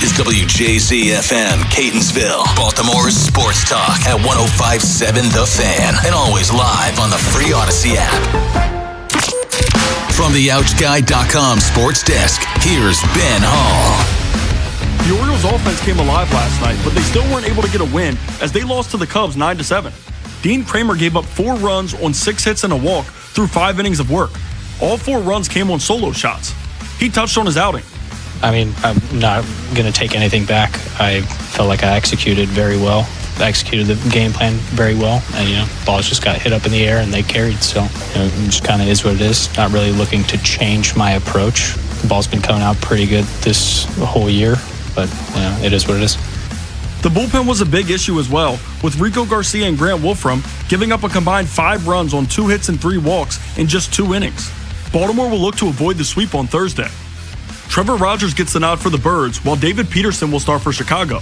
is WJZ-FM, Catonsville, Baltimore's sports talk at 105.7 The Fan, and always live on the free Odyssey app. From the OutGuide.com sports desk, here's Ben Hall. The Orioles offense came alive last night, but they still weren't able to get a win as they lost to the Cubs 9-7. Dean Kramer gave up 4 runs on 6 hits and a walk through 5 innings of work. All 4 runs came on solo shots. He touched on his outing. I mean, I'm not going to take anything back. I felt like I executed very well. I executed the game plan very well. And, balls just got hit up in the air and they carried. So, it just kind of is what it is. Not really looking to change my approach. The ball's been coming out pretty good this whole year. But, it is what it is. The bullpen was a big issue as well, with Rico Garcia and Grant Wolfram giving up a combined 5 runs on 2 hits and 3 walks in just 2 innings. Baltimore will look to avoid the sweep on Thursday. Trevor Rogers gets the nod for the Birds, while David Peterson will start for Chicago.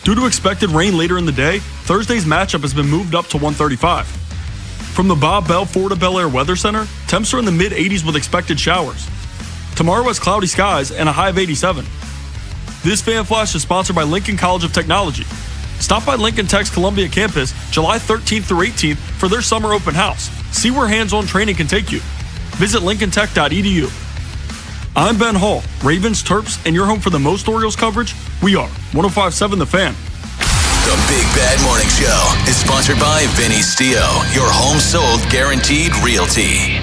Due to expected rain later in the day, Thursday's matchup has been moved up to 135. From the Bob Bell Florida Bel Air Weather Center, temps are in the mid-80s with expected showers. Tomorrow has cloudy skies and a high of 87. This Fan Flash is sponsored by Lincoln College of Technology. Stop by Lincoln Tech's Columbia campus July 13th through 18th for their summer open house. See where hands-on training can take you. Visit lincolntech.edu. I'm Ben Hall, Ravens, Terps, and your home for the most Orioles coverage. We are 105.7 The Fan. The Big Bad Morning Show is sponsored by Vinny Stio, your home sold guaranteed realty.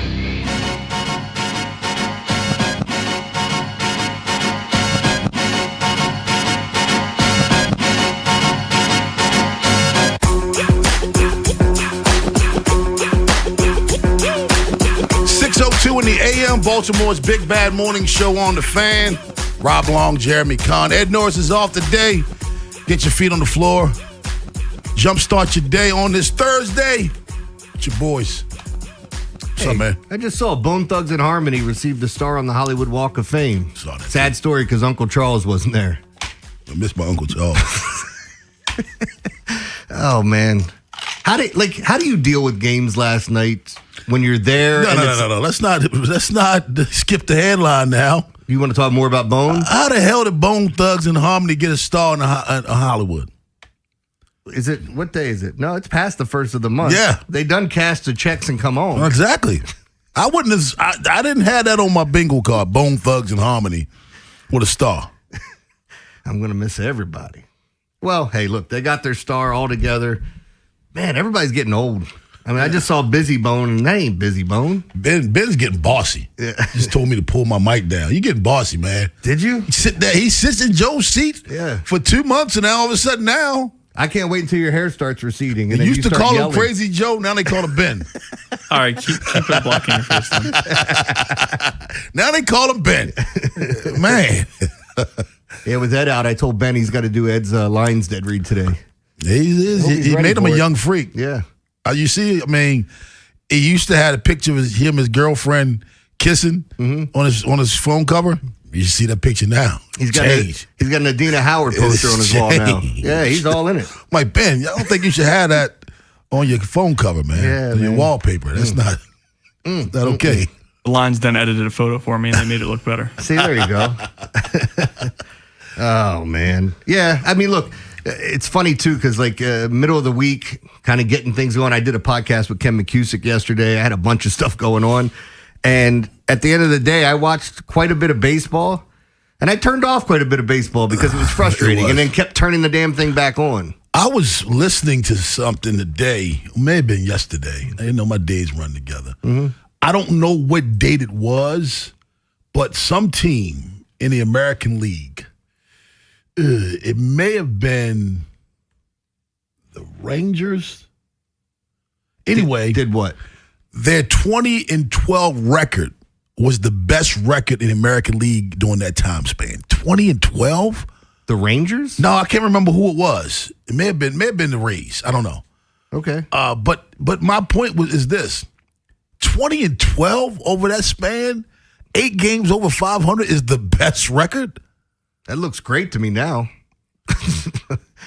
In the AM, Baltimore's Big Bad Morning Show on The Fan. Rob Long, Jeremy Kahn. Ed Norris is off today. Get your feet on the floor. Jumpstart your day on this Thursday. It's your boys. What's up, man? I just saw Bone Thugs and Harmony received a star on the Hollywood Walk of Fame. Sad story because Uncle Charles wasn't there. I miss my Uncle Charles. Oh, man. How do you deal with games last night when you're there? No. Let's not skip the headline now. You want to talk more about Bone? How the hell did Bone Thugs and Harmony get a star in Hollywood? What day is it? No, it's past the first of the month. Yeah. They done cashed the checks and come home. Exactly. I didn't have that on my bingo card, Bone Thugs and Harmony with a star. I'm going to miss everybody. Well, hey, look, they got their star all together. Man, everybody's getting old. I mean, I just saw Busy Bone, and that ain't Busy Bone. Ben's getting bossy. Yeah. He just told me to pull my mic down. You getting bossy, man. Did you? He sits in Joe's seat for 2 months, and now all of a sudden now. I can't wait until your hair starts receding. And they then used to call him Crazy Joe, now they call him Ben. All right, keep it blocking your face then. Now they call him Ben. Man. Yeah, with Ed out, I told Ben he's got to do Ed's Lions Dead read today. He made him a young freak. Yeah. You see, I mean, he used to have a picture of him and his girlfriend kissing on his phone cover. You see that picture now. He's got an Adina Howard poster on his wall now. Yeah, he's all in it. I'm like, Ben, I don't think you should have that on your phone cover, man. Yeah, on your wallpaper. That's not okay. The Lions then edited a photo for me, and they made it look better. See, there you go. Oh, man. Yeah, I mean, look, it's funny, too, because, middle of the week, kind of getting things going. I did a podcast with Ken McCusick yesterday. I had a bunch of stuff going on. And at the end of the day, I watched quite a bit of baseball. And I turned off quite a bit of baseball because it was frustrating and then kept turning the damn thing back on. I was listening to something today. It may have been yesterday. I didn't know my days run together. Mm-hmm. I don't know what date it was, but some team in the American League, it may have been the Rangers. Anyway. Did what? Their 20-12 record was the best record in the American League during that time span. 20-12? The Rangers? No, I can't remember who it was. It may have been the Rays. I don't know. Okay. But my point is this. 20-12 over that span, 8 games over 500 is the best record? That looks great to me now.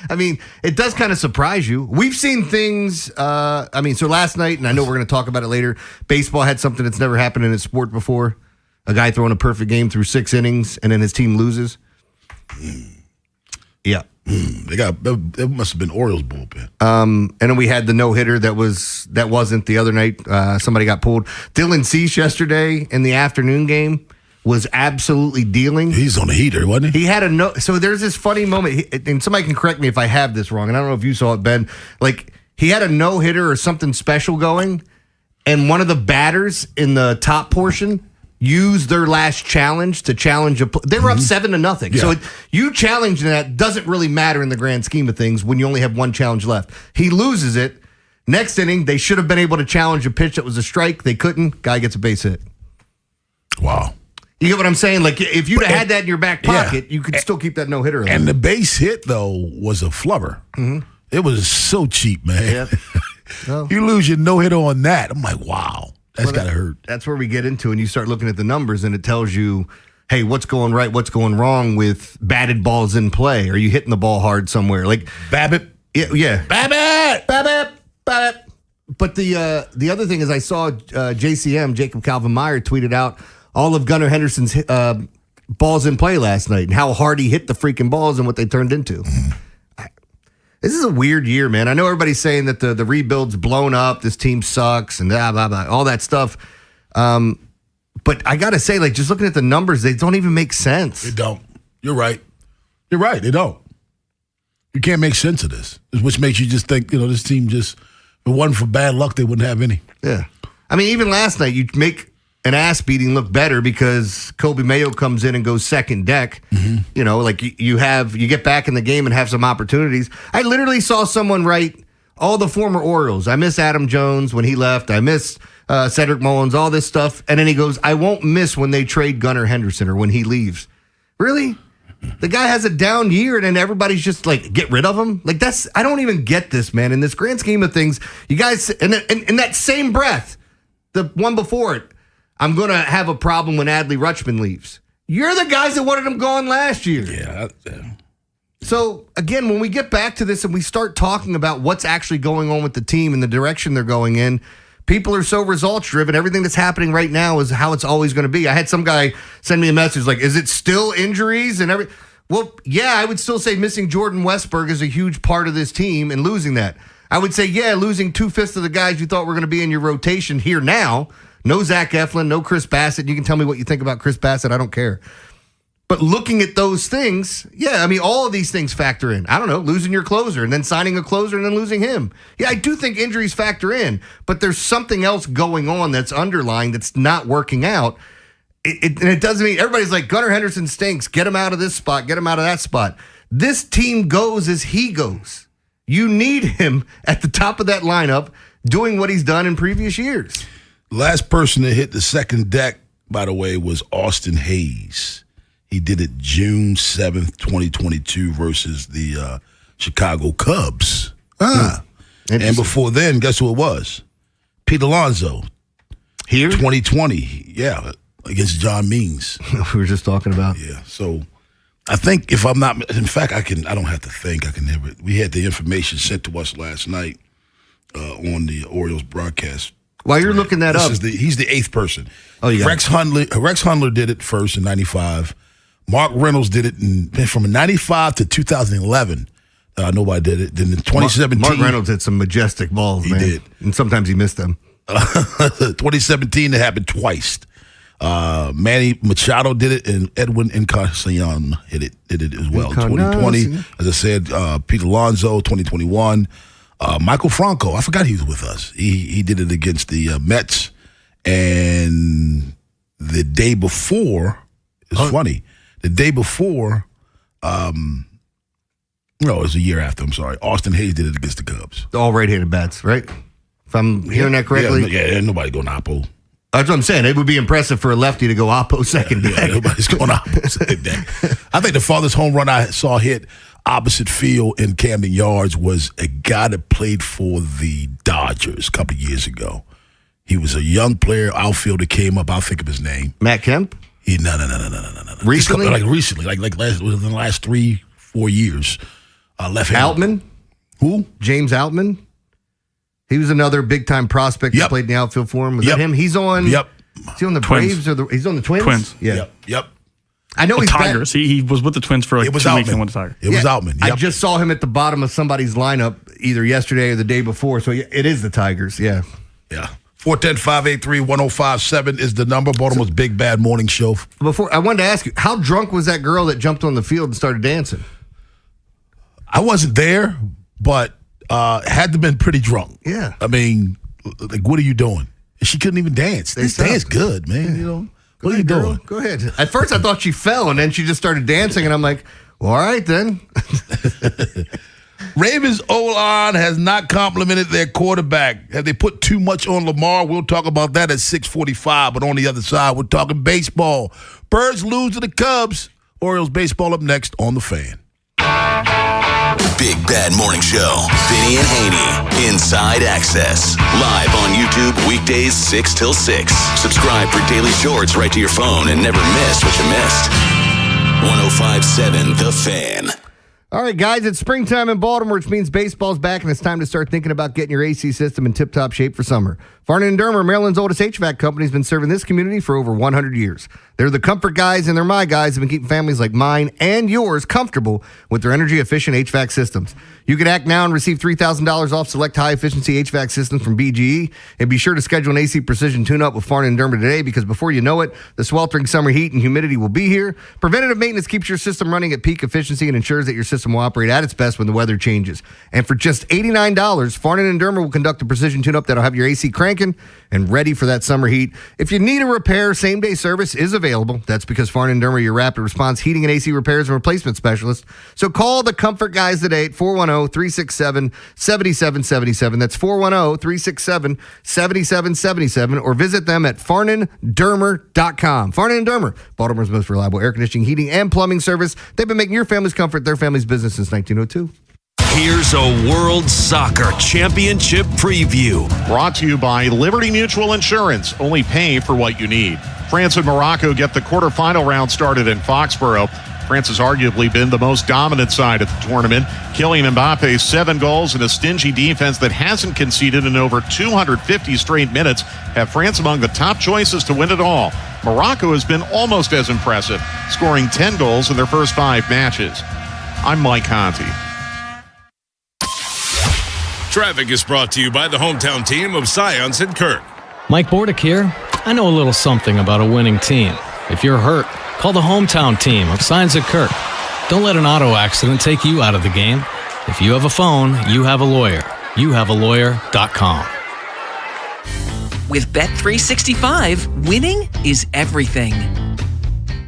I mean, it does kind of surprise you. We've seen things, so last night, and I know we're going to talk about it later, baseball had something that's never happened in its sport before. A guy throwing a perfect game through 6 innings, and then his team loses. Yeah. It must have been Orioles bullpen. And then we had the no-hitter that wasn't the other night. Somebody got pulled. Dylan Cease yesterday in the afternoon game was absolutely dealing. He's on the heater, wasn't he? He had a no. So there's this funny moment, and somebody can correct me if I have this wrong, and I don't know if you saw it, Ben. Like, he had a no-hitter or something special going, and one of the batters in the top portion used their last challenge to challenge they were up 7-0. Yeah. So you challenging that doesn't really matter in the grand scheme of things when you only have one challenge left. He loses it. Next inning, they should have been able to challenge a pitch that was a strike. They couldn't. Guy gets a base hit. Wow. You get what I'm saying? Like, if you'd have had that in your back pocket, you could still keep that no-hitter. And the base hit, though, was a flubber. Mm-hmm. It was so cheap, man. Yep. Well, you lose your no-hitter on that. I'm like, wow. That's got to hurt. That's where we get into, and you start looking at the numbers, and it tells you, hey, what's going right, what's going wrong with batted balls in play? Are you hitting the ball hard somewhere? Like Babbitt. Yeah. Babbitt. But the other thing is, I saw JCM, Jacob Calvin-Meyer, tweeted out all of Gunnar Henderson's balls in play last night and how hard he hit the freaking balls and what they turned into. This is a weird year, man. I know everybody's saying that the rebuild's blown up, this team sucks, and blah, blah, blah, all that stuff. But I got to say, like, just looking at the numbers, they don't even make sense. They don't. You're right. You're right. They don't. You can't make sense of this, which makes you just think, this team just, if it wasn't for bad luck, they wouldn't have any. Yeah. I mean, even last night, you make an ass beating look better because Kobe Mayo comes in and goes second deck. Mm-hmm. Like you get back in the game and have some opportunities. I literally saw someone write all the former Orioles. I miss Adam Jones when he left. I miss Cedric Mullins, all this stuff. And then he goes, I won't miss when they trade Gunnar Henderson or when he leaves. Really? The guy has a down year and then everybody's just like, get rid of him? Like, I don't even get this, man. In this grand scheme of things, you guys, in that same breath, the one before it, I'm going to have a problem when Adley Rutschman leaves. You're the guys that wanted him gone last year. Yeah. So, again, when we get back to this and we start talking about what's actually going on with the team and the direction they're going in, people are so results-driven. Everything that's happening right now is how it's always going to be. I had some guy send me a message like, is it still injuries and everything? Well, yeah, I would still say missing Jordan Westberg is a huge part of this team and losing that. I would say, yeah, losing 2/5 of the guys you thought were going to be in your rotation here now. No Zach Eflin, no Chris Bassett. You can tell me what you think about Chris Bassett. I don't care. But looking at those things, yeah, I mean, all of these things factor in. I don't know, losing your closer and then signing a closer and then losing him. Yeah, I do think injuries factor in, but there's something else going on that's underlying that's not working out. And it doesn't mean everybody's like, Gunnar Henderson stinks. Get him out of this spot. Get him out of that spot. This team goes as he goes. You need him at the top of that lineup doing what he's done in previous years. Last person to hit the second deck, by the way, was Austin Hayes. He did it June 7th, 2022 versus the Chicago Cubs. And before then, guess who it was? Pete Alonso. Here? 2020, yeah, against John Means. We were just talking about. Yeah, so I think if I'm not, in fact, I don't have to think. I can have it. We had the information sent to us last night on the Orioles broadcast. While you're looking that up. He's the eighth person. Oh, yeah. Rex Hundler did it first in 95. Mark Reynolds did it from 95 to 2011. Nobody did it. Then in 2017. Mark Reynolds hit some majestic balls, man. He did. And sometimes he missed them. 2017, it happened twice. Manny Machado did it, and Edwin Encarnacion did it as well. 2020, as I said, Pete Alonso, 2021. Michael Franco, I forgot he was with us. He did it against the Mets. And the day before, it's funny, the day before, no, it was a year after, I'm sorry, Austin Hayes did it against the Cubs. All right-handed bats, right? If I'm hearing that correctly? Yeah, nobody going Oppo. That's what I'm saying. It would be impressive for a lefty to go Oppo second deck. Yeah, nobody's going Oppo second deck. I think the farthest home run I saw hit opposite field in Camden Yards was a guy that played for the Dodgers a couple of years ago. He was a young player, outfielder, came up. I'll think of his name. Matt Kemp? No. Recently? Recently, within the last 3-4 years. Left-handed. Outman? Who? James Outman? He was another big-time prospect that played in the outfield for him. Was that him? He's on. Yep. Is he on the Twins. Braves or he's on the Twins? Twins. Yeah. Yep. I know he's Tigers. He was with the Twins for like 2 weeks and went to Tigers. It was Outman. Yep. I just saw him at the bottom of somebody's lineup either yesterday or the day before. So it is the Tigers. Yeah. Yeah. 410-583-1057 is the number. Baltimore's Big Bad Morning Show. Before I wanted to ask you, how drunk was that girl that jumped on the field and started dancing? I wasn't there, but had to have been pretty drunk. Yeah. I mean, like, what are you doing? She couldn't even dance. This dance good, man. You know, what are you doing? Go ahead. At first, I thought she fell, and then she just started dancing, and I'm like, well, all right, then. Ravens O-line has not complimented their quarterback. Have they put too much on Lamar? We'll talk about that at 6:45. But on the other side, we're talking baseball. Birds lose to the Cubs. Orioles baseball up next on The Fan. Big Bad Morning Show. Vinny and Haynie. Inside Access. Live on YouTube weekdays 6 till 6. Subscribe for daily shorts right to your phone and never miss what you missed. 105.7 The Fan. All right, guys, it's springtime in Baltimore, which means baseball's back, and it's time to start thinking about getting your AC system in tip-top shape for summer. Farnan & Dermer, Maryland's oldest HVAC company, has been serving this community for over 100 years. They're the comfort guys, and they're my guys who have been keeping families like mine and yours comfortable with their energy-efficient HVAC systems. You can act now and receive $3,000 off select high-efficiency HVAC systems from BGE. And be sure to schedule an AC Precision tune-up with Farnan & Dermer today, because before you know it, the sweltering summer heat and humidity will be here. Preventative maintenance keeps your system running at peak efficiency and ensures that your system will operate at its best when the weather changes. And for just $89, Farnan & Dermer will conduct a precision tune-up that'll have your AC cranking and ready for that summer heat. If you need a repair, same-day service is available. That's because Farnan & Dermer, your rapid response heating and AC repairs and replacement specialist. So call the comfort guys today at 410-367-7777. That's 410-367-7777. Or visit them at farnandermer.com. Farnan & Dermer, Baltimore's most reliable air conditioning, heating, and plumbing service. They've been making your family's comfort their family's business since 1902. Here's a World Soccer Championship preview. Brought to you by Liberty Mutual Insurance. Only pay for what you need. France and Morocco get the quarterfinal round started in Foxborough. France has arguably been the most dominant side at the tournament. Kylian Mbappe's 7 goals and a stingy defense that hasn't conceded in over 250 straight minutes have France among the top choices to win it all. Morocco has been almost as impressive, scoring 10 goals in their first 5 matches. I'm Mike Conti. Traffic is brought to you by the hometown team of Scions and Kirk. Mike Bordick here. I know a little something about a winning team. If you're hurt, call the hometown team of Scions and Kirk. Don't let an auto accident take you out of the game. If you have a phone, you have a lawyer. YouHaveALawyer.com. With Bet365, winning is everything.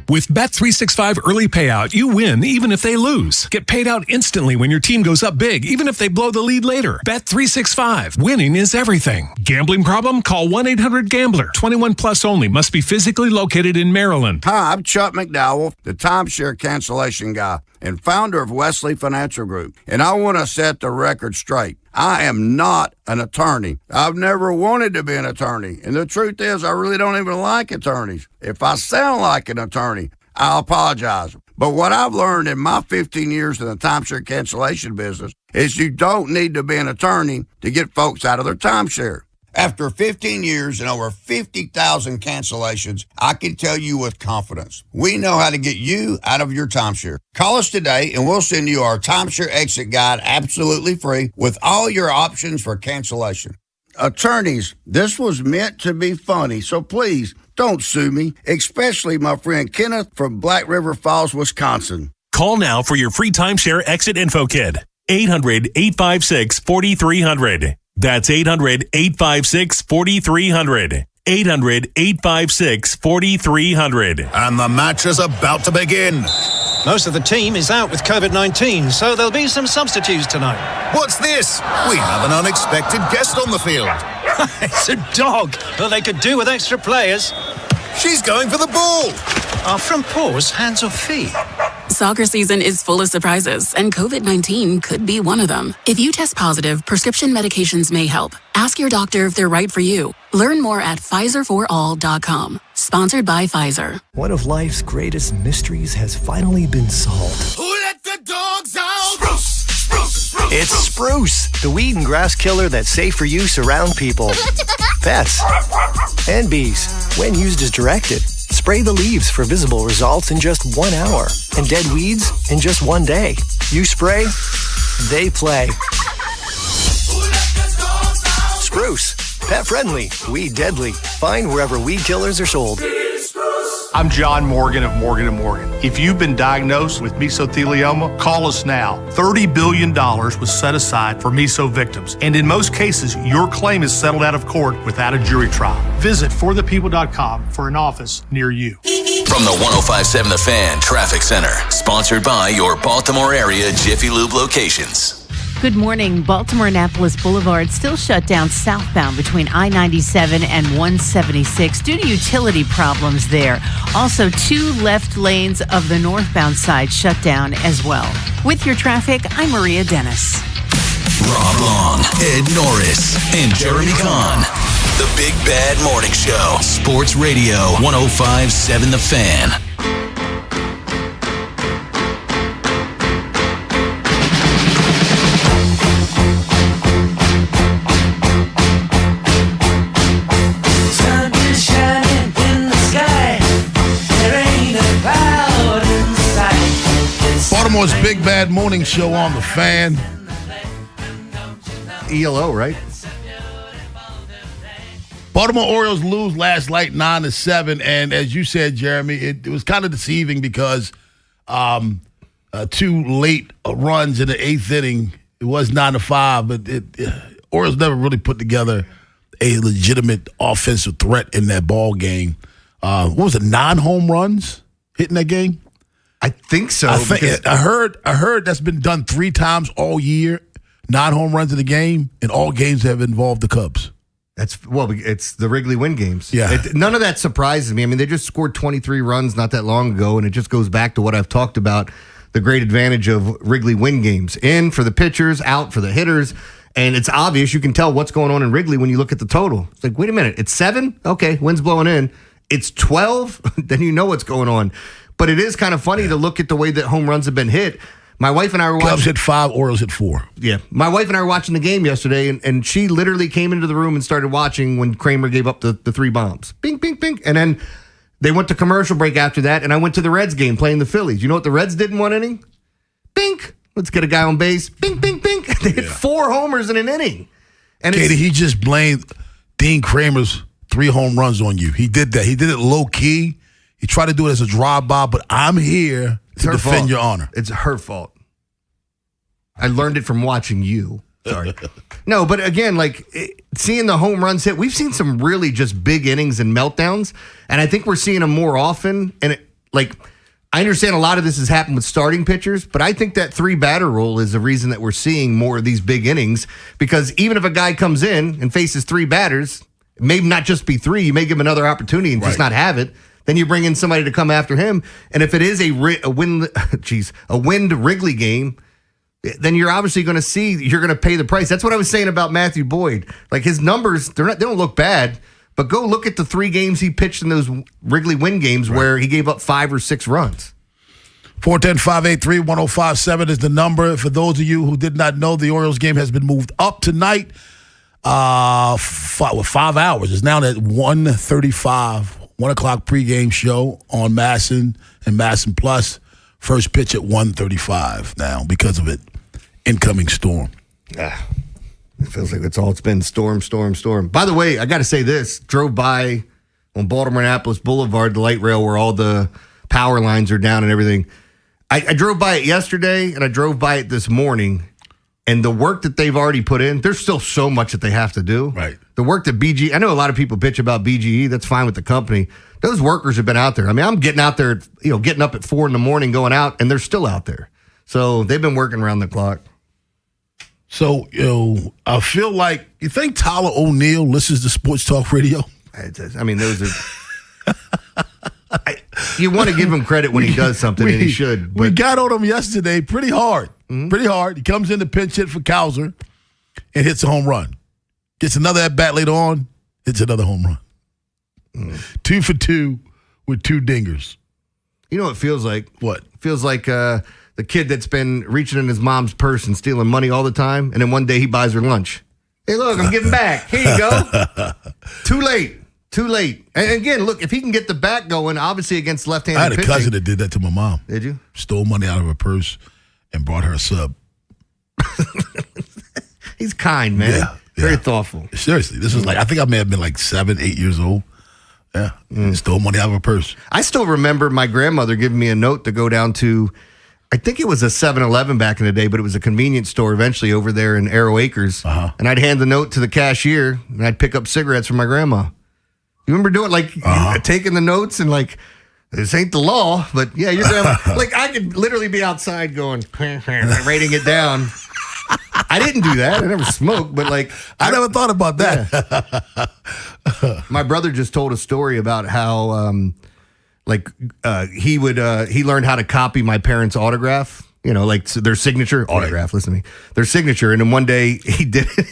With Bet365 Early Payout, you win even if they lose. Get paid out instantly when your team goes up big, even if they blow the lead later. Bet365. Winning is everything. Gambling problem? Call 1-800-GAMBLER. 21 plus only. Must be physically located in Maryland. Hi, I'm Chuck McDowell, the timeshare cancellation guy and founder of Wesley Financial Group. And I want to set the record straight. I am not an attorney. I've never wanted to be an attorney. And the truth is, I really don't even like attorneys. If I sound like an attorney, I apologize. But what I've learned in my 15 years in the timeshare cancellation business is you don't need to be an attorney to get folks out of their timeshare. After 15 years and over 50,000 cancellations, I can tell you with confidence, we know how to get you out of your timeshare. Call us today and we'll send you our timeshare exit guide absolutely free with all your options for cancellation. Attorneys, this was meant to be funny, so please don't sue me, especially my friend Kenneth from Black River Falls, Wisconsin. Call now for your free timeshare exit info kit. 800-856-4300. That's 800-856-4300. 800-856-4300. And the match is about to begin. Most of the team is out with COVID-19, so there'll be some substitutes tonight. What's this? We have an unexpected guest on the field. It's a dog. Well, they could do with extra players. She's going for the ball. Are front paws hands or feet? Soccer season is full of surprises, and COVID-19 could be one of them. If you test positive, prescription medications may help. Ask your doctor if they're right for you. Learn more at PfizerForAll.com. Sponsored by Pfizer. One of life's greatest mysteries has finally been solved. Who let the dogs out? Spruce, spruce, spruce. It's Spruce, the weed and grass killer that's safe for use around people, pets, and bees when used as directed. Spray the leaves for visible results in just 1 hour and dead weeds in just 1 day. You spray, they play. Spruce, pet friendly, weed deadly. Find wherever weed killers are sold. I'm John Morgan of Morgan & Morgan. If you've been diagnosed with mesothelioma, call us now. $30 billion was set aside for meso victims. And in most cases, your claim is settled out of court without a jury trial. Visit forthepeople.com for an office near you. From the 105.7 The Fan Traffic Center, sponsored by your Baltimore area Jiffy Lube locations. Good morning. Baltimore-Annapolis Boulevard still shut down southbound between I-97 and 176 due to utility problems there. Also, 2 left lanes of the northbound side shut down as well. With your traffic, I'm Maria Dennis. Rob Long, Ed Norris, and Jeremy Kahn. The Big Bad Morning Show. Sports Radio 105.7 The Fan. Baltimore's Big Bad Morning Show on The Fan. ELO, right? Baltimore Orioles lose last night 9-7, and as you said, Jeremy, it was kind of deceiving because 2 late runs in the 8th inning. It was 9-5, but Orioles never really put together a legitimate offensive threat in that ball game. What was it? 9 home runs hit in that game? I think so. I heard that's been done 3 times all year. 9 home runs in the game, and all games have involved the Cubs. It's the Wrigley Win games. Yeah. None of that surprises me. I mean, they just scored 23 runs not that long ago, and it just goes back to what I've talked about, the great advantage of Wrigley Win games. In for the pitchers, out for the hitters, and it's obvious. You can tell what's going on in Wrigley when you look at the total. It's like, wait a minute, it's 7? Okay, wind's blowing in. It's 12? Then you know what's going on. But it is kind of funny to look at the way that home runs have been hit. My wife and I were watching. Cubs hit 5, Orioles hit 4. Yeah. My wife and I were watching the game yesterday, and she literally came into the room and started watching when Kramer gave up the 3 bombs. Bing, bing, bing. And then they went to commercial break after that, and I went to the Reds game playing the Phillies. You know what the Reds did in 1 inning? Bink. Let's get a guy on base. Bing, bing, bing. They hit 4 homers in an inning. And Katie, he just blamed Dean Kramer's 3 home runs on you. He did that. He did it low key. He tried to do it as a drive-by, but I'm here to defend your honor. It's her fault. I learned it from watching you. Sorry. No, but again, seeing the home runs hit, we've seen some really just big innings and meltdowns, and I think we're seeing them more often. And I understand a lot of this has happened with starting pitchers, but I think that 3-batter rule is the reason that we're seeing more of these big innings, because even if a guy comes in and faces 3 batters, it may not just be 3, you may give him another opportunity and just not have it. Then you bring in somebody to come after him. And if it is a wind Wrigley game, then you're obviously going to you're going to pay the price. That's what I was saying about Matthew Boyd. Like, his numbers, they don't look bad, but go look at the 3 games he pitched in those Wrigley Win games where he gave up 5 or 6 runs. 410-583-1057 is the number. For those of you who did not know, the Orioles game has been moved up tonight. 5 hours. It's now at 1:35. 1 o'clock pregame show on Masson and Masson Plus. First pitch at 1:35 now because of it. Incoming storm. It feels like that's all it's been. Storm. By the way, I got to say this. Drove by on Baltimore-Annapolis Boulevard, the light rail where all the power lines are down and everything. I drove by it yesterday, and I drove by it this morning. And the work that they've already put in, there's still so much that they have to do. Right. The work that I know a lot of people bitch about BGE. That's fine with the company. Those workers have been out there. I mean, I'm getting out there, getting up at 4 a.m, going out, and they're still out there. So they've been working around the clock. So, I feel like, you think Tyler O'Neill listens to Sports Talk Radio? I mean, those are... you want to give him credit when he does something, and he should. But we got on him yesterday pretty hard. Mm-hmm. Pretty hard. He comes in to pinch hit for Cowser and hits a home run. Gets another at-bat later on, hits another home run. 2 for 2 with 2 dingers. You know what it feels like? What? It feels like the kid that's been reaching in his mom's purse and stealing money all the time, and then one day he buys her lunch. Hey, look, I'm giving back. Here you go. Too late. Too late. And again, look, if he can get the back going, obviously against left-handed I had a pitching. cousin that did that to my mom. Did you? Stole money out of her purse and brought her a sub. He's kind, man. Yeah. Very thoughtful. Seriously, this was like, I think I may have been like 7, 8 years old. Yeah. Stole money out of her purse. I still remember my grandmother giving me a note to go down to, I think it was a 7-Eleven back in the day, but it was a convenience store eventually over there in Arrow Acres. And I'd hand the note to the cashier and I'd pick up cigarettes from my grandma. You remember doing taking the notes and like, this ain't the law, but yeah, your grandma, like I could literally be outside going, writing it down. I didn't do that. I never smoked, but like. I never thought about that. Yeah. My brother just told a story about how, he learned how to copy my parents' autograph. You know, like their signature autograph. Listen to me, their signature. And then one day he did it.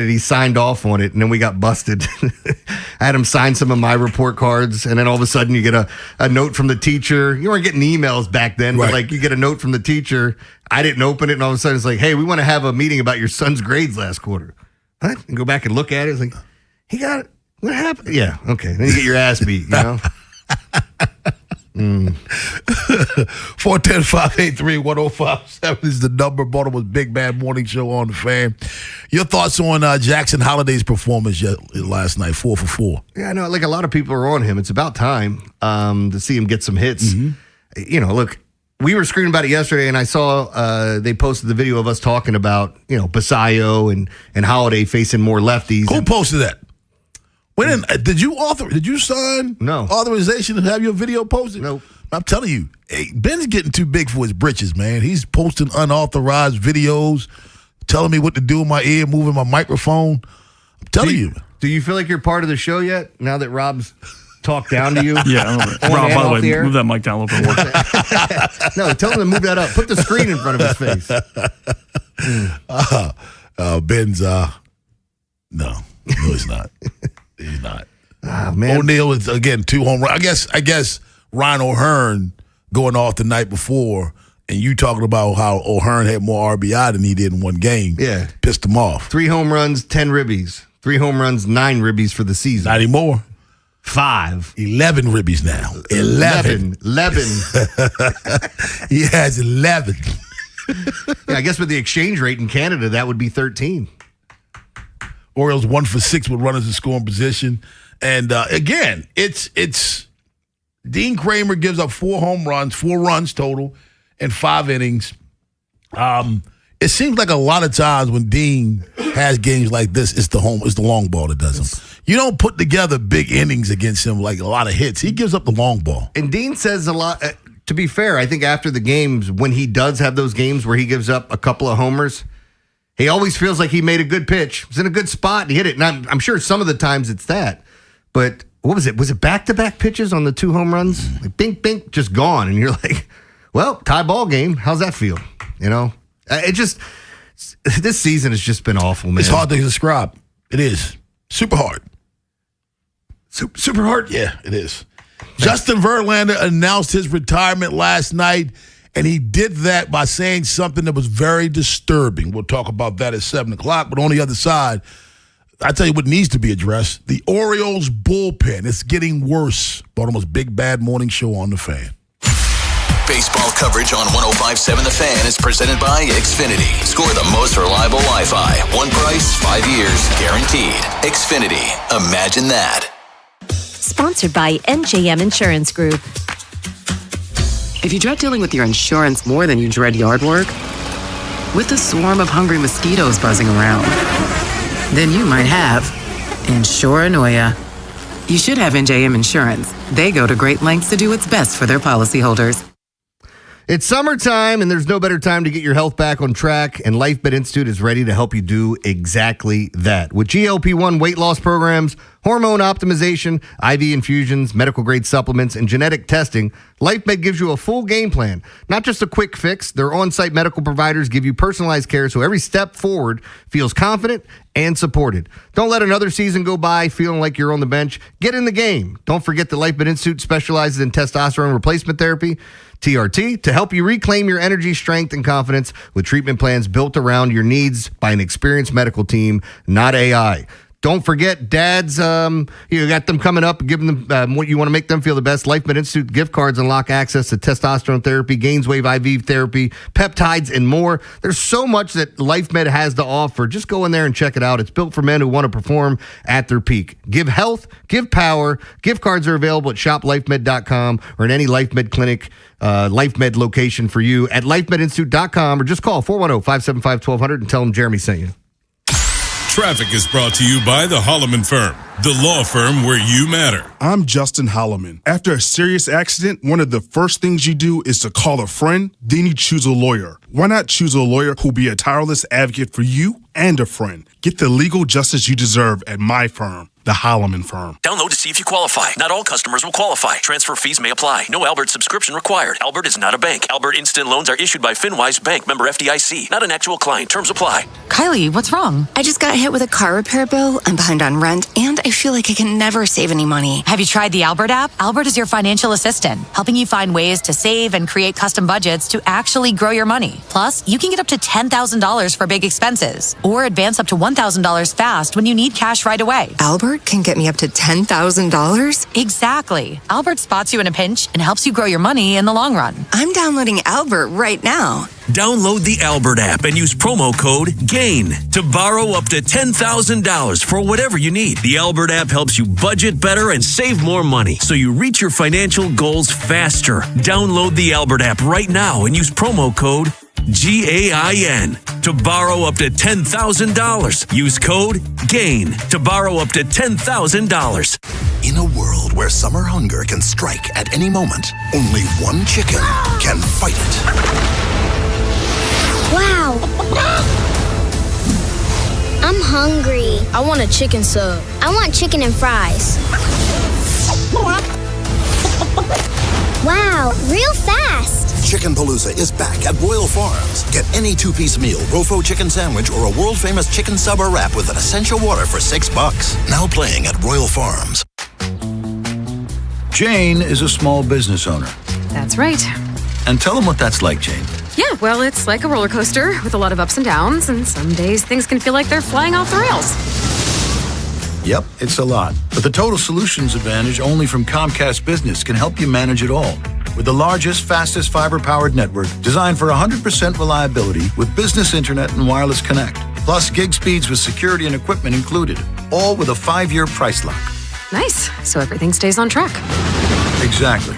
He signed off on it, and then we got busted. I had him sign some of my report cards, and then all of a sudden you get a note from the teacher. You weren't getting emails back then, but like you get a note from the teacher. I didn't open it, and all of a sudden it's like, hey, we want to have a meeting about your son's grades last quarter. What? And go back and look at it. It's like, he got it. What happened? Yeah, okay. Then you get your ass beat, you know? 410-583-1057 is the number. Baltimore's Big Bad Morning Show on the Fan. Your thoughts on Jackson Holliday's performance last night, 4 for 4? Yeah, I know. Like a lot of people are on him. It's about time to see him get some hits. You know, look, we were screaming about it yesterday, and I saw they posted the video of us talking about, you know, Basayo and Holiday facing more lefties. Who posted that? Did you sign authorization to have your video posted? Nope. I'm telling you, Ben's getting too big for his britches, man. He's posting unauthorized videos, telling me what to do in my ear, moving my microphone. I'm telling you. Do you feel like you're part of the show yet, now that Rob's talked down to you? Yeah. Rob, by the way, move that mic down a little bit more. No, tell him to move that up. Put the screen in front of his face. Ben's, no, he's not. He's not. Man. O'Neal is, again, 2 home runs. I guess Ryan O'Hearn going off the night before, and you talking about how O'Hearn had more RBI than he did in one game. Yeah. Pissed him off. 3 home runs, 10 ribbies. 3 home runs, 9 ribbies for the season. Not anymore. 5. 11 ribbies now. 11. He has 11. Yeah, I guess with the exchange rate in Canada, that would be 13. Orioles 1 for 6 with runners in scoring position. And again, it's Dean Kramer gives up 4 home runs, 4 runs total in 5 innings. It seems like a lot of times when Dean has games like this, it's the long ball that does him. You don't put together big innings against him like a lot of hits. He gives up the long ball. And Dean says a lot. To be fair, I think after the games, when he does have those games where he gives up a couple of homers, he always feels like he made a good pitch. He's in a good spot and he hit it. And I'm sure some of the times it's that. But what was it? Was it back-to-back pitches on the 2 home runs? Like bink, bink, just gone. And you're like, well, tie ball game. How's that feel? You know? This season has just been awful, man. It's hard to describe. It is. Super hard. Super hard? Yeah, it is. Justin Verlander announced his retirement last night, and he did that by saying something that was very disturbing. We'll talk about that at 7 o'clock. But on the other side, I tell you what needs to be addressed. The Orioles bullpen. It's getting worse. Baltimore's Big Bad Morning Show on the Fan. Baseball coverage on 105.7 The Fan is presented by Xfinity. Score the most reliable Wi-Fi. One price, 5 years, guaranteed. Xfinity. Imagine that. Sponsored by NJM Insurance Group. If you dread dealing with your insurance more than you dread yard work, with a swarm of hungry mosquitoes buzzing around, then you might have Insuranoia. You should have NJM Insurance. They go to great lengths to do what's best for their policyholders. It's summertime, and there's no better time to get your health back on track, and LifeMed Institute is ready to help you do exactly that. With GLP-1 weight loss programs, hormone optimization, IV infusions, medical-grade supplements, and genetic testing, LifeMed gives you a full game plan, not just a quick fix. Their on-site medical providers give you personalized care so every step forward feels confident and supported. Don't let another season go by feeling like you're on the bench. Get in the game. Don't forget that LifeMed Institute specializes in testosterone replacement therapy, TRT, to help you reclaim your energy, strength, and confidence with treatment plans built around your needs by an experienced medical team, not AI. Don't forget, dads, you got them coming up, giving them what you want to make them feel the best. LifeMed Institute gift cards unlock access to testosterone therapy, GainsWave IV therapy, peptides, and more. There's so much that LifeMed has to offer. Just go in there and check it out. It's built for men who want to perform at their peak. Give health, give power. Gift cards are available at shoplifemed.com or in any LifeMed clinic, LifeMed location for you at lifemedinstitute.com, or just call 410-575-1200 and tell them Jeremy sent you. Traffic is brought to you by the Holloman Firm, the law firm where you matter. I'm Justin Holloman. After a serious accident, one of the first things you do is to call a friend, then you choose a lawyer. Why not choose a lawyer who'll be a tireless advocate for you and a friend? Get the legal justice you deserve at my firm, the Holloman Firm. Download to see if you qualify. Not all customers will qualify. Transfer fees may apply. No Albert subscription required. Albert is not a bank. Albert Instant Loans are issued by FinWise Bank, member FDIC. Not an actual client. Terms apply. Kylie, what's wrong? I just got hit with a car repair bill. I'm behind on rent, and I feel like I can never save any money. Have you tried the Albert app? Albert is your financial assistant, helping you find ways to save and create custom budgets to actually grow your money. Plus, you can get up to $10,000 for big expenses, or advance up to $1,000 fast when you need cash right away. Albert can get me up to $10,000? Exactly. Albert spots you in a pinch and helps you grow your money in the long run. I'm downloading Albert right now. Download the Albert app and use promo code GAIN to borrow up to $10,000 for whatever you need. The Albert app helps you budget better and save more money so you reach your financial goals faster. Download the Albert app right now and use promo code GAIN to borrow up to $10,000. Use code GAIN to borrow up to $10,000. In a world where summer hunger can strike at any moment, only one chicken can fight it. Wow. I'm hungry. I want a chicken sub. I want chicken and fries. Wow, real fast. Chicken Palooza is back at Royal Farms. Get any two-piece meal, Rofo chicken sandwich, or a world-famous chicken sub or wrap with an essential water for $6. Now playing at Royal Farms. Jane is a small business owner. That's right. And tell them what that's like, Jane. Yeah, well, it's like a roller coaster with a lot of ups and downs, and some days things can feel like they're flying off the rails. Yep, it's a lot. But the Total Solutions Advantage only from Comcast Business can help you manage it all. With the largest, fastest fiber-powered network designed for 100% reliability with business internet and wireless connect. Plus gig speeds with security and equipment included. All with a 5-year price lock. Nice. So everything stays on track. Exactly.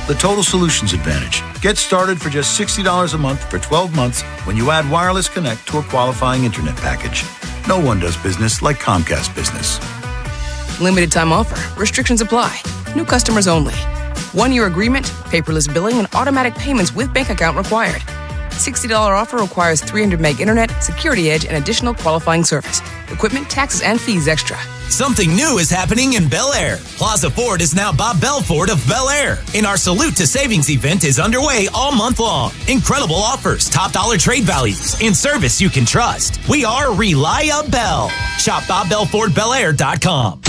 The Total Solutions Advantage. Get started for just $60 a month for 12 months when you add wireless connect to a qualifying internet package. No one does business like Comcast Business. Limited time offer. Restrictions apply. New customers only. 1-year agreement, paperless billing, and automatic payments with bank account required. $60 offer requires 300 meg internet, security edge, and additional qualifying service. Equipment, taxes, and fees extra. Something new is happening in Bel Air. Plaza Ford is now Bob Bell Ford of Bel Air. And our Salute to Savings event is underway all month long. Incredible offers, top dollar trade values, and service you can trust. We are reliable. Shop BobBellFordBelAir.com.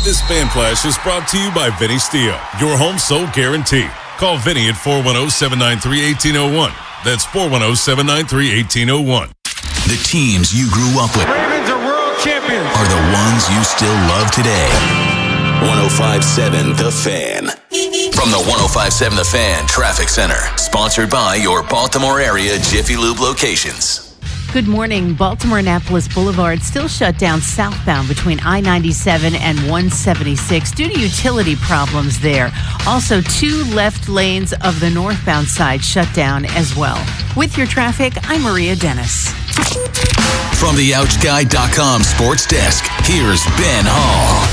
This Fan Flash is brought to you by Vinny Steel, your home sold guarantee. Call Vinny at 410-793-1801. That's 410-793-1801. The teams you grew up with Ravens are world champions. Are the ones you still love today. 105.7 The Fan. From the 105.7 The Fan Traffic Center. Sponsored by your Baltimore area Jiffy Lube locations. Good morning. Baltimore-Annapolis Boulevard still shut down southbound between I-97 and 176 due to utility problems there. Also, 2 left lanes of the northbound side shut down as well. With your traffic, I'm Maria Dennis. From the OutGuide.com sports desk, here's Ben Hall.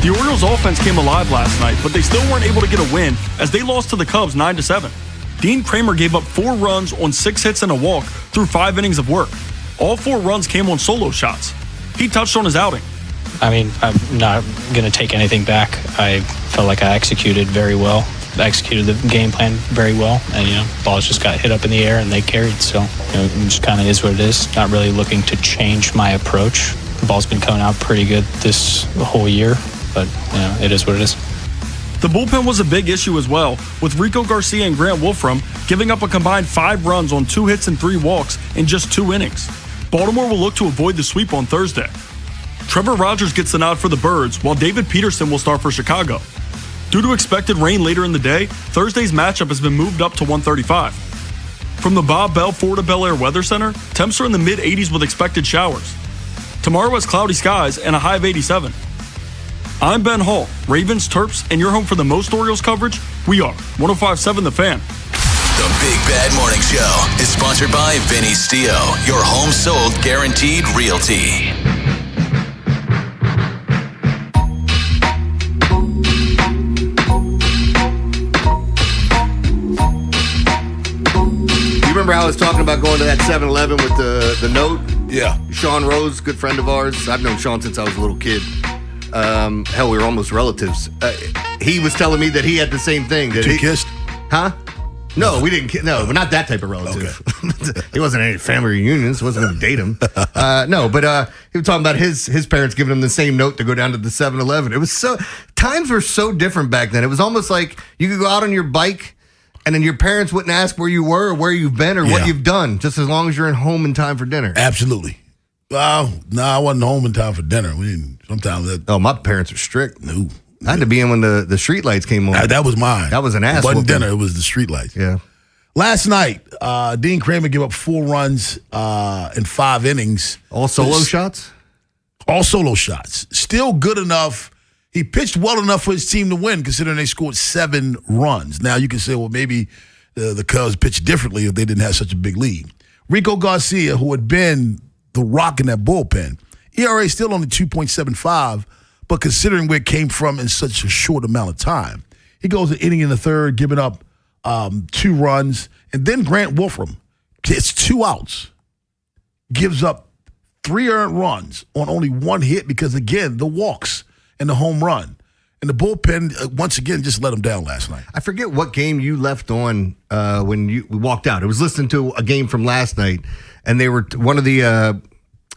The Orioles offense came alive last night, but they still weren't able to get a win as they lost to the Cubs 9-7. Dean Kramer gave up 4 runs on 6 hits and a walk through 5 innings of work. All 4 runs came on solo shots. He touched on his outing. I mean, I'm not going to take anything back. I felt like I executed very well. I executed the game plan very well. And, balls just got hit up in the air and they carried. So, it just kind of is what it is. Not really looking to change my approach. The ball's been coming out pretty good this whole year. But, it is what it is. The bullpen was a big issue as well, with Rico Garcia and Grant Wolfram giving up a combined 5 runs on 2 hits and 3 walks in just 2 innings. Baltimore will look to avoid the sweep on Thursday. Trevor Rogers gets the nod for the Birds, while David Peterson will start for Chicago. Due to expected rain later in the day, Thursday's matchup has been moved up to 135. From the Bob Bell Florida Bel Air Weather Center, temps are in the mid-80s with expected showers. Tomorrow has cloudy skies and a high of 87. I'm Ben Hall, Ravens, Terps, and your home for the most Orioles coverage. We are 105.7 The Fan. The Big Bad Morning Show is sponsored by Vinny Stio, your home sold guaranteed realty. Remember how I was talking about going to that 7-Eleven with the note? Yeah. Sean Rose, good friend of ours. I've known Sean since I was a little kid. Hell, we were almost relatives. He was telling me that he had the same thing. That he kissed? Huh? No, we didn't. No, but not that type of relative. Okay. He wasn't any family reunions. Wasn't going to date him. No, but he was talking about his parents giving him the same note to go down to the 7-Eleven. It was times were so different back then. It was almost like you could go out on your bike, and then your parents wouldn't ask where you were or where you've been or what you've done, just as long as you're home in time for dinner. Absolutely. Well, no, I wasn't home in time for dinner. We didn't. Sometimes. Oh, my parents are strict. No. I had to be in when the street lights came on. That was mine. That was an ass. It wasn't whooping. dinner. It was the street lights. Yeah. Last night, Dean Kramer gave up 4 runs in 5 innings. All solo shots? All solo shots. Still good enough. He pitched well enough for his team to win, considering they scored 7 runs. Now, you can say, well, maybe the Cubs pitched differently if they didn't have such a big lead. Rico Garcia, who had been the rock in that bullpen, ERA still only 2.75, but considering where it came from in such a short amount of time, he goes an inning in the third, giving up 2 runs, and then Grant Wolfram gets 2 outs, gives up 3 earned runs on only 1 hit because, again, the walks and the home run. And the bullpen, once again, just let him down last night. I forget what game you left on when you walked out. I was listening to a game from last night, and they were one of the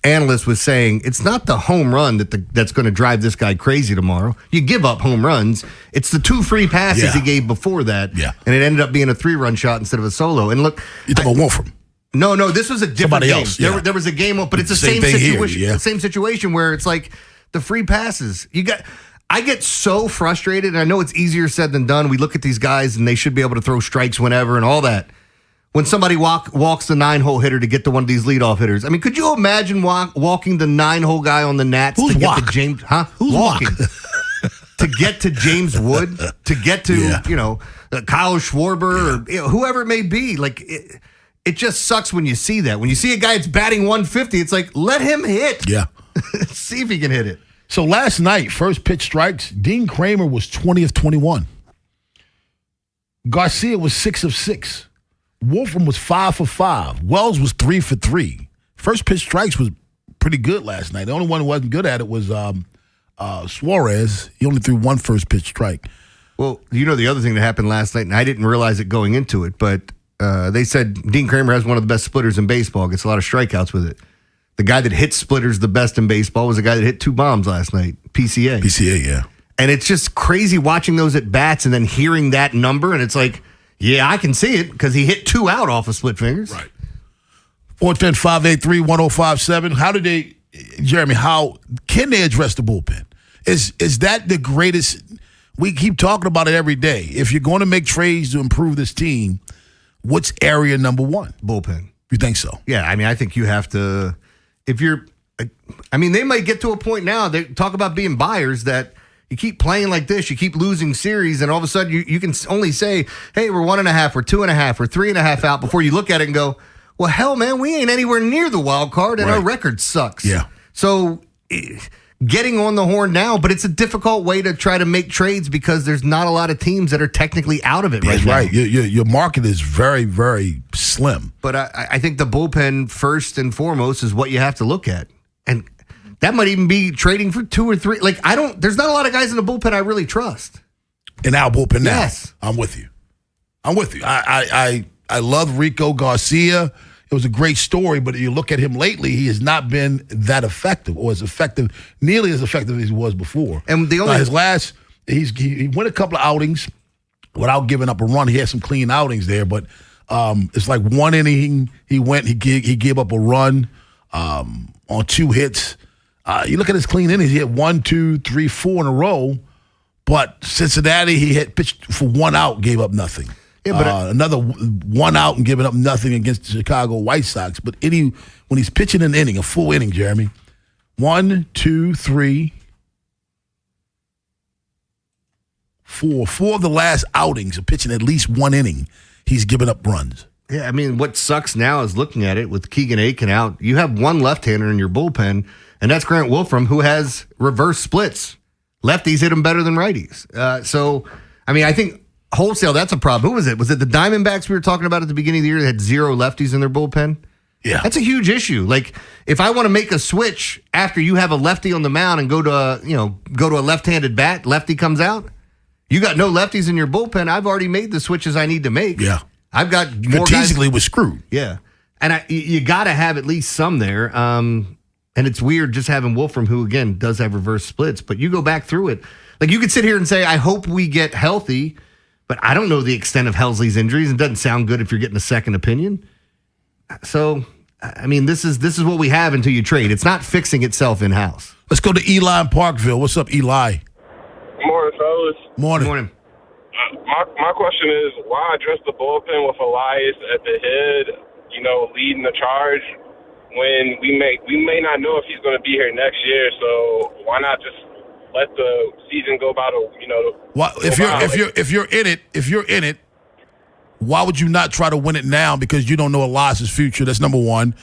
analyst was saying it's not the home run that's going to drive this guy crazy tomorrow. You give up home runs. It's the 2 free passes he gave before that, and it ended up being a 3-run shot instead of a solo. And look, you talking about Wolfram? No, this was a different Somebody game. Else, yeah. There was a game, but it's the same situation. The same situation where it's like the free passes. I get so frustrated, and I know it's easier said than done. We look at these guys, and they should be able to throw strikes whenever and all that. When somebody walks the 9-hole hitter to get to one of these leadoff hitters, I mean, could you imagine walking the 9-hole guy on the Nats to get to James? Huh? Who's walking? To get to James Wood, to get to Kyle Schwarber or whoever it may be. Like it just sucks when you see that. When you see a guy that's batting 150, it's like let him hit. Yeah, see if he can hit it. So last night, first pitch strikes, Dean Kramer was 20 of 21. Garcia was 6 of 6. Wolfram was 5 for 5. Wells was 3 for 3. First pitch strikes was pretty good last night. The only one who wasn't good at it was Suarez. He only threw 1 first pitch strike. Well, the other thing that happened last night, and I didn't realize it going into it, but they said Dean Kramer has one of the best splitters in baseball. Gets a lot of strikeouts with it. The guy that hits splitters the best in baseball was the guy that hit 2 bombs last night, PCA. PCA, yeah. And it's just crazy watching those at bats and then hearing that number, and it's like, yeah, I can see it because he hit 2 out off of split fingers. Right. 410-583-1057. How did they, Jeremy, how can they address the bullpen? Is that the greatest? We keep talking about it every day. If you're going to make trades to improve this team, what's area number 1? Bullpen. You think so? Yeah, I mean, I think you have to, they might get to a point now, they talk about being buyers that you keep playing like this, you keep losing series, and all of a sudden you can only say, hey, we're 1.5, we're 2.5, we're 3.5 out before you look at it and go, well, hell, man, we ain't anywhere near the wild card, and our record sucks. Yeah. So getting on the horn now, but it's a difficult way to try to make trades because there's not a lot of teams that are technically out of it right now. That's right. Your market is very, very slim. But I think the bullpen, first and foremost, is what you have to look at. And that might even be trading for 2 or 3. Like, there's not a lot of guys in the bullpen I really trust. In our bullpen now. Yes. I'm with you. I love Rico Garcia. It was a great story, but you look at him lately, he has not been that effective or nearly as effective as he was before. And the only his last, he went a couple of outings without giving up a run. He had some clean outings there, but it's like 1 inning he gave up a run on 2 hits. You look at his clean innings, he had 1, 2, 3, 4 in a row. But Cincinnati, he had pitched for 1 out, gave up nothing. Yeah, but another 1 out and giving up nothing against the Chicago White Sox. But when he's pitching an inning, a full inning, Jeremy, 1, 2, 3, 4. 4 of the last outings of pitching at least 1 inning, he's given up runs. Yeah, I mean, what sucks now is looking at it with Keegan Aiken out. You have one left-hander in your bullpen, and that's Grant Wolfram, who has reverse splits. Lefties hit him better than righties. So, I mean, I think wholesale, that's a problem. Who was it? Was it the Diamondbacks we were talking about at the beginning of the year that had 0 lefties in their bullpen? Yeah. That's a huge issue. Like, if I want to make a switch after you have a lefty on the mound and go to a left-handed bat, lefty comes out, you got no lefties in your bullpen, I've already made the switches I need to make. Yeah. I've got more strategically guys. Was screwed. Yeah. And you got to have at least some there. And it's weird just having Wolfram, who, again, does have reverse splits. But you go back through it. Like, you could sit here and say, I hope we get healthy, but I don't know the extent of Helsley's injuries. It doesn't sound good if you're getting a second opinion. So, I mean, this is what we have until you trade. It's not fixing itself in-house. Let's go to Eli in Parkville. What's up, Eli? Good morning, fellas. Morning. My question is, why address the bullpen with Elias at the head, leading the charge, when we may not know if he's going to be here next year? So why not just let the season go by if you're in it, why would you not try to win it now? Because you don't know Elias's future. That's number one.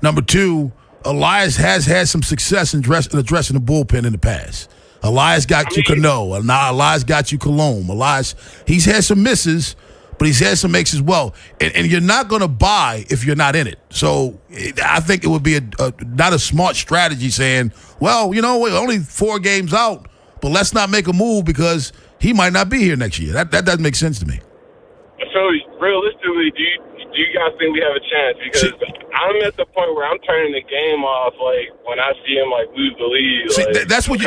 Number two, Elias has had some success in addressing the bullpen in the past. Elias got you Cano. Now Elias got you Cologne. Elias, he's had some misses, but he's had some makes as well. And you're not going to buy if you're not in it. So I think it would be not a smart strategy saying, well, we're only 4 games out, but let's not make a move because he might not be here next year. That doesn't make sense to me. So realistically, do you guys think we have a chance? Because I'm at the point where I'm turning the game off, like, when I see him, like, lose the lead. That's what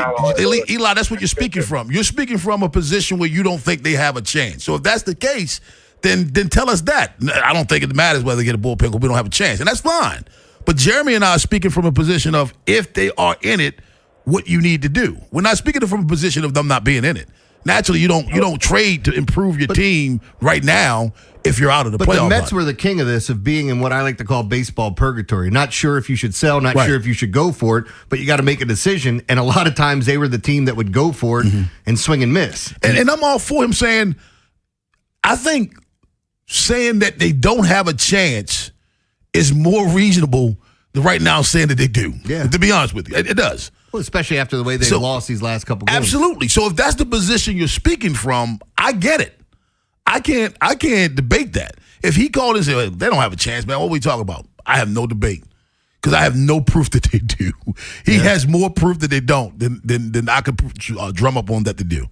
Eli, that's what you're speaking from. You're speaking from a position where you don't think they have a chance. So if that's the case, then tell us that. I don't think it matters whether they get a bullpen because we don't have a chance, and that's fine. But Jeremy and I are speaking from a position of if they are in it, what you need to do. We're not speaking from a position of them not being in it. Naturally, you don't trade to improve your team right now if you're out of the playoff. But the Mets were the king of this, of being in what I like to call baseball purgatory. Not sure if you should sell, not sure if you should go for it, but you got to make a decision. And a lot of times they were the team that would go for it and swing and miss. And I'm all for him saying, I think saying that they don't have a chance is more reasonable than right now saying that they do. Yeah. To be honest with you, it does. Well, especially after the way they've lost these last couple games. Absolutely. So if that's the position you're speaking from, I get it. I can't debate that. If he called and said, hey, they don't have a chance, man, what are we talking about? I have no debate because I have no proof that they do. He has more proof that they don't than I could drum up on that they do.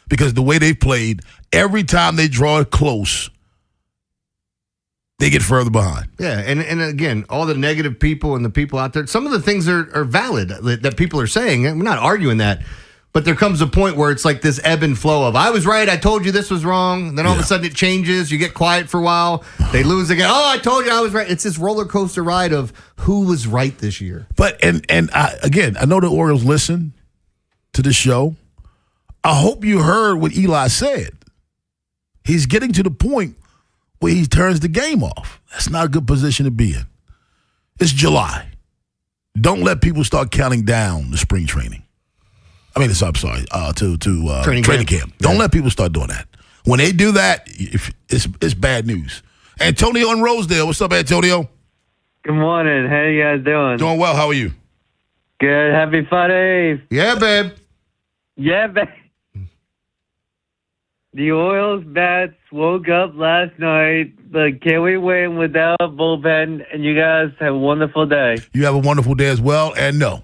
Because the way they've played, every time they draw it close, they get further behind. Yeah, and again, all the negative people and the people out there, some of the things are valid that people are saying. We're not arguing that. But there comes a point where it's like this ebb and flow of, I was right, I told you this was wrong. Then all of a sudden it changes. You get quiet for a while. They lose again. Oh, I told you I was right. It's this roller coaster ride of who was right this year. But, and I know the Orioles listen to the show. I hope you heard what Eli said. He's getting to the point where he turns the game off. That's not a good position to be in. It's July. Don't let people start counting down the spring training. I mean, to training camp. Don't let people start doing that. When they do that, it's bad news. Antonio in Rosedale. What's up, Antonio? Good morning. How you guys doing? Doing well. How are you? Good. Happy Friday. Yeah, babe. Yeah, babe. The Orioles bats woke up last night, but can we win without a bullpen? And you guys have a wonderful day. You have a wonderful day as well. And no,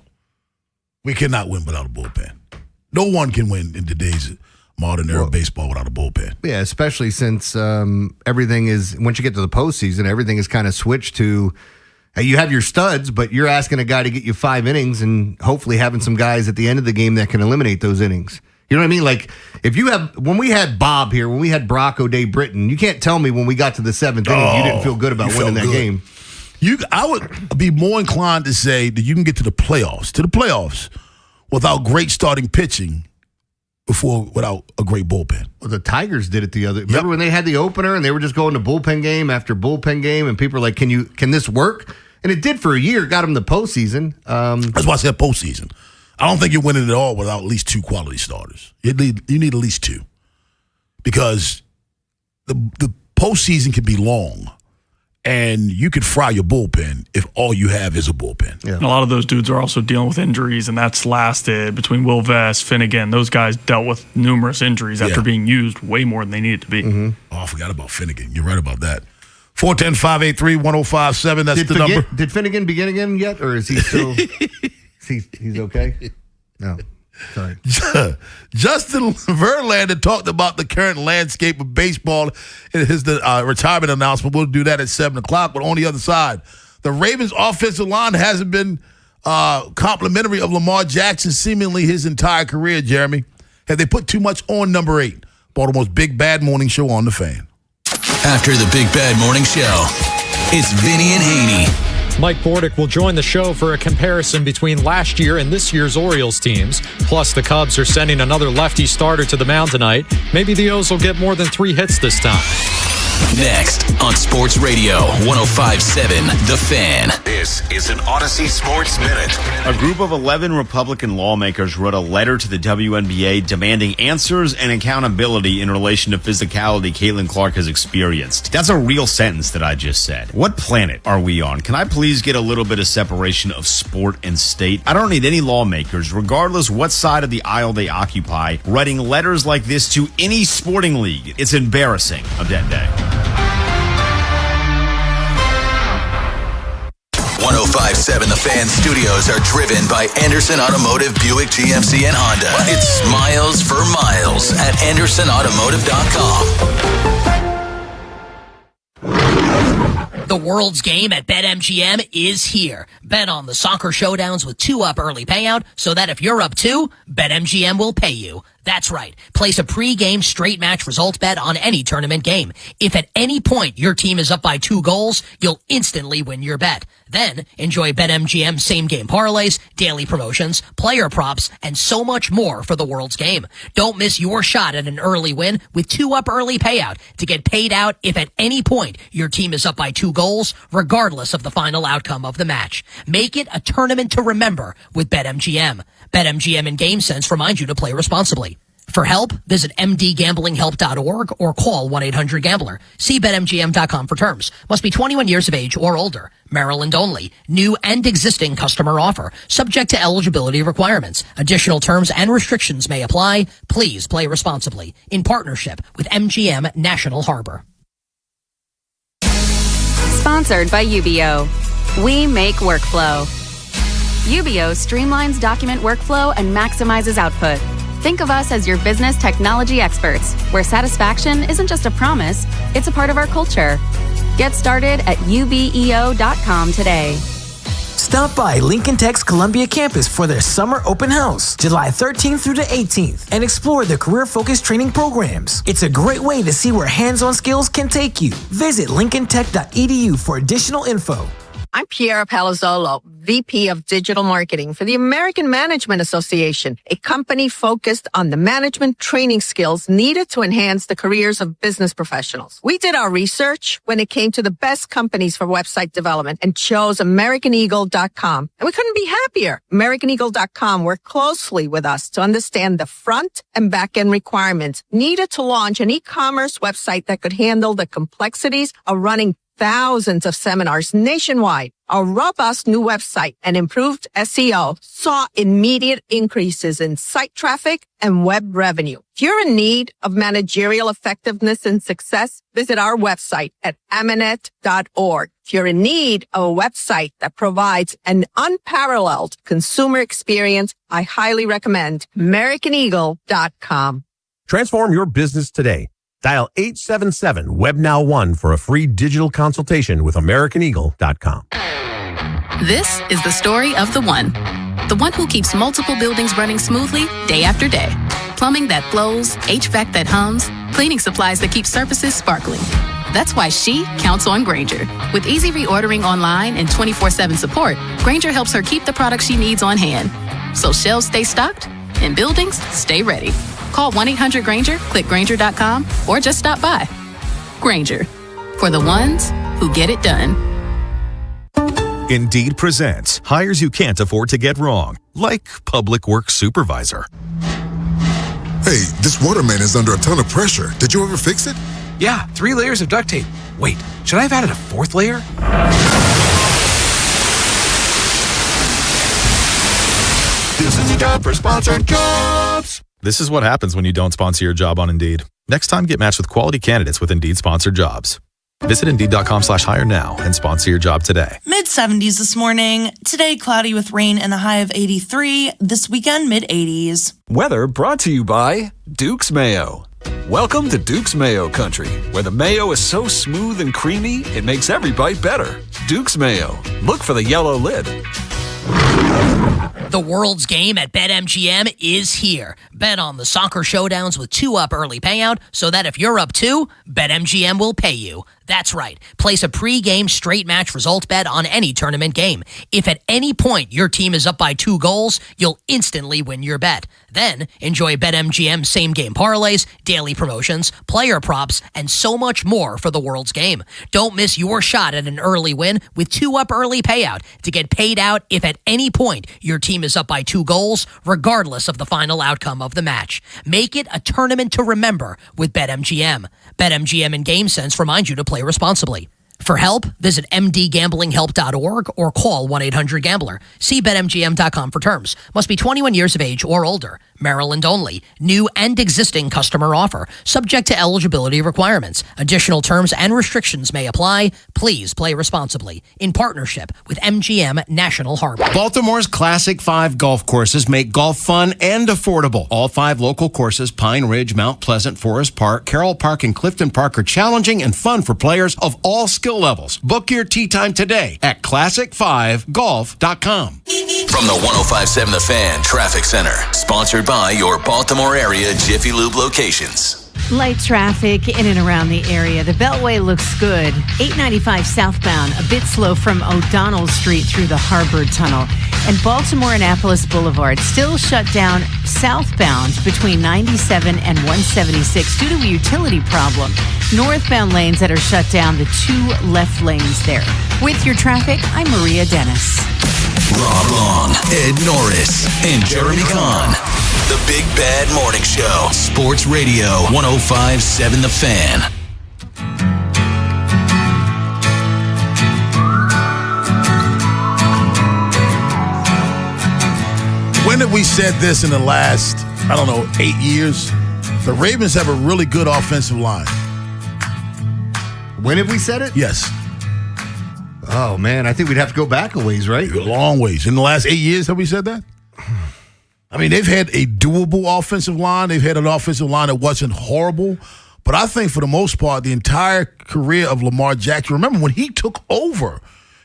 we cannot win without a bullpen. No one can win in today's modern era of baseball without a bullpen. Yeah, especially since everything is, once you get to the postseason, everything is kind of switched to, you have your studs, but you're asking a guy to get you 5 innings and hopefully having some guys at the end of the game that can eliminate those innings. You know what I mean? Like, when we had Bob here, when we had Brock O'Day Britton, you can't tell me when we got to the 7th inning you didn't feel good about winning that game. I would be more inclined to say that you can get to the playoffs without great starting pitching without a great bullpen. Well, the Tigers did it the other. Remember when they had the opener and they were just going to bullpen game after bullpen game, and people were like, "Can this work?" And it did for a year. Got them the postseason. That's why I said postseason. I don't think you're winning it all without at least 2 quality starters. You need at least 2 because the postseason can be long. And you could fry your bullpen if all you have is a bullpen. Yeah. A lot of those dudes are also dealing with injuries, and that's lasted between Will Vest, Finnegan. Those guys dealt with numerous injuries after being used way more than they needed to be. Mm-hmm. Oh, I forgot about Finnegan. You're right about that. 410-583-1057. That's the number. Did Finnegan begin again yet, or is he still? he's okay? No. Sorry. Justin Verlander talked about the current landscape of baseball in his retirement announcement. We'll do that at 7 o'clock. But on the other side, the Ravens' offensive line hasn't been complimentary of Lamar Jackson seemingly his entire career, Jeremy. Have they put too much on number 8? Baltimore's Big Bad Morning Show on The Fan. After the Big Bad Morning Show, it's Vinny and Haynie. Mike Bordick will join the show for a comparison between last year and this year's Orioles teams. Plus, the Cubs are sending another lefty starter to the mound tonight. Maybe the O's will get more than 3 hits this time. Next on Sports Radio 105.7 The Fan. This is an Odyssey Sports Minute. A group of 11 Republican lawmakers wrote a letter to the WNBA demanding answers and accountability in relation to physicality Caitlin Clark has experienced. That's a real sentence that I just said. What planet are we on? Can I please get a little bit of separation of sport and state? I don't need any lawmakers, regardless what side of the aisle they occupy, writing letters like this to any sporting league. It's embarrassing. Of that day. 105.7 The Fan studios are driven by Anderson Automotive, Buick, GMC, and Honda. It's miles for miles at AndersonAutomotive.com. The world's game at BetMGM is here. Bet on the soccer showdowns with 2-up early payout so that if you're up 2, BetMGM will pay you. That's right. Place a pre-game straight match result bet on any tournament game. If at any point your team is up by 2 goals, you'll instantly win your bet. Then enjoy BetMGM same-game parlays, daily promotions, player props, and so much more for the world's game. Don't miss your shot at an early win with 2-up early payout to get paid out if at any point your team is up by 2 goals, regardless of the final outcome of the match. Make it a tournament to remember with BetMGM. BetMGM and GameSense remind you to play responsibly. For help, visit mdgamblinghelp.org or call 1-800-GAMBLER. See BetMGM.com for terms. Must be 21 years of age or older. Maryland only. New and existing customer offer. Subject to eligibility requirements. Additional terms and restrictions may apply. Please play responsibly. In partnership with MGM National Harbor. Sponsored by UBO. We make workflow. UBO streamlines document workflow and maximizes output. Think of us as your business technology experts, where satisfaction isn't just a promise, it's a part of our culture. Get started at ubeo.com today. Stop by Lincoln Tech's Columbia campus for their summer open house, July 13th through the 18th, and explore the career-focused training programs. It's a great way to see where hands-on skills can take you. Visit lincolntech.edu for additional info. I'm Piera Palazzolo, VP of Digital Marketing for the American Management Association, a company focused on the management training skills needed to enhance the careers of business professionals. We did our research when it came to the best companies for website development and chose AmericanEagle.com. And we couldn't be happier. AmericanEagle.com worked closely with us to understand the front and back end requirements needed to launch an e-commerce website that could handle the complexities of running thousands of seminars nationwide. Our robust new website and improved SEO saw immediate increases in site traffic and web revenue. If you're in need of managerial effectiveness and success, visit our website at amanet.org. If you're in need of a website that provides an unparalleled consumer experience, I highly recommend AmericanEagle.com. Transform your business today. Dial 877-WebNow1 for a free digital consultation with AmericanEagle.com. This is the story of the one who keeps multiple buildings running smoothly day after day. Plumbing that flows, HVAC that hums, cleaning supplies that keep surfaces sparkling. That's why she counts on Grainger. With easy reordering online and 24/7 support, Grainger helps her keep the products she needs on hand. So shelves stay stocked and buildings stay ready. Call 1-800-GRAINGER, click Grainger.com, or just stop by. Grainger, for the ones who get it done. Indeed presents hires you can't afford to get wrong, like public works supervisor. Hey, this water main is under a ton of pressure. Did you ever fix it? Yeah, 3 layers of duct tape. Wait, should I have added a 4th layer? This is a job for sponsored jobs. This is what happens when you don't sponsor your job on Indeed. Next time, get matched with quality candidates with Indeed sponsored jobs. Visit Indeed.com/hire now and sponsor your job today. Mid-70s this morning. Today, cloudy with rain and a high of 83. This weekend, mid-80s. Weather brought to you by Duke's Mayo. Welcome to Duke's Mayo Country, where the mayo is so smooth and creamy, it makes every bite better. Duke's Mayo. Look for the yellow lid. The world's game at BetMGM is here. Bet on the soccer showdowns with 2-up early payout so that if you're up 2, BetMGM will pay you. That's right. Place a pre-game straight match result bet on any tournament game. If at any point your team is up by 2 goals, you'll instantly win your bet. Then enjoy BetMGM same-game parlays, daily promotions, player props, and so much more for the world's game. Don't miss your shot at an early win with 2-up early payout to get paid out if at any point your team is up by 2 goals, regardless of the final outcome of the match. Make it a tournament to remember with BetMGM. BetMGM and GameSense remind you to play responsibly. For help, visit mdgamblinghelp.org or call 1-800-GAMBLER. See BetMGM.com for terms. Must be 21 years of age or older. Maryland only. New and existing customer offer. Subject to eligibility requirements. Additional terms and restrictions may apply. Please play responsibly. In partnership with MGM National Harbor. Baltimore's Classic 5 golf courses make golf fun and affordable. All 5 local courses, Pine Ridge, Mount Pleasant, Forest Park, Carroll Park, and Clifton Park, are challenging and fun for players of all skill levels. Book your tee time today at classic5golf.com. From the 105.7 The Fan Traffic Center, sponsored by your Baltimore area Jiffy Lube locations. Light traffic in and around the area. The Beltway looks good. 895 southbound, a bit slow from O'Donnell Street through the Harbor Tunnel. And Baltimore-Annapolis Boulevard still shut down southbound between 97 and 176 due to a utility problem. Northbound lanes that are shut down, the 2 left lanes there. With your traffic, I'm Maria Dennis. Rob Long, Ed Norris, and Jeremy Kahn. The Big Bad Morning Show. Sports Radio 105.7 The Fan. When have we said this in the last, 8 years? The Ravens have a really good offensive line. When have we said it? Yes. Oh, man, I think we'd have to go back a ways, right? A long ways. In the last 8 years, have we said that? I mean, they've had a doable offensive line. They've had an offensive line that wasn't horrible. But I think for the most part, the entire career of Lamar Jackson, remember when he took over,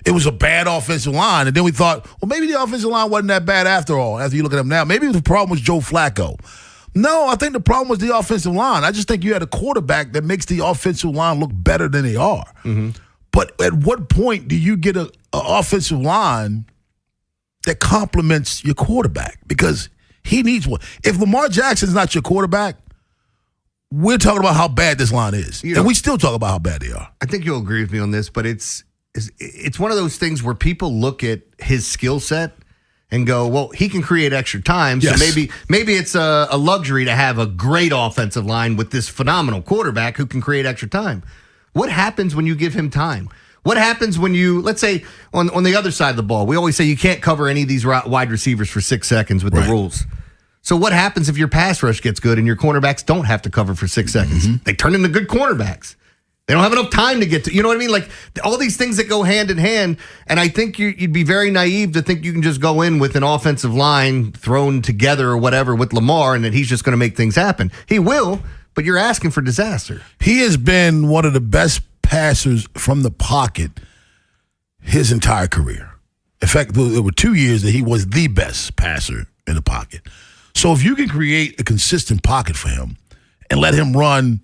it was a bad offensive line. And then we thought, well, maybe the offensive line wasn't that bad after all, after you look at them now. Maybe the problem was Joe Flacco. No, I think the problem was the offensive line. I just think you had a quarterback that makes the offensive line look better than they are. Mm-hmm. But at what point do you get an offensive line that complements your quarterback? Because he needs one. If Lamar Jackson's not your quarterback, we're talking about how bad this line is. And we still talk about how bad they are. I think you'll agree with me on this, but it's one of those things where people look at his skill set and go, well, he can create extra time. So maybe it's a luxury to have a great offensive line with this phenomenal quarterback who can create extra time. What happens when you give him time? What happens when you, let's say, on the other side of the ball, we always say you can't cover any of these wide receivers for 6 seconds with the rules. So what happens if your pass rush gets good and your cornerbacks don't have to cover for 6 seconds? Mm-hmm. They turn into good cornerbacks. They don't have enough time to get to, you know what I mean? Like all these things that go hand in hand. And I think you'd be very naive to think you can just go in with an offensive line thrown together or whatever with Lamar and that he's just going to make things happen. He will, but you're asking for disaster. He has been one of the best passers from the pocket his entire career. In fact, there were 2 years that he was the best passer in the pocket. So if you can create a consistent pocket for him and let him run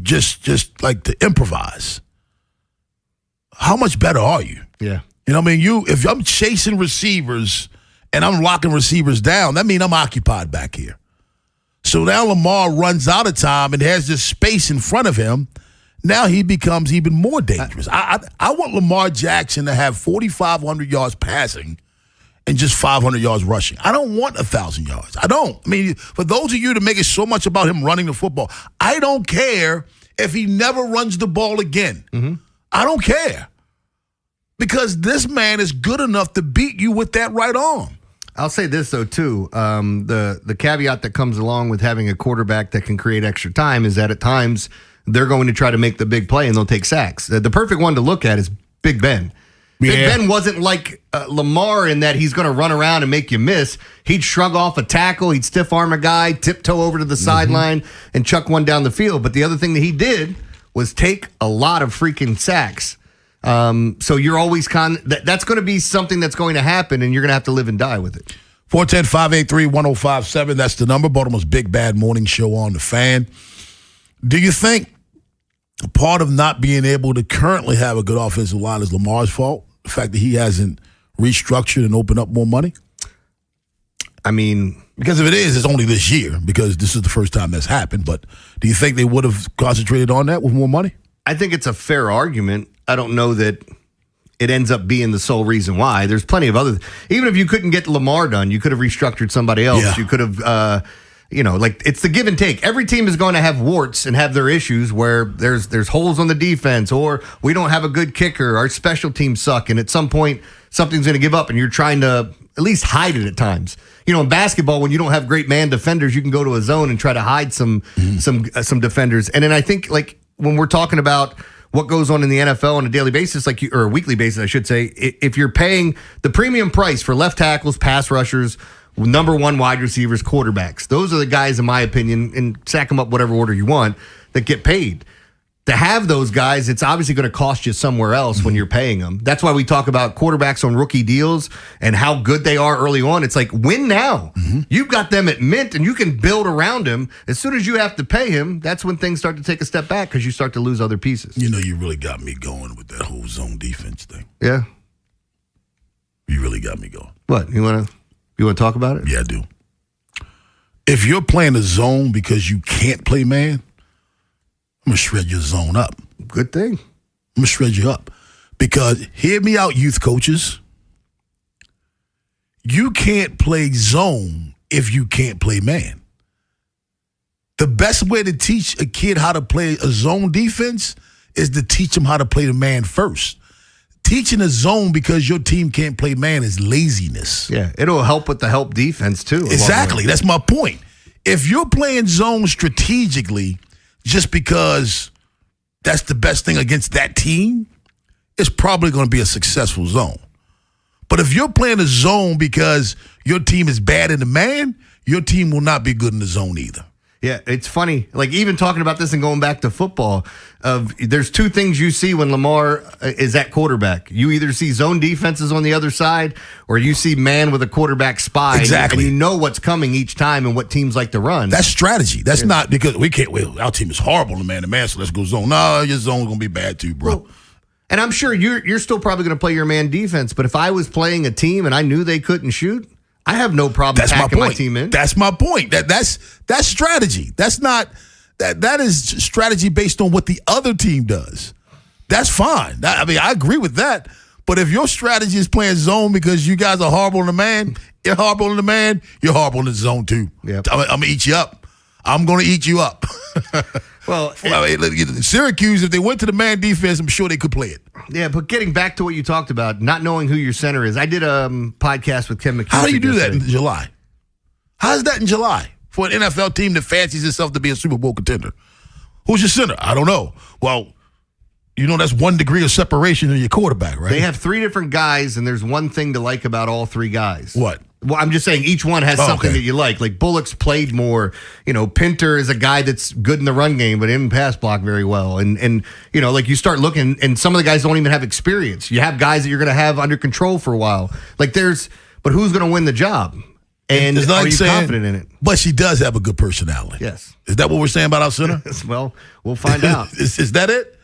just like to improvise. How much better are you? Yeah. If I'm chasing receivers and I'm locking receivers down, that means I'm occupied back here. So now Lamar runs out of time and has this space in front of him. Now he becomes even more dangerous. I want Lamar Jackson to have 4,500 yards passing and just 500 yards rushing. I don't want 1,000 yards. I don't. For those of you that make it so much about him running the football, I don't care if he never runs the ball again. Mm-hmm. I don't care. Because this man is good enough to beat you with that right arm. I'll say this, though, too. The caveat that comes along with having a quarterback that can create extra time is that at times they're going to try to make the big play and they'll take sacks. The perfect one to look at is Big Ben. Big Ben wasn't like Lamar in that he's going to run around and make you miss. He'd shrug off a tackle. He'd stiff arm a guy, tiptoe over to the sideline, and chuck one down the field. But the other thing that he did was take a lot of freaking sacks. So you're always that's going to be something that's going to happen, and you're going to have to live and die with it. 410-583-1057. That's the number. Baltimore's Big Bad Morning Show on the Fan. Do you think part of not being able to currently have a good offensive line is Lamar's fault? The fact that he hasn't restructured and opened up more money? Because if it is, it's only this year because this is the first time that's happened. But do you think they would have concentrated on that with more money? I think it's a fair argument. I don't know that it ends up being the sole reason why. There's plenty of other. Even if you couldn't get Lamar done, you could have restructured somebody else. Yeah. You could have, it's the give and take. Every team is going to have warts and have their issues where there's holes on the defense, or we don't have a good kicker, our special teams suck, and at some point something's going to give up, and you're trying to at least hide it at times. In basketball, when you don't have great man defenders, you can go to a zone and try to hide some defenders. And then I think when we're talking about what goes on in the NFL on a daily basis, or a weekly basis, I should say, if you're paying the premium price for left tackles, pass rushers, number one wide receivers, quarterbacks, those are the guys, in my opinion, and stack them up whatever order you want, that get paid. To have those guys, it's obviously going to cost you somewhere else when you're paying them. That's why we talk about quarterbacks on rookie deals and how good they are early on. It's like, win now. You've got them at mint, and you can build around him. As soon as you have to pay him, that's when things start to take a step back because you start to lose other pieces. You really got me going with that whole zone defense thing. Yeah. You really got me going. What? You want to talk about it? Yeah, I do. If you're playing a zone because you can't play man, I'm going to shred your zone up. Good thing. I'm going to shred you up. Because, hear me out, youth coaches. You can't play zone if you can't play man. The best way to teach a kid how to play a zone defense is to teach them how to play the man first. Teaching a zone because your team can't play man is laziness. Yeah, it'll help with the help defense, too. Exactly. That's my point. If you're playing zone strategically just because that's the best thing against that team, it's probably going to be a successful zone. But if you're playing a zone because your team is bad in the man, your team will not be good in the zone either. Yeah, it's funny. Even talking about this and going back to football, there's two things you see when Lamar is at quarterback. You either see zone defenses on the other side, or you see man with a quarterback spy. Exactly. And you know what's coming each time and what teams like to run. That's strategy. That's not because we can't. Well, our team is horrible in man to man, so let's go zone. No, your zone's going to be bad too, bro. Well, and I'm sure you're still probably going to play your man defense, but if I was playing a team and I knew they couldn't shoot, I have no problem packing my team in. That's my point. That's strategy. That's not that is strategy based on what the other team does. That's fine. I agree with that. But if your strategy is playing zone because you guys are horrible in the man, you're horrible in the man, you're horrible in the zone too. Yep. I'm gonna eat you up. I'm gonna eat you up. Well, Syracuse, if they went to the man defense, I'm sure they could play it. Yeah, but getting back to what you talked about, not knowing who your center is. I did a podcast with Ken McCusick. How do you do that in July? How is that in July for an NFL team that fancies itself to be a Super Bowl contender? Who's your center? I don't know. Well, that's 1 degree of separation in your quarterback, right? They have 3 different guys, and there's one thing to like about all 3 guys. What? Well, I'm just saying each one has something that you like. Like Bullock's played more. Pinter is a guy that's good in the run game, but didn't pass block very well. And you start looking, and some of the guys don't even have experience. You have guys that you're going to have under control for a while. But who's going to win the job? And It's not are like you saying- confident in it? But she does have a good personality. Yes. Is that what we're saying about our center? Well, we'll find out. Is that it?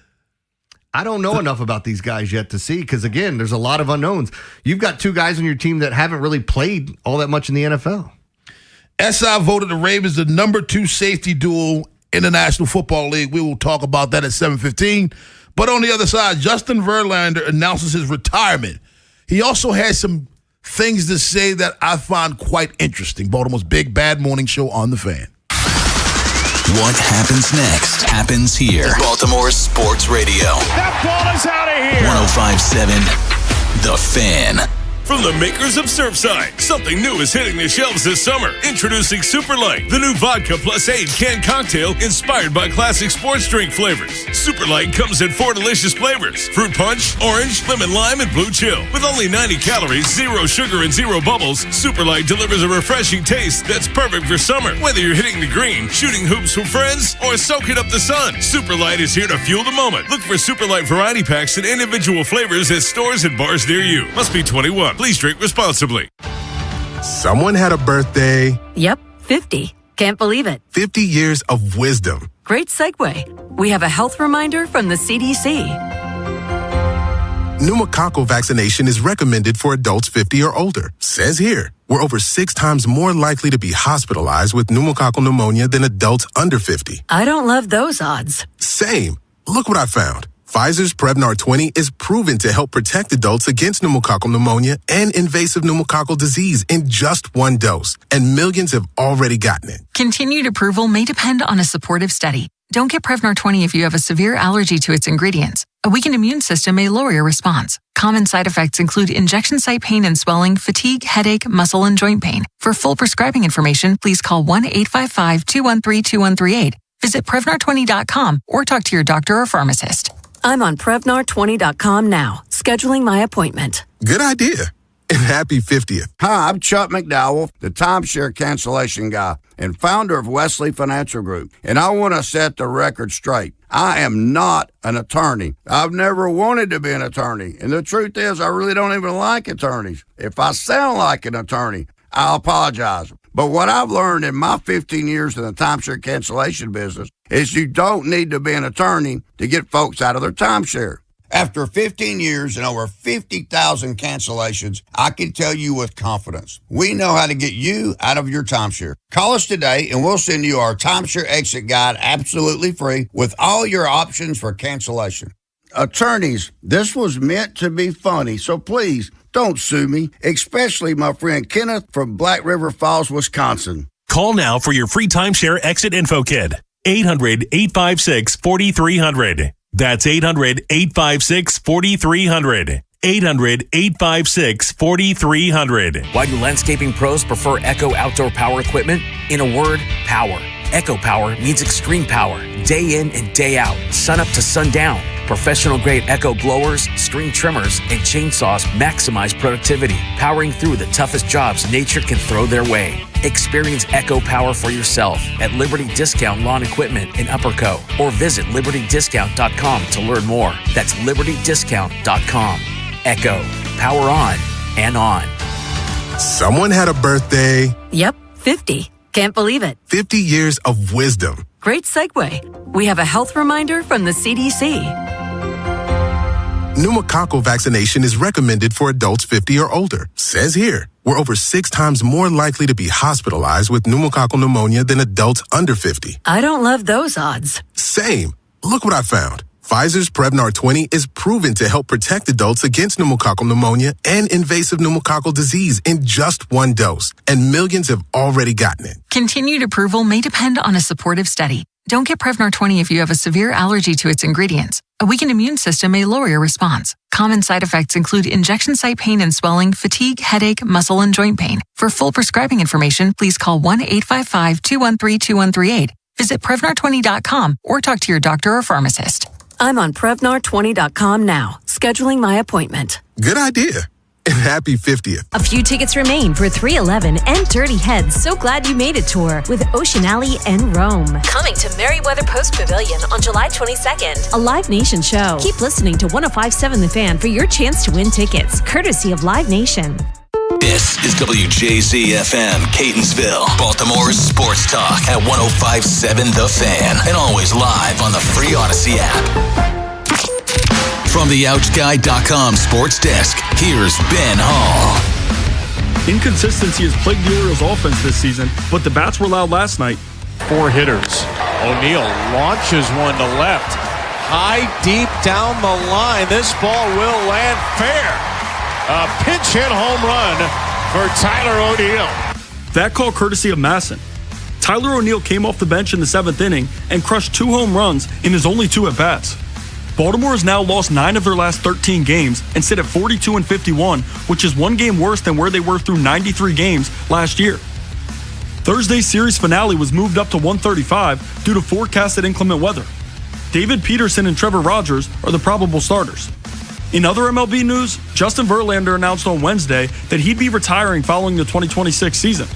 I don't know enough about these guys yet to see because, again, there's a lot of unknowns. You've got 2 guys on your team that haven't really played all that much in the NFL. SI voted the Ravens the number 2 safety duo in the National Football League. We will talk about that at 7:15. But on the other side, Justin Verlander announces his retirement. He also has some things to say that I find quite interesting. Baltimore's Big Bad Morning Show on The Fan. What happens next happens here. Baltimore Sports Radio. That ball is out of here. 105.7 The Fan. From the makers of Surfside, something new is hitting the shelves this summer. Introducing Super Light, the new vodka plus 8 canned cocktail inspired by classic sports drink flavors. Super Light comes in 4 delicious flavors: fruit punch, orange, lemon lime, and blue chill. With only 90 calories, 0 sugar, and 0 bubbles, Super Light delivers a refreshing taste that's perfect for summer. Whether you're hitting the green, shooting hoops with friends, or soaking up the sun, Super Light is here to fuel the moment. Look for Super Light variety packs and individual flavors at stores and bars near you. Must be 21. Please drink responsibly. Someone had a birthday. Yep, 50. Can't believe it. 50 years of wisdom. Great segue. We have a health reminder from the CDC. Pneumococcal vaccination is recommended for adults 50 or older. Says here, we're over 6 times more likely to be hospitalized with pneumococcal pneumonia than adults under 50. I don't love those odds. Same. Look what I found. Pfizer's Prevnar 20 is proven to help protect adults against pneumococcal pneumonia and invasive pneumococcal disease in just 1 dose, and millions have already gotten it. Continued approval may depend on a supportive study. Don't get Prevnar 20 if you have a severe allergy to its ingredients. A weakened immune system may lower your response. Common side effects include injection site pain and swelling, fatigue, headache, muscle, and joint pain. For full prescribing information, please call 1-855-213-2138. Visit Prevnar20.com or talk to your doctor or pharmacist. I'm on Prevnar20.com now, scheduling my appointment. Good idea. And happy 50th. Hi, I'm Chuck McDowell, the timeshare cancellation guy and founder of Wesley Financial Group. And I want to set the record straight. I am not an attorney. I've never wanted to be an attorney. And the truth is, I really don't even like attorneys. If I sound like an attorney, I'll apologize. But what I've learned in my 15 years in the timeshare cancellation business is you don't need to be an attorney to get folks out of their timeshare. After 15 years and over 50,000 cancellations, I can tell you with confidence, we know how to get you out of your timeshare. Call us today and we'll send you our timeshare exit guide absolutely free with all your options for cancellation. Attorneys, this was meant to be funny, so please don't sue me, especially my friend Kenneth from Black River Falls, Wisconsin. Call now for your free timeshare exit info kit. 800-856-4300. That's 800-856-4300. 800-856-4300. Why do landscaping pros prefer Echo outdoor power equipment? In a word, power. Echo Power means extreme power, day in and day out, sun up to sundown. Professional-grade Echo blowers, string trimmers, and chainsaws maximize productivity, powering through the toughest jobs nature can throw their way. Experience Echo Power for yourself at Liberty Discount Lawn Equipment in Upper Co. or visit LibertyDiscount.com to learn more. That's LibertyDiscount.com. Echo. Power on and on. Someone had a birthday. Yep, 50. Can't believe it. 50 years of wisdom. Great segue. We have a health reminder from the CDC. Pneumococcal vaccination is recommended for adults 50 or older. Says here, we're over 6 times more likely to be hospitalized with pneumococcal pneumonia than adults under 50. I don't love those odds. Same. Look what I found. Pfizer's Prevnar 20 is proven to help protect adults against pneumococcal pneumonia and invasive pneumococcal disease in just 1 dose, and millions have already gotten it. Continued approval may depend on a supportive study. Don't get Prevnar 20 if you have a severe allergy to its ingredients. A weakened immune system may lower your response. Common side effects include injection site pain and swelling, fatigue, headache, muscle, and joint pain. For full prescribing information, please call 1-855-213-2138. Visit Prevnar20.com or talk to your doctor or pharmacist. I'm on Prevnar20.com now, scheduling my appointment. Good idea. And happy 50th. A few tickets remain for 311 and Dirty Heads So Glad You Made It tour with Ocean Alley and Rome. Coming to Merriweather Post Pavilion on July 22nd. A Live Nation show. Keep listening to 105.7 The Fan for your chance to win tickets, courtesy of Live Nation. This is WJZ-FM, Catonsville, Baltimore's sports talk at 105.7 The Fan, and always live on the free Odyssey app. From the OutGuy.com sports desk, here's Ben Hall. Inconsistency has plagued the Orioles' offense this season, but the bats were loud last night. 4 hitters. O'Neill launches one to left. High, deep down the line. This ball will land fair. A pinch hit home run for Tyler O'Neill. That call courtesy of Masson. Tyler O'Neill came off the bench in the 7th inning and crushed 2 home runs in his only 2 at-bats. Baltimore has now lost 9 of their last 13 games and sit at 42-51, which is 1 game worse than where they were through 93 games last year. Thursday's series finale was moved up to 135 due to forecasted inclement weather. David Peterson and Trevor Rogers are the probable starters. In other MLB news, Justin Verlander announced on Wednesday that he'd be retiring following the 2026 season.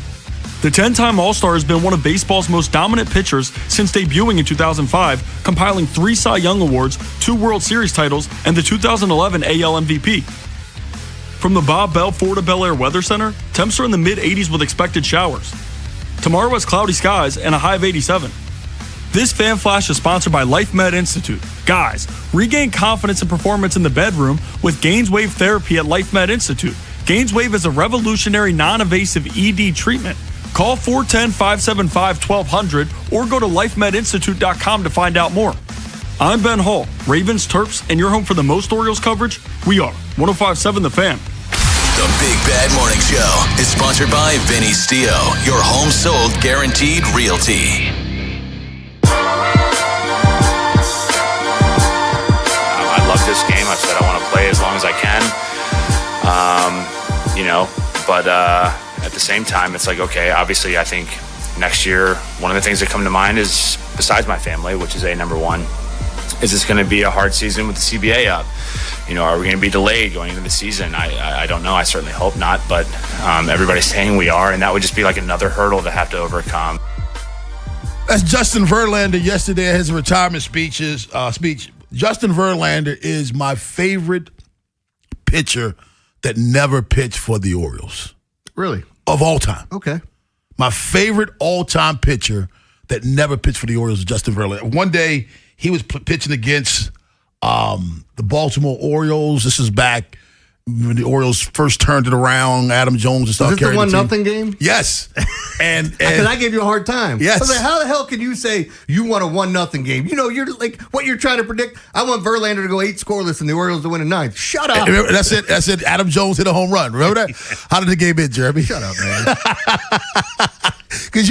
The 10-time All-Star has been one of baseball's most dominant pitchers since debuting in 2005, compiling 3 Cy Young Awards, 2 World Series titles, and the 2011 AL MVP. From the Bob Bell Florida Bel Air Weather Center, temps are in the mid-80s with expected showers. Tomorrow has cloudy skies and a high of 87. This Fan Flash is sponsored by LifeMed Institute. Guys, regain confidence and performance in the bedroom with GainsWave therapy at LifeMed Institute. GainsWave is a revolutionary non-invasive ED treatment. Call 410-575-1200 or go to lifemedinstitute.com to find out more. I'm Ben Hall, Ravens, Terps, and your home for the most Orioles coverage? We are 105.7 The Fan. The Big Bad Morning Show is sponsored by Vinny Stio, your home sold guaranteed realty. I love this game. I've said I want to play as long as I can. But at the same time, it's like, okay, obviously I think next year, one of the things that come to mind is, besides my family, which is number one, is this going to be a hard season with the CBA up? Are we going to be delayed going into the season? I don't know. I certainly hope not, but everybody's saying we are, and that would just be like another hurdle to have to overcome. That's Justin Verlander yesterday at his retirement speech. Justin Verlander is my favorite pitcher that never pitched for the Orioles. Really? Of all time. Okay. My favorite all-time pitcher that never pitched for the Orioles is Justin Verlander. One day, he was pitching against the Baltimore Orioles. This is back when the Orioles first turned it around, Adam Jones and stuff. Is this the 1-0 game? Yes. And because I gave you a hard time. Yes. I was like, how the hell can you say you want a 1-0 game? You're like, what you're trying to predict. I want Verlander to go 8 scoreless and the Orioles to win a 9th. Shut up. Remember, that's it. Adam Jones hit a home run. Remember that? How did the game end, Jeremy? Shut up, man. Because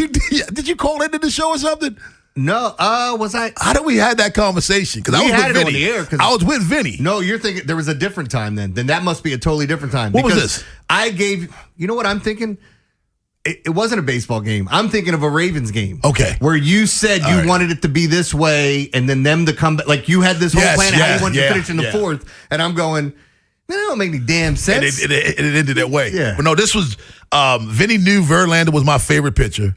did you call into the show or something? No, was I? How did we have that conversation? Because I was with Vinny. On the air. I was with Vinny. No, you're thinking there was a different time then. Then that must be a totally different time. What was this? I gave, you know what I'm thinking? It wasn't a baseball game. I'm thinking of a Ravens game. Okay. Where you said you wanted it to be this way and then them to come back. Like you had this whole plan of how you wanted to finish in the 4th. And I'm going, man, that don't make any damn sense. And it ended that way. Yeah. But no, this was, Vinny knew Verlander was my favorite pitcher.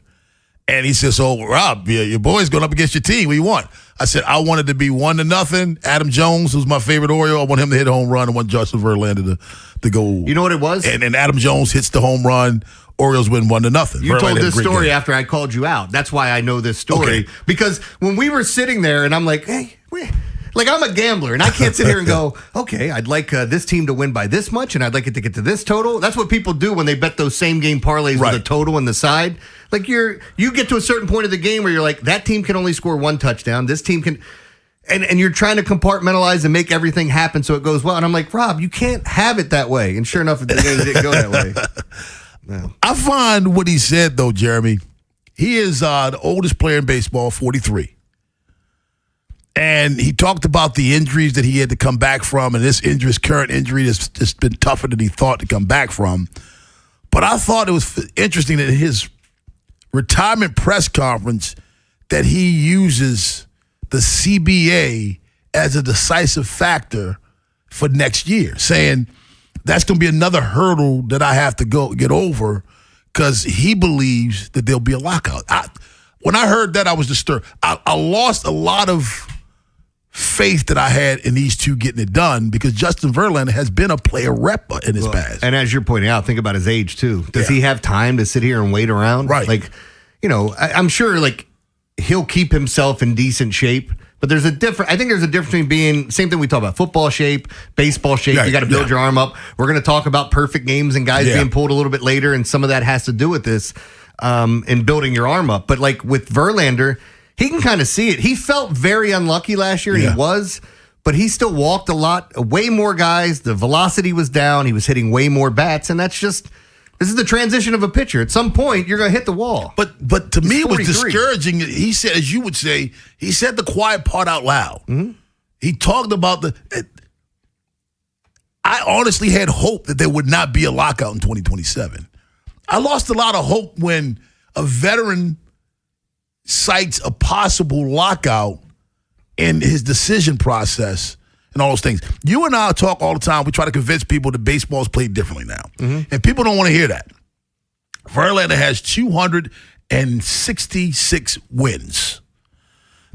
And he said, so, Rob, your boy's going up against your team. What do you want? I said, I wanted to be 1-0. Adam Jones was my favorite Oriole. I want him to hit a home run. I want Justin Verlander to go. You know what it was? And Adam Jones hits the home run. Orioles win 1-0. You told this story after I called you out. That's why I know this story. Okay. Because when we were sitting there and I'm like, hey, like I'm a gambler and I can't sit here and go, okay, I'd like this team to win by this much and I'd like it to get to this total. That's what people do when they bet those same game parlays with a total on the side. Like you get to a certain point of the game where you're like, that team can only score 1 touchdown. This team can, and you're trying to compartmentalize and make everything happen so it goes well. And I'm like, Rob, you can't have it that way. And sure enough, the game didn't go that way. No. I find what he said though, Jeremy, he is the oldest player in baseball, 43. And he talked about the injuries that he had to come back from, and this current injury has just been tougher than he thought to come back from. But I thought it was interesting that his retirement press conference that he uses the CBA as a decisive factor for next year, saying that's going to be another hurdle that I have to get over because he believes that there'll be a lockout. When I heard that, I was disturbed. I lost a lot of faith that I had in these two getting it done because Justin Verlander has been a player rep in his past. And as you're pointing out, think about his age too. Does he have time to sit here and wait around? Right. Like, I'm sure like he'll keep himself in decent shape. But I think there's a difference between being, same thing we talk about, football shape, baseball shape. You got to build your arm up. We're going to talk about perfect games and guys being pulled a little bit later, and some of that has to do with this in building your arm up. But like with Verlander, he can kind of see it. He felt very unlucky last year, and he was, but he still walked a lot, way more guys. The velocity was down. He was hitting way more bats, and this is the transition of a pitcher. At some point, you're going to hit the wall. But to me, it was discouraging. He said, as you would say, he said the quiet part out loud. Mm-hmm. He talked about I honestly had hope that there would not be a lockout in 2027. I lost a lot of hope when a veteran cites a possible lockout in his decision process and all those things. You and I talk all the time. We try to convince people that baseball is played differently now. Mm-hmm. And people don't want to hear that. Verlander has 266 wins.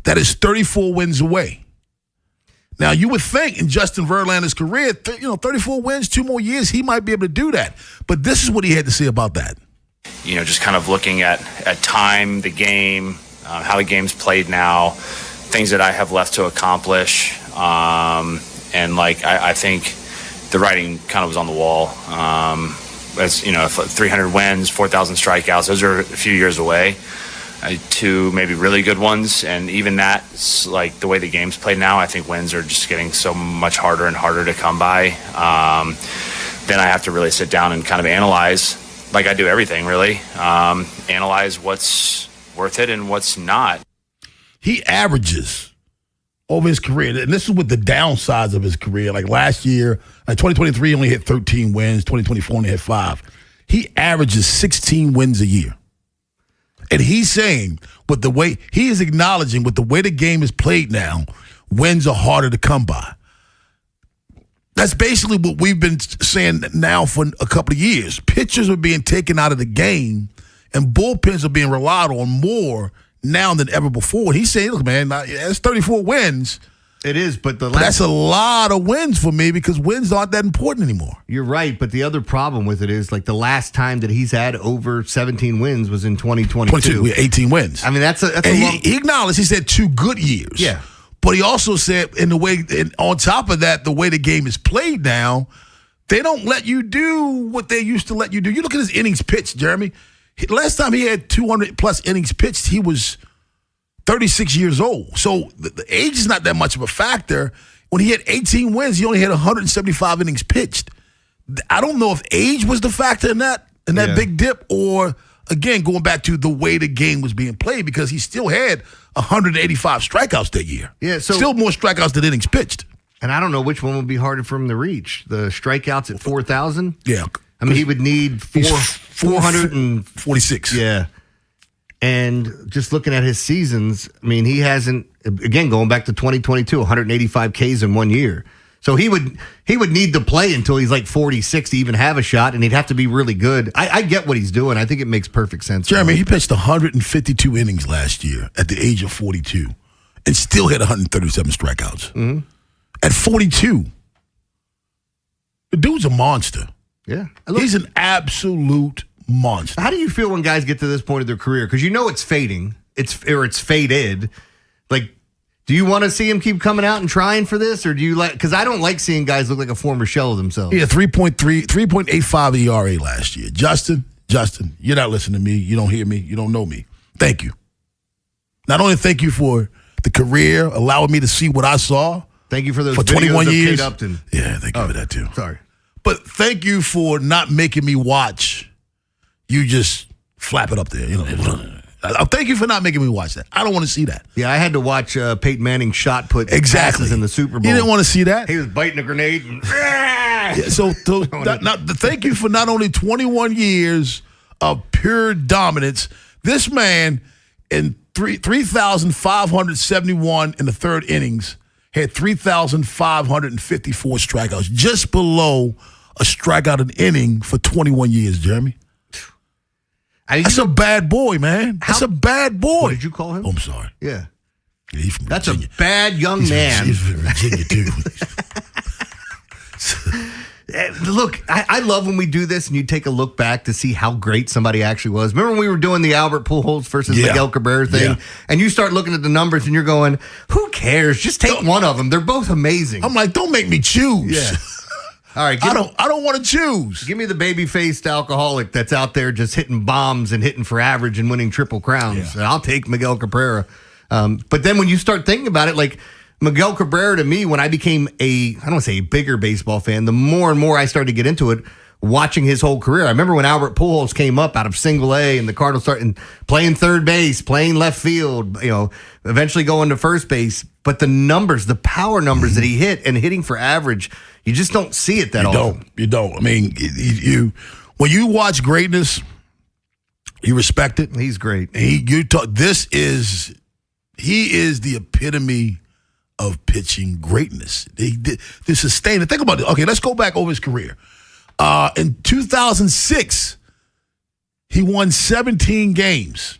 That is 34 wins away. Now, you would think in Justin Verlander's career, 34 wins, 2 more years, he might be able to do that. But this is what he had to say about that. Just kind of looking at time, the game, how the game's played now, things that I have left to accomplish. And I think the writing kind of was on the wall. As 300 wins, 4,000 strikeouts, those are a few years away. 2 maybe really good ones, and even that's like the way the game's played now. I think wins are just getting so much harder and harder to come by. Then I have to really sit down and kind of analyze, like I do everything really, analyze what's worth it and what's not. He averages over his career, and this is with the downsides of his career. Like last year, 2023, he only hit 13 wins. 2024, only hit 5. He averages 16 wins a year. And he's saying, he is acknowledging with the way the game is played now, wins are harder to come by. That's basically what we've been saying now for a couple of years. Pitchers are being taken out of the game, and bullpens are being relied on more now than ever before. He's saying, look, man, that's 34 wins. It is, but that's a lot of wins for me because wins aren't that important anymore. You're right, but the other problem with it is like the last time that he's had over 17 wins was in 2022. 18 wins. I mean, that's a he acknowledged, he said 2 good years. Yeah. But he also said on top of that, the way the game is played now, they don't let you do what they used to let you do. You look at his innings pitched, Jeremy. Last time he had 200-plus innings pitched, he was 36 years old. So the age is not that much of a factor. When he had 18 wins, he only had 175 innings pitched. I don't know if age was the factor in that big dip, or, again, going back to the way the game was being played, because he still had 185 strikeouts that year. Yeah, so still more strikeouts than innings pitched. And I don't know which one would be harder for him to reach. The strikeouts at 4,000? Yeah. I mean, he would need 446. Yeah. And just looking at his seasons, I mean, he hasn't, again, going back to 2022, 185 Ks in 1 year. So he would need to play until he's like 46 to even have a shot, and he'd have to be really good. I get what he's doing. I think it makes perfect sense. Jeremy, he pitched 152 innings last year at the age of 42 and still had 137 strikeouts. Mm-hmm. At 42, the dude's a monster. Yeah. He's an absolute monster. How do you feel when guys get to this point of their career? Because you know it's fading. It's faded. Like, do you want to see him keep coming out and trying for this? Or do you like, because I don't like seeing guys look like a former shell of themselves. Yeah, 3.85 ERA last year. Justin, you're not listening to me. You don't hear me. You don't know me. Thank you. Not only thank you for the career, allowing me to see what I saw. Thank you for those for 21 years. Kate Upton. Yeah, thank you for that too. Sorry. But thank you for not making me watch you just flap it up there. Thank you for not making me watch that. I don't want to see that. Yeah, I had to watch Peyton Manning shot put passes in the Super Bowl. You didn't want to see that? He was biting a grenade. And thank you for not only 21 years of pure dominance. This man in 3,571 in the third innings had 3,554 strikeouts, just below a strikeout an inning for 21 years, Jeremy. That's a bad boy, man. That's a bad boy. What did you call him? Oh, I'm sorry. Yeah. That's a bad young man. He's from Virginia, too. Look, I love when we do this and you take a look back to see how great somebody actually was. Remember when we were doing the Albert Pujols versus Miguel Cabrera thing? Yeah. And you start looking at the numbers and you're going, who cares? Just take one of them. They're both amazing. I'm like, don't make me choose. Yeah. All right. I don't want to choose. Give me the baby-faced alcoholic that's out there just hitting bombs and hitting for average and winning Triple Crowns. Yeah. I'll take Miguel Cabrera. But then when you start thinking about it, like, Miguel Cabrera, to me, when I became I don't want to say a bigger baseball fan, the more and more I started to get into it, watching his whole career. I remember when Albert Pujols came up out of single A and the Cardinals started playing third base, playing left field, eventually going to first base. But the numbers, the power numbers that he hit and hitting for average, you just don't see it that often. You don't. I mean, you when you watch greatness, you respect it. He's great. He is the epitome of pitching greatness. They sustain it. Think about it. Okay, let's go back over his career. In 2006, he won 17 games.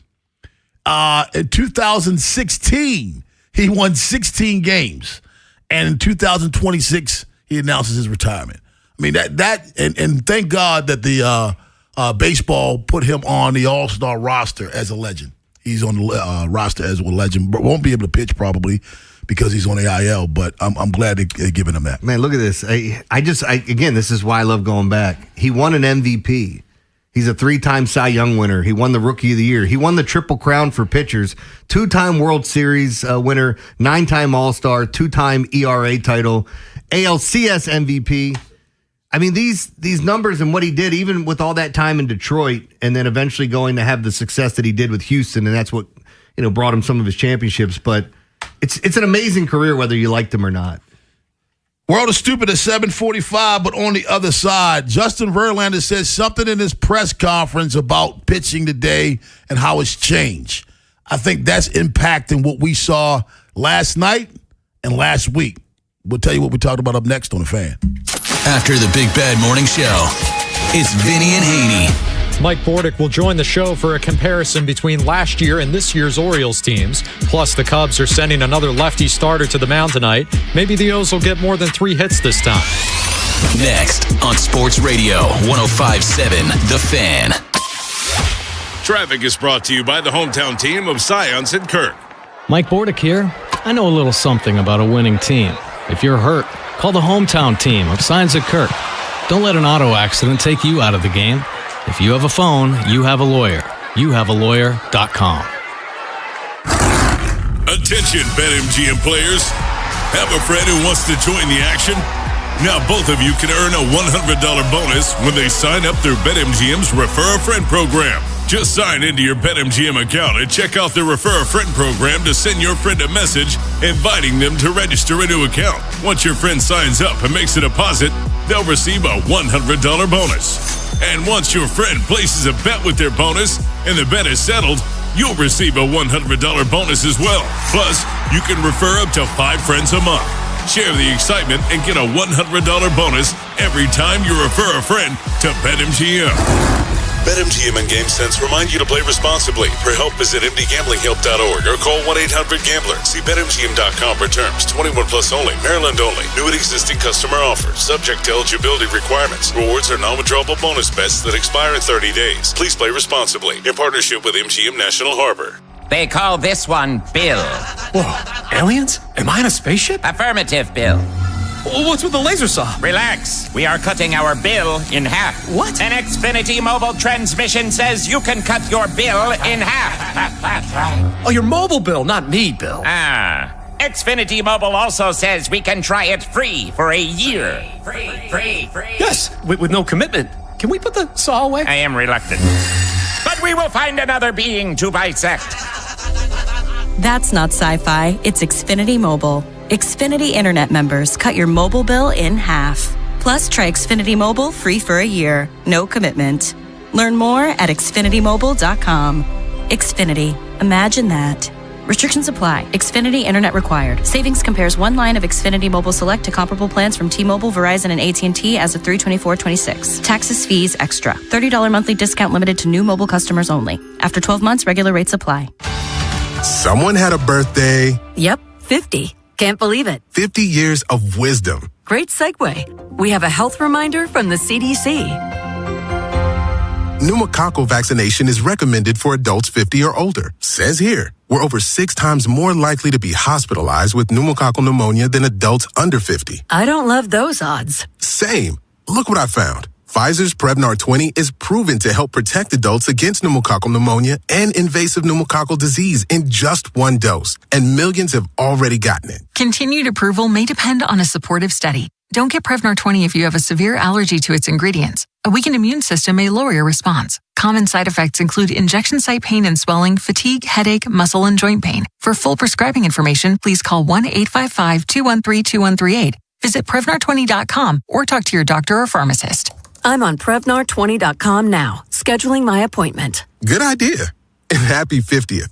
In 2016, he won 16 games. And in 2026, he announces his retirement. I mean, and thank God that the baseball put him on the All-Star roster as a legend. He's on the roster as a legend, but won't be able to pitch probably because he's on AIL, but I'm glad they're giving him that. Man, look at this. Again, this is why I love going back. He won an MVP. He's a 3-time Cy Young winner. He won the Rookie of the Year. He won the Triple Crown for pitchers, 2-time World Series winner, 9-time All-Star, 2-time ERA title, ALCS MVP. I mean, these numbers and what he did, even with all that time in Detroit, and then eventually going to have the success that he did with Houston, and that's what brought him some of his championships. But it's an amazing career, whether you liked him or not. World is Stupid at 7:45, but on the other side, Justin Verlander says something in his press conference about pitching today and how it's changed. I think that's impacting what we saw last night and last week. We'll tell you what we talked about up next on The Fan. After the Big Bad Morning Show, it's Vinny and Haynie. Mike Bordick will join the show for a comparison between last year and this year's Orioles teams. Plus, the Cubs are sending another lefty starter to the mound tonight. Maybe the O's will get more than 3 hits this time. Next on Sports Radio 105.7 The Fan. Traffic is brought to you by the hometown team of Science and Kirk. Mike Bordick here. I know a little something about a winning team. If you're hurt, call the hometown team of Science and Kirk. Don't let an auto accident take you out of the game. If you have a phone, you have a lawyer. YouHaveALawyer.com. Attention, BetMGM players. Have a friend who wants to join the action? Now both of you can earn a $100 bonus when they sign up through BetMGM's Refer a Friend program. Just sign into your BetMGM account and check out the Refer a Friend program to send your friend a message inviting them to register a new account. Once your friend signs up and makes a deposit, they'll receive a $100 bonus. And once your friend places a bet with their bonus and the bet is settled, you'll receive a $100 bonus as well. Plus, you can refer up to 5 friends a month. Share the excitement and get a $100 bonus every time you refer a friend to BetMGM. BetMGM and GameSense remind you to play responsibly. For help, visit mdgamblinghelp.org or call 1-800-GAMBLER. See BetMGM.com for terms. 21 plus only. Maryland only. New and existing customer offers. Subject to eligibility requirements. Rewards are non-withdrawable bonus bets that expire in 30 days. Please play responsibly. In partnership with MGM National Harbor. They call this one Bill. Whoa, aliens? Am I in a spaceship? Affirmative, Bill. What's with the laser saw? Relax. We are cutting our bill in half. What? An Xfinity mobile transmission says you can cut your bill in half. Oh, your mobile bill, not me, Bill. Xfinity Mobile also says we can try it free for a year. Free. Yes, with no commitment. Can we put the saw away? I am reluctant. But we will find another being to bisect. That's not sci-fi. It's Xfinity Mobile. Xfinity Internet members cut your mobile bill in half. Plus, try Xfinity Mobile free for a year. No commitment. Learn more at xfinitymobile.com. Xfinity. Imagine that. Restrictions apply. Xfinity Internet required. Savings compares one line of Xfinity Mobile Select to comparable plans from T-Mobile, Verizon, and AT&T as of 3/24/26. Taxes, fees, extra. $30 monthly discount limited to new mobile customers only. After 12 months, regular rates apply. Someone had a birthday. Yep, 50. Can't believe it. 50 years of wisdom. Great segue. We have a health reminder from the CDC. Pneumococcal vaccination is recommended for adults 50 or older. Says here, we're over 6 times more likely to be hospitalized with pneumococcal pneumonia than adults under 50. I don't love those odds. Same. Look what I found. Pfizer's Prevnar 20 is proven to help protect adults against pneumococcal pneumonia and invasive pneumococcal disease in just 1 dose, and millions have already gotten it. Continued approval may depend on a supportive study. Don't get Prevnar 20 if you have a severe allergy to its ingredients. A weakened immune system may lower your response. Common side effects include injection site pain and swelling, fatigue, headache, muscle, and joint pain. For full prescribing information, please call 1-855-213-2138. Visit Prevnar20.com or talk to your doctor or pharmacist. I'm on Prevnar20.com now, scheduling my appointment. Good idea. And happy 50th.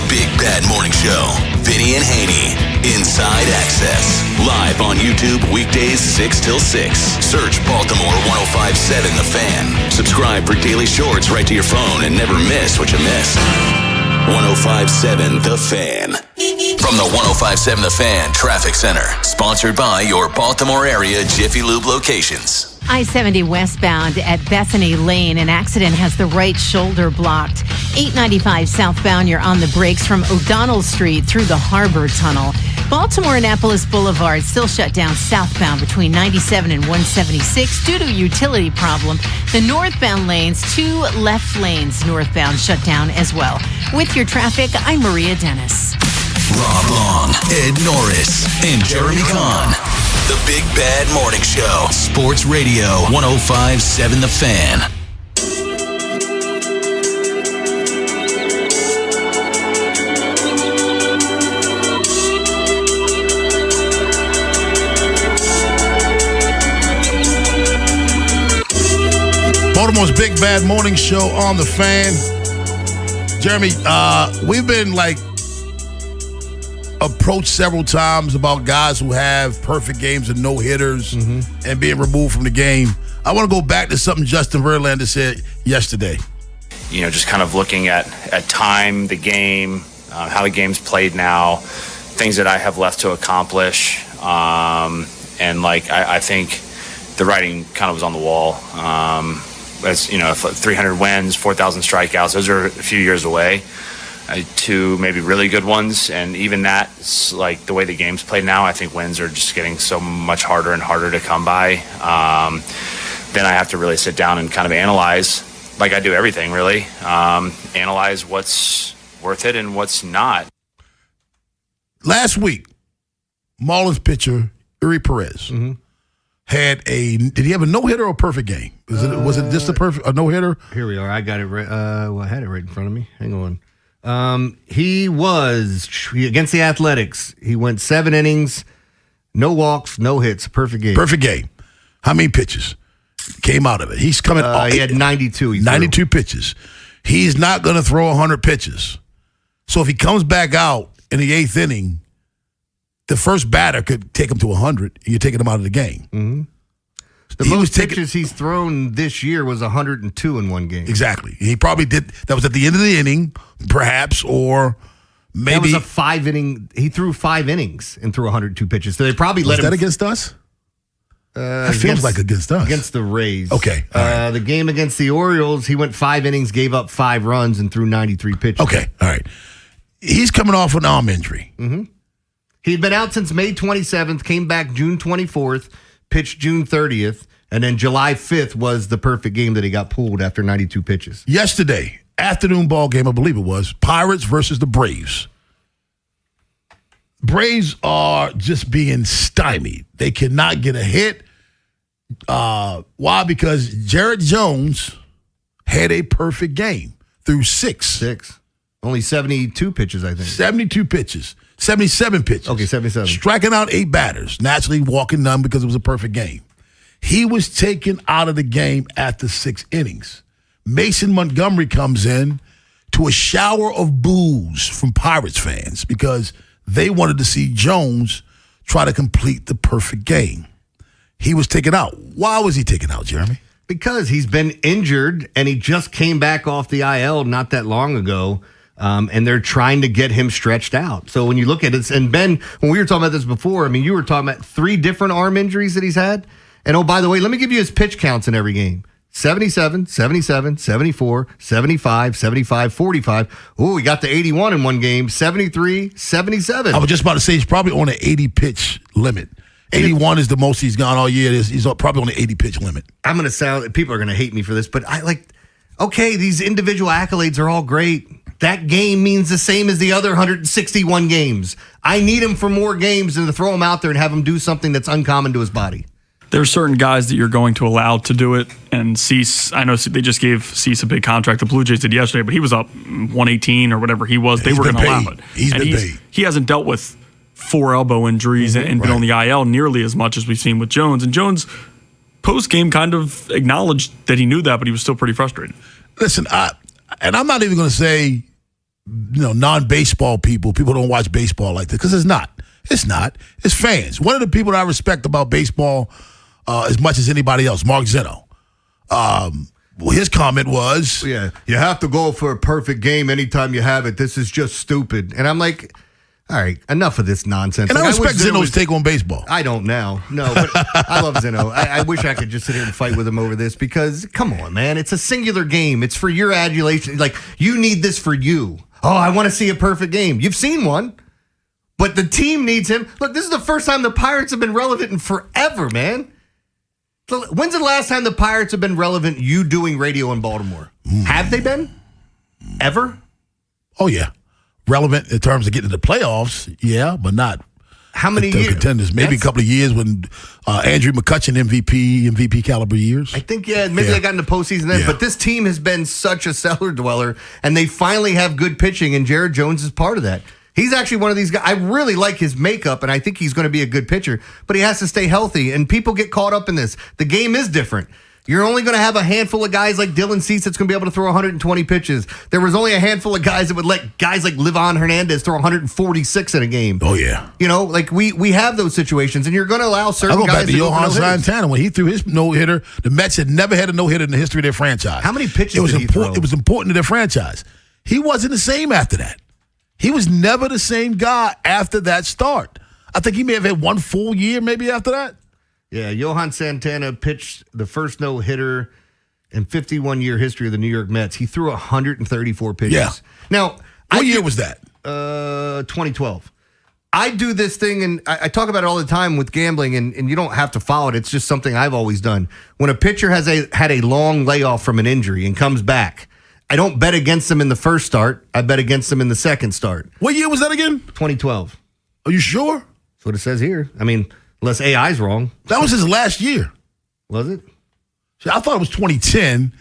Big Bad Morning Show. Vinny and Haynie. Inside Access. Live on YouTube weekdays 6 till 6. Search Baltimore 1057 The Fan. Subscribe for daily shorts right to your phone and never miss what you missed. 1057 The Fan. From the 1057 The Fan Traffic Center. Sponsored by your Baltimore area Jiffy Lube locations. I-70 westbound at Bethany Lane. An accident has the right shoulder blocked. 895 southbound, you're on the brakes from O'Donnell Street through the Harbor Tunnel. Baltimore-Annapolis Boulevard still shut down southbound between 97 and 176 due to a utility problem. The northbound lanes, 2 left lanes northbound shut down as well. With your traffic, I'm Maria Dennis. Rob Long, Ed Norris, and Jeremy Kahn. The Big Bad Morning Show. Sports Radio 1057 The Fan. Baltimore's Big Bad Morning Show on The Fan. Jeremy, we've been approached several times about guys who have perfect games and no-hitters and being removed from the game. I want to go back to something Justin Verlander said yesterday. You know, just kind of looking at time, the game, how the game's played now, things that I have left to accomplish. I think the writing kind of was on the wall. As you know, 300 wins, 4,000 strikeouts, those are a few years away. 2 maybe really good ones, and even that, like the way the game's played now, I think wins are just getting so much harder and harder to come by. Then I have to really sit down and kind of analyze, like I do everything really, analyze what's worth it and what's not. Last week, Marlins pitcher Uri Perez had did he have a no-hitter or a perfect game? Was it just a no-hitter? Here we are. I got it right. I had it right in front of me. Hang on. He was against the Athletics. He went 7 innings, no walks, no hits. Perfect game. Perfect game. How many pitches came out of it? He's coming. He had 92. 92 pitches. He's not going to throw 100 pitches. So if he comes back out in the 8th inning, the first batter could take him to 100, and you're taking him out of the game. Mm-hmm. The most pitches he's thrown this year was 102 in one game. Exactly. He probably did. That was at the end of the inning, perhaps, or maybe. That was a 5-inning. He threw 5 innings and threw 102 pitches. So they probably let him. Was that against us? That feels like against us. Against the Rays. Okay. Right. The game against the Orioles, he went 5 innings, gave up 5 runs, and threw 93 pitches. Okay. All right. He's coming off an arm injury. Mm-hmm. He'd been out since May 27th, came back June 24th, pitched June 30th, and then July 5th was the perfect game that he got pulled after 92 pitches. Yesterday, afternoon ball game, I believe it was, Pirates versus the Braves. Braves are just being stymied. They cannot get a hit. Why? Because Jared Jones had a perfect game through 6. Only 72 pitches, I think. 72 pitches. 77 pitches. Okay, 77. Striking out 8 batters. Naturally walking none because it was a perfect game. He was taken out of the game after 6 innings. Mason Montgomery comes in to a shower of boos from Pirates fans because they wanted to see Jones try to complete the perfect game. He was taken out. Why was he taken out, Jeremy? Because he's been injured and he just came back off the IL not that long ago. And they're trying to get him stretched out. So when you look at it, and Ben, when we were talking about this before, I mean, you were talking about 3 different arm injuries that he's had. And oh, by the way, let me give you his pitch counts in every game. 77, 77, 74, 75, 75, 45. Oh, he got to 81 in one game, 73, 77. I was just about to say he's probably on an 80-pitch limit. 81 is the most he's gone all year. He's probably on the 80-pitch limit. I'm going to sound, people are going to hate me for this, but okay, these individual accolades are all great. That game means the same as the other 161 games. I need him for more games than to throw him out there and have him do something that's uncommon to his body. There's certain guys that you're going to allow to do it. And Cease, I know they just gave Cease a big contract. The Blue Jays did yesterday, but he was up 118 or whatever he was. They were going to allow it. He hasn't dealt with 4 elbow injuries and been on the IL nearly as much as we've seen with Jones. And Jones, post-game, kind of acknowledged that he knew that, but he was still pretty frustrated. Listen, and I'm not even going to say, non-baseball people don't watch baseball like this, because it's not. It's not. It's fans. One of the people that I respect about baseball as much as anybody else, Mark Zeno. His comment was, "Yeah, you have to go for a perfect game anytime you have it. This is just stupid." And I'm like, all right, enough of this nonsense. And I respect Zeno's take on baseball. I don't now. No, but I love Zeno. I wish I could just sit here and fight with him over this because, come on, man. It's a singular game. It's for your adulation. Like, you need this for you. Oh, I want to see a perfect game. You've seen one, but the team needs him. Look, this is the first time the Pirates have been relevant in forever, man. So when's the last time the Pirates have been relevant, you doing radio in Baltimore? Have they been? Ever? Oh, yeah. Relevant in terms of getting to the playoffs, yeah, but not how many years? Contenders. Maybe a couple of years when Andrew McCutchen MVP caliber years. I think, maybe they got in the postseason then. Yeah. But this team has been such a cellar dweller, and they finally have good pitching, and Jared Jones is part of that. He's actually one of these guys. I really like his makeup, and I think he's going to be a good pitcher, but he has to stay healthy, and people get caught up in this. The game is different. You're only going to have a handful of guys like Dylan Cease that's going to be able to throw 120 pitches. There was only a handful of guys that would let guys like Livan Hernandez throw 146 in a game. Oh, yeah. We have those situations, and you're going to allow certain guys to go back to Johan no-hitters. Santana. When he threw his no-hitter, the Mets had never had a no-hitter in the history of their franchise. How many pitches did he throw? It was important to their franchise. He wasn't the same after that. He was never the same guy after that start. I think he may have had one full year maybe after that. Yeah, Johan Santana pitched the first no-hitter in 51-year history of the New York Mets. He threw 134 pitches. Yeah. Now, what year was that? 2012. I do this thing, and I talk about it all the time with gambling, and you don't have to follow it. It's just something I've always done. When a pitcher has had a long layoff from an injury and comes back, I don't bet against them in the first start. I bet against them in the second start. What year was that again? 2012. Are you sure? That's what it says here. I mean, unless AI's wrong. That was his last year. Was it? See, I thought it was 2010.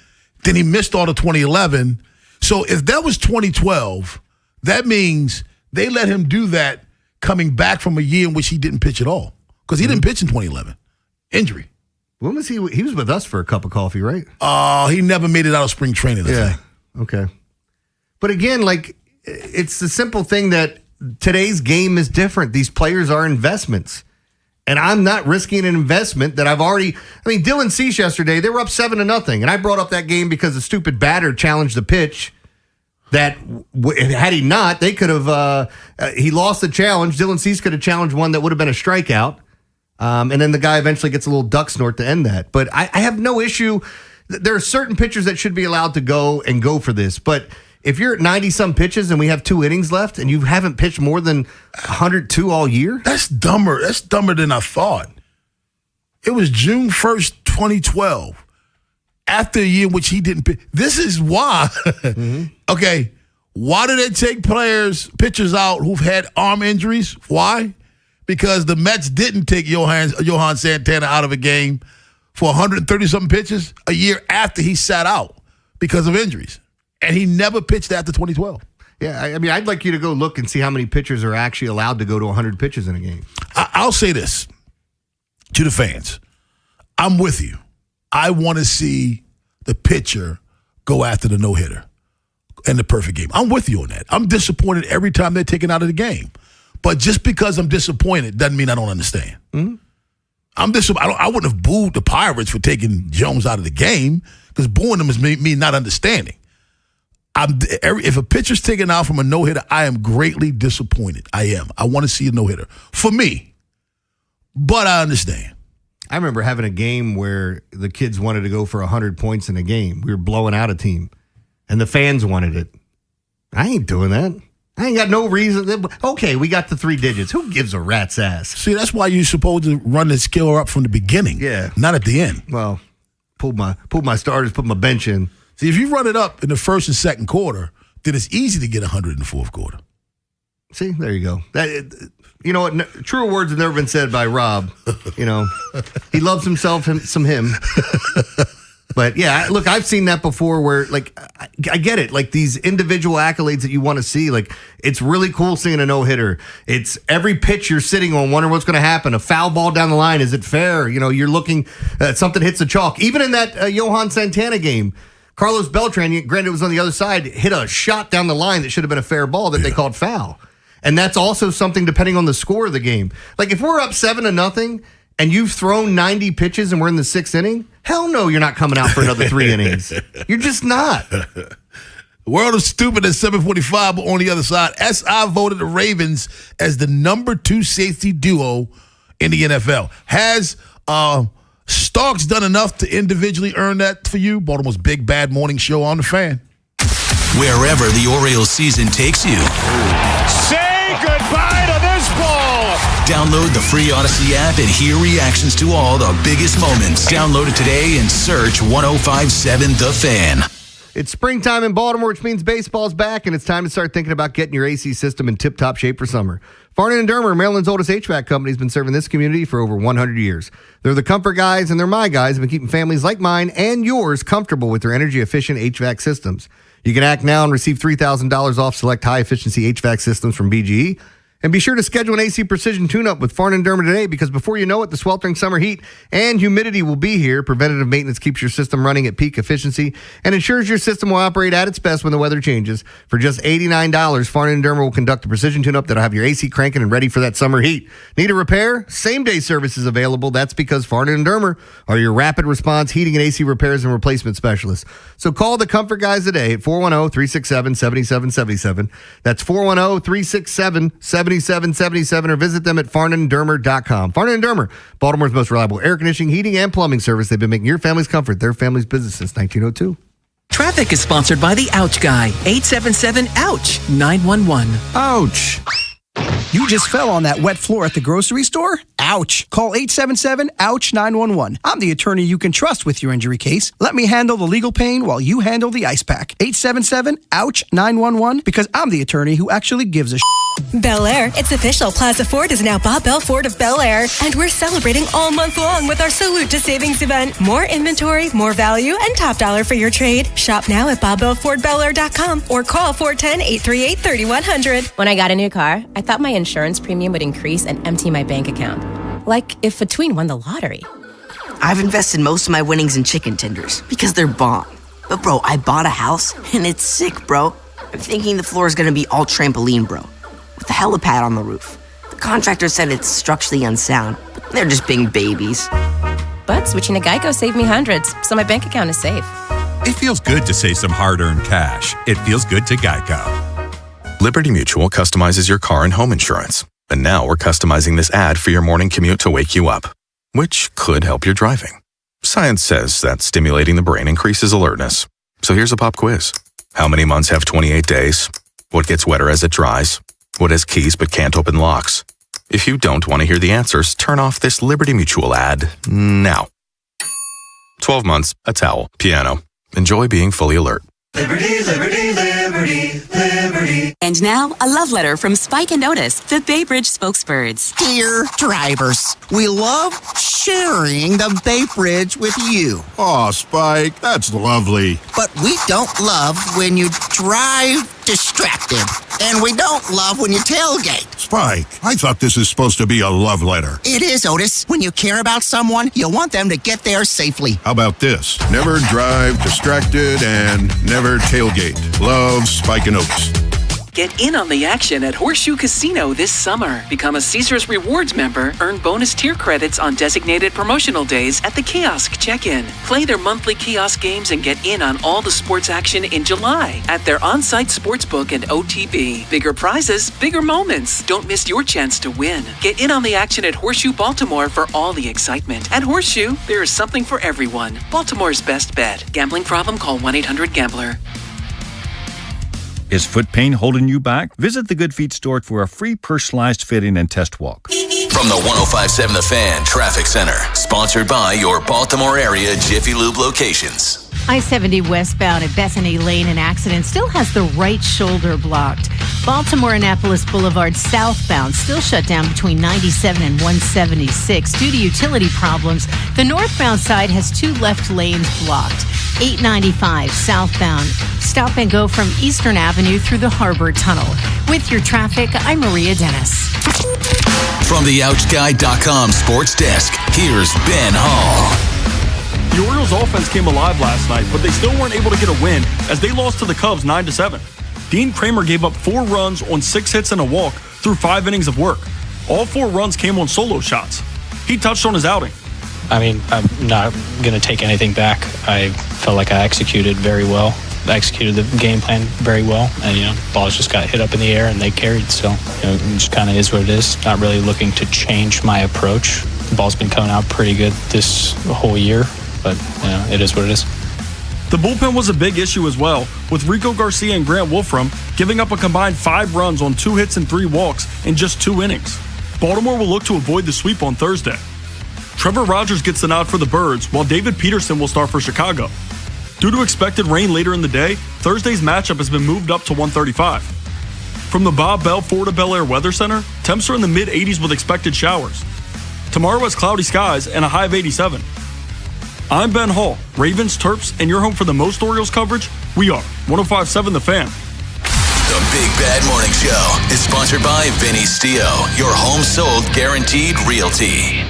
Then he missed all the 2011. So if that was 2012, that means they let him do that coming back from a year in which he didn't pitch at all. Because he didn't pitch in 2011. Injury. When was he? He was with us for a cup of coffee, right? He never made it out of spring training. Yeah. Okay. But again, it's the simple thing that today's game is different. These players are investments. And I'm not risking an investment that Dylan Cease yesterday, they were up 7-0. And I brought up that game because the stupid batter challenged the pitch that had he not, they could have, he lost the challenge. Dylan Cease could have challenged one that would have been a strikeout. And then the guy eventually gets a little duck snort to end that. But I have no issue. There are certain pitchers that should be allowed to go for this. But if you're at 90-some pitches and we have 2 innings left and you haven't pitched more than 102 all year? That's dumber. That's dumber than I thought. It was June 1st, 2012. After a year in which he didn't pitch. This is why. Okay. Why do they take pitchers out who've had arm injuries? Why? Because the Mets didn't take Johan Santana out of a game for 130-something pitches a year after he sat out because of injuries. And he never pitched after 2012. Yeah, I mean, I'd like you to go look and see how many pitchers are actually allowed to go to 100 pitches in a game. I'll say this to the fans. I'm with you. I want to see the pitcher go after the no-hitter in the perfect game. I'm with you on that. I'm disappointed every time they're taken out of the game. But just because I'm disappointed doesn't mean I don't understand. Mm-hmm. I wouldn't have booed the Pirates for taking Jones out of the game because booing them is me not understanding. If a pitcher's taken out from a no-hitter, I am greatly disappointed. I am. I want to see a no-hitter for me, but I understand. I remember having a game where the kids wanted to go for 100 points in a game. We were blowing out a team, and the fans wanted it. I ain't doing that. I ain't got no reason. Okay, we got the 3 digits. Who gives a rat's ass? See, that's why you're supposed to run the skill up from the beginning. Yeah. Not at the end. Well, pulled my starters, put my bench in. See, if you run it up in the first and second quarter, then it's easy to get 100 in the fourth quarter. See, there you go. You know what? Truer words have never been said by Rob. You know, he loves himself, some him. But yeah, look, I've seen that before where, like, I get it. Like, these individual accolades that you want to see, like, it's really cool seeing a no-hitter. It's every pitch you're sitting on wondering what's going to happen. A foul ball down the line, is it fair? You know, you're looking, something hits the chalk. Even in that Johan Santana game, Carlos Beltran, granted it was on the other side, hit a shot down the line that should have been a fair ball that they called foul. And that's also something depending on the score of the game. Like, if we're up 7-0 and you've thrown 90 pitches and we're in the 6th inning, hell no, you're not coming out for another 3 innings. You're just not. World of Stupid at 745, but on the other side, SI voted the Ravens as the number 2 safety duo in the NFL. Has Starks done enough to individually earn that for you? Baltimore's big bad morning show on the Fan. Wherever the Orioles season takes you. Say goodbye to this ball. Download the free Odyssey app and hear reactions to all the biggest moments. Download it today and search 105.7 The Fan. It's springtime in Baltimore, which means baseball's back, and it's time to start thinking about getting your AC system in tip-top shape for summer. Farnan & Dermer, Maryland's oldest HVAC company, has been serving this community for over 100 years. They're the comfort guys, and they're my guys, have been keeping families like mine and yours comfortable with their energy-efficient HVAC systems. You can act now and receive $3,000 off select high-efficiency HVAC systems from BGE. And be sure to schedule an AC Precision tune-up with Farnan & Dermer today, because before you know it, the sweltering summer heat and humidity will be here. Preventative maintenance keeps your system running at peak efficiency and ensures your system will operate at its best when the weather changes. For just $89, Farnan & Dermer will conduct a precision tune-up that'll have your AC cranking and ready for that summer heat. Need a repair? Same-day service is available. That's because Farnan & Dermer are your rapid response heating and AC repairs and replacement specialists. So call the Comfort Guys today at 410-367-7777. That's 410-367-7777, or visit them at farnanddermer.com. Farnan & Dermer, Baltimore's most reliable air conditioning, heating, and plumbing service. They've been making your family's comfort their family's business since 1902. Traffic is sponsored by the Ouch Guy. 877-OUCH-911. Ouch. You just fell on that wet floor at the grocery store? Ouch. Call 877-OUCH-911. I'm the attorney you can trust with your injury case. Let me handle the legal pain while you handle the ice pack. 877-OUCH-911, because I'm the attorney who actually gives a Bel Air, it's official. Plaza Ford is now Bob Bell Ford of Bel Air, and we're celebrating all month long with our Salute to Savings event. More inventory, more value, and top dollar for your trade. Shop now at BobBellFordBelAir.com or call 410-838-3100. When I got a new car, I thought my insurance premium would increase and empty my bank account. Like if a tween won the lottery. I've invested most of my winnings in chicken tenders because they're bomb. But bro, I bought a house and it's sick, bro. I'm thinking the floor is gonna be all trampoline, bro, with a helipad on the roof. The contractor said it's structurally unsound, but they're just being babies. But switching to Geico saved me hundreds, so my bank account is safe. It feels good to save some hard-earned cash. It feels good to Geico. Liberty Mutual customizes your car and home insurance. And now we're customizing this ad for your morning commute to wake you up, which could help your driving. Science says that stimulating the brain increases alertness. So here's a pop quiz. How many months have 28 days? What gets wetter as it dries? What has keys but can't open locks? If you don't want to hear the answers, turn off this Liberty Mutual ad now. 12 months, a towel, piano. Enjoy being fully alert. Liberty, liberty, liberty, liberty. And now, a love letter from Spike and Otis, the Bay Bridge spokesbirds. Dear drivers, we love sharing the Bay Bridge with you. Aw, Spike, that's lovely. But we don't love when you drive distracted. And we don't love when you tailgate. Spike, I thought this is supposed to be a love letter. It is, Otis. When you care about someone, you want them to get there safely. How about this? Never drive distracted and never tailgate. Love, Spike and Otis. Get in on the action at Horseshoe Casino this summer. Become a Caesars Rewards member, earn bonus tier credits on designated promotional days at the kiosk check-in. Play their monthly kiosk games and get in on all the sports action in July at their on-site sportsbook and OTB. Bigger prizes, bigger moments. Don't miss your chance to win. Get in on the action at Horseshoe Baltimore for all the excitement. At Horseshoe, there is something for everyone. Baltimore's best bet. Gambling problem? Call 1-800-GAMBLER. Is foot pain holding you back? Visit the Good Feet store for a free personalized fitting and test walk. From the 105.7 The Fan Traffic Center, sponsored by your Baltimore area Jiffy Lube locations. I-70 westbound at Bethany Lane, an accident still has the right shoulder blocked. Baltimore-Annapolis Boulevard southbound still shut down between 97 and 176 due to utility problems. The northbound side has 2 left lanes blocked. 895 southbound. Stop and go from Eastern Avenue through the Harbor Tunnel. With your traffic, I'm Maria Dennis. From the OutchGuy.com sports desk, here's Ben Hall. The Orioles offense came alive last night, but they still weren't able to get a win as they lost to the Cubs 9-7. Dean Kramer gave up 4 runs on 6 hits and a walk through 5 innings of work. All 4 runs came on solo shots. He touched on his outing. I mean, I'm not going to take anything back. I felt like I executed very well. I executed the game plan very well. And, balls just got hit up in the air and they carried. So, it just kind of is what it is. Not really looking to change my approach. The ball's been coming out pretty good this whole year. But, it is what it is. The bullpen was a big issue as well, with Rico Garcia and Grant Wolfram giving up a combined 5 runs on 2 hits and 3 walks in just 2 innings. Baltimore will look to avoid the sweep on Thursday. Trevor Rogers gets the nod for the Birds, while David Peterson will start for Chicago. Due to expected rain later in the day, Thursday's matchup has been moved up to 135. From the Bob Bell Florida Bel Air Weather Center, temps are in the mid-80s with expected showers. Tomorrow has cloudy skies and a high of 87. I'm Ben Hall, Ravens, Terps, and your home for the most Orioles coverage. We are 105.7 The Fan. The Big Bad Morning Show is sponsored by Vinny Stio, your home sold guaranteed realty.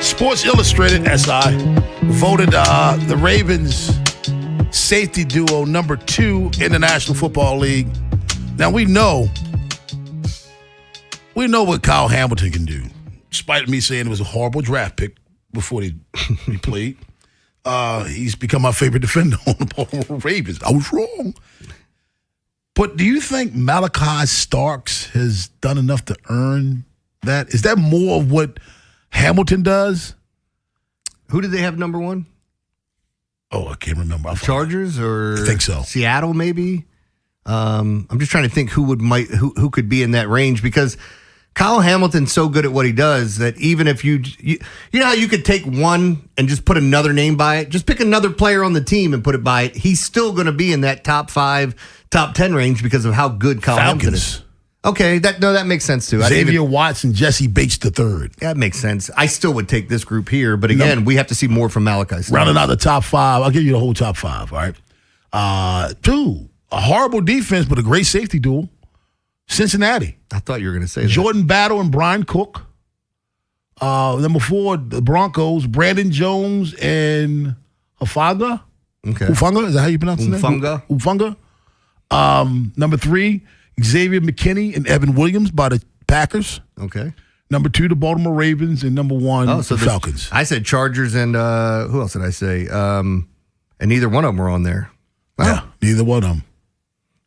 Sports Illustrated, SI, voted the Ravens safety duo number 2 in the National Football League. Now, we know what Kyle Hamilton can do, despite me saying it was a horrible draft pick before he played. He's become my favorite defender on the Baltimore Ravens. I was wrong. But do you think Malachi Starks has done enough to earn that? Is that more of what Hamilton does? Who did they have number 1? Oh, I can't remember. Chargers or I think so. Seattle, maybe. I'm just trying to think who could be in that range, because Kyle Hamilton's so good at what he does that even if you know how you could take one and just put another name by it, just pick another player on the team and put it by it, he's still going to be in that top 5, top 10 range because of how good Kyle Hamilton is. Okay, that makes sense too. Xavier Watson, Jesse Bates III. That makes sense. I still would take this group here, but again, we have to see more from Malachi Starks. Rounding out the top 5, I'll give you the whole top 5, all right? 2, a horrible defense, but a great safety duel. Cincinnati. I thought you were going to say that. Jordan Battle and Brian Cook. Number 4, the Broncos, Brandon Jones and Hufanga. Okay. Hufanga, is that how you pronounce it? Hufanga. Number 3, Xavier McKinney and Evan Williams by the Packers. Okay. Number 2, the Baltimore Ravens, and number 1, the Falcons. I said Chargers and who else did I say? And neither one of them were on there. Wow. Yeah, neither one of them.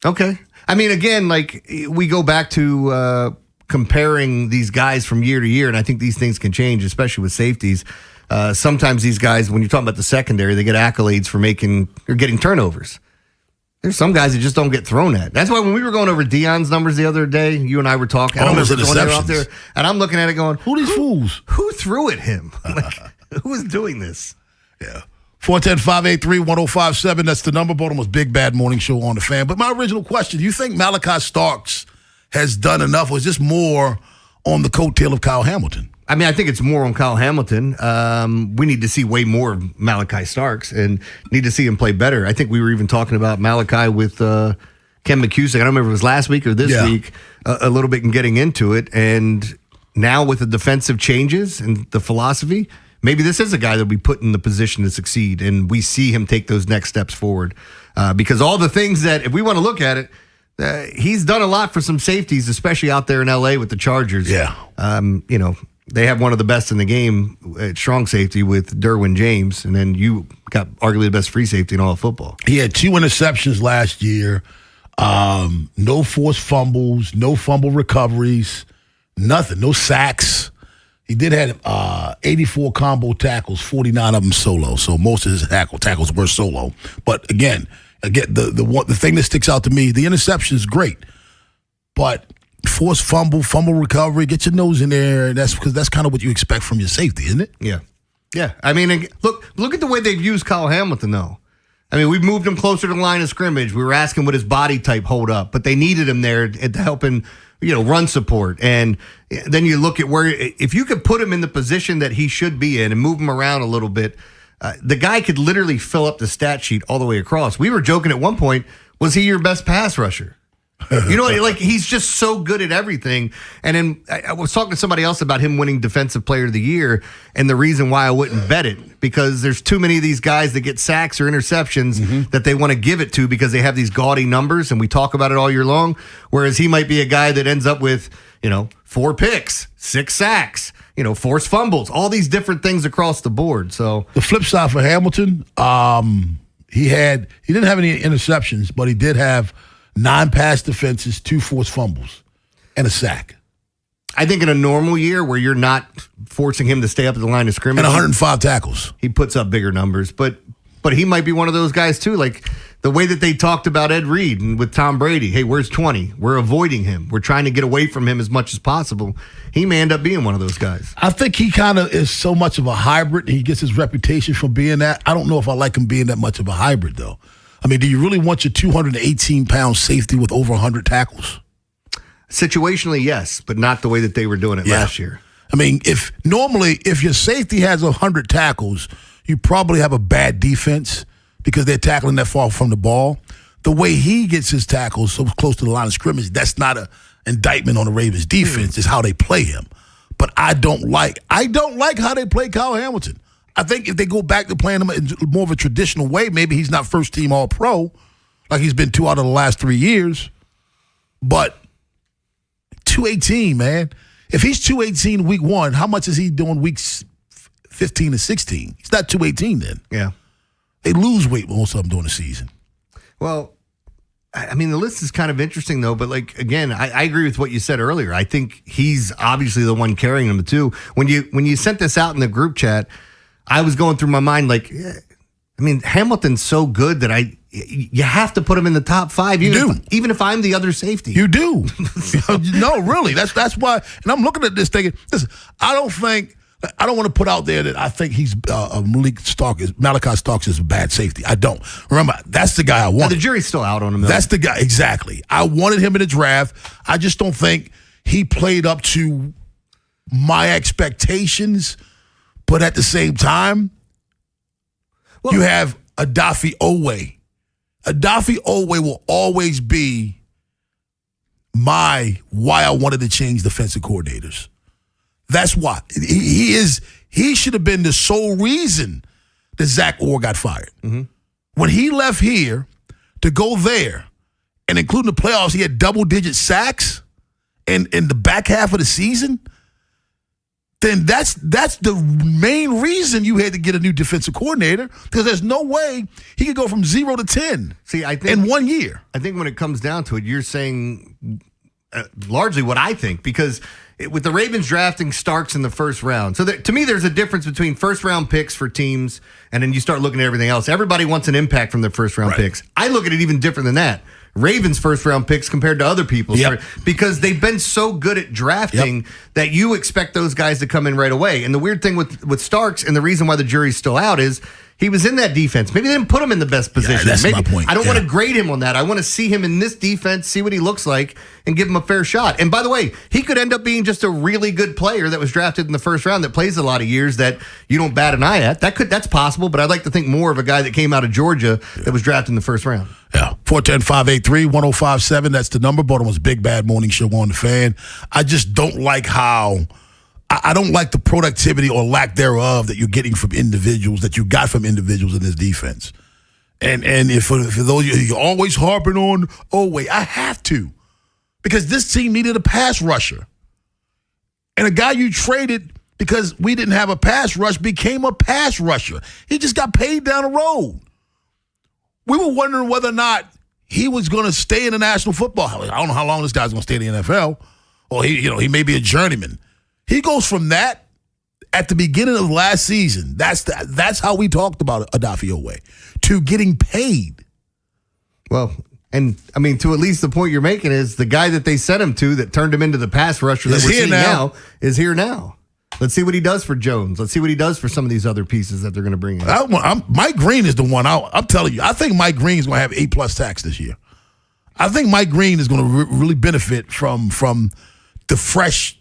Okay. I mean, again, like we go back to comparing these guys from year to year, and I think these things can change, especially with safeties. Sometimes these guys, when you're talking about the secondary, they get accolades for getting turnovers. There's some guys that just don't get thrown at. That's why when we were going over Deion's numbers the other day, you and I were talking. I was out there, and I'm looking at it going, who are these fools? Who threw at him? Who was doing this? Yeah. 410-583-1057. That's the number. Baltimore's Big Bad Morning Show on the Fan. But my original question, do you think Malachi Starks has done enough, or is this more on the coattail of Kyle Hamilton? I mean, I think it's more on Kyle Hamilton. We need to see way more of Malachi Starks and need to see him play better. I think we were even talking about Malachi with Ken McCusick, I don't remember if it was last week or this week, a little bit in getting into it. And now with the defensive changes and the philosophy, maybe this is a guy that we put in the position to succeed, and we see him take those next steps forward. Because all the things that, if we want to look at it, he's done a lot for some safeties, especially out there in L.A. with the Chargers. Yeah. They have one of the best in the game at strong safety with Derwin James, and then you got arguably the best free safety in all of football. He had 2 interceptions last year, no forced fumbles, no fumble recoveries, nothing, no sacks. He did have 84 combo tackles, 49 of them solo, so most of his tackles were solo. But again, the thing that sticks out to me, the interception is great, but forced fumble recovery, get your nose in there. That's because that's kind of what you expect from your safety, isn't it? Yeah. Yeah. I mean, look at the way they've used Kyle Hamilton, though. I mean, we've moved him closer to the line of scrimmage. We were asking what his body type hold up, but they needed him there to help him, run support. And then you look at where, if you could put him in the position that he should be in and move him around a little bit, the guy could literally fill up the stat sheet all the way across. We were joking at one point, was he your best pass rusher? He's just so good at everything. And then I was talking to somebody else about him winning Defensive Player of the Year, and the reason why I wouldn't bet it, because there's too many of these guys that get sacks or interceptions that they want to give it to because they have these gaudy numbers, and we talk about it all year long, whereas he might be a guy that ends up with, 4 picks, 6 sacks, forced fumbles, all these different things across the board. So the flip side for Hamilton, he didn't have any interceptions, but he did have 9 pass defenses, 2 forced fumbles, and a sack. I think in a normal year where you're not forcing him to stay up at the line of scrimmage, and 105 tackles, he puts up bigger numbers. But he might be one of those guys too. Like the way that they talked about Ed Reed and with Tom Brady. Hey, where's 20? We're avoiding him. We're trying to get away from him as much as possible. He may end up being one of those guys. I think he kind of is so much of a hybrid. He gets his reputation for being that. I don't know if I like him being that much of a hybrid though. I mean, do you really want your 218-pound safety with over 100 tackles? Situationally, yes, but not the way that they were doing it last year. I mean, if your safety has 100 tackles, you probably have a bad defense because they're tackling that far from the ball. The way he gets his tackles so close to the line of scrimmage, that's not an indictment on the Ravens' defense. It's how they play him. But I don't like how they play Kyle Hamilton. I think if they go back to playing him in more of a traditional way, maybe he's not first team All-Pro like he's been 2 out of the last 3 years. But 218, man. If he's 218 week 1, how much is he doing weeks 15 and 16? He's not 218 then. Yeah. They lose weight most of them during the season. Well, I mean, the list is kind of interesting, though. But, again, I agree with what you said earlier. I think he's obviously the one carrying them, too. When you sent this out in the group chat, I was going through my mind Hamilton's so good that you have to put him in the top 5. Even if I'm the other safety. You do. No, really. That's why. And I'm looking at this thinking, listen, I don't want to put out there that I think he's Malachi Starks is a bad safety. I don't. Remember, that's the guy I wanted. The jury's still out on him. That's the guy. Exactly. I wanted him in the draft. I just don't think he played up to my expectations. But at the same time, you have Adafe Owe. Adafe Owe will always be why I wanted to change defensive coordinators. That's why. He should have been the sole reason that Zach Orr got fired. Mm-hmm. When he left here to go there, and including the playoffs, he had double-digit sacks in the back half of the season, then that's the main reason you had to get a new defensive coordinator, because there's no way he could go from 0 to 10 in 1 year. I think when it comes down to it, you're saying largely what I think, because with the Ravens drafting Starks in the first round. So to me, there's a difference between first-round picks for teams, and then you start looking at everything else. Everybody wants an impact from their first-round picks. I look at it even different than that. Ravens first-round picks compared to other people's, because they've been so good at drafting that you expect those guys to come in right away. And the weird thing with Starks, and the reason why the jury's still out, is he was in that defense. Maybe they didn't put him in the best position. That's my point. I don't want to grade him on that. I want to see him in this defense, see what he looks like, and give him a fair shot. And by the way, he could end up being just a really good player that was drafted in the first round that plays a lot of years that you don't bat an eye at. That's possible, but I'd like to think more of a guy that came out of Georgia that was drafted in the first round. Yeah. 410-583-1057. That's the number. Baltimore's Big Bad Morning Show on the Fan. I just don't like how I don't like the productivity or lack thereof that you're getting from individuals, that you got from individuals in this defense. And if for those you're always harping on, I have to. Because this team needed a pass rusher. And a guy you traded because we didn't have a pass rush became a pass rusher. He just got paid down the road. We were wondering whether or not he was going to stay in the National Football. I don't know how long this guy's going to stay in the NFL. Or he may be a journeyman. He goes from that at the beginning of last season. That's how we talked about Odafe to getting paid. Well, and I mean, to at least the point you're making is the guy that they sent him to that turned him into the pass rusher that we're seeing now is here now. Let's see what he does for Jones. Let's see what he does for some of these other pieces that they're going to bring in. Mike Green is the one. I'm telling you, I think Mike Green is going to have 8+ sacks this year. I think Mike Green is going to really benefit from the fresh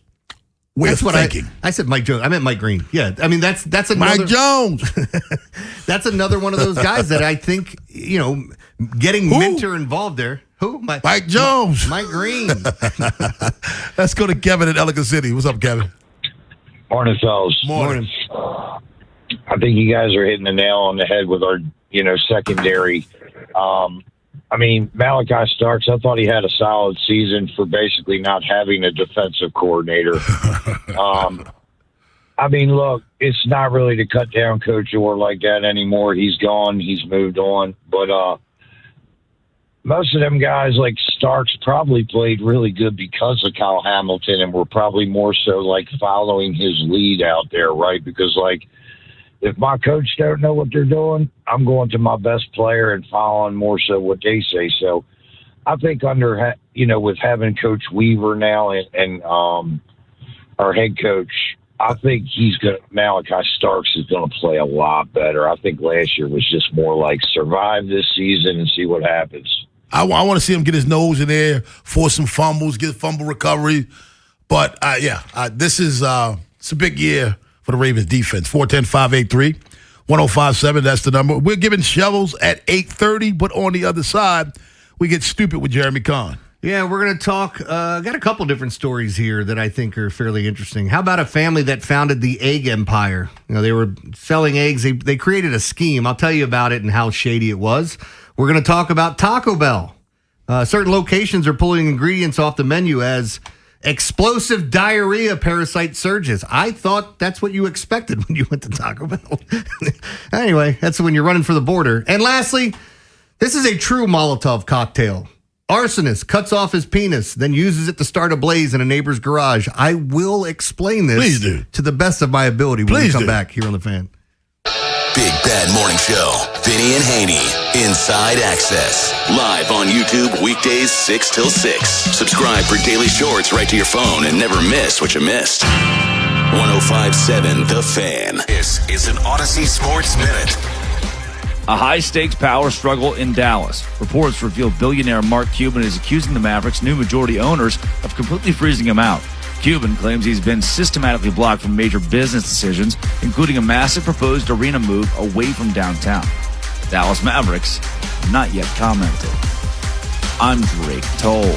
way of thinking. I said Mike Jones. I meant Mike Green. Yeah, I mean that's another Mike Jones. That's another one of those guys that I think getting Minter involved there. Who? Mike Jones. Mike Green. Let's go to Kevin in Ellicott City. What's up, Kevin? Morning, fellas. Morning. I think you guys are hitting the nail on the head with our, secondary. I mean, Malachi Starks, I thought he had a solid season for basically not having a defensive coordinator. I mean, look, it's not really to cut down Coach Orr like that anymore. He's gone. He's moved on. But most of them guys like Starks probably played really good because of Kyle Hamilton and were probably more so like following his lead out there, right? Because if my coach don't know what they're doing, I'm going to my best player and following more so what they say. So I think with having Coach Weaver now and our head coach, I think Malachi Starks is going to play a lot better. I think last year was just more like survive this season and see what happens. I want to see him get his nose in there, force some fumbles, get fumble recovery. But, this is it's a big year for the Ravens defense. 410-583-1057, that's the number. We're giving shovels at 8:30, but on the other side, we get stupid with Jeremy Kahn. Yeah, we're going to talk. Got a couple different stories here that I think are fairly interesting. How about a family that founded the egg empire? They were selling eggs. They created a scheme. I'll tell you about it and how shady it was. We're going to talk about Taco Bell. Certain locations are pulling ingredients off the menu as explosive diarrhea parasite surges. I thought that's what you expected when you went to Taco Bell. Anyway, that's when you're running for the border. And lastly, this is a true Molotov cocktail. Arsonist cuts off his penis, then uses it to start a blaze in a neighbor's garage. I will explain this to the best of my ability when we come back here on The Fan. Big Bad Morning Show. Vinny and Haynie. Inside Access. Live on YouTube weekdays 6 till 6. Subscribe for daily shorts right to your phone and never miss what you missed. 105.7 The Fan. This is an Odyssey Sports Minute. A high-stakes power struggle in Dallas. Reports reveal billionaire Mark Cuban is accusing the Mavericks' new majority owners of completely freezing him out. Cuban claims he's been systematically blocked from major business decisions, including a massive proposed arena move away from downtown. Dallas Mavericks have not yet commented. I'm Drake Toll.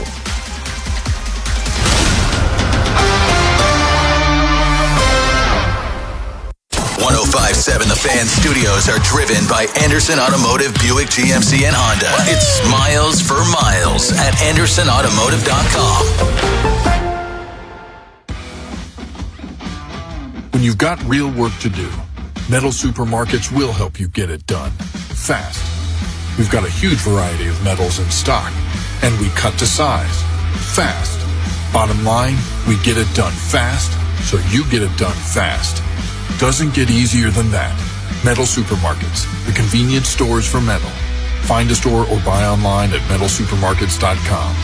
105.7 The Fan studios are driven by Anderson Automotive, Buick, GMC, and Honda. It's miles for miles at AndersonAutomotive.com. When you've got real work to do, Metal Supermarkets will help you get it done fast. We've got a huge variety of metals in stock, and we cut to size fast. Bottom line, we get it done fast, so you get it done fast. Doesn't get easier than that. Metal Supermarkets, the convenient stores for metal. Find a store or buy online at metalsupermarkets.com.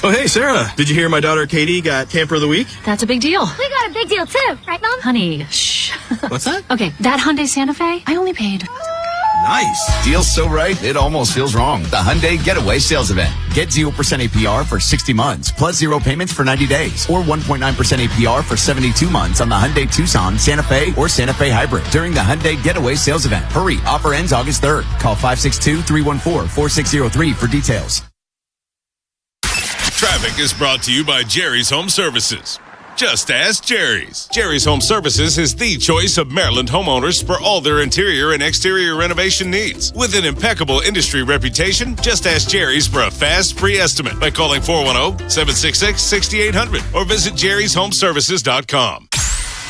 Oh, hey, Sarah. Did you hear my daughter Katie got Camper of the Week? That's a big deal. We got a big deal, too. Right, Mom? Honey, shh. What's that? Okay, that Hyundai Santa Fe, I only paid Nice. Deal's so right, it almost feels wrong. The Hyundai Getaway Sales Event. Get 0% APR for 60 months, plus 0 payments for 90 days, or 1.9% APR for 72 months on the Hyundai Tucson, Santa Fe, or Santa Fe Hybrid during the Hyundai Getaway Sales Event. Hurry, offer ends August 3rd. Call 562-314-4603 for details. Traffic is brought to you by Jerry's Home Services. Just ask Jerry's. Jerry's Home Services is the choice of Maryland homeowners for all their interior and exterior renovation needs. With an impeccable industry reputation, just ask Jerry's for a fast, free estimate by calling 410-766-6800 or visit jerryshomeservices.com.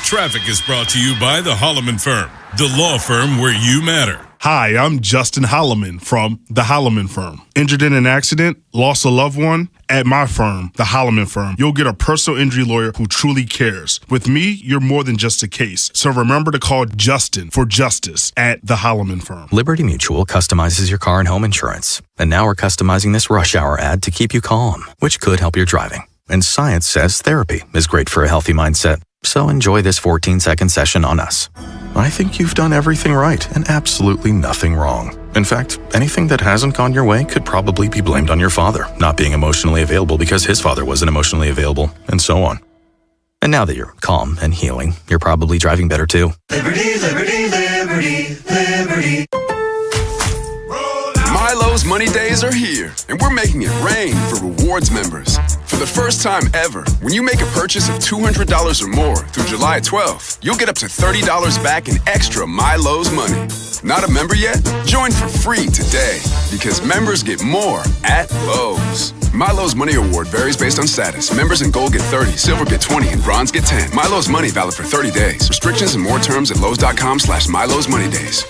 Traffic is brought to you by the Holloman Firm, the law firm where you matter. Hi, I'm Justin Holloman from the Holloman Firm. Injured in an accident, lost a loved one? At my firm, the Holloman Firm, you'll get a personal injury lawyer who truly cares. With me, you're more than just a case. So remember to call Justin for justice at the Holloman Firm. Liberty Mutual customizes your car and home insurance. And now we're customizing this rush hour ad to keep you calm, which could help your driving. And science says therapy is great for a healthy mindset. So enjoy this 14-second session on us. I think you've done everything right and absolutely nothing wrong. In fact, anything that hasn't gone your way could probably be blamed on your father not being emotionally available because his father wasn't emotionally available, and so on. And now that you're calm and healing, you're probably driving better too. Liberty, liberty, liberty, liberty. Milo's Money Days are here, and we're making it rain for rewards members. For the first time ever, when you make a purchase of $200 or more through July 12th, you'll get up to $30 back in extra Milo's money. Not a member yet? Join for free today, because members get more at Lowe's. Milo's Money Award varies based on status. Members in Gold get 30, Silver get 20, and Bronze get 10. Milo's Money valid for 30 days. Restrictions and more terms at Lowe's.com/Milo's Money Days.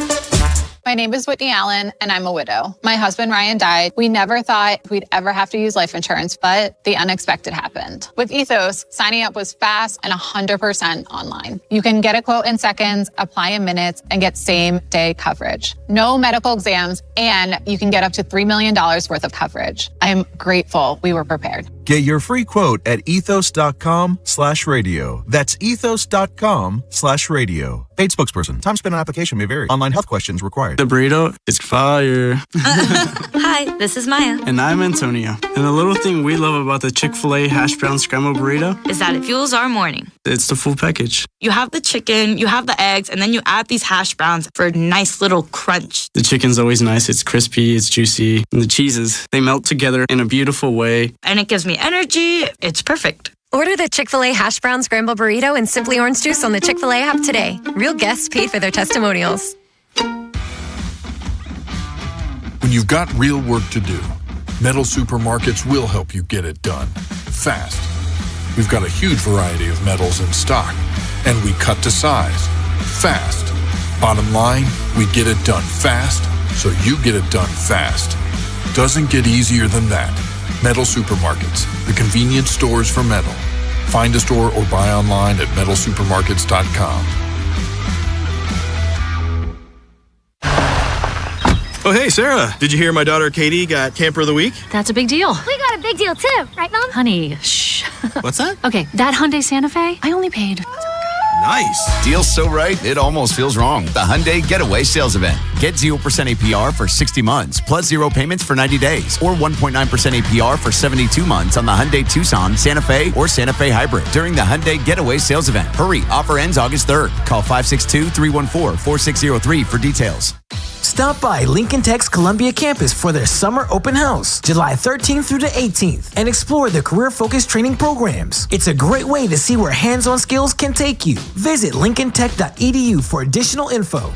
My name is Whitney Allen, and I'm a widow. My husband, Ryan, died. We never thought we'd ever have to use life insurance, but the unexpected happened. With Ethos, signing up was fast and 100% online. You can get a quote in seconds, apply in minutes, and get same-day coverage. No medical exams, and you can get up to $3 million worth of coverage. I'm grateful we were prepared. Get your free quote at ethos.com/radio. That's ethos.com/radio. Paid spokesperson. Time spent on application may vary. Online health questions required. The burrito is fire. Hi, this is Maya. And I'm Antonio. And the little thing we love about the Chick-fil-A hash brown scrambled burrito is that it fuels our morning. It's the full package. You have the chicken, you have the eggs, and then you add these hash browns for a nice little crunch. The chicken's always nice. It's crispy, it's juicy. And the cheeses, they melt together in a beautiful way. And it gives me energy. It's perfect. Order the Chick-fil-A hash brown scrambled burrito and Simply Orange Juice on the Chick-fil-A app today. Real guests paid for their testimonials. When you've got real work to do, Metal Supermarkets will help you get it done fast. We've got a huge variety of metals in stock, and we cut to size fast. Bottom line, we get it done fast, so you get it done fast. Doesn't get easier than that. Metal Supermarkets, the convenience stores for metal. Find a store or buy online at metalsupermarkets.com. Oh, hey, Sarah. Did you hear my daughter Katie got Camper of the Week? That's a big deal. We got a big deal too, right, Mom? Honey, shh. What's that? Okay, that Hyundai Santa Fe, I only paid. Nice. Deal's so right, it almost feels wrong. The Hyundai Getaway Sales Event. Get 0% APR for 60 months, plus 0 payments for 90 days, or 1.9% APR for 72 months on the Hyundai Tucson, Santa Fe, or Santa Fe Hybrid during the Hyundai Getaway Sales Event. Hurry, offer ends August 3rd. Call 562-314-4603 for details. Stop by Lincoln Tech's Columbia campus for their summer open house, July 13th through the 18th, and explore their career-focused training programs. It's a great way to see where hands-on skills can take you. Visit lincolntech.edu for additional info.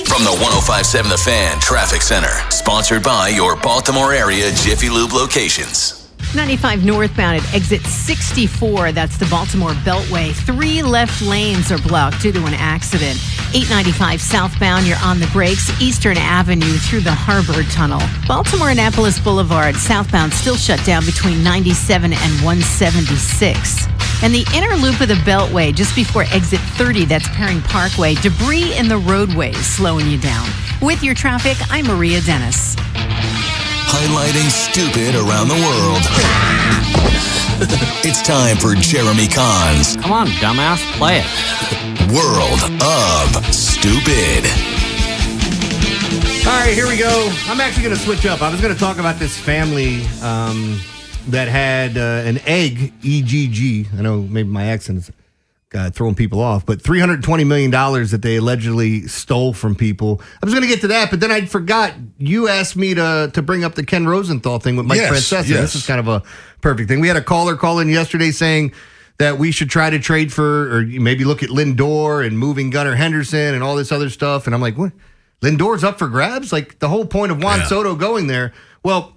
From the 105.7 The Fan Traffic Center, sponsored by your Baltimore area Jiffy Lube locations. 95 northbound at exit 64. That's the Baltimore Beltway. 3 left lanes are blocked due to an accident. 895 southbound, you're on the brakes. Eastern Avenue through the Harbor Tunnel. Baltimore-Annapolis Boulevard southbound still shut down between 97 and 176. And the inner loop of the Beltway just before exit 30, that's Perring Parkway. Debris in the roadways slowing you down. With your traffic, I'm Maria Dennis. Highlighting stupid around the world. It's time for Jeremy Kahn's Come on, dumbass, play it. World of Stupid. right, here we go. I'm actually going to switch up. I was going to talk about this family that had an egg, EGG. I know maybe my accent is throwing people off, but $320 million that they allegedly stole from people. I was going to get to that, but then I forgot. You asked me to bring up the Ken Rosenthal thing with Mike Francesa. Yes. This is kind of a perfect thing. We had a caller call in yesterday saying that we should try to trade for, or maybe look at Lindor and moving Gunnar Henderson and all this other stuff. And I'm like, what? Lindor's up for grabs? Like the whole point of Juan Soto going there. Well,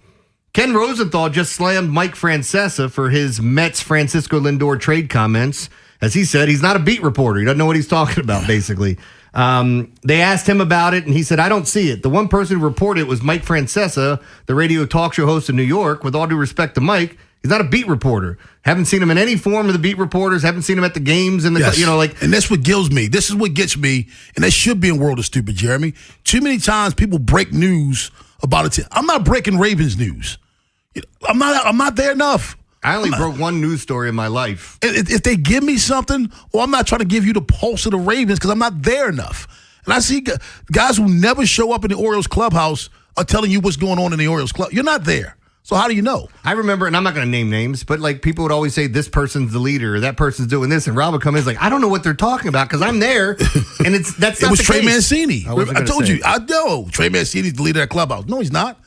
Ken Rosenthal just slammed Mike Francesa for his Mets Francisco Lindor trade comments. As he said, he's not a beat reporter. He doesn't know what he's talking about, basically. They asked him about it, and he said, I don't see it. The one person who reported it was Mike Francesa, the radio talk show host in New York. With all due respect to Mike, he's not a beat reporter. Haven't seen him in any form of the beat reporters. Haven't seen him at the games. And and that's what gills me. This is what gets me, and that should be in World of Stupid, Jeremy. Too many times people break news about it. I'm not breaking Ravens news. I'm not there enough. I only broke one news story in my life. If they give me something, well, I'm not trying to give you the pulse of the Ravens because I'm not there enough. And I see guys who never show up in the Orioles clubhouse are telling you what's going on in the Orioles club. You're not there. So how do you know? I remember, and I'm not going to name names, but like people would always say this person's the leader or that person's doing this, and Rob would come in and like, I don't know what they're talking about because I'm there, and that's not it was the Trey case. Mancini. I told you. I know Trey Mancini's the leader of that clubhouse. No, he's not.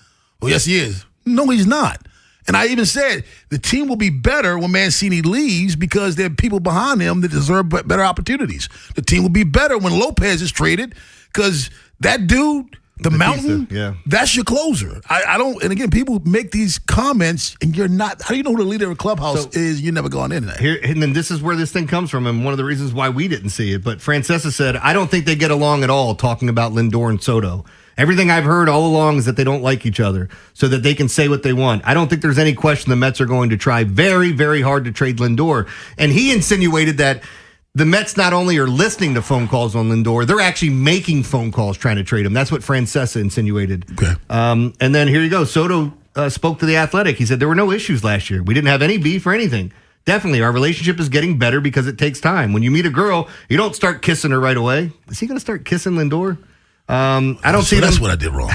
Well, yes, he is. No, he's not. And I even said the team will be better when Mancini leaves because there are people behind him that deserve better opportunities. The team will be better when Lopez is traded because that dude, the Mountain, that's your closer. I don't, and again, people make these comments and you're not, how do you know who the leader of a clubhouse is? You're never gone in there. Here, and then this is where this thing comes from and one of the reasons why we didn't see it. But Francesa said, I don't think they get along at all talking about Lindor and Soto. Everything I've heard all along is that they don't like each other so that they can say what they want. I don't think there's any question the Mets are going to try very, very hard to trade Lindor. And he insinuated that the Mets not only are listening to phone calls on Lindor, they're actually making phone calls trying to trade him. That's what Francesa insinuated. Okay. And then here you go. Soto spoke to The Athletic. He said there were no issues last year. We didn't have any beef or anything. Definitely, our relationship is getting better because it takes time. When you meet a girl, you don't start kissing her right away. Is he going to start kissing Lindor? I don't see them. That's what I did wrong.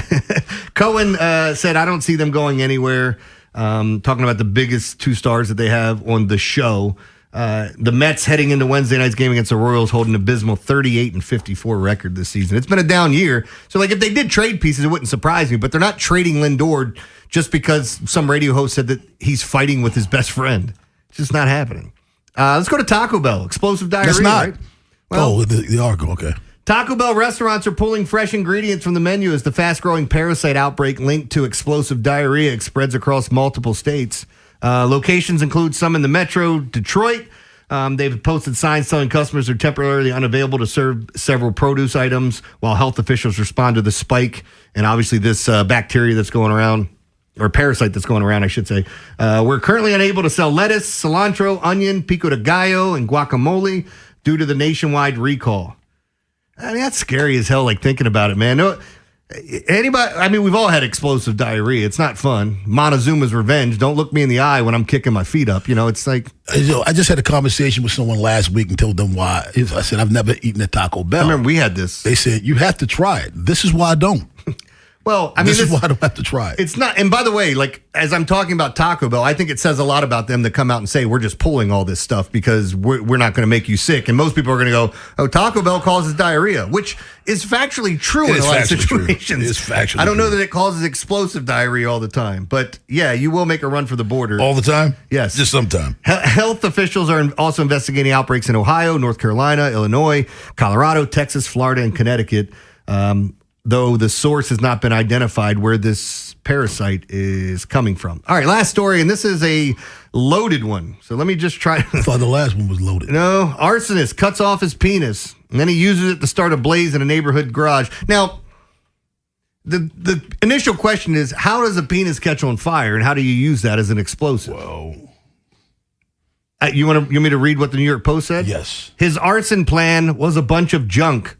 Cohen said, I don't see them going anywhere. Talking about the biggest two stars that they have on the show. The Mets heading into Wednesday night's game against the Royals holding an abysmal 38-54 record this season. It's been a down year. So, like, if they did trade pieces, it wouldn't surprise me. But they're not trading Lindor just because some radio host said that he's fighting with his best friend. It's just not happening. Let's go to Taco Bell. Explosive diarrhea, That's not. right? Well, the article, okay. Taco Bell restaurants are pulling fresh ingredients from the menu as the fast-growing parasite outbreak linked to explosive diarrhea spreads across multiple states. Locations include some in the metro Detroit. They've posted signs telling customers they're temporarily unavailable to serve several produce items while health officials respond to the spike and obviously this bacteria that's going around, or parasite that's going around, I should say. We're currently unable to sell lettuce, cilantro, onion, pico de gallo, and guacamole due to the nationwide recall. I mean, that's scary as hell, like, thinking about it, man. No, anybody, I mean, we've all had explosive diarrhea. It's not fun. Montezuma's revenge. Don't look me in the eye when I'm kicking my feet up. You know, it's like. I just had a conversation with someone last week and told them why. I said, I've never eaten at Taco Bell. I remember we had this. They said, you have to try it. This is why I don't. Well, I mean, this is why I don't have to try it. It's not, and by the way, like, as I'm talking about Taco Bell, I think it says a lot about them to come out and say, we're just pulling all this stuff because we're not going to make you sick. And most people are going to go, oh, Taco Bell causes diarrhea, which is factually true in a lot of situations. It is factually I don't know that it causes explosive diarrhea all the time, but yeah, you will make a run for the border. All the time? Yes. Just sometime. Health officials are also investigating outbreaks in Ohio, North Carolina, Illinois, Colorado, Texas, Florida, and Connecticut. Though the source has not been identified where this parasite is coming from. All right, last story, and this is a loaded one. So let me just try. I thought the last one was loaded. No, arsonist cuts off his penis, and then he uses it to start a blaze in a neighborhood garage. Now, the initial question is, how does a penis catch on fire, and how do you use that as an explosive? Whoa. You want me to read what the New York Post said? Yes. His arson plan was a bunch of junk.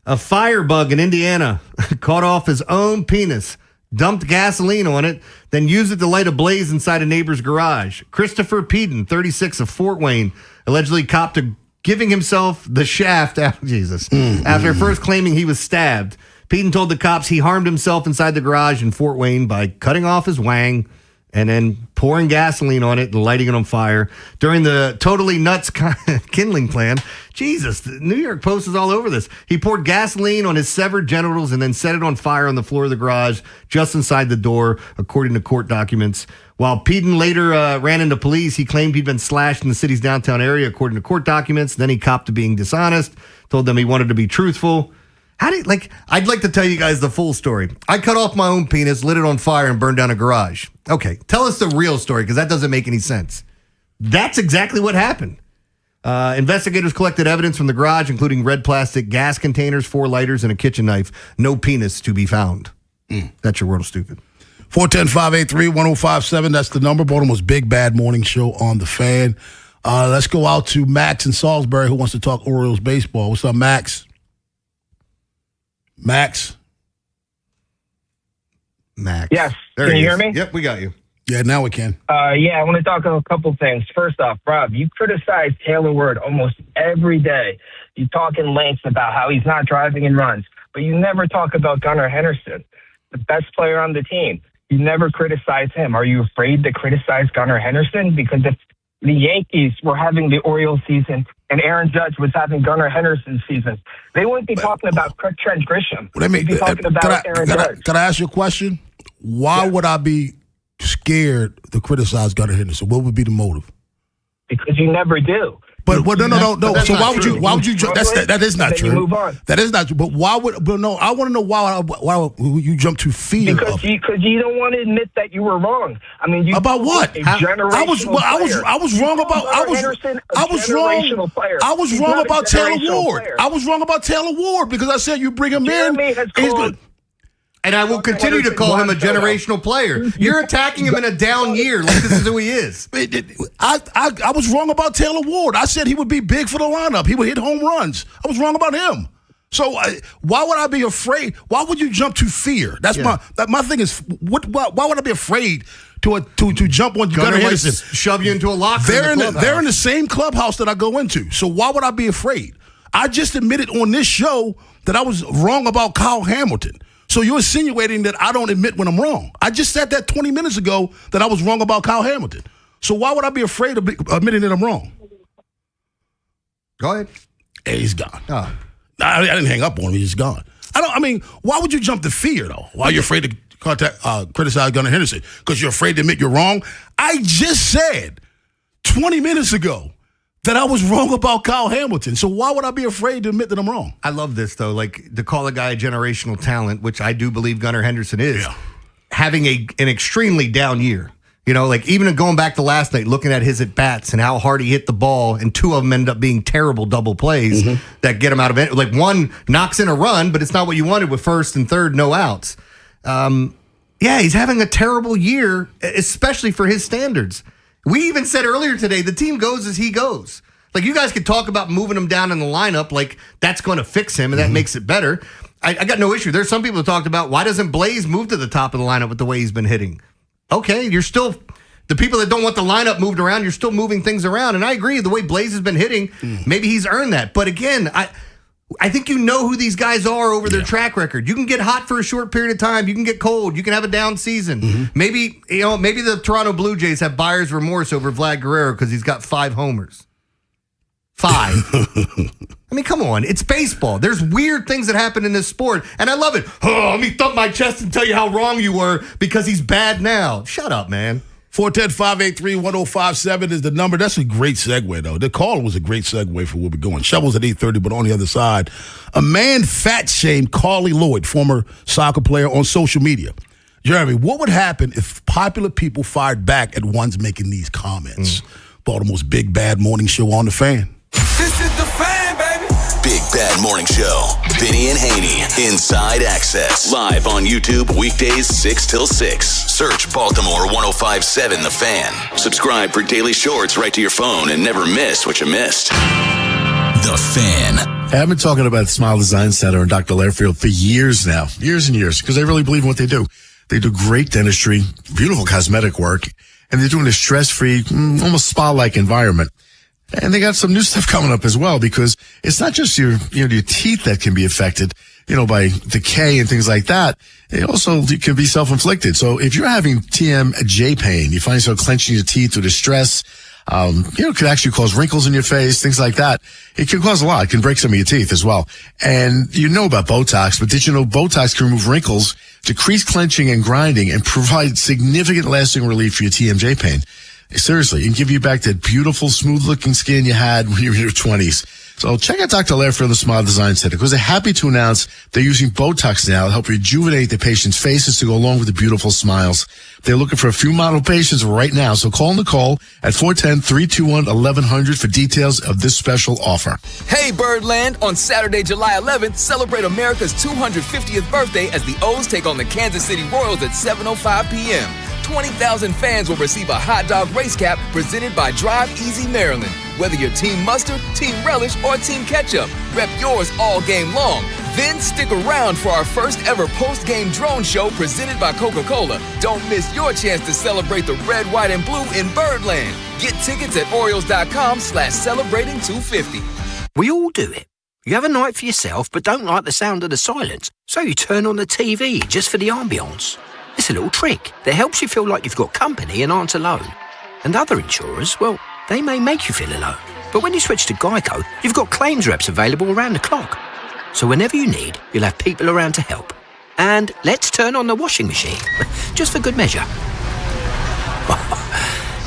A firebug in Indiana caught off his own penis, dumped gasoline on it, then used it to light a blaze inside a neighbor's garage. Christopher Peden, 36 of Fort Wayne, allegedly copped to giving himself the shaft after first claiming he was stabbed. Peden told the cops he harmed himself inside the garage in Fort Wayne by cutting off his wang and then pouring gasoline on it and lighting it on fire during the totally nuts kindling plan. Jesus, the New York Post is all over this. He poured gasoline on his severed genitals and then set it on fire on the floor of the garage just inside the door, according to court documents. While Peden later ran into police, he claimed he'd been slashed in the city's downtown area, according to court documents. Then he copped to being dishonest, told them he wanted to be truthful. I'd like to tell you guys the full story. I cut off my own penis, lit it on fire, and burned down a garage. Okay, tell us the real story, because that doesn't make any sense. That's exactly what happened. Investigators collected evidence from the garage, including red plastic gas containers, 4 lighters, and a kitchen knife. No penis to be found. That's your world of stupid. 410-583-1057. That's the number. Baltimore's Big Bad Morning Show on the Fan. Let's go out to Max in Salisbury, who wants to talk Orioles baseball. What's up, Max? Max? Yes. There Can he you is. hear me? Yep, we got you. Yeah, now we can. Yeah, I want to talk a couple things. First off, Rob, you criticize Taylor Ward almost every day. You talk in lengths about how he's not driving in runs, but you never talk about Gunnar Henderson, the best player on the team. You never criticize him. Are you afraid to criticize Gunnar Henderson? Because if the Yankees were having the Orioles season and Aaron Judge was having Gunnar Henderson's season, they wouldn't be talking about Trent Grisham. They'd be talking about Aaron Judge. Can I ask you a question? Why would I be scared to criticize Gunnar Henderson? What would be the motive? Because you never do. But no. So why would you? Jump? That is not true. Move on. That is not true. But why would? But no, I want to know why you jump to fear. Because you don't want to admit that you were wrong. I mean, about what? I was wrong about Taylor Ward. I was wrong about Taylor Ward because I said you bring him in. And I will continue to call him a generational player. You're attacking him in a down year like this is who he is. I was wrong about Taylor Ward. I said he would be big for the lineup. He would hit home runs. I was wrong about him. So why would I be afraid? Why would you jump to fear? That's my thing is, why would I be afraid to jump on Gunnar Henderson? Shove you into a locker. They're in the same clubhouse that I go into. So why would I be afraid? I just admitted on this show that I was wrong about Kyle Hamilton. So you're insinuating that I don't admit when I'm wrong. I just said that 20 minutes ago that I was wrong about Kyle Hamilton. So why would I be afraid of admitting that I'm wrong? Go ahead. Hey, he's gone. Oh. I didn't hang up on him. He's gone. Why would you jump to fear, though? Why are you afraid to criticize Gunnar Henderson? Because you're afraid to admit you're wrong? I just said 20 minutes ago that I was wrong about Kyle Hamilton. So why would I be afraid to admit that I'm wrong? I love this, though. Like, to call a guy a generational talent, which I do believe Gunnar Henderson is, having an extremely down year. You know, like, even going back to last night, looking at his at-bats and how hard he hit the ball, and 2 of them end up being terrible double plays that get him out of it. Like, one knocks in a run, but it's not what you wanted with first and third, no outs. He's having a terrible year, especially for his standards. We even said earlier today, the team goes as he goes. Like, you guys could talk about moving him down in the lineup, like that's going to fix him and that makes it better. I got no issue. There's some people who talked about, why doesn't Blaze move to the top of the lineup with the way he's been hitting? Okay, you're still, the people that don't want the lineup moved around, you're still moving things around. And I agree, the way Blaze has been hitting, maybe he's earned that. But again, I think you know who these guys are over their track record. You can get hot for a short period of time. You can get cold. You can have a down season. Maybe the Toronto Blue Jays have buyer's remorse over Vlad Guerrero because he's got 5 homers. 5. I mean, come on. It's baseball. There's weird things that happen in this sport, and I love it. Oh, let me thump my chest and tell you how wrong you were because he's bad now. Shut up, man. 410-583-1057 is the number. That's a great segue, though. The call was a great segue for where we're going. Shovels at 8:30, but on the other side, a man fat-shamed Carly Lloyd, former soccer player, on social media. Jeremy, what would happen if popular people fired back at ones making these comments? Baltimore's Big Bad Morning Show on the Fan. This is the Fan, baby. Big Bad Morning Show. Vinny and Haynie. Inside Access. Live on YouTube weekdays 6 till 6. Search Baltimore 1057 The Fan. Subscribe for daily shorts right to your phone and never miss what you missed. The Fan. I've been talking about Smile Design Center and Dr. Lairfield for years now. Years and years. Because I really believe in what they do. They do great dentistry, beautiful cosmetic work, and they're doing a stress-free, almost spa-like environment. And they got some new stuff coming up as well, because it's not just your teeth that can be affected, by decay and things like that. It also can be self-inflicted. So if you're having TMJ pain, you find yourself clenching your teeth due to stress, it could actually cause wrinkles in your face, things like that. It can cause a lot. It can break some of your teeth as well. And you know about Botox, but did you know Botox can remove wrinkles, decrease clenching and grinding, and provide significant lasting relief for your TMJ pain? Seriously, and give you back that beautiful, smooth-looking skin you had when you were in your 20s. So check out Dr. Lairfield and the Smile Design Center, because they're happy to announce they're using Botox now to help rejuvenate the patient's faces to go along with the beautiful smiles. They're looking for a few model patients right now, so call Nicole at 410-321-1100 for details of this special offer. Hey, Birdland! On Saturday, July 11th, celebrate America's 250th birthday as the O's take on the Kansas City Royals at 7:05 p.m. 20,000 fans will receive a hot dog race cap presented by Drive Easy Maryland. Whether you're Team Mustard, Team Relish, or Team Ketchup, rep yours all game long. Then stick around for our first ever post-game drone show presented by Coca-Cola. Don't miss your chance to celebrate the red, white, and blue in Birdland. Get tickets at Orioles.com/celebrating250. We all do it. You have a night for yourself but don't like the sound of the silence, so you turn on the TV just for the ambience. It's a little trick that helps you feel like you've got company and aren't alone. And other insurers, well, they may make you feel alone. But when you switch to Geico, you've got claims reps available around the clock. So whenever you need, you'll have people around to help. And let's turn on the washing machine, just for good measure.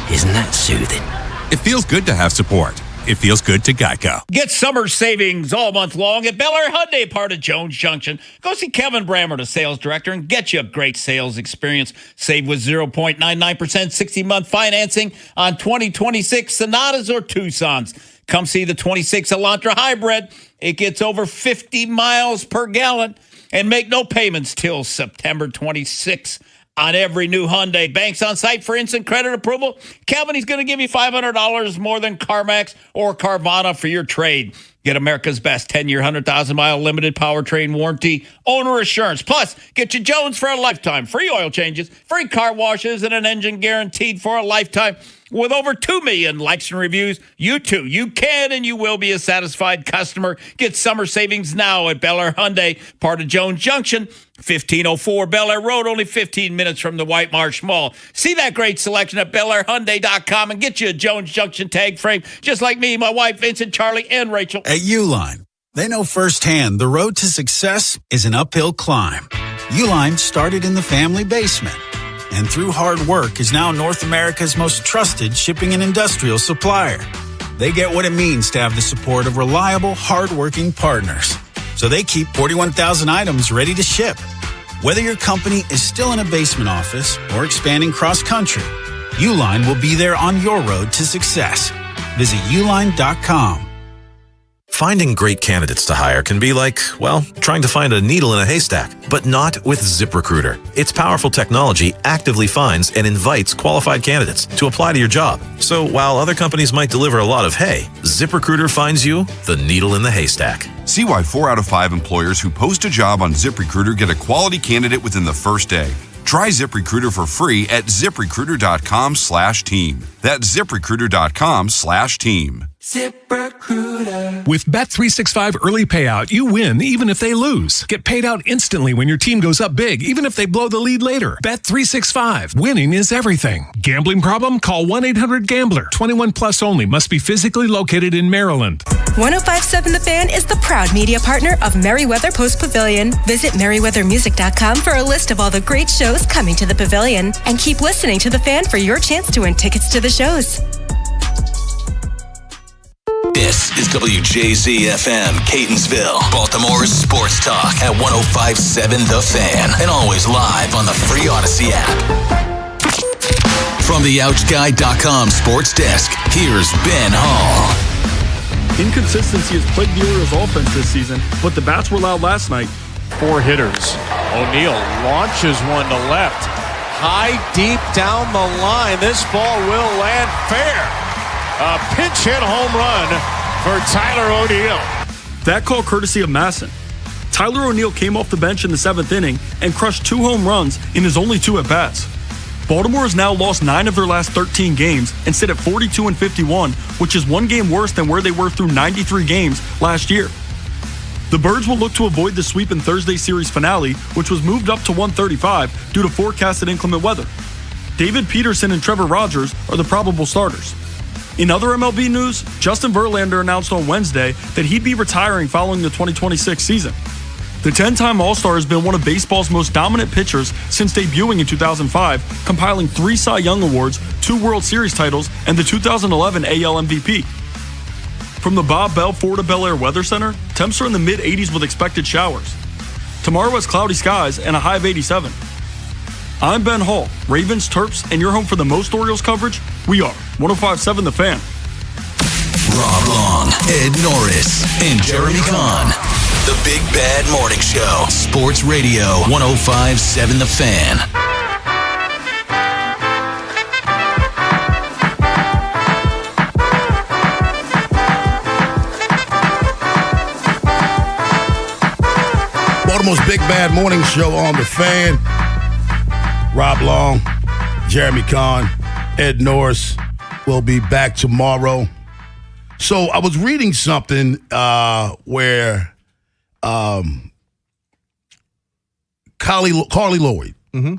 Isn't that soothing? It feels good to have support. It feels good to Geico. Get summer savings all month long at Bel Air Hyundai, part of Jones Junction. Go see Kevin Brammer, the sales director, and get you a great sales experience. Save with 0.99% 60-month financing on 2026 Sonatas or Tucsons. Come see the 26 Elantra Hybrid. It gets over 50 miles per gallon and make no payments till September 26th. On every new Hyundai. Banks on site for instant credit approval. Calvin, he's going to give you $500 more than CarMax or Carvana for your trade. Get America's best 10-year, 100,000-mile limited powertrain warranty, owner assurance. Plus, get you Jones for a lifetime. Free oil changes, free car washes, and an engine guaranteed for a lifetime. With over 2 million likes and reviews, you too, you can and you will be a satisfied customer. Get summer savings now at Bel Air Hyundai, part of Jones Junction, 1504 Bel Air Road, only 15 minutes from the White Marsh Mall. See that great selection at BelAirHyundai.com and get you a Jones Junction tag frame, just like me, my wife, Vincent, Charlie, and Rachel. At Uline, they know firsthand the road to success is an uphill climb. Uline started in the family basement, and through hard work is now North America's most trusted shipping and industrial supplier. They get what it means to have the support of reliable, hard-working partners. So they keep 41,000 items ready to ship. Whether your company is still in a basement office or expanding cross-country, Uline will be there on your road to success. Visit uline.com. Finding great candidates to hire can be like, well, trying to find a needle in a haystack, but not with ZipRecruiter. Its powerful technology actively finds and invites qualified candidates to apply to your job. So while other companies might deliver a lot of hay, ZipRecruiter finds you the needle in the haystack. See why 4 out of 5 employers who post a job on ZipRecruiter get a quality candidate within the first day. Try ZipRecruiter for free at ZipRecruiter.com/team. That's ZipRecruiter.com/team. ZipRecruiter. With Bet365 early payout, you win even if they lose. Get paid out instantly when your team goes up big, even if they blow the lead later. Bet365. Winning is everything. Gambling problem? Call 1-800-GAMBLER. 21 plus only. Must be physically located in Maryland. 105.7 The Fan is the proud media partner of Merriweather Post Pavilion. Visit merriweathermusic.com for a list of all the great shows coming to the pavilion. And keep listening to The Fan for your chance to win tickets to the shows. This is WJZ-FM, Catonsville, Baltimore's sports talk at 105.7 The Fan, and always live on the free Odyssey app. From the OutGuy.com sports desk, here's Ben Hall. Inconsistency has plagued the Orioles offense this season, but the bats were loud last night. 4 hitters. O'Neill launches one to left. High, deep down the line. This ball will land fair. A pinch hit home run for Tyler O'Neill. That call courtesy of Masson. Tyler O'Neill came off the bench in the 7th inning and crushed 2 home runs in his only 2 at-bats. Baltimore has now lost 9 of their last 13 games and sit at 42-51, which is 1 game worse than where they were through 93 games last year. The Birds will look to avoid the sweep in Thursday's series finale, which was moved up to 135 due to forecasted inclement weather. David Peterson and Trevor Rogers are the probable starters. In other MLB news, Justin Verlander announced on Wednesday that he'd be retiring following the 2026 season. The 10-time All-Star has been one of baseball's most dominant pitchers since debuting in 2005, compiling 3 Cy Young Awards, 2 World Series titles, and the 2011 AL MVP. From the Bob Bell Florida Bel Air Weather Center, temps are in the mid-80s with expected showers. Tomorrow has cloudy skies and a high of 87. I'm Ben Hall, Ravens, Terps, and you're home for the most Orioles coverage. We are 105.7 The Fan. Rob Long, Ed Norris, and Jeremy Kahn. The Big Bad Morning Show. Sports Radio 105.7 The Fan. Baltimore's Big Bad Morning Show on The Fan. Rob Long, Jeremy Kahn, Ed Norris will be back tomorrow. So I was reading something where Carly Lloyd,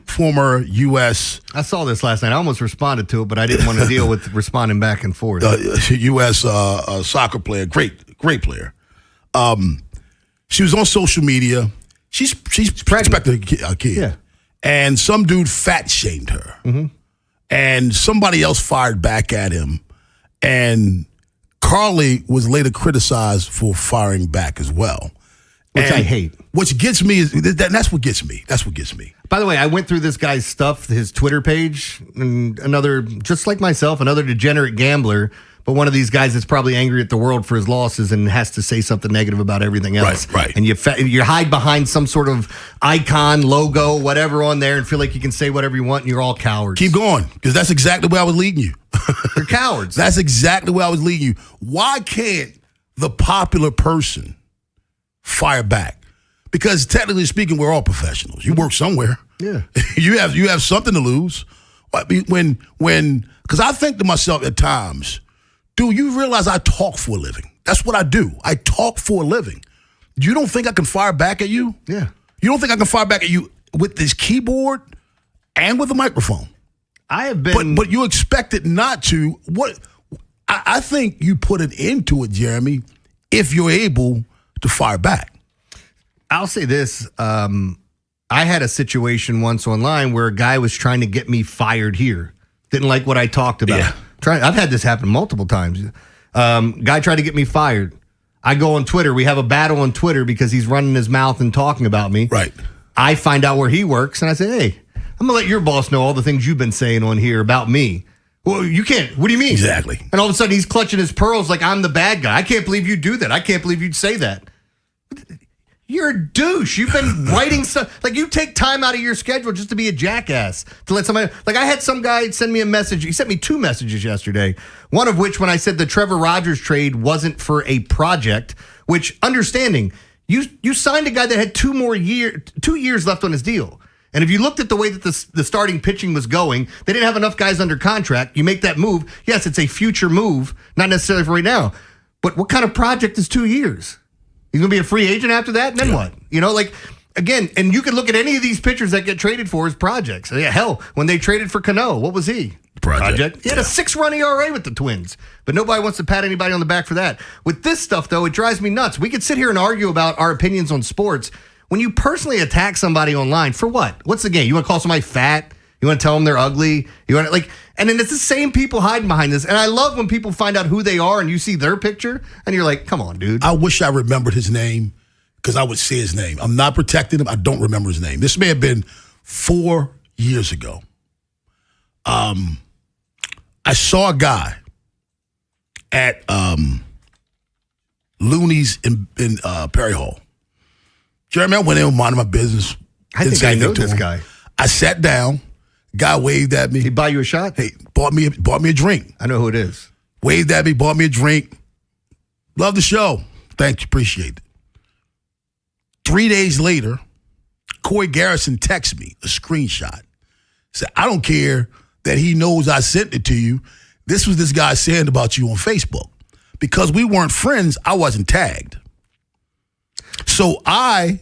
former U.S. I saw this last night. I almost responded to it, but I didn't want to deal with responding back and forth. U.S. Soccer player, great player. She was on social media. She's expecting a kid. Yeah. And some dude fat shamed her. Mm-hmm. And somebody else fired back at him. And Carly was later criticized for firing back as well. Which I hate. What gets me is that's what gets me. That's what gets me. By the way, I went through this guy's stuff, his Twitter page, and another, just like myself, another degenerate gambler, but one of these guys that's probably angry at the world for his losses and has to say something negative about everything else. Right. And you hide behind some sort of icon, logo, whatever on there and feel like you can say whatever you want and you're all cowards. Keep going, because that's exactly where I was leading you. You're cowards. That's exactly where I was leading you. Why can't the popular person fire back? Because technically speaking, we're all professionals. You work somewhere. Yeah. You have something to lose. Because I think to myself at times, dude, you realize I talk for a living. That's what I do. I talk for a living. You don't think I can fire back at you? Yeah. You don't think I can fire back at you with this keyboard and with a microphone? I have been... But you expect it not to. I think you put an end to it, Jeremy, if you're able to fire back. I'll say this. I had a situation once online where a guy was trying to get me fired here. Didn't like what I talked about. Yeah. I've had this happen multiple times. Guy tried to get me fired. I go on Twitter. We have a battle on Twitter because he's running his mouth and talking about me. Right. I find out where he works, and I say, hey, I'm going to let your boss know all the things you've been saying on here about me. Well, you can't. What do you mean? Exactly. And all of a sudden, he's clutching his pearls like I'm the bad guy. I can't believe you'd do that. I can't believe you'd say that. You're a douche. You've been writing stuff. Like, you take time out of your schedule just to be a jackass. To let somebody... Like, I had some guy send me a message. He sent me 2 messages yesterday. One of which, when I said the Trevor Rogers trade wasn't for a project, which, understanding, you signed a guy that had 2 years left on his deal. And if you looked at the way that the starting pitching was going, they didn't have enough guys under contract. You make that move. Yes, it's a future move, not necessarily for right now. But what kind of project is 2 years? He's going to be a free agent after that? And then what? You know, like, again, and you can look at any of these pitchers that get traded for as projects. Yeah, hell, when they traded for Cano, what was he? Project. He had a 6-run ERA with the Twins. But nobody wants to pat anybody on the back for that. With this stuff, though, it drives me nuts. We could sit here and argue about our opinions on sports. When you personally attack somebody online, for what? What's the game? You want to call somebody fat? You want to tell them they're ugly? You want to, like, and then it's the same people hiding behind this. And I love when people find out who they are and you see their picture and you're like, come on, dude. I wish I remembered his name because I would say his name. I'm not protecting him. I don't remember his name. This may have been 4 years ago. I saw a guy at Looney's in Perry Hall. Jeremy, I went in minding my business. I think I know this guy. I sat down. Guy waved at me. He buy you a shot? Hey, bought me a drink. I know who it is. Waved at me, bought me a drink. Love the show. Thank you, appreciate it. 3 days later, Corey Garrison texts me a screenshot Said, I don't care that he knows I sent it to you. This was this guy saying about you on Facebook. Because we weren't friends, I wasn't tagged. So I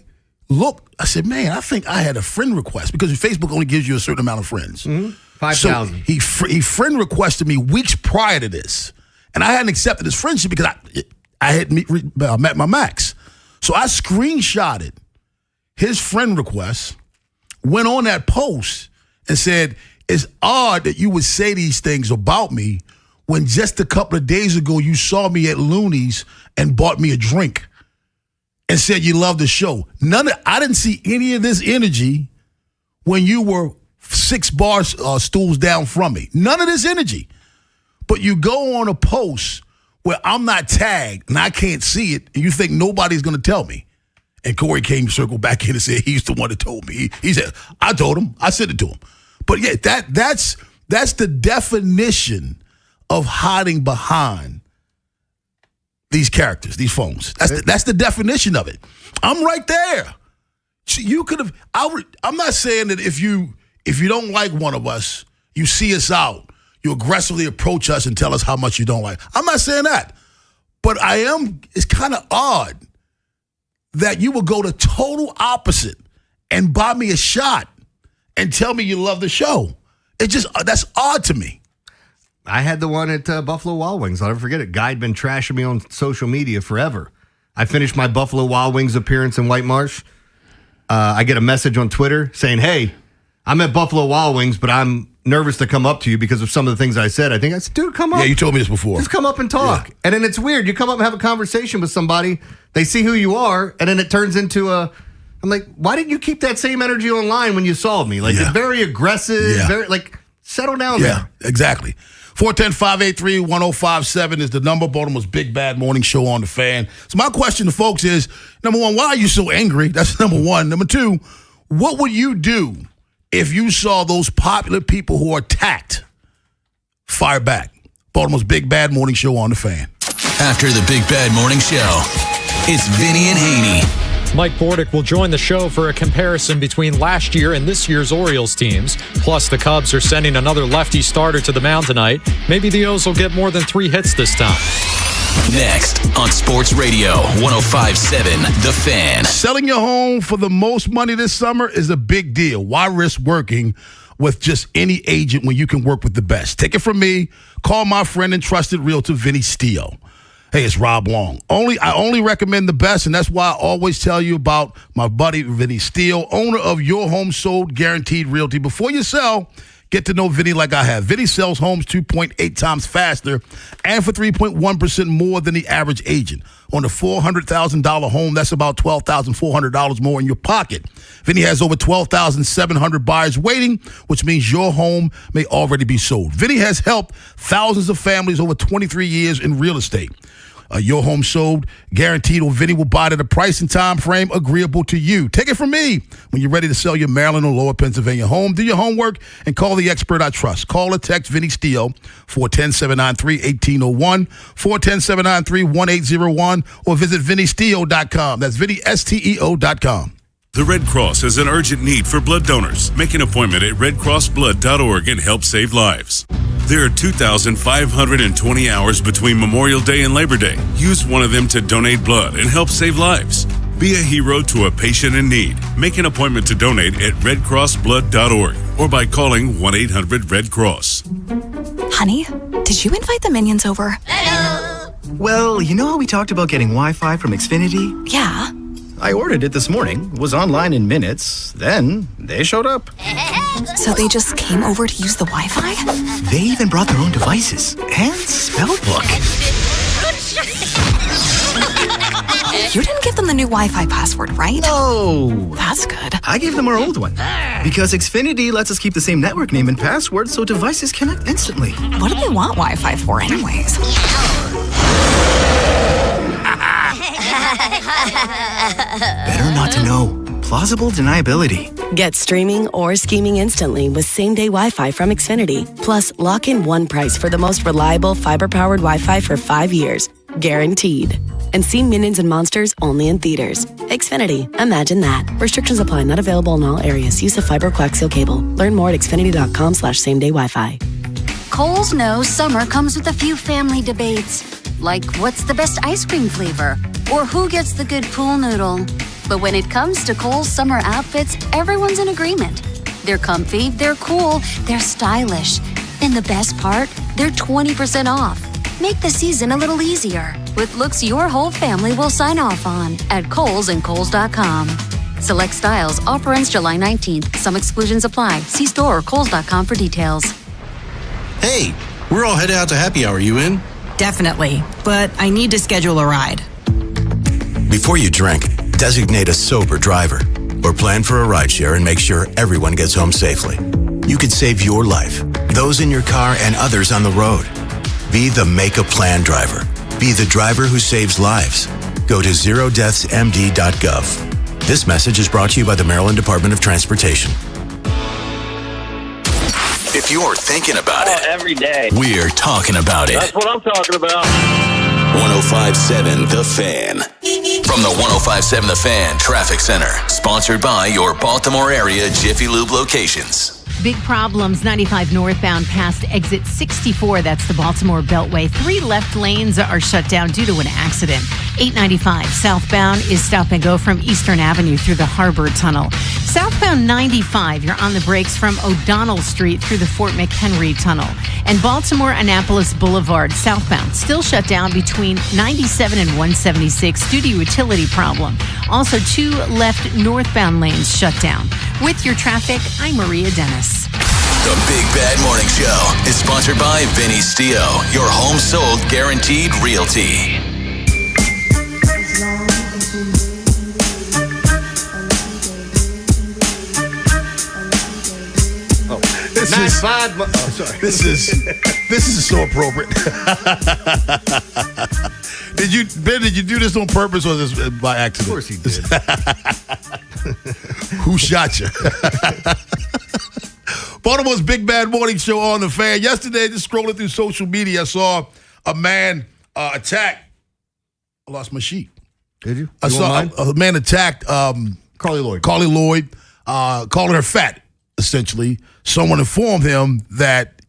said, man, I think I had a friend request because Facebook only gives you a certain amount of friends. 5,000. So he friend requested me weeks prior to this. And I hadn't accepted his friendship because I had met my max. So I screenshotted his friend request, went on that post and said, it's odd that you would say these things about me when just a couple of days ago you saw me at Looney's and bought me a drink and said you love the show. I didn't see any of this energy when you were 6 bar stools down from me. None of this energy. But you go on a post where I'm not tagged and I can't see it, and you think nobody's going to tell me. And Corey came circled back in and said he's the one that told me. He said, I told him. I sent it to him. But yeah, that's the definition of hiding behind these characters, these phones. That's the definition of it. I'm right there. You could have. I'm not saying that if you don't like one of us, you see us out, you aggressively approach us and tell us how much you don't like. I'm not saying that, but it's kind of odd that you would go the total opposite and buy me a shot and tell me you love the show. That's odd to me. I had the one at Buffalo Wild Wings. I'll never forget it. Guy had been trashing me on social media forever. I finished my Buffalo Wild Wings appearance in White Marsh. I get a message on Twitter saying, hey, I'm at Buffalo Wild Wings, but I'm nervous to come up to you because of some of the things I said. I said, dude, come up. Yeah, you told me this before. Just come up and talk. Yeah. And then it's weird. You come up and have a conversation with somebody. They see who you are, and then it turns into I'm like, why didn't you keep that same energy online when you saw me? Like, it's very aggressive, very, settle down there. Yeah, exactly. 410-583-1057 is the number. Baltimore's Big Bad Morning Show on the Fan. So my question to folks is, number one, why are you so angry? That's number one. Number two, what would you do if you saw those popular people who are attacked fire back? Baltimore's Big Bad Morning Show on the Fan. After the Big Bad Morning Show, it's Vinny and Haynie. Mike Bordick will join the show for a comparison between last year and this year's Orioles teams. Plus, the Cubs are sending another lefty starter to the mound tonight. Maybe the O's will get more than 3 hits this time. Next on Sports Radio 105.7 The Fan. Selling your home for the most money this summer is a big deal. Why risk working with just any agent when you can work with the best? Take it from me. Call my friend and trusted realtor, Vinny Steele. Hey, it's Rob Long. I only recommend the best, and that's why I always tell you about my buddy, Vinny Steele, owner of Your Home Sold Guaranteed Realty. Before you sell, get to know Vinny like I have. Vinny sells homes 2.8 times faster and for 3.1% more than the average agent. On a $400,000 home, that's about $12,400 more in your pocket. Vinny has over 12,700 buyers waiting, which means your home may already be sold. Vinny has helped thousands of families over 23 years in real estate. Your home sold, guaranteed, or Vinny will buy it at a price and time frame agreeable to you. Take it from me. When you're ready to sell your Maryland or Lower Pennsylvania home, do your homework and call the expert I trust. Call or text Vinny Steele, 410-793-1801, 410-793-1801, or visit VinnySteele.com. That's VinnySteo.com. The Red Cross has an urgent need for blood donors. Make an appointment at redcrossblood.org and help save lives. There are 2,520 hours between Memorial Day and Labor Day. Use one of them to donate blood and help save lives. Be a hero to a patient in need. Make an appointment to donate at redcrossblood.org or by calling 1-800-RED-CROSS. Honey, did you invite the minions over? Well, you know how we talked about getting Wi-Fi from Xfinity? Yeah. I ordered it this morning, was online in minutes, then they showed up. So they just came over to use the Wi-Fi? They even brought their own devices and spell book. You didn't give them the new Wi-Fi password, right? No. That's good. I gave them our old one because Xfinity lets us keep the same network name and password so devices connect instantly. What do they want Wi-Fi for anyways? Better not to know. Plausible deniability. Get streaming or scheming instantly with same-day Wi-Fi from Xfinity. Plus, lock in one price for the most reliable fiber-powered Wi-Fi for 5 years. Guaranteed. And see Minions and Monsters only in theaters. Xfinity. Imagine that. Restrictions apply. Not available in all areas. Use of fiber coaxial cable. Learn more at xfinity.com/same-day Wi-Fi. Kohl's knows summer comes with a few family debates. Like, what's the best ice cream flavor? Or who gets the good pool noodle? But when it comes to Kohl's summer outfits, everyone's in agreement. They're comfy, they're cool, they're stylish. And the best part, they're 20% off. Make the season a little easier with looks your whole family will sign off on at Kohl's and Kohl's.com. Select styles. Offer ends July 19th. Some exclusions apply. See store or Kohl's.com for details. Hey, we're all headed out to happy hour. You in? Definitely, but I need to schedule a ride. Before you drink, designate a sober driver or plan for a rideshare and make sure everyone gets home safely. You could save your life, those in your car, and others on the road. Be the Make a Plan driver. Be the driver who saves lives. Go to zerodeathsmd.gov. This message is brought to you by the Maryland Department of Transportation. If you're thinking about it, every day, we're talking about it. That's what I'm talking about. 105.7 The Fan. From the 105.7 The Fan Traffic Center. Sponsored by your Baltimore area Jiffy Lube locations. Big problems 95 northbound past exit 64. That's the Baltimore Beltway. 3 left lanes are shut down due to an accident. 895 southbound is stop and go from Eastern Avenue through the Harbor Tunnel. Southbound 95, you're on the brakes from O'Donnell Street through the Fort McHenry Tunnel. And Baltimore Annapolis Boulevard southbound still shut down between 97 and 176 due to utility problem. Also 2 left northbound lanes shut down. With your traffic, I'm Maria Dennis. The Big Bad Morning Show is sponsored by Vinny Stio, your home sold guaranteed realty. This is so appropriate. Did you do this on purpose or was this by accident? Of course he did. Who shot you? Baltimore's Big Bad Morning Show on The Fan. Yesterday, just scrolling through social media, I saw a man attack. I lost my sheet. Did you? I saw a man attacked Carly Lloyd. Calling her fat, essentially. Someone informed him that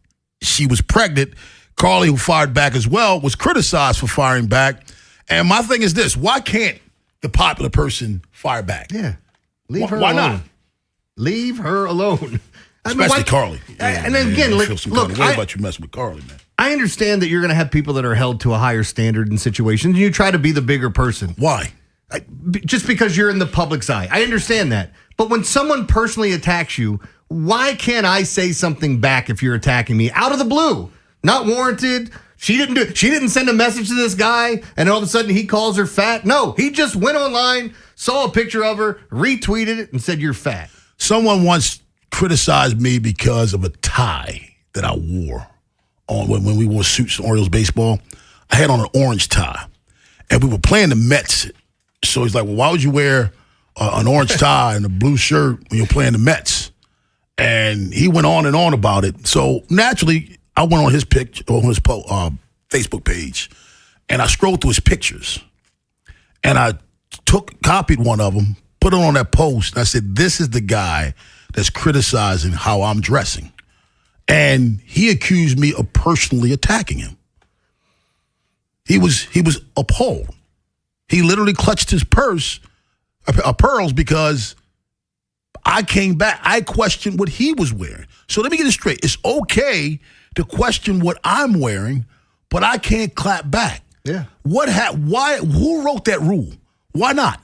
she was pregnant. Carly, who fired back as well, was criticized for firing back. And my thing is this: why can't the popular person fire back? Yeah, leave her why alone. not? Leave her alone. Especially Carly. And then again, look, what about you messing with Carly, man? I understand that you're going to have people that are held to a higher standard in situations. You try to be the bigger person. Why? Just because you're in the public's eye. I understand that. But when someone personally attacks you, why can't I say something back if you're attacking me out of the blue? Not warranted. She didn't send a message to this guy and all of a sudden he calls her fat. No, he just went online, saw a picture of her, retweeted it, and said you're fat. Someone once criticized me because of a tie that I wore on when we wore suits in Orioles baseball. I had on an orange tie, and we were playing the Mets. So he's like, well, why would you wear an orange tie and a blue shirt when you're playing the Mets? And he went on and on about it. So naturally, I went on his Facebook page, and I scrolled through his pictures, and I copied one of them, put it on that post, and I said, this is the guy that's criticizing how I'm dressing. And he accused me of personally attacking him. He was appalled. He literally clutched his pearls because I came back. I questioned what he was wearing. So let me get it straight. It's okay to question what I'm wearing, but I can't clap back. Yeah. Why? Who wrote that rule? Why not?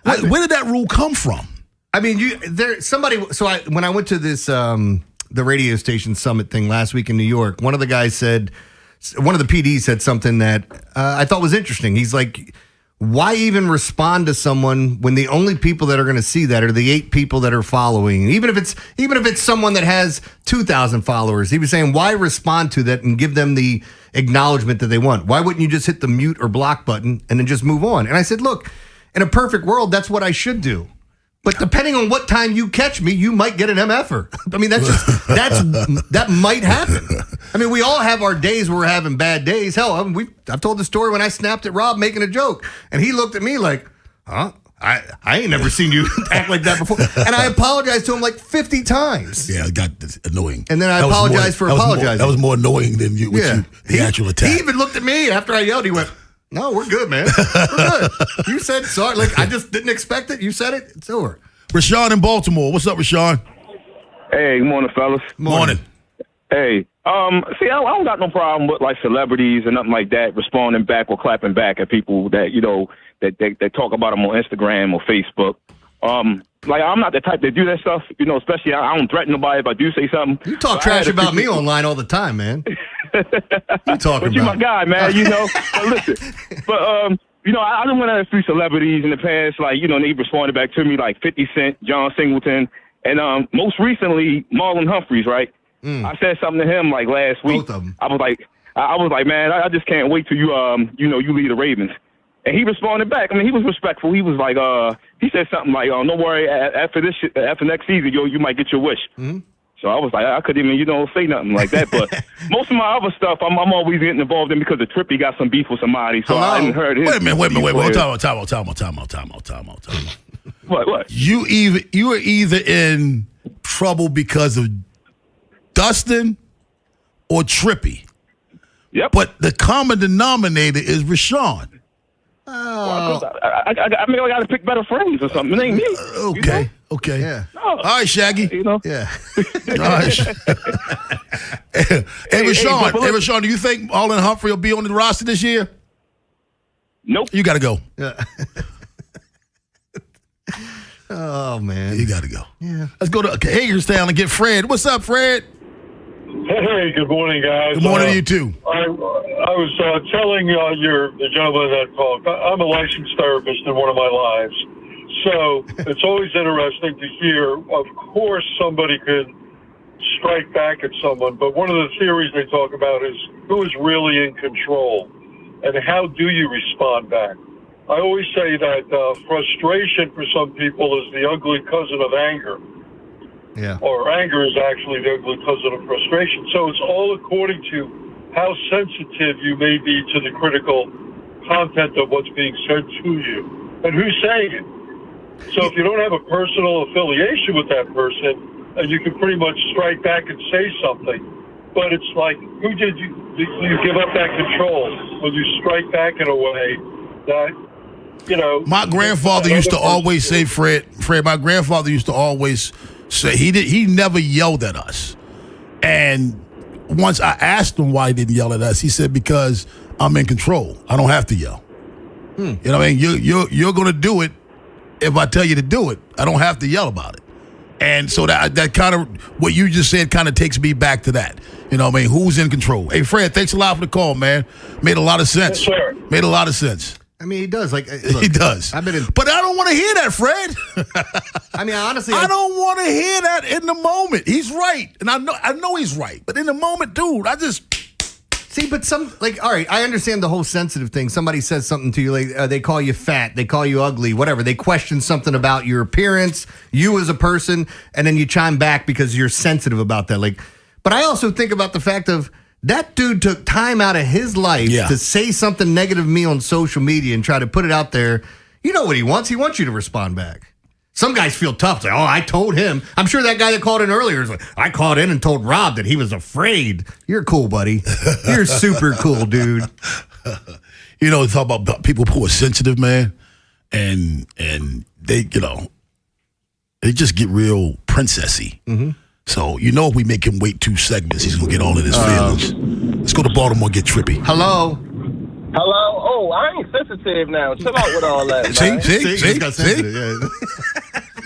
Where did that rule come from? I mean, when I went to this the radio station summit thing last week in New York, one of the PDs said something that I thought was interesting. He's like, why even respond to someone when the only people that are going to see that are the 8 people that are following? Even if it's someone that has 2,000 followers, he was saying, why respond to that and give them the acknowledgement that they want? Why wouldn't you just hit the mute or block button and then just move on? And I said, look, in a perfect world, that's what I should do. But depending on what time you catch me, you might get an MFer. I mean, that might happen. I mean, we all have our days where we're having bad days. Hell, I've told the story when I snapped at Rob making a joke, and he looked at me like, huh? I ain't never seen you act like that before. And I apologized to him like 50 times. Yeah, it got annoying. And then I apologized for apologizing. That was more annoying than the actual attack. He even looked at me after I yelled. He went, no, we're good, man. We're good. You said sorry. Like, I just didn't expect it. You said it. It's over. Rashawn in Baltimore. What's up, Rashawn? Hey, good morning, fellas. Morning. Hey, see, I don't got no problem with, like, celebrities and nothing like that responding back or clapping back at people that, you know, that talk about them on Instagram or Facebook. Like, I'm not the type that do that stuff, you know, especially I don't threaten nobody if I do say something. You talk trash about me online all the time, man. You talking but you my guy, man, you know. But listen, you know, I done went at a few celebrities in the past, like, you know, they responded back to me, like 50 Cent, John Singleton, and most recently, Marlon Humphreys, right? I said something to him, like, last week. Both of them. I was like, man, I just can't wait till you know, you lead the Ravens. And he responded back. I mean, he was respectful. He was like, he said something like, "Oh, don't worry. After next season, you might get your wish." Mm-hmm. So I was like, I couldn't even, you know, say nothing like that. But most of my other stuff, I'm always getting involved in because the Trippy got some beef with somebody. So I hadn't heard his. Wait a minute. Time out. What? You are either in trouble because of Dustin or Trippy. Yep. But the common denominator is Rashawn. Well, I mean, I got to pick better friends or something. It ain't me. Okay. You know? Okay. Yeah. Oh, all right, Shaggy. You know. Yeah. All right. Hey, Rashawn, do you think Marlon Humphrey will be on the roster this year? Nope. You got to go. Yeah. Oh man, you got to go. Yeah. Let's go to Hagerstown and get Fred. What's up, Fred? Hey, good morning, guys. Good morning to you too. I was telling the gentleman that called. I'm a licensed therapist in one of my lives, so it's always interesting to hear. Of course, somebody could strike back at someone, but one of the theories they talk about is who is really in control, and how do you respond back? I always say that frustration for some people is the ugly cousin of anger. Yeah. Or anger is actually the ugly cousin of frustration. So it's all according to how sensitive you may be to the critical content of what's being said to you and who's saying it. So if you don't have a personal affiliation with that person, and you can pretty much strike back and say something, but it's like, who did you give up that control when you strike back in a way that, you know. My grandfather used to always say, Fred, my grandfather used to always say he never yelled at us. And once I asked him why he didn't yell at us, he said, because I'm in control. I don't have to yell. You know what I mean? You're going to do it if I tell you to do it. I don't have to yell about it. And so that kind of, what you just said kind of takes me back to that. You know what I mean? Who's in control? Hey, Fred, thanks a lot for the call, man. Made a lot of sense. Yes, sir. Made a lot of sense. I mean, he does. Look, he does. But I don't want to hear that, Fred. I mean, honestly, I don't want to hear that in the moment. He's right, and I know he's right. But in the moment, dude, I just see. But all right, I understand the whole sensitive thing. Somebody says something to you, like they call you fat, they call you ugly, whatever. They question something about your appearance, you as a person, and then you chime back because you're sensitive about that. Like, but I also think about the fact of, that dude took time out of his life to say something negative to me on social media and try to put it out there. You know what he wants? He wants you to respond back. Some guys feel tough. Like, I told him. I'm sure that guy that called in earlier is like, I called in and told Rob that he was afraid. You're cool, buddy. You're super cool, dude. You know, talk about people who are sensitive, man, and they, you know, they just get real princessy. Mm-hmm. So, you know, if we make him wait 2 segments, he's going to get all in his feelings. Let's go to Baltimore and get trippy. Hello. Oh, I ain't sensitive now. Chill out with all that, man.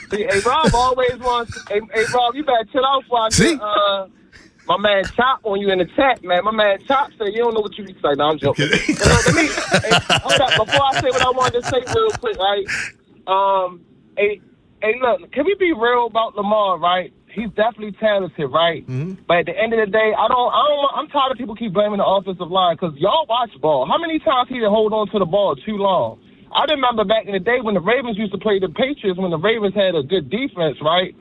See, hey, Rob always wants... Hey, Rob, you better chill out before I get, my man Chop on you in the chat, man. My man Chop said you don't know what you say. No, I'm joking. Hold up. Before I say what I wanted to say real quick, right? Hey, look, can we be real about Lamar, right? He's definitely talented, right? Mm-hmm. But at the end of the day, I'm tired of people keep blaming the offensive line because y'all watch ball. How many times he hold on to the ball too long? I remember back in the day when the Ravens used to play the Patriots, when the Ravens had a good defense, right?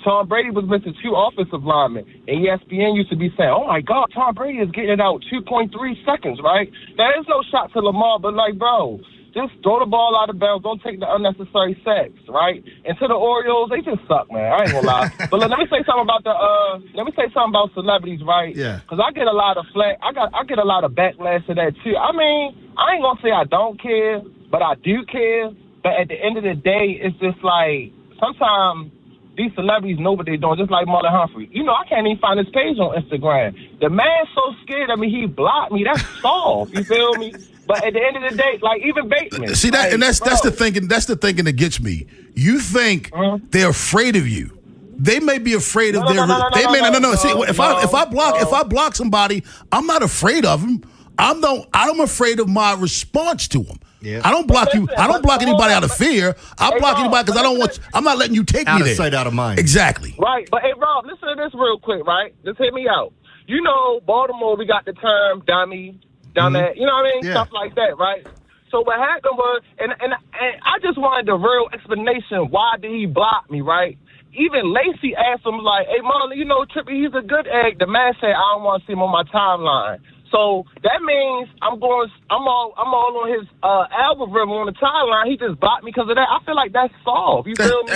Tom Brady was missing 2 offensive linemen. And ESPN used to be saying, oh, my God, Tom Brady is getting it out 2.3 seconds, right? Now, there's no shot to Lamar, but, like, bro, just throw the ball out of bounds. Don't take the unnecessary sacks, right? And to the Orioles, they just suck, man. I ain't gonna lie. But look, let me say something about celebrities, right? Yeah. Because I get a lot of flack. I get a lot of backlash to that too. I mean, I ain't gonna say I don't care, but I do care. But at the end of the day, it's just like sometimes these celebrities know what they're doing, just like Marlon Humphrey. You know, I can't even find his page on Instagram. The man's so scared of me, he blocked me. That's soft. You feel me? But at the end of the day, like even Bateman. See that, and that's the thinking. That's the thinking that gets me. You think they're afraid of you. They may be afraid of their. No. See, if I block somebody, I'm not afraid of them. I'm afraid of my response to them. Yeah. I don't block you. I don't block anybody out of fear. I block anybody because I don't want. I'm not letting you take me there. Out of sight, out of mind. Exactly. Right, but hey, Rob, listen to this real quick, right? Just hear me out. You know, Baltimore, we got the term dummy. Dumbass, you know what I mean? Yeah. Stuff like that, right? So what happened was, and I just wanted the real explanation. Why did he block me, right? Even Lacey asked him, like, hey, Marlon, you know, Trippy, he's a good egg. The man said, I don't want to see him on my timeline. So that means I'm all on his algorithm on the timeline. He just blocked me because of that. I feel like that's soft. You feel me?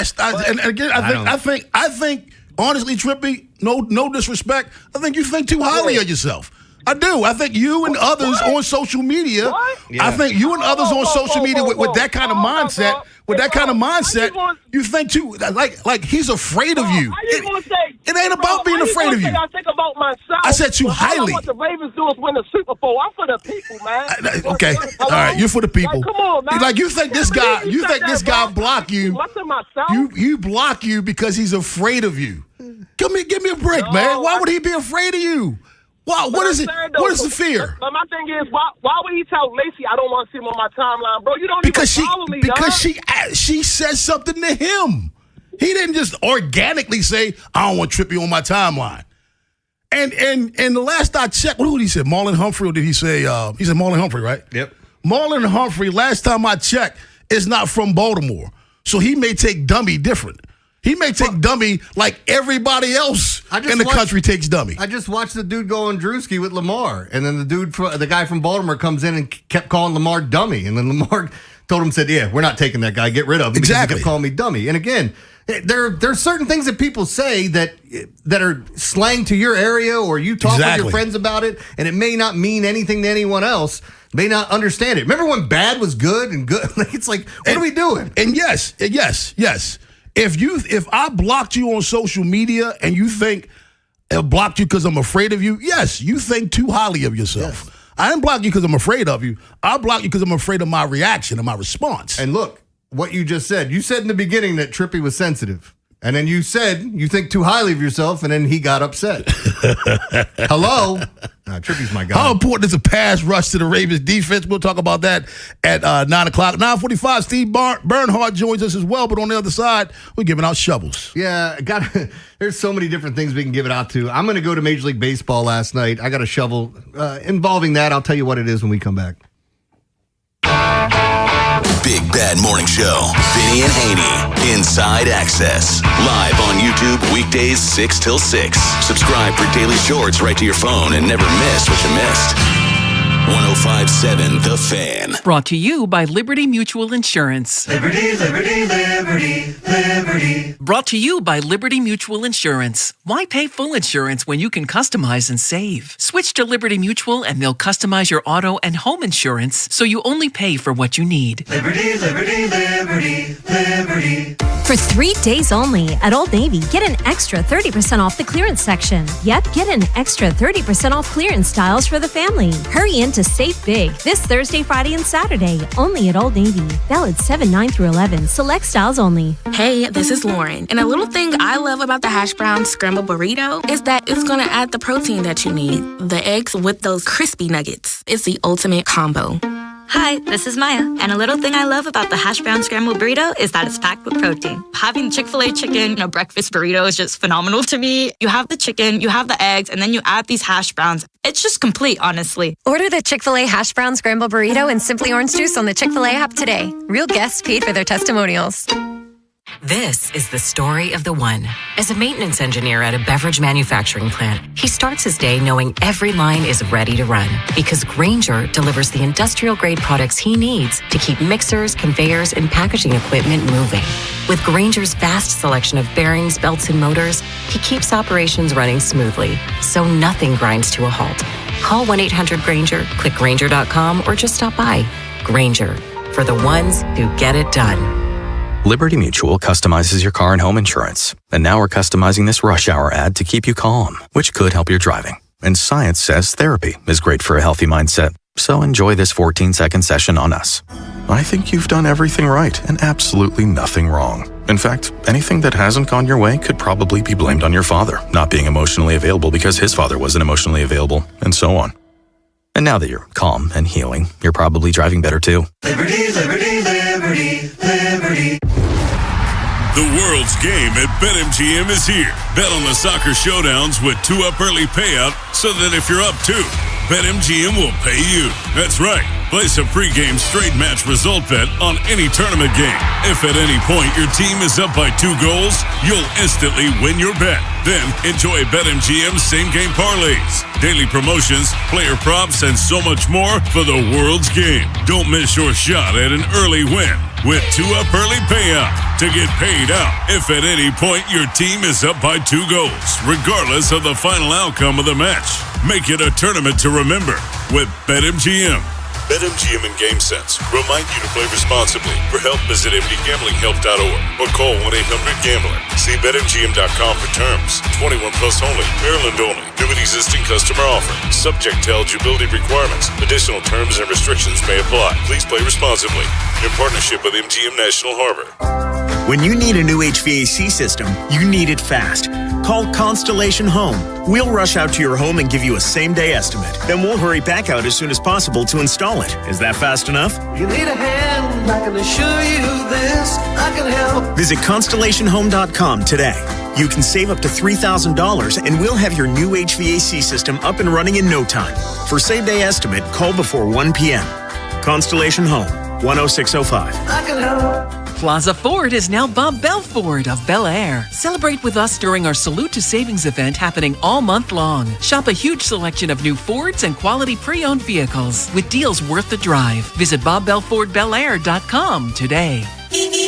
And again, I think, honestly, Trippy, no disrespect, I think you think too highly of yourself. I do. I think you and others on social media. Yeah. I think you and others on social media with that kind of mindset. With that kind of mindset, you think too. Like he's afraid of you. It ain't about being afraid of you. I think about myself. I said too highly. What the Ravens do is win the Super Bowl. I'm for the people, man. Okay, all right. You're for the people. Like, come on, man. Like you think this guy. You think this guy block you? You block you because he's afraid of you. Give me a break, man. Why would he be afraid of you? Wow, what is it? What is the fear? But my thing is, why would he tell Lacey I don't want to see him on my timeline, bro? You don't even follow me, because she said something to him. He didn't just organically say, I don't want Trippy on my timeline. And the last I checked, who did he say? Marlon Humphrey, or did he say, he said Marlon Humphrey, right? Yep. Marlon Humphrey, last time I checked, is not from Baltimore. So he may take dummy different. He may take dummy like everybody else in the country takes dummy. I just watched the dude go on Drewski with Lamar, and then the guy from Baltimore comes in and kept calling Lamar dummy, and then Lamar told him, said, "Yeah, we're not taking that guy. Get rid of him." Exactly. Because he kept calling me dummy. And again, there's certain things that people say that are slang to your area, or you talk with your friends about it, and it may not mean anything to anyone else. May not understand it. Remember when bad was good and good? It's like, what are we doing? And yes. If I blocked you on social media and you think I blocked you because I'm afraid of you, yes, you think too highly of yourself. Yes. I didn't block you because I'm afraid of you. I blocked you because I'm afraid of my reaction and my response. And look, what you just said. You said in the beginning that Trippy was sensitive. And then you said you think too highly of yourself, and then he got upset. Hello? Trippy's my guy. How important is a pass rush to the Ravens defense? We'll talk about that at 9 o'clock. 9:45, Steve Bernhardt joins us as well, but on the other side, we're giving out shovels. Yeah, there's so many different things we can give it out to. I'm going to go to Major League Baseball last night. I got a shovel involving that. I'll tell you what it is when we come back. Big Bad Morning Show. Vinny and Haynie. Inside Access. Live on YouTube weekdays 6 till 6. Subscribe for daily shorts right to your phone and never miss what you missed. 105.7 The Fan. Brought to you by Liberty Mutual Insurance. Liberty, liberty, liberty, liberty. Brought to you by Liberty Mutual Insurance. Why pay full insurance when you can customize and save? Switch to Liberty Mutual and they'll customize your auto and home insurance so you only pay for what you need. Liberty, liberty, liberty, liberty. For 3 days only at Old Navy, get an extra 30% off the clearance section. Yep, get an extra 30% off clearance styles for the family. Hurry in to save big this Thursday, Friday, and Saturday. Only at Old Navy. Valid 7/9-11. Select styles only. Hey, this is Lauren. And a little thing I love about the hash brown scramble burrito is that it's going to add the protein that you need. The eggs with those crispy nuggets. It's the ultimate combo. Hi, this is Maya, and a little thing I love about the hash brown scrambled burrito is that it's packed with protein. Having Chick-fil-A chicken, breakfast burrito is just phenomenal to me. You have the chicken, you have the eggs, and then you add these hash browns. It's just complete, honestly. Order the Chick-fil-A hash brown scrambled burrito and Simply Orange Juice on the Chick-fil-A app today. Real guests paid for their testimonials. This is the story of the one. As a maintenance engineer at a beverage manufacturing plant, he starts his day knowing every line is ready to run because Grainger delivers the industrial-grade products he needs to keep mixers, conveyors, and packaging equipment moving. With Grainger's vast selection of bearings, belts, and motors, he keeps operations running smoothly, so nothing grinds to a halt. Call 1-800-GRAINGER, click Grainger.com, or just stop by. Grainger, for the ones who get it done. Liberty Mutual customizes your car and home insurance. And now we're customizing this rush hour ad to keep you calm, which could help your driving. And science says therapy is great for a healthy mindset. So enjoy this 14-second session on us. I think you've done everything right and absolutely nothing wrong. In fact, anything that hasn't gone your way could probably be blamed on your father not being emotionally available because his father wasn't emotionally available, and so on. And now that you're calm and healing, you're probably driving better too. Liberty, liberty, liberty, liberty. The world's game at BetMGM is here. Bet on the soccer showdowns with 2-up early payout so that if you're up 2, BetMGM will pay you. That's right. Place a pregame straight match result bet on any tournament game. If at any point your team is up by 2 goals, you'll instantly win your bet. Then enjoy BetMGM's same-game parlays, daily promotions, player props, and so much more for the world's game. Don't miss your shot at an early win with 2-up early payout to get paid out if at any point your team is up by 2 goals, regardless of the final outcome of the match. Make it a tournament to remember with BetMGM. BetMGM and GameSense remind you to play responsibly. For help, visit mdgamblinghelp.org or call 1-800-GAMBLER. See BetMGM.com for terms. 21 plus only. Maryland only. New and existing customer offer. Subject to eligibility requirements. Additional terms and restrictions may apply. Please play responsibly. In partnership with MGM National Harbor. When you need a new HVAC system, you need it fast. Call Constellation Home. We'll rush out to your home and give you a same-day estimate. Then we'll hurry back out as soon as possible to install it. Is that fast enough? You need a hand, I can assure you this, I can help. Visit ConstellationHome.com today. You can save up to $3,000 and we'll have your new HVAC system up and running in no time. For same-day estimate, call before 1 p.m. Constellation Home, 10605. I can help. Plaza Ford is now Bob Bell Ford of Bel Air. Celebrate with us during our Salute to Savings event happening all month long. Shop a huge selection of new Fords and quality pre-owned vehicles with deals worth the drive. Visit BobBellFordBelAir.com today.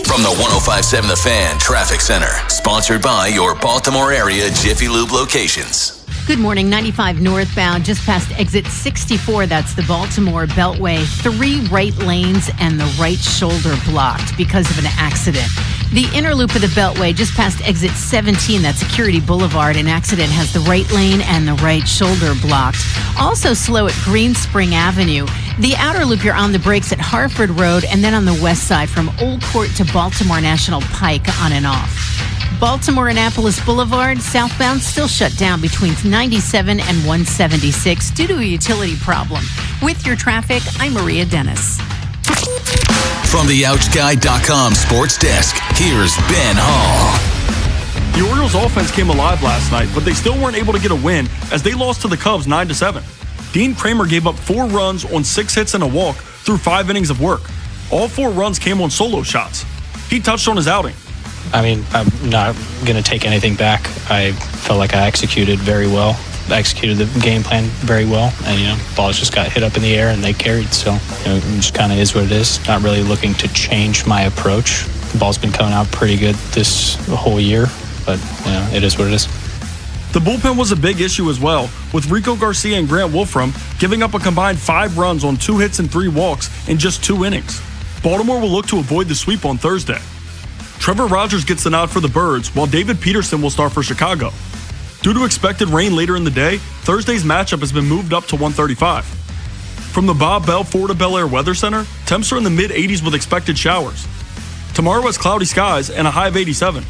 From the 105.7 The Fan Traffic Center, sponsored by your Baltimore area Jiffy Lube locations. Good morning, 95 northbound, just past exit 64. That's the Baltimore Beltway. 3 right lanes and the right shoulder blocked because of an accident. The inner loop of the Beltway, just past exit 17, that's Security Boulevard. An accident has the right lane and the right shoulder blocked. Also slow at Green Spring Avenue. The outer loop, you're on the brakes at Harford Road, and then on the west side from Old Court to Baltimore National Pike on and off. Baltimore Annapolis Boulevard, southbound, still shut down between 97 and 176 due to a utility problem. With your traffic, I'm Maria Dennis. From the OutGuy.com sports desk, here's Ben Hall. The Orioles offense came alive last night, but they still weren't able to get a win as they lost to the Cubs 9-7. Dean Kramer gave up 4 runs on 6 hits and a walk through 5 innings of work. All 4 runs came on solo shots. He touched on his outing. I mean, I'm not going to take anything back. I felt like I executed very well. I executed the game plan very well. And, balls just got hit up in the air and they carried. So, it just kind of is what it is. Not really looking to change my approach. The ball's been coming out pretty good this whole year. But, it is what it is. The bullpen was a big issue as well, with Rico Garcia and Grant Wolfram giving up a combined 5 runs on 2 hits and 3 walks in just 2 innings. Baltimore will look to avoid the sweep on Thursday. Trevor Rogers gets the nod for the Birds, while David Peterson will start for Chicago. Due to expected rain later in the day, Thursday's matchup has been moved up to 135. From the Bob Bell Ford of Bel Air Weather Center, temps are in the mid-80s with expected showers. Tomorrow has cloudy skies and a high of 87.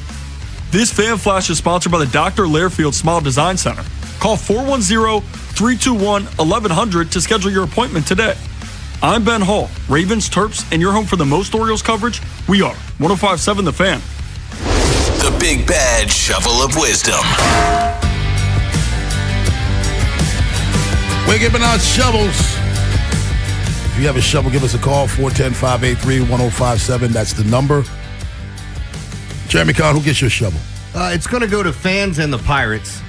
This fan flash is sponsored by the Dr. Lairfield Smile Design Center. Call 410-321-1100 to schedule your appointment today. I'm Ben Hall, Ravens, Terps, and your home for the most Orioles coverage. We are 105.7 The Fan. The Big Bad Shovel of Wisdom. We're giving out shovels. If you have a shovel, give us a call, 410-583-1057. That's the number. Jeremy Kahn, who gets your shovel? It's going to go to Fans and the Pirates.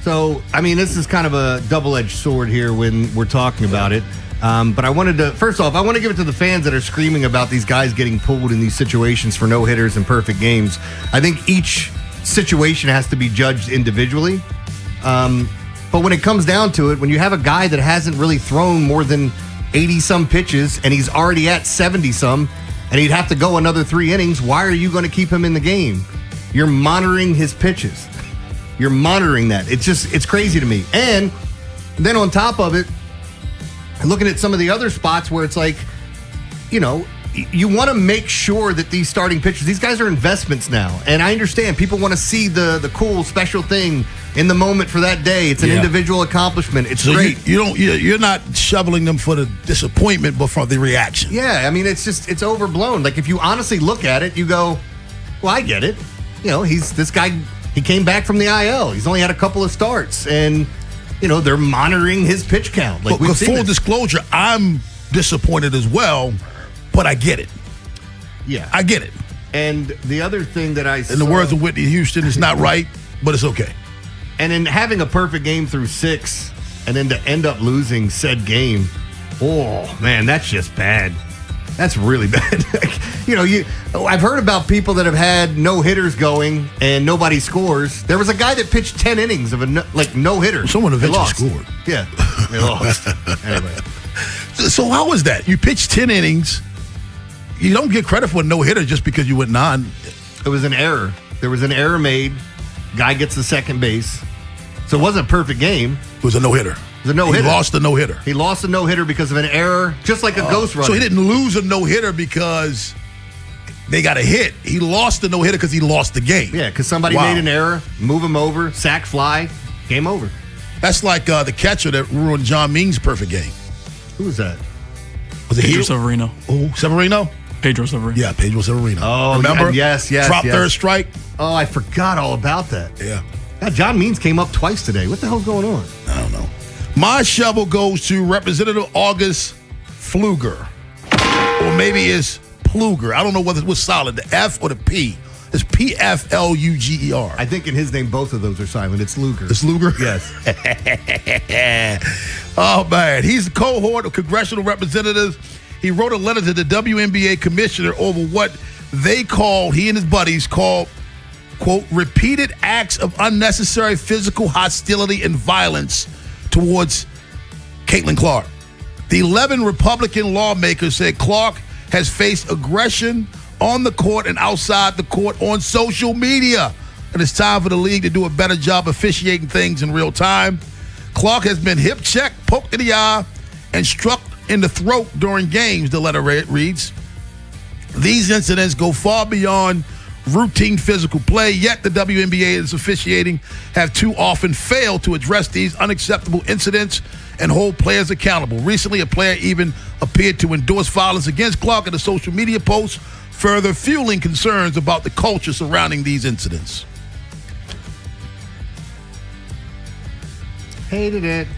So, I mean, this is kind of a double-edged sword here when we're talking about it. But I wanted to, first off, I want to give it to the fans that are screaming about these guys getting pulled in these situations for no-hitters and perfect games. I think each situation has to be judged individually. But when it comes down to it, when you have a guy that hasn't really thrown more than 80-some pitches and he's already at 70-some and he'd have to go another 3 innings, why are you going to keep him in the game? You're monitoring his pitches. You're monitoring that. It's crazy to me. And then on top of it, looking at some of the other spots where it's like, you know, you want to make sure that these starting pitchers, these guys are investments now. And I understand people want to see the cool special thing in the moment for that day. It's an individual accomplishment. It's so great. You're not shoveling them for the disappointment, but for the reaction. Yeah, I mean, it's overblown. Like if you honestly look at it, you go, well, I get it. You know, this guy, he came back from the IL. He's only had a couple of starts, and you know they're monitoring his pitch count. Like, but full disclosure, I'm disappointed as well, but I get it. Yeah, I get it. And the other thing that in the words of Whitney Houston, it's not right, but it's okay. And in having a perfect game through 6, and then to end up losing said game, oh man, that's just bad. That's really bad. You know, I've heard about people that have had no-hitters going and nobody scores. There was a guy that pitched 10 innings of a no-hitter. Someone eventually scored. Yeah, they lost. Anyway. So how was that? You pitched 10 innings. You don't get credit for a no-hitter just because you went 9. It was an error. There was an error made. Guy gets the second base. So it wasn't a perfect game. It was a no-hitter. It was a no-hitter. He lost a no-hitter. He lost a no-hitter because of an error, just like a ghost runner. So he didn't lose a no-hitter because they got a hit. He lost the no-hitter because he lost the game. Yeah, because somebody made an error, move him over, sack fly, game over. That's like the catcher that ruined John Means' perfect game. Who was that? Was it Pedro Severino? Oh, Severino? Pedro Severino. Yeah, Pedro Severino. Oh, remember? Yes. Drop third strike. Oh, I forgot all about that. Yeah. God, John Means came up twice today. What the hell's going on? I don't know. My shovel goes to Representative August Pfluger. Or maybe it's Pluger. I don't know whether it was solid, the F or the P. It's Pfluger. I think in his name, both of those are silent. It's Luger. It's Luger? Yes. Oh, man. He's the cohort of congressional representatives. He wrote a letter to the WNBA commissioner over what he and his buddies called, quote, repeated acts of unnecessary physical hostility and violence towards Caitlin Clark. The 11 Republican lawmakers said Clark has faced aggression on the court and outside the court on social media. And it's time for the league to do a better job officiating things in real time. Clark has been hip checked, poked in the eye, and struck in the throat during games, the letter reads. These incidents go far beyond routine physical play, yet the WNBA and its officiating have too often failed to address these unacceptable incidents and hold players accountable. Recently, a player even appeared to endorse violence against Clark in a social media post, further fueling concerns about the culture surrounding these incidents. Hated it.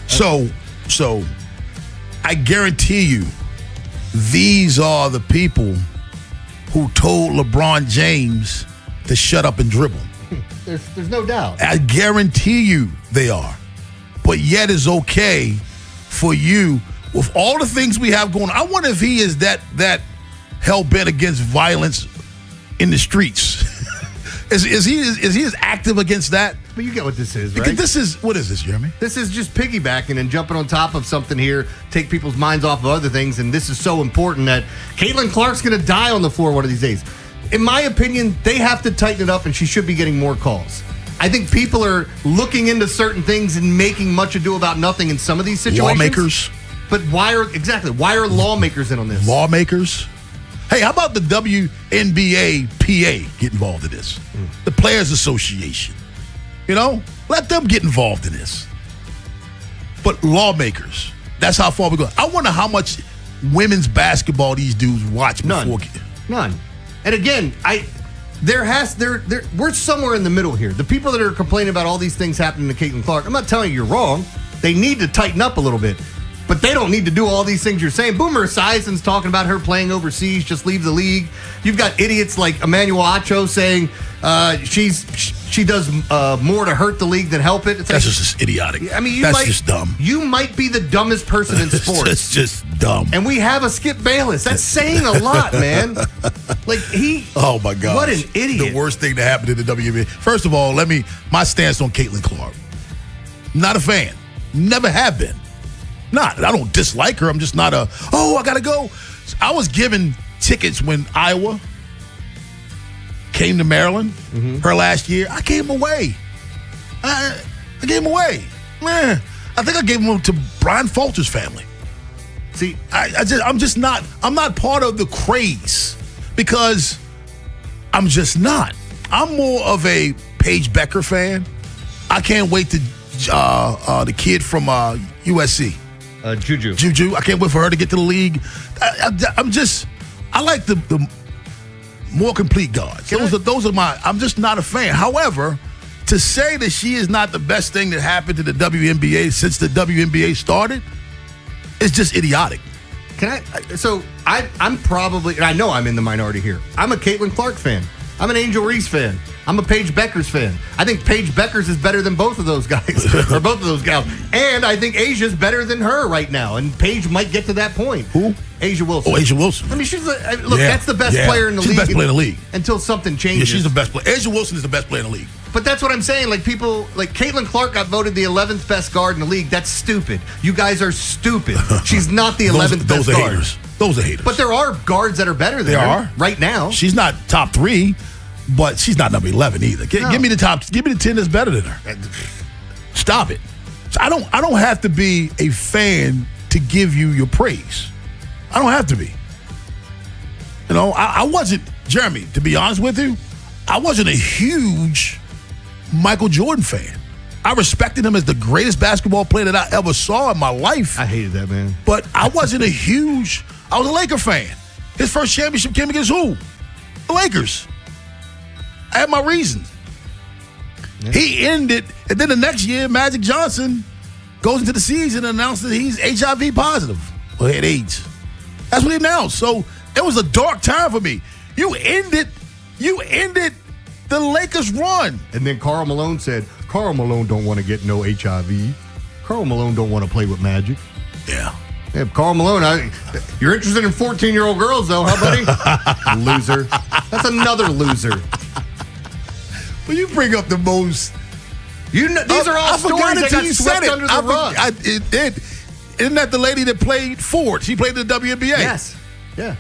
So I guarantee you, these are the people who told LeBron James to shut up and dribble. There's no doubt. I guarantee you they are. But yet it's okay for you, with all the things we have going on. I wonder if he is that hell-bent against violence in the streets. Is he as active against that? But you get what this is, right? Because what is this, Jeremy? This is just piggybacking and jumping on top of something here, take people's minds off of other things, and this is so important that Caitlin Clark's going to die on the floor one of these days. In my opinion, they have to tighten it up, and she should be getting more calls. I think people are looking into certain things and making much ado about nothing in some of these situations. Lawmakers. But why are lawmakers in on this? Lawmakers? Hey, how about the WNBA PA get involved in this? The Players Association. You know, let them get involved in this. But lawmakers, That's how far we go. I wonder how much women's basketball these dudes watch before. None. And again, we're somewhere in the middle here. The people that are complaining about all these things happening to Caitlin Clark, I'm not telling you you're wrong. They need to tighten up a little bit. But they don't need to do all these things you're saying. Boomer Esiason's talking about her playing overseas, just leave the league. You've got idiots like Emmanuel Acho saying she does more to hurt the league than help it. That's just idiotic. I mean, that's just dumb. You might be the dumbest person in sports. It's just dumb. And we have a Skip Bayless. That's saying a lot, man. Like oh my God. What an idiot. The worst thing to happen in the WNBA. First of all, my stance on Caitlin Clark. Not a fan. Never have been. I don't dislike her. I'm just not I gotta go. I was given tickets when Iowa came to Maryland her last year. I gave them away. I gave them away. Man, I think I gave them to Brian Falter's family. See, I'm not part of the craze because I'm just not. I'm more of a Paige Becker fan. I can't wait to the kid from USC. Juju. I can't wait for her to get to the league. I like the more complete guards. Those are my. I'm just not a fan. However, to say that she is not the best thing that happened to the WNBA since the WNBA started is just idiotic. I'm probably, and I know I'm in the minority here. I'm a Caitlin Clark fan. I'm an Angel Reese fan. I'm a Paige Beckers fan. I think Paige Beckers is better than both of those guys, or both of those gals. And I think Asia's better than her right now. And Paige might get to that point. Who? Asia Wilson. Oh, Asia Wilson. I mean, that's the best player in the league. She's the best player in the league. Until something changes. Yeah, she's the best player. Asia Wilson is the best player in the league. But that's what I'm saying. Like, people, like Caitlin Clark got voted the 11th best guard in the league. That's stupid. You guys are stupid. She's not the 11th best guard. Haters. Those are haters. But there are guards that are better than her right now. She's not top 3. But she's not number 11 either. Give me the 10 that's better than her. Stop it. So I don't have to be a fan to give you your praise. I don't have to be. You know, I wasn't, Jeremy, to be honest with you, I wasn't a huge Michael Jordan fan. I respected him as the greatest basketball player that I ever saw in my life. I hated that, man. But I wasn't I was a Laker fan. His first championship came against who? The Lakers. I had my reasons. Yeah. He ended, and then the next year, Magic Johnson goes into the season and announces that he's HIV positive. Well, he had AIDS. That's what he announced. So it was a dark time for me. You ended the Lakers run. And then Karl Malone said, Karl Malone don't want to get no HIV. Karl Malone don't want to play with Magic. Yeah. Yeah, Karl Malone, you're interested in 14-year-old girls, though, huh, buddy? Loser. That's another loser. Well, you bring up the most. These are all stories that got swept under the rug. Isn't that the lady that played Ford? She played in the WNBA. Yes. Yeah.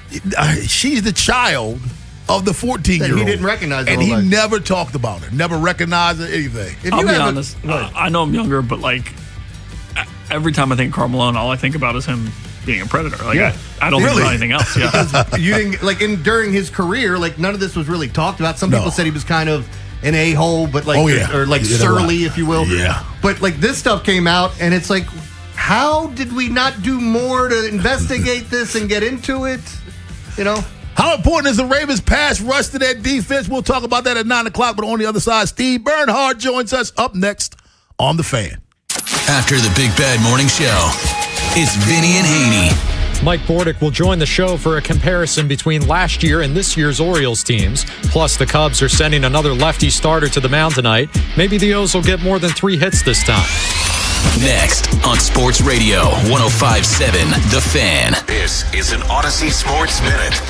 She's the child of the 14-year-old. He didn't recognize her. And he never talked about her. Never recognized her, anything. I'll be honest. I know I'm younger, but like every time I think of Karl Malone, all I think about is him being a predator. Like I don't think about anything else. Yeah. Because you didn't during his career, like none of this was really talked about. Some people said he was kind of an a-hole, but like or like surly, if you will. Yeah. But like this stuff came out, and it's like, how did we not do more to investigate this and get into it? You know? How important is the Ravens' pass rush to their defense? We'll talk about that at 9 o'clock, but on the other side, Steve Bernhard joins us up next on The Fan. After the Big Bad Morning Show, it's Vinny and Haynie. Mike Bordick will join the show for a comparison between last year and this year's Orioles teams. Plus, the Cubs are sending another lefty starter to the mound tonight. Maybe the O's will get more than 3 hits this time. Next on Sports Radio 105.7 The Fan. This is an Odyssey Sports Minute.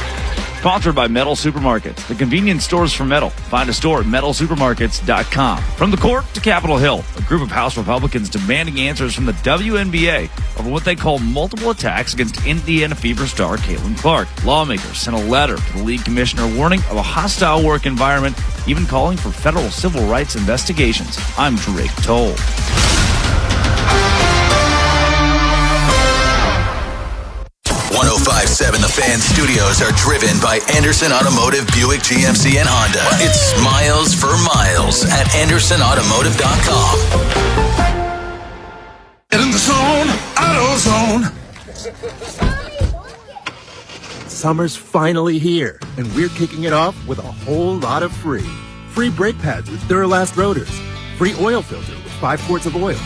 Sponsored by Metal Supermarkets, the convenience stores for metal. Find a store at metalsupermarkets.com. From the court to Capitol Hill, a group of House Republicans demanding answers from the WNBA over what they call multiple attacks against Indiana Fever star Caitlin Clark. Lawmakers sent a letter to the league commissioner warning of a hostile work environment, even calling for federal civil rights investigations. I'm Drake Toll. 105.7 The Fan studios are driven by Anderson Automotive, Buick, GMC, and Honda. It's miles for miles at AndersonAutomotive.com. In the zone, AutoZone. zone. Summer's finally here, and we're kicking it off with a whole lot of free. Free brake pads with Duralast rotors. Free oil filter with 5 quarts of oil.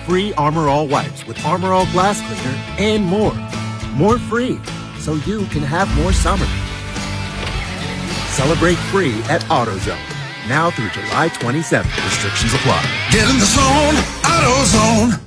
Free Armor All wipes with Armor All glass cleaner, and more. More free, so you can have more summer. Celebrate free at AutoZone. Now through July 27th. Restrictions apply. Get in the zone, AutoZone.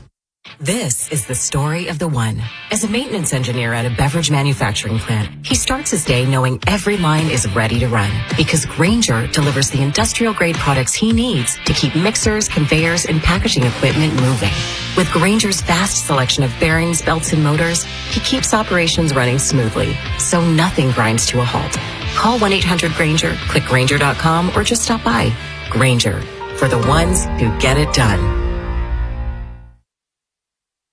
This is the story of the one. As a maintenance engineer at a beverage manufacturing plant, he starts his day knowing every line is ready to run because Grainger delivers the industrial-grade products he needs to keep mixers, conveyors, and packaging equipment moving. With Grainger's vast selection of bearings, belts, and motors, he keeps operations running smoothly, so nothing grinds to a halt. Call 1-800-GRAINGER, click Grainger.com, or just stop by. Grainger, for the ones who get it done.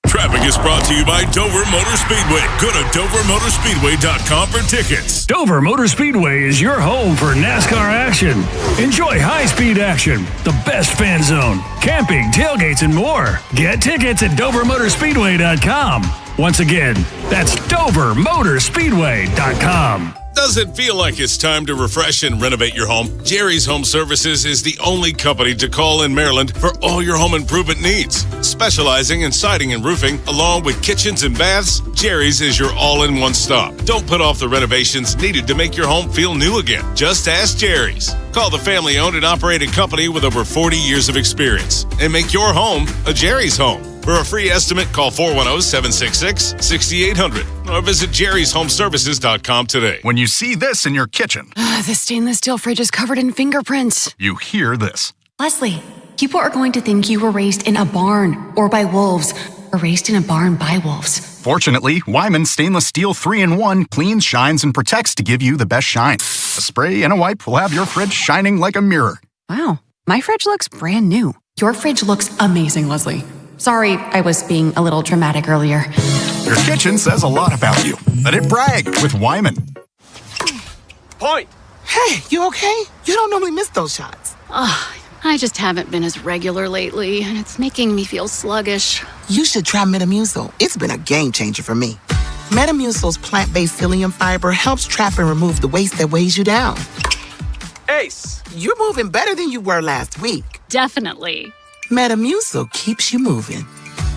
Traffic is brought to you by Dover Motor Speedway. Go to DoverMotorspeedway.com for tickets. Dover Motor Speedway is your home for NASCAR action. Enjoy high-speed action, the best fan zone, camping, tailgates, and more. Get tickets at DoverMotorspeedway.com. Once again, that's DoverMotorspeedway.com. Does it feel like it's time to refresh and renovate your home? Jerry's Home Services is the only company to call in Maryland for all your home improvement needs. Specializing in siding and roofing, along with kitchens and baths, Jerry's is your all-in-one stop. Don't put off the renovations needed to make your home feel new again. Just ask Jerry's. Call the family-owned and operated company with over 40 years of experience and make your home a Jerry's home. For a free estimate, call 410-766-6800 or visit jerryshomeservices.com today. When you see this in your kitchen, the stainless steel fridge is covered in fingerprints. you hear this. Leslie, people are going to think you were raised in a barn or by wolves or raised in a barn by wolves. Fortunately, Wyman Stainless Steel 3-in-1 cleans, shines, and protects to give you the best shine. A spray and a wipe will have your fridge shining like a mirror. Wow, my fridge looks brand new. Your fridge looks amazing, Leslie. Sorry, I was being a little dramatic earlier. Your kitchen says a lot about you. Let it brag with Wyman. Point! Hey, you okay? You don't normally miss those shots. I just haven't been as regular lately, and it's making me feel sluggish. You should try Metamucil. It's been a game changer for me. Metamucil's plant-based psyllium fiber helps trap and remove the waste that weighs you down. Ace, you're moving better than you were last week. Definitely. Metamucil keeps you moving.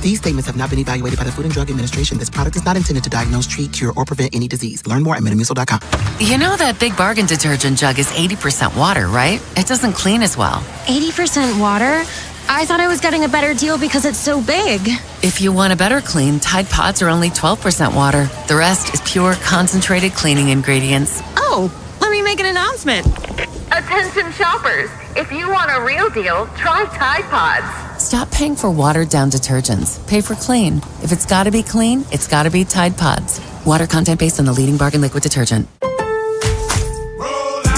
These statements have not been evaluated by the Food and Drug Administration. This product is not intended to diagnose, treat, cure, or prevent any disease. Learn more at Metamucil.com. You know that Big Bargain detergent jug is 80% water, right? It doesn't clean as well. 80% water? I thought I was getting a better deal because it's so big. If you want a better clean, Tide Pods are only 12% water. The rest is pure, concentrated cleaning ingredients. Oh, let me make an announcement. Attention shoppers, if you want a real deal, try Tide Pods. Stop paying for watered-down detergents. Pay for clean. If it's got to be clean, it's got to be Tide Pods. Water content based on the leading bargain liquid detergent.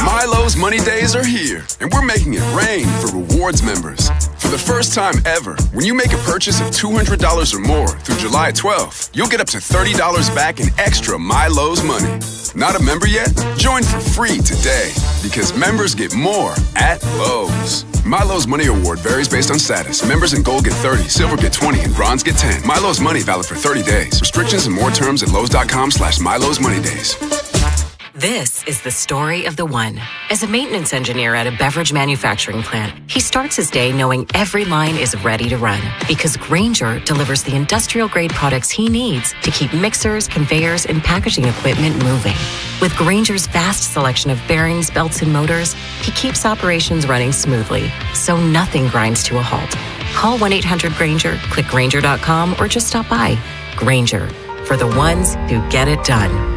Milo's Money Days are here, and we're making it rain for rewards members. For the first time ever, when you make a purchase of $200 or more through July 12th, you'll get up to $30 back in extra Milo's money. Not a member yet? Join for free today, because members get more at Lowe's. Milo's Money Award varies based on status. Members in Gold get 30, Silver get 20, and Bronze get 10. Milo's Money valid for 30 days. Restrictions and more terms at Lowe's.com/Milo's Money Days. This is the story of the one. As a maintenance engineer at a beverage manufacturing plant, he starts his day knowing every line is ready to run because Grainger delivers the industrial-grade products he needs to keep mixers, conveyors, and packaging equipment moving. With Grainger's vast selection of bearings, belts, and motors, he keeps operations running smoothly, so nothing grinds to a halt. Call 1-800-GRAINGER, click Grainger.com, or just stop by. Grainger, for the ones who get it done.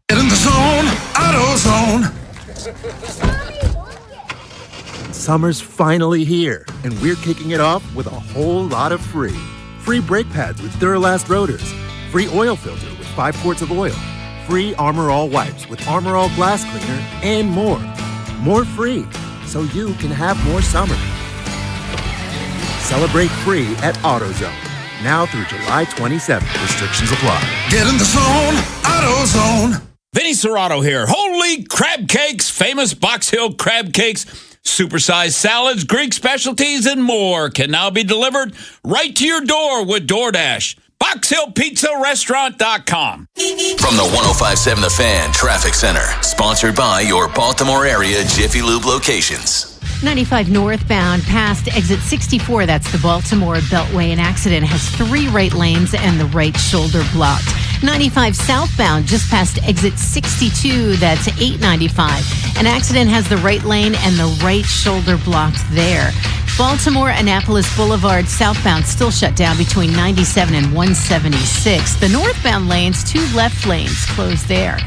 Get in the zone, AutoZone. Summer's finally here, and we're kicking it off with a whole lot of free. Free brake pads with Duralast rotors. Free oil filter with 5 quarts of oil. Free Armor All wipes with Armor All glass cleaner, and more. More free, so you can have more summer. Celebrate free at AutoZone. Now through July 27th. Restrictions apply. Get in the zone, AutoZone. Vinny Serrato here. Holy crab cakes, famous Box Hill crab cakes, supersized salads, Greek specialties, and more can now be delivered right to your door with DoorDash. BoxHillPizzaRestaurant.com. From the 105.7 The Fan Traffic Center, sponsored by your Baltimore area Jiffy Lube locations. 95 northbound past exit 64, that's the Baltimore Beltway. An accident has 3 right lanes and the right shoulder blocked. 95 southbound just past exit 62, that's 895. An accident has the right lane and the right shoulder blocked there. Baltimore-Annapolis Boulevard southbound still shut down between 97 and 176. The northbound lanes, 2 left lanes closed there.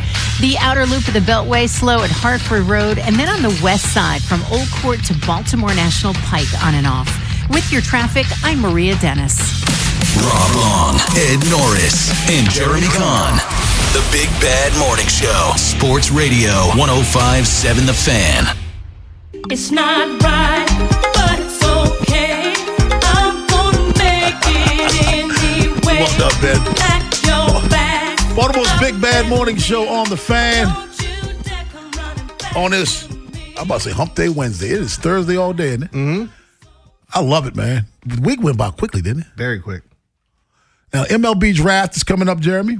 The outer loop of the Beltway slow at Hartford Road, and then on the west side from Old Court to Baltimore National Pike on and off. With your traffic, I'm Maria Dennis. Rob Long, Ed Norris, and Jeremy Kahn. The Big Bad Morning Show. Sports Radio 105.7 The Fan. It's not right, but it's okay. I'm gonna make it anyway. What up, Ben? Back your back. Baltimore's Big Bad Morning Show on The Fan. On this, I'm about to say Hump Day Wednesday. It is Thursday all day, isn't it? Mm-hmm. I love it, man. The week went by quickly, didn't it? Very quick. Now, MLB draft is coming up, Jeremy.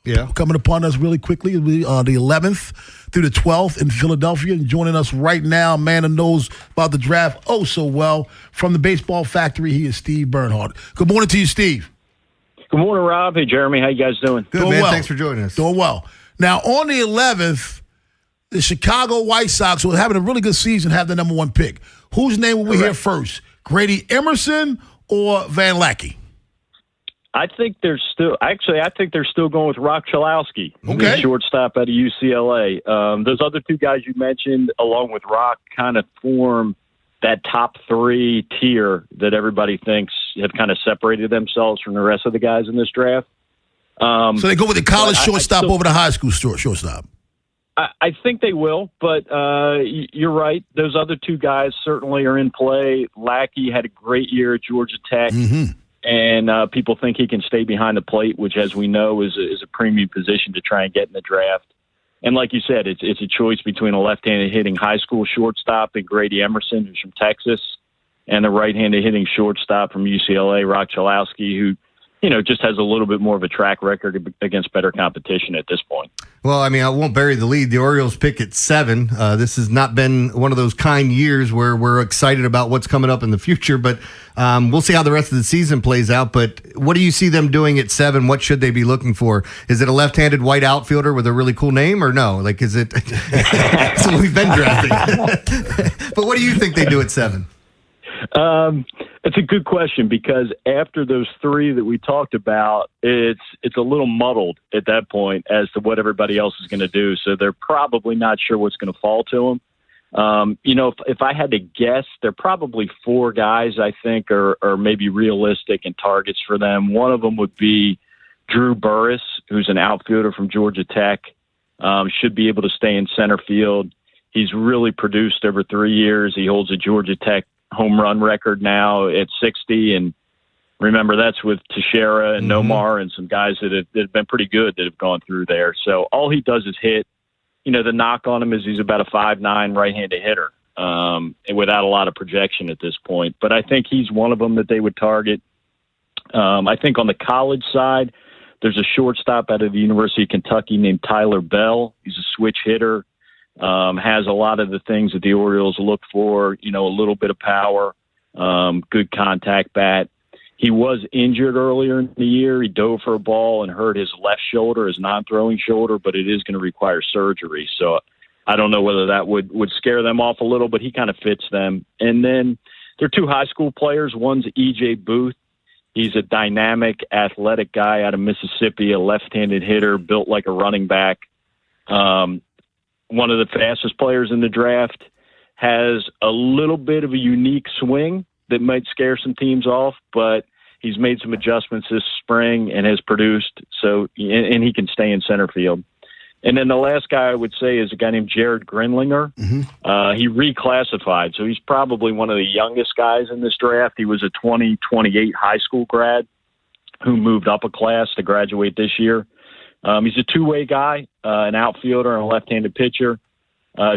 Yeah. Coming upon us really quickly. It'll be the 11th through the 12th in Philadelphia. And joining us right now, a man who knows about the draft oh so well, from the Baseball Factory, he is Steve Bernhardt. Good morning to you, Steve. Good morning, Rob. Hey, Jeremy. How you guys doing? Good, doing man. well. Thanks for joining us. Doing well. Now, on the 11th, the Chicago White Sox, who are having a really good season, have the number 1 pick. Whose name will we hear first? Grady Emerson or Van Lackey? I think they're still going with Rock Chalowski, Okay. the shortstop out of UCLA. Those other 2 guys you mentioned, along with Rock, kind of form that top 3 tier that everybody thinks have kind of separated themselves from the rest of the guys in this draft. So they go with the college shortstop over the high school shortstop. I think they will, but you're right. Those other 2 guys certainly are in play. Lackey had a great year at Georgia Tech, and people think he can stay behind the plate, which, as we know, is a premium position to try and get in the draft. And like you said, it's a choice between a left-handed hitting high school shortstop and Grady Emerson, who's from Texas, and a right-handed hitting shortstop from UCLA, Rock Chalowski, who just has a little bit more of a track record against better competition at this point. Well, I mean, I won't bury the lead. The Orioles pick at 7. This has not been one of those kind years where we're excited about what's coming up in the future, but we'll see how the rest of the season plays out. But what do you see them doing at 7? What should they be looking for? Is it a left-handed white outfielder with a really cool name, or no? Like, is it? So we've been drafting. But what do you think they do at 7? It's a good question, because after those 3 that we talked about, it's a little muddled at that point as to what everybody else is going to do. So they're probably not sure what's going to fall to them. If I had to guess, there are probably 4 guys I think are maybe realistic and targets for them. One of them would be Drew Burris, who's an outfielder from Georgia Tech. Should be able to stay in center field. He's really produced over 3 years. He holds a Georgia Tech home run record now at 60, and remember, that's with Teixeira and Nomar and some guys that have been pretty good that have gone through there. So all he does is hit. The knock on him is he's about a 5'9" right-handed hitter, without a lot of projection at this point. But I think he's one of them that they would target. I think on the college side, there's a shortstop out of the University of Kentucky named Tyler Bell. He's a switch hitter. Has a lot of the things that the Orioles look for, a little bit of power, good contact bat. He was injured earlier in the year. He dove for a ball and hurt his left shoulder, his non-throwing shoulder, but it is going to require surgery. So I don't know whether that would scare them off a little, but he kind of fits them. And then there are 2 high school players. One's E.J. Booth. He's a dynamic, athletic guy out of Mississippi, a left-handed hitter, built like a running back. One of the fastest players in the draft, has a little bit of a unique swing that might scare some teams off, but he's made some adjustments this spring and has produced. And he can stay in center field. And then the last guy I would say is a guy named Jared Grinlinger. He reclassified, so he's probably one of the youngest guys in this draft. He was a 2028 high school grad who moved up a class to graduate this year. He's a 2-way guy, an outfielder and a left-handed pitcher.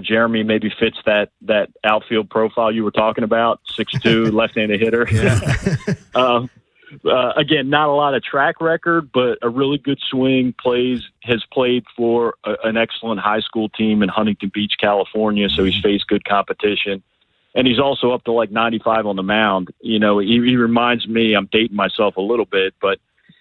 Jeremy maybe fits that outfield profile you were talking about, 6'2", left-handed hitter. again, not a lot of track record, but a really good swing. Has played for an excellent high school team in Huntington Beach, California. So he's faced good competition. And he's also up to like 95 on the mound. He reminds me, I'm dating myself a little bit, but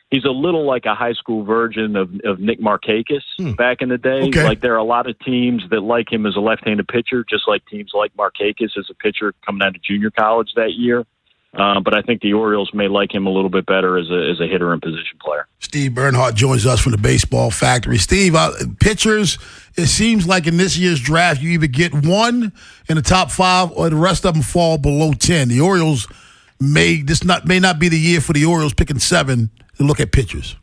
he's a little like a high school version of Nick Markakis back in the day. Okay. Like there are a lot of teams that like him as a left-handed pitcher, just like teams like Markakis as a pitcher coming out of junior college that year. But I think the Orioles may like him a little bit better as a hitter and position player. Steve Bernhardt joins us from the Baseball Factory. Steve, pitchers, it seems like in this year's draft, you either get one in the top 5 or the rest of them fall below 10. The Orioles may not be the year for the Orioles picking 7 to look at pitchers.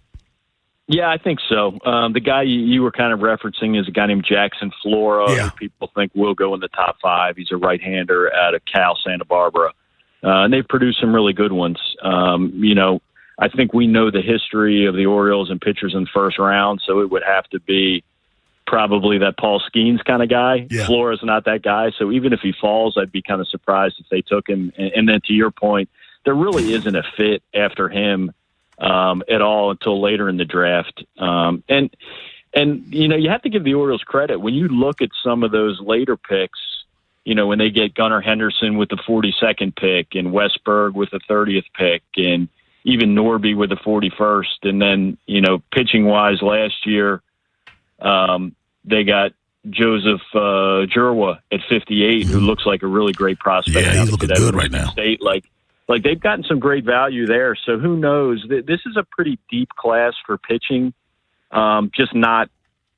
Yeah, I think so. The guy you were kind of referencing is a guy named Jackson Flora, who people think will go in the top 5. He's a right-hander out of Cal Santa Barbara. And they've produced some really good ones. I think we know the history of the Orioles and pitchers in the first round, so it would have to be probably that Paul Skeens kind of guy. Yeah. Flora's not that guy, so even if he falls, I'd be kind of surprised if they took him. And then to your point, there really isn't a fit after him at all until later in the draft. And you have to give the Orioles credit. When you look at some of those later picks, when they get Gunnar Henderson with the 42nd pick and Westberg with the 30th pick and even Norby with the 41st. And then, pitching-wise last year, they got Joseph Jurwa at 58, who looks like a really great prospect. Yeah, he's looking good right now. State. Like they've gotten some great value there. So who knows? This is a pretty deep class for pitching, just not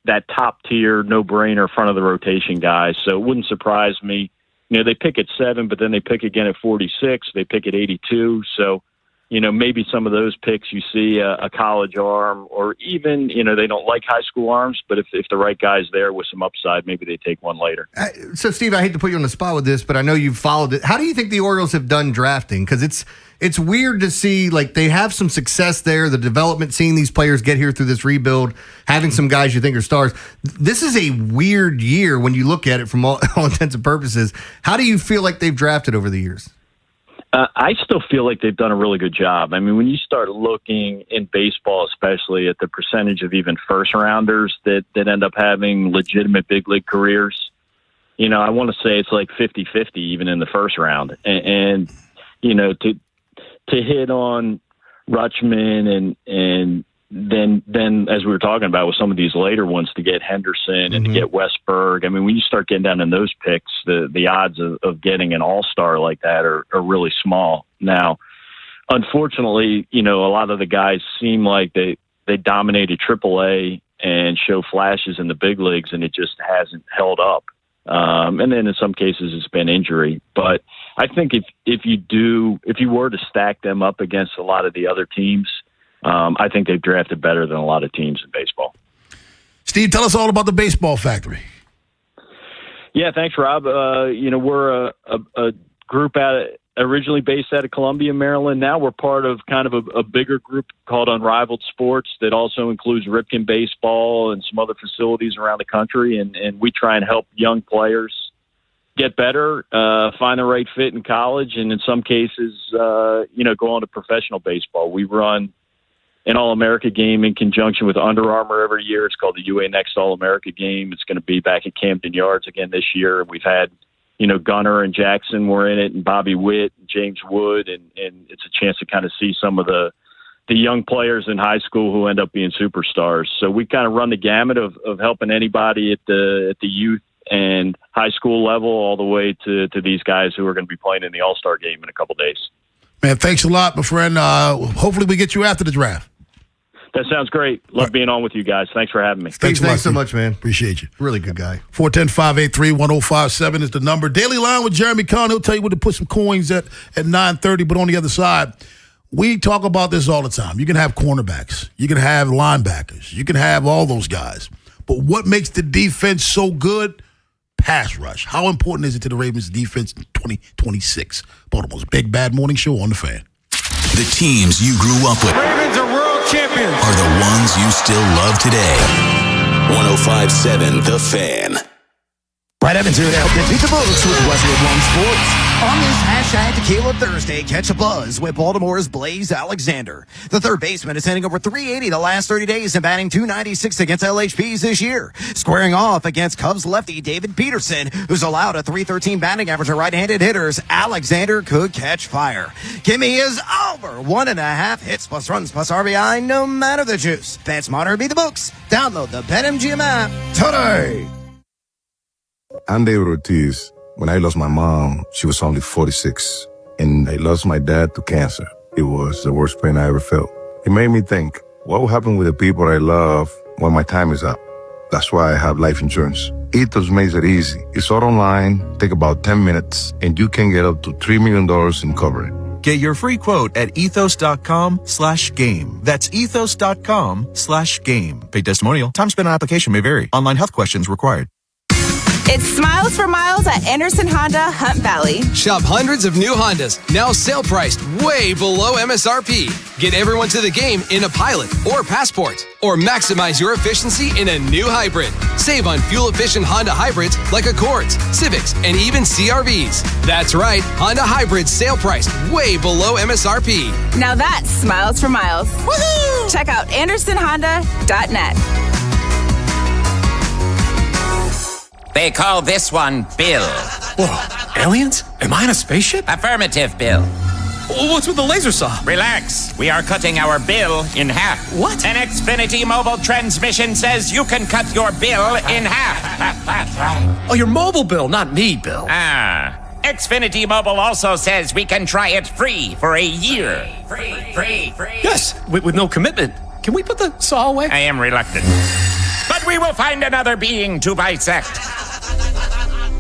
that top-tier, no-brainer, front-of-the-rotation guys. So it wouldn't surprise me. They pick at 7, but then they pick again at 46. They pick at 82. So, maybe some of those picks you see a college arm or even, they don't like high school arms, but if the right guy's there with some upside, maybe they take one later. So, Steve, I hate to put you on the spot with this, but I know you've followed it. How do you think the Orioles have done drafting? Because it's weird to see, like, they have some success there, the development, seeing these players get here through this rebuild, having some guys you think are stars. This is a weird year when you look at it from all intents and purposes. How do you feel like they've drafted over the years? I still feel like they've done a really good job. I mean, when you start looking in baseball, especially at the percentage of even first-rounders that end up having legitimate big league careers, I want to say it's like 50-50 even in the first round. And to hit on Rutschman and then as we were talking about with some of these later ones, to get Henderson and to get Westberg. I mean, when you start getting down in those picks, the odds of getting an all-star like that are really small. Now, unfortunately, a lot of the guys seem like they dominated AAA and show flashes in the big leagues, and it just hasn't held up. And then in some cases it's been injury. But I think if you were to stack them up against a lot of the other teams, I think they've drafted better than a lot of teams in baseball. Steve, tell us all about the Baseball Factory. Yeah, thanks, Rob. We're a group originally based out of Columbia, Maryland. Now we're part of kind of a bigger group called Unrivaled Sports that also includes Ripken Baseball and some other facilities around the country. And we try and help young players get better, find the right fit in college, and in some cases, go on to professional baseball. We run an All-America game in conjunction with Under Armour every year. It's called the UA Next All-America game. It's going to be back at Camden Yards again this year. We've had, Gunnar and Jackson were in it, and Bobby Witt and James Wood, and it's a chance to kind of see some of the young players in high school who end up being superstars. So we kind of run the gamut of helping anybody at the youth and high school level all the way to these guys who are going to be playing in the All-Star game in a couple days. Man, thanks a lot, my friend. Hopefully we get you after the draft. That sounds great. Love being on with you guys. Thanks for having me. Thanks so much, man. Appreciate you. Really good guy. 410-583-1057 is the number. Daily Line with Jeremy Conn. He'll tell you where to put some coins at 9:30. But on the other side, we talk about this all the time. You can have cornerbacks. You can have linebackers. You can have all those guys. But what makes the defense so good? Pass rush. How important is it to the Ravens defense in 2026? Baltimore's Big Bad Morning Show on The Fan. The teams you grew up with. Ravens are world champions. Are the ones you still love today. 105.7 The Fan. Brad Evans here to help you beat the books with Westwood One Sports. On this hashtag Tequila Thursday, catch a buzz with Baltimore's Blaze Alexander. The third baseman is hitting over .380 the last 30 days and batting .296 against LHPs this year. Squaring off against Cubs lefty David Peterson, who's allowed a .313 batting average to right-handed hitters. Alexander could catch fire. Gimme is over 1.5 hits plus runs plus RBI, no matter the juice. Bet smarter, beat the books. Download the BetMGM app today. I'm David Ortiz. When I lost my mom, she was only 46, and I lost my dad to cancer. It was the worst pain I ever felt. It made me think, what will happen with the people I love when my time is up? That's why I have life insurance. Ethos makes it easy. It's all online, take about 10 minutes, and you can get up to $3 million in coverage. Get your free quote at ethos.com/game. That's ethos.com/game. Paid testimonial. Time spent on application may vary. Online health questions required. It's Smiles for Miles at Anderson Honda Hunt Valley. Shop hundreds of new Hondas, now sale priced way below MSRP. Get everyone to the game in a Pilot or Passport, or maximize your efficiency in a new hybrid. Save on fuel-efficient Honda hybrids like Accords, Civics, and even CR-Vs. That's right, Honda hybrids sale priced way below MSRP. Now that's Smiles for Miles. Woohoo! Check out AndersonHonda.net. They call this one Bill. Whoa, aliens? Am I in a spaceship? Affirmative, Bill. What's with the laser saw? Relax. We are cutting our bill in half. What? An Xfinity mobile transmission says you can cut your bill in half. Oh, your mobile bill, not me, Bill. Xfinity Mobile also says we can try it free for a year. Free. Yes, with no commitment. Can we put the saw away? I am reluctant. But we will find another being to bisect.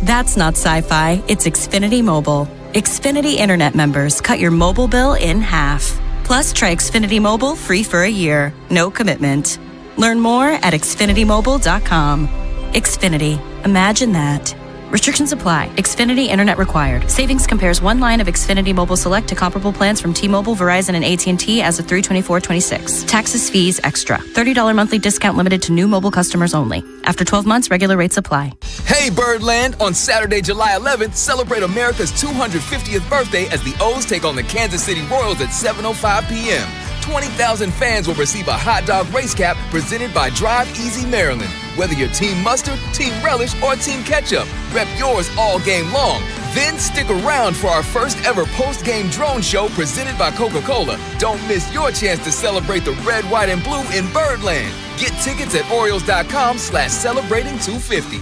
That's not sci-fi, it's Xfinity Mobile. Xfinity Internet members cut your mobile bill in half. Plus, try Xfinity Mobile free for a year. No commitment. Learn more at xfinitymobile.com. Xfinity. Imagine that. Restrictions apply. Xfinity Internet required. Savings compares one line of Xfinity Mobile Select to comparable plans from T-Mobile, Verizon, and AT&T as of 3/24/26. Taxes, fees, extra. $30 monthly discount limited to new mobile customers only. After 12 months, regular rates apply. Hey, Birdland! On Saturday, July 11th, celebrate America's 250th birthday as the O's take on the Kansas City Royals at 7:05 p.m. 20,000 fans will receive a hot dog race cap presented by Drive Easy Maryland. Whether you're Team Mustard, Team Relish, or Team Ketchup, rep yours all game long. Then stick around for our first ever post-game drone show presented by Coca-Cola. Don't miss your chance to celebrate the red, white, and blue in Birdland. Get tickets at Orioles.com/celebrating250.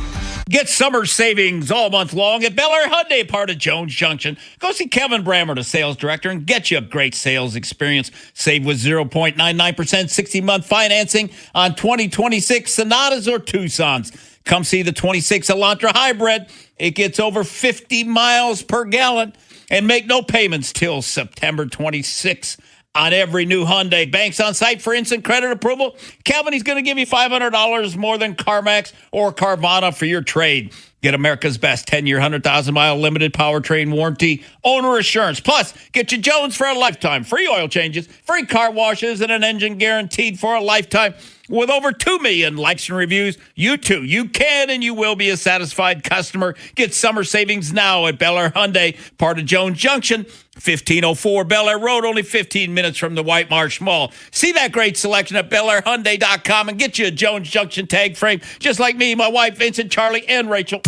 Get summer savings all month long at Bel Air Hyundai, part of Jones Junction. Go see Kevin Brammer, the sales director, and get you a great sales experience. Save with 0.99% 60-month financing on 2026 Sonatas or Tucsons. Come see the 26 Elantra Hybrid. It gets over 50 miles per gallon and make no payments till September 26 on every new Hyundai. Banks on site for instant credit approval. Calvin, he's going to give you $500 more than CarMax or Carvana for your trade. Get America's best 10-year, 100,000-mile limited powertrain warranty, owner assurance. Plus, get you Jones for a lifetime. Free oil changes, free car washes, and an engine guaranteed for a lifetime. With over 2 million likes and reviews, you too, you can and you will be a satisfied customer. Get summer savings now at Bel Air Hyundai, part of Jones Junction, 1504 Bel Air Road, only 15 minutes from the White Marsh Mall. See that great selection at BelAirHyundai.com and get you a Jones Junction tag frame, just like me, my wife, Vincent, Charlie, and Rachel.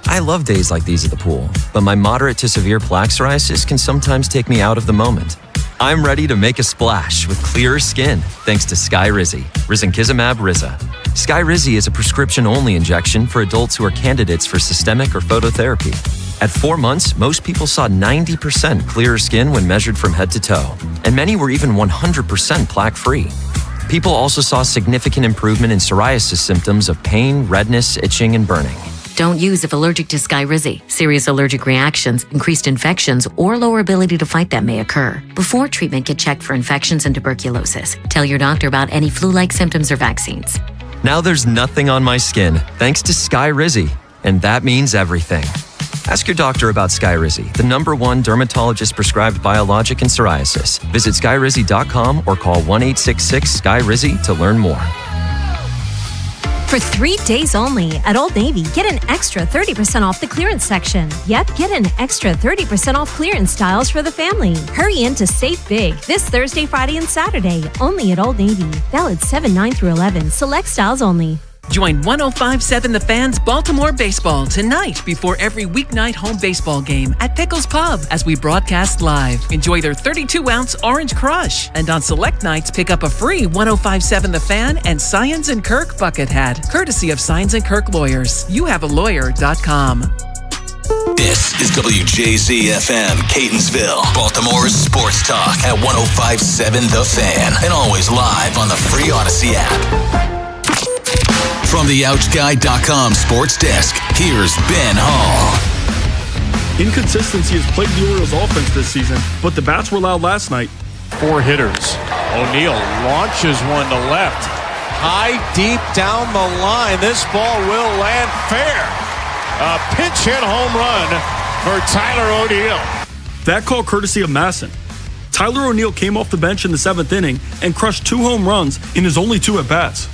I love days like these at the pool, but my moderate to severe plaque psoriasis can sometimes take me out of the moment. I'm ready to make a splash with clearer skin thanks to Skyrizi, Risankizumab Riza. Skyrizi is a prescription-only injection for adults who are candidates for systemic or phototherapy. At 4 months, most people saw 90% clearer skin when measured from head to toe, and many were even 100% plaque-free. People also saw significant improvement in psoriasis symptoms of pain, redness, itching, and burning. Don't use if allergic to Skyrizi. Serious allergic reactions, increased infections, or lower ability to fight them may occur. Before treatment, get checked for infections and tuberculosis. Tell your doctor about any flu-like symptoms or vaccines. Now there's nothing on my skin thanks to Skyrizi, and that means everything. Ask your doctor about Skyrizi, the #1 dermatologist-prescribed biologic in psoriasis. Visit Skyrizi.com or call 1-866-SKYRIZI to learn more. For 3 days only at Old Navy, get an extra 30% off the clearance section. Yep, get an extra 30% off clearance styles for the family. Hurry in to save big this Thursday, Friday, and Saturday. Only at Old Navy. Valid 7/9-11. Select styles only. Join 105.7 The Fan's Baltimore Baseball tonight before every weeknight home baseball game at Pickles Pub as we broadcast live. Enjoy their 32-ounce Orange Crush. And on select nights, pick up a free 105.7 The Fan and Science & Kirk bucket hat, courtesy of Science & Kirk Lawyers. YouHaveALawyer.com. This is WJZ-FM, Catonsville, Baltimore's sports talk at 105.7 The Fan, and always live on the free Odyssey app. From the OutGuy.com sports desk, here's Ben Hall. Inconsistency has plagued the Orioles offense this season, but the bats were loud last night. 4 hitters. O'Neill launches one to left. High, deep down the line. This ball will land fair. A pinch hit home run for Tyler O'Neill. That call courtesy of Masson. Tyler O'Neill came off the bench in the 7th inning and crushed 2 home runs in his only 2 at-bats.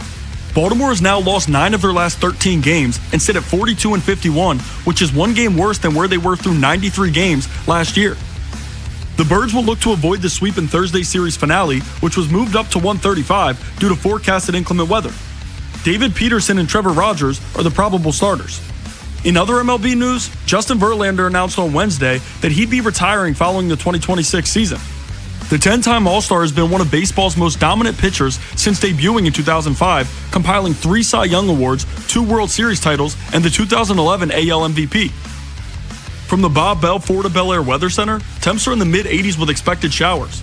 Baltimore has now lost 9 of their last 13 games and sit at 42-51, which is 1 game worse than where they were through 93 games last year. The Birds will look to avoid the sweep in Thursday's series finale, which was moved up to 135 due to forecasted inclement weather. David Peterson and Trevor Rogers are the probable starters. In other MLB news, Justin Verlander announced on Wednesday that he'd be retiring following the 2026 season. The 10-time All-Star has been one of baseball's most dominant pitchers since debuting in 2005, compiling 3 Cy Young Awards, 2 World Series titles, and the 2011 AL MVP. From the Bob Bell Florida Bel Air Weather Center, temps are in the mid-80s with expected showers.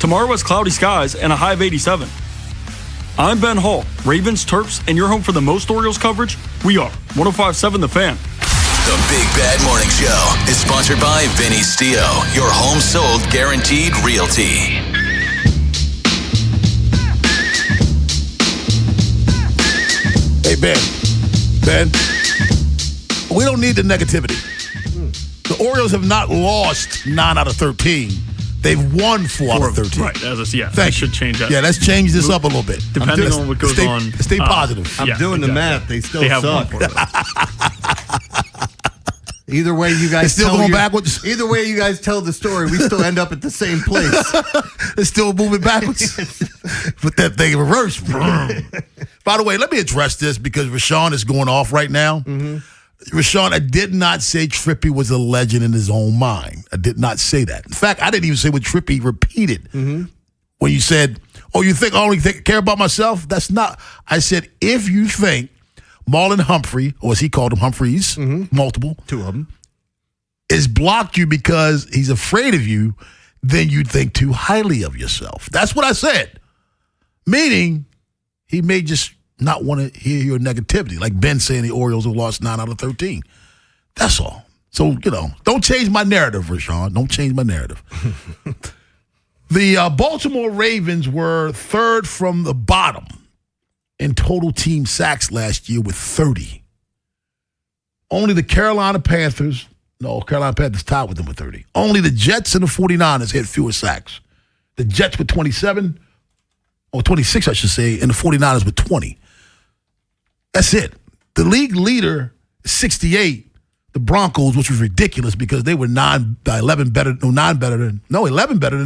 Tomorrow has cloudy skies and a high of 87. I'm Ben Hall, Ravens, Terps, and your home for the most Orioles coverage. We are 105.7 The Fan. The Big Bad Morning Show is sponsored by Vinny Stio, your home sold guaranteed realty. Hey, Ben, we don't need the negativity. The Orioles have not lost 9 out of 13. They've won 4 out of 13. Right, Thank that you. should change that. Yeah, let's change this up a little bit. Depending on what goes on. Stay positive. I'm doing the math. They still suck. Either way, you guys still going backwards. Either way, you guys tell the story. We still end up at the same place. It's still moving backwards. Put that thing in reverse. By the way, let me address this because Rashawn is going off right now. Mm-hmm. Rashawn, I did not say Trippy was a legend in his own mind. I did not say that. In fact, I didn't even say what Trippy repeated when you said, "Oh, you think I only care about myself?" That's not. I said, if you think Marlon Humphrey, or as he called him, Humphreys, multiple, 2 of them, is blocked you because he's afraid of you, then you'd think too highly of yourself. That's what I said. Meaning, he may just not want to hear your negativity, like Ben saying the Orioles have lost 9 out of 13. That's all. So, don't change my narrative, Rashawn. Don't change my narrative. The Baltimore Ravens were 3rd from the bottom in total team sacks last year with 30. Only the Carolina Panthers tied with them with 30. Only the Jets and the 49ers had fewer sacks. The Jets with 27, or 26, I should say, and the 49ers with 20. That's it. The league leader is 68, the Broncos, which was ridiculous because they were 11 better than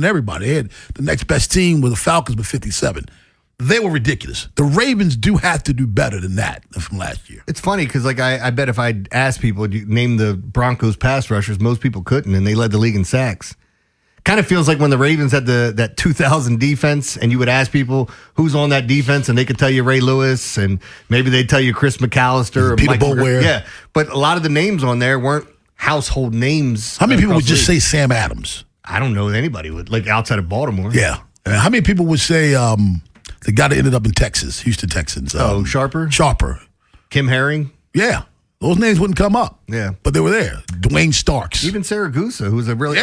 everybody. They had the next best team with the Falcons with 57. They were ridiculous. The Ravens do have to do better than that from last year. It's funny because, I bet if I'd asked people, name the Broncos pass rushers, most people couldn't, and they led the league in sacks. Kind of feels like when the Ravens had that 2000 defense, and you would ask people who's on that defense, and they could tell you Ray Lewis, and maybe they'd tell you Chris McAllister or Peter Mike Boulware. Yeah, but a lot of the names on there weren't household names. How many people would just say Sam Adams? I don't know if anybody would, outside of Baltimore. Yeah. How many people would say the guy that ended up in Texas, Houston Texans? Sharper? Sharper. Kim Herring? Yeah. Those names wouldn't come up. Yeah. But they were there. Dwayne Starks. Even Saragusa, who's a really,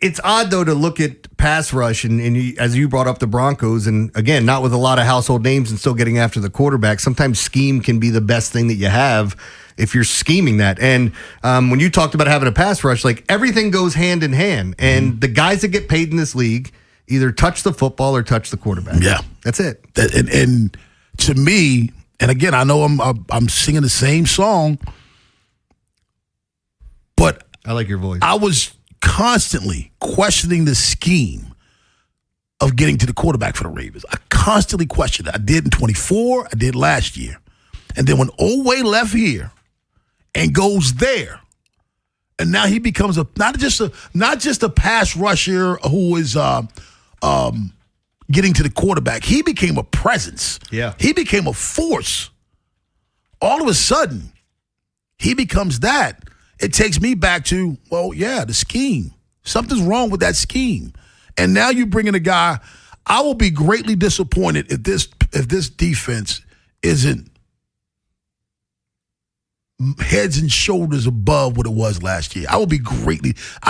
it's odd, though, to look at pass rush, and as you brought up the Broncos, and again, not with a lot of household names and still getting after the quarterback. Sometimes scheme can be the best thing that you have if you're scheming that. And when you talked about having a pass rush, everything goes hand in hand. And the guys that get paid in this league, Either touch the football or touch the quarterback. Yeah. That's it. And to me, and again, I know I'm singing the same song, but I like your voice. I was constantly questioning the scheme of getting to the quarterback for the Ravens. I constantly questioned it. I did in 24. I did last year. And then when Oweh left here and goes there, and now he becomes not just a pass rusher who is getting to the quarterback. He became a presence. Yeah. He became a force. All of a sudden, he becomes that. It takes me back to, well, yeah, the scheme. Something's wrong with that scheme. And now you bring in a guy. I will be greatly disappointed if this defense isn't heads and shoulders above what it was last year. I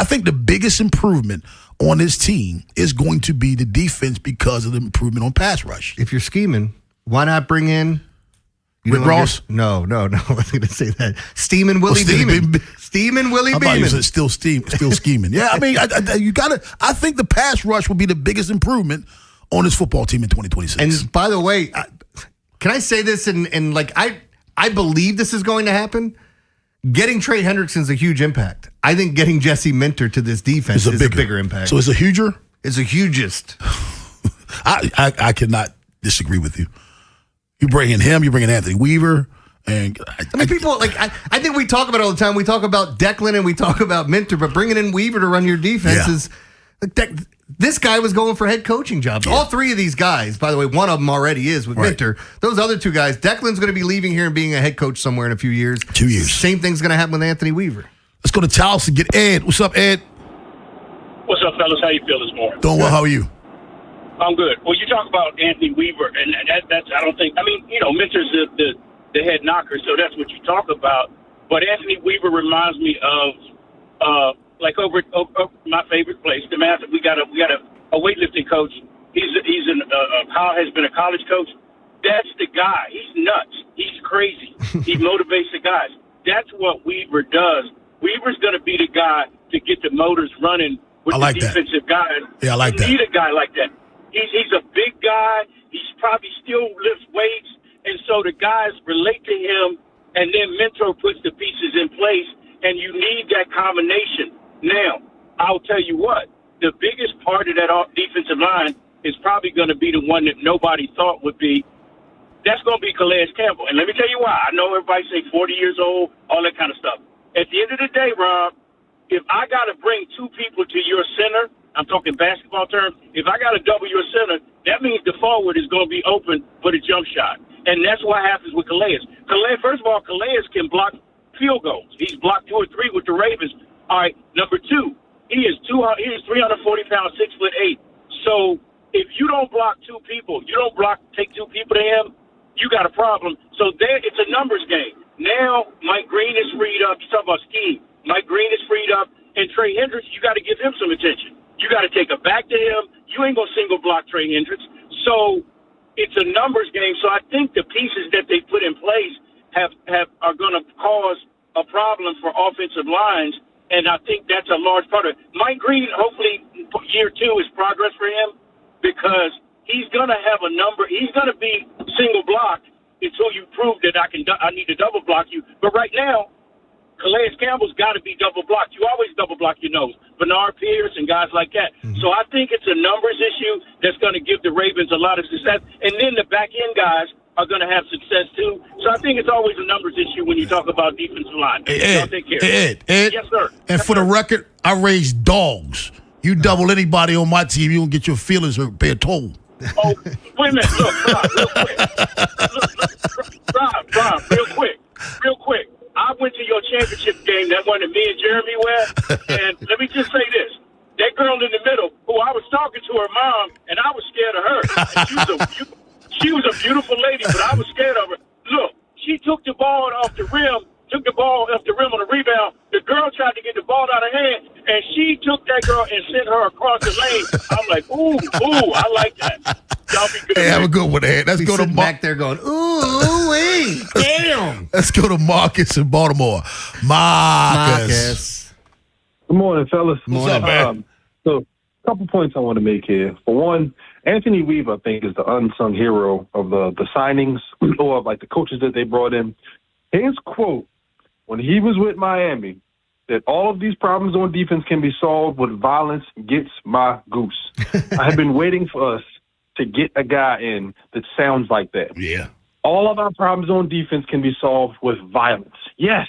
think the biggest improvement on this team is going to be the defense because of the improvement on pass rush. If you're scheming, why not bring in Rick Ross? No. I was going to say that. Steamin' Willie Beeman. Steamin' Willie Beeman. I thought you said still scheming. Yeah, I mean, I think the pass rush will be the biggest improvement on this football team in 2026. And by the way, can I say this? And like, I believe this is going to happen. Getting Trey Hendrickson's a huge impact. I think getting Jesse Minter to this defense is a bigger impact. So it's a huger? It's a hugest. I cannot disagree with you. You bring in him, you bring in Anthony Weaver. And people like I think we talk about it all the time. We talk about Declan and we talk about Minter, but bringing in Weaver to run your defense is like this guy was going for head coaching jobs. Yeah. All three of these guys, by the way, one of them already is with Minter. Those other two guys, Declan's going to be leaving here and being a head coach somewhere in a few years. 2 years. Same thing's going to happen with Anthony Weaver. Let's go to Taos and get Ed. What's up, Ed? What's up, fellas? How you feel this morning? Doing well. How are you? I'm good. Well, you talk about Anthony Weaver, and that's I don't think. I mean, Minter's the head knocker, so that's what you talk about. But Anthony Weaver reminds me of like over my favorite place, the math. We got a weightlifting coach. He's has been a college coach. That's the guy. He's nuts. He's crazy. He motivates the guys. That's what Weaver does. Weaver's going to be the guy to get the motors running with the defensive guys. Yeah, I like that. You need a guy like that. He's a big guy. He's probably still lifts weights, and so the guys relate to him. And then Mentor puts the pieces in place, and you need that combination. Now, I'll tell you what, the biggest part of that defensive line is probably going to be the one that nobody thought would be. That's going to be Calais Campbell. And let me tell you why. I know everybody say 40 years old, all that kind of stuff. At the end of the day, Rob, if I got to bring two people to your center, I'm talking basketball terms, if I got to double your center, that means the forward is going to be open for the jump shot. And that's what happens with Calais. First of all, Calais can block field goals. He's blocked 2 or 3 with the Ravens. All right, number 2, he is 340 pounds, 6'8". So if you don't block 2 people, take 2 people to him, you got a problem. So there, it's a numbers game. Now Mike Green is freed up. You talk about scheme. Mike Green is freed up, and Trey Hendricks, you got to give him some attention. You got to take it back to him. You ain't gonna single block Trey Hendricks. So it's a numbers game. So I think the pieces that they put in place are going to cause a problem for offensive lines, and I think that's a large part of it. Mike Green, hopefully, year 2 is progress for him because he's going to have a number. He's going to be single blocked until you prove that I need to double block you. But right now, Calais Campbell's got to be double blocked. You always double block your nose. Bernard Pierce and guys like that. Mm-hmm. So I think it's a numbers issue that's going to give the Ravens a lot of success. And then the back end guys are going to have success too. So I think it's always a numbers issue when you talk about defensive line. Ed, yes, sir. And for the record, I raise dogs. You double anybody on my team, you don't get your feelings hurt. Pay a toll. Oh, wait a minute. Look, Rob, real quick. I went to your championship game, that one that me and Jeremy were, and let me just say this. That girl in the middle, who I was talking to her mom, and I was scared of her. She was a beautiful lady, but I was scared of her. Look, she took the ball off the rim on the rebound. The girl tried to get the ball out of her hand, and she took that girl and sent her across the lane. I'm like, ooh, I like that. Y'all be good. Hey, have a good one, Ed. Let's go to back there going, ooh, wee, damn. Let's go to Marcus in Baltimore. Marcus. Good morning, fellas. What's up, man? So couple points I want to make here. For one, Anthony Weaver, I think, is the unsung hero of the signings or like the coaches that they brought in. His quote when he was with Miami, that all of these problems on defense can be solved with violence, gets my goose. I have been waiting for us to get a guy in that sounds like that. Yeah. All of our problems on defense can be solved with violence. Yes,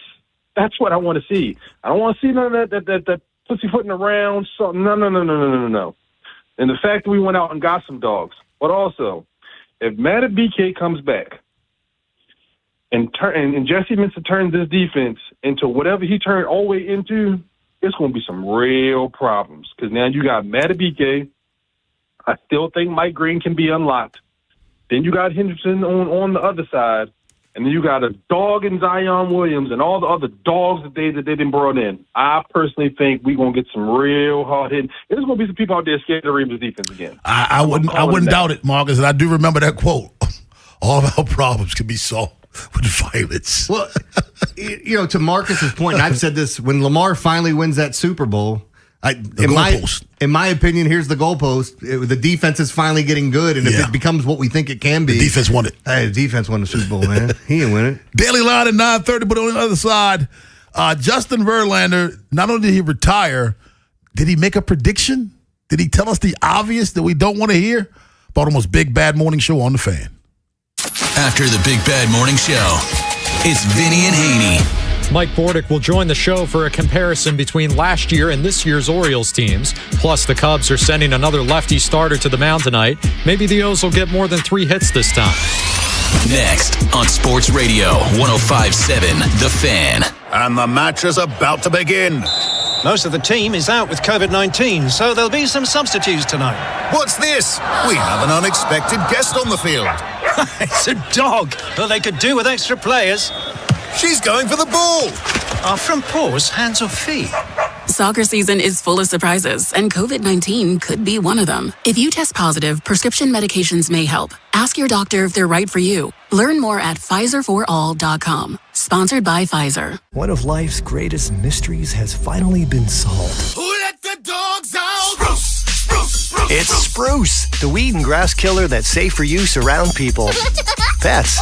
that's what I want to see. I don't want to see none of that pussyfooting around. So, no. And the fact that we went out and got some dogs. But also, if Madubuike comes back and Jesse Minster turns this defense into whatever he turned all the way into, it's going to be some real problems. Because now you got Madubuike. I still think Mike Green can be unlocked. Then you got Henderson on the other side. And then you got a dog in Zion Williams and all the other dogs that they didn't brought in. I personally think we're going to get some real hard hitting. There's going to be some people out there scared of Ravens defense again. I wouldn't doubt it, Marcus. And I do remember that quote. All of our problems can be solved with violence. Well, to Marcus's point, and I've said this, when Lamar finally wins that Super Bowl, in my opinion, here's the goalpost. The defense is finally getting good, and if it becomes what we think it can be. The defense won it. Hey, the defense won the Super Bowl, man. He didn't win it. Daily line at 9:30, but on the other side, Justin Verlander, not only did he retire, did he make a prediction? Did he tell us the obvious that we don't want to hear? Baltimore's Big Bad Morning Show on the Fan. After the Big Bad Morning Show, it's Vinny and Haynie. Mike Bordick will join the show for a comparison between last year and this year's Orioles teams. Plus, the Cubs are sending another lefty starter to the mound tonight. Maybe the O's will get more than 3 hits this time. Next on Sports Radio 105.7 The Fan. And the match is about to begin. Most of the team is out with COVID-19, so there'll be some substitutes tonight. What's this? We have an unexpected guest on the field. It's a dog, but they could do with extra players. She's going for the ball. Are front paws hands or feet? Soccer season is full of surprises, and COVID-19 could be one of them. If you test positive, prescription medications may help. Ask your doctor if they're right for you. Learn more at PfizerForAll.com. Sponsored by Pfizer. One of life's greatest mysteries has finally been solved. Who let the dogs out? Spruce. It's Spruce, the weed and grass killer that's safe for use around people, pets,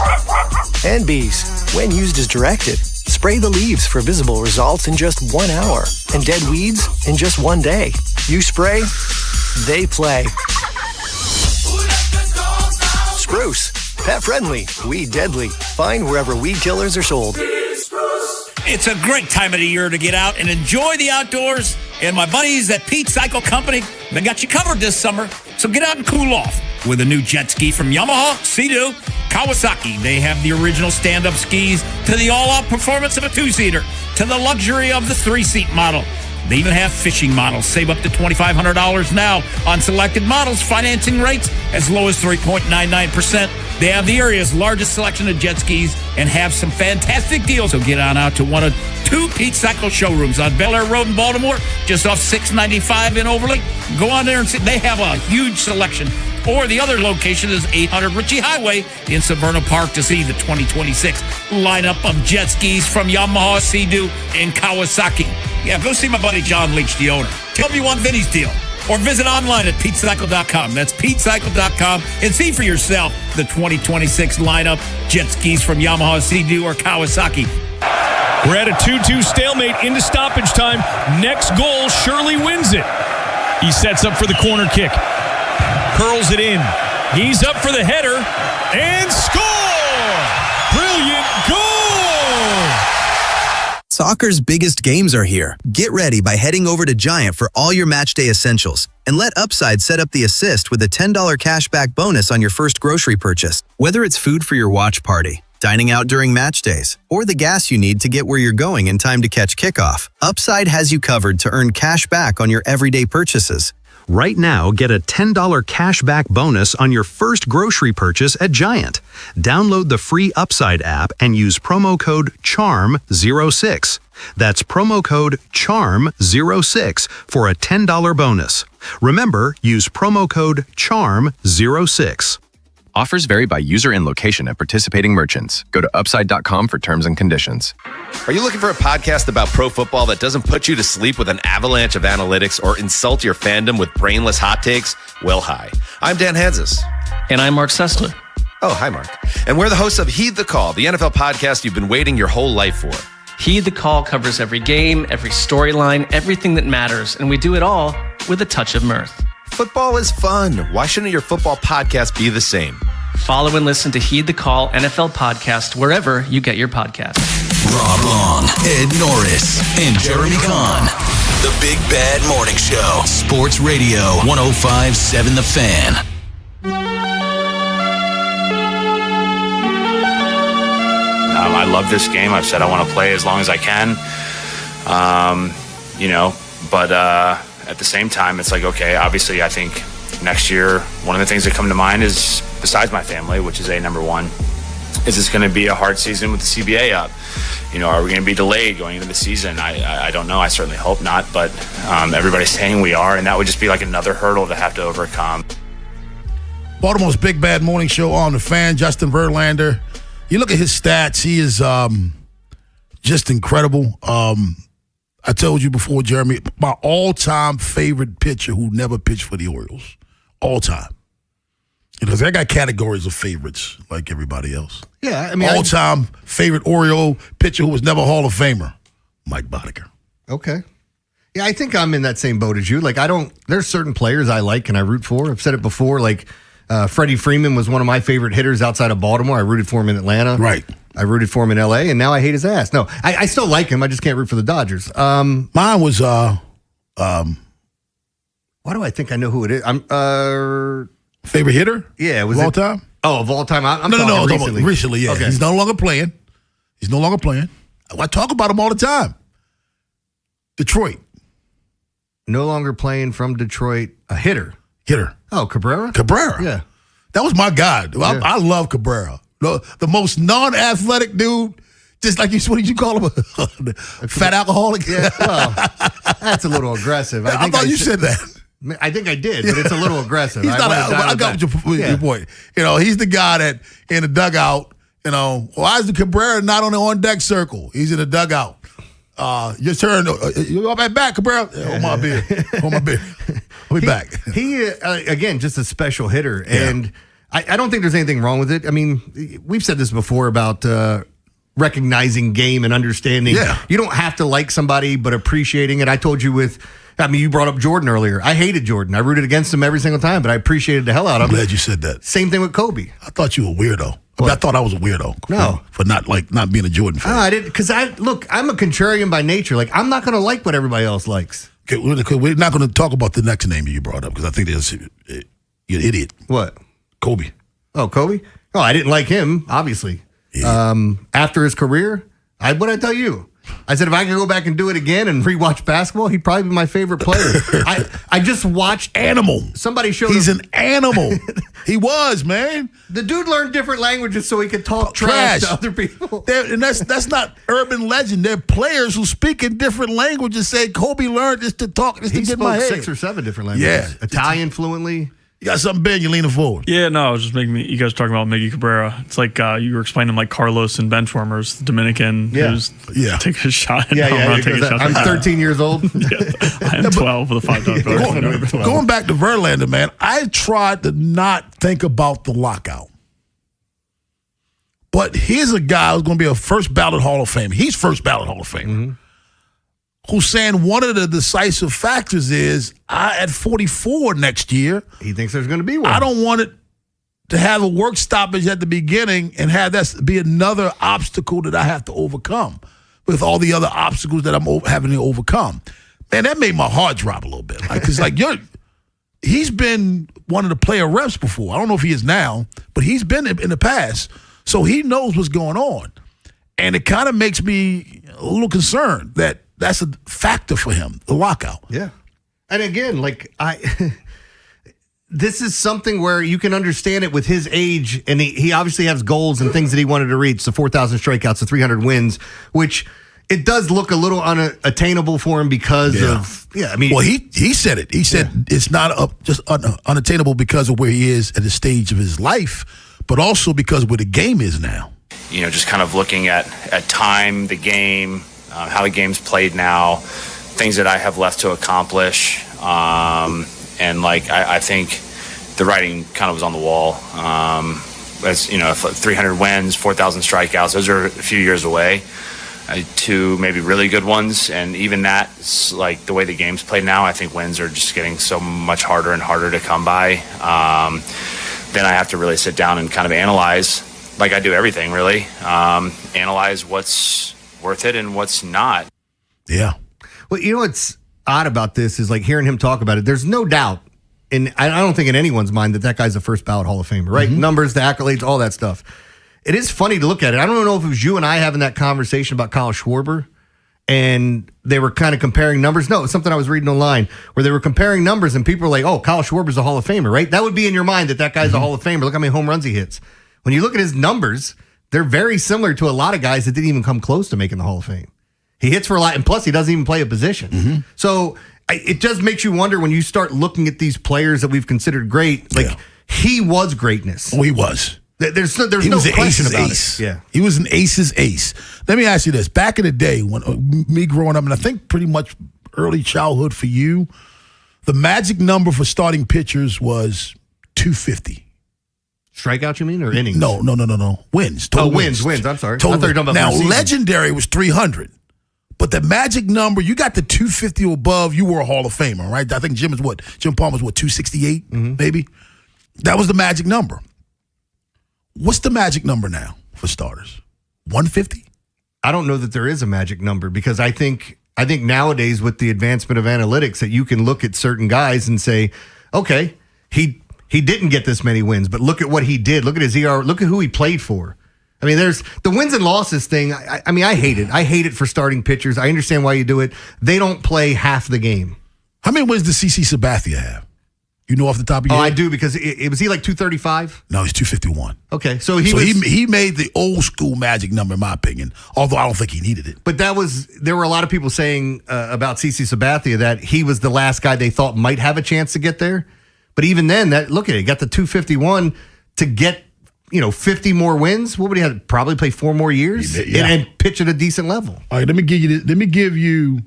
and bees. When used as directed, spray the leaves for visible results in just 1 hour, and dead weeds in just 1 day. You spray, they play. Spruce, pet friendly, weed deadly. Find wherever weed killers are sold. It's a great time of the year to get out and enjoy the outdoors. And my buddies at Pete Cycle Company, they got you covered this summer. So get out and cool off with a new jet ski from Yamaha, Sea-Doo, Kawasaki. They have the original stand-up skis to the all-out performance of a 2-seater to the luxury of the 3-seat model. They even have fishing models. Save up to $2,500 now on selected models. Financing rates as low as 3.99%. They have the area's largest selection of jet skis and have some fantastic deals. So get on out to one of 2 Pete Cycle showrooms on Bel Air Road in Baltimore, just off 695 in Overlake. Go on there and see. They have a huge selection. Or the other location is 800 Ritchie Highway in Severna Park to see the 2026 lineup of jet skis from Yamaha, Sea-Doo, and Kawasaki. Yeah, go see my buddy John Leach, the owner. Tell him you want Vinny's deal. Or visit online at PeteCycle.com. That's PeteCycle.com and see for yourself the 2026 lineup jet skis from Yamaha, Sea-Doo, or Kawasaki. We're at a 2-2 stalemate into stoppage time. Next goal, Shirley wins it. He sets up for the corner kick. Curls it in. He's up for the header and score! Brilliant goal! Soccer's biggest games are here. Get ready by heading over to Giant for all your matchday essentials. And let Upside set up the assist with a $10 cashback bonus on your first grocery purchase. Whether it's food for your watch party, dining out during match days, or the gas you need to get where you're going in time to catch kickoff, Upside has you covered to earn cash back on your everyday purchases. Right now, get a $10 cashback bonus on your first grocery purchase at Giant. Download the free Upside app and use promo code CHARM06. That's promo code CHARM06 for a $10 bonus. Remember, use promo code CHARM06. Offers vary by user and location at participating merchants. Go to upside.com for terms and conditions. Are you looking for a podcast about pro football that doesn't put you to sleep with an avalanche of analytics or insult your fandom with brainless hot takes? Well, hi. I'm Dan Hansis. And I'm Mark Sessler. Oh, hi, Mark. And we're the hosts of Heed the Call, the NFL podcast you've been waiting your whole life for. Heed the Call covers every game, every storyline, everything that matters, and we do it all with a touch of mirth. Football is fun. Why shouldn't your football podcast be the same? Follow and listen to Heed the Call NFL podcast wherever you get your podcasts. Rob Long, Ed Norris, and Jeremy Kahn. The Big Bad Morning Show. Sports Radio 105.7 The Fan. I love this game. I've said I want to play as long as I can. But at the same time, it's like, okay, obviously I think next year, one of the things that come to mind is, besides my family, which is number one, is this going to be a hard season with the CBA up? Are we going to be delayed going into the season? I don't know. I certainly hope not, but everybody's saying we are, and that would just be like another hurdle to have to overcome. Baltimore's Big Bad Morning Show on the Fan, Justin Verlander. You look at his stats, he is just incredible. I told you before, Jeremy, my all-time favorite pitcher who never pitched for the Orioles. All time. Because I got categories of favorites like everybody else. Yeah, I mean, all-time favorite Oriole pitcher who was never Hall of Famer, Mike Boddicker. Okay. Yeah, I think I'm in that same boat as you. Like, there's certain players I like and I root for. I've said it before, like Freddie Freeman was one of my favorite hitters outside of Baltimore. I rooted for him in Atlanta. Right. I rooted for him in L.A., and now I hate his ass. No, I still like him. I just can't root for the Dodgers. Mine was, why do I think I know who it is? Favorite hitter? Yeah. Was of all time? Oh, of all time? I'm No. recently. Recently, yeah. Okay. He's no longer playing. I talk about him all the time. Detroit. No longer playing from Detroit. A hitter. Oh, Cabrera? Yeah. That was my guy. I love Cabrera. The most non-athletic dude, just like what did you call him? A fat alcoholic? Yeah, well, that's a little aggressive. I thought you said that. I think I did, but it's a little aggressive. I got your point. He's the guy that in the dugout, why is the Cabrera not on the on-deck circle? He's in the dugout. Your turn. You up at back, Cabrera? Hold my beer. I'll be back. He again, just a special hitter. And I don't think there's anything wrong with it. I mean, we've said this before about recognizing game and understanding. Yeah. You don't have to like somebody, but appreciating it. I told you you brought up Jordan earlier. I hated Jordan. I rooted against him every single time, but I appreciated the hell out of him. I'm glad you said that. Same thing with Kobe. I thought you were a weirdo. I thought I was a weirdo. No. For not being a Jordan fan. I didn't, because I'm a contrarian by nature. Like, I'm not going to like what everybody else likes. Okay, we're not going to talk about the next name you brought up because I think you're an idiot. What? Kobe. Oh, Kobe? Oh, I didn't like him, obviously. Yeah. After his career, what'd I tell you? I said if I could go back and do it again and rewatch basketball, he'd probably be my favorite player. I just watched Animal. Somebody showed He's him. an animal. He was, man. The dude learned different languages so he could talk trash to other people. And that's not urban legend. There are players who speak in different languages say Kobe learned this to talk, this to get in my head. 6 or 7 different languages. Yeah. Italian fluently. You got something big, you're leaning forward. Yeah, no, it was just making me. You guys were talking about Miggy Cabrera. It's like you were explaining like Carlos and Benchwarmers, the Dominican, who's taking a shot. I'm 13 years old. I am 12 with a $5 bill. Going back to Verlander, man, I tried to not think about the lockout. But here's a guy who's going to be a first ballot Hall of Fame. He's first ballot Hall of Famer. Mm-hmm. Who's saying one of the decisive factors is at 44 next year. He thinks there's going to be one. I don't want it to have a work stoppage at the beginning and have that be another obstacle that I have to overcome with all the other obstacles that I'm having to overcome. Man, that made my heart drop a little bit. Because he's been one of the player reps before. I don't know if he is now, but he's been in the past. So he knows what's going on. And it kind of makes me a little concerned that that's a factor for him, the lockout. Yeah. And again, this is something where you can understand it with his age, and he obviously has goals and things that he wanted to reach, the 4,000 strikeouts, the 300 wins, which it does look a little unattainable for him because of, I mean. Well, he said it. He said it's not just unattainable because of where he is at the stage of his life, but also because where the game is now. You know, just kind of looking at time, the game, how the game's played now, things that I have left to accomplish. And like, I think the writing kind of was on the wall. As you know, 300 wins, 4,000 strikeouts, those are a few years away. To maybe really good ones, and even that, like the way the game's played now, I think wins are just getting so much harder and harder to come by. Then I have to really sit down and kind of analyze, like I do everything really, analyze what's worth it and what's not. Yeah. Well, you know what's odd about this is like hearing him talk about it. There's no doubt, and I don't think in anyone's mind that guy's a first ballot Hall of Famer, right? Mm-hmm. Numbers, the accolades, all that stuff. It is funny to look at it. I don't know if it was you and I having that conversation about Kyle Schwarber, and they were kind of comparing numbers. No, it's something I was reading online where they were comparing numbers, and people were like, oh, Kyle Schwarber's a Hall of Famer, right? That would be in your mind that guy's a Hall of Famer. Look how many home runs he hits. When you look at his numbers, they're very similar to a lot of guys that didn't even come close to making the Hall of Fame. He hits for a lot, and plus he doesn't even play a position. So it just makes you wonder when you start looking at these players that we've considered great, like he was greatness. Oh, he was. There's He no was an question ace's about ace. it. Yeah. He was an ace's ace. Let me ask you this. Back in the day, when me growing up, and I think pretty much early childhood for you, the magic number for starting pitchers was 250. Strikeout, you mean, or innings? No. Wins. Total wins. I'm sorry. Total I thought you were talking about now, first season. legendary was 300. But the magic number, you got the 250 or above, you were a Hall of Famer, right? I think Jim Palmer's 268, maybe? That was the magic number. What's the magic number now for starters? 150? I don't know that there is a magic number because I think nowadays with the advancement of analytics that you can look at certain guys and say, okay, he didn't get this many wins, but look at what he did. Look at his ER. Look at who he played for. I mean, there's the wins and losses thing. I mean, I hate it. I hate it for starting pitchers. I understand why you do it. They don't play half the game. How many wins does CC Sabathia have? You know off the top of your head? I do because it was he like 235? No, he's 251. Okay, so he made the old school magic number, in my opinion, although I don't think he needed it. But there were a lot of people saying about CC Sabathia that he was the last guy they thought might have a chance to get there. But even then, look at it, got the 251 to get 50 more wins. What would he have? Probably play 4 more years and pitch at a decent level. All right, let me give you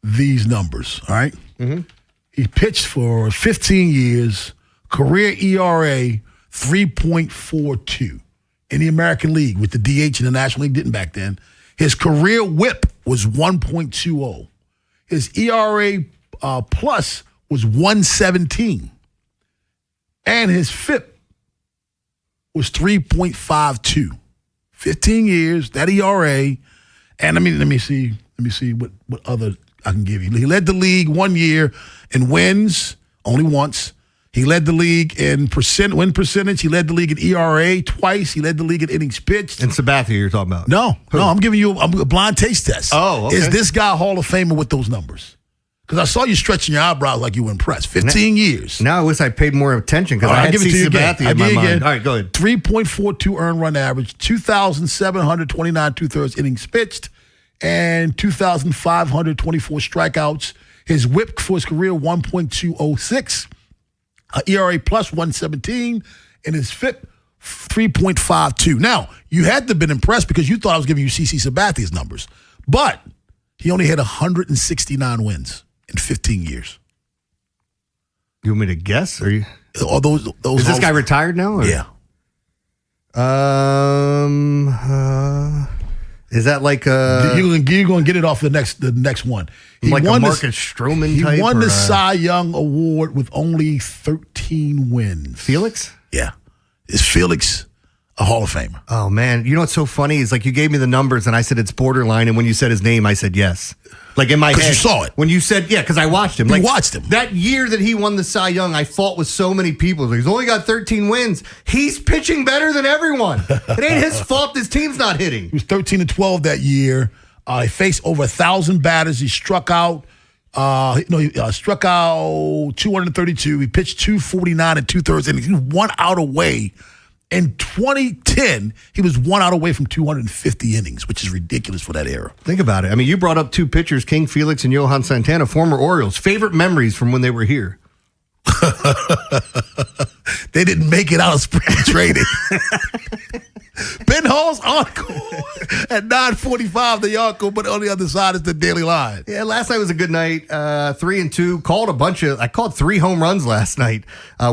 these numbers. All right. Mm-hmm. He pitched for 15 years, career ERA 3.42 in the American League, with the DH in the National League didn't back then. His career whip was 1.20. His ERA plus was 117. And his FIP was 3.52. 15 years, that ERA. And let me see what other I can give you. He led the league 1 year in wins, only once. He led the league in win percentage. He led the league in ERA twice. He led the league in innings pitched. And Sabathia you're talking about? No, I'm giving you a blind taste test. Oh, okay. Is this guy Hall of Famer with those numbers? Because I saw you stretching your eyebrows like you were impressed. 15 years. Now I wish I paid more attention because I had CC Sabathia in my mind. All right, go ahead. 3.42 earned run average, 2,729 2/3 innings pitched, and 2,524 strikeouts. His whip for his career, 1.206. ERA plus 117. And his FIP, 3.52. Now, you had to have been impressed because you thought I was giving you CC Sabathia's numbers. But he only had 169 wins in 15 years. You want me to guess? Are you? Are those is this guy retired now? Or? Yeah. Is that like you're gonna get it off the next one? He like won a Marcus Stroman type? He won the Cy Young Award with only 13 wins. Felix? Yeah. Is Felix a Hall of Famer? Oh man, you know what's so funny is like you gave me the numbers and I said it's borderline, and when you said his name, I said yes. Like in my head, you saw it. When you said because I watched him. You watched him. That year that he won the Cy Young, I fought with so many people. He's only got 13 wins. He's pitching better than everyone. It ain't his fault this team's not hitting. He was 13-12 that year. He faced over 1,000 batters. He struck out. Struck out 232. He pitched 249 and 2/3 innings. He was 1 out away. In 2010, he was 1 out away from 250 innings, which is ridiculous for that era. Think about it. I mean, you brought up 2 pitchers, King Felix and Johan Santana, former Orioles. Favorite memories from when they were here? They didn't make it out of spring training. Ben Hall's uncle at 9:45, the uncle, but on the other side is the Daily Line. Yeah, last night was a good night. 3-2. I called 3 home runs last night,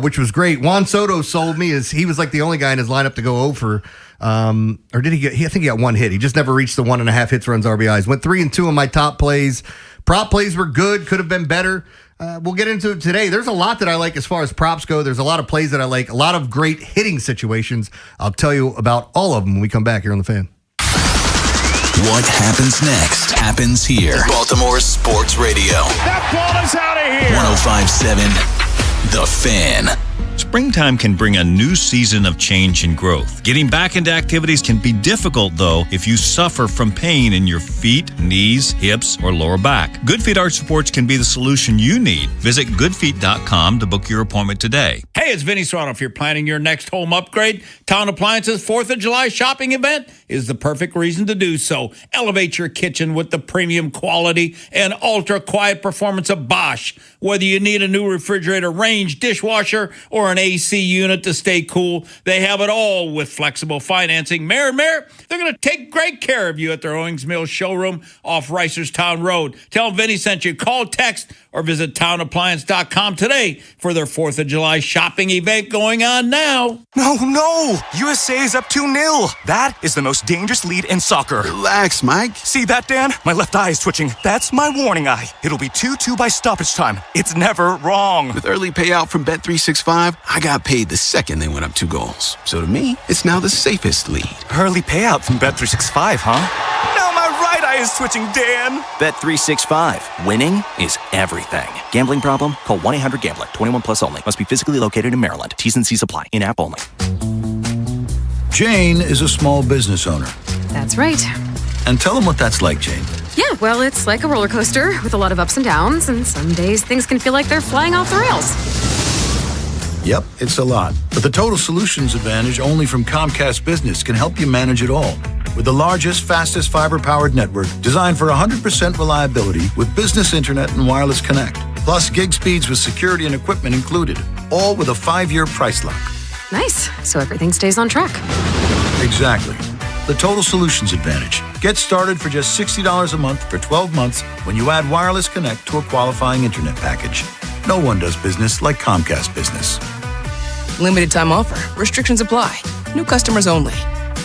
which was great. Juan Soto sold me as he was like the only guy in his lineup to go over. Or did he get? I think he got 1 hit. He just never reached the 1.5 hits, runs, RBIs. Went 3-2 on my top plays. Prop plays were good. Could have been better. We'll get into it today. There's a lot that I like as far as props go. There's a lot of plays that I like. A lot of great hitting situations. I'll tell you about all of them when we come back here on The Fan. What happens next happens here. Baltimore Sports Radio. That ball is out of here. 105.7 The Fan. Springtime can bring a new season of change and growth. Getting back into activities can be difficult, though, if you suffer from pain in your feet, knees, hips, or lower back. Good Feet Arch Supports can be the solution you need. Visit goodfeet.com to book your appointment today. Hey, it's Vinny Serrano. If you're planning your next home upgrade, Town Appliance's 4th of July shopping event is the perfect reason to do so. Elevate your kitchen with the premium quality and ultra-quiet performance of Bosch. Whether you need a new refrigerator, range, dishwasher, or an AC unit to stay cool, they have it all with flexible financing. Mayor, they're going to take great care of you at their Owings Mills showroom off Reisterstown Road. Tell them Vinny sent you. Call, text, or visit townappliance.com today for their 4th of July shopping event going on now. No! USA is up 2-0. That is the most dangerous lead in soccer. Relax, Mike. See that, Dan? My left eye is twitching. That's my warning eye. It'll be 2-2 by stoppage time. It's never wrong. With early payout from Bet365, I got paid the second they went up 2 goals. So to me, it's now the safest lead. Early payout from Bet365, huh? Now my right eye is twitching, Dan. Bet365. Winning is everything. Gambling problem? Call 1-800-GAMBLER. 21 plus only. Must be physically located in Maryland. T's and C's apply. In-app only. Jane is a small business owner. That's right. And tell them what that's like, Jane. Yeah, well, it's like a roller coaster with a lot of ups and downs, and some days things can feel like they're flying off the rails. Yep, it's a lot. But the Total Solutions Advantage only from Comcast Business can help you manage it all. With the largest, fastest fiber-powered network designed for 100% reliability with business internet and wireless connect. Plus gig speeds with security and equipment included. All with a 5-year price lock. Nice. So everything stays on track. Exactly. The Total Solutions Advantage. Get started for just $60 a month for 12 months when you add wireless connect to a qualifying internet package. No one does business like Comcast Business. Limited time offer. Restrictions apply. New customers only.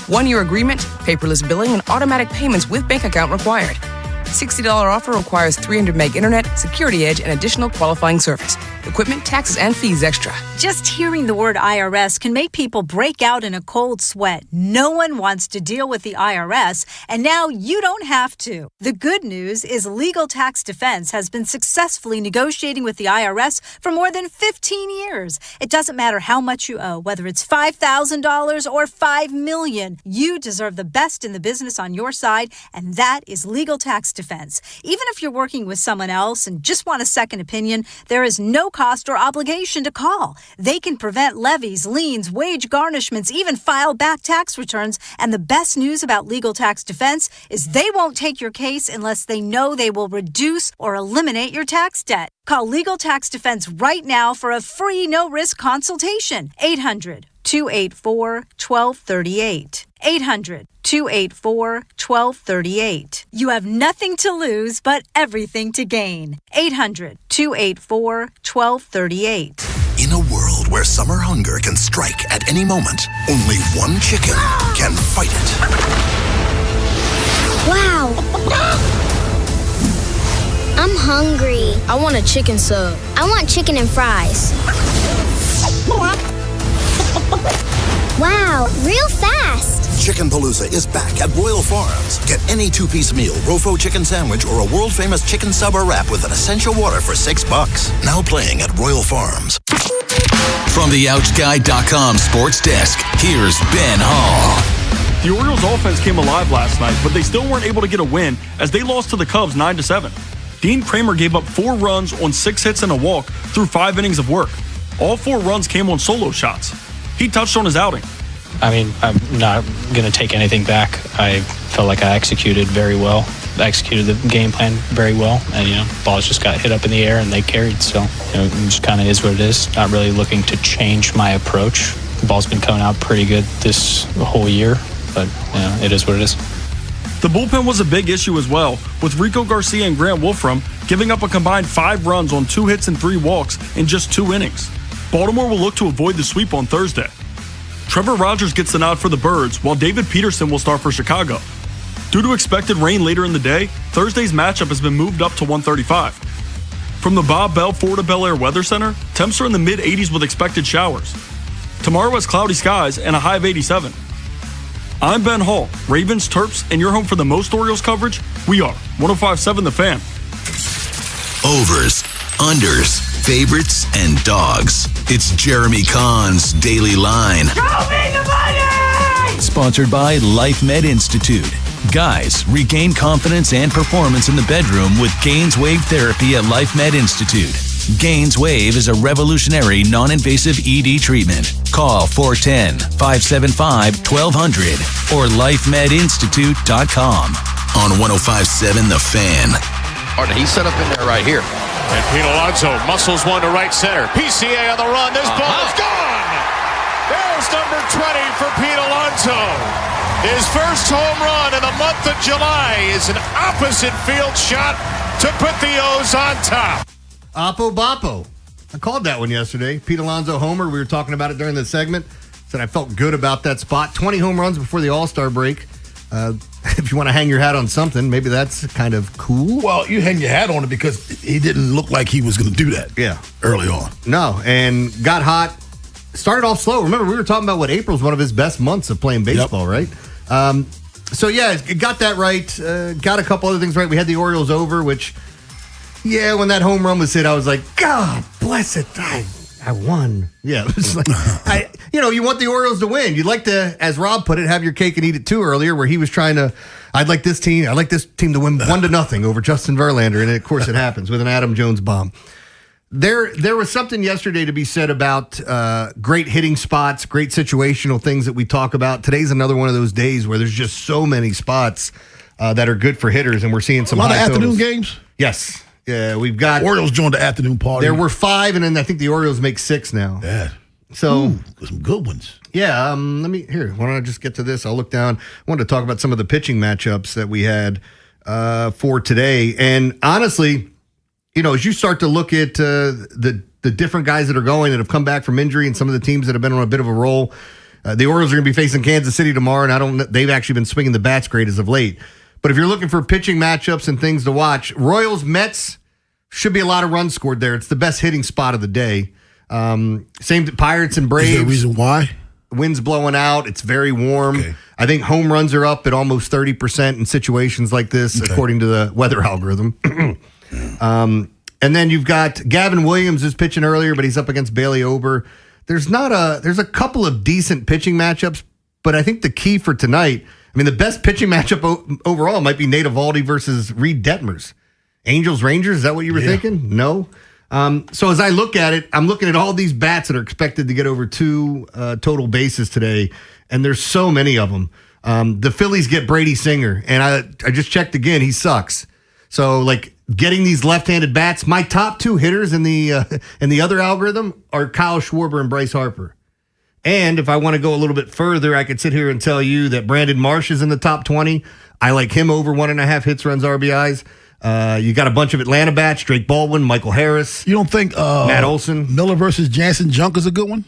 1-year agreement, paperless billing, and automatic payments with bank account required. $60 offer requires 300 meg internet, security edge, and additional qualifying service. Equipment, taxes, and fees extra. Just hearing the word IRS can make people break out in a cold sweat. No one wants to deal with the IRS, and now you don't have to. The good news is Legal Tax Defense has been successfully negotiating with the IRS for more than 15 years. It doesn't matter how much you owe, whether it's $5,000 or $5 million. You deserve the best in the business on your side, and that is Legal Tax Defense. Even if you're working with someone else and just want a second opinion, there is no cost or obligation to call. They can prevent levies, liens, wage garnishments, even file back tax returns. And the best news about Legal Tax Defense is they won't take your case unless they know they will reduce or eliminate your tax debt. Call Legal Tax Defense right now for a free no-risk consultation. 800-284-1238. 800-284-1238. You have nothing to lose but everything to gain. 800-284-1238. In a world where summer hunger can strike at any moment, only one chicken can fight it. Wow. I'm hungry. I want a chicken sub. I want chicken and fries. Wow, real fast. Chicken Palooza is back at Royal Farms. Get any 2-piece meal, Rofo chicken sandwich, or a world-famous chicken sub or wrap with an essential water for $6. Now playing at Royal Farms. From the OutGuy.com sports desk, here's Ben Hall. The Orioles offense came alive last night, but they still weren't able to get a win as they lost to the Cubs 9-7. Dean Kramer gave up 4 runs on 6 hits and a walk through 5 innings of work. All 4 runs came on solo shots. He touched on his outing. I mean, I'm not going to take anything back. I felt like I executed very well. I executed the game plan very well. And, balls just got hit up in the air and they carried. So, it just kind of is what it is. Not really looking to change my approach. The ball's been coming out pretty good this whole year. But, it is what it is. The bullpen was a big issue as well, with Rico Garcia and Grant Wolfram giving up a combined 5 runs on 2 hits and 3 walks in just 2 innings. Baltimore will look to avoid the sweep on Thursday. Trevor Rogers gets the nod for the Birds, while David Peterson will start for Chicago. Due to expected rain later in the day, Thursday's matchup has been moved up to 135. From the Bob Bell Florida Bel Air Weather Center, temps are in the mid-80s with expected showers. Tomorrow has cloudy skies and a high of 87. I'm Ben Hall, Ravens, Terps, and your home for the most Orioles coverage. We are 105.7 The Fan. Overs, unders, favorites, and dogs. It's Jeremy Kahn's Daily Line. Show me the money! Sponsored by Life Med Institute. Guys, regain confidence and performance in the bedroom with Gaines Wave Therapy at Life Med Institute. Gaines Wave is a revolutionary, non-invasive ED treatment. Call 410-575-1200 or lifemedinstitute.com. On 105.7 The Fan. He's set up in there right here. And Pete Alonso muscles one to right center. PCA on the run. This ball is gone. There's number 20 for Pete Alonso. His first home run in the month of July is an opposite field shot to put the O's on top. Oppo Boppo. I called that one yesterday. Pete Alonso homer. We were talking about it during the segment. Said I felt good about that spot. 20 home runs before the All-Star break. If you want to hang your hat on something, maybe that's kind of cool. Well, you hang your hat on it because he didn't look like he was going to do that. Yeah, early on. No, and got hot. Started off slow. Remember, we were talking about April's one of his best months of playing baseball, right? So yeah, got that right. Got a couple other things right. We had the Orioles over, which, yeah, when that home run was hit, I was like, God bless it. I won. Yeah, it was like, you want the Orioles to win. You'd like to, as Rob put it, have your cake and eat it too earlier, where he was trying to, I'd like this team to win 1-0 over Justin Verlander, and of course it happens with an Adam Jones bomb. There was something yesterday to be said about great hitting spots, great situational things that we talk about. Today's another one of those days where there's just so many spots that are good for hitters, and we're seeing some a lot of high afternoon totals. games. Yes. Yeah, we've got Orioles joined the afternoon party. There were 5, and then I think the Orioles make 6 now. Yeah. So some good ones. Yeah. Why don't I just get to this? I'll look down. I wanted to talk about some of the pitching matchups that we had for today. And honestly, as you start to look at the different guys that are going that have come back from injury and some of the teams that have been on a bit of a roll, the Orioles are going to be facing Kansas City tomorrow, and they've actually been swinging the bats great as of late. But if you're looking for pitching matchups and things to watch, Royals, Mets, should be a lot of runs scored there. It's the best hitting spot of the day. Same to Pirates and Braves. Is there a reason why? Wind's blowing out. It's very warm. Okay. I think home runs are up at almost 30% in situations like this, according to the weather algorithm. And then you've got Gavin Williams is pitching earlier, but he's up against Bailey Ober. There's a couple of decent pitching matchups, but I think the key for tonight, the best pitching matchup overall might be Nate Eovaldi versus Reed Detmers. Angels, Rangers, is that what you were thinking? No. So as I look at it, I'm looking at all these bats that are expected to get over 2 total bases today, and there's so many of them. The Phillies get Brady Singer, and I just checked again, he sucks. So getting these left-handed bats, my top 2 hitters in the other algorithm are Kyle Schwarber and Bryce Harper. And if I want to go a little bit further, I could sit here and tell you that Brandon Marsh is in the top 20. I like him over 1.5 hits, runs, RBIs. You got a bunch of Atlanta bats, Drake Baldwin, Michael Harris. You don't think Matt Olson, Miller versus Jansen Junk is a good one?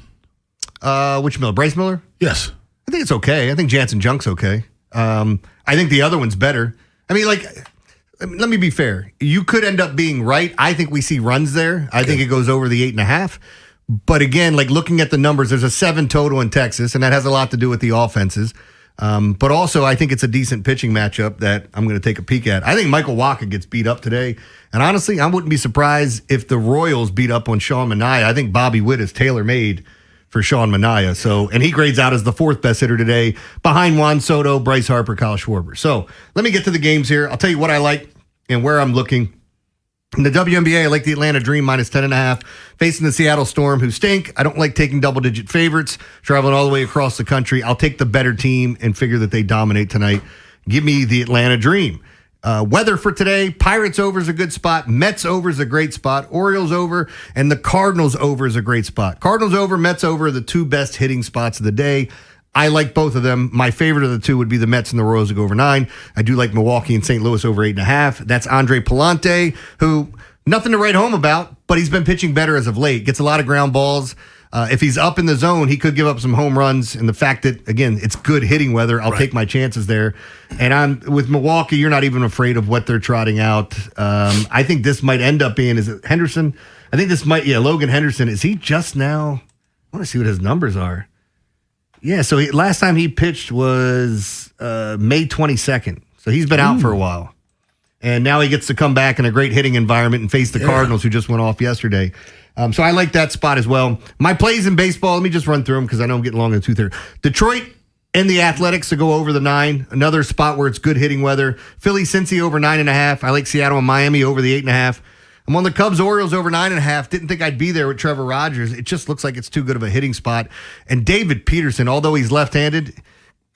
Which Miller? Bryce Miller? Yes. I think it's okay. I think Jansen Junk's okay. I think the other one's better. Let me be fair. You could end up being right. I think we see runs there. I think it goes over the 8.5. But again, looking at the numbers, there's a 7 total in Texas, and that has a lot to do with the offenses. But also, I think it's a decent pitching matchup that I'm going to take a peek at. I think Michael Wacha gets beat up today. And honestly, I wouldn't be surprised if the Royals beat up on Sean Manaea. I think Bobby Witt is tailor-made for Sean Manaea. And he grades out as the 4th best hitter today, behind Juan Soto, Bryce Harper, Kyle Schwarber. So let me get to the games here. I'll tell you what I like and where I'm looking. In the WNBA, I like the Atlanta Dream minus 10.5. Facing the Seattle Storm, who stink. I don't like taking double-digit favorites, traveling all the way across the country. I'll take the better team and figure that they dominate tonight. Give me the Atlanta Dream. Weather for today, Pirates over is a good spot. Mets over is a great spot. Orioles over and the Cardinals over is a great spot. Cardinals over, Mets over are the two best hitting spots of the day. I like both of them. My favorite of the two would be the Mets and the Royals to go over 9. I do like Milwaukee and St. Louis over 8.5. That's Andre Palante, who nothing to write home about, but he's been pitching better as of late. Gets a lot of ground balls. If he's up in the zone, he could give up some home runs. And the fact that, again, it's good hitting weather, I'll take my chances there. And I'm with Milwaukee, you're not even afraid of what they're trotting out. I think this might end up being, is it Henderson? I think this might, Logan Henderson. Is he just now? I want to see what his numbers are. Yeah, so last time he pitched was May 22nd. So he's been out for a while. And now he gets to come back in a great hitting environment and face the Cardinals, who just went off yesterday. So I like that spot as well. My plays in baseball, let me just run through them because I know I'm getting long in the tooth here. Detroit and the Athletics to go over the 9. Another spot where it's good hitting weather. Philly, Cincy over 9.5. I like Seattle and Miami over the 8.5. I'm on the Cubs, Orioles over 9.5. Didn't think I'd be there with Trevor Rogers. It just looks like it's too good of a hitting spot. And David Peterson, although he's left-handed,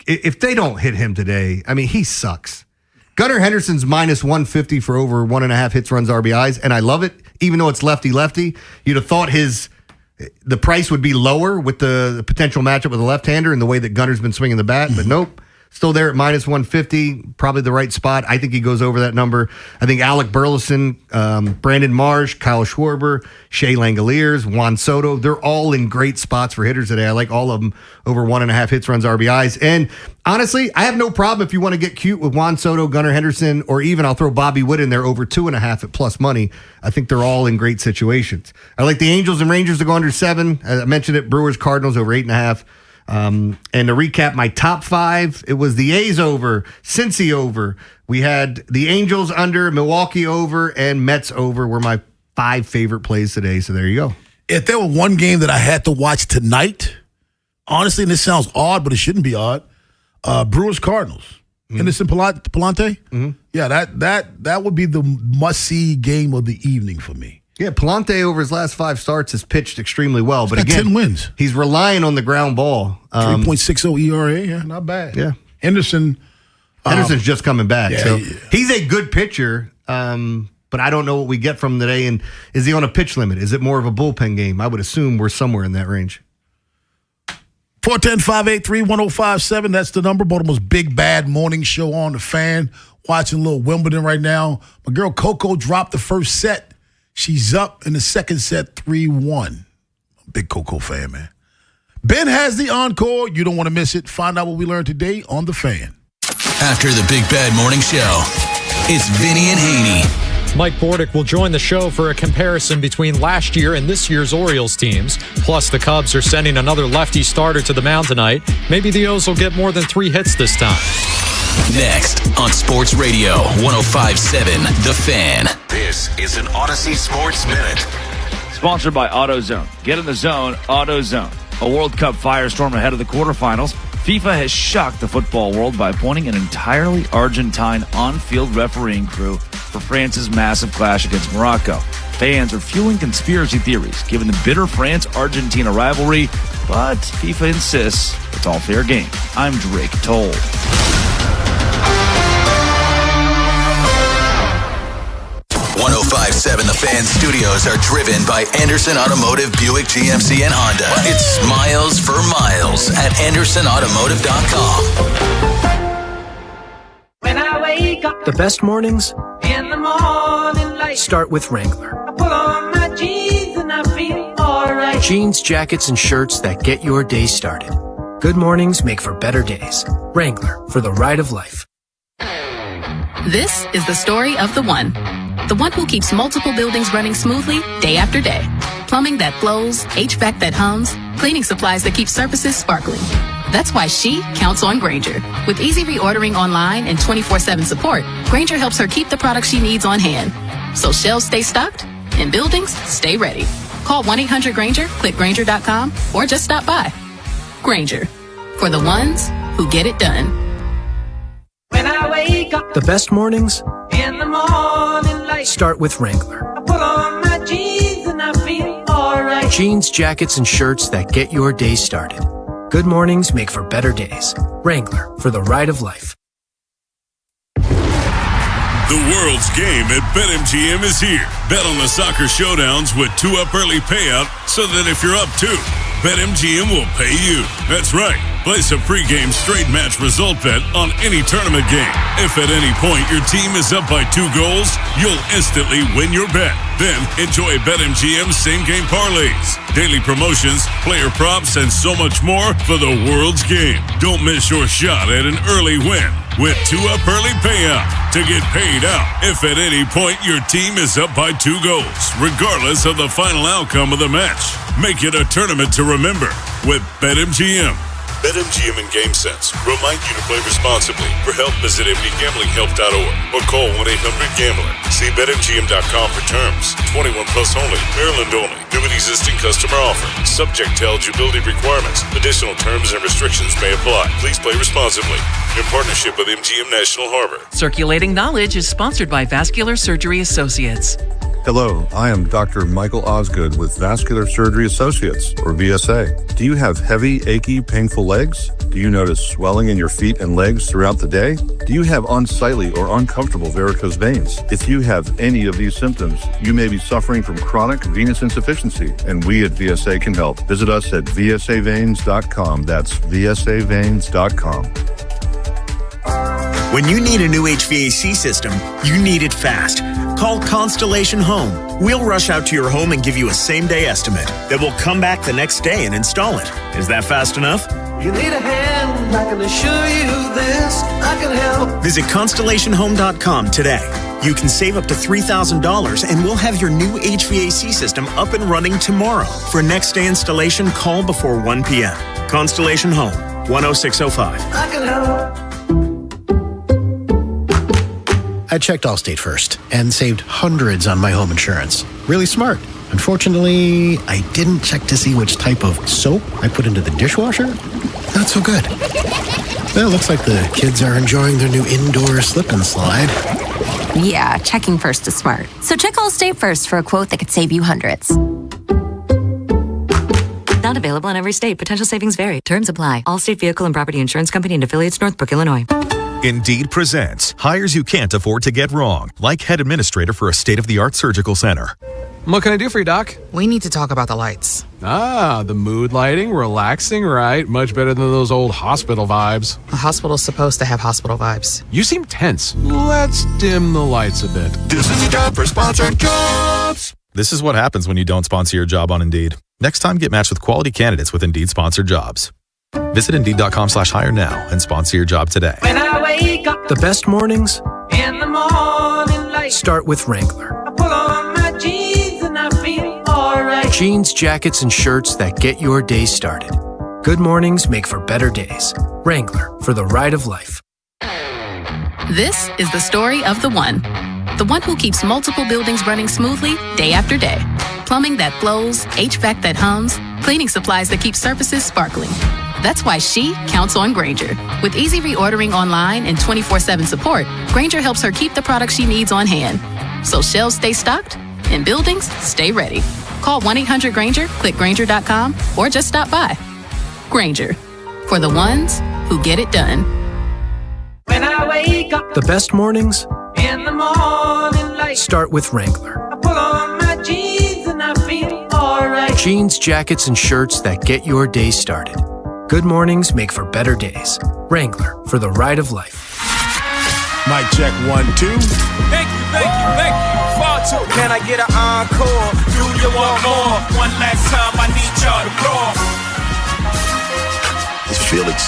if they don't hit him today, I mean, he sucks. Gunnar Henderson's minus 150 for over 1.5 hits, runs, RBIs, and I love it, even though it's lefty-lefty. You'd have thought the price would be lower with the potential matchup with a left-hander and the way that Gunner's been swinging the bat, but nope. Still there at minus 150, probably the right spot. I think he goes over that number. I think Alec Burleson, Brandon Marsh, Kyle Schwarber, Shea Langoliers, Juan Soto, they're all in great spots for hitters today. I like all of them over 1.5 hits, runs, RBIs. And honestly, I have no problem if you want to get cute with Juan Soto, Gunnar Henderson, or even I'll throw Bobby Wood in there over 2.5 at plus money. I think they're all in great situations. I like the Angels and Rangers to go under 7. I mentioned it, Brewers, Cardinals over 8.5. And to recap my top 5, it was the A's over, Cincy over. We had the Angels under, Milwaukee over, and Mets over were my 5 favorite plays today. So there you go. If there were one game that I had to watch tonight, honestly, and this sounds odd, but it shouldn't be odd, Brewers Cardinals. Henderson Palante? Mm-hmm. Yeah, that would be the must-see game of the evening for me. Yeah, Palante over his last 5 starts has pitched extremely well. But He's got again, 10 wins. He's relying on the ground ball. 3.60 ERA, yeah, not bad. Yeah. Henderson's just coming back. Yeah, so yeah. He's a good pitcher, but I don't know what we get from him today. And is he on a pitch limit? Is it more of a bullpen game? I would assume we're somewhere in that range. 410-583-1057. That's the number. Baltimore's Big Bad Morning Show on the Fan. Watching a little Wimbledon right now. My girl Coco dropped the first set. She's up in the second set 3-1. Big Coco fan, man. Ben has the encore. You don't want to miss it. Find out what we learned today on The Fan. After the Big Bad Morning Show, it's Vinny and Haynie. Mike Bordick will join the show for a comparison between last year and this year's Orioles teams. Plus, the Cubs are sending another lefty starter to the mound tonight. Maybe the O's will get more than 3 hits this time. Next on Sports Radio 105.7 The Fan. This is an Odyssey Sports Minute. Sponsored by AutoZone. Get in the zone, AutoZone. A World Cup firestorm ahead of the quarterfinals. FIFA has shocked the football world by appointing an entirely Argentine on-field refereeing crew for France's massive clash against Morocco. Fans are fueling conspiracy theories given the bitter France-Argentina rivalry, but FIFA insists it's all fair game. I'm Drake Toll. 105.7 The Fan studios are driven by Anderson Automotive, Buick, GMC, and Honda. It's miles for miles at AndersonAutomotive.com. When I wake up The best mornings in the morning light, start with Wrangler. I put on my jeans and I feel alright. Jeans, jackets, and shirts that get your day started. Good mornings make for better days. Wrangler, for the ride of life. This is the story of the one. The one who keeps multiple buildings running smoothly day after day. Plumbing that flows, HVAC that hums, cleaning supplies that keep surfaces sparkling. That's why she counts on Grainger. With easy reordering online and 24/7 support, Grainger helps her keep the products she needs on hand. So shelves stay stocked and buildings stay ready. Call 1-800-GRAINGER, click Grainger.com, or just stop by. Grainger, for the ones who get it done. When I wake up The best mornings in the morning light, Start with Wrangler. I put on my jeans and I feel alright. Jeans, jackets, and shirts that get your day started. Good mornings make for better days. Wrangler, for the ride of life. The world's game at BetMGM is here. Bet on the soccer showdowns with 2-up early payout so that if you're up 2, BetMGM will pay you. That's right. Place a pregame straight match result bet on any tournament game. If at any point your team is up by 2 goals, you'll instantly win your bet. Then enjoy BetMGM's same-game parlays, daily promotions, player props, and so much more for the world's game. Don't miss your shot at an early win with 2-up early payout to get paid out if at any point your team is up by 2 goals, regardless of the final outcome of the match. Make it a tournament to remember with BetMGM. BetMGM and GameSense remind you to play responsibly. For help, visit mdgamblinghelp.org or call 1-800-GAMBLER. See BetMGM.com for terms. 21 plus only. Maryland only. New and existing customer offer. Subject to eligibility requirements. Additional terms and restrictions may apply. Please play responsibly. In partnership with MGM National Harbor. Circulating Knowledge is sponsored by Vascular Surgery Associates. Hello, I am Dr. Michael Osgood with Vascular Surgery Associates, or VSA. Do you have heavy, achy, painful legs? Do you notice swelling in your feet and legs throughout the day? Do you have unsightly or uncomfortable varicose veins? If you have any of these symptoms, you may be suffering from chronic venous insufficiency, and we at VSA can help. Visit us at vsaveins.com. That's vsaveins.com. When you need a new HVAC system, you need it fast. Call Constellation Home. We'll rush out to your home and give you a same-day estimate that will come back the next day and install it. Is that fast enough? You need a hand, I can assure you this, I can help. Visit ConstellationHome.com today. You can save up to $3,000 and we'll have your new HVAC system up and running tomorrow. For next day installation, call before 1 p.m. Constellation Home, 10605. I can help. I checked Allstate first and saved hundreds on my home insurance. Really smart. Unfortunately, I didn't check to see which type of soap I put into the dishwasher. Not so good. Well, it looks like the kids are enjoying their new indoor slip and slide. Yeah, checking first is smart. So check Allstate first for a quote that could save you hundreds. Not available in every state. Potential savings vary. Terms apply. Allstate Vehicle and Property Insurance Company and affiliates, Northbrook, Illinois. Indeed presents hires you can't afford to get wrong, like head administrator for a state-of-the-art surgical center. What can I do for you, Doc? We need to talk about the lights. Ah, the mood lighting, relaxing, right? Much better than those old hospital vibes. A hospital's supposed to have hospital vibes. You seem tense. Let's dim the lights a bit. This is your job for sponsored jobs. This is what happens when you don't sponsor your job on Indeed. Next time, get matched with quality candidates with Indeed sponsored jobs. Visit Indeed.com/hire now and sponsor your job today. When I wake up The best mornings in the morning light, start with Wrangler. I put on my jeans and I feel alright. Jeans, jackets, and shirts that get your day started. Good mornings make for better days. Wrangler, for the ride of life. This is the story of the one who keeps multiple buildings running smoothly day after day. Plumbing that flows, HVAC that hums, cleaning supplies that keep surfaces sparkling. That's why she counts on Grainger. With easy reordering online and 24/7 support, Grainger helps her keep the products she needs on hand. So shelves stay stocked and buildings stay ready. Call 1-800-GRAINGER, click Grainger.com, or just stop by. Grainger, for the ones who get it done. When I wake up The best mornings in the morning light, start with Wrangler. I put on my jeans and I feel alright. Jeans, jackets, and shirts that get your day started. Good mornings make for better days. Wrangler, for the ride of life. Mic check 1, 2. Thank you. Far too. Can I get an encore? Do you want more? One last time, I need y'all to roar. Is Felix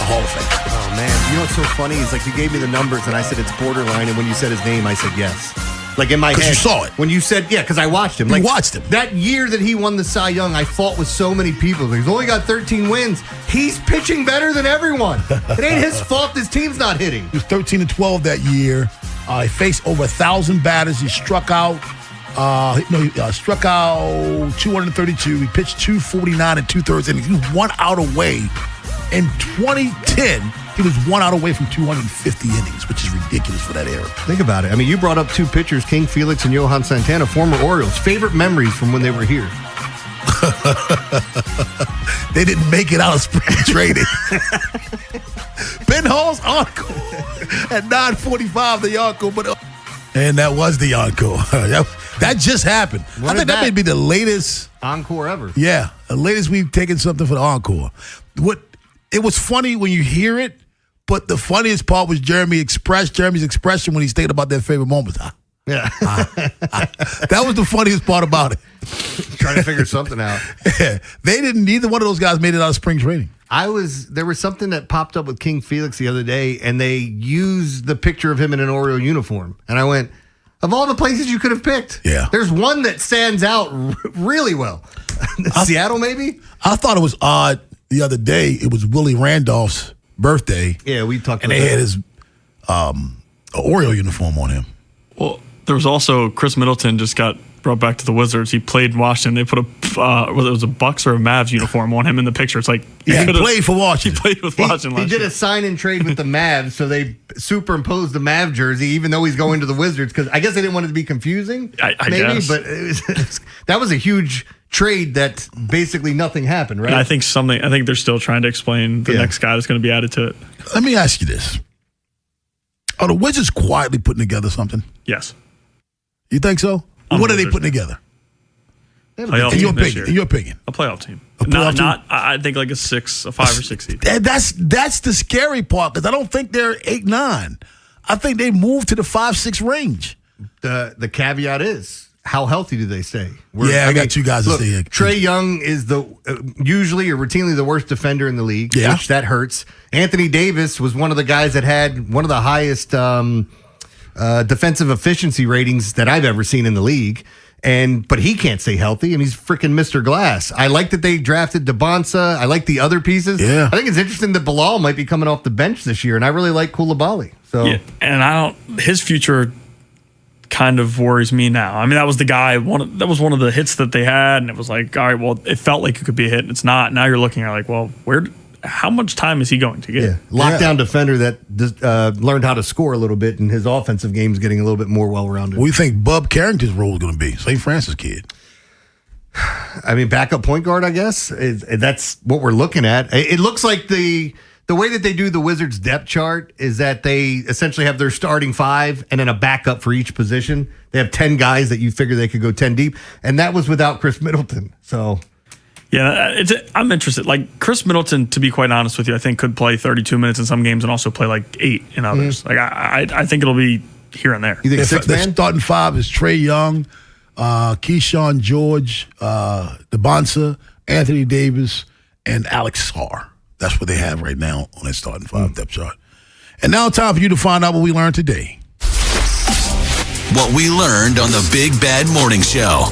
a Hall of Famer? Oh, man. You know what's so funny? Is like you gave me the numbers and I said it's borderline, and when you said his name, I said yes. Like in my head. Because you saw it. When you said, yeah, because I watched him. You watched him. That year that he won the Cy Young, I fought with so many people. He's only got 13 wins. He's pitching better than everyone. It ain't his fault this team's not hitting. He was 13-12 that year. He faced over 1,000 batters. He struck out. Struck out 232. He pitched 249 and 2/3 innings. He was 1 out away. In 2010, He was 1 out away from 250 innings, which is ridiculous for that era. Think about it. I mean, you brought up 2 pitchers, King Felix and Johan Santana, former Orioles. Favorite memories from when they were here? They didn't make it out of spring training. Ben Hall's encore at 9:45, the encore, and that was the encore. That just happened. I think that may be the latest encore ever. Yeah, the latest we've taken something for the encore. It was funny when you hear it, but the funniest part was Jeremy's expression when he stated about their favorite moments. Yeah. That was the funniest part about it. Trying to figure something out. Yeah. Neither one of those guys made it out of spring training. There was something that popped up with King Felix the other day, and they used the picture of him in an Oriole uniform. And I went, of all the places you could have picked, there's one that stands out really well. Seattle, maybe? I thought it was odd the other day. It was Willie Randolph's birthday. Yeah, we talked about that. And they had his Oriole uniform on him. Well, there was also Chris Middleton just got brought back to the Wizards. He played in Washington. They put whether it was a Bucks or a Mavs uniform on him in the picture. It's like he played for Washington. He played with Washington. He did a sign and trade with the Mavs, so they superimposed the Mav jersey, even though he's going to the Wizards. Because I guess they didn't want it to be confusing. I maybe, guess. But that was a huge trade that basically nothing happened, right? And I think they're still trying to explain the next guy that's going to be added to it. Let me ask you this: are the Wizards quietly putting together something? Yes. You think so? What are they putting together? Playoff In team your opinion, a playoff team. Not I think like a 5 or 6 seed. That's the scary part, because I don't think they're 8-9. I think they moved to the 5-6 range. The caveat is, how healthy do they stay? I got 2 guys to stay here. Trae Young is usually or routinely the worst defender in the league, which that hurts. Anthony Davis was one of the guys that had one of the highest defensive efficiency ratings that I've ever seen in the league. But he can't stay healthy, and he's freaking Mr. Glass. I like that they drafted DeBonsa. I like the other pieces. Yeah. I think it's interesting that Bilal might be coming off the bench this year, and I really like Koulibaly. So and his future kind of worries me now. I mean, that was the guy. That was one of the hits that they had, and it was like, all right, well, it felt like it could be a hit, and it's not. Now you're looking at like, well, how much time is he going to get? Yeah. Lockdown defender that learned how to score a little bit, and his offensive game is getting a little bit more well-rounded. What do you think Bub Carrington's role is going to be? St. Francis kid. I mean, backup point guard, I guess. That's what we're looking at. It looks like the way that they do the Wizards depth chart is that they essentially have their starting 5 and then a backup for each position. They have 10 guys that you figure they could go 10 deep, and that was without Chris Middleton. So... yeah, I'm interested. Like Chris Middleton, to be quite honest with you, I think could play 32 minutes in some games and also play like 8 in others. Like I think it'll be here and there. You think the starting 5 is Trae Young, Keyshawn George, DeBonsa, Anthony Davis, and Alex Sarr. That's what they have right now on their starting 5 depth chart. And now time for you to find out what we learned today. What we learned on the Big Bad Morning Show.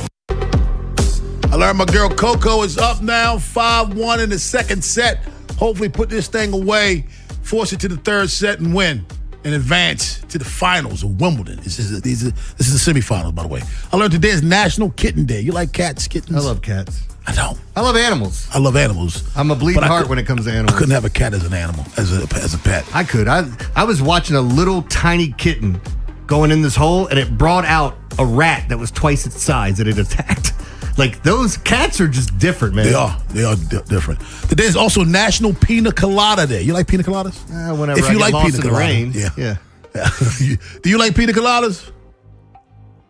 I learned my girl Coco is up now, 5-1 in the second set. Hopefully put this thing away, force it to the third set, and win and advance to the finals of Wimbledon. This is the semifinals, by the way. I learned today is National Kitten Day. You like cats, kittens? I love cats. I don't. I love animals. I love animals. I'm a bleeding heart when it comes to animals. I couldn't have a cat as an animal, as a pet. I could. I was watching a little tiny kitten going in this hole, and it brought out a rat that was twice its size that it attacked. Like, those cats are just different, man. They are different. Today is also National Pina Colada Day. You like pina coladas? Whenever if you I get like lost pina in the colada, rain. Yeah. Do you like pina coladas?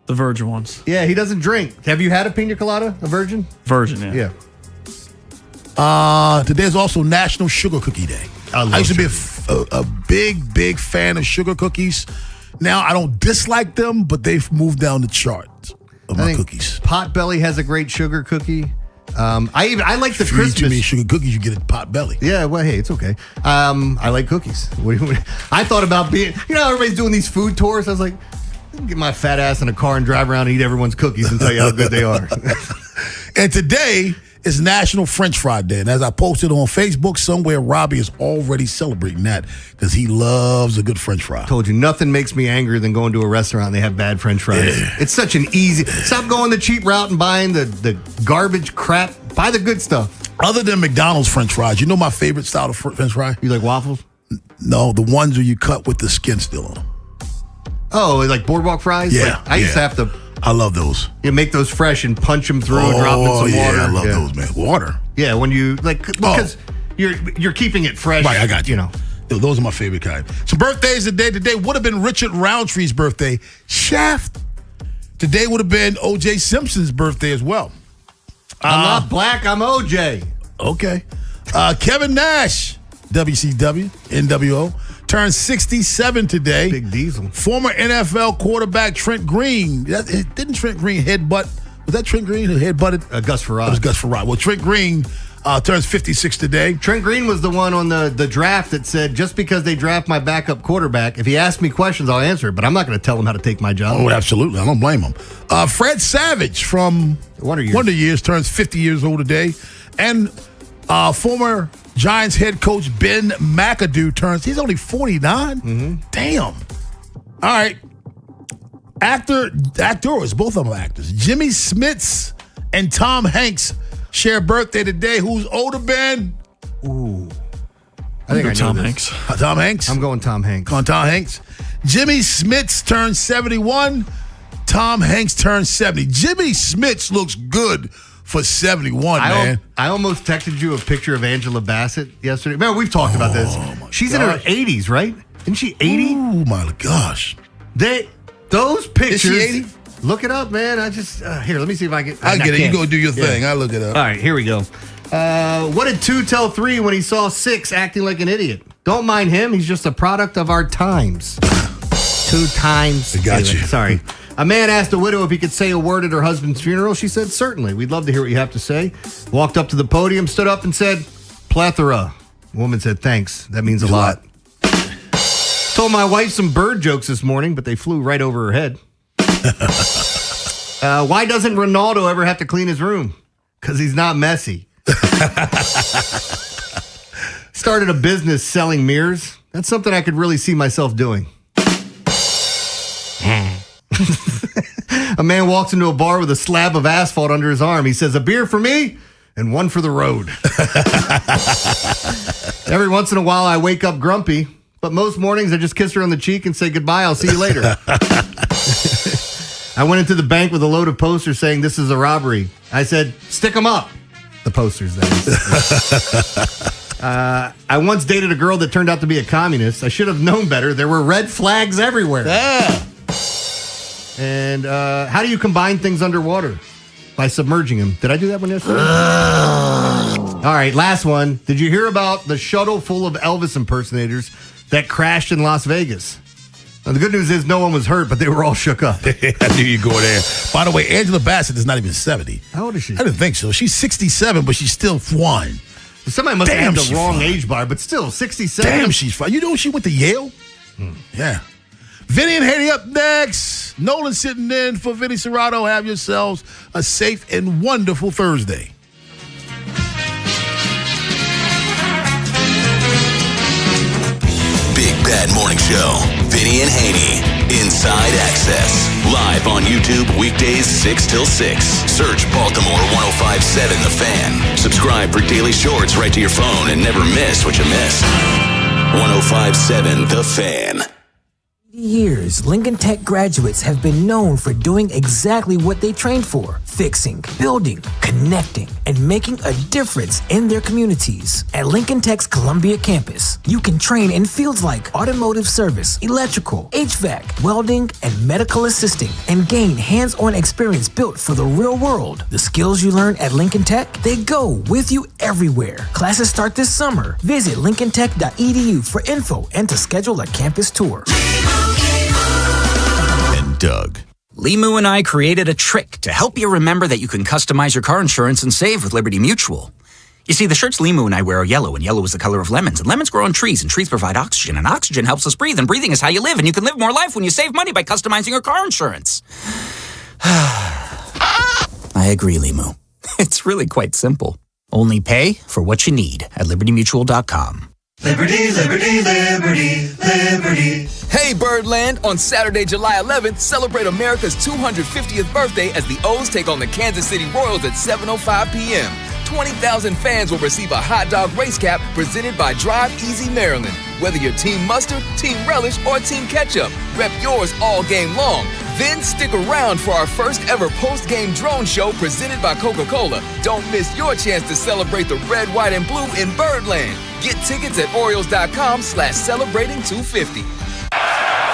The virgin ones. Yeah, he doesn't drink. Have you had a pina colada, a virgin? Virgin, yeah. Today is also National Sugar Cookie Day. I used to be a big fan of sugar cookies. Now I don't dislike them, but they've moved down the chart of my cookies. Potbelly has a great sugar cookie. I like the Christmas. If you eat too many sugar cookies, you get a Potbelly. Yeah, well, hey, it's okay. I like cookies. I thought about being, everybody's doing these food tours. I was like, I can get my fat ass in a car and drive around and eat everyone's cookies and tell you how good they are. And today is National French Fry Day. And as I posted on Facebook, somewhere Robbie is already celebrating that because he loves a good French fry. Told you, nothing makes me angrier than going to a restaurant and they have bad French fries. Yeah. It's such an easy... Stop going the cheap route and buying the garbage crap. Buy the good stuff. Other than McDonald's French fries, you know my favorite style of French fry? You like waffles? No, the ones where you cut with the skin still on them. Oh, like boardwalk fries? Yeah. Like, I used to have to. I love those. You make those fresh and punch them through and drop them in some water. I love those, man. Water. Yeah, when you because you're keeping it fresh. Right, I got you. You know. Those are my favorite kind. So birthdays today. Today would have been Richard Roundtree's birthday. Shaft. Today would have been O.J. Simpson's birthday as well. I'm not black, I'm OJ. Okay. Kevin Nash, WCW, NWO, turned 67 today. Big Diesel. Former NFL quarterback Trent Green. Didn't Trent Green headbutt? Was that Trent Green who headbutted? Gus Farad. It was Gus Farad. Well, Trent Green turns 56 today. Trent Green was the one on the draft that said, just because they draft my backup quarterback, if he asks me questions, I'll answer it, but I'm not going to tell him how to take my job. Oh, absolutely. I don't blame him. Fred Savage from Wonder Years turns 50 years old today. And former Giants head coach Ben McAdoo he's only 49? Mm-hmm. Damn. All right. Actors, both of them actors. Jimmy Smits and Tom Hanks share birthday today. Who's older, Ben? Ooh. I think I know Tom this. Hanks. Tom Hanks? I'm going Tom Hanks. Come on, Tom Hanks. Jimmy Smits turns 71. Tom Hanks turns 70. Jimmy Smits looks good for 71, man. I almost texted you a picture of Angela Bassett yesterday. Man, we've talked about this. She's in her 80s, right? Isn't she 80? Oh, my gosh. Those pictures. Is she 80? Look it up, man. Here, let me see if I can. I get it. You go do your thing. I'll look it up. All right, here we go. What did 2 tell 3 when he saw 6 acting like an idiot? Don't mind him. He's just a product of our times. 2 times. I got you. Sorry. A man asked a widow if he could say a word at her husband's funeral. She said, certainly. We'd love to hear what you have to say. Walked up to the podium, stood up and said, plethora. The woman said, thanks. That means a lot. Told my wife some bird jokes this morning, but they flew right over her head. Why doesn't Ronaldo ever have to clean his room? Because he's not messy. Started a business selling mirrors. That's something I could really see myself doing. A man walks into a bar with a slab of asphalt under his arm. He says, a beer for me and one for the road. Every once in a while, I wake up grumpy, but most mornings I just kiss her on the cheek and say goodbye. I'll see you later. I went into the bank with a load of posters saying this is a robbery. I said, stick them up. The posters, that is. I once dated a girl that turned out to be a communist. I should have known better. There were red flags everywhere. Yeah. And how do you combine things underwater? By submerging them. Did I do that one yesterday? All right, last one. Did you hear about the shuttle full of Elvis impersonators that crashed in Las Vegas? Now, the good news is no one was hurt, but they were all shook up. I knew you'd go there. By the way, Angela Bassett is not even 70. How old is she? I didn't think so. She's 67, but she's still fine. Somebody must have had the wrong age bar, but still, 67. Damn, she's fine. You know she went to Yale? Yeah. Vinny and Haynie up next. Nolan sitting in for Vinny Serrato. Have yourselves a safe and wonderful Thursday. Big Bad Morning Show. Vinny and Haynie. Inside Access. Live on YouTube weekdays 6 till 6. Search Baltimore 105.7 The Fan. Subscribe for daily shorts right to your phone and never miss what you missed. 105.7 The Fan. Years, Lincoln Tech graduates have been known for doing exactly what they trained for: fixing, building, connecting, and making a difference in their communities. At Lincoln Tech's Columbia campus, you can train in fields like automotive service, electrical, HVAC, welding, and medical assisting, and gain hands-on experience built for the real world. The skills you learn at Lincoln Tech, they go with you everywhere. Classes start this summer. Visit lincolntech.edu for info and to schedule a campus tour. And Doug. Limu and I created a trick to help you remember that you can customize your car insurance and save with Liberty Mutual. You see, the shirts Limu and I wear are yellow, and yellow is the color of lemons, and lemons grow on trees, and trees provide oxygen, and oxygen helps us breathe, and breathing is how you live, and you can live more life when you save money by customizing your car insurance. I agree, Limu. It's really quite simple. Only pay for what you need at libertymutual.com. Liberty, liberty, liberty, liberty. Hey, Birdland! On Saturday, July 11th, celebrate America's 250th birthday as the O's take on the Kansas City Royals at 7:05 p.m. 20,000 fans will receive a hot dog race cap presented by Drive Easy Maryland. Whether you're Team Mustard, Team Relish, or Team Ketchup, rep yours all game long. Then stick around for our first ever post-game drone show presented by Coca-Cola. Don't miss your chance to celebrate the red, white, and blue in Birdland. Get tickets at Orioles.com/celebrating250.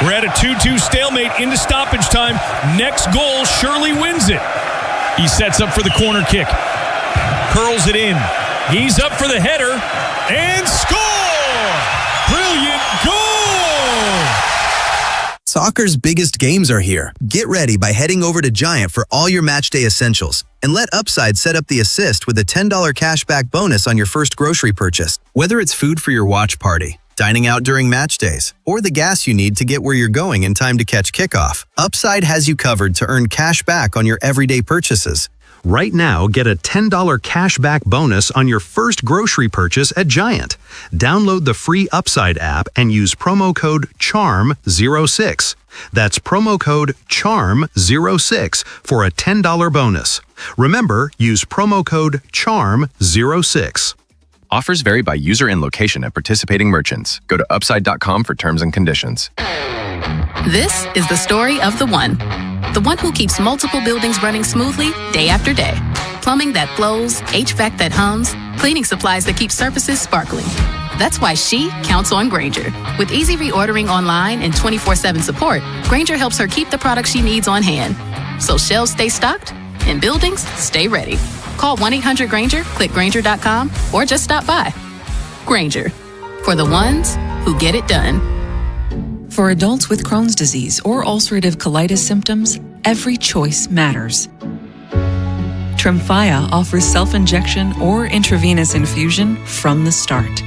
We're at a 2-2 stalemate into stoppage time. Next goal surely wins it. He sets up for the corner kick. Curls it in. He's up for the header. And score! Brilliant goal! Soccer's biggest games are here. Get ready by heading over to Giant for all your matchday essentials. And let Upside set up the assist with a $10 cashback bonus on your first grocery purchase. Whether it's food for your watch party, dining out during match days, or the gas you need to get where you're going in time to catch kickoff, Upside has you covered to earn cash back on your everyday purchases. Right now, get a $10 cashback bonus on your first grocery purchase at Giant. Download the free Upside app and use promo code CHARM06. That's promo code CHARM06 for a $10 bonus. Remember, use promo code CHARM06. Offers vary by user and location at participating merchants. Go to upside.com for terms and conditions. This is the story of the one who keeps multiple buildings running smoothly day after day. Plumbing that flows, HVAC that hums, cleaning supplies that keep surfaces sparkling. That's why she counts on Grainger. With easy reordering online and 24/7 support, Grainger helps her keep the products she needs on hand. So shelves stay stocked and buildings stay ready. Call 1-800-GRAINGER, click Grainger.com, or just stop by. Grainger, for the ones who get it done. For adults with Crohn's disease or ulcerative colitis symptoms, every choice matters. Tremfya offers self-injection or intravenous infusion from the start.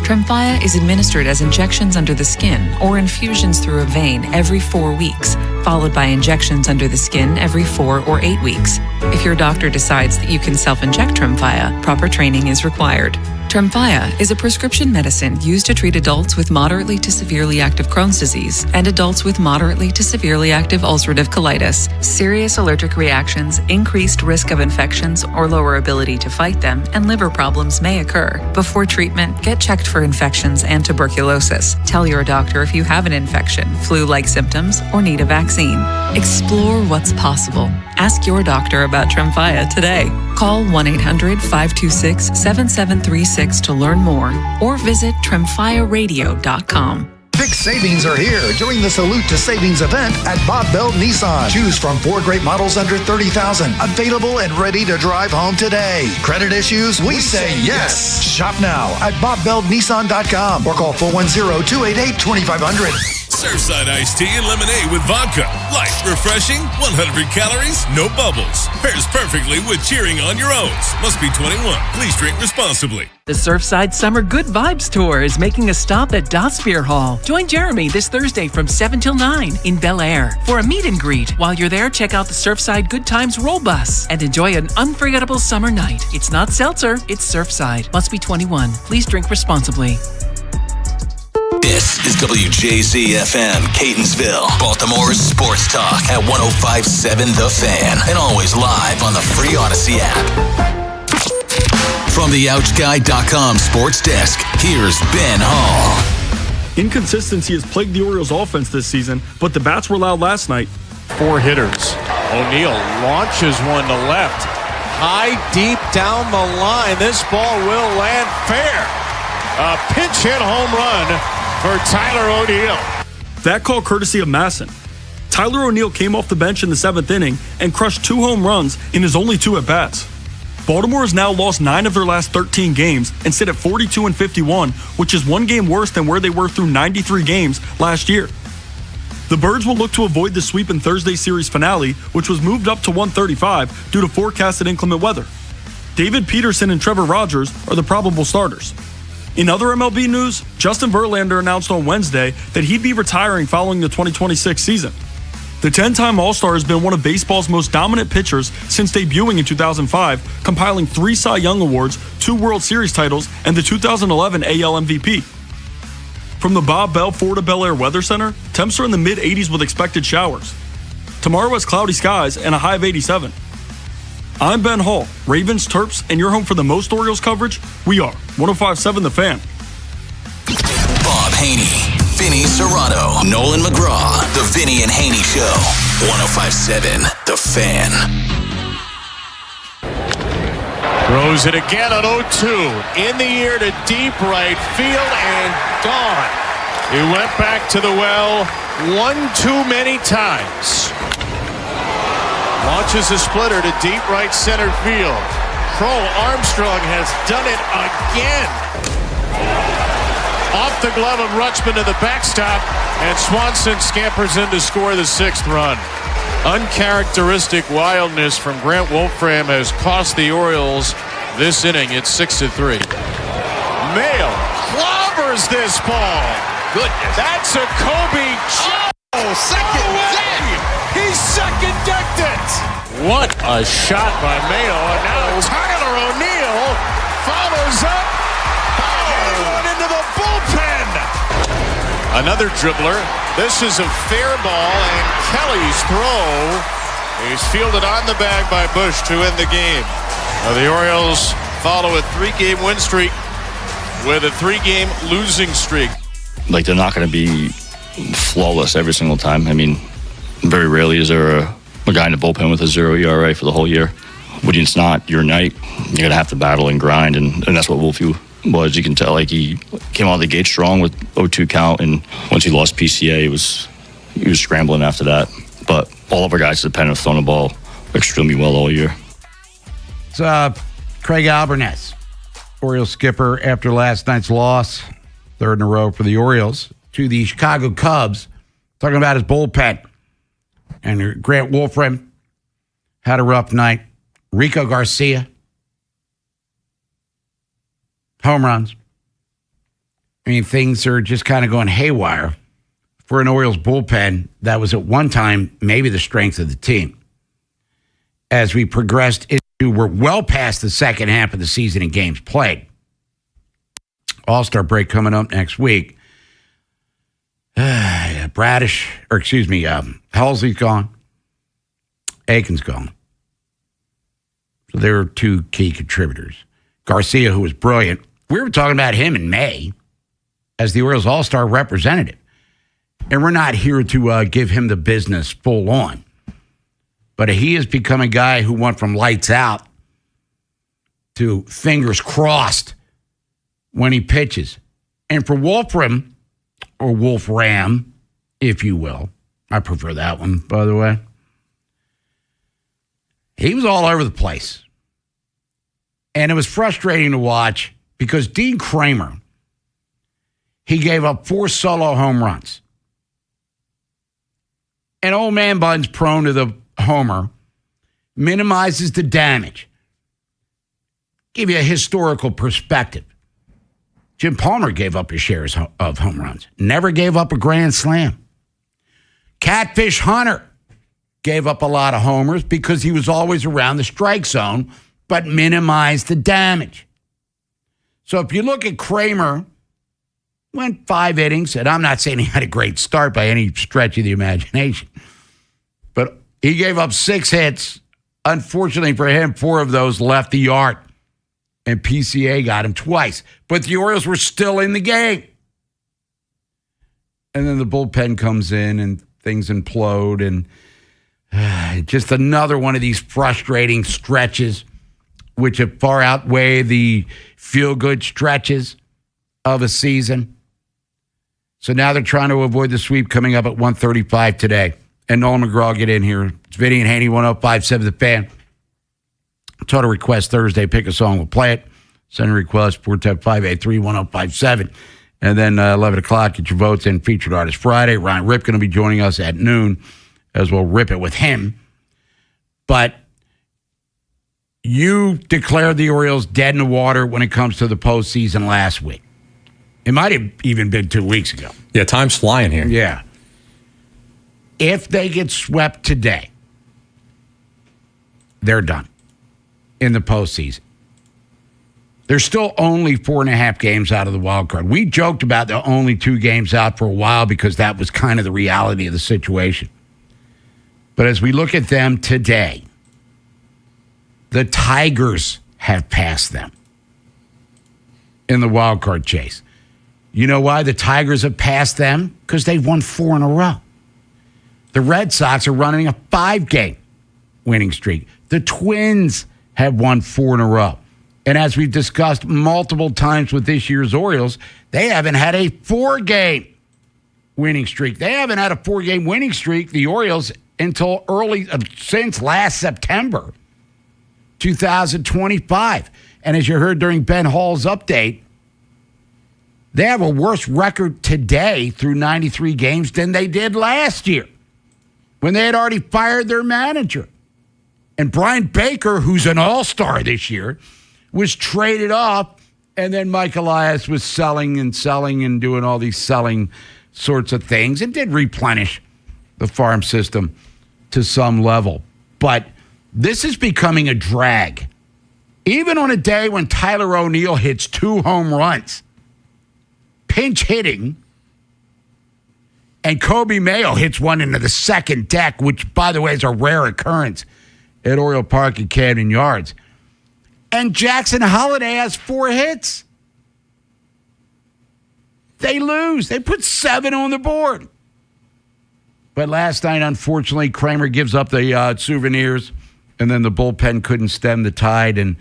Tremfya is administered as injections under the skin or infusions through a vein every 4 weeks, followed by injections under the skin every 4 or 8 weeks. If your doctor decides that you can self-inject Tremfya, proper training is required. Tremfya is a prescription medicine used to treat adults with moderately to severely active Crohn's disease and adults with moderately to severely active ulcerative colitis. Serious allergic reactions, increased risk of infections or lower ability to fight them, and liver problems may occur. Before treatment, get checked for infections and tuberculosis. Tell your doctor if you have an infection, flu-like symptoms, or need a vaccine. Explore what's possible. Ask your doctor about Tremfya today. Call 1-800-526-7736 to learn more or visit tremfyaradio.com. Big savings are here during the Salute to Savings event at Bob Bell Nissan. Choose from 4 great models under $30,000. Available and ready to drive home today. Credit issues? We say yes. Shop now at BobBellNissan.com or call 410-288-2500. Surfside iced tea and lemonade with vodka. Light, refreshing, 100 calories, no bubbles. Pairs perfectly with cheering on your O's. Must be 21. Please drink responsibly. The Surfside Summer Good Vibes Tour is making a stop at Das Beer Hall. Join Jeremy this Thursday from 7 till 9 in Bel Air for a meet and greet. While you're there, check out the Surfside Good Times Roll Bus and enjoy an unforgettable summer night. It's not seltzer, it's Surfside. Must be 21. Please drink responsibly. This is WJZ-FM, Catonsville, Baltimore's sports talk at 105.7 The Fan, and always live on the free Odyssey app. From the OuchGuy.com sports desk, here's Ben Hall. Inconsistency has plagued the Orioles offense this season, but the bats were loud last night. 4 hitters. O'Neill launches one to left. High, deep down the line. This ball will land fair. A pinch hit home run for Tyler O'Neill. That call courtesy of Masson. Tyler O'Neill came off the bench in the 7th inning and crushed 2 home runs in his only 2 at-bats. Baltimore has now lost 9 of their last 13 games and sit at 42-51, which is 1 game worse than where they were through 93 games last year. The Birds will look to avoid the sweep in Thursday's series finale, which was moved up to 135 due to forecasted inclement weather. David Peterson and Trevor Rogers are the probable starters. In other MLB news, Justin Verlander announced on Wednesday that he'd be retiring following the 2026 season. The 10-time All-Star has been one of baseball's most dominant pitchers since debuting in 2005, compiling 3 Cy Young Awards, 2 World Series titles, and the 2011 AL MVP. From the Bob Bell Florida Bel Air Weather Center, temps are in the mid-80s with expected showers. Tomorrow has cloudy skies and a high of 87. I'm Ben Hall, Ravens, Terps, and your home for the most Orioles coverage. We are 105.7 The Fan. Bob Haynie, Vinny Serrano, Nolan McGraw. The Vinny and Haynie Show. 105.7 The Fan. Throws it again on 0-2. In the air to deep right field and gone. He went back to the well one too many times. Launches a splitter to deep right center field. Kroll Armstrong has done it again. Off the glove of Rutschman to the backstop, and Swanson scampers in to score the 6th run. Uncharacteristic wildness from Grant Wolfram has cost the Orioles this inning. It's 6-3. Mayo clobbers this ball. Goodness. That's a Kobe. Second deck. He second decked it. What a shot by Mayo. And now Tyler O'Neill follows up. One into the bullpen. Another dribbler. This is a fair ball, and Kelly's throw is fielded on the bag by Bush to end the game. Now the Orioles follow a 3-game win streak with a 3-game losing streak. Like, they're not going to be flawless every single time. I mean, very rarely is there a guy in the bullpen with a 0 ERA for the whole year. When it's not your night, you're going to have to battle and grind, and that's what Wolfie was. You can tell, like, he came out of the gate strong with 0-2 count, and once he lost PCA, he was scrambling after that. But all of our guys have depended on throwing the ball extremely well all year. It's Craig Albernez, Orioles skipper, after last night's loss, 3rd in a row for the Orioles, to the Chicago Cubs, talking about his bullpen. And Grant Wolfram had a rough night. Rico Garcia, home runs. I mean, things are just kind of going haywire for an Orioles bullpen that was at one time maybe the strength of the team. As we progressed we're well past the second half of the season in games played. All-Star break coming up next week. Halsey's gone. Aiken's gone. So there are 2 key contributors. Garcia, who was brilliant. We were talking about him in May as the Orioles All-Star representative. And we're not here to give him the business full on. But he has become a guy who went from lights out to fingers crossed when he pitches. And for Wolfram, or Wolfram, if you will, I prefer that one, by the way, he was all over the place. And it was frustrating to watch because Dean Kramer, he gave up 4 solo home runs. And old man Bun's prone to the homer, minimizes the damage. Give you a historical perspective. Jim Palmer gave up his shares of home runs. Never gave up a grand slam. Catfish Hunter gave up a lot of homers because he was always around the strike zone, but minimized the damage. So if you look at Kramer, went 5 innings, and I'm not saying he had a great start by any stretch of the imagination, but he gave up 6 hits. Unfortunately for him, 4 of those left the yard. And PCA got him twice. But the Orioles were still in the game. And then the bullpen comes in and things implode. And just another one of these frustrating stretches, which have far outweigh the feel-good stretches of a season. So now they're trying to avoid the sweep coming up at 1:35 today. And Nolan McGraw get in here. It's Vinny and Haynie, 105.7 The Fan. Total request Thursday. Pick a song. We'll play it. Send a request, 410-583-1057. And then 11 o'clock, get your votes in. Featured Artist Friday. Ryan Rip going to be joining us at noon as we'll rip it with him. But you declared the Orioles dead in the water when it comes to the postseason last week. It might have even been 2 weeks ago. Yeah, time's flying here. Yeah. If they get swept today, they're done in the postseason. They're still only 4.5 games out of the wild card. We joked about the only 2 games out for a while because that was kind of the reality of the situation. But as we look at them today, the Tigers have passed them in the wild card chase. You know why the Tigers have passed them? Because they've won 4 in a row. The Red Sox are running a 5-game winning streak. The Twins have won 4 in a row. And as we've discussed multiple times with this year's Orioles, they haven't had a 4-game winning streak. They haven't had a 4-game winning streak, the Orioles, until since last September 2025. And as you heard during Ben Hall's update, they have a worse record today through 93 games than they did last year when they had already fired their manager. And Brian Baker, who's an all-star this year, was traded off, and then Mike Elias was selling and doing all these selling sorts of things and did replenish the farm system to some level. But this is becoming a drag. Even on a day when Tyler O'Neill hits 2 home runs, pinch hitting, and Kobe Mayo hits one into the second deck, which, by the way, is a rare occurrence at Oriole Park and Camden Yards. And Jackson Holiday has 4 hits. They lose. They put 7 on the board. But last night, unfortunately, Kramer gives up the souvenirs, and then the bullpen couldn't stem the tide. And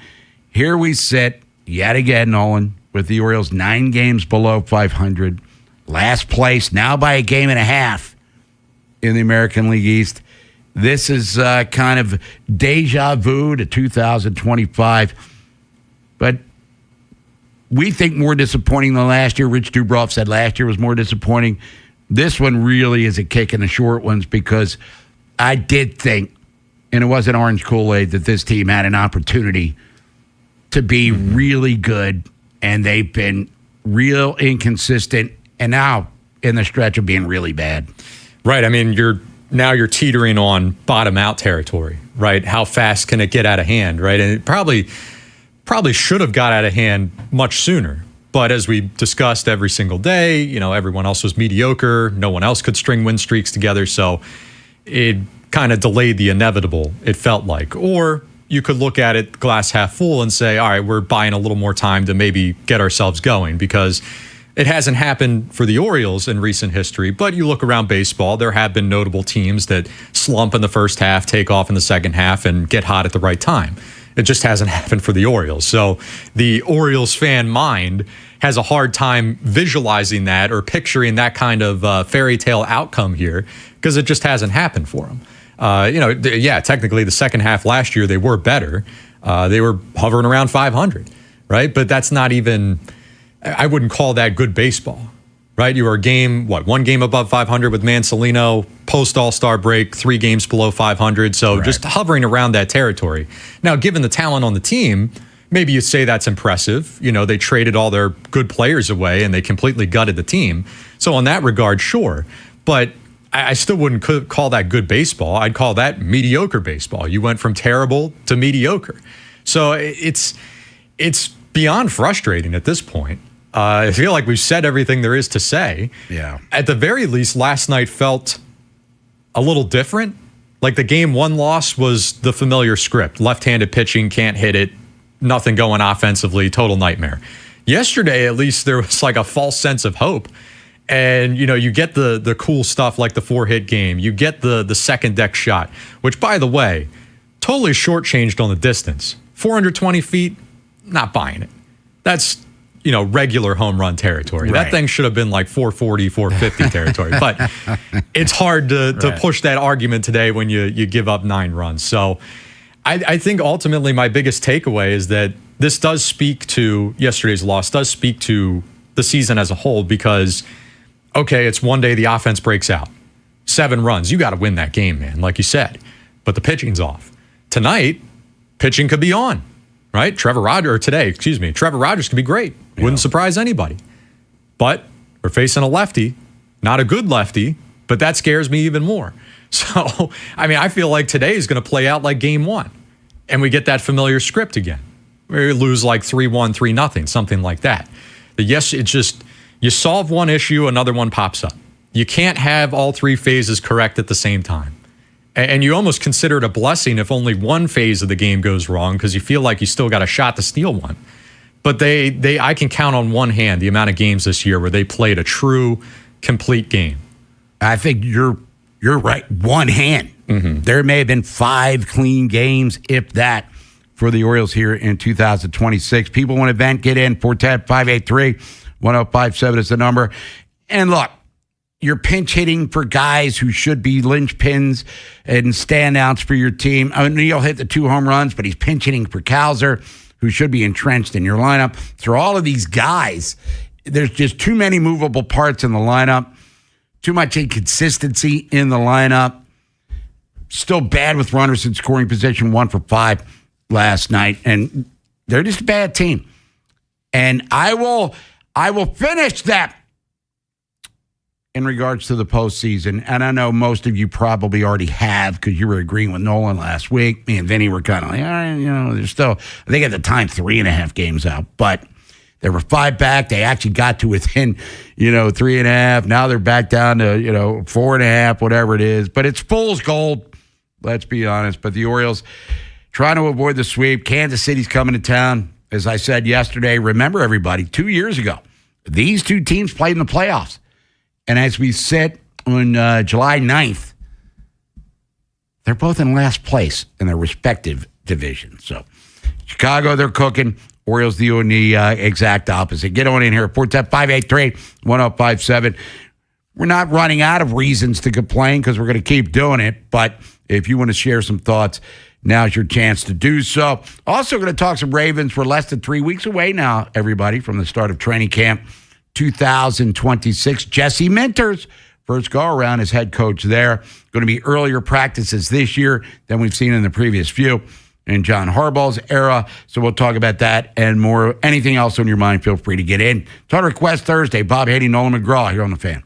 here we sit yet again, Nolan, with the Orioles 9 games below 500. Last place, now by a game and a half in the American League East. This is kind of deja vu to 2025. But we think more disappointing than last year. Rich Dubroff said last year was more disappointing. This one really is a kick in the short ones because I did think, and it wasn't orange Kool-Aid, that this team had an opportunity to be really good, and they've been real inconsistent, and now in the stretch of being really bad. Right. I mean, you're teetering on bottom out territory, right? How fast can it get out of hand, right? And it probably should have got out of hand much sooner. But as we discussed every single day, everyone else was mediocre. No one else could string win streaks together. So it kind of delayed the inevitable, it felt like. Or you could look at it glass half full and say, all right, we're buying a little more time to maybe get ourselves going, because it hasn't happened for the Orioles in recent history. But you look around baseball, there have been notable teams that slump in the first half, take off in the second half, and get hot at the right time. It just hasn't happened for the Orioles. So the Orioles fan mind has a hard time visualizing that or picturing that kind of fairy tale outcome here, because it just hasn't happened for them. Technically the second half last year, they were better. They were hovering around 500, right? But that's not even, I wouldn't call that good baseball, right? You were one game above 500 with Mansolino, post All-Star break, 3 games below 500. So right. Just hovering around that territory. Now, given the talent on the team, maybe you say that's impressive. They traded all their good players away and they completely gutted the team. So in that regard, sure. But I still wouldn't call that good baseball. I'd call that mediocre baseball. You went from terrible to mediocre. So it's beyond frustrating at this point. I feel like we've said everything there is to say. Yeah. At the very least, last night felt a little different. Like the game 1 loss was the familiar script. Left-handed pitching, can't hit it, nothing going offensively, total nightmare. Yesterday, at least, there was like a false sense of hope. And, you get the cool stuff like the 4-hit game. You get the second deck shot, which, by the way, totally shortchanged on the distance. 420 feet, not buying it. That's, regular home run territory. Right. That thing should have been like 440, 450 territory. But it's hard to push that argument today when you give up 9 runs. So I think ultimately my biggest takeaway is that this does speak to, yesterday's loss does speak to the season as a whole, because okay, it's one day the offense breaks out. 7 runs. You got to win that game, man, like you said. But the pitching's off. Tonight, pitching could be on, right? Trevor Rogers could be great. Yeah. Wouldn't surprise anybody. But we're facing a lefty, not a good lefty, but that scares me even more. So, I feel like today is going to play out like game 1. And we get that familiar script again. We lose like 3-1, 3-0, something like that. You solve one issue, another one pops up. You can't have all 3 phases correct at the same time. And you almost consider it a blessing if only one phase of the game goes wrong, because you feel like you still got a shot to steal one. But I can count on one hand the amount of games this year where they played a true, complete game. I think you're right. One hand. Mm-hmm. There may have been 5 clean games, if that, for the Orioles here in 2026. People want to vent, get in. 410-583-1057 is the number. And look, you're pinch hitting for guys who should be linchpins and standouts for your team. O'Neill hit the 2 home runs, but he's pinch hitting for Cowser, who should be entrenched in your lineup. For all of these guys, there's just too many movable parts in the lineup, too much inconsistency in the lineup. Still bad with runners in scoring position, 1 for 5 last night, and they're just a bad team. And I will finish that in regards to the postseason. And I know most of you probably already have, because you were agreeing with Nolan last week. Me and Vinny were kind of like, all right, there's still, I think at the time, 3.5 games out, but there were 5 back. They actually got to within, 3.5. Now they're back down to, 4.5, whatever it is. But it's fool's gold, let's be honest. But the Orioles trying to avoid the sweep. Kansas City's coming to town. As I said yesterday, remember, everybody, 2 years ago, these 2 teams played in the playoffs. And as we sit on July 9th, they're both in last place in their respective divisions. So Chicago, they're cooking. Orioles, the exact opposite. Get on in here, 410-583-1057. We're not running out of reasons to complain because we're going to keep doing it. But if you want to share some thoughts, now's your chance to do so. Also going to talk some Ravens. We're less than 3 weeks away now, everybody, from the start of training camp 2026. Jesse Minters, first go-around as head coach there. Going to be earlier practices this year than we've seen in the previous few in John Harbaugh's era. So we'll talk about that and more. Anything else on your mind, feel free to get in. Total Request Thursday. Bob Haynie, Nolan McGraw here on The Fan.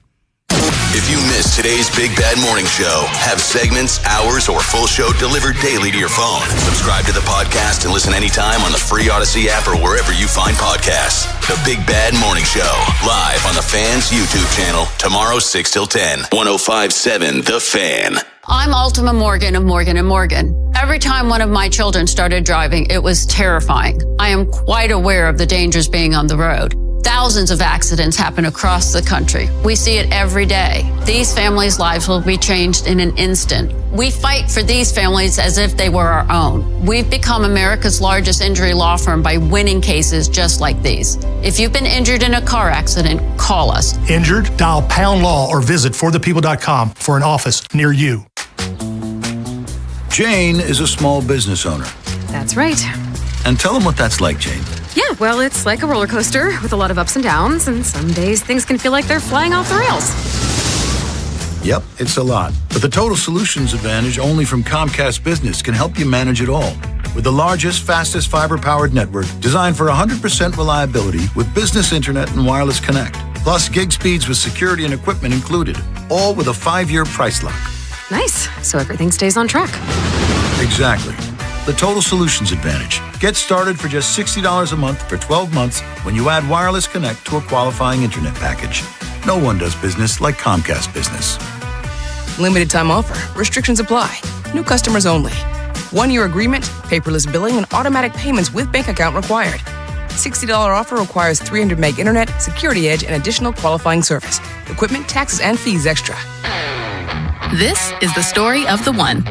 If you missed today's Big Bad Morning Show, have segments, hours, or full show delivered daily to your phone. Subscribe to the podcast and listen anytime on the free Odyssey app or wherever you find podcasts. The Big Bad Morning Show, live on the Fan's YouTube channel, tomorrow 6 till 10, 105.7 The Fan. I'm Ultima Morgan of Morgan & Morgan. Every time one of my children started driving, it was terrifying. I am quite aware of the dangers being on the road. Thousands of accidents happen across the country. We see it every day. These families' lives will be changed in an instant. We fight for these families as if they were our own. We've become America's largest injury law firm by winning cases just like these. If you've been injured in a car accident, call us. Injured? Dial # law or visit forthepeople.com for an office near you. Jane is a small business owner. That's right. And tell them what that's like, Jane. Yeah, well, it's like a roller coaster with a lot of ups and downs, and some days things can feel like they're flying off the rails. Yep, it's a lot. But the Total Solutions Advantage only from Comcast Business can help you manage it all. With the largest, fastest fiber-powered network designed for 100% reliability with business internet and wireless connect. Plus gig speeds with security and equipment included. All with a 5-year price lock. Nice. So everything stays on track. Exactly. The Total Solutions Advantage. Get started for just $60 a month for 12 months when you add wireless connect to a qualifying internet package. No one does business like Comcast Business. Limited time offer. Restrictions apply. New customers only. 1-year agreement, paperless billing, and automatic payments with bank account required. $60 offer requires 300 meg internet, security edge, and additional qualifying service. Equipment, taxes, and fees extra. This is the story of the one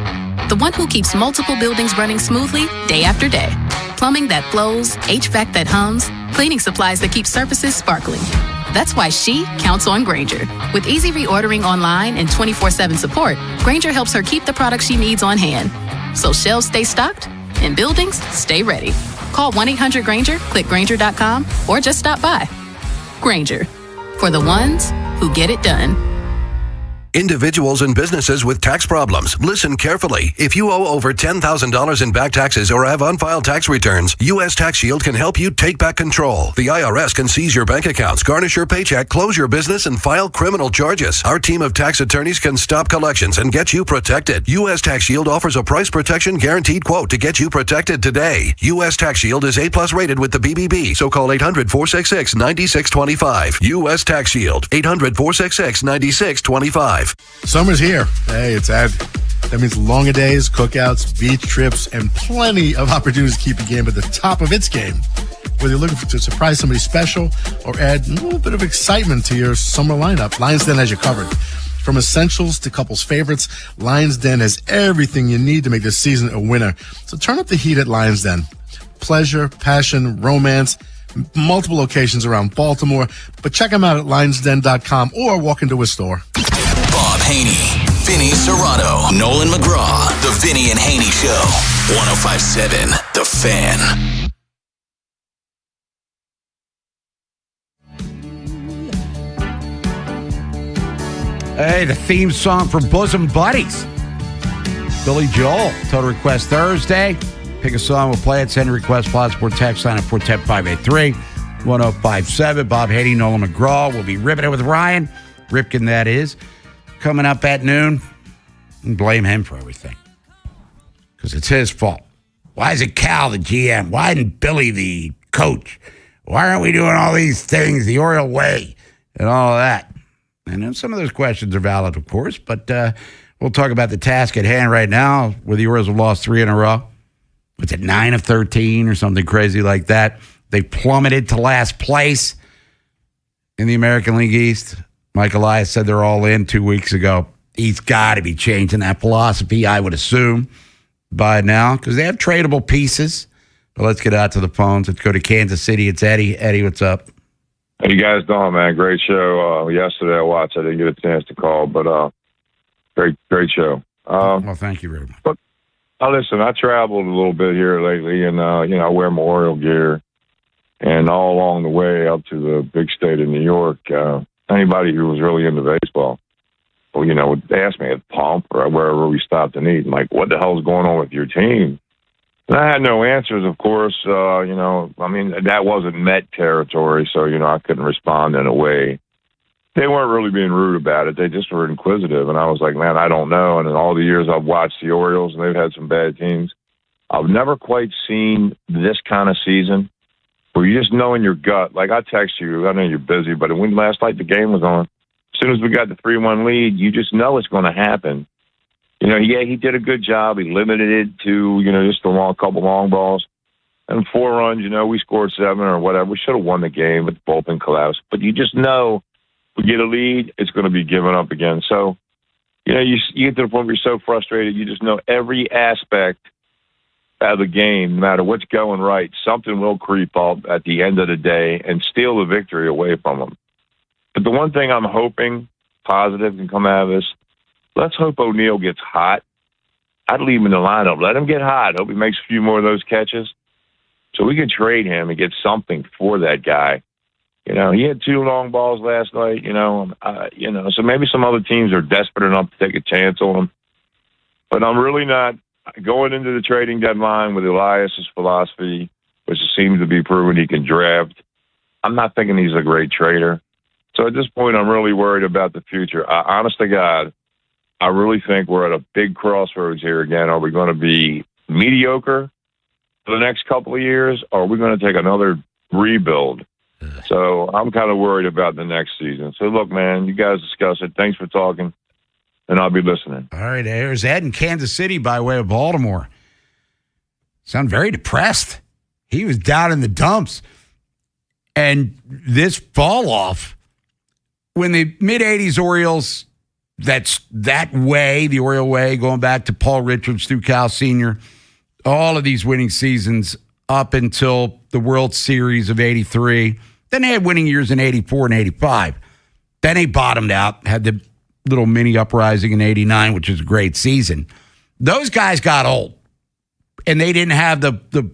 who keeps multiple buildings running smoothly day after day. Plumbing that flows, HVAC that hums, cleaning supplies that keep surfaces sparkling. That's why she counts on Grainger. With easy reordering online and 24/7 support, Grainger helps her keep the products she needs on hand. So shelves stay stocked and buildings stay ready. Call 1-800-GRAINGER, click Grainger.com, or just stop by. Grainger, for the ones who get it done. Individuals and businesses with tax problems, listen carefully. If you owe over $10,000 in back taxes or have unfiled tax returns, U.S. Tax Shield can help you take back control. The IRS can seize your bank accounts, garnish your paycheck, close your business, and file criminal charges. Our team of tax attorneys can stop collections and get you protected. U.S. Tax Shield offers a price protection guaranteed quote to get you protected today. U.S. Tax Shield is A+ rated with the BBB, so call 800-466-9625. U.S. Tax Shield, 800-466-9625. Summer's here. Hey, it's Ed. That means longer days, cookouts, beach trips, and plenty of opportunities to keep the game at the top of its game. Whether you're looking to surprise somebody special or add a little bit of excitement to your summer lineup, Lions Den has you covered. From essentials to couples favorites, Lions Den has everything you need to make this season a winner. So turn up the heat at Lions Den. Pleasure, passion, romance, multiple locations around Baltimore. But check them out at lionsden.com or walk into a store. Bob Haynie, Vinny Serrato, Nolan McGraw, The Vinny and Haynie Show. 105.7 The Fan. Hey, the theme song for Bosom Buddies. Billy Joel, Total Request Thursday. Pick a song, we'll play it. Send a request, Sport text line at 410-583-1057. Bob Haynie, Nolan McGraw. We'll be ripping it with Ryan Ripken, that is. Coming up at noon. And blame him for everything. Because it's his fault. Why is it Cal, the GM? Why isn't Billy the coach? Why aren't we doing all these things the Oriole way? And all of that. And some of those questions are valid, of course, but we'll talk about the task at hand right now, where the Orioles have lost 3 in a row. What's it, 9 of 13 or something crazy like that? They plummeted to last place in the American League East. Mike Elias said they're all in 2 weeks ago. He's got to be changing that philosophy, I would assume, by now, because they have tradable pieces. But let's get out to the phones. Let's go to Kansas City. It's Eddie. Eddie, what's up? How you guys doing, man? Great show. Yesterday I watched. I didn't get a chance to call, but great show. Well, thank you very much. But listen, I traveled a little bit here lately, and I wear my Oriole gear, and all along the way up to the big state of New York, anybody who was really into baseball, well, would ask me at Pump or wherever we stopped to eat, and like, what the hell is going on with your team? And I had no answers, of course. That wasn't Met territory, so, I couldn't respond in a way. They weren't really being rude about it. They just were inquisitive. And I was like, man, I don't know. And in all the years I've watched the Orioles, and they've had some bad teams, I've never quite seen this kind of season where you just know in your gut. Like, I text you, I know you're busy, but when last night the game was on, as soon as we got the 3-1 lead, you just know it's going to happen. He did a good job. He limited it to, just a couple long balls. And 4 runs, we scored 7 or whatever. We should have won the game, but the bullpen collapsed. But you just know we get a lead, it's going to be given up again. So, you get to the point where you're so frustrated, you just know every aspect of the game, no matter what's going right, something will creep up at the end of the day and steal the victory away from them. But the one thing I'm hoping positive can come out of this, let's hope O'Neill gets hot. I'd leave him in the lineup. Let him get hot. Hope he makes a few more of those catches. So we can trade him and get something for that guy. He had 2 long balls last night, so maybe some other teams are desperate enough to take a chance on him. But I'm really not going into the trading deadline with Elias's philosophy, which seems to be proven he can draft. I'm not thinking he's a great trader. So at this point, I'm really worried about the future. Honest to God, I really think we're at a big crossroads here again. Are we going to be mediocre for the next couple of years, or are we going to take another rebuild? So I'm kind of worried about the next season. So look, man, you guys discuss it. Thanks for talking, and I'll be listening. All right, there's Ed in Kansas City by way of Baltimore. Sound very depressed. He was down in the dumps. And this fall off, when the mid-'80s Orioles, that's that way, the Oriole way, going back to Paul Richards through Cal Sr., all of these winning seasons up until the World Series of 83. Then they had winning years in 84 and 85. Then they bottomed out, had the little mini uprising in 89, which was a great season. Those guys got old, and they didn't have the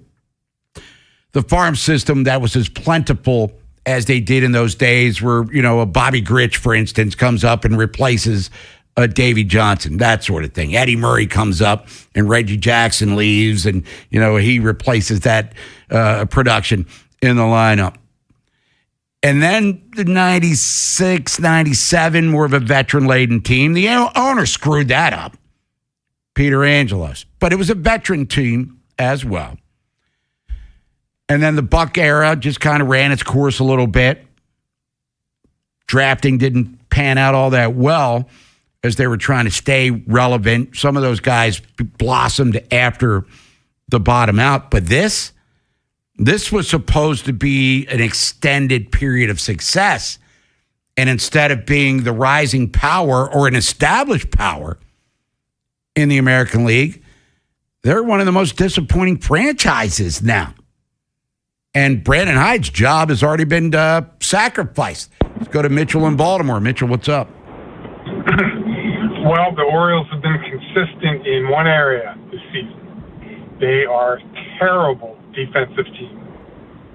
farm system that was as plentiful as they did in those days where, a Bobby Grich, for instance, comes up and replaces Davey Johnson, that sort of thing. Eddie Murray comes up and Reggie Jackson leaves, and, he replaces that production in the lineup. And then the 96, 97, more of a veteran-laden team. The owner screwed that up, Peter Angelos. But it was a veteran team as well. And then the Buck era just kind of ran its course a little bit. Drafting didn't pan out all that well as they were trying to stay relevant. Some of those guys blossomed after the bottom out. But this This was supposed to be an extended period of success. And instead of being the rising power or an established power in the American League, they're one of the most disappointing franchises now. And Brandon Hyde's job has already been sacrificed. Let's go to Mitchell in Baltimore. Mitchell, what's up? Well, the Orioles have been consistent in one area this season. They are a terrible defensive team.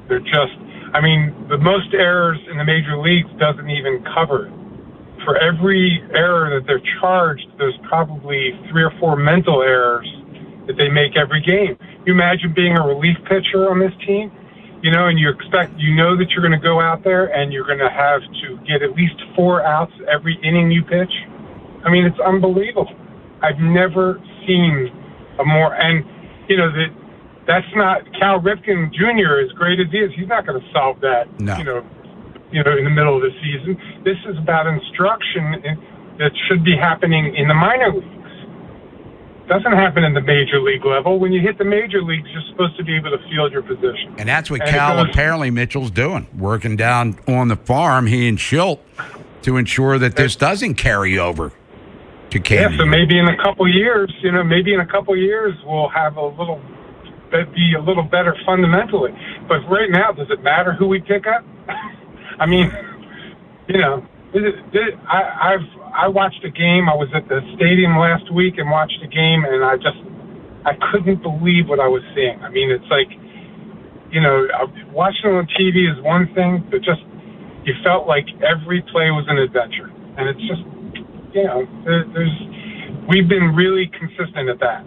They're just, the most errors in the major leagues doesn't even cover it. For every error that they're charged, there's probably 3 or 4 mental errors that they make every game. You imagine being a relief pitcher on this team, and you know that you're going to go out there and you're going to have to get at least 4 outs every inning you pitch. It's unbelievable. I've never seen a more, and that's not Cal Ripken Jr. as great as he is. He's not going to solve that. No. In the middle of the season. This is about instruction that should be happening in the minor leagues. Doesn't happen in the major league level. When you hit the major leagues, you're supposed to be able to field your position. And that's what Cal apparently Mitchell's doing, working down on the farm, he and Schilt, to ensure that this doesn't carry over to Canada. Yeah, so maybe in a couple years, we'll have be a little better fundamentally. But right now, does it matter who we pick up? I watched a game. I was at the stadium last week and watched a game, and I couldn't believe what I was seeing. It's like, watching on TV is one thing, but just you felt like every play was an adventure, and it's just, we've been really consistent at that.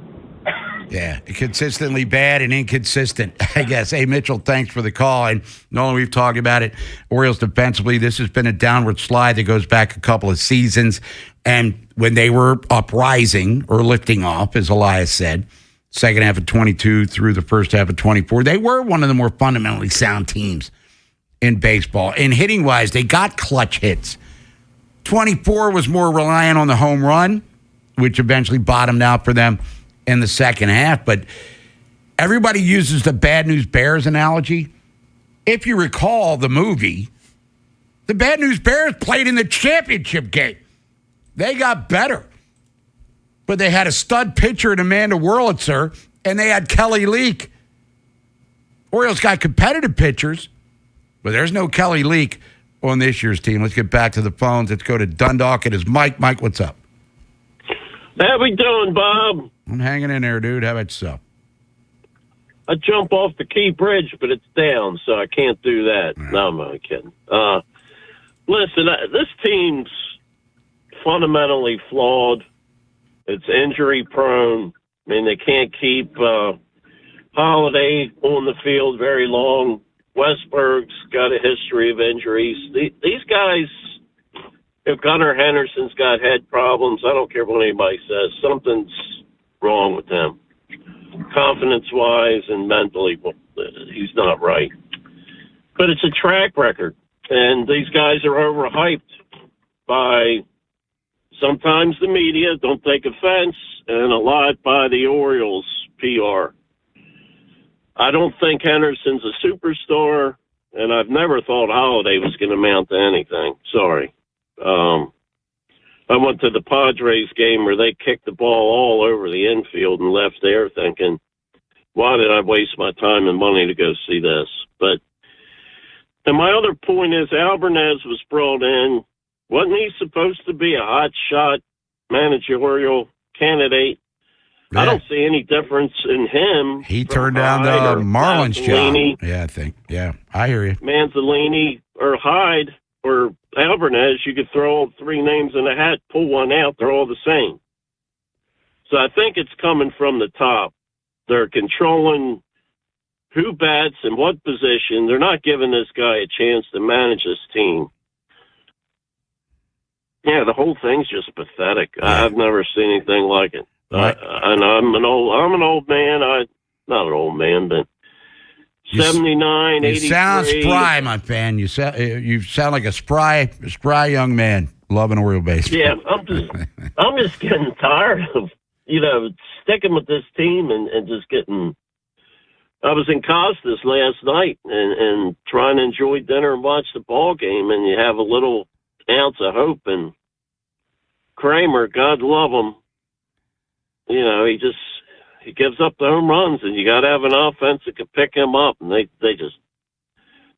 Yeah, consistently bad and inconsistent, I guess. Hey, Mitchell, thanks for the call. And Nolan, we've talked about it. Orioles defensively, this has been a downward slide that goes back a couple of seasons. And when they were uprising or lifting off, as Elias said, second half of 22 through the first half of 24, they were one of the more fundamentally sound teams in baseball. And hitting-wise, they got clutch hits. 24 was more reliant on the home run, which eventually bottomed out for them in the second half. But everybody uses the Bad News Bears analogy. If you recall the movie, the Bad News Bears played in the championship game. They got better. But they had a stud pitcher in Amanda Wurlitzer, and they had Kelly Leak. Orioles got competitive pitchers, but there's no Kelly Leak on this year's team. Let's get back to the phones. Let's go to Dundalk. It is Mike. Mike, what's up? How we doing, Bob? I'm hanging in there, dude. How about yourself? I jump off the Key Bridge, but it's down, so I can't do that. Right. No, I'm only kidding. Listen, this team's fundamentally flawed. It's injury-prone. They can't keep Holiday on the field very long. Westberg's got a history of injuries. These guys... If Gunnar Henderson's got head problems, I don't care what anybody says. Something's wrong with him. Confidence-wise and mentally, he's not right. But it's a track record. And these guys are overhyped by sometimes the media, don't take offense, and a lot by the Orioles PR. I don't think Henderson's a superstar, and I've never thought Holiday was going to amount to anything. Sorry. I went to the Padres game where they kicked the ball all over the infield and left there thinking, why did I waste my time and money to go see this? And my other point is Alvarez was brought in. Wasn't he supposed to be a hot shot managerial candidate? Yeah. I don't see any difference in him. He turned down the Marlins job. Yeah, I think. Yeah, I hear you. Manzolini or Hyde or Alvarez, you could throw all 3 names in a hat, pull one out, they're all the same. So I think it's coming from the top. They're controlling who bats and what position. They're not giving this guy a chance to manage this team. Yeah, the whole thing's just pathetic. Yeah. I've never seen anything like it. Right. And I'm an old man. Not an old man, but 79, 83. You sound spry, my fan. You sound like a spry young man loving Oriole baseball. Yeah, I'm just getting tired of sticking with this team and just getting I was in Costas last night and trying to enjoy dinner and watch the ball game, and you have a little ounce of hope. And Kramer, God love him, you know, he gives up the home runs, and you got to have an offense that can pick him up, and they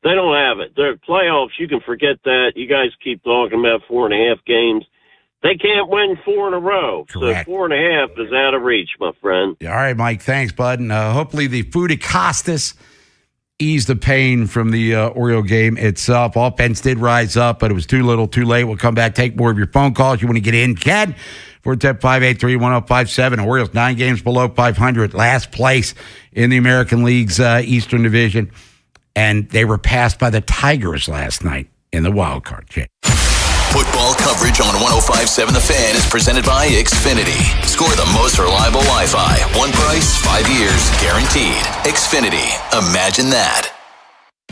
don't have it. They're playoffs. You can forget that. You guys keep talking about 4.5 games. They can't win 4 in a row. Correct. So 4.5 is out of reach, my friend. All right, Mike. Thanks, bud. And hopefully the food at Costas eased the pain from the Oriole game itself. Offense did rise up, but it was too little, too late. We'll come back, take more of your phone calls. You want to get in, can. 410-583-1057. Orioles 9 games below 500. Last place in the American League's Eastern Division. And they were passed by the Tigers last night in the wild card game. Football coverage on 105.7 The Fan is presented by Xfinity. Score the most reliable Wi-Fi. One price, 5 years, guaranteed. Xfinity. Imagine that.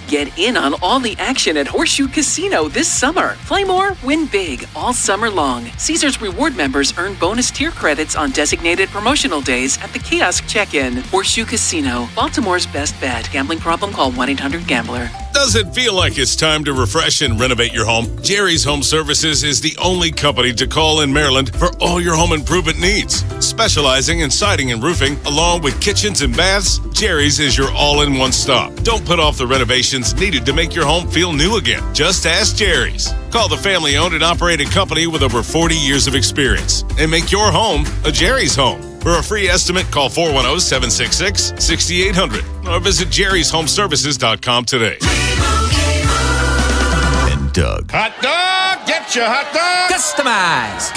Get in on all the action at Horseshoe Casino this summer. Play more, win big all summer long. Caesars Reward members earn bonus tier credits on designated promotional days at the kiosk check-in. Horseshoe Casino, Baltimore's best bet. Gambling problem? Call 1-800-GAMBLER. Does it feel like it's time to refresh and renovate your home? Jerry's Home Services is the only company to call in Maryland for all your home improvement needs. Specializing in siding and roofing, along with kitchens and baths, Jerry's is your all-in-one stop. Don't put off the renovations needed to make your home feel new again. Just ask Jerry's. Call the family-owned and operated company with over 40 years of experience and make your home a Jerry's home. For a free estimate, call 410-766-6800 or visit jerryshomeservices.com today. And Doug. Hot dog! Get your hot dog! Customize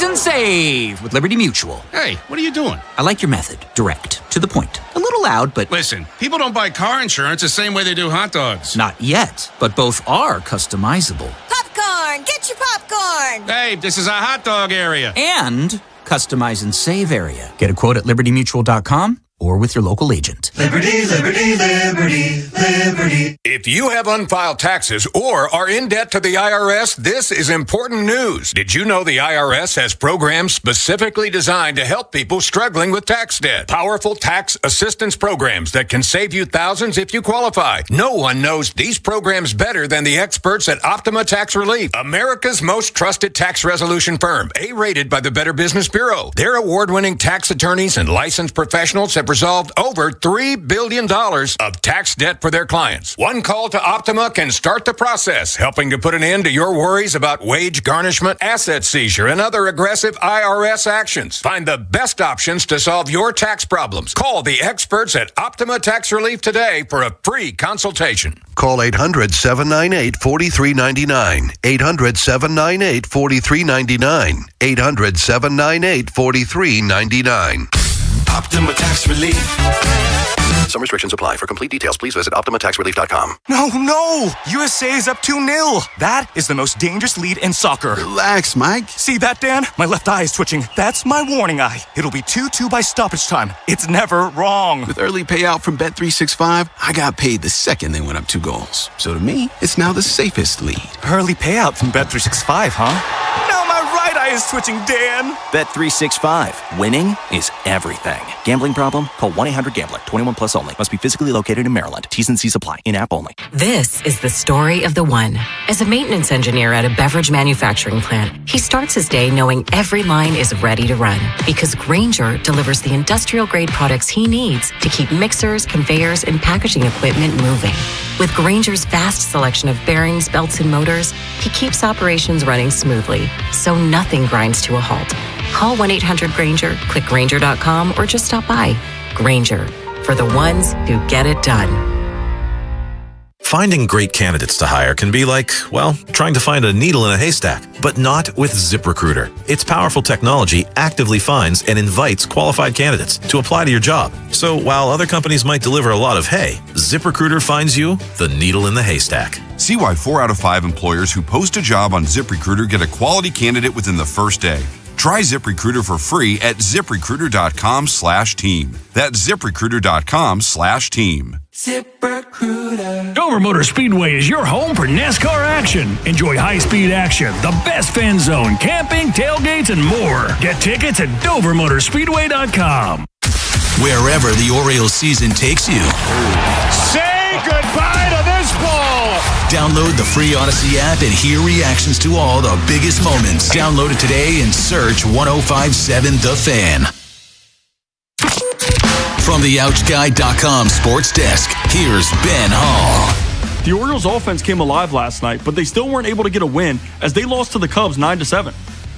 and save with Liberty Mutual. Hey, what are you doing? I like your method. Direct. To the point. A little loud, but... Listen, people don't buy car insurance the same way they do hot dogs. Not yet, but both are customizable. Popcorn! Get your popcorn! Hey, this is a hot dog area. And customize and save area. Get a quote at libertymutual.com or with your local agent. Liberty, liberty, liberty, liberty. If you have unfiled taxes or are in debt to the IRS, this is important news. Did you know the IRS has programs specifically designed to help people struggling with tax debt? Powerful tax assistance programs that can save you thousands if you qualify. No one knows these programs better than the experts at Optima Tax Relief, America's most trusted tax resolution firm, A-rated by the Better Business Bureau. Their award-winning tax attorneys and licensed professionals have resolved over $3 billion of tax debt for their clients. One call to Optima can start the process, helping to put an end to your worries about wage garnishment, asset seizure, and other aggressive IRS actions. Find the best options to solve your tax problems. Call the experts at Optima Tax Relief today for a free consultation. Call 800-798-4399. 800-798-4399. 800-798-4399. Optima Tax Relief. Some restrictions apply. For complete details, please visit OptimaTaxRelief.com. No! USA is up 2-0. That is the most dangerous lead in soccer. Relax, Mike. See that, Dan? My left eye is twitching. That's my warning eye. It'll be 2-2 by stoppage time. It's never wrong. With early payout from Bet365, I got paid the second they went up 2 goals. So to me, it's now the safest lead. Early payout from Bet365, huh? Now my right eye is twitching, Dan. Bet365. Winning is everything. Gambling problem? Call 1-800-GAMBLER. 21 plus only. Must be physically located in Maryland. T's and C's apply. In-app only. This is the story of the one. As a maintenance engineer at a beverage manufacturing plant, he starts his day knowing every line is ready to run because Grainger delivers the industrial-grade products he needs to keep mixers, conveyors, and packaging equipment moving. With Grainger's vast selection of bearings, belts, and motors, he keeps operations running smoothly, so nothing grinds to a halt. Call 1-800-GRAINGER, click Grainger.com, or just stop by. Grainger, for the ones who get it done. Finding great candidates to hire can be like, well, trying to find a needle in a haystack, but not with ZipRecruiter. Its powerful technology actively finds and invites qualified candidates to apply to your job. So while other companies might deliver a lot of hay, ZipRecruiter finds you the needle in the haystack. See why 4 out of 5 employers who post a job on ZipRecruiter get a quality candidate within the first day. Try ZipRecruiter for free at ZipRecruiter.com/team. That's ZipRecruiter.com/team. ZipRecruiter. Dover Motor Speedway is your home for NASCAR action. Enjoy high-speed action, the best fan zone, camping, tailgates, and more. Get tickets at DoverMotorspeedway.com. wherever the Orioles season takes you. Say goodbye to this ball. Download the free Odyssey app and hear reactions to all the biggest moments. Download it today and search 1057 The Fan. From the OutGuy.com sports desk, here's Ben Hall. The Orioles' offense came alive last night, but they still weren't able to get a win as they lost to the Cubs 9-7.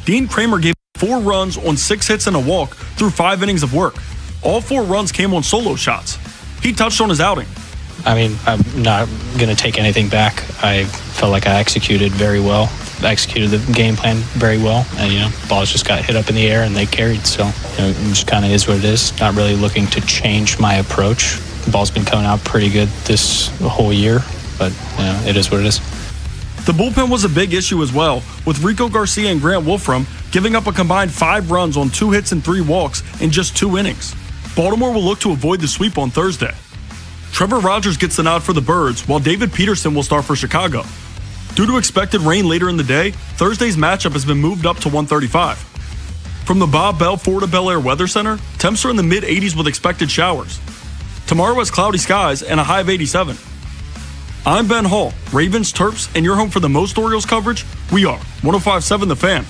Dean Kramer gave 4 runs on 6 hits and a walk through 5 innings of work. All 4 runs came on solo shots. He touched on his outing. I mean, I'm not going to take anything back. I felt like I executed very well. I executed the game plan very well. And, balls just got hit up in the air and they carried. So, it just kind of is what it is. Not really looking to change my approach. The ball's been coming out pretty good this whole year. But, it is what it is. The bullpen was a big issue as well, with Rico Garcia and Grant Wolfram giving up a combined 5 runs on 2 hits and 3 walks in just 2 innings. Baltimore will look to avoid the sweep on Thursday. Trevor Rogers gets the nod for the Birds, while David Peterson will start for Chicago. Due to expected rain later in the day, Thursday's matchup has been moved up to 135. From the Bob Bell Florida Bel Air Weather Center, temps are in the mid-80s with expected showers. Tomorrow has cloudy skies and a high of 87. I'm Ben Hall, Ravens, Terps, and your home for the most Orioles coverage. We are 1057 The Fan.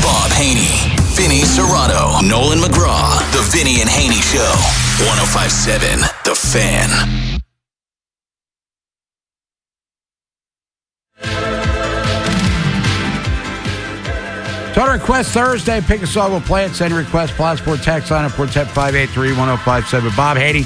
Bob Haynie, Vinny Serrato, Nolan McGraw, The Vinny and Haynie Show. 1057 The Fan. Total Request Thursday. Pick a song, we'll play it. Send a request. Passport text on it. Portet 583-1057. Bob Haynie,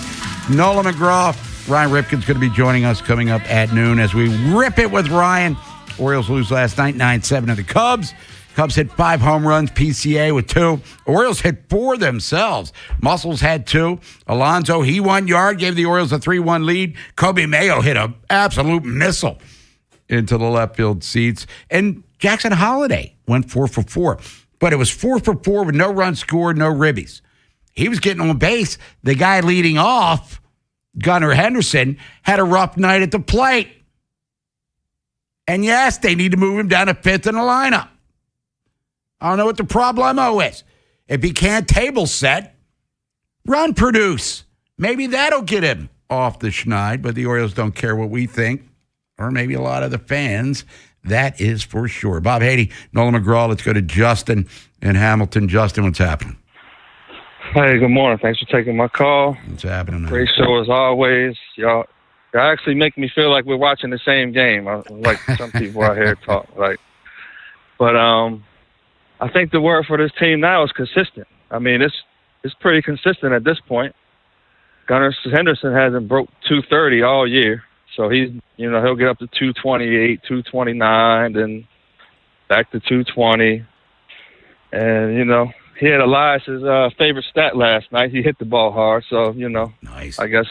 Nolan McGraw. Ryan Ripken's going to be joining us coming up at noon as we rip it with Ryan. Orioles lose last night, 9-7 to the Cubs. Cubs hit 5 home runs, PCA with 2. Orioles hit 4 themselves. Muscles had 2. Alonso, he 1 yard, gave the Orioles a 3-1 lead. Kobe Mayo hit an absolute missile into the left field seats. And Jackson Holiday went 4 for 4. But it was 4 for 4 with no runs scored, no ribbies. He was getting on base. The guy leading off, Gunnar Henderson, had a rough night at the plate. And yes, they need to move him down to 5th in the lineup. I don't know what the problemo is. If he can't table set, run produce. Maybe that'll get him off the schneid, but the Orioles don't care what we think, or maybe a lot of the fans. That is for sure. Bob Haynie, Nolan McGraw, let's go to Justin in Hamilton. Justin, what's happening? Hey, good morning. Thanks for taking my call. What's happening? Great show as always. Y'all actually make me feel like we're watching the same game. Like some people out here talk. But I think the word for this team now is consistent. I mean, it's pretty consistent at this point. Gunnar Henderson hasn't broke 230 all year, so he'll get up to 228, 229, then back to 220, and he had Elias's favorite stat last night. He hit the ball hard, so nice. I guess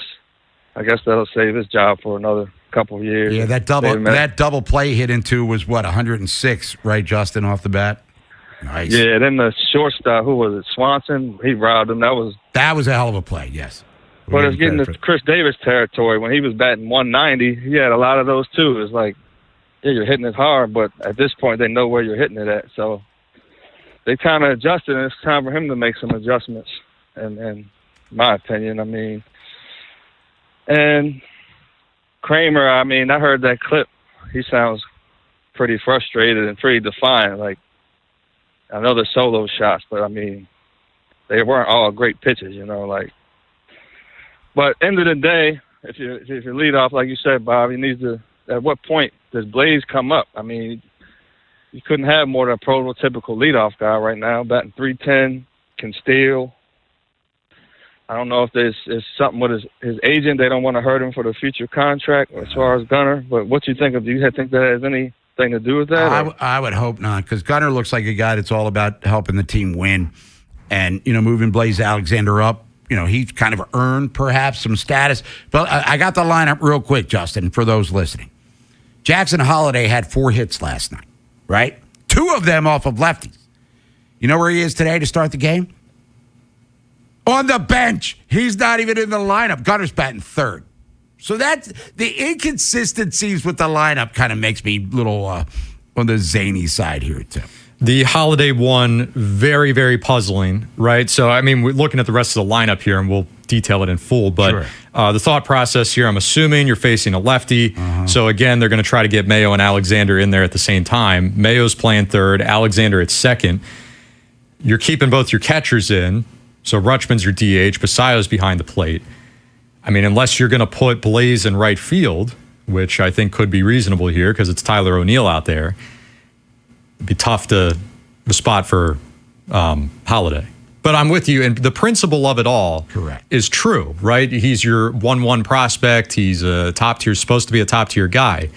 that'll save his job for another couple of years. Yeah, that double play hit into was 106, right, Justin, off the bat? Nice. Yeah, then the shortstop, who was it, Swanson? He robbed him. That was a hell of a play, yes. But it's getting to Chris Davis territory. When he was batting 190, he had a lot of those too. It's like, yeah, you're hitting it hard, but at this point they know where you're hitting it at. So they kind of adjusted, and it's time for him to make some adjustments, in my opinion. I mean, and Kramer, I heard that clip. He sounds pretty frustrated and pretty defiant. Like, I know they're solo shots, but they weren't all great pitches, But end of the day, if you lead off, like you said, Bob, he needs to. At what point does Blaze come up? You couldn't have more than a prototypical leadoff guy right now, batting .310, can steal. I don't know if there's something with his agent. They don't want to hurt him for the future contract as far as Gunnar. But what you think of? Do you think that has anything to do with that? I would hope not, because Gunnar looks like a guy that's all about helping the team win, and moving Blaze Alexander up. He's kind of earned perhaps some status. But I got the lineup real quick, Justin, for those listening. Jackson Holiday had 4 hits last night, right? 2 of them off of lefties. You know where he is today to start the game? On the bench. He's not even in the lineup. Gunnar's batting 3rd. So that's the inconsistencies with the lineup kind of makes me a little on the zany side here, too. The Holiday one, very, very puzzling, right? So, I mean, we're looking at the rest of the lineup here, and we'll detail it in full. But the thought process here, I'm assuming you're facing a lefty. So, again, they're going to try to get Mayo and Alexander in there at the same time. Mayo's playing third, Alexander at second. You're keeping both your catchers in. So, Rutschman's your DH, Basayo's behind the plate. I mean, unless you're going to put Blaze in right field, which I think could be reasonable here because it's Tyler O'Neill out there, it'd be tough to the spot for Holiday. But I'm with you, and the principle of it all is true, right? He's your 1-1 prospect. He's a top tier, supposed to be a top tier guy,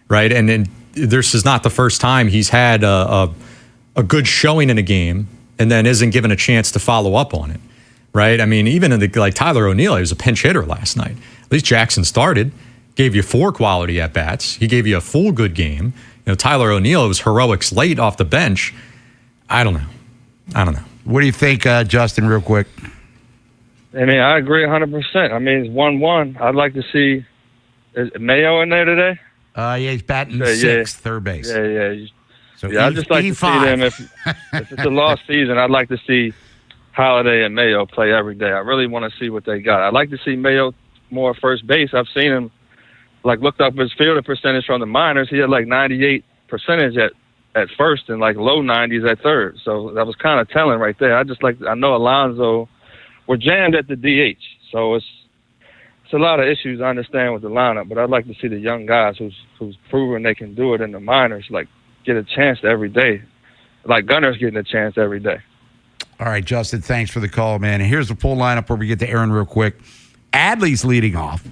right? And this is not the first time he's had a good showing in a game and then isn't given a chance to follow up on it, right? I mean, even in like Tyler O'Neill, he was a pinch hitter last night. At least Jackson started, gave you 4 quality at bats. He gave you a full good game. You know, Tyler O'Neill, it was heroics late off the bench. I don't know. What do you think, Justin, real quick? I mean, I agree 100%. I mean, it's 1-1. I'd like to see is Mayo in there today? Yeah, he's batting sixth, third base. Yeah. So I'd just like to see them. If it's a lost season, I'd like to see Holiday and Mayo play every day. I really want to see what they got. I'd like to see Mayo more first base. I've seen him, looked up his fielder percentage from the minors. He had 98 percentage at first and low 90s at third. So that was kind of telling right there. I know Alonso, we're jammed at the DH. So it's a lot of issues I understand with the lineup, but I'd like to see the young guys who's proven they can do it in the minors, get a chance every day. Gunner's getting a chance every day. All right, Justin, thanks for the call, man. And here's the full lineup where we get to Aaron real quick. Adley's leading off,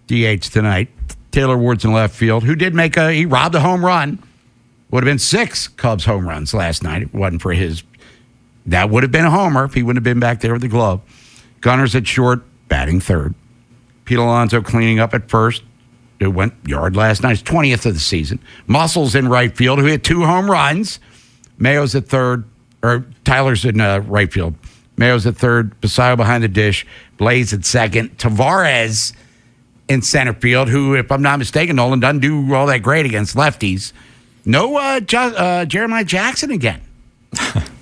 DH tonight. Taylor Ward's in left field, who did he robbed a home run. Would have been 6 Cubs home runs last night. It wasn't for his. That would have been a homer if he wouldn't have been back there with the glove. Gunner's at short, batting third. Pete Alonso cleaning up at first. It went yard last night. It's 20th of the season. Muscle's in right field, who hit 2 home runs. Mayo's at third, or Tyler's in right field. Mayo's at third. Basayo behind the dish. Blaze at second. Tavares in center field, who, if I'm not mistaken, Nolan doesn't do all that great against lefties. No Jeremiah Jackson again.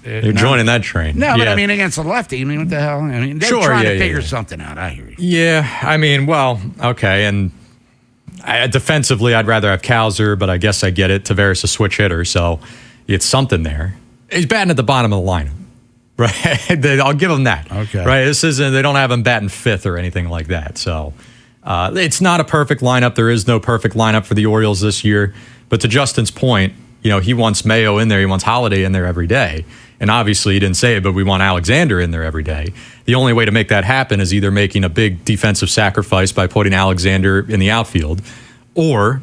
You're joining that train. No, but I mean, against a lefty. I mean, what the hell? I mean, they're trying to figure something out. I hear you. Yeah, I mean, well, okay. And defensively, I'd rather have Kowser, but I guess I get it. Tavares a switch hitter, so it's something there. He's batting at the bottom of the lineup. Right? I'll give him that. Okay. Right? They don't have him batting 5th or anything like that. So it's not a perfect lineup. There is no perfect lineup for the Orioles this year. But to Justin's point, he wants Mayo in there. He wants Holiday in there every day. And obviously, he didn't say it, but we want Alexander in there every day. The only way to make that happen is either making a big defensive sacrifice by putting Alexander in the outfield, or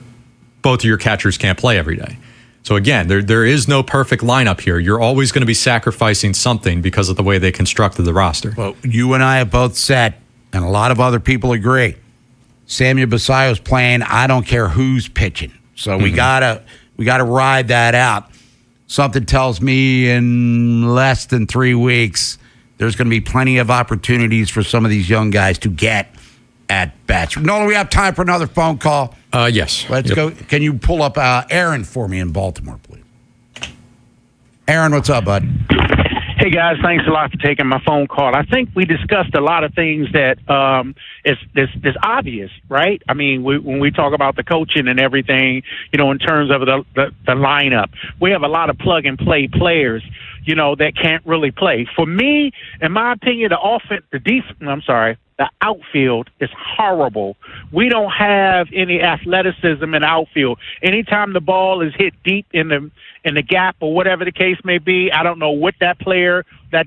both of your catchers can't play every day. So again, there is no perfect lineup here. You're always going to be sacrificing something because of the way they constructed the roster. Well, you and I have both said, and a lot of other people agree, Samuel Basayo's playing. I don't care who's pitching. So we gotta ride that out. Something tells me in less than 3 weeks, there's going to be plenty of opportunities for some of these young guys to get at bats. Nolan, we have time for another phone call. Yes. Let's go. Can you pull up Aaron for me in Baltimore, please? Aaron, what's up, bud? Hey, guys, thanks a lot for taking my phone call. I think we discussed a lot of things that is obvious, right? I mean, when we talk about the coaching and everything, in terms of the lineup, we have a lot of plug-and-play players, that can't really play. For me, in my opinion, the outfield is horrible. We don't have any athleticism in outfield. Anytime the ball is hit deep in the gap or whatever the case may be, I don't know what that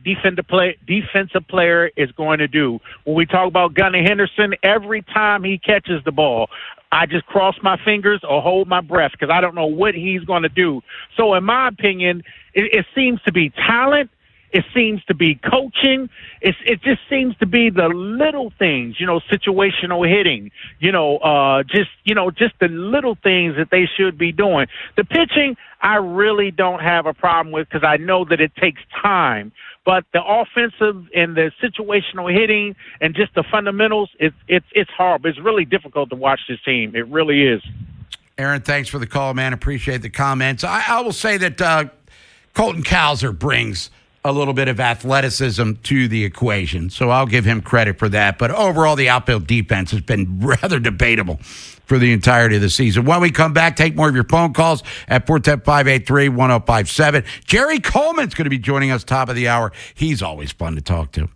defensive player is going to do. When we talk about Gunnar Henderson, every time he catches the ball, I just cross my fingers or hold my breath because I don't know what he's going to do. So in my opinion, it seems to be talent. It seems to be coaching. It just seems to be the little things, situational hitting, just the little things that they should be doing. The pitching, I really don't have a problem with because I know that it takes time. But the offensive and the situational hitting and just the fundamentals, it's horrible. It's really difficult to watch this team. It really is. Aaron, thanks for the call, man. Appreciate the comments. I will say that Colton Cowser brings a little bit of athleticism to the equation, so I'll give him credit for that. But overall, the outfield defense has been rather debatable for the entirety of the season. When we come back, take more of your phone calls at 410-583-1057. Jerry Coleman's going to be joining us top of the hour. He's always fun to talk to.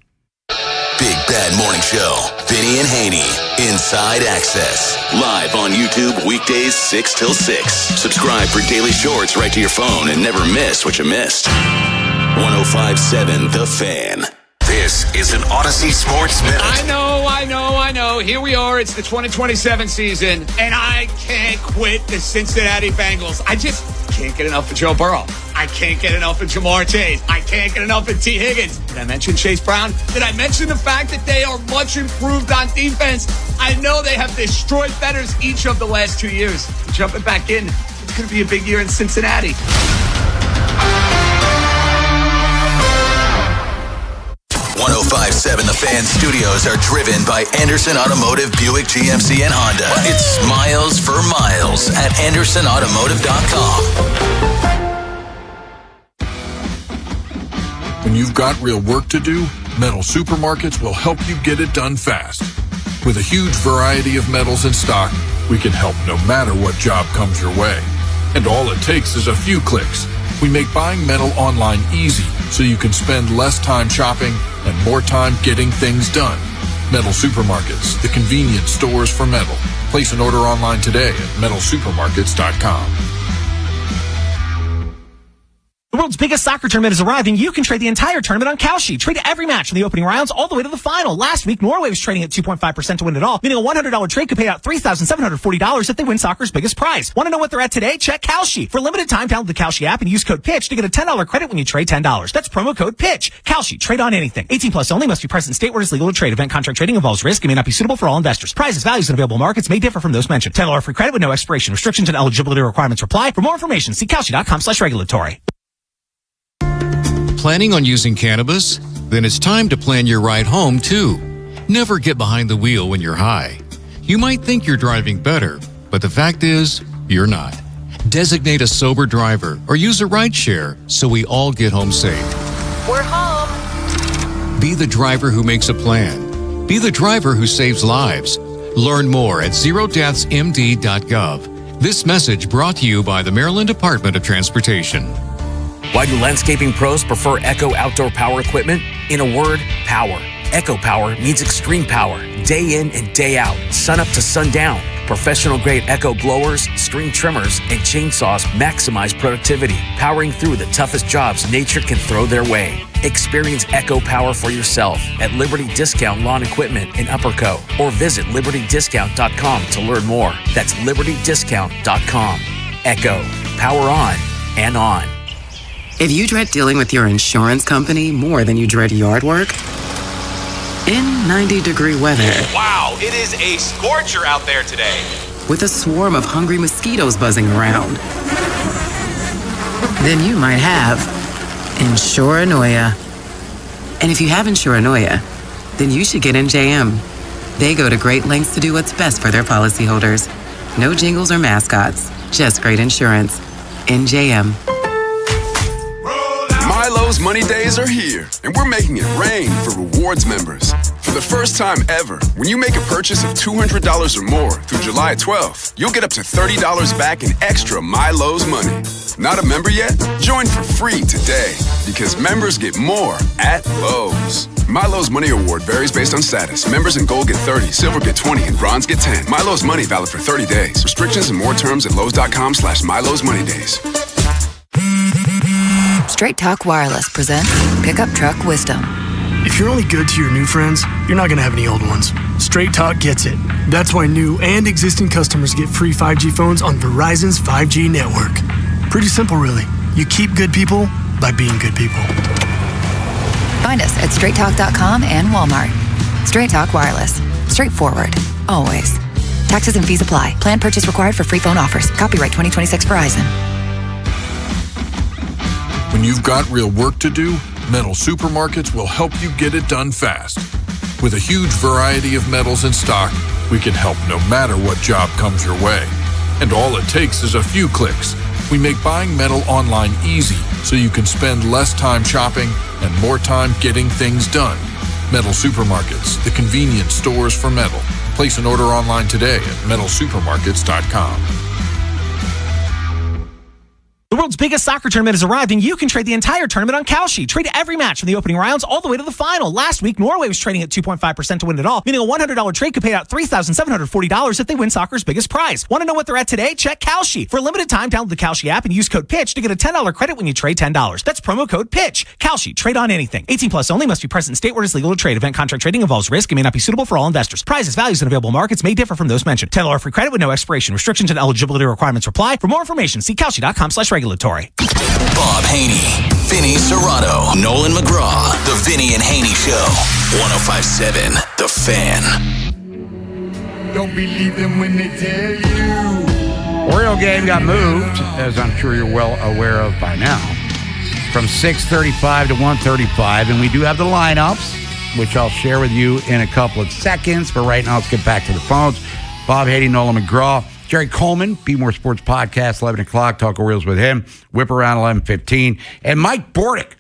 Big Bad Morning Show. Vinny and Haynie. Inside Access. Live on YouTube weekdays 6 till 6. Subscribe for daily shorts right to your phone and never miss what you missed. 105.7 The Fan. This is an Odyssey Sports Minute. I know. Here we are. It's the 2027 season, and I can't quit the Cincinnati Bengals. I just can't get enough of Joe Burrow. I can't get enough of Jamar Chase. I can't get enough of T. Higgins. Did I mention Chase Brown? Did I mention the fact that they are much improved on defense? I know they have destroyed bettors each of the last 2 years. Jumping back in, it's going to be a big year in Cincinnati. 105.7 The Fan studios are driven by Anderson Automotive, Buick, GMC, and Honda. It's miles for miles at AndersonAutomotive.com. When you've got real work to do, Metal Supermarkets will help you get it done fast. With a huge variety of metals in stock, we can help no matter what job comes your way. And all it takes is a few clicks. We make buying metal online easy so you can spend less time shopping and more time getting things done. Metal Supermarkets, the convenience stores for metal. Place an order online today at metalsupermarkets.com. The world's biggest soccer tournament is arriving. You can trade the entire tournament on Kalshi. Trade every match from the opening rounds all the way to the final. Last week, Norway was trading at 2.5% to win it all, meaning a $100 trade could pay out $3,740 if they win soccer's biggest prize. Want to know what they're at today? Check Kalshi. For a limited time, download the Kalshi app and use code PITCH to get a $10 credit when you trade $10. That's promo code PITCH. Kalshi. Trade on anything. 18 plus only. Must be present in state where it's legal to trade. Event contract trading involves risk and may not be suitable for all investors. Prizes, values, and available markets may differ from those mentioned. $10 free credit with no expiration. Restrictions and eligibility requirements apply. For more information, see Kalshi.com/regulatory. Planning on using cannabis? Then it's time to plan your ride home, too. Never get behind the wheel when you're high. You might think you're driving better, but the fact is, you're not. Designate a sober driver or use a rideshare so we all get home safe. We're home. Be the driver who makes a plan. Be the driver who saves lives. Learn more at zerodeathsmd.gov. This message brought to you by the Maryland Department of Transportation. Why do landscaping pros prefer Echo outdoor power equipment? In a word, power. Echo Power means extreme power, day in and day out, sun up to sundown. Professional-grade Echo blowers, string trimmers, and chainsaws maximize productivity, powering through the toughest jobs nature can throw their way. Experience Echo Power for yourself at Liberty Discount Lawn Equipment in Upperco, or visit LibertyDiscount.com to learn more. That's LibertyDiscount.com. Echo. Power on and on. If you dread dealing with your insurance company more than you dread yard work, in 90-degree weather. Wow, it is a scorcher out there today. With a swarm of hungry mosquitoes buzzing around. Then you might have Insuranoia. And if you have Insuranoia, then you should get NJM. They go to great lengths to do what's best for their policyholders. No jingles or mascots, just great insurance. NJM. Milo's Money Days are here, and we're making it rain for rewards members. For the first time ever, when you make a purchase of $200 or more through July 12th, you'll get up to $30 back in extra Milo's money. Not a member yet? Join for free today, because members get more at Lowe's. Milo's Money Award varies based on status. Members in Gold get 30, Silver get 20, and Bronze get 10. Milo's Money valid for 30 days. Restrictions and more terms at Lowe's.com/Milo's Money Days. Straight Talk Wireless presents Pickup Truck Wisdom. If you're only good to your new friends, you're not going to have any old ones. Straight Talk gets it. That's why new and existing customers get free 5G phones on Verizon's 5G network. Pretty simple, really. You keep good people by being good people. Find us at straighttalk.com and Walmart. Straight Talk Wireless. Straightforward. Always. Taxes and fees apply. Plan purchase required for free phone offers. Copyright 2026 Verizon. When you've got real work to do, Metal Supermarkets will help you get it done fast. With a huge variety of metals in stock, we can help no matter what job comes your way. And all it takes is a few clicks. We make buying metal online easy so you can spend less time shopping and more time getting things done. Metal Supermarkets, the convenience stores for metal. Place an order online today at metalsupermarkets.com. The world's biggest soccer tournament has arrived, and you can trade the entire tournament on Kalshi. Trade every match from the opening rounds all the way to the final. Last week, Norway was trading at 2.5% to win it all, meaning a $100 trade could pay out $3,740 if they win soccer's biggest prize. Want to know what they're at today? Check Kalshi. For a limited time, download the Kalshi app and use code PITCH to get a $10 credit when you trade $10. That's promo code PITCH. Kalshi. Trade on anything. 18 plus only. Must be present in state where it is legal to trade. Event contract trading involves risk and may not be suitable for all investors. Prizes, values, and available markets may differ from those mentioned. $10 free credit with no expiration. Restrictions and eligibility requirements apply. For more information, see kalshi.com/regulatory. Bob Haynie, Vinny Serrato, Nolan McGraw, The Vinny and Haynie Show. 105.7 The Fan. Don't believe them when they tell you. Oriole game got moved, as I'm sure you're well aware of by now, from 6:35 to 1:35, and we do have the lineups, which I'll share with you in a couple of seconds. But right now, let's get back to the phones. Bob Haynie, Nolan McGraw. Jerry Coleman, Be More Sports Podcast, 11 o'clock, Talk Orioles with him. Whip around 11:15. And Mike Bordick,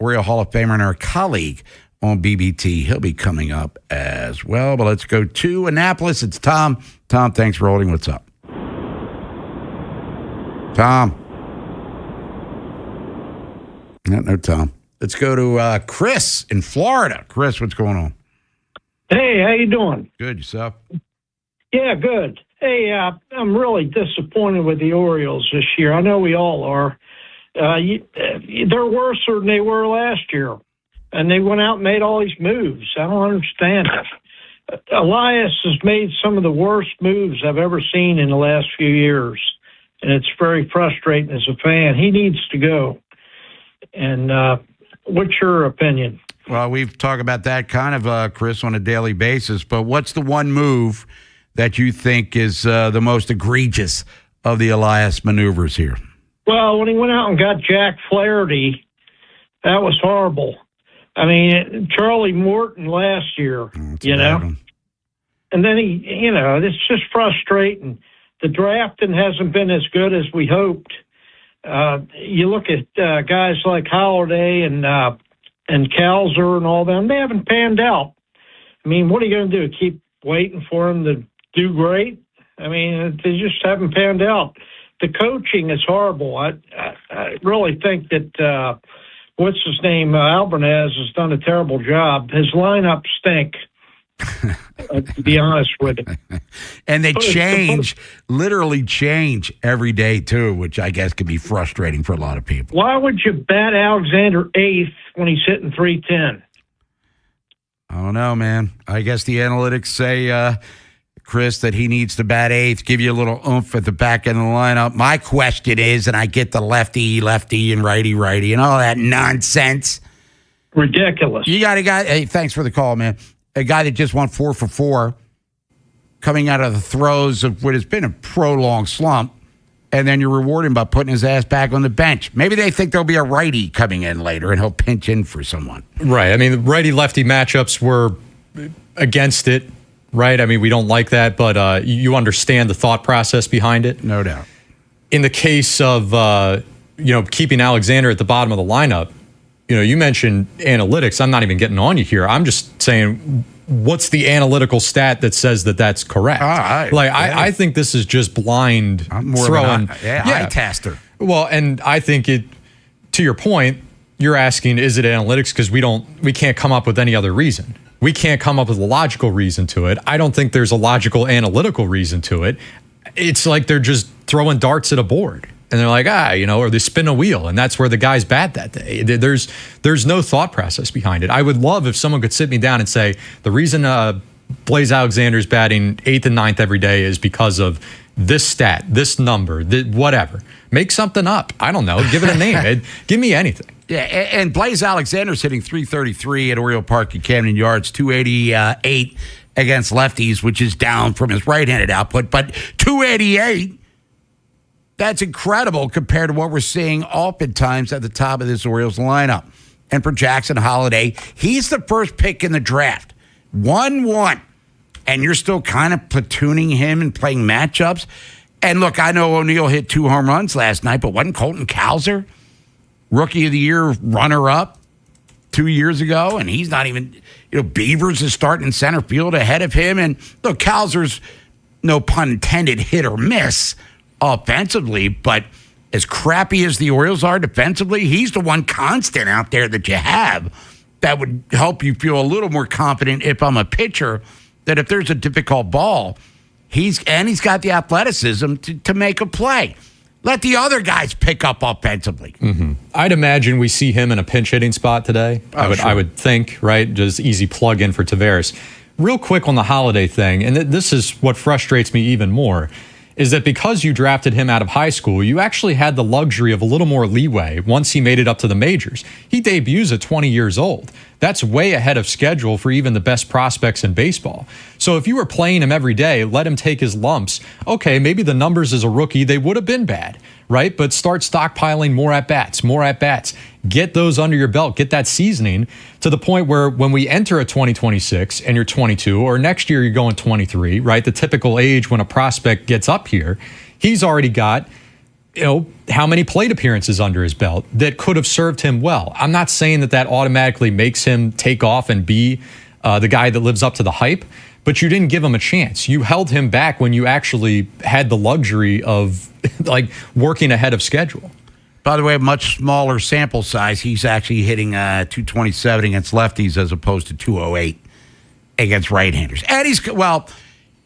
Oriole Hall of Famer and our colleague on BBT. He'll be coming up as well. But let's go to Annapolis. It's Tom. Tom, thanks for holding. What's up? Tom. No, Tom. Let's go to Chris in Florida. Chris, what's going on? Hey, how you doing? Good, yourself? Yeah, good. Hey, I'm really disappointed with the Orioles this year. I know we all are. They're worse than they were last year, and they went out and made all these moves. I don't understand it. Elias has made some of the worst moves I've ever seen in the last few years, and it's very frustrating as a fan. He needs to go. And what's your opinion? Well, we've talked about that kind of, Chris, on a daily basis, but what's the one move that you think is the most egregious of the Elias maneuvers here? Well, when he went out and got Jack Flaherty, that was horrible. I mean, Charlie Morton last year, you know. And then it's just frustrating. The drafting hasn't been as good as we hoped. You look at guys like Holiday and Kalzer and all them, they haven't panned out. I mean, what are you going to do? Keep waiting for them to do great? I mean, they just haven't panned out. The coaching is horrible. I really think that what's his name, Albanez, has done a terrible job. His lineup stink. To be honest with you. And they literally change every day too, which I guess can be frustrating for a lot of people. Why would you bat Alexander eighth when he's hitting 310? I don't know, man. I guess the analytics say, Chris, that he needs to bat eighth, give you a little oomph at the back end of the lineup. My question is, and I get the lefty, and righty, and all that nonsense. Ridiculous. You got a guy, hey, thanks for the call, man. A guy that just went 4 for 4, coming out of the throes of what has been a prolonged slump, and then you reward him by putting his ass back on the bench. Maybe they think there'll be a righty coming in later, and he'll pinch in for someone. Right. I mean, the righty-lefty matchups were against it, right? I mean, we don't like that, but you understand the thought process behind it. No doubt. In the case of, keeping Alexander at the bottom of the lineup, you mentioned analytics. I'm not even getting on you here. I'm just saying, what's the analytical stat that says that that's correct? I think this is just blind throwing. Eye tester. Well, and I think to your point, you're asking, is it analytics? Because we can't come up with any other reason. We can't come up with a logical reason to it. I don't think there's a logical analytical reason to it. It's like they're just throwing darts at a board. And they're like, or they spin a wheel, and that's where the guy's bad that day. There's no thought process behind it. I would love if someone could sit me down and say, the reason Blaze Alexander's batting 8th and 9th every day is because of this stat, this number, whatever. Make something up. I don't know. Give it a name. Give me anything. Yeah, and Blaze Alexander's hitting .333 at Oriole Park at Camden Yards, .288 against lefties, which is down from his right-handed output, but .288. That's incredible compared to what we're seeing oftentimes at the top of this Orioles lineup. And for Jackson Holiday, he's the first pick in the draft. 1-1. And you're still kind of platooning him and playing matchups. And look, I know O'Neill hit 2 home runs last night, but wasn't Colton Cowser Rookie of the Year runner-up 2 years ago? And he's not even, Beavers is starting in center field ahead of him. And look, Cowser's, no pun intended, hit or miss offensively, but as crappy as the Orioles are defensively, he's the one constant out there that you have that would help you feel a little more confident if I'm a pitcher, that if there's a difficult ball, he's got the athleticism to make a play. Let the other guys pick up offensively. Mm-hmm. I'd imagine we see him in a pinch hitting spot today. I would think, right? Just easy plug in for Taveras. Real quick on the Holiday thing, and this is what frustrates me even more, is that because you drafted him out of high school, you actually had the luxury of a little more leeway once he made it up to the majors. He debuts at 20 years old. That's way ahead of schedule for even the best prospects in baseball. So if you were playing him every day, let him take his lumps. Okay, maybe the numbers as a rookie, they would have been bad, right? But start stockpiling more at-bats. Get those under your belt. Get that seasoning to the point where when we enter a 2026 and you're 22, or next year you're going 23, right? The typical age when a prospect gets up here, he's already got, how many plate appearances under his belt that could have served him well. I'm not saying that automatically makes him take off and be the guy that lives up to the hype, but you didn't give him a chance. You held him back when you actually had the luxury of working ahead of schedule. By the way, a much smaller sample size. He's actually hitting 227 against lefties as opposed to 208 against right-handers. And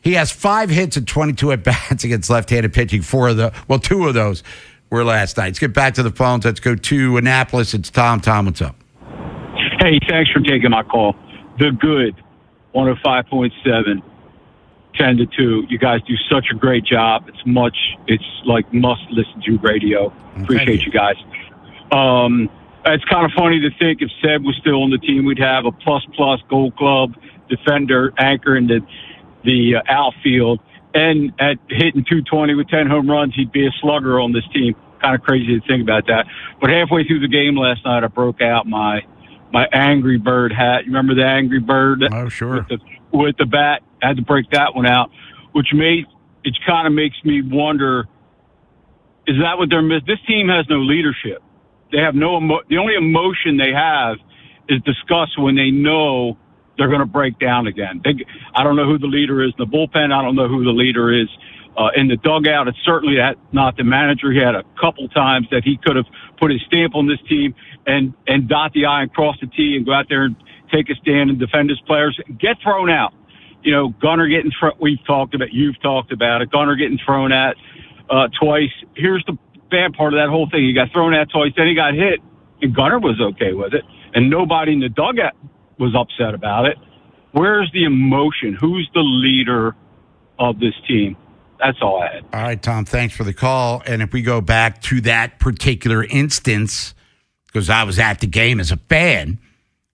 he has 5 hits and 22 at-bats against left-handed pitching. 2 of those were last night. Let's get back to the phones. Let's go to Annapolis. It's Tom. Tom, what's up? Hey, thanks for taking my call. The Good, 105.7, 10 to 2. You guys do such a great job. It's like must-listen-to radio. Appreciate you guys. It's kind of funny to think if Seb was still on the team, we'd have a plus Gold Glove defender anchor in the outfield, and at hitting 220 with 10 home runs, he'd be a slugger on this team. Kind of crazy to think about that. But halfway through the game last night, I broke out my Angry Bird hat. You remember the Angry Bird? Oh, sure. With the bat. I had to break that one out, which it kind of makes me wonder, is that what they're missing? This team has no leadership. They have the only emotion they have is disgust when they know they're going to break down again. I don't know who the leader is in the bullpen. I don't know who the leader is in the dugout. It's certainly not the manager. He had a couple times that he could have put his stamp on this team and dot the I and cross the T and go out there and take a stand and defend his players. Get thrown out. Gunnar getting you've talked about it. Gunnar getting thrown at twice. Here's the bad part of that whole thing. He got thrown at twice, then he got hit, and Gunnar was okay with it, and nobody in the dugout was upset about it. Where's the emotion? Who's the leader of this team? That's all I had. All right, Tom, thanks for the call. And if we go back to that particular instance, because I was at the game as a fan,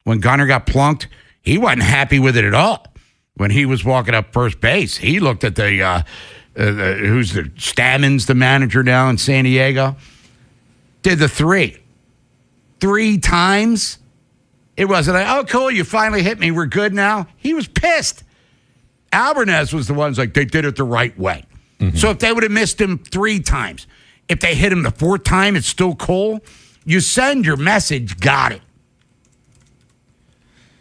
when Gunnar got plunked, he wasn't happy with it at all. When he was walking up first base, he looked at who's the Stammons, the manager now in San Diego, did the 3 times. It wasn't like, oh, cool, you finally hit me. We're good now. He was pissed. Alvarez was the ones like, they did it the right way. Mm-hmm. So if they would have missed him 3 times, if they hit him the 4th time, it's still cool. You send your message, got it.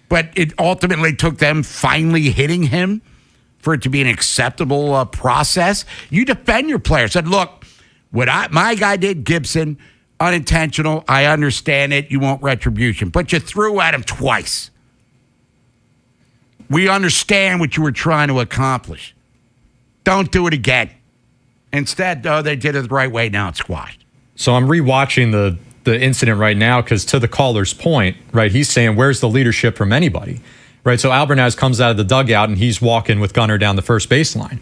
But it ultimately took them finally hitting him for it to be an acceptable process. You defend your player. Said, look, my guy did, Gibson, unintentional. I understand it. You want retribution. But you threw at him twice. We understand what you were trying to accomplish. Don't do it again. Instead, they did it the right way. Now it's squashed. So I'm rewatching the incident right now because to the caller's point, right, he's saying, where's the leadership from anybody? Right, so Alvarez comes out of the dugout and he's walking with Gunnar down the first baseline.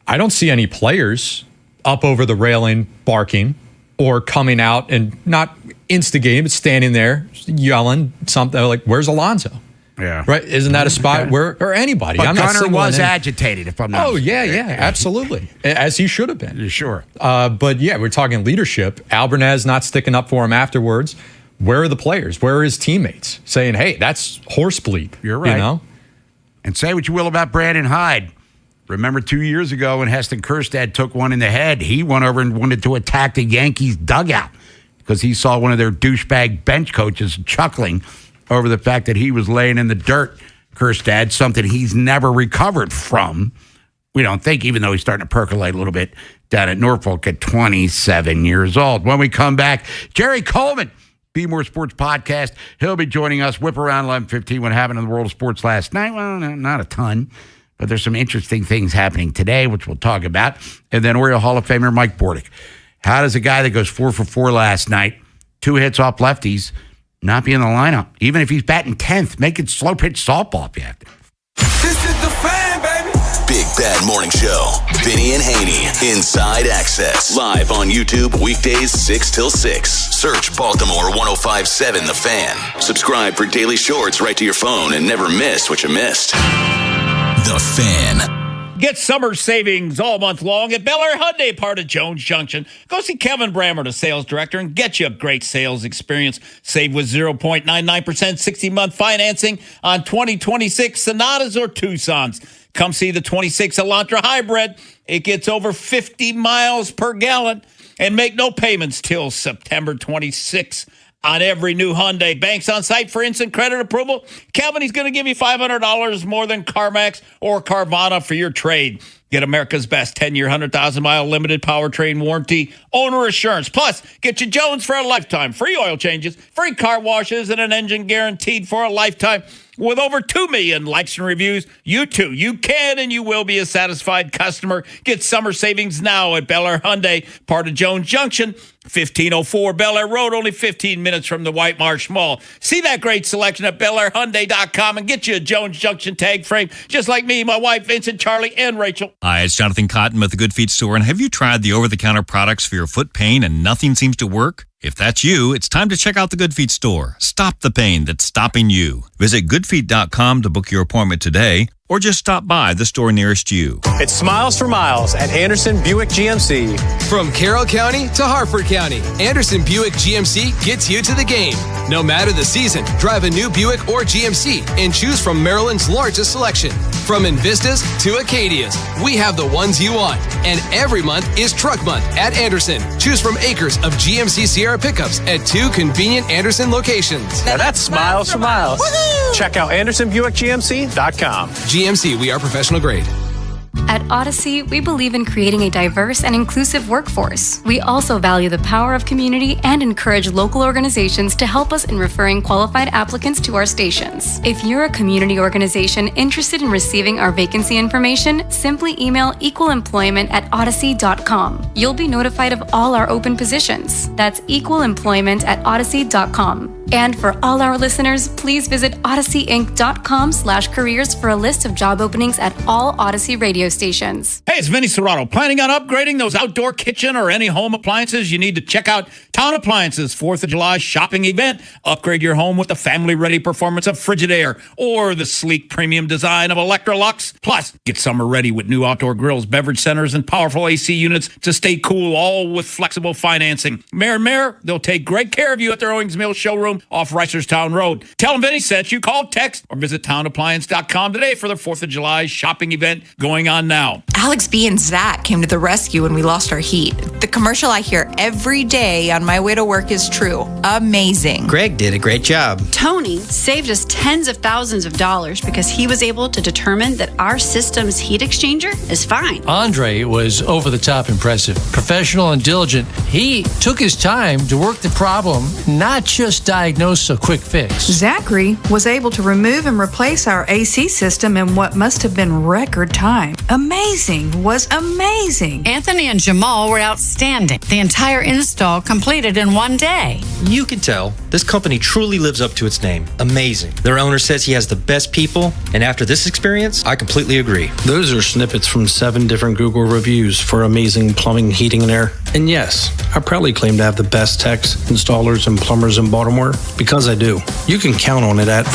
I don't see any players up over the railing barking or coming out and not instigating, but standing there yelling something like, where's Alonso? Yeah. Right? Isn't that a spot where, or anybody? But I'm not Gunnar was agitated, if I'm not mistaken. Yeah, absolutely. As he should have been. Sure. But yeah, we're talking leadership. Alvarez not sticking up for him afterwards. Where are the players? Where are his teammates saying, hey, that's horse bleep? You're right. You know? And say what you will about Brandon Hyde. Remember 2 years ago when Heston Kjerstad took one in the head, he went over and wanted to attack the Yankees dugout because he saw one of their douchebag bench coaches chuckling over the fact that he was laying in the dirt. Kjerstad, something he's never recovered from. We don't think, even though he's starting to percolate a little bit down at Norfolk at 27 years old. When we come back, Jerry Coleman, Be More Sports Podcast. He'll be joining us. Whip around 11:15. What happened in the world of sports last night? Well, not a ton, but there's some interesting things happening today, which we'll talk about. And then Oriole Hall of Famer Mike Bordick. How does a guy that goes 4 for 4 last night, 2 hits off lefties, not be in the lineup? Even if he's batting 10th, make it slow pitch softball if you have to. This is the Fan, baby. Big Bad Morning Show. Vinny and Haynie. Inside Access. Live on YouTube weekdays 6 till 6. Search Baltimore 105.7 The Fan. Subscribe for daily shorts right to your phone and never miss what you missed. The Fan. Get summer savings all month long at Bel Air Hyundai, part of Jones Junction. Go see Kevin Brammer, the sales director, and get you a great sales experience. Save with 0.99% 60-month financing on 2026 Sonatas or Tucsons. Come see the 26 Elantra Hybrid. It gets over 50 miles per gallon and make no payments till September 26 on every new Hyundai. Banks on site for instant credit approval. Calvin, he's going to give you $500 more than CarMax or Carvana for your trade. Get America's best 10-year, 100,000-mile limited powertrain warranty, owner assurance. Plus, get you Jones for a lifetime. Free oil changes, free car washes, and an engine guaranteed for a lifetime. With over 2 million likes and reviews, you too, you can and you will be a satisfied customer. Get summer savings now at Bel Air Hyundai, part of Jones Junction, 1504 Bel Air Road, only 15 minutes from the White Marsh Mall. See that great selection at BelAirHyundai.com and get you a Jones Junction tag frame, just like me, my wife, Vincent, Charlie, and Rachel. Hi, it's Jonathan Cotton with the Good Feet Store. And have you tried the over-the-counter products for your foot pain and nothing seems to work? If that's you, it's time to check out the Good Feet Store. Stop the pain that's stopping you. Visit goodfeet.com to book your appointment today, or just stop by the store nearest you. It's Smiles for Miles at Anderson Buick GMC. From Carroll County to Harford County, Anderson Buick GMC gets you to the game. No matter the season, drive a new Buick or GMC and choose from Maryland's largest selection. From Invistas to Acadias, we have the ones you want. And every month is Truck Month at Anderson. Choose from acres of GMC Sierra pickups at 2 convenient Anderson locations. Now that's Smiles for Miles. Woo-hoo! Check out AndersonBuickGMC.com. GMC, we are professional grade. At Odyssey, we believe in creating a diverse and inclusive workforce. We also value the power of community and encourage local organizations to help us in referring qualified applicants to our stations. If you're a community organization interested in receiving our vacancy information, simply email equalemployment@odyssey.com. You'll be notified of all our open positions. That's equalemployment@odyssey.com. And for all our listeners, please visit odysseyinc.com/careers for a list of job openings at all Odyssey radio stations. Hey, it's Vinny Serrato. Planning on upgrading those outdoor kitchen or any home appliances? You need to check out Town Appliance's 4th of July shopping event. Upgrade your home with the family-ready performance of Frigidaire or the sleek premium design of Electrolux. Plus, get summer ready with new outdoor grills, beverage centers, and powerful AC units to stay cool, all with flexible financing. Mayor, they'll take great care of you at their Owings Mill showroom off Reisterstown Road. Tell them Vinny sent you. Call, text, or visit townappliance.com today for the 4th of July shopping event going on now. Alex B and Zach came to the rescue when we lost our heat. The commercial I hear every day on my way to work is true. Amazing. Greg did a great job. Tony saved us tens of thousands of dollars because he was able to determine that our system's heat exchanger is fine. Andre was over the top impressive. Professional and diligent. He took his time to work the problem, not just diagnose a quick fix. Zachary was able to remove and replace our AC system in what must have been record time. Amazing. Was amazing. Anthony and Jamal were outstanding. The entire install completed in one day. You can tell this company truly lives up to its name. Amazing. Their owner says he has the best people, and after this experience, I completely agree. Those are snippets from 7 different Google reviews for amazing plumbing, heating, and air. And yes, I proudly claim to have the best techs, installers, and plumbers in Baltimore because I do. You can count on it at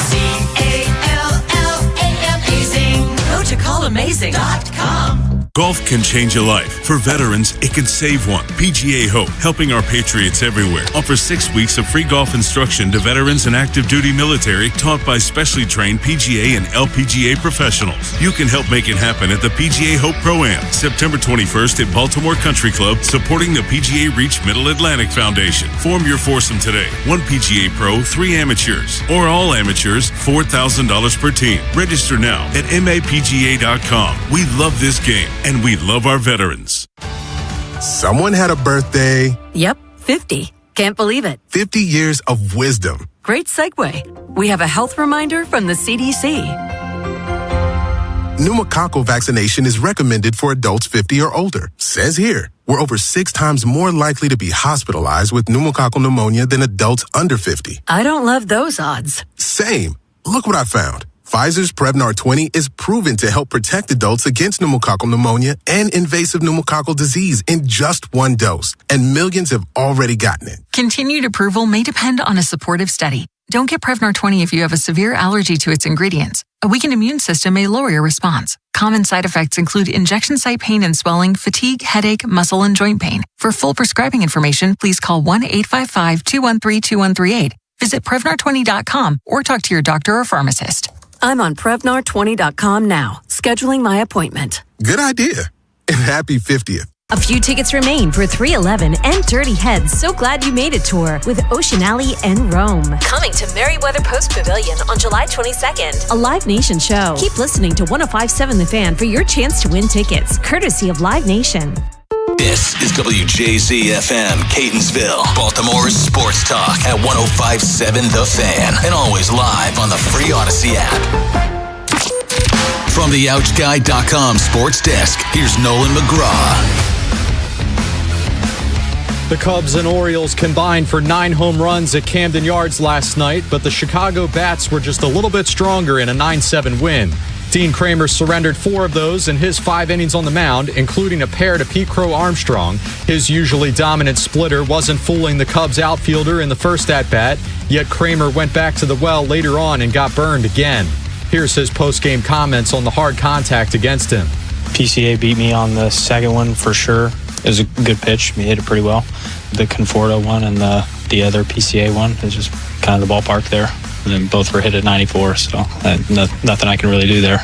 CALLAMazing. Go to callamazing.com. Golf can change a life. For veterans, it can save one. PGA Hope, helping our patriots everywhere, offers 6 weeks of free golf instruction to veterans and active duty military taught by specially trained PGA and LPGA professionals. You can help make it happen at the PGA Hope Pro-Am, September 21st at Baltimore Country Club, supporting the PGA Reach Middle Atlantic Foundation. Form your foursome today. 1 PGA Pro, 3 amateurs, or all amateurs, $4,000 per team. Register now at mapga.com. We love this game, and we love our veterans. Someone had a birthday. Yep, 50. Can't believe it. 50 years of wisdom. Great segue. We have a health reminder from the CDC. Pneumococcal vaccination is recommended for adults 50 or older. Says here, we're over 6 times more likely to be hospitalized with pneumococcal pneumonia than adults under 50. I don't love those odds. Same. Look what I found. Pfizer's Prevnar 20 is proven to help protect adults against pneumococcal pneumonia and invasive pneumococcal disease in just 1 dose, and millions have already gotten it. Continued approval may depend on a supportive study. Don't get Prevnar 20 if you have a severe allergy to its ingredients. A weakened immune system may lower your response. Common side effects include injection site pain and swelling, fatigue, headache, muscle, and joint pain. For full prescribing information, please call 1-855-213-2138. Visit Prevnar20.com or talk to your doctor or pharmacist. I'm on Prevnar20.com now, scheduling my appointment. Good idea. And happy 50th. A few tickets remain for 311 and Dirty Heads So Glad You Made It tour with Ocean Alley and Rome. Coming to Merriweather Post Pavilion on July 22nd. A Live Nation show. Keep listening to 105.7 The Fan for your chance to win tickets, courtesy of Live Nation. This is WJZ-FM, Catonsville, Baltimore's sports talk at 105.7 The Fan, and always live on the free Odyssey app. From the OutGuy.com sports desk, here's Nolan McGraw. The Cubs and Orioles combined for 9 home runs at Camden Yards last night, but the Chicago Bats were just a little bit stronger in a 9-7 win. Dean Kramer surrendered 4 of those in his 5 innings on the mound, including a pair to Pete Crow Armstrong. His usually dominant splitter wasn't fooling the Cubs outfielder in the first at-bat, yet Kramer went back to the well later on and got burned again. Here's his post-game comments on the hard contact against him. PCA beat me on the second one for sure. It was a good pitch. We hit it pretty well. The Conforto one and the other PCA one is just kind of the ballpark there. And then both were hit at 94, so nothing I can really do there.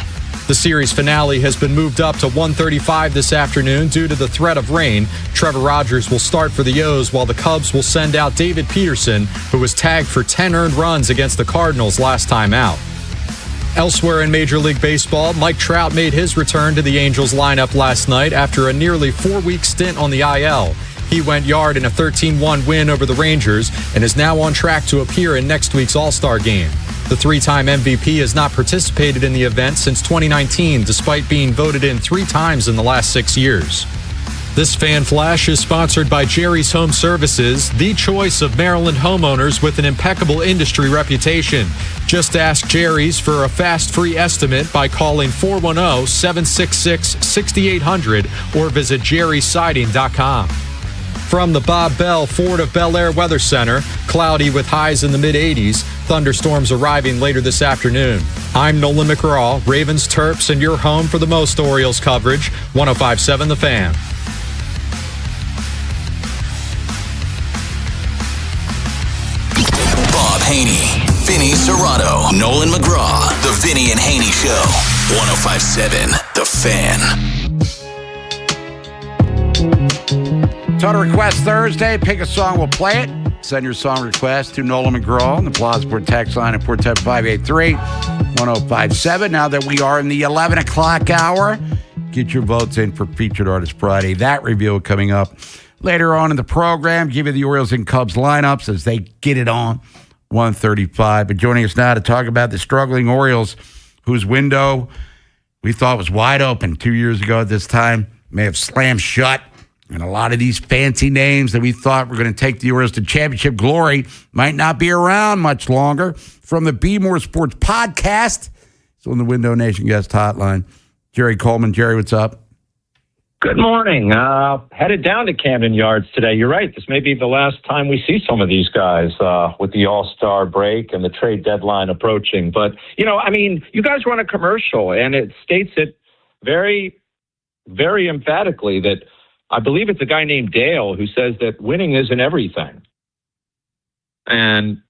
The series finale has been moved up to 1:35 this afternoon due to the threat of rain. Trevor Rogers will start for the O's while the Cubs will send out David Peterson, who was tagged for 10 earned runs against the Cardinals last time out. Elsewhere in Major League Baseball, Mike Trout made his return to the Angels lineup last night after a nearly 4-week stint on the IL. He went yard in a 13-1 win over the Rangers and is now on track to appear in next week's All-Star game. The 3-time MVP has not participated in the event since 2019, despite being voted in 3 times in the last 6 years. This Fan Flash is sponsored by Jerry's Home Services, the choice of Maryland homeowners with an impeccable industry reputation. Just ask Jerry's for a fast, free estimate by calling 410-766-6800 or visit jerrysiding.com. From the Bob Bell Ford of Bel Air Weather Center, cloudy with highs in the mid-80s, thunderstorms arriving later this afternoon. I'm Nolan McGraw, Ravens, Terps, and your home for the most Orioles coverage, 105.7 The Fan. Bob Haynie, Vinny Serrato, Nolan McGraw, The Vinny and Haynie Show, 105.7 The Fan. Total Request Thursday. Pick a song, we'll play it. Send your song request to Nolan McGraw on the Plaza text line at 475-883-1057. Now that we are in the 11 o'clock hour, get your votes in for Featured Artist Friday. That reveal coming up later on in the program. Give you the Orioles and Cubs lineups as they get it on 1:35. But joining us now to talk about the struggling Orioles, whose window we thought was wide open 2 years ago at this time, may have slammed shut. And a lot of these fancy names that we thought were going to take the Orioles to championship glory might not be around much longer. From the Be More Sports podcast, it's on the Window Nation guest hotline, Jerry Coleman. Jerry, what's up? Good morning. Headed down to Camden Yards today. You're right. This may be the last time we see some of these guys with the All-Star break and the trade deadline approaching. But, you guys run a commercial, and it states it very very emphatically that I believe it's a guy named Dale who says that winning isn't everything. And,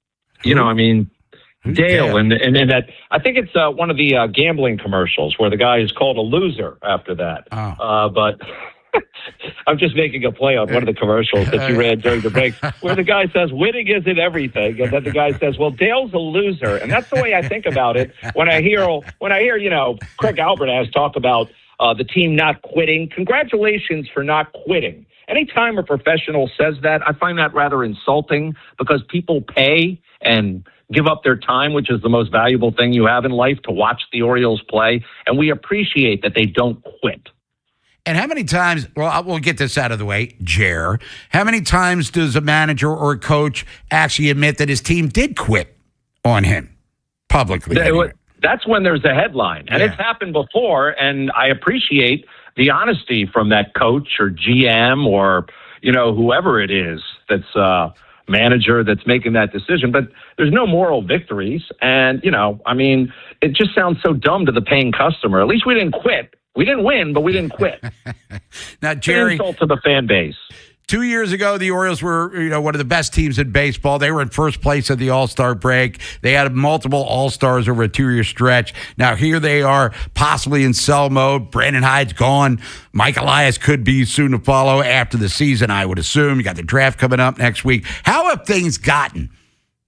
Dale, and that I think it's one of the gambling commercials where the guy is called a loser after that. But I'm just making a play on one of the commercials that you ran during the break, where the guy says winning isn't everything, and then the guy says, "Well, Dale's a loser," and that's the way I think about it when I hear Craig Albertaz talk about the team not quitting. Congratulations for not quitting. Anytime a professional says that, I find that rather insulting because people pay and give up their time, which is the most valuable thing you have in life, to watch the Orioles play. And we appreciate that they don't quit. And how many times, well, we'll get this out of the way, Jer, how many times does a manager or a coach actually admit that his team did quit on him publicly? That's when there's a headline. And it's happened before, and I appreciate the honesty from that coach or GM or, whoever it is that's manager that's making that decision. But there's no moral victories. And, it just sounds so dumb to the paying customer. At least we didn't quit. We didn't win, but we didn't quit. Now, Jerry, an insult to the fan base. 2 years ago, the Orioles were, one of the best teams in baseball. They were in first place at the All-Star break. They had multiple All-Stars over a 2-year stretch. Now, here they are, possibly in sell mode. Brandon Hyde's gone. Mike Elias could be soon to follow after the season, I would assume. You got the draft coming up next week. How have things gotten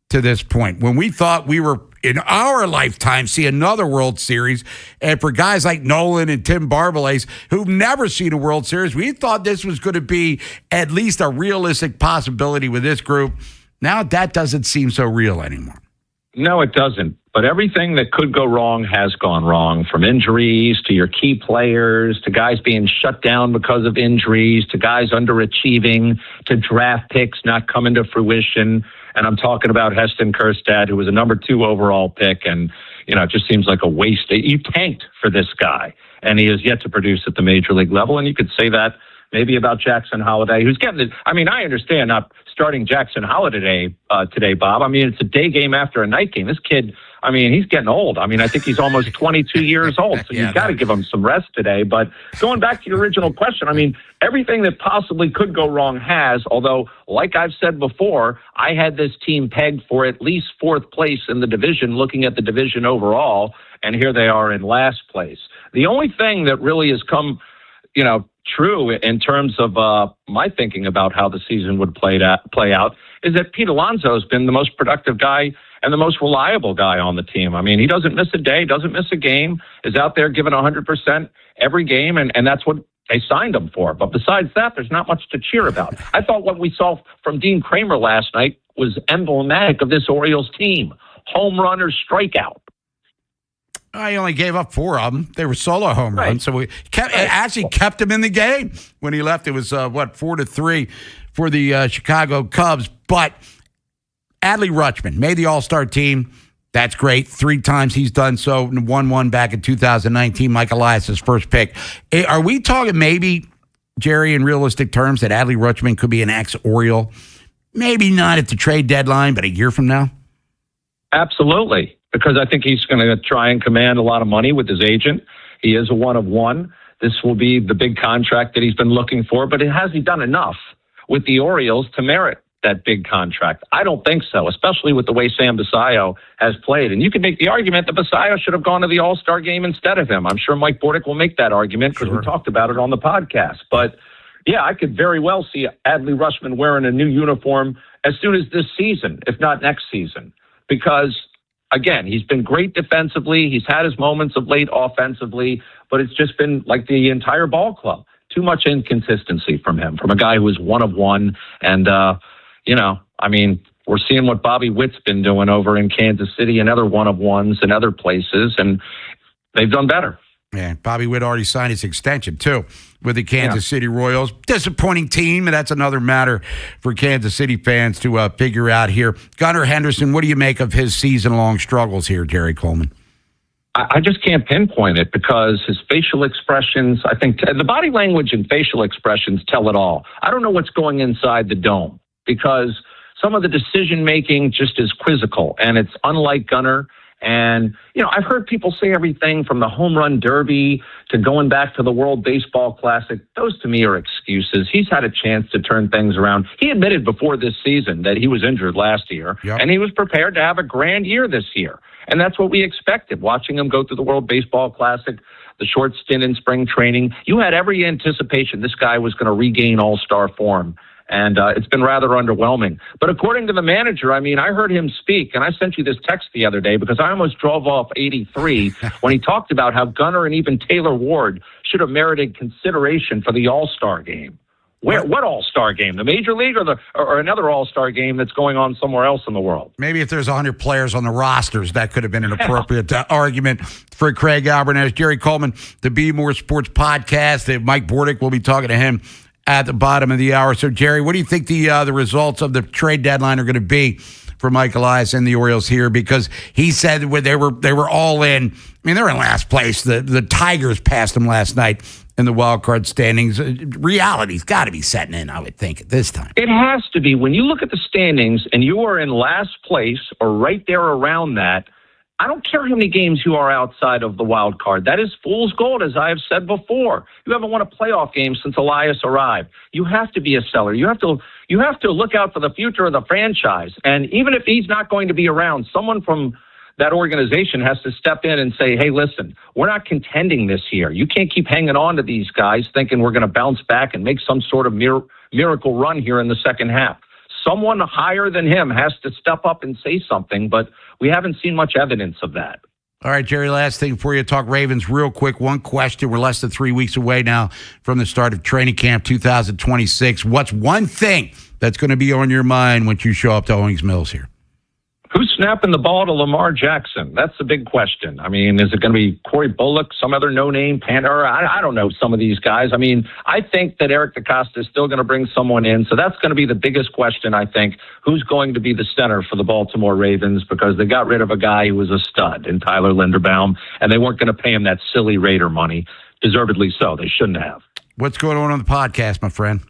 to this point when we thought we were, in our lifetime, see another World Series? And for guys like Nolan and Tim Barbalace, who've never seen a World Series, we thought this was going to be at least a realistic possibility with this group. Now that doesn't seem so real anymore. No, it doesn't. But everything that could go wrong has gone wrong, from injuries to your key players, to guys being shut down because of injuries, to guys underachieving, to draft picks not coming to fruition. And I'm talking about Heston Kjerstad, who was a number 2 overall pick. And, it just seems like a waste. You tanked for this guy, and he has yet to produce at the major league level. And you could say that maybe about Jackson Holliday, who's getting it. I understand not starting Jackson Holliday today, Bob. It's a day game after a night game. This kid, he's getting old. I think he's almost 22 years old. So you've got to give him some rest today. But going back to your original question, everything that possibly could go wrong has, although, like I've said before, I had this team pegged for at least 4th place in the division, looking at the division overall, and here they are in last place. The only thing that really has come, true in terms of my thinking about how the season would play out is that Pete Alonso has been the most productive guy and the most reliable guy on the team. He doesn't miss a day, doesn't miss a game, is out there giving 100% every game, and that's what they signed him for. But besides that, there's not much to cheer about. I thought what we saw from Dean Kramer last night was emblematic of this Orioles team. Home run or strikeout. I only gave up 4 of them. They were solo home runs, so we kept him in the game. When he left, it was 4-3 for the Chicago Cubs. But Adley Rutschman made the All-Star team. That's great. 3 times he's done so. 1-1 back in 2019. Mike Elias' first pick. Are we talking maybe, Jerry, in realistic terms, that Adley Rutschman could be an ex-Oriole? Maybe not at the trade deadline, but a year from now? Absolutely. Because I think he's going to try and command a lot of money with his agent. He is a one of one. This will be the big contract that he's been looking for, but has he done enough with the Orioles to merit that big contract? I don't think so, especially with the way Sam Basayo has played. And you could make the argument that Basayo should have gone to the All-Star game instead of him. I'm sure Mike Bordick will make that argument because we talked about it on the podcast. But yeah, I could very well see Adley Rutschman wearing a new uniform as soon as this season, if not next season, because again, he's been great defensively. He's had his moments of late offensively, but it's just been like the entire ball club. Too much inconsistency from him, from a guy who is one of one. And, we're seeing what Bobby Witt's been doing over in Kansas City and other one of ones and other places, and they've done better. Yeah, Bobby Witt already signed his extension, too, with the Kansas City Royals. Disappointing team, and that's another matter for Kansas City fans to figure out here. Gunnar Henderson, what do you make of his season-long struggles here, Jerry Coleman? I just can't pinpoint it because his facial expressions, I think the body language and facial expressions tell it all. I don't know what's going inside the dome because some of the decision-making just is quizzical, and it's unlike Gunnar. And, I've heard people say everything from the home run derby to going back to the World Baseball Classic. Those to me are excuses. He's had a chance to turn things around. He admitted before this season that he was injured last year, and he was prepared to have a grand year this year. And that's what we expected, watching him go through the World Baseball Classic, the short stint in spring training. You had every anticipation this guy was going to regain all-star form. And it's been rather underwhelming. But according to the manager, I heard him speak, and I sent you this text the other day because I almost drove off 83 when he talked about how Gunnar and even Taylor Ward should have merited consideration for the All-Star game. What All-Star game? The Major League or another All-Star game that's going on somewhere else in the world? Maybe if there's 100 players on the rosters, that could have been an appropriate argument for Craig Albert. Jerry Coleman, the Be More Sports podcast. Mike Bordick will be talking to him at the bottom of the hour. So, Jerry, what do you think the results of the trade deadline are going to be for Mike Elias and the Orioles here? Because he said they were all in. They're in last place. The Tigers passed them last night in the wild card standings. Reality's got to be setting in, I would think, at this time. It has to be. When you look at the standings and you are in last place or right there around that, I don't care how many games you are outside of the wild card. That is fool's gold, as I have said before. You haven't won a playoff game since Elias arrived. You have to be a seller. You have to look out for the future of the franchise. And even if he's not going to be around, someone from that organization has to step in and say, hey, listen, we're not contending this year. You can't keep hanging on to these guys thinking we're going to bounce back and make some sort of miracle run here in the second half. Someone higher than him has to step up and say something, but we haven't seen much evidence of that. All right, Jerry, last thing for you. Talk Ravens real quick. One question. We're less than 3 weeks away now from the start of training camp 2026. What's one thing that's going to be on your mind once you show up to Owings Mills here? Who's snapping the ball to Lamar Jackson? That's the big question. Is it going to be Corey Bullock, some other no-name Panther? I don't know some of these guys. I think that Eric DeCosta is still going to bring someone in, so that's going to be the biggest question, I think. Who's going to be the center for the Baltimore Ravens? Because they got rid of a guy who was a stud in Tyler Linderbaum, and they weren't going to pay him that silly Raider money. Deservedly so. They shouldn't have. What's going on the podcast, my friend?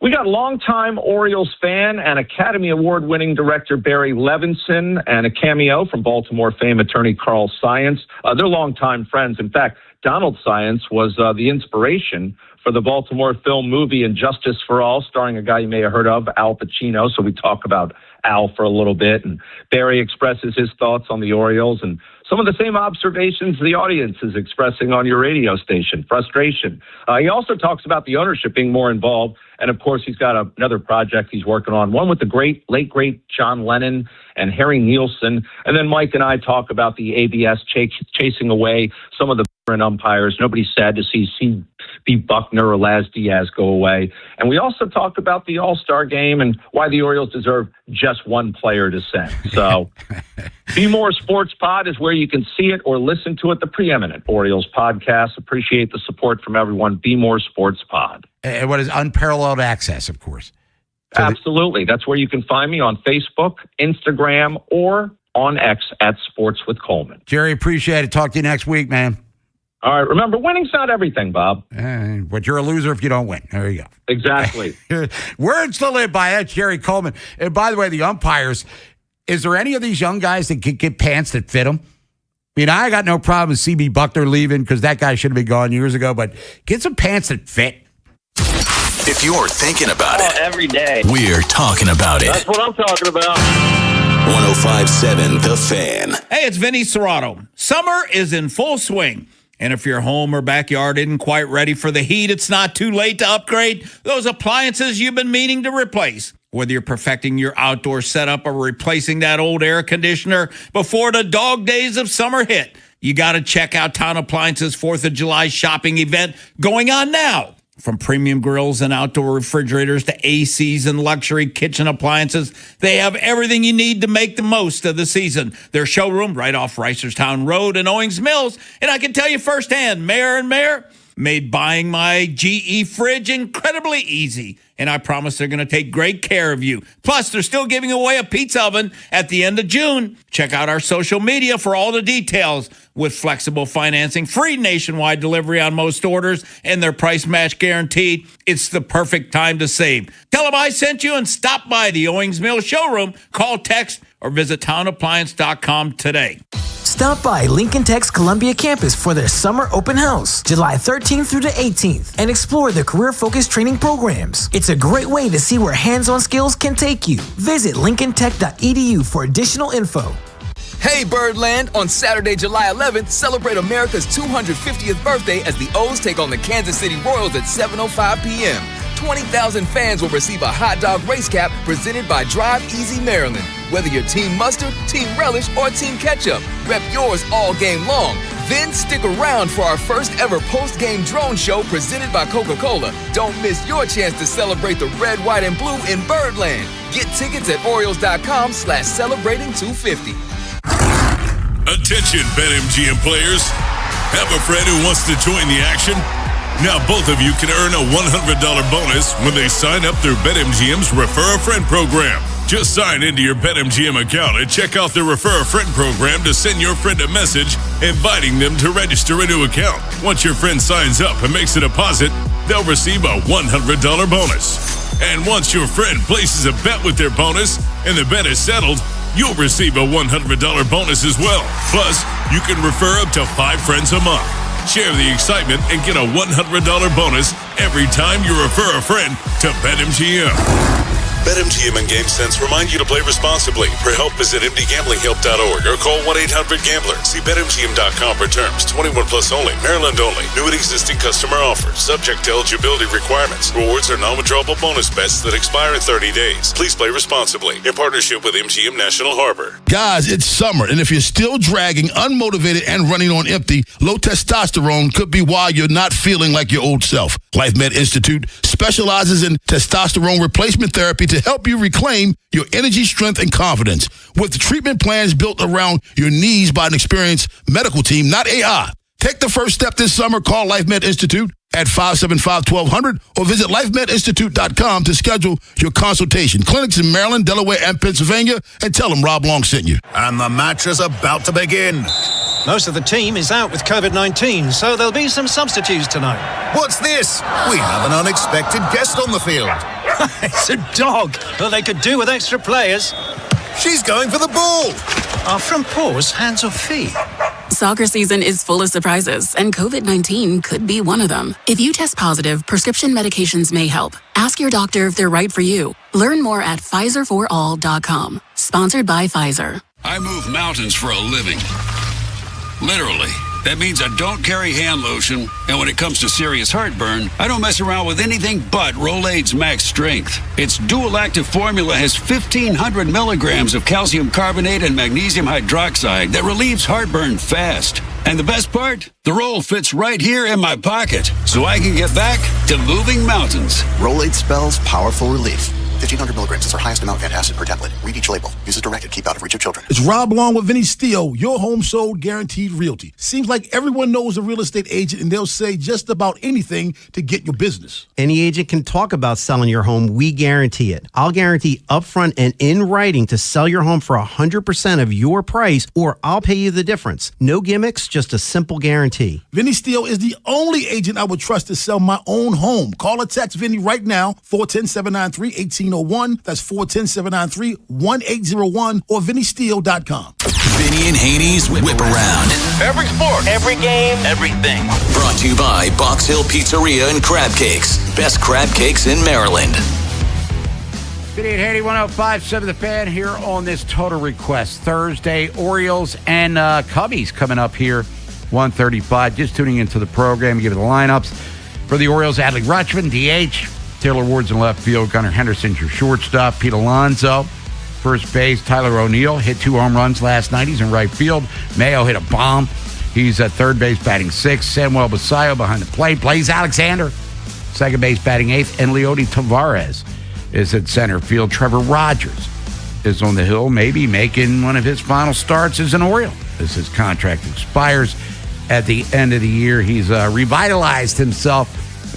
We got longtime Orioles fan and Academy Award-winning director Barry Levinson and a cameo from Baltimore fame attorney Carl Science. They're longtime friends. In fact, Donald Science was the inspiration for the Baltimore film movie Injustice for All, starring a guy you may have heard of, Al Pacino. So we talk about Al for a little bit. And Barry expresses his thoughts on the Orioles and some of the same observations the audience is expressing on your radio station, frustration. He also talks about the ownership being more involved. And, of course, he's got another project he's working on, one with the late, great John Lennon and Harry Nielsen. And then Mike and I talk about the ABS chasing away some of the veteran umpires. Nobody's sad to see C.B. Buckner or Laz Diaz go away. And we also talk about the All-Star game and why the Orioles deserve just one player to send. So Be More Sports Pod is where you can see it or listen to it, the preeminent Orioles podcast. Appreciate the support from everyone. Be More Sports Pod. And what is unparalleled access, of course. So absolutely. That's where you can find me on Facebook, Instagram, or on X at Sports with Coleman. Jerry, appreciate it. Talk to you next week, man. All right. Remember, winning's not everything, Bob. But you're a loser if you don't win. There you go. Exactly. Words to live by. That's Jerry Coleman. And by the way, the umpires, is there any of these young guys that can get pants that fit them? I got no problem with C.B. Buckner leaving because that guy should have been gone years ago, but get some pants that fit. If you're thinking about it every day, we're talking about it. That's what I'm talking about. 105.7 The Fan. Hey, it's Vinny Serrato. Summer is in full swing. And if your home or backyard isn't quite ready for the heat, it's not too late to upgrade those appliances you've been meaning to replace. Whether you're perfecting your outdoor setup or replacing that old air conditioner before the dog days of summer hit, you got to check out Town Appliance's 4th of July shopping event going on now. From premium grills and outdoor refrigerators to ACs and luxury kitchen appliances, they have everything you need to make the most of the season. Their showroom right off Reisterstown Road in Owings Mills. And I can tell you firsthand, Mayor and Mayor made buying my GE fridge incredibly easy. And I promise they're going to take great care of you. Plus, they're still giving away a pizza oven at the end of June. Check out our social media for all the details. With flexible financing, free nationwide delivery on most orders, and their price match guaranteed, it's the perfect time to save. Tell them I sent you and stop by the Owings Mills showroom. Call, text, or visit townappliance.com today. Stop by Lincoln Tech's Columbia campus for their summer open house, July 13th through the 18th, and explore their career-focused training programs. It's a great way to see where hands-on skills can take you. Visit lincolntech.edu for additional info. Hey Birdland! On Saturday, July 11th, celebrate America's 250th birthday as the O's take on the Kansas City Royals at 7:05 p.m. 20,000 fans will receive a hot dog race cap presented by Drive Easy Maryland. Whether you're Team Mustard, Team Relish, or Team Ketchup, rep yours all game long. Then stick around for our first ever post-game drone show presented by Coca-Cola. Don't miss your chance to celebrate the red, white, and blue in Birdland. Get tickets at Orioles.com/celebrating250. Attention, BetMGM players. Have a friend who wants to join the action? Now both of you can earn a $100 bonus when they sign up through BetMGM's Refer a Friend program. Just sign into your BetMGM account and check out the Refer a Friend program to send your friend a message inviting them to register a new account. Once your friend signs up and makes a deposit, they'll receive a $100 bonus. And once your friend places a bet with their bonus and the bet is settled, you'll receive a $100 bonus as well. Plus, you can refer up to 5 friends a month. Share the excitement and get a $100 bonus every time you refer a friend to BetMGM. BetMGM and GameSense remind you to play responsibly. For help, visit mdgamblinghelp.org or call 1-800-GAMBLER. See BetMGM.com for terms. 21 plus only. Maryland only. New and existing customer offers. Subject to eligibility requirements. Rewards are non-withdrawable bonus bets that expire in 30 days. Please play responsibly. In partnership with MGM National Harbor. Guys, it's summer, and if you're still dragging, unmotivated, and running on empty, low testosterone could be why you're not feeling like your old self. LifeMed Institute specializes in testosterone replacement therapy to help you reclaim your energy, strength, and confidence. With the treatment plans built around your needs by an experienced medical team, not AI. Take the first step this summer. Call LifeMed Institute at 575-1200 or visit lifemedinstitute.com to schedule your consultation. Clinics in Maryland, Delaware, and Pennsylvania, and tell them Rob Long sent you. And the match is about to begin. Most of the team is out with COVID-19, so there'll be some substitutes tonight. What's this? We have an unexpected guest on the field. It's a dog. Well, they could do with extra players. She's going for the ball. Are front paws hands or feet? Soccer season is full of surprises, and COVID-19 could be one of them. If you test positive, prescription medications may help. Ask your doctor if they're right for you. Learn more at PfizerForAll.com. Sponsored by Pfizer. I move mountains for a living. Literally. That means I don't carry hand lotion, and when it comes to serious heartburn, I don't mess around with anything but Rolaids Max Strength. Its dual-active formula has 1,500 milligrams of calcium carbonate and magnesium hydroxide that relieves heartburn fast. And the best part? The roll fits right here in my pocket, so I can get back to moving mountains. Rolaids spells powerful relief. 1,500 milligrams is our highest amount of antacid per tablet. Read each label. Use as directed. Keep out of reach of children. It's Rob Long with Vinny Steele, your home sold guaranteed realty. Seems like everyone knows a real estate agent, and they'll say just about anything to get your business. Any agent can talk about selling your home. We guarantee it. I'll guarantee upfront and in writing to sell your home for 100% of your price, or I'll pay you the difference. No gimmicks, just a simple guarantee. Vinny Steele is the only agent I would trust to sell my own home. Call or text Vinny right now, 410-793-1801. That's 410-793-1801 or VinnySteele.com. Vinny and Haynie's Whip Around. Every sport, every game, everything. Brought to you by Box Hill Pizzeria and Crab Cakes. Best crab cakes in Maryland. Vinny and Haynie, 105.7 The Fan here on this Total Request Thursday. Orioles and Cubbies coming up here, 1:35. Just tuning into the program, give you the lineups. For the Orioles, Adley Rutschman, DH. Taylor Ward's in left field. Gunnar Henderson's your shortstop. Pete Alonso, first base. Tyler O'Neill hit 2 home runs last night. He's in right field. Mayo hit a bomb. He's at third base batting 6th. Samuel Basayo behind the plate. Blaze Alexander, second base batting 8th. And Leody Tavares is at center field. Trevor Rogers is on the hill, maybe making one of his final starts as an Oriole as his contract expires at the end of the year. He's revitalized himself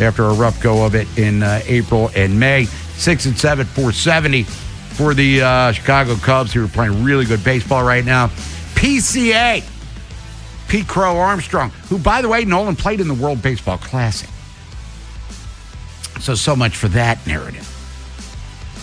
after a rough go of it in April and May. 6-7, 470 for the Chicago Cubs, who are playing really good baseball right now. PCA, Pete Crow Armstrong, who, by the way, Nolan played in the World Baseball Classic. So much for that narrative.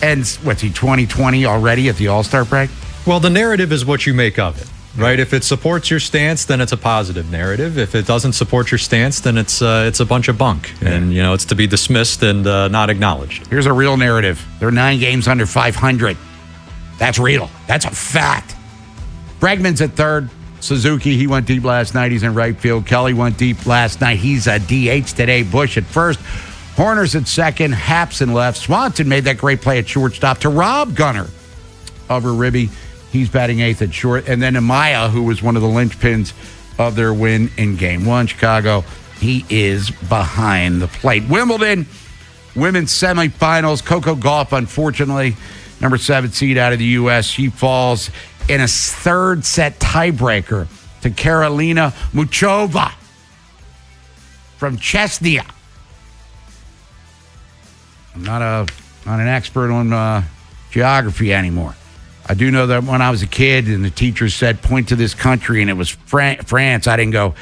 And what's he, 2020 already at the All-Star break? Well, the narrative is what you make of it, right? If it supports your stance, then it's a positive narrative. If it doesn't support your stance, then it's a bunch of bunk, and it's to be dismissed and not acknowledged. Here's a real narrative. They're 9 games under 500. That's real. That's a fact. Bregman's at third. Suzuki, he went deep last night. He's in right field. Kelly went deep last night. He's a DH today. Bush at first. Horner's at second. Haps in left. Swanson made that great play at shortstop to Rob Gunnar of Uribe. He's batting 8th at short. And then Amaya, who was one of the linchpins of their win in Game 1. Chicago, he is behind the plate. Wimbledon, women's semifinals. Coco Gauff, unfortunately, number 7 seed out of the U.S. She falls in a third set tiebreaker to Karolina Muchova from Chechnya. I'm not an expert on geography anymore. I do know that when I was a kid and the teacher said, point to this country, and it was France, I didn't go,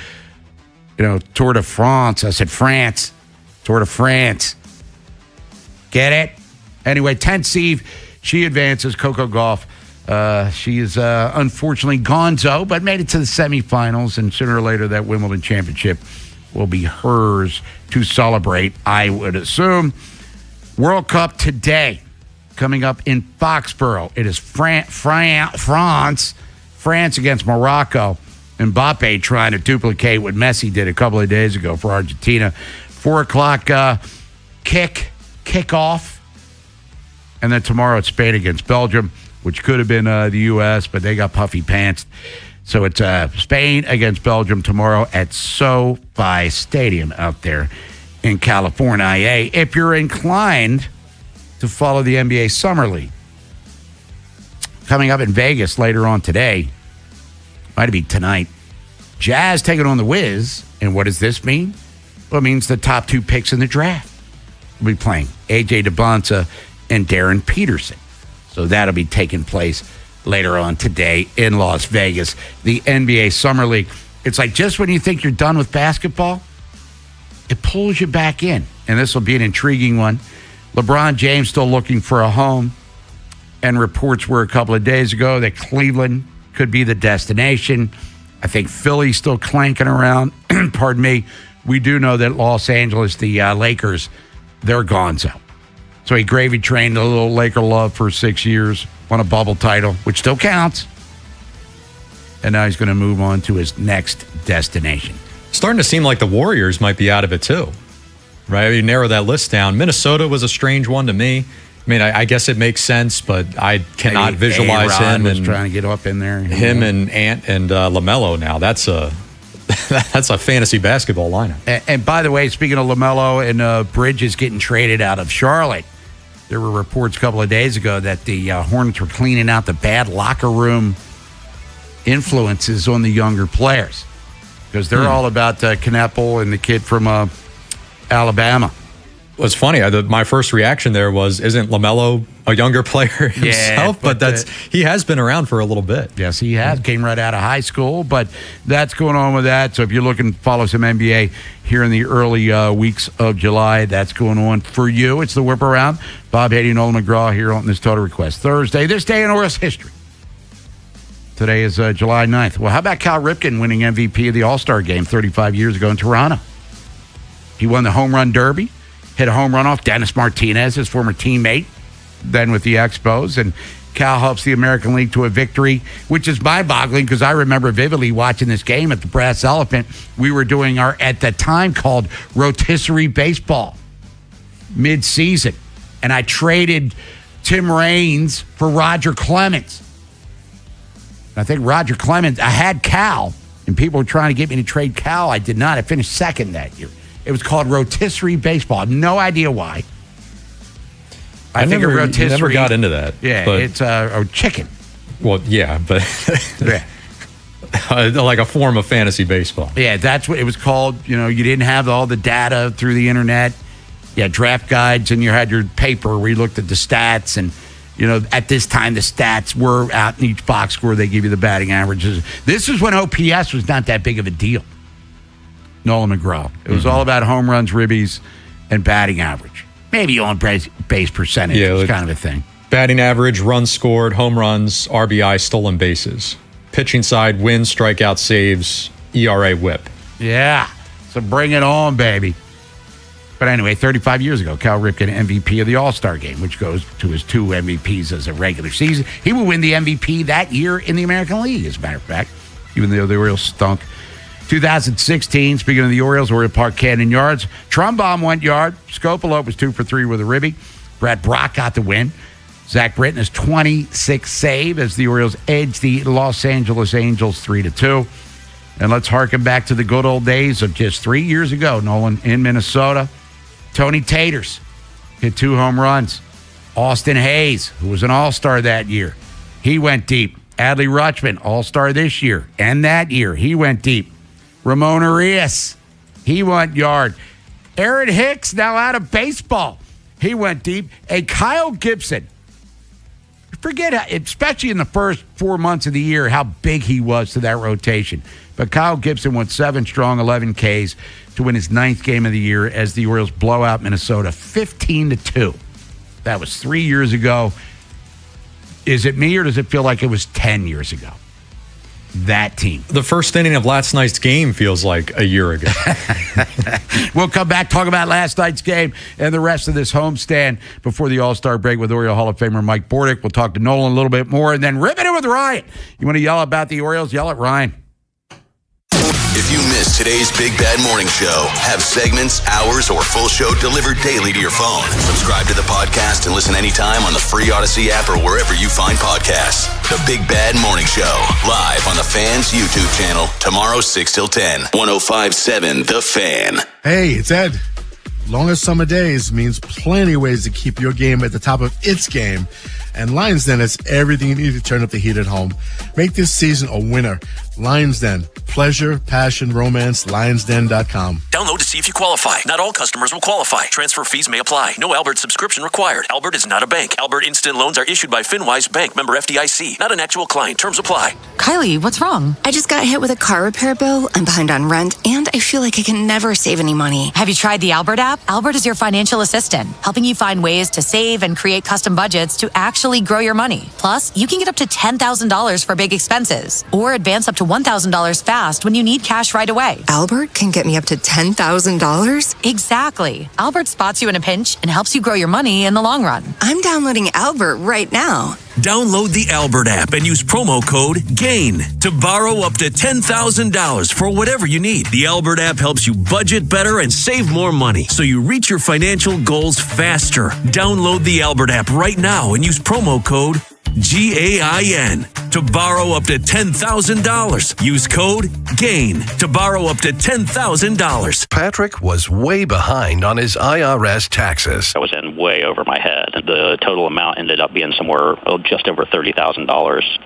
Tour de France. I said, France. Tour de France. Get it? Anyway, 10th seed, she advances, Coco Gauff. She is unfortunately gonzo, but made it to the semifinals, and sooner or later that Wimbledon championship will be hers to celebrate, I would assume. World Cup today, coming up in Foxborough. It is France against Morocco. Mbappe trying to duplicate what Messi did a couple of days ago for Argentina. 4 o'clock kickoff. And then tomorrow it's Spain against Belgium, which could have been the U.S., but they got puffy pants. So it's Spain against Belgium tomorrow at SoFi Stadium out there in California. If you're inclined to follow the NBA Summer League, coming up in Vegas later on today, might be tonight, Jazz taking on the Wiz. And what does this mean? Well, it means the top 2 picks in the draft will be playing, A.J. DeBonta and Darren Peterson. So that'll be taking place later on today in Las Vegas. The NBA Summer League. It's like just when you think you're done with basketball, it pulls you back in. And this will be an intriguing one. LeBron James still looking for a home. And reports were a couple of days ago that Cleveland could be the destination. I think Philly's still clanking around. Pardon me. We do know that Los Angeles, the Lakers, they're gonzo. So he gravy trained a little Laker love for 6 years, won a bubble title, which still counts. And now he's going to move on to his next destination. Starting to seem like the Warriors might be out of it too, right? You narrow that list down. Minnesota was a strange one to me. I mean, I guess it makes sense, but I cannot visualize him was trying to get up in there. Him and Ant and LaMelo now. That's a fantasy basketball lineup. And by the way, speaking of LaMelo and Bridges getting traded out of Charlotte, there were reports a couple of days ago that the Hornets were cleaning out the bad locker room influences on the younger players. Because they're all about Knappel and the kid from Alabama. What's funny, my first reaction there was, isn't LaMelo a younger player himself? Yeah, but he has been around for a little bit. Yes, he has. Came right out of high school, but that's going on with that. So if you're looking to follow some NBA here in the early weeks of July, that's going on for you. It's the Whip Around. Bob Haynie, Nolan McGraw here on this Total Request Thursday. This day in Orioles history. Today is July 9th. Well, how about Cal Ripken winning MVP of the All-Star Game 35 years ago in Toronto? He won the home run derby, hit a home run off Dennis Martinez, his former teammate, then with the Expos. And Cal helps the American League to a victory, which is mind-boggling because I remember vividly watching this game at the Brass Elephant. We were doing our, at the time, called rotisserie baseball mid-season. And I traded Tim Raines for Roger Clemens. I think Roger Clemens, I had Cal, and people were trying to get me to trade Cal. I did not. I finished second that year. It was called rotisserie baseball. I have no idea why. I think a rotisserie. Never got into that. Yeah, but, it's a chicken. Well, yeah, but yeah. Like a form of fantasy baseball. Yeah, that's what it was called. You know, you didn't have all the data through the internet. You had draft guides, and you had your paper where you looked at the stats. And, you know, at this time, the stats were out in each box score. They give you the batting averages. This is when OPS was not that big of a deal. Nolan McGraw. It was all about home runs, ribbies, and batting average. Maybe on base percentage. Yeah, was kind of a thing. Batting average, runs scored, home runs, RBI, stolen bases, pitching side, wins, strikeout, saves, ERA, whip. Yeah. So bring it on, baby. But anyway, 35 years ago, Cal Ripken, MVP of the All-Star game, which goes to his 2 MVPs as a regular season. He will win the MVP that year in the American League, as a matter of fact, even though the Orioles stunk. 2016, speaking of the Orioles, Oriole Park Cannon yards. Trumbaum went yard. Scopolo was 2 for 3 with a ribby. Brad Brock got the win. Zach Britton is 26 save as the Orioles edge the Los Angeles Angels 3-2. And let's harken back to the good old days of just 3 years ago, Nolan, in Minnesota. Tony Taters hit 2 home runs. Austin Hayes, who was an all-star that year, he went deep. Adley Rutschman, all-star this year and that year, he went deep. Ramon Arias, he went yard. Aaron Hicks, now out of baseball, he went deep. And Kyle Gibson, forget how, especially in the first 4 months of the year, how big he was to that rotation. But Kyle Gibson went 7 strong, 11 Ks to win his 9th game of the year as the Orioles blow out Minnesota 15-2. That was 3 years ago. Is it me or does it feel like it was 10 years ago? That team. The first inning of last night's game feels like a year ago. We'll come back, talk about last night's game and the rest of this homestand before the All-Star break with Oriole Hall of Famer Mike Bordick. We'll talk to Nolan a little bit more and then rip it in with Ryan. You want to yell about the Orioles? Yell at Ryan. If you missed today's Big Bad Morning Show, have segments, hours, or full show delivered daily to your phone. Subscribe to the podcast and listen anytime on the free Odyssey app or wherever you find podcasts. The Big Bad Morning Show, live on the Fan's YouTube channel, tomorrow 6 till 10, 105.7 The Fan. Hey, it's Ed. Longest summer days means plenty of ways to keep your game at the top of its game. And Lions Den has everything you need to turn up the heat at home. Make this season a winner. Lions Den. Pleasure, passion, romance, lionsden.com. Download to see if you qualify. Not all customers will qualify. Transfer fees may apply. No Albert subscription required. Albert is not a bank. Albert Instant Loans are issued by FinWise Bank, member FDIC. Not an actual client. Terms apply. Kylie, what's wrong? I just got hit with a car repair bill. I'm behind on rent, and I feel like I can never save any money. Have you tried the Albert app? Albert is your financial assistant, helping you find ways to save and create custom budgets to actually grow your money. Plus, you can get up to $10,000 for big expenses, or advance up to $1,000 fast when you need cash right away. Albert can get me up to $10,000? Exactly. Albert spots you in a pinch and helps you grow your money in the long run. I'm downloading Albert right now. Download the Albert app and use promo code GAIN to borrow up to $10,000 for whatever you need. The Albert app helps you budget better and save more money so you reach your financial goals faster. Download the Albert app right now and use promo code GAIN to borrow up to $10,000. Use code GAIN to borrow up to $10,000. Patrick was way behind on his IRS taxes. I was in way over my head. The total amount ended up being somewhere just over $30,000.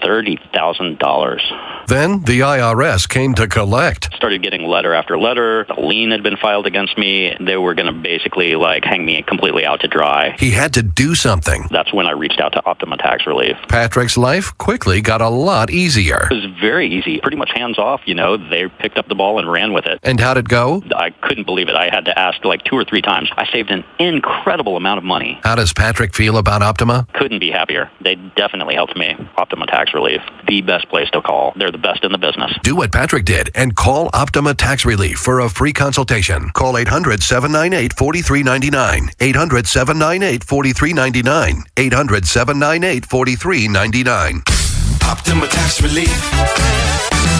$30,000. Then the IRS came to collect. Started getting letter after letter. A lien had been filed against me. They were going to basically hang me completely out to dry. He had to do something. That's when I reached out to Optima Tax Relief. Patrick's life quickly got a lot easier. It was very easy, pretty much hands off. They picked up the ball and ran with it. And how'd it go? I couldn't believe it. I had to ask 2 or 3 times. I saved an incredible amount of money. How does Patrick feel about Optima? Couldn't be happier. They definitely helped me. Optima Tax Relief, the best place to call. They're the best in the business. Do what Patrick did and call Optima Tax Relief for a free consultation. Call 800-798-4399. 800-798-4399. 800-798-4399. Optima Tax Relief.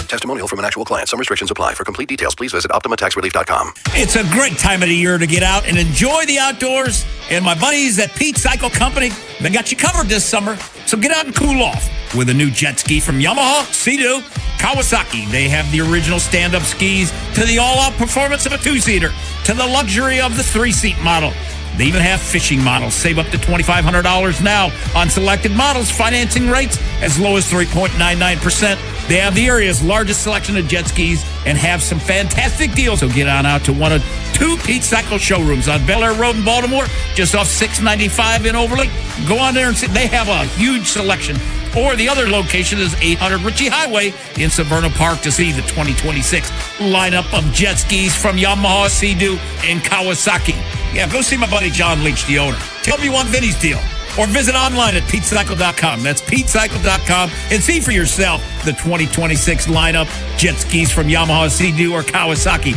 Testimonial from an actual client. Some restrictions apply. For complete details, please visit OptimaTaxRelief.com. It's a great time of the year to get out and enjoy the outdoors. And my buddies at Pete Cycle Company, they got you covered this summer. So get out and cool off with a new jet ski from Yamaha, Sea-Doo, Kawasaki. They have the original stand-up skis to the all-out performance of a 2-seater to the luxury of the 3-seat model. They even have fishing models. Save up to $2,500 now on selected models. Financing rates as low as 3.99%. They have the area's largest selection of jet skis and have some fantastic deals. So get on out to one of 2 Pete Cycle showrooms on Bel Air Road in Baltimore, just off 695 in Overlake. Go on there and see. They have a huge selection. Or the other location is 800 Ritchie Highway in Severna Park to see the 2026 lineup of jet skis from Yamaha, Sea-Doo, and Kawasaki. Yeah, go see my buddy John Leach, the owner. Tell him you want Vinny's deal. or visit online at PeteCycle.com. That's PeteCycle.com and see for yourself the 2026 lineup, jet skis from Yamaha, Sea-Doo, or Kawasaki.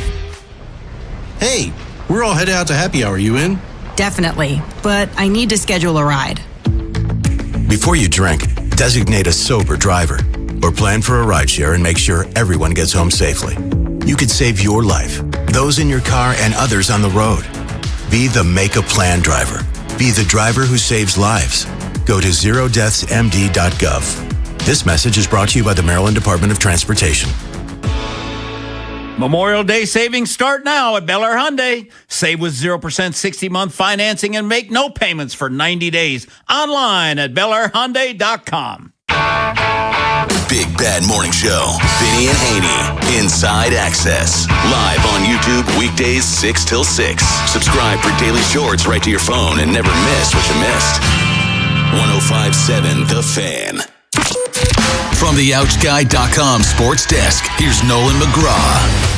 Hey, we're all headed out to happy hour. You in? Definitely, but I need to schedule a ride. Before you drink, designate a sober driver or plan for a rideshare and make sure everyone gets home safely. You could save your life, those in your car, and others on the road. Be the Make a Plan driver. Be the driver who saves lives. Go to zerodeathsmd.gov. This message is brought to you by the Maryland Department of Transportation. Memorial Day savings start now at Bel Air Hyundai. Save with 0% 60-month financing and make no payments for 90 days. Online at BelAirHyundai.com. Big Bad Morning Show. Vinny and Haynie. Inside Access. Live on YouTube weekdays 6 till 6. Subscribe for daily shorts right to your phone and never miss what you missed. 105.7 The Fan. From the OuchGuy.com sports desk, here's Nolan McGraw.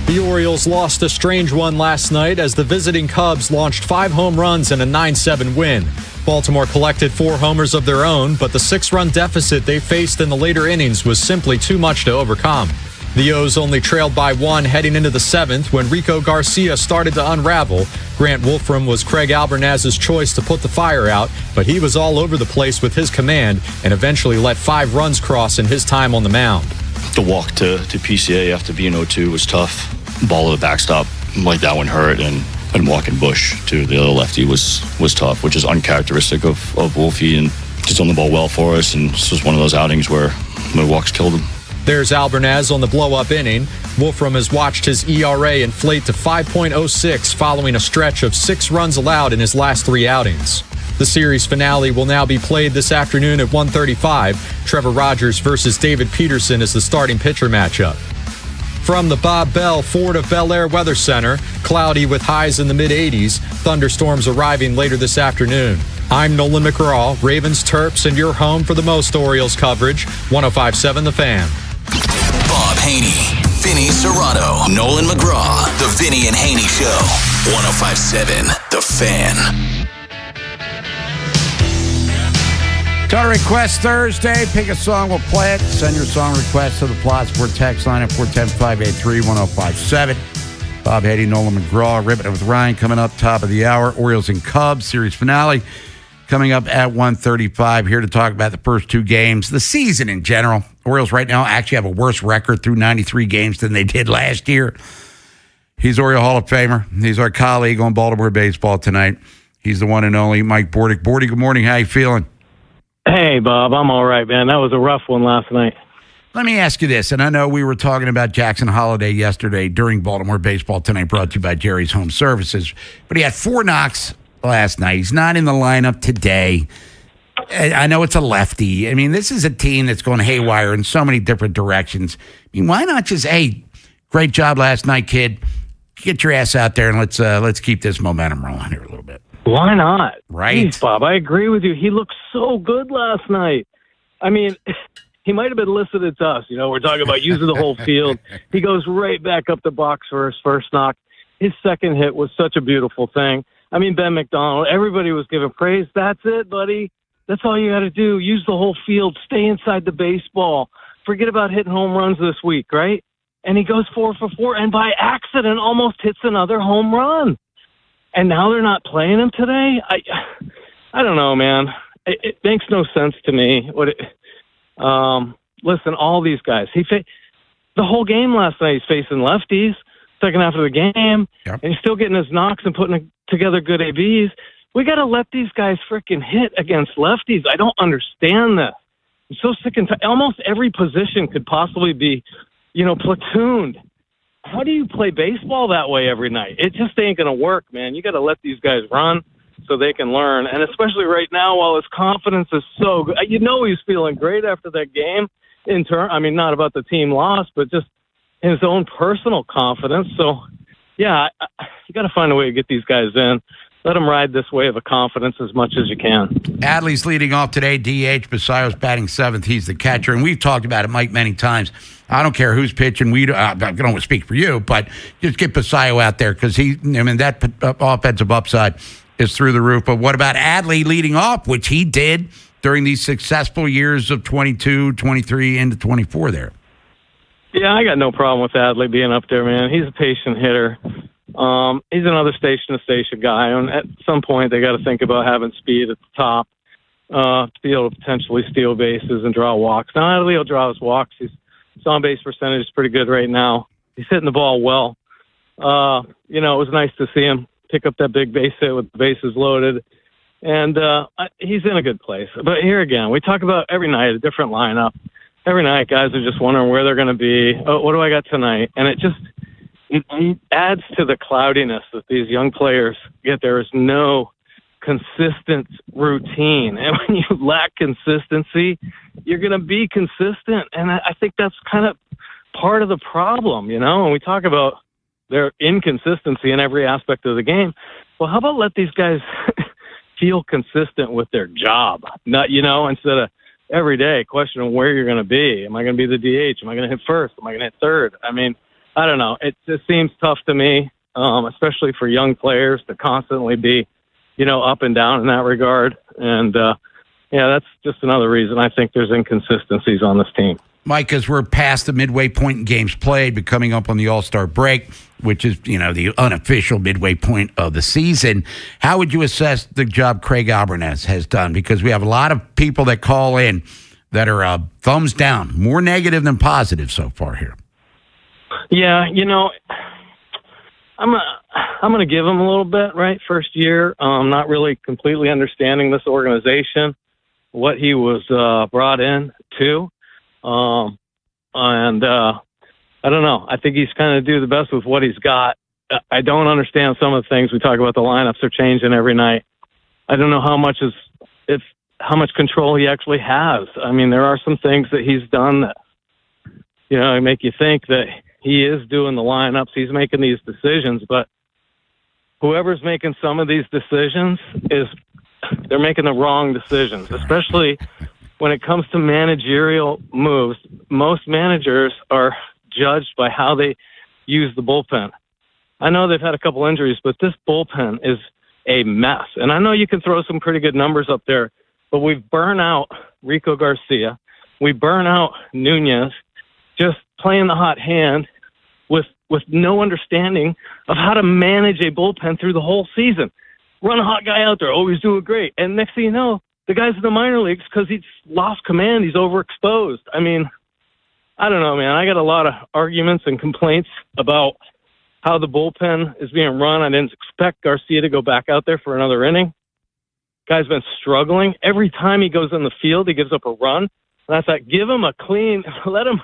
The Orioles lost a strange one last night as the visiting Cubs launched 5 home runs and a 9-7 win. Baltimore collected 4 homers of their own, but the 6-run deficit they faced in the later innings was simply too much to overcome. The O's only trailed by 1 heading into the 7th when Rico Garcia started to unravel. Grant Wolfram was Craig Albernaz's choice to put the fire out, but he was all over the place with his command and eventually let 5 runs cross in his time on the mound. The walk to PCA after being 0-2 was tough. Ball to the backstop like that one hurt, and walking Bush to the other lefty was tough, which is uncharacteristic of Wolfie, and just on the ball well for us. And this was one of those outings where the walks killed him. There's Albernaz on the blow-up inning. Wolfram has watched his ERA inflate to 5.06 following a stretch of 6 runs allowed in his last 3 outings. The series finale will now be played this afternoon at 1:35. Trevor Rogers versus David Peterson is the starting pitcher matchup. From the Bob Bell Ford of Bel Air Weather Center, cloudy with highs in the mid-80s, thunderstorms arriving later this afternoon. I'm Nolan McGraw, Ravens, Terps, and your home for the most Orioles coverage, 105.7 The Fan. Bob Haynie, Vinny Serrato, Nolan McGraw, The Vinny and Haynie Show, 105.7 The Fan. Song Request Thursday. Pick a song, we'll play it. Send your song request to the Plot Sport text line at 410-583-1057. Bob Haynie, Nolan McGraw, Ripping It with Ryan coming up top of the hour. Orioles and Cubs series finale coming up at 1:35. Here to talk about the first 2 games, the season in general. Orioles right now actually have a worse record through 93 games than they did last year. He's Oriole Hall of Famer. He's our colleague on Baltimore Baseball tonight. He's the one and only Mike Bordick. Bordy, good morning. How you feeling? Hey, Bob, I'm all right, man. That was a rough one last night. Let me ask you this, and I know we were talking about Jackson Holiday yesterday during Baltimore Baseball Tonight, brought to you by Jerry's Home Services, but he had 4 knocks last night. He's not in the lineup today. I know it's a lefty. I mean, this is a team that's going haywire in so many different directions. I mean, why not just, hey, great job last night, kid. Get your ass out there and let's keep this momentum rolling here a little bit. Why not? Right. Jeez, Bob, I agree with you. He looked so good last night. I mean, he might have been listed as us. You know, we're talking about using the whole field. He goes right back up the box for his first knock. His second hit was such a beautiful thing. I mean, Ben McDonald, everybody was giving praise. That's it, buddy. That's all you got to do. Use the whole field. Stay inside the baseball. Forget about hitting home runs this week, right? And he goes 4 for 4 and by accident almost hits another home run. And now they're not playing him today? I don't know, man. It makes no sense to me. Listen, all these guys. The whole game last night he's facing lefties, second half of the game, and he's still getting his knocks and putting together good ABs. We got to let these guys freaking hit against lefties. I don't understand this. I'm so sick and tired. Almost every position could possibly be, platooned. How do you play baseball that way every night? It just ain't going to work, man. You got to let these guys run so they can learn. And especially right now, while his confidence is so good, he's feeling great after that game. Not about the team loss, but just his own personal confidence. So, yeah, you got to find a way to get these guys in. Let them ride this wave of confidence as much as you can. Adley's leading off today, DH. Basayo's batting 7th. He's the catcher. And we've talked about it, Mike, many times. I don't care who's pitching. I don't speak for you, but just get Basayo out there because that offensive upside is through the roof. But what about Adley leading off, which he did during these successful years of 22, 23, into 24 there? Yeah, I got no problem with Adley being up there, man. He's a patient hitter. He's another station-to-station guy. And at some point, they got to think about having speed at the top to be able to potentially steal bases and draw walks. Now, Adley will draw his walks. His on-base percentage is pretty good right now. He's hitting the ball well. It was nice to see him pick up that big base hit with the bases loaded. And he's in a good place. But here again, we talk about every night a different lineup. Every night, guys are just wondering where they're going to be. Oh, what do I got tonight? And it adds to the cloudiness that these young players get. There is no consistent routine. And when you lack consistency, you're going to be consistent. And I think that's kind of part of the problem, when we talk about their inconsistency in every aspect of the game. Well, how about let these guys feel consistent with their job? Not, instead of every day questioning where you're going to be. Am I going to be the DH? Am I going to hit first? Am I going to hit third? I mean, I don't know. It just seems tough to me, especially for young players to constantly be, up and down in that regard. And, that's just another reason I think there's inconsistencies on this team. Mike, as we're past the midway point in games played, but coming up on the All-Star break, which is, the unofficial midway point of the season, how would you assess the job Craig Albernes has done? Because we have a lot of people that call in that are thumbs down, more negative than positive so far here. Yeah, I'm gonna give him a little bit, right? First year, not really completely understanding this organization, what he was brought in to. I don't know. I think he's kind of do the best with what he's got. I don't understand some of the things we talk about. The lineups are changing every night. I don't know how much control he actually has. I mean, there are some things that he's done that, make you think that he is doing the lineups. He's making these decisions, but whoever's making some of these decisions they're making the wrong decisions, especially when it comes to managerial moves. Most managers are judged by how they use the bullpen. I know they've had a couple injuries, but this bullpen is a mess. And I know you can throw some pretty good numbers up there, but we've burned out Rico Garcia. We burn out Nunez just playing the hot hand with no understanding of how to manage a bullpen through the whole season. Run a hot guy out there, always doing great. And next thing you know, the guy's in the minor leagues because he's lost command. He's overexposed. I mean, I don't know, man. I got a lot of arguments and complaints about how the bullpen is being run. I didn't expect Garcia to go back out there for another inning. Guy's been struggling. Every time he goes in the field, he gives up a run. And I thought, give him a clean, let him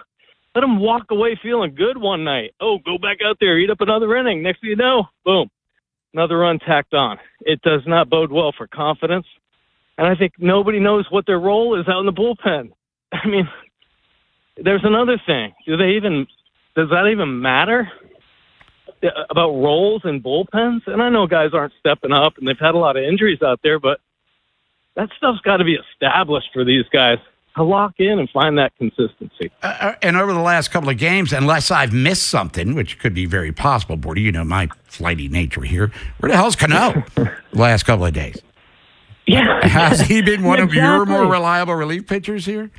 walk away feeling good one night. Oh, go back out there, eat up another inning. Next thing you know, boom, another run tacked on. It does not bode well for confidence. And I think nobody knows what their role is out in the bullpen. I mean, there's another thing. Does that even matter about roles in bullpens? And I know guys aren't stepping up and they've had a lot of injuries out there, but that stuff's got to be established for these guys to lock in and find that consistency. And over the last couple of games, unless I've missed something, which could be very possible, Bordy, my flighty nature here, where the hell's Cano the last couple of days? Yeah. Has he been one of your more reliable relief pitchers here?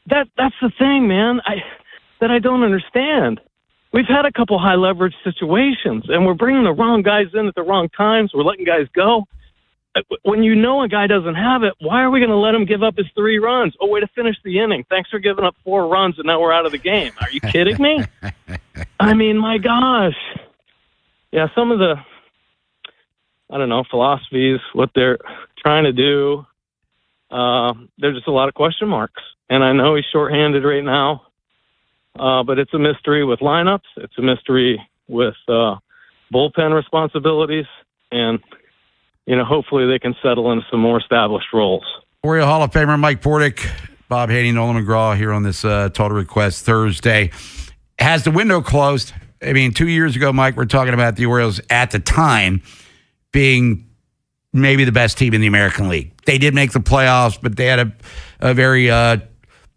That's the thing, man, that I don't understand. We've had a couple high leverage situations, and we're bringing the wrong guys in at the wrong times. We're letting guys go. When you know a guy doesn't have it, why are we going to let him give up his 3 runs? Oh, way to finish the inning. Thanks for giving up 4 runs, and now we're out of the game. Are you kidding me? I mean, my gosh. Yeah, some of the, philosophies, what they're trying to do, there's just a lot of question marks. And I know he's shorthanded right now, but it's a mystery with lineups. It's a mystery with bullpen responsibilities. And, hopefully they can settle into some more established roles. Oriole Hall of Famer Mike Bordick, Bob Haynie, Nolan McGraw here on this Total Request Thursday. Has the window closed? I mean, 2 years ago, Mike, we're talking about the Orioles at the time being maybe the best team in the American League. They did make the playoffs, but they had a very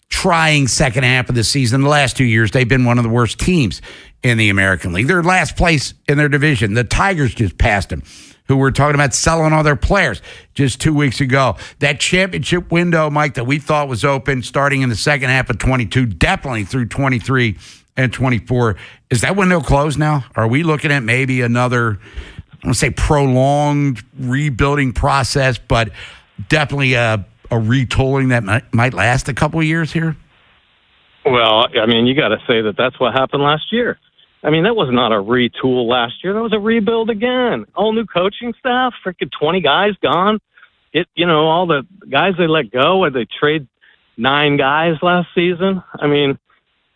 trying second half of the season. The last 2 years, they've been one of the worst teams in the American League. They're last place in their division. The Tigers just passed them. who were talking about selling all their players just 2 weeks ago. That championship window, Mike, that we thought was open starting in the second half of 22, definitely through 23 and 24. Is that window closed now? Are we looking at maybe another, I don't say prolonged rebuilding process, but definitely a retooling that might last a couple of years here? Well, I mean, you got to say that that's what happened last year. I mean, that was not a retool last year. That was a rebuild again. All new coaching staff, freaking 20 guys gone. All the guys they let go, or they trade 9 guys last season. I mean,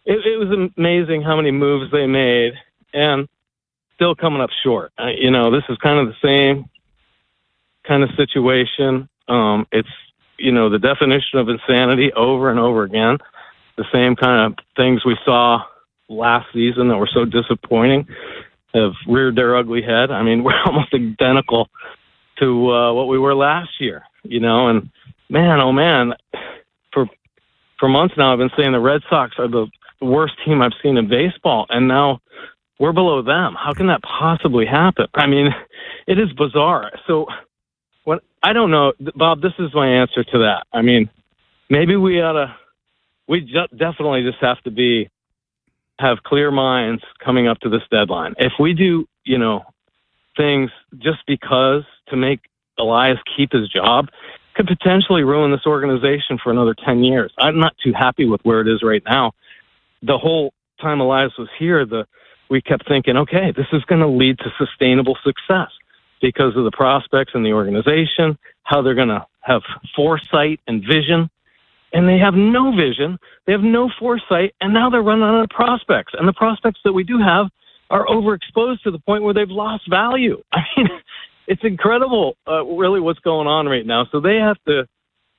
it was amazing how many moves they made, and still coming up short. This is kind of the same kind of situation. It's, the definition of insanity over and over again. The same kind of things we saw last season that were so disappointing have reared their ugly head. I mean, we're almost identical to what we were last year, and man, oh man, for months now I've been saying the Red Sox are the worst team I've seen in baseball, and now we're below them. How can that possibly happen? I mean, it is bizarre. So I don't know, Bob, this is my answer to that. I mean, maybe we definitely just have to have clear minds coming up to this deadline. If we do, things just because to make Elias keep his job, could potentially ruin this organization for another 10 years. I'm not too happy with where it is right now. The whole time Elias was here, we kept thinking, okay, this is going to lead to sustainable success because of the prospects in the organization, how they're going to have foresight and vision. And they have no vision, they have no foresight, and now they're running out of prospects. And the prospects that we do have are overexposed to the point where they've lost value. I mean, it's incredible, really, what's going on right now. So they have to,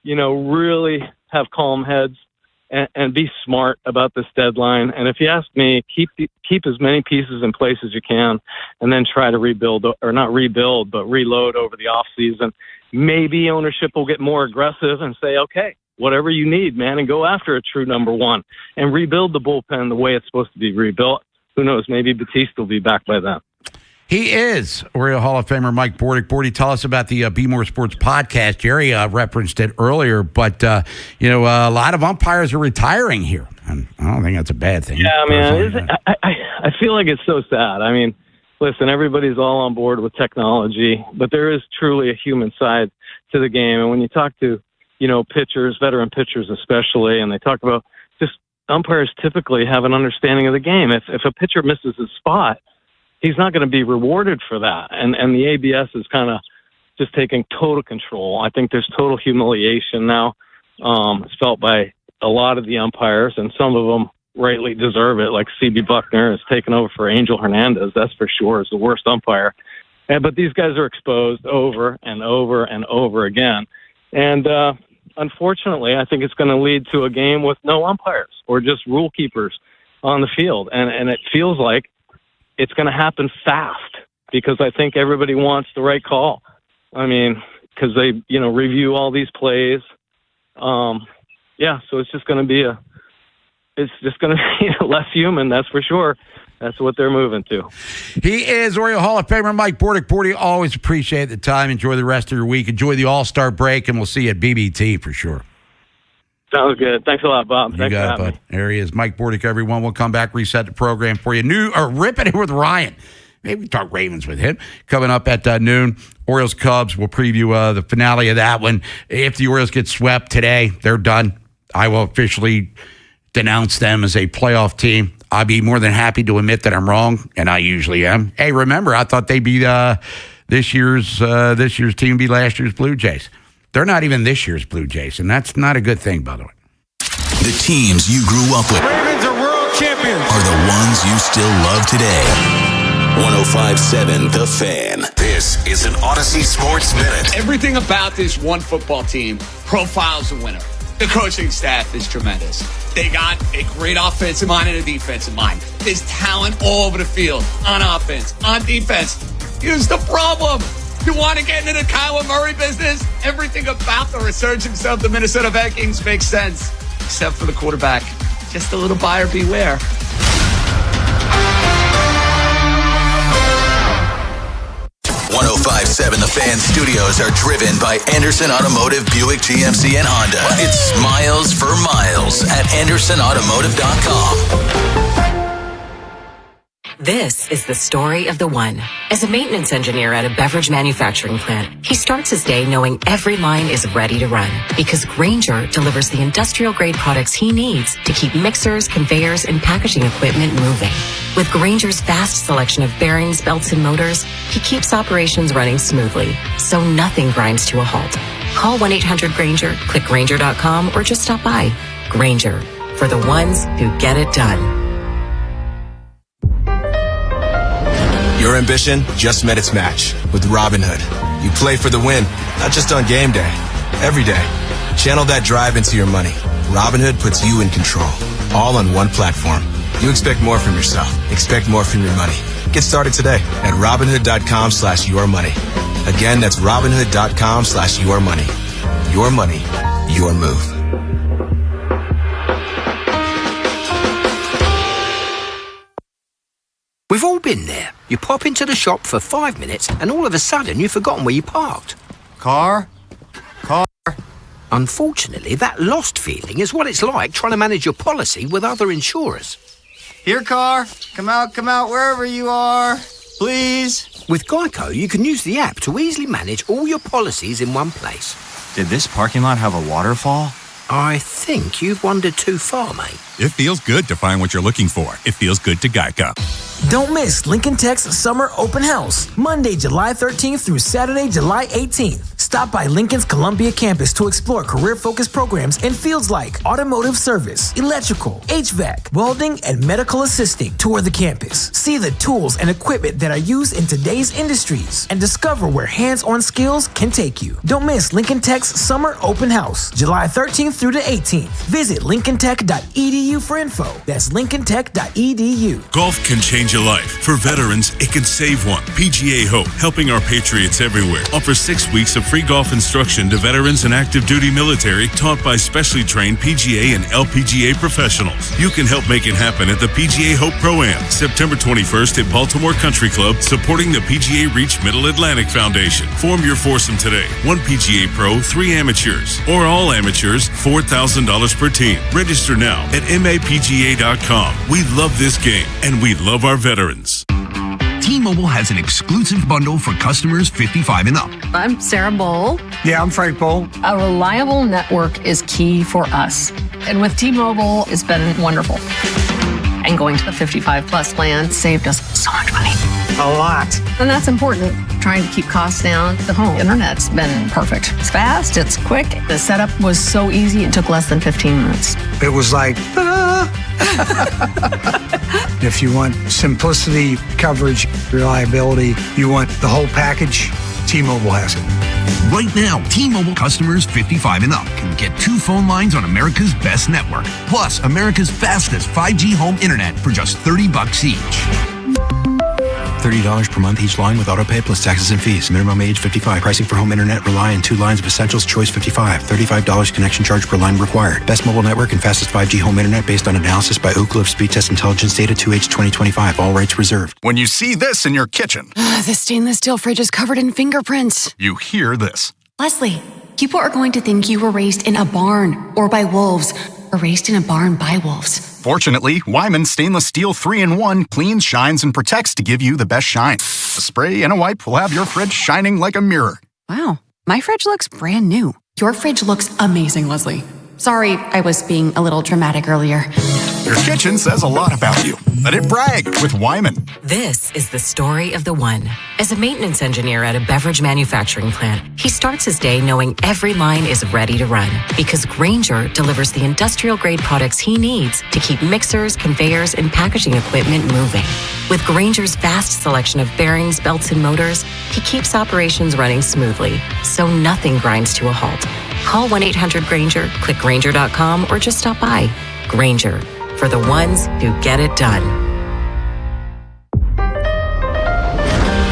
really have calm heads and be smart about this deadline. And if you ask me, keep as many pieces in place as you can, and then try to rebuild, or not rebuild, but reload over the offseason. Maybe ownership will get more aggressive and say, okay, whatever you need, man, and go after a true number one and rebuild the bullpen the way it's supposed to be rebuilt. Who knows? Maybe Batiste will be back by then. He is Oriole Hall of Famer Mike Bordick. Bordy, tell us about the Be More Sports podcast. Jerry referenced it earlier, but, a lot of umpires are retiring here. And I don't think that's a bad thing. Yeah, man. I feel like it's so sad. I mean, listen, everybody's all on board with technology, but there is truly a human side to the game. And when you talk to pitchers, veteran pitchers especially, and they talk about just umpires typically have an understanding of the game. If a pitcher misses his spot, he's not going to be rewarded for that. And the ABS is kind of just taking total control. I think there's total humiliation now. It's felt by a lot of the umpires, and some of them rightly deserve it, like C.B. Buckner has taken over for Angel Hernandez, that's for sure, is the worst umpire. But these guys are exposed over and over and over again. And unfortunately, I think it's going to lead to a game with no umpires or just rule keepers on the field. And it feels like it's going to happen fast because I think everybody wants the right call. I mean, because they, review all these plays. So it's just going to be less human, that's for sure. That's what they're moving to. He is Oriole Hall of Famer Mike Bordick. Bordy, always appreciate the time. Enjoy the rest of your week. Enjoy the All-Star break, and we'll see you at BBT for sure. Sounds good. Thanks a lot, Bob. Thanks for having me. There he is, Mike Bordick, everyone. We'll come back, reset the program for you. Ripping it with Ryan. Maybe we talk Ravens with him. Coming up at noon, Orioles-Cubs. We'll preview the finale of that one. If the Orioles get swept today, they're done. I will officially denounce them as a playoff team. I'd be more than happy to admit that I'm wrong, and I usually am. Hey, remember, I thought they'd be this year's team be last year's Blue Jays. They're not even this year's Blue Jays, and that's not a good thing, by the way. The teams you grew up with Ravens are world champions. Are the ones you still love today. 105.7 The Fan. This is an Odyssey Sports Minute. Everything about this one football team profiles a winner. The coaching staff is tremendous. They got a great offensive mind and a defensive mind. There's talent all over the field, on offense, on defense. Here's the problem. You want to get into the Kyler Murray business? Everything about the resurgence of the Minnesota Vikings makes sense, except for the quarterback. Just a little buyer beware. .105.7 Fan studios are driven by Anderson Automotive, Buick, GMC, and Honda. It's miles for miles at AndersonAutomotive.com. This is the story of the one. As a maintenance engineer at a beverage manufacturing plant, he starts his day knowing every line is ready to run because Grainger delivers the industrial-grade products he needs to keep mixers, conveyors, and packaging equipment moving. With Grainger's vast selection of bearings, belts, and motors, he keeps operations running smoothly, so nothing grinds to a halt. Call 1-800-GRAINGER, click Grainger.com, or just stop by. Grainger, for the ones who get it done. Your ambition just met its match with Robinhood. You play for the win, not just on game day, every day. Channel that drive into your money. Robinhood puts you in control, all on one platform. You expect more from yourself. Expect more from your money. Get started today at Robinhood.com/yourmoney. Again, that's Robinhood.com/yourmoney. Your money, your move. We've all been there. You pop into the shop for 5 minutes and all of a sudden you've forgotten where you parked. Car. Unfortunately, that lost feeling is what it's like trying to manage your policy with other insurers. Here, car. Come out, wherever you are. Please. With Geico, you can use the app to easily manage all your policies in one place. Did this parking lot have a waterfall? I think you've wandered too far, mate. It feels good to find what you're looking for. It feels good to Geico. Don't miss Lincoln Tech's Summer Open House, Monday, July 13th through Saturday, July 18th. Stop by Lincoln's Columbia campus to explore career-focused programs in fields like automotive service, electrical, HVAC, welding, and medical assisting. Tour the campus. See the tools and equipment that are used in today's industries and discover where hands-on skills can take you. Don't miss Lincoln Tech's Summer Open House, July 13th through the 18th. Visit lincolntech.edu for info. That's lincolntech.edu. Golf can change a life. For veterans, it can save one. PGA Hope, helping our patriots everywhere, offers 6 weeks of free golf instruction to veterans and active duty military taught by specially trained PGA and LPGA professionals. You can help make it happen at the PGA Hope Pro-Am, September 21st at Baltimore Country Club, supporting the PGA Reach Middle Atlantic Foundation. Form your foursome today. 1 PGA Pro, 3 amateurs, or all amateurs, $4,000 per team. Register now at mapga.com. We love this game, and we love our veterans. T-Mobile has an exclusive bundle for customers 55 and up. I'm Sarah Bowl. Yeah, I'm Frank Bowl. A reliable network is key for us. And with T-Mobile, it's been wonderful. And going to the 55 plus plan saved us so much money. A lot. And that's important. Trying to keep costs down. The home internet's been perfect. It's fast, it's quick. The setup was so easy, it took less than 15 minutes. It was like, If you want simplicity, coverage, reliability, you want the whole package, T-Mobile has it. Right now, T-Mobile customers 55 and up can get 2 phone lines on America's best network, plus America's fastest 5G home internet for just $30 each. $30 per month each line with autopay plus taxes and fees. Minimum age 55. Pricing for home internet rely on 2 lines of essentials. Choice 55. $35 connection charge per line required. Best mobile network and fastest 5G home internet based on analysis by Ookla of Speed Test Intelligence data 2H 2025. All rights reserved. When you see this in your kitchen, The stainless steel fridge is covered in fingerprints. you hear this. Leslie, people are going to think you were raised in a barn or by wolves or raised in a barn by wolves. Fortunately, Wyman Stainless Steel 3-in-1 cleans, shines, and protects to give you the best shine. A spray and a wipe will have your fridge shining like a mirror. Wow, my fridge looks brand new. Your fridge looks amazing, Leslie. Sorry, I was being a little dramatic earlier. Your kitchen says a lot about you. Let it brag with Wyman. This is the story of the one. As a maintenance engineer at a beverage manufacturing plant, he starts his day knowing every line is ready to run because Grainger delivers the industrial-grade products he needs to keep mixers, conveyors, and packaging equipment moving. With Grainger's vast selection of bearings, belts, and motors, he keeps operations running smoothly, so nothing grinds to a halt. Call 1-800-GRAINGER, click Grainger.com, or just stop by. Grainger, for the ones who get it done.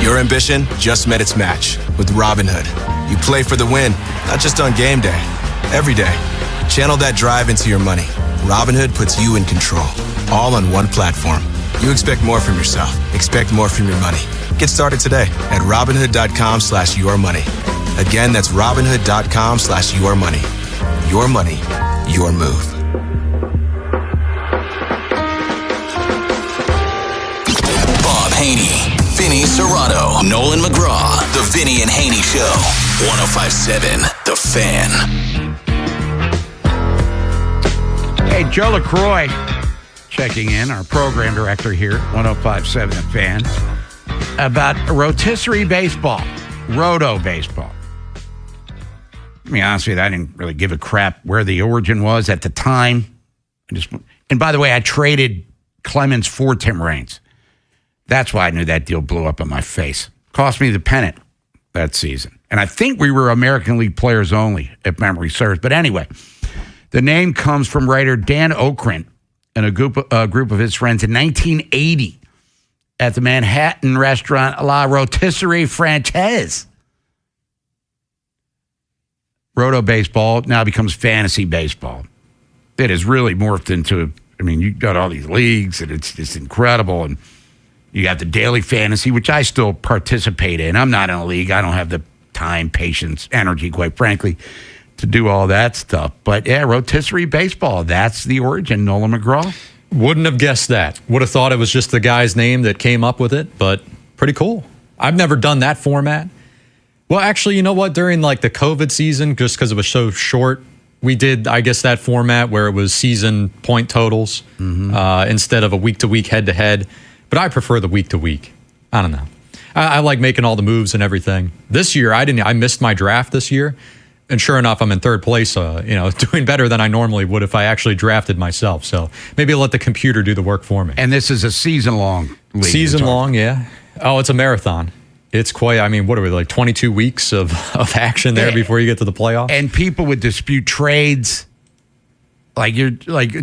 Your ambition just met its match with Robinhood. You play for the win, not just on game day, every day. Channel that drive into your money. Robinhood puts you in control, all on one platform. You expect more from yourself. Expect more from your money. Get started today at Robinhood.com/yourmoney. Again, that's Robinhood.com/yourmoney. Your money, your move. Bob Haney, Vinny Serrato, Nolan McGraw. The Vinny and Haney Show. 105.7 The Fan. Hey, Joe LaCroix checking in, our program director here, 105.7 The Fan, about rotisserie baseball, roto baseball. To be honest with you, I didn't really give a crap where the origin was at the time. And by the way, I traded Clemens for Tim Raines. That's why I knew that deal blew up in my face. Cost me the pennant that season. And I think we were American League players only, if memory serves. But anyway, the name comes from writer Dan Okrent and a group of his friends in 1980 at the Manhattan restaurant La Rotisserie Francaise. Roto baseball now becomes fantasy baseball. It has really morphed into, I mean, you got all these leagues, and it's just incredible. And you got the daily fantasy, which I still participate in. I'm not in a league. I don't have the time, patience, energy, quite frankly, to do all that stuff. But yeah, rotisserie baseball, that's the origin. Nolan McGraw? Wouldn't have guessed that. Would have thought it was just the guy's name that came up with it, but pretty cool. I've never done that format. Well, actually, you know what? During like the COVID season, just because it was so short, we did, I guess, that format where it was season point totals instead of a week-to-week head-to-head. But I prefer the week-to-week. I don't know. I like making all the moves and everything. This year, I missed my draft this year. And sure enough, I'm in third place, doing better than I normally would if I actually drafted myself. So maybe I'll let the computer do the work for me. And this is a season-long league. Season-long, yeah. Oh, it's a marathon. It's quite, what are we, like 22 weeks of action there before you get to the playoffs? And people would dispute trades. Like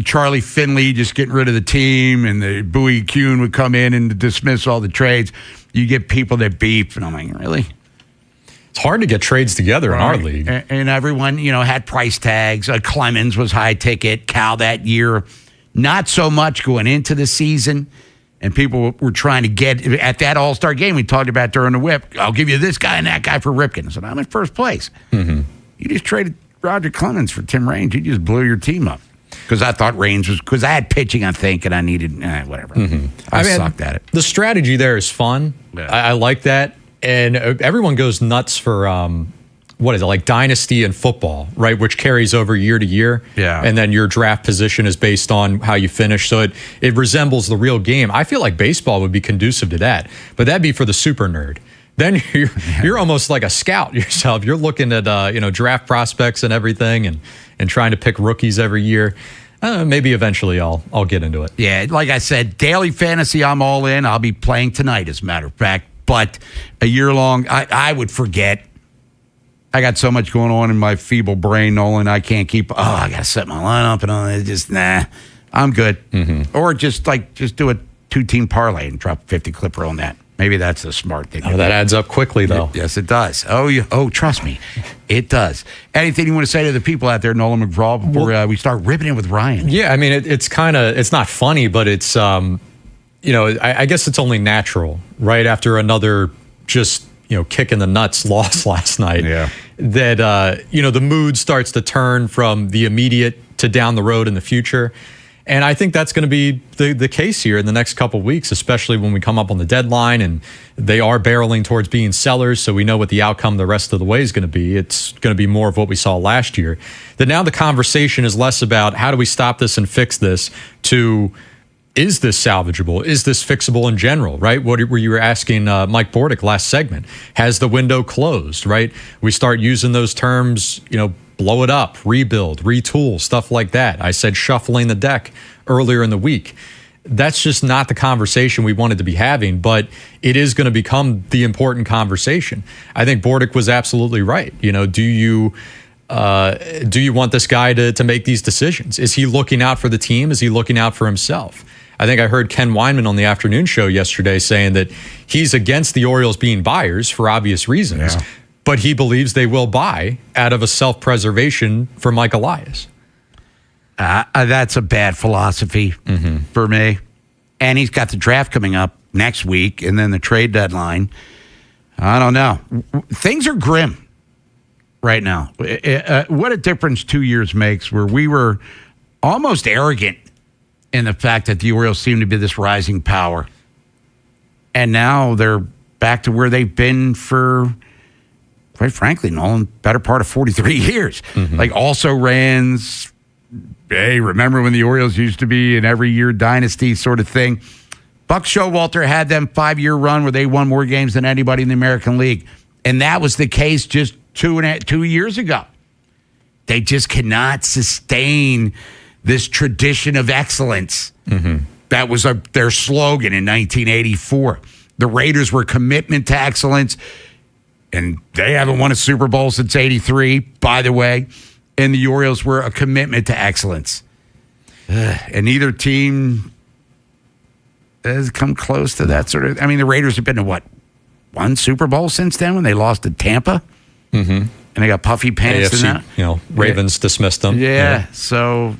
Charlie Finley just getting rid of the team, and the Bowie Kuhn would come in and dismiss all the trades. You get people that beef, and I'm like, really? It's hard to get trades together in our league. And everyone, had price tags. Clemens was high ticket. Cal that year, not so much going into the season. And people were trying to get, at that All-Star game we talked about during the whip, I'll give you this guy and that guy for Ripken. I said, I'm in first place. Mm-hmm. You just traded Roger Clemens for Tim Raines. You just blew your team up. Because I thought Raines was, because I had pitching, I think, and I needed, whatever. Mm-hmm. I sucked at it. The strategy there is fun. Yeah. I like that. And everyone goes nuts for, like dynasty and football, right? Which carries over year to year. Yeah. And then your draft position is based on how you finish. So it resembles the real game. I feel like baseball would be conducive to that. But that'd be for the super nerd. Then you're almost like a scout yourself. You're looking at, draft prospects and everything and trying to pick rookies every year. Maybe eventually I'll get into it. Yeah, like I said, daily fantasy, I'm all in. I'll be playing tonight, as a matter of fact. But a year long, I would forget. I got so much going on in my feeble brain, Nolan. I can't keep. I got to set my lineup and all. It's just I'm good. Mm-hmm. Or just do a 2-team parlay and drop 50 clipper on that. Maybe that's the smart thing. Oh, that adds up quickly, though. Yes, it does. Oh, trust me, it does. Anything you want to say to the people out there, Nolan McGraw, before we start ripping it with Ryan? Yeah, I mean, it's not funny, but it's I guess it's only natural, right? After another just, kick in the nuts loss last night, that, the mood starts to turn from the immediate to down the road in the future. And I think that's going to be the case here in the next couple of weeks, especially when we come up on the deadline and they are barreling towards being sellers. So we know what the outcome the rest of the way is going to be. It's going to be more of what we saw last year. That now the conversation is less about how do we stop this and fix this to, is this salvageable? Is this fixable in general, right? What you were asking Mike Bordick last segment. Has the window closed, right? We start using those terms, blow it up, rebuild, retool, stuff like that. I said shuffling the deck earlier in the week. That's just not the conversation we wanted to be having, but it is going to become the important conversation. I think Bordick was absolutely right. Do you want this guy to make these decisions? Is he looking out for the team? Is he looking out for himself? I think I heard Ken Weinman on the afternoon show yesterday saying that he's against the Orioles being buyers for obvious reasons, but he believes they will buy out of a self-preservation for Mike Elias. That's a bad philosophy for me. And he's got the draft coming up next week and then the trade deadline. I don't know. Things are grim right now. What a difference 2 years makes, where we were almost arrogant in the fact that the Orioles seem to be this rising power. And now they're back to where they've been for, quite frankly, Nolan, better part of 43 years. Like also-rans. Hey, remember when the Orioles used to be an every year dynasty sort of thing? Buck Showalter had them 5-year run where they won more games than anybody in the American League. And that was the case just 2 years ago. They just cannot sustain this tradition of excellence. That was their slogan in 1984. The Raiders were commitment to excellence, and they haven't won a Super Bowl since 83, by the way. And the Orioles were a commitment to excellence. And neither team has come close to that sort of. I mean, the Raiders have been to what? One Super Bowl since then when they lost to Tampa? And they got puffy pants AFC, in that. Ravens dismissed them. So,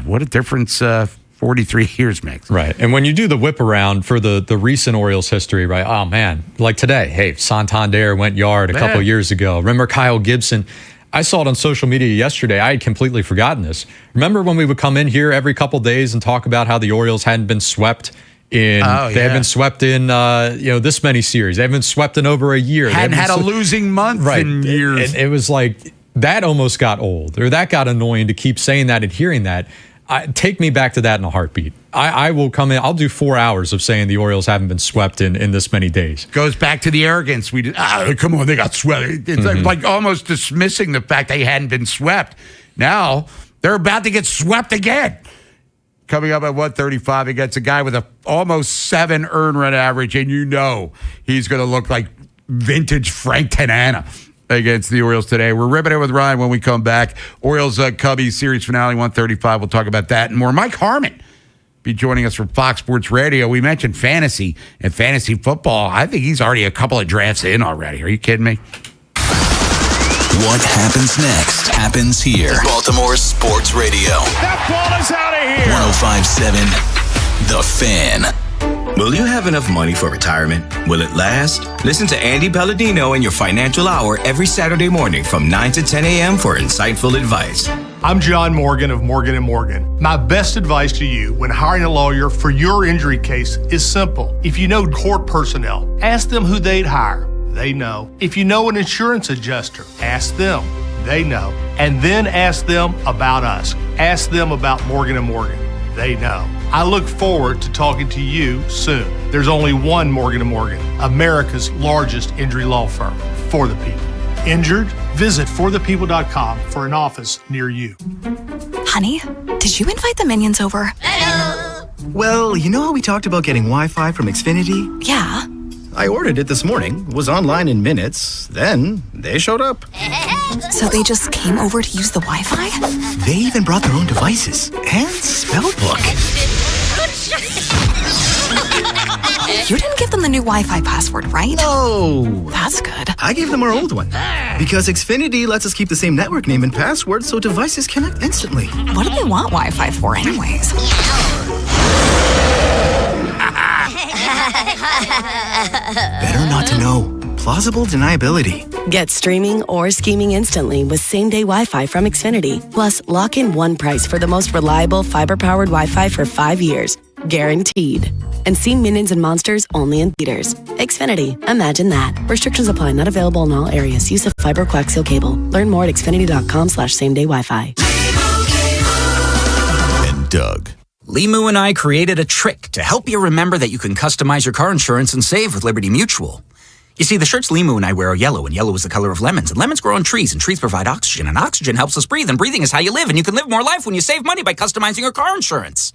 what a difference 43 years makes. Right. And when you do the whip around for the recent Orioles history, right? Oh, man. Like today, hey, Santander went yard a couple years ago. Remember Kyle Gibson? I saw it on social media yesterday. I had completely forgotten this. Remember when we would come in here every couple days and talk about how the Orioles hadn't been swept in, they haven't been swept in, this many series. They haven't been swept in over a year. Hadn't had a losing month in years. And it was like, that almost got old, or that got annoying to keep saying that and hearing that. Take me back to that in a heartbeat. I will come in. I'll do 4 hours of saying the Orioles haven't been swept in this many days. Goes back to the arrogance. We did. Come on, they got swept. It's like almost dismissing the fact they hadn't been swept. Now they're about to get swept again. Coming up at 135 against a guy with a almost 7 earned run average, and he's going to look like vintage Frank Tanana against the Orioles today. We're ripping it with Ryan when we come back. Orioles Cubbies series finale 135. We'll talk about that and more. Mike Harmon be joining us from Fox Sports Radio. We mentioned fantasy and fantasy football. I think he's already a couple of drafts in already. Are you kidding me? What happens next happens here. Baltimore Sports Radio. That ball is out of here. 105.7 The Fan. Will you have enough money for retirement? Will it last? Listen to Andy Palladino in your Financial Hour every Saturday morning from 9 to 10 a.m. for insightful advice. I'm John Morgan of Morgan & Morgan. My best advice to you when hiring a lawyer for your injury case is simple. If you know court personnel, ask them who they'd hire. They know. If you know an insurance adjuster, ask them. They know. And then ask them about us. Ask them about Morgan & Morgan. They know. I look forward to talking to you soon. There's only one Morgan & Morgan, America's largest injury law firm, for the people. Injured? Visit forthepeople.com for an office near you. Honey, did you invite the minions over? Hello. Well, you know how we talked about getting Wi-Fi from Xfinity? Yeah. I ordered it this morning, was online in minutes, then they showed up. So they just came over to use the Wi-Fi? They even brought their own devices and spell book. You didn't give them the new Wi-Fi password, right? No. That's good. I gave them our old one. Because Xfinity lets us keep the same network name and password so devices connect instantly. What do they want Wi-Fi for anyways? Better not to know. Plausible deniability. Get streaming or scheming instantly with same-day Wi-Fi from Xfinity. Plus, lock in one price for the most reliable fiber-powered Wi-Fi for 5 years. Guaranteed. And see Minions and Monsters only in theaters. Xfinity. Imagine that. Restrictions apply. Not available in all areas. Use of fiber coaxial cable. Learn more at xfinity.com/same-day Wi-Fi. And Doug. Limu and I created a trick to help you remember that you can customize your car insurance and save with Liberty Mutual. You see, the shirts Limu and I wear are yellow, and yellow is the color of lemons, and lemons grow on trees, and trees provide oxygen, and oxygen helps us breathe, and breathing is how you live, and you can live more life when you save money by customizing your car insurance.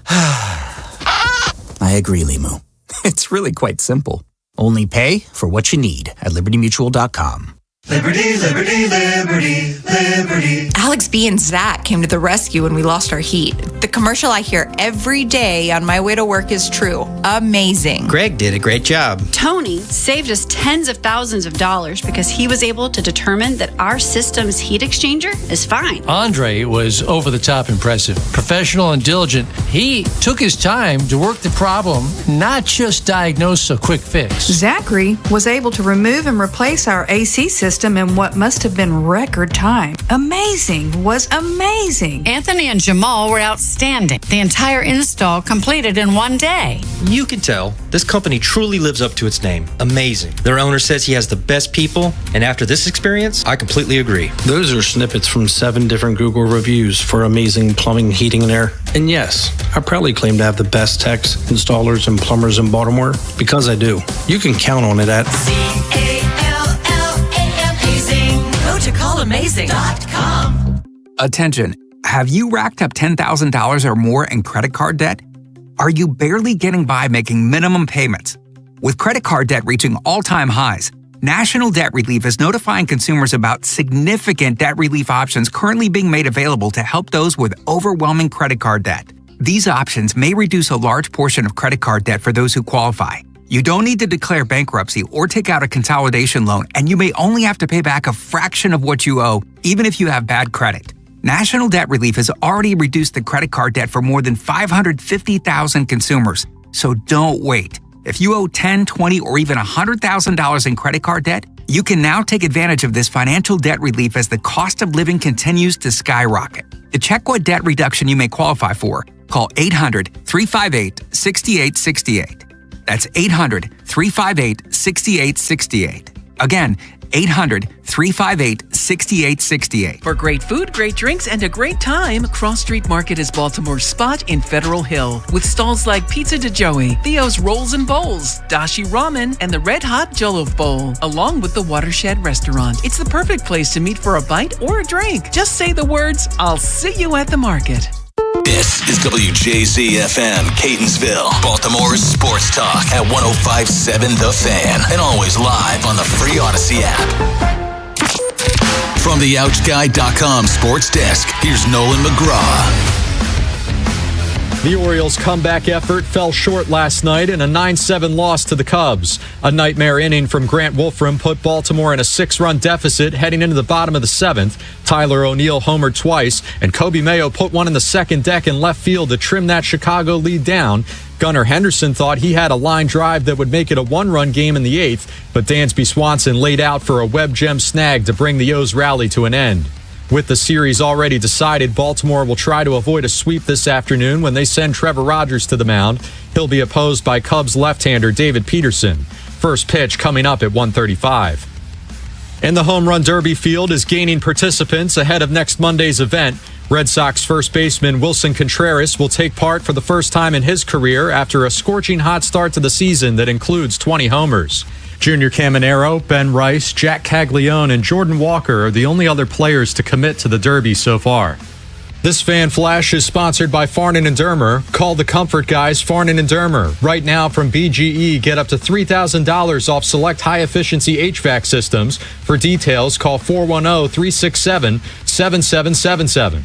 I agree, Limu. It's really quite simple. Only pay for what you need at libertymutual.com. Liberty, liberty, liberty, liberty. Alex B and Zach came to the rescue when we lost our heat. The commercial I hear every day on my way to work is true. Amazing. Greg did a great job. Tony saved us tens of thousands of dollars because he was able to determine that our system's heat exchanger is fine. Andre was over the top impressive. Professional and diligent. He took his time to work the problem, not just diagnose a quick fix. Zachary was able to remove and replace our AC system in what must have been record time. Amazing. Was amazing. Anthony and Jamal were outstanding. The entire install completed in one day. You can tell this company truly lives up to its name. Amazing. Their owner says he has the best people, and after this experience, I completely agree. Those are snippets from 7 different Google reviews for amazing plumbing, heating, and air. And yes, I proudly claim to have the best techs, installers, and plumbers in Baltimore because I do. You can count on it at Go to callamazing.com. Attention. Have you racked up $10,000 or more in credit card debt? Are you barely getting by making minimum payments? With credit card debt reaching all-time highs, National Debt Relief is notifying consumers about significant debt relief options currently being made available to help those with overwhelming credit card debt. These options may reduce a large portion of credit card debt for those who qualify. You don't need to declare bankruptcy or take out a consolidation loan, and you may only have to pay back a fraction of what you owe, even if you have bad credit. National Debt Relief has already reduced the credit card debt for more than 550,000 consumers, so don't wait. If you owe $10,000, $20,000, or even $100,000 in credit card debt, you can now take advantage of this financial debt relief as the cost of living continues to skyrocket. To check what debt reduction you may qualify for, call 800-358-6868. That's 800-358-6868. Again, 800-358-6868. For great food, great drinks, and a great time, Cross Street Market is Baltimore's spot in Federal Hill. With stalls like Pizza de Joey, Theo's Rolls and Bowls, Dashi Ramen, and the Red Hot Jollof Bowl, along with the Watershed Restaurant. It's the perfect place to meet for a bite or a drink. Just say the words, "I'll see you at the market." This is WJZ-FM, Catonsville, Baltimore's sports talk at 105.7 The Fan, and always live on the free Odyssey app. From the OutGuy.com sports desk, here's Nolan McGraw. The Orioles' comeback effort fell short last night in a 9-7 loss to the Cubs. A nightmare inning from Grant Wolfram put Baltimore in a 6-run deficit heading into the bottom of the 7th. Tyler O'Neill homered twice, and Kobe Mayo put one in the second deck in left field to trim that Chicago lead down. Gunnar Henderson thought he had a line drive that would make it a 1-run game in the 8th, but Dansby Swanson laid out for a Webb gem snag to bring the O's rally to an end. With the series already decided, Baltimore will try to avoid a sweep this afternoon when they send Trevor Rogers to the mound. He'll be opposed by Cubs left-hander David Peterson. First pitch coming up at 1:35. And the Home Run Derby field is gaining participants ahead of next Monday's event. Red Sox first baseman Wilson Contreras will take part for the first time in his career after a scorching hot start to the season that includes 20 homers. Junior Caminero, Ben Rice, Jack Caglione, and Jordan Walker are the only other players to commit to the Derby so far. This Fan Flash is sponsored by Farnan & Dermer. Call the Comfort Guys, Farnan & Dermer. Right now from BGE, get up to $3,000 off select high-efficiency HVAC systems. For details, call 410-367-7777.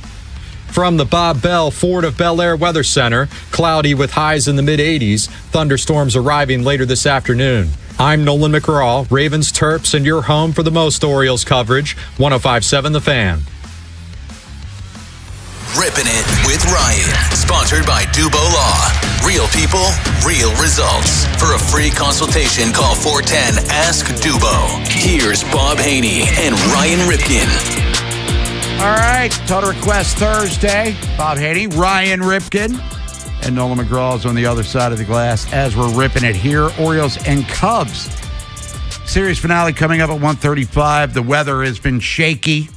From the Bob Bell Ford of Bel Air Weather Center, cloudy with highs in the mid-80s. Thunderstorms arriving later this afternoon. I'm Nolan McGraw, Ravens, Terps, and your home for the most Orioles coverage, 105.7 The Fan. Ripping It with Ryan, sponsored by Dubo Law. Real people, real results. For a free consultation, call 410-ASK-DUBO. Here's Bob Haynie and Ryan Ripken. All right, Total Request Thursday. Bob Haynie, Ryan Ripken, and Nolan McGraw is on the other side of the glass as we're ripping it here. Orioles and Cubs. Series finale coming up at 1:35. The weather has been shaky.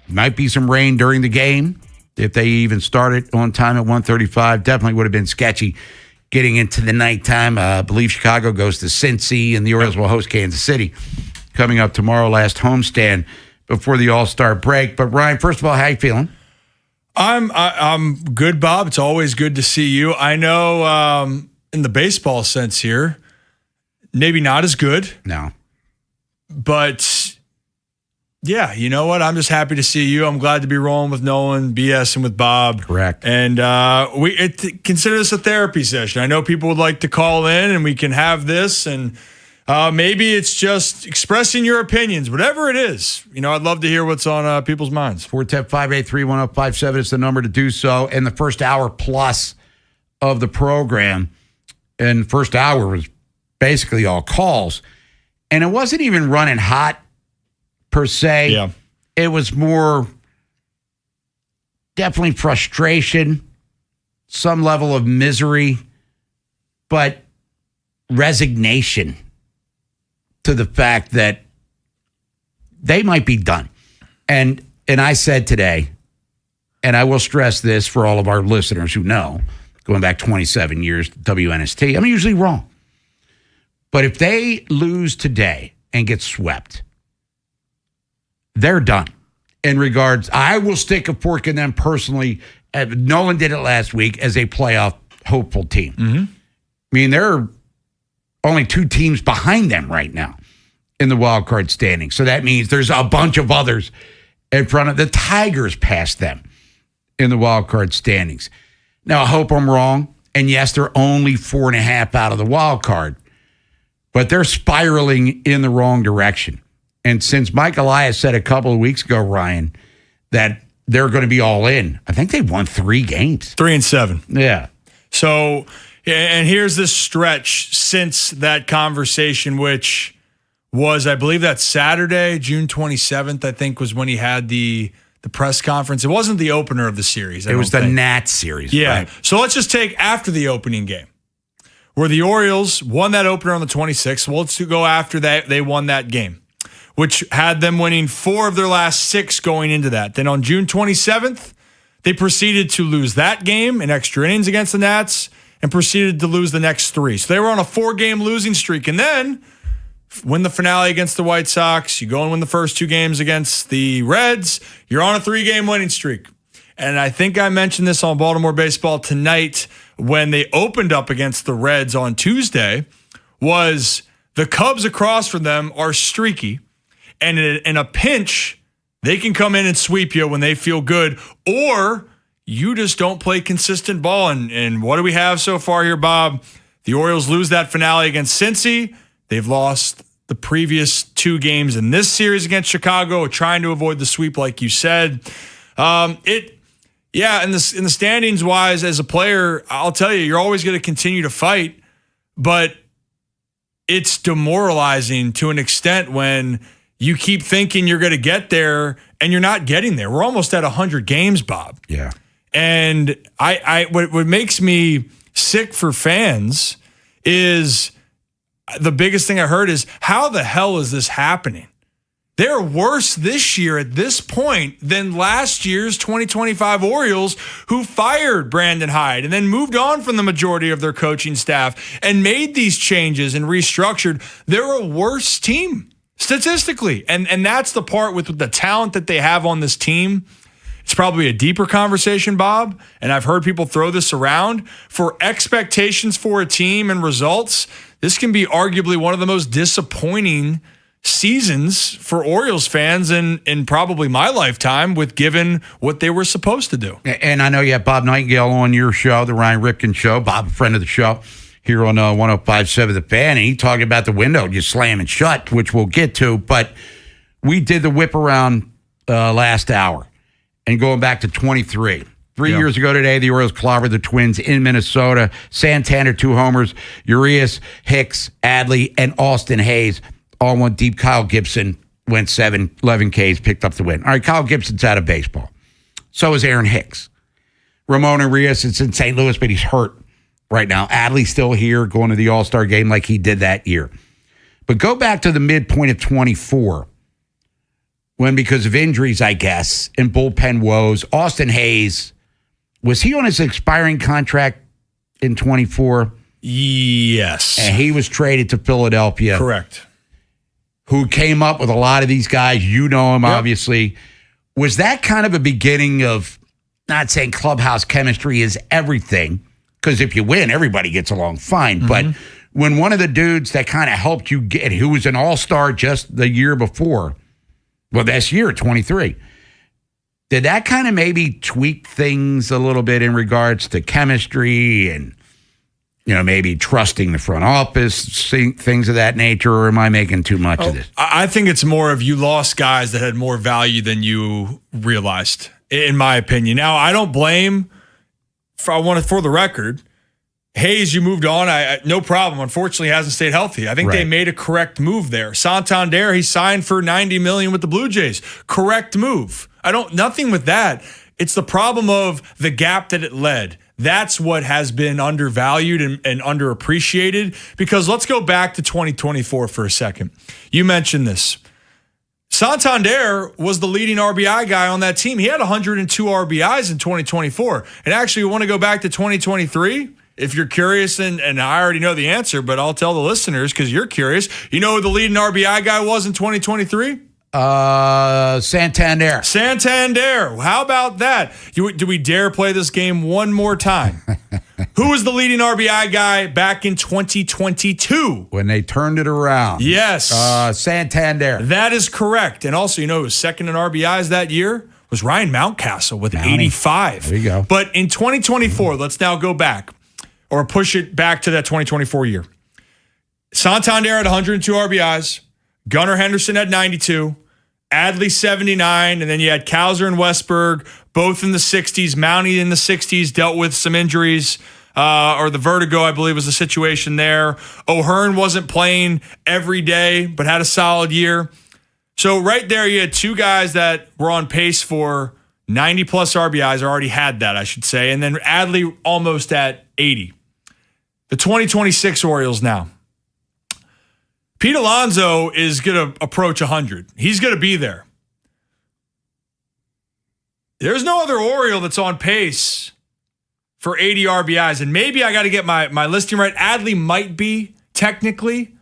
Might be some rain during the game. If they even started on time at 1:35, definitely would have been sketchy getting into the nighttime. I believe Chicago goes to Cincy, and the Orioles will host Kansas City coming up tomorrow, last homestand before the All-Star break. But Ryan, first of all, how you feeling? I'm good, Bob. It's always good to see you. I know in the baseball sense here, maybe not as good. No. But Yeah, you know what? I'm just happy to see you. I'm glad to be rolling with Nolan, BS, and with Bob. Correct. And consider this a therapy session. I know people would like to call in, and we can have this, and maybe it's just expressing your opinions, whatever it is. I'd love to hear what's on people's minds. 410-583-1057 is the number to do so. And the first hour plus of the program, and the first hour was basically all calls, and it wasn't even running hot per se. Yeah. It was more definitely frustration, some level of misery, but resignation to the fact that they might be done. And I said today, and I will stress this for all of our listeners who know, going back 27 years to WNST, I'm usually wrong. But if they lose today and get swept, they're done. In regards, I will stick a fork in them personally. Nolan did it last week as a playoff hopeful team. Mm-hmm. I mean, there are only 2 teams behind them right now in the wild card standing. So that means there's a bunch of others in front of the Tigers past them in the wild card standings. Now, I hope I'm wrong. And yes, they're only 4.5 out of the wild card, but they're spiraling in the wrong direction. And since Mike Elias said a couple of weeks ago, Ryan, that they're going to be all in, I think they won 3 games. 3-7. Yeah. So, and here's this stretch since that conversation, which was, I believe that Saturday, June 27th, I think was when he had the press conference. It wasn't the opener of the series. It was the Nats series. Yeah. Right? So let's just take after the opening game, where the Orioles won that opener on the 26th. Well, let's go after that. They won that game, which had them winning 4 of their last 6 going into that. Then on June 27th, they proceeded to lose that game in extra innings against the Nats and proceeded to lose the next 3. So they were on a 4-game losing streak. And then win the finale against the White Sox. You go and win the first 2 games against the Reds. You're on a 3-game winning streak. And I think I mentioned this on Baltimore Baseball Tonight when they opened up against the Reds on Tuesday, was the Cubs across from them are streaky. And in a pinch, they can come in and sweep you when they feel good, or you just don't play consistent ball. And what do we have so far here, Bob? The Orioles lose that finale against Cincy. They've lost the previous 2 games in this series against Chicago, trying to avoid the sweep, like you said. In the standings wise, as a player, I'll tell you, you're always going to continue to fight, but it's demoralizing to an extent when you keep thinking you're going to get there and you're not getting there. We're almost at 100 games, Bob. Yeah. And what makes me sick for fans is the biggest thing I heard is, how the hell is this happening? They're worse this year at this point than last year's 2025 Orioles, who fired Brandon Hyde and then moved on from the majority of their coaching staff and made these changes and restructured. They're a worse team statistically. And that's the part with the talent that they have on this team. It's probably a deeper conversation, Bob, and I've heard people throw this around. For expectations for a team and results, this can be arguably one of the most disappointing seasons for Orioles fans in probably my lifetime, with given what they were supposed to do. And I know you have Bob Nightingale on your show, the Ryan Ripken Show. Bob, a friend of the show here on 105.7 The Fan, and he talked about the window just slamming shut, which we'll get to. But we did the whip around last hour. And going back to 23. 3 years ago today, the Orioles clobbered the Twins in Minnesota. Santander, 2 homers. Urias, Hicks, Adley, and Austin Hayes all went deep. Kyle Gibson went 11 Ks, picked up the win. All right, Kyle Gibson's out of baseball. So is Aaron Hicks. Ramon Urias is in St. Louis, but he's hurt right now. Adley's still here, going to the All-Star game like he did that year. But go back to the midpoint of 24. When, because of injuries, I guess, and bullpen woes, Austin Hayes, was he on his expiring contract in 24? Yes. And he was traded to Philadelphia. Correct. Who came up with a lot of these guys. You know him, obviously. Was that kind of a beginning of, not saying clubhouse chemistry is everything, because if you win, everybody gets along fine. Mm-hmm. But when one of the dudes that kind of helped you get, who was an all-star just the year before, Well, this year, 23. Did that kind of maybe tweak things a little bit in regards to chemistry and, maybe trusting the front office, things of that nature, or am I making too much of this? I think it's more of you lost guys that had more value than you realized, in my opinion. Now, I don't blame, for the record, Hayes, you moved on. No problem. Unfortunately, he hasn't stayed healthy. I think they made a correct move there. Santander, he signed for $90 million with the Blue Jays. Correct move. Nothing with that. It's the problem of the gap that it led. That's what has been undervalued and underappreciated, because let's go back to 2024 for a second. You mentioned this. Santander was the leading RBI guy on that team. He had 102 RBIs in 2024. And actually, you want to go back to 2023? If you're curious, and I already know the answer, but I'll tell the listeners because you're curious. You know who the leading RBI guy was in 2023? Santander. How about that? Do we dare play this game one more time? Who was the leading RBI guy back in 2022? When they turned it around. Yes. Santander. That is correct. And also, who was second in RBIs that year? Was Ryan Mountcastle with 85. There you go. But in 2024, let's now go back or push it back to that 2024 year. Santander had 102 RBIs. Gunnar Henderson had 92. Adley 79, and then you had Kowser and Westberg, both in the 60s. Mountie in the 60s, dealt with some injuries, or the vertigo, I believe, was the situation there. O'Hearn wasn't playing every day, but had a solid year. So right there, you had two guys that were on pace for 90-plus RBIs, or already had that, I should say, and then Adley almost at 80. The 2026 Orioles now. Pete Alonso is going to approach 100. He's going to be there. There's no other Oriole that's on pace for 80 RBIs. And maybe I got to get my listing right. Adley might be, technically.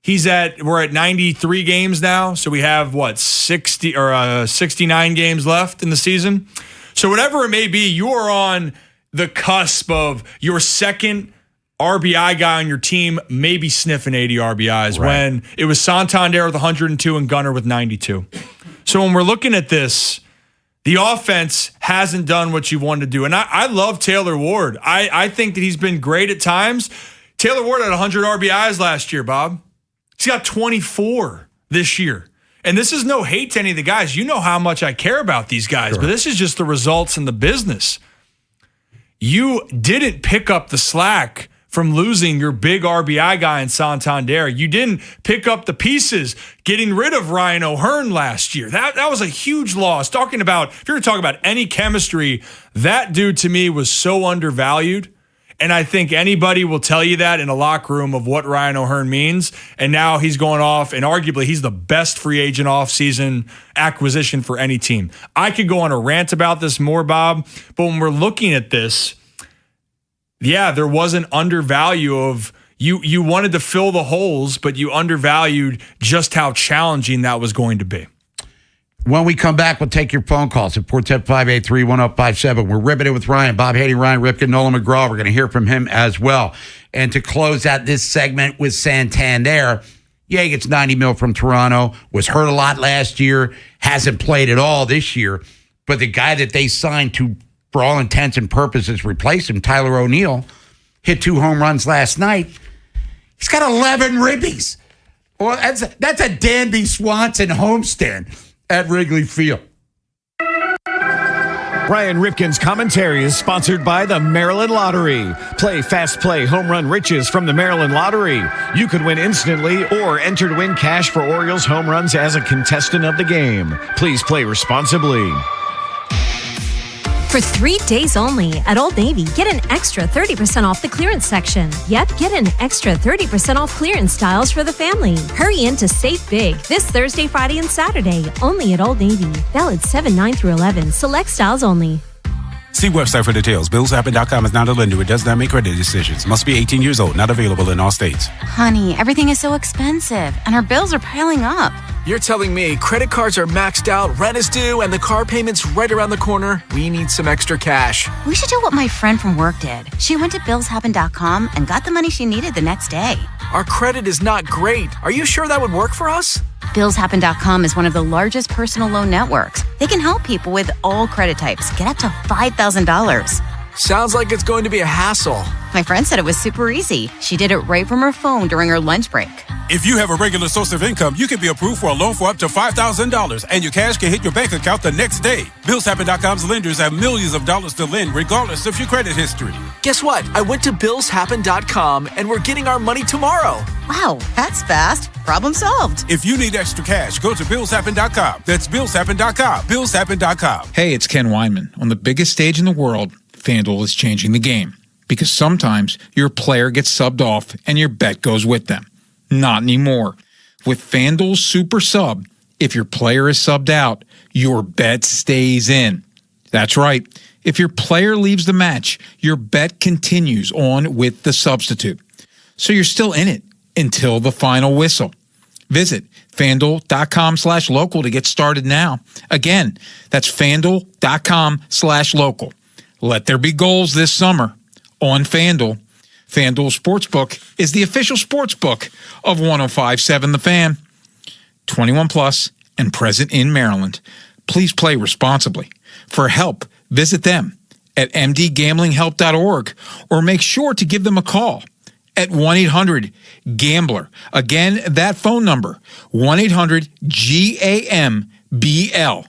We're at 93 games now. So we have, 69 games left in the season. So whatever it may be, you are on the cusp of your second RBI guy on your team maybe sniffing 80 RBIs when it was Santander with 102 and Gunnar with 92. So when we're looking at this, the offense hasn't done what you wanted to do. And I love Taylor Ward. I think that he's been great at times. Taylor Ward had 100 RBIs last year, Bob. He's got 24 this year. And this is no hate to any of the guys. You know how much I care about these guys, but this is just the results in the business. You didn't pick up the slack from losing your big RBI guy in Santander. You didn't pick up the pieces getting rid of Ryan O'Hearn last year. That was a huge loss. If you're going to talk about any chemistry, that dude to me was so undervalued. And I think anybody will tell you that in a locker room of what Ryan O'Hearn means. And now he's going off, and arguably he's the best free agent offseason acquisition for any team. I could go on a rant about this more, Bob, but when we're looking at this, there was an undervalue of you wanted to fill the holes, but you undervalued just how challenging that was going to be. When we come back, we'll take your phone calls at 410-583-1057. We're ripping it with Ryan, Bob Haynie, Ryan Ripken, Nolan McGraw. We're going to hear from him as well. And to close out this segment with Santander, he gets $90 million from Toronto, was hurt a lot last year, hasn't played at all this year. But the guy that they signed to, for all intents and purposes, replace him, Tyler O'Neill, hit 2 home runs last night. He's got 11 ribbies. Well, that's a Danby Swanson homestand at Wrigley Field. Ryan Ripken's commentary is sponsored by the Maryland Lottery. Play Fast Play Home Run Riches from the Maryland Lottery. You could win instantly or enter to win cash for Orioles home runs as a contestant of the game. Please play responsibly. For 3 days only at Old Navy, get an extra 30% off the clearance section. Yep, get an extra 30% off clearance styles for the family. Hurry in to save big this Thursday, Friday, and Saturday, only at Old Navy. Valid 7/9-11. Select styles only. See website for details. BillsApp.com is not a lender. It does not make credit decisions. Must be 18 years old. Not available in all states. Honey, everything is so expensive, and our bills are piling up. You're telling me credit cards are maxed out, rent is due, and the car payment's right around the corner? We need some extra cash. We should do what my friend from work did. She went to BillsHappen.com and got the money she needed the next day. Our credit is not great. Are you sure that would work for us? BillsHappen.com is one of the largest personal loan networks. They can help people with all credit types get up to $5,000. Sounds like it's going to be a hassle. My friend said it was super easy. She did it right from her phone during her lunch break. If you have a regular source of income, you can be approved for a loan for up to $5,000, and your cash can hit your bank account the next day. BillsHappen.com's lenders have millions of dollars to lend, regardless of your credit history. Guess what? I went to BillsHappen.com, and we're getting our money tomorrow. Wow, that's fast. Problem solved. If you need extra cash, go to BillsHappen.com. That's BillsHappen.com. BillsHappen.com. Hey, it's Ken Weinman. On the biggest stage in the world, FanDuel is changing the game. Because sometimes your player gets subbed off and your bet goes with them. Not anymore. With FanDuel's Super Sub, if your player is subbed out, your bet stays in. That's right. If your player leaves the match, your bet continues on with the substitute. So you're still in it until the final whistle. Visit FanDuel.com/local to get started now. Again, that's FanDuel.com/local. Let there be goals this summer on FanDuel. FanDuel Sportsbook is the official sportsbook of 105.7 The Fan. 21 plus and present in Maryland. Please play responsibly. For help, visit them at mdgamblinghelp.org or make sure to give them a call at 1-800-GAMBLER. Again, that phone number, 1-800-GAMBLER.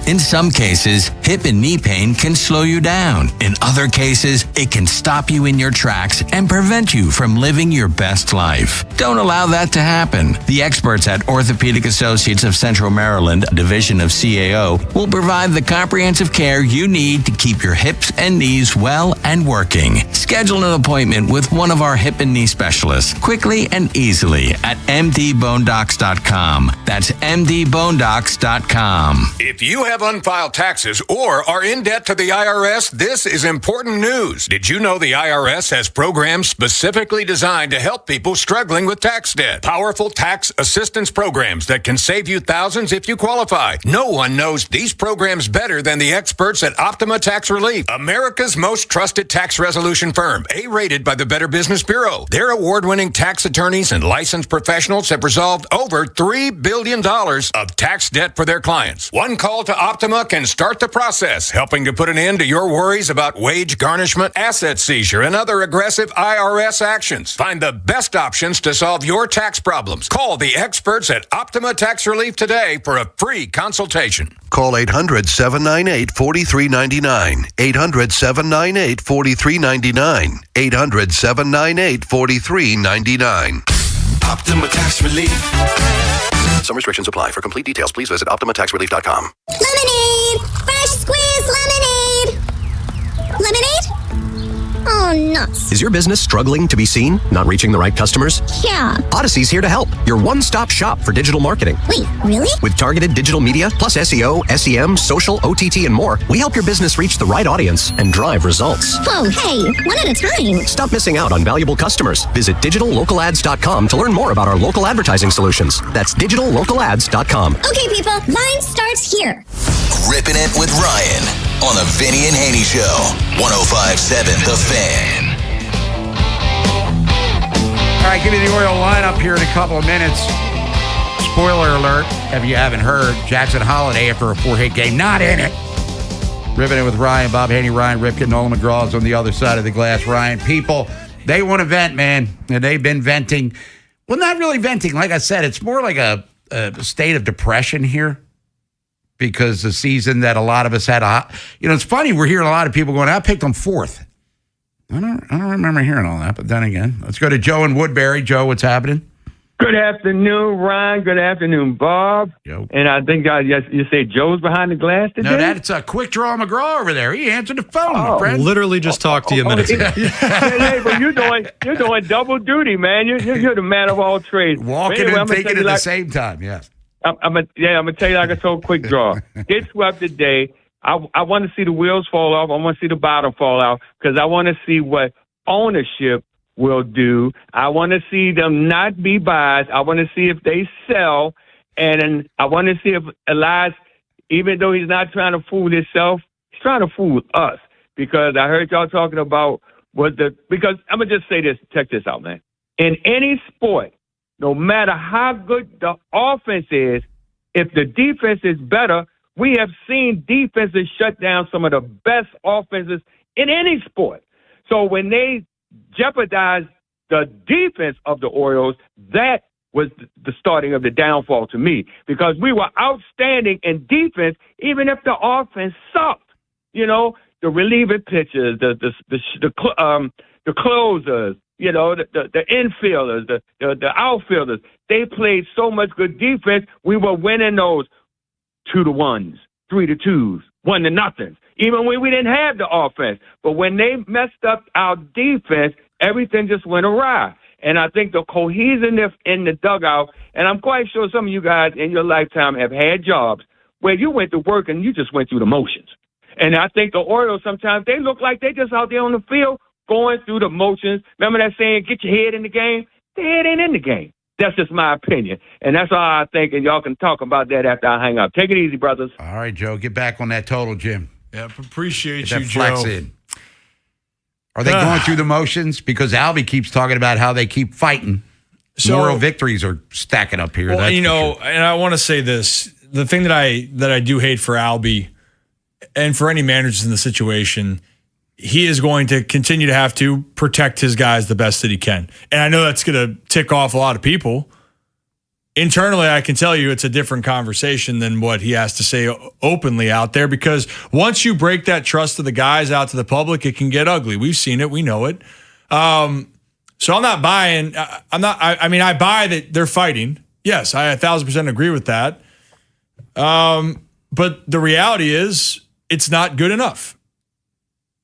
In some cases, hip and knee pain can slow you down. In other cases, it can stop you in your tracks and prevent you from living your best life. Don't allow that to happen. The experts at Orthopedic Associates of Central Maryland, a division of CAO, will provide the comprehensive care you need to keep your hips and knees well and working. Schedule an appointment with one of our hip and knee specialists quickly and easily at mdbonedocs.com. That's mdbonedocs.com. If you have unfiled taxes or are in debt to the IRS, this is important news. Did you know the IRS has programs specifically designed to help people struggling with tax debt? Powerful tax assistance programs that can save you thousands if you qualify. No one knows these programs better than the experts at Optima Tax Relief, America's most trusted tax resolution firm, A-rated by the Better Business Bureau. Their award-winning tax attorneys and licensed professionals have resolved over $3 billion of tax debt for their clients. One call to Optima can start the process, helping to put an end to your worries about wage garnishment, asset seizure, and other aggressive IRS actions. Find the best options to solve your tax problems. Call the experts at Optima Tax Relief today for a free consultation. Call 800-798-4399. 800-798-4399. 800-798-4399. Optima Tax Relief. Some restrictions apply. For complete details, please visit OptimaTaxRelief.com. Lemonade! Fresh squeezed lemonade! Lemonade? Oh, nuts. Is your business struggling to be seen? Not reaching the right customers? Yeah. Odyssey's here to help. Your one-stop shop for digital marketing. Wait, really? With targeted digital media, plus SEO, SEM, social, OTT, and more, we help your business reach the right audience and drive results. Whoa, hey, one at a time. Stop missing out on valuable customers. Visit digitallocalads.com to learn more about our local advertising solutions. That's digitallocalads.com. Okay, people, line starts here. Ripping it with Ryan on the Vinny and Haynie Show. 105.7 The Fan. All right, give me the Oriole lineup here in a couple of minutes. Spoiler alert, if you haven't heard, Jackson Holiday after a 4-hit game, not in it. Ripping it with Ryan, Bob Haney, Ryan Ripken, Nolan McGraw is on the other side of the glass. Ryan, people, they want to vent, man, and they've been venting. Well, not really venting. Like I said, it's more like a state of depression here. Because the season that a lot of us had, it's funny, we're hearing a lot of people going, I picked them fourth. I don't remember hearing all that, but then again, let's go to Joe in Woodbury. Joe, what's happening? Good afternoon, Ryan. Good afternoon, Bob. Yo. And I think you say Joe's behind the glass today? No, that's a quick draw McGraw over there. He answered the phone, my friend. Literally just talked to you minutes ago. Hey, but you're doing double duty, man. You're the man of all trades. Walking and thinking at the same time, yes. I'm gonna tell you like a so quick draw. Get swept today. I want to see the wheels fall off. I want to see the bottom fall out because I want to see what ownership will do. I want to see them not be biased. I want to see if they sell, and I want to see if Elias, even though he's not trying to fool himself, he's trying to fool us because I heard y'all talking about because I'm gonna just say this. Check this out, man. In any sport, no matter how good the offense is, if the defense is better, we have seen defenses shut down some of the best offenses in any sport. So when they jeopardize the defense of the Orioles, that was the starting of the downfall to me, because we were outstanding in defense, even if the offense sucked. You know, the relieving pitchers, the closers, you know, the infielders, the outfielders, they played so much good defense. We were winning those 2-1s, 3-2s, 1-0, even when we didn't have the offense. But when they messed up our defense, everything just went awry. And I think the cohesiveness in the dugout, and I'm quite sure some of you guys in your lifetime have had jobs where you went to work and you just went through the motions. And I think the Orioles sometimes, they look like they just out there on the field going through the motions. Remember that saying, get your head in the game? Their head ain't in the game. That's just my opinion. And that's all I think, and y'all can talk about that after I hang up. Take it easy, brothers. All right, Joe, get back on that total, Jim. Yeah, appreciate Get you, that flex Joe. in. Are they going through the motions? Because Albie keeps talking about how they keep fighting. So- Moral victories are stacking up here. Well, that's you for know, sure. and I want to say this: the thing that I do hate for Albie, and for any managers in the situation, he is going to continue to have to protect his guys the best that he can. And I know that's going to tick off a lot of people. Internally, I can tell you it's a different conversation than what he has to say openly out there, because once you break that trust of the guys out to the public, it can get ugly. We've seen it. We know it. So I'm not buying. I mean, I buy that they're fighting. Yes, I 1,000% agree with that. But the reality is it's not good enough.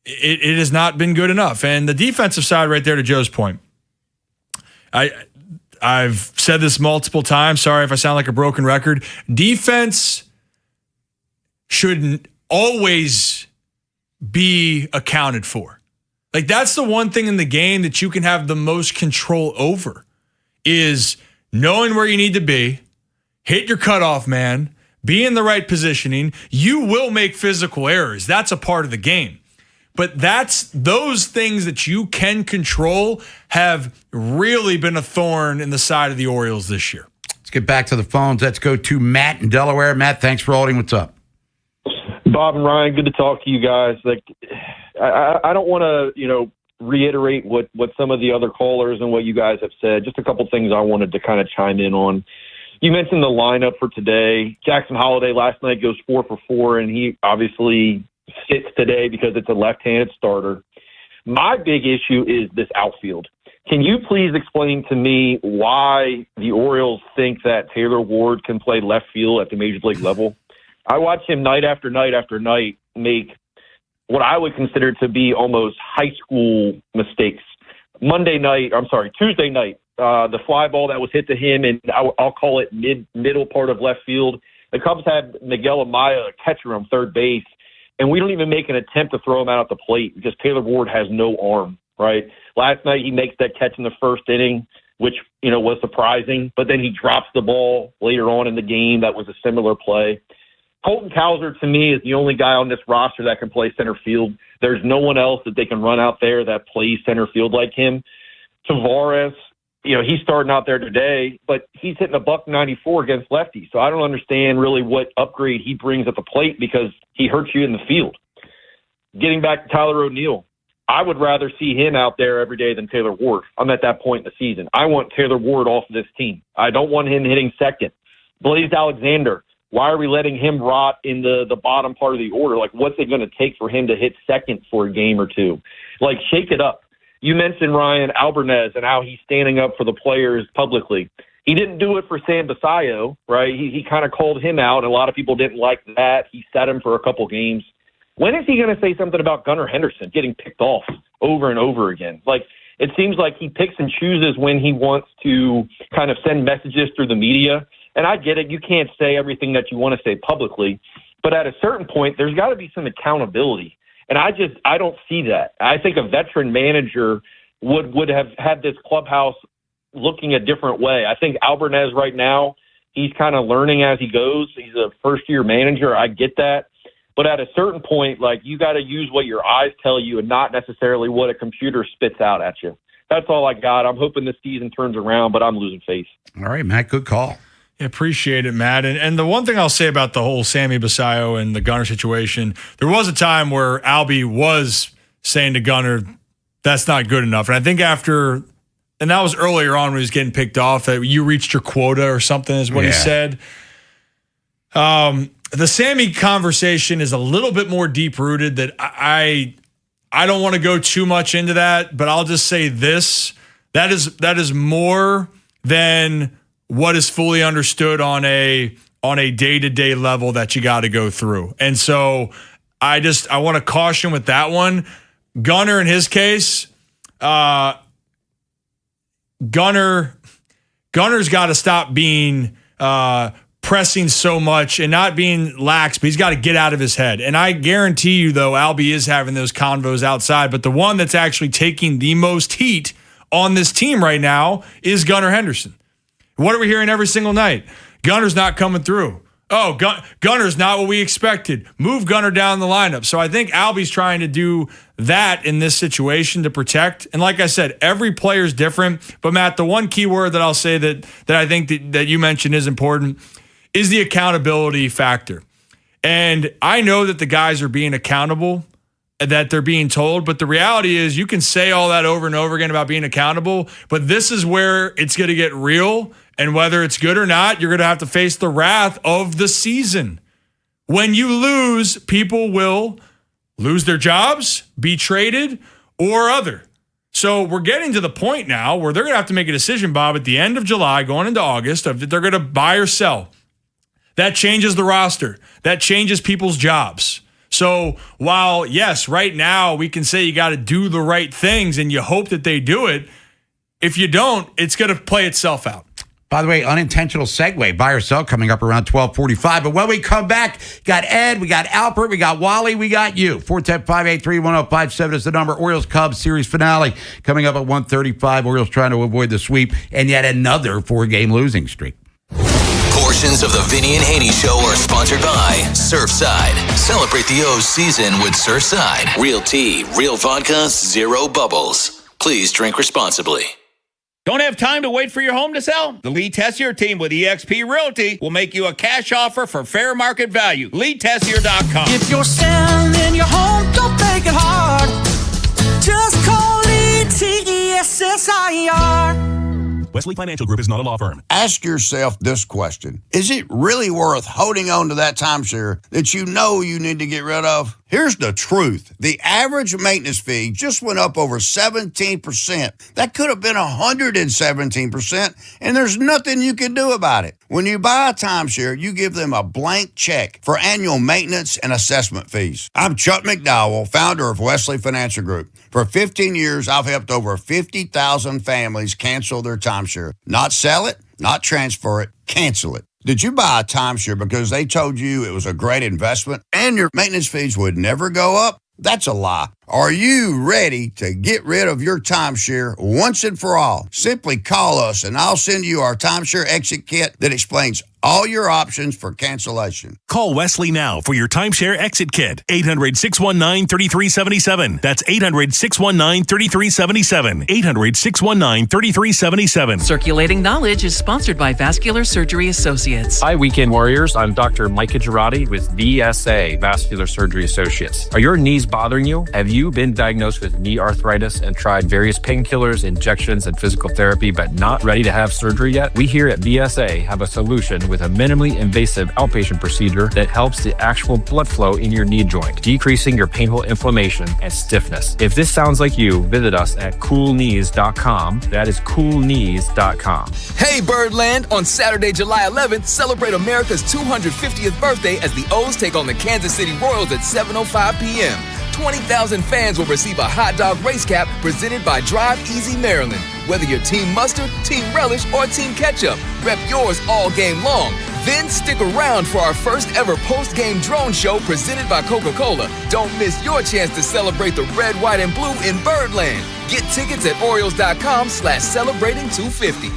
It has not been good enough. And the defensive side right there, to Joe's point, I've said this multiple times. Sorry if I sound like a broken record. Defense should always be accounted for. Like, that's the one thing in the game that you can have the most control over, is knowing where you need to be, hit your cutoff man, be in the right positioning. You will make physical errors. That's a part of the game. But those things that you can control have really been a thorn in the side of the Orioles this year. Let's get back to the phones. Let's go to Matt in Delaware. Matt, thanks for holding. What's up? Bob and Ryan, good to talk to you guys. Like, I don't want to, reiterate what some of the other callers and what you guys have said. Just a couple things I wanted to kind of chime in on. You mentioned the lineup for today. Jackson Holliday last night goes 4 for 4, and he obviously sits today because it's a left-handed starter. My big issue is this outfield. Can you please explain to me why the Orioles think that Taylor Ward can play left field at the major league level? I watch him night after night after night make what I would consider to be almost high school mistakes. Tuesday night, the fly ball that was hit to him, and I'll call it middle part of left field. The Cubs had Miguel Amaya, a catcher, on third base, and we don't even make an attempt to throw him out at the plate because Taylor Ward has no arm, right? Last night he makes that catch in the first inning, which, was surprising, but then he drops the ball later on in the game. That was a similar play. Colton Cowser, to me, is the only guy on this roster that can play center field. There's no one else that they can run out there that plays center field like him. Tavares, he's starting out there today, but he's hitting $194 against lefties. So I don't understand really what upgrade he brings at the plate because he hurts you in the field. Getting back to Tyler O'Neill, I would rather see him out there every day than Taylor Ward. I'm at that point in the season. I want Taylor Ward off of this team. I don't want him hitting second. Blaze Alexander, why are we letting him rot in the bottom part of the order? Like, what's it going to take for him to hit second for a game or two? Like, shake it up. You mentioned Ryan Albarnez and how he's standing up for the players publicly. He didn't do it for Sam Basayo, right? He kind of called him out. A lot of people didn't like that. He sat him for a couple games. When is he going to say something about Gunnar Henderson getting picked off over and over again? Like, it seems like he picks and chooses when he wants to kind of send messages through the media. And I get it. You can't say everything that you want to say publicly. But at a certain point, there's got to be some accountability. And I don't see that. I think a veteran manager would have had this clubhouse looking a different way. I think Albarnez right now, he's kind of learning as he goes. He's a first-year manager. I get that. But at a certain point, like, you got to use what your eyes tell you and not necessarily what a computer spits out at you. that's all I got. I'm hoping this season turns around, but I'm losing faith. All right, Matt, good call. Appreciate it, Matt. And the one thing I'll say about the whole Sammy Basayo and the Gunner situation, there was a time where Albie was saying to Gunner, that's not good enough. And I think after, and that was earlier on when he was getting picked off, that you reached your quota or something is what he said. The Sammy conversation is a little bit more deep-rooted that I don't want to go too much into that, but I'll just say this. That is more than what is fully understood on a day-to-day level that you got to go through. And so I want to caution with that one. Gunner, in his case, Gunner's got to stop being pressing so much and not being lax, but he's got to get out of his head. And I guarantee you, though, Albie is having those convos outside, but the one that's actually taking the most heat on this team right now is Gunnar Henderson. What are we hearing every single night? Gunner's not coming through. Oh, Gunner's not what we expected. Move Gunner down the lineup. So I think Albie's trying to do that in this situation to protect. And like I said, every player's different. But Matt, the one key word that I'll say that I think that you mentioned is important is the accountability factor. And I know that the guys are being accountable, that they're being told, but the reality is you can say all that over and over again about being accountable, but this is where it's going to get real. And whether it's good or not, you're going to have to face the wrath of the season. When you lose, people will lose their jobs, be traded, or other. So we're getting to the point now where they're going to have to make a decision, Bob, at the end of July, going into August, of that they're going to buy or sell. That changes the roster. That changes people's jobs. So while, yes, right now we can say you got to do the right things and you hope that they do it, if you don't, it's going to play itself out. By the way, unintentional segue, buy or sell coming up around 12:45. But when we come back, got Ed, we got Albert, we got Wally, we got you. 410-583-1057 is the number. Orioles-Cubs series finale coming up at 1:35. Orioles trying to avoid the sweep and yet another 4-game losing streak. Portions of the Vinny and Haynie Show are sponsored by Surfside. Celebrate the O's season with Surfside. Real tea, real vodka, zero bubbles. Please drink responsibly. Don't have time to wait for your home to sell? The Lee Tessier team with eXp Realty will make you a cash offer for fair market value. LeeTessier.com. If you're selling your home, don't make it hard. Just call Lee Tessier. Wesley Financial Group is not a law firm. Ask yourself this question. Is it really worth holding on to that timeshare that you know you need to get rid of? Here's the truth. The average maintenance fee just went up over 17%. That could have been 117%, and there's nothing you can do about it. When you buy a timeshare, you give them a blank check for annual maintenance and assessment fees. I'm Chuck McDowell, founder of Wesley Financial Group. For 15 years, I've helped over 50,000 families cancel their timeshare. Not sell it, not transfer it, cancel it. Did you buy a timeshare because they told you it was a great investment and your maintenance fees would never go up? That's a lie. Are you ready to get rid of your timeshare once and for all? Simply call us and I'll send you our timeshare exit kit that explains all your options for cancellation. Call Wesley now for your timeshare exit kit. 800-619-3377. That's 800-619-3377. 800-619-3377. Circulating Knowledge is sponsored by Vascular Surgery Associates. Hi, Weekend Warriors. I'm Dr. Micah Girardi with VSA, Vascular Surgery Associates. Are your knees bothering you? Have you been diagnosed with knee arthritis and tried various painkillers, injections, and physical therapy, but not ready to have surgery yet? We here at VSA have a solution with a minimally invasive outpatient procedure that helps the actual blood flow in your knee joint, decreasing your painful inflammation and stiffness. If this sounds like you, visit us at coolknees.com. That is coolknees.com. Hey, Birdland! On Saturday, July 11th, celebrate America's 250th birthday as the O's take on the Kansas City Royals at 7:05 p.m. 20,000 fans will receive a hot dog race cap presented by Drive Easy Maryland. Whether you're Team Mustard, Team Relish, or Team Ketchup, rep yours all game long. Then stick around for our first ever post-game drone show presented by Coca-Cola. Don't miss your chance to celebrate the red, white, and blue in Birdland. Get tickets at Orioles.com/celebrating250.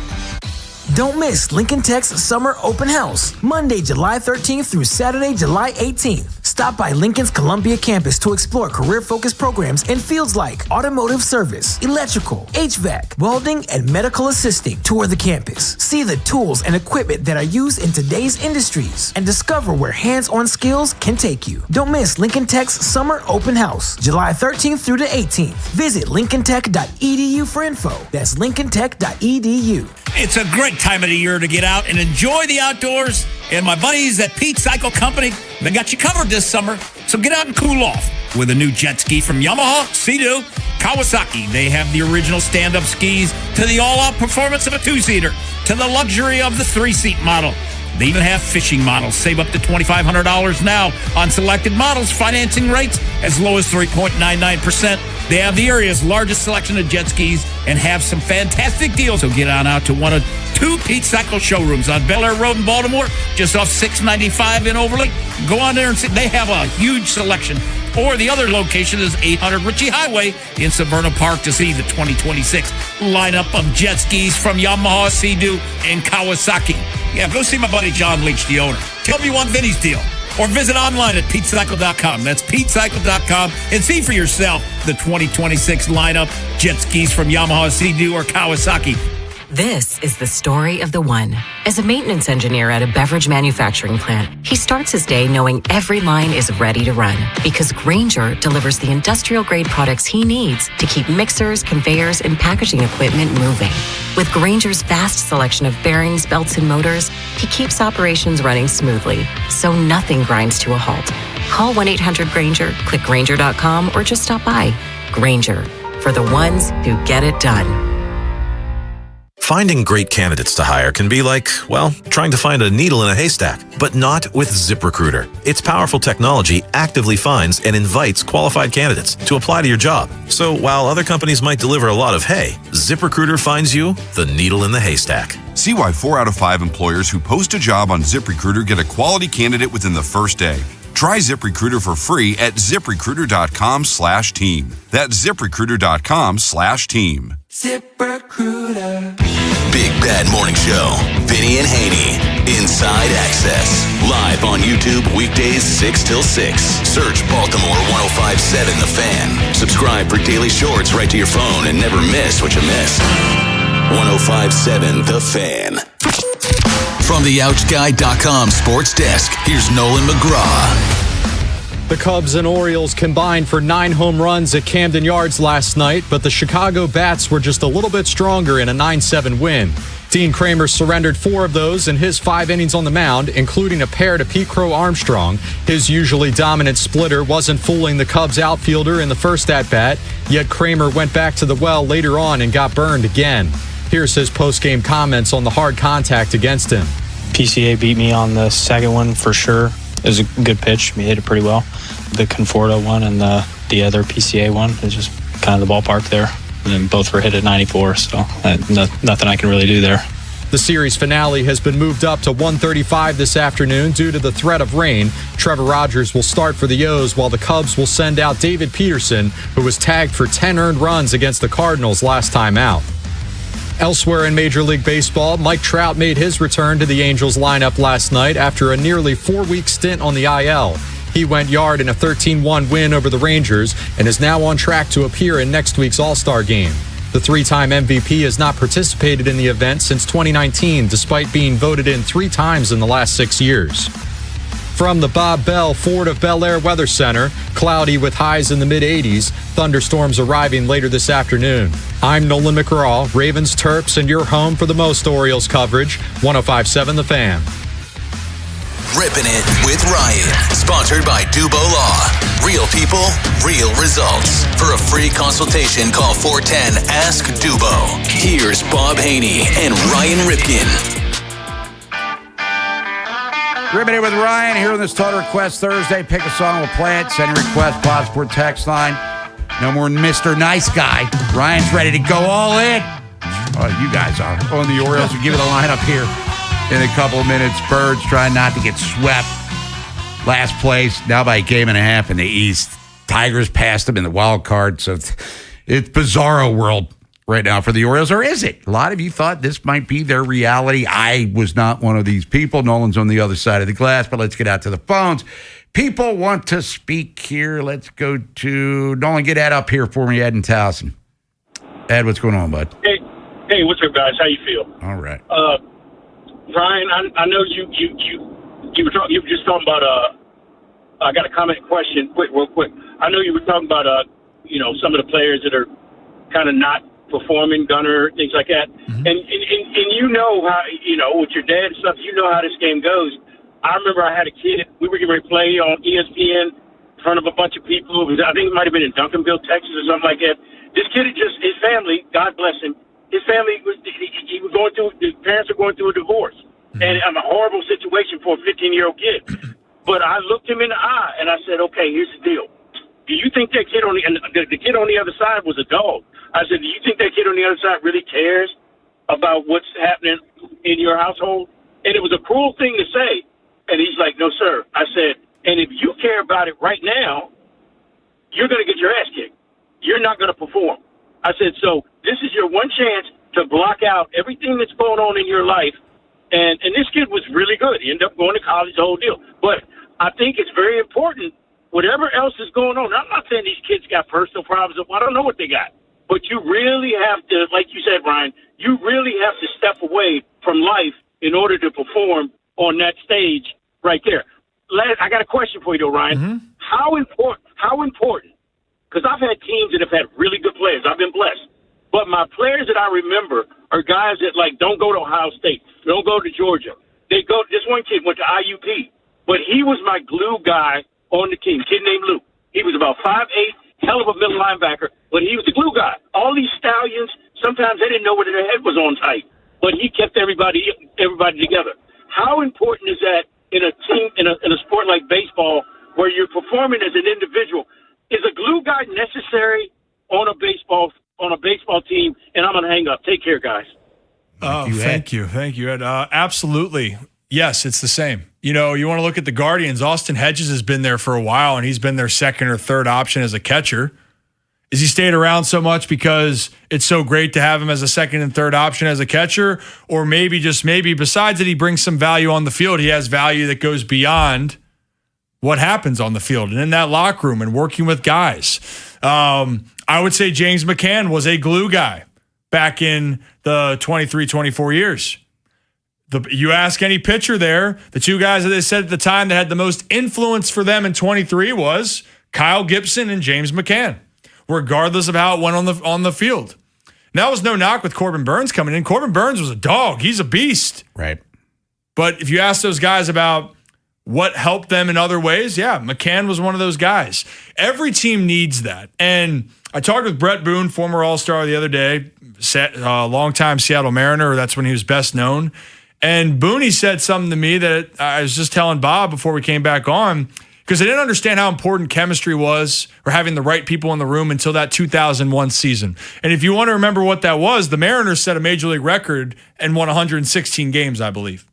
Don't miss Lincoln Tech's Summer Open House, Monday, July 13th through Saturday, July 18th. Stop by Lincoln's Columbia campus to explore career-focused programs in fields like automotive service, electrical, HVAC, welding, and medical assisting. Tour the campus. See the tools and equipment that are used in today's industries and discover where hands-on skills can take you. Don't miss Lincoln Tech's Summer Open House, July 13th through the 18th. Visit lincolntech.edu for info. That's lincolntech.edu. It's a great time of the year to get out and enjoy the outdoors. And my buddies at Pete Cycle Company, they got you covered this summer. So get out and cool off with a new jet ski from Yamaha, Sea-Doo, Kawasaki. They have the original stand-up skis to the all-out performance of a two-seater to the luxury of the three-seat model. They even have fishing models. Save up to $2,500 now on selected models. Financing rates as low as 3.99%. They have the area's largest selection of jet skis and have some fantastic deals. So get on out to one of two Pete Cycle showrooms on Bel Air Road in Baltimore, just off 695 in Overlake. Go on there and see. They have a huge selection. Or the other location is 800 Ritchie Highway in Severna Park to see the 2026 lineup of jet skis from Yamaha, Sea-Doo, and Kawasaki. Yeah, go see my buddy John Leach, the owner. Tell him you want Vinny's deal. Or visit online at PeteCycle.com. That's PeteCycle.com and see for yourself the 2026 lineup, jet skis from Yamaha, Sea-Doo, or Kawasaki. This is the story of the one. As a maintenance engineer at a beverage manufacturing plant, he starts his day knowing every line is ready to run because Grainger delivers the industrial-grade products he needs to keep mixers, conveyors, and packaging equipment moving. With Grainger's vast selection of bearings, belts, and motors, he keeps operations running smoothly, so nothing grinds to a halt. Call 1-800-GRAINGER, click Grainger.com, or just stop by. Grainger, for the ones who get it done. Finding great candidates to hire can be like, well, trying to find a needle in a haystack, but not with ZipRecruiter. Its powerful technology actively finds and invites qualified candidates to apply to your job. So while other companies might deliver a lot of hay, ZipRecruiter finds you the needle in the haystack. See why 4 out of 5 employers who post a job on ZipRecruiter get a quality candidate within the first day. Try ZipRecruiter for free at ZipRecruiter.com/team. That's ZipRecruiter.com/team. ZipRecruiter. Big Bad Morning Show. Vinny and Haynie. Inside Access. Live on YouTube weekdays 6 till 6. Search Baltimore 105.7 The Fan. Subscribe for daily shorts right to your phone and never miss what you missed. 105.7 The Fan. From the OutGuy.com sports desk, here's Nolan McGraw. The Cubs and Orioles combined for 9 home runs at Camden Yards last night, but the Chicago Bats were just a little bit stronger in a 9-7 win. Dean Kramer surrendered 4 of those in his 5 innings on the mound, including a pair to Pete Crow Armstrong. His usually dominant splitter wasn't fooling the Cubs outfielder in the first at-bat, yet Kramer went back to the well later on and got burned again. Here's his post-game comments on the hard contact against him. PCA beat me on the second one for sure. It was a good pitch. We hit it pretty well. The Conforto one and the other PCA one is just kind of the ballpark there. And then both were hit at 94, so nothing I can really do there. The series finale has been moved up to 1:35 this afternoon due to the threat of rain. Trevor Rogers will start for the O's while the Cubs will send out David Peterson, who was tagged for 10 earned runs against the Cardinals last time out. Elsewhere in Major League Baseball, Mike Trout made his return to the Angels lineup last night after a nearly 4-week stint on the IL. He went yard in a 13-1 win over the Rangers and is now on track to appear in next week's All-Star game. The 3-time MVP has not participated in the event since 2019, despite being voted in 3 times in the last 6 years. From the Bob Bell Ford of Bel Air Weather Center, cloudy with highs in the mid-80s, thunderstorms arriving later this afternoon. I'm Nolan McGraw, Ravens, Terps, and your home for the most Orioles coverage, 105.7 The Fan. Ripping It with Ryan, sponsored by Dubo Law. Real people, real results. For a free consultation, call 410-ASK-DUBO. Here's Bob Haynie and Ryan Ripken. Ribbon It with Ryan here on this Total Request Thursday. Pick a song, we'll play it. Send a request, Passport text line. No more Mr. Nice Guy. Ryan's ready to go all in. Oh, you guys are. On the Orioles, we'll give it a lineup here in a couple of minutes. Birds trying not to get swept. Last place, now by a game and a half in the East. Tigers passed them in the wild card. So it's bizarro world right now for the Orioles, or is it? A lot of you thought this might be their reality. I was not one of these people. Nolan's on the other side of the glass, but let's get out to the phones. People want to speak here. Let's go to Nolan. Get Ed up here for me, Ed in Towson. Ed, what's going on, bud? Hey, what's up, guys? How you feel? All right. Ryan, I know you were just talking about I got a comment question, real quick. I know you were talking about some of the players that are kind of not performing, Gunner, things like that. Mm-hmm. And you know how with your dad and stuff, you know how this game goes. I remember I had a kid. We were getting ready to play on ESPN in front of a bunch of people. I think it might have been in Duncanville, Texas, or something like that. This kid had his family, God bless him. His family was going through. His parents were going through a divorce, and a horrible situation for a 15-year-old kid. But I looked him in the eye and I said, "Okay, here's the deal. Do you think that kid the kid on the other side was a dog? I said, do you think that kid on the other side really cares about what's happening in your household?" And it was a cruel thing to say. And he's like, "No, sir." I said, "And if you care about it right now, you're going to get your ass kicked. You're not going to perform." I said, "So this is your one chance to block out everything that's going on in your life." And this kid was really good. He ended up going to college, the whole deal. But I think it's very important, whatever else is going on. I'm not saying these kids got personal problems. I don't know what they got. But you really have to, like you said, Brian, you really have to step away from life in order to perform on that stage right there. I got a question for you, though, Ryan. Mm-hmm. How important, because I've had teams that have had really good players. I've been blessed. But my players that I remember are guys that, don't go to Ohio State, don't go to Georgia. This one kid went to IUP, but he was my glue guy on the team, a kid named Luke. He was about 5'8", hell of a middle linebacker, but he was the glue guy. All these stallions, sometimes they didn't know whether their head was on tight, but he kept everybody together. How important is that in a team, in a sport like baseball, where you're performing as an individual? Is a glue guy necessary on a baseball team? And I'm going to hang up. Take care, guys. Thank you, Ed. Absolutely. Yes, it's the same. You want to look at the Guardians. Austin Hedges has been there for a while, and he's been their second or third option as a catcher. Is he stayed around so much because it's so great to have him as a second and third option as a catcher? Or maybe, besides that he brings some value on the field, he has value that goes beyond what happens on the field and in that locker room and working with guys. I would say James McCann was a glue guy back in the 23, 24 years. You ask any pitcher there, the two guys that they said at the time that had the most influence for them in 23 was Kyle Gibson and James McCann, regardless of how it went on the field. Now, that was no knock with Corbin Burns coming in. Corbin Burns was a dog. He's a beast. Right. But if you ask those guys about what helped them in other ways, yeah, McCann was one of those guys. Every team needs that. And I talked with Brett Boone, former All-Star, the other day, longtime Seattle Mariner. That's when he was best known. And Booney said something to me that I was just telling Bob before we came back on, because I didn't understand how important chemistry was or having the right people in the room until that 2001 season. And if you want to remember what that was, the Mariners set a Major League record and won 116 games, I believe.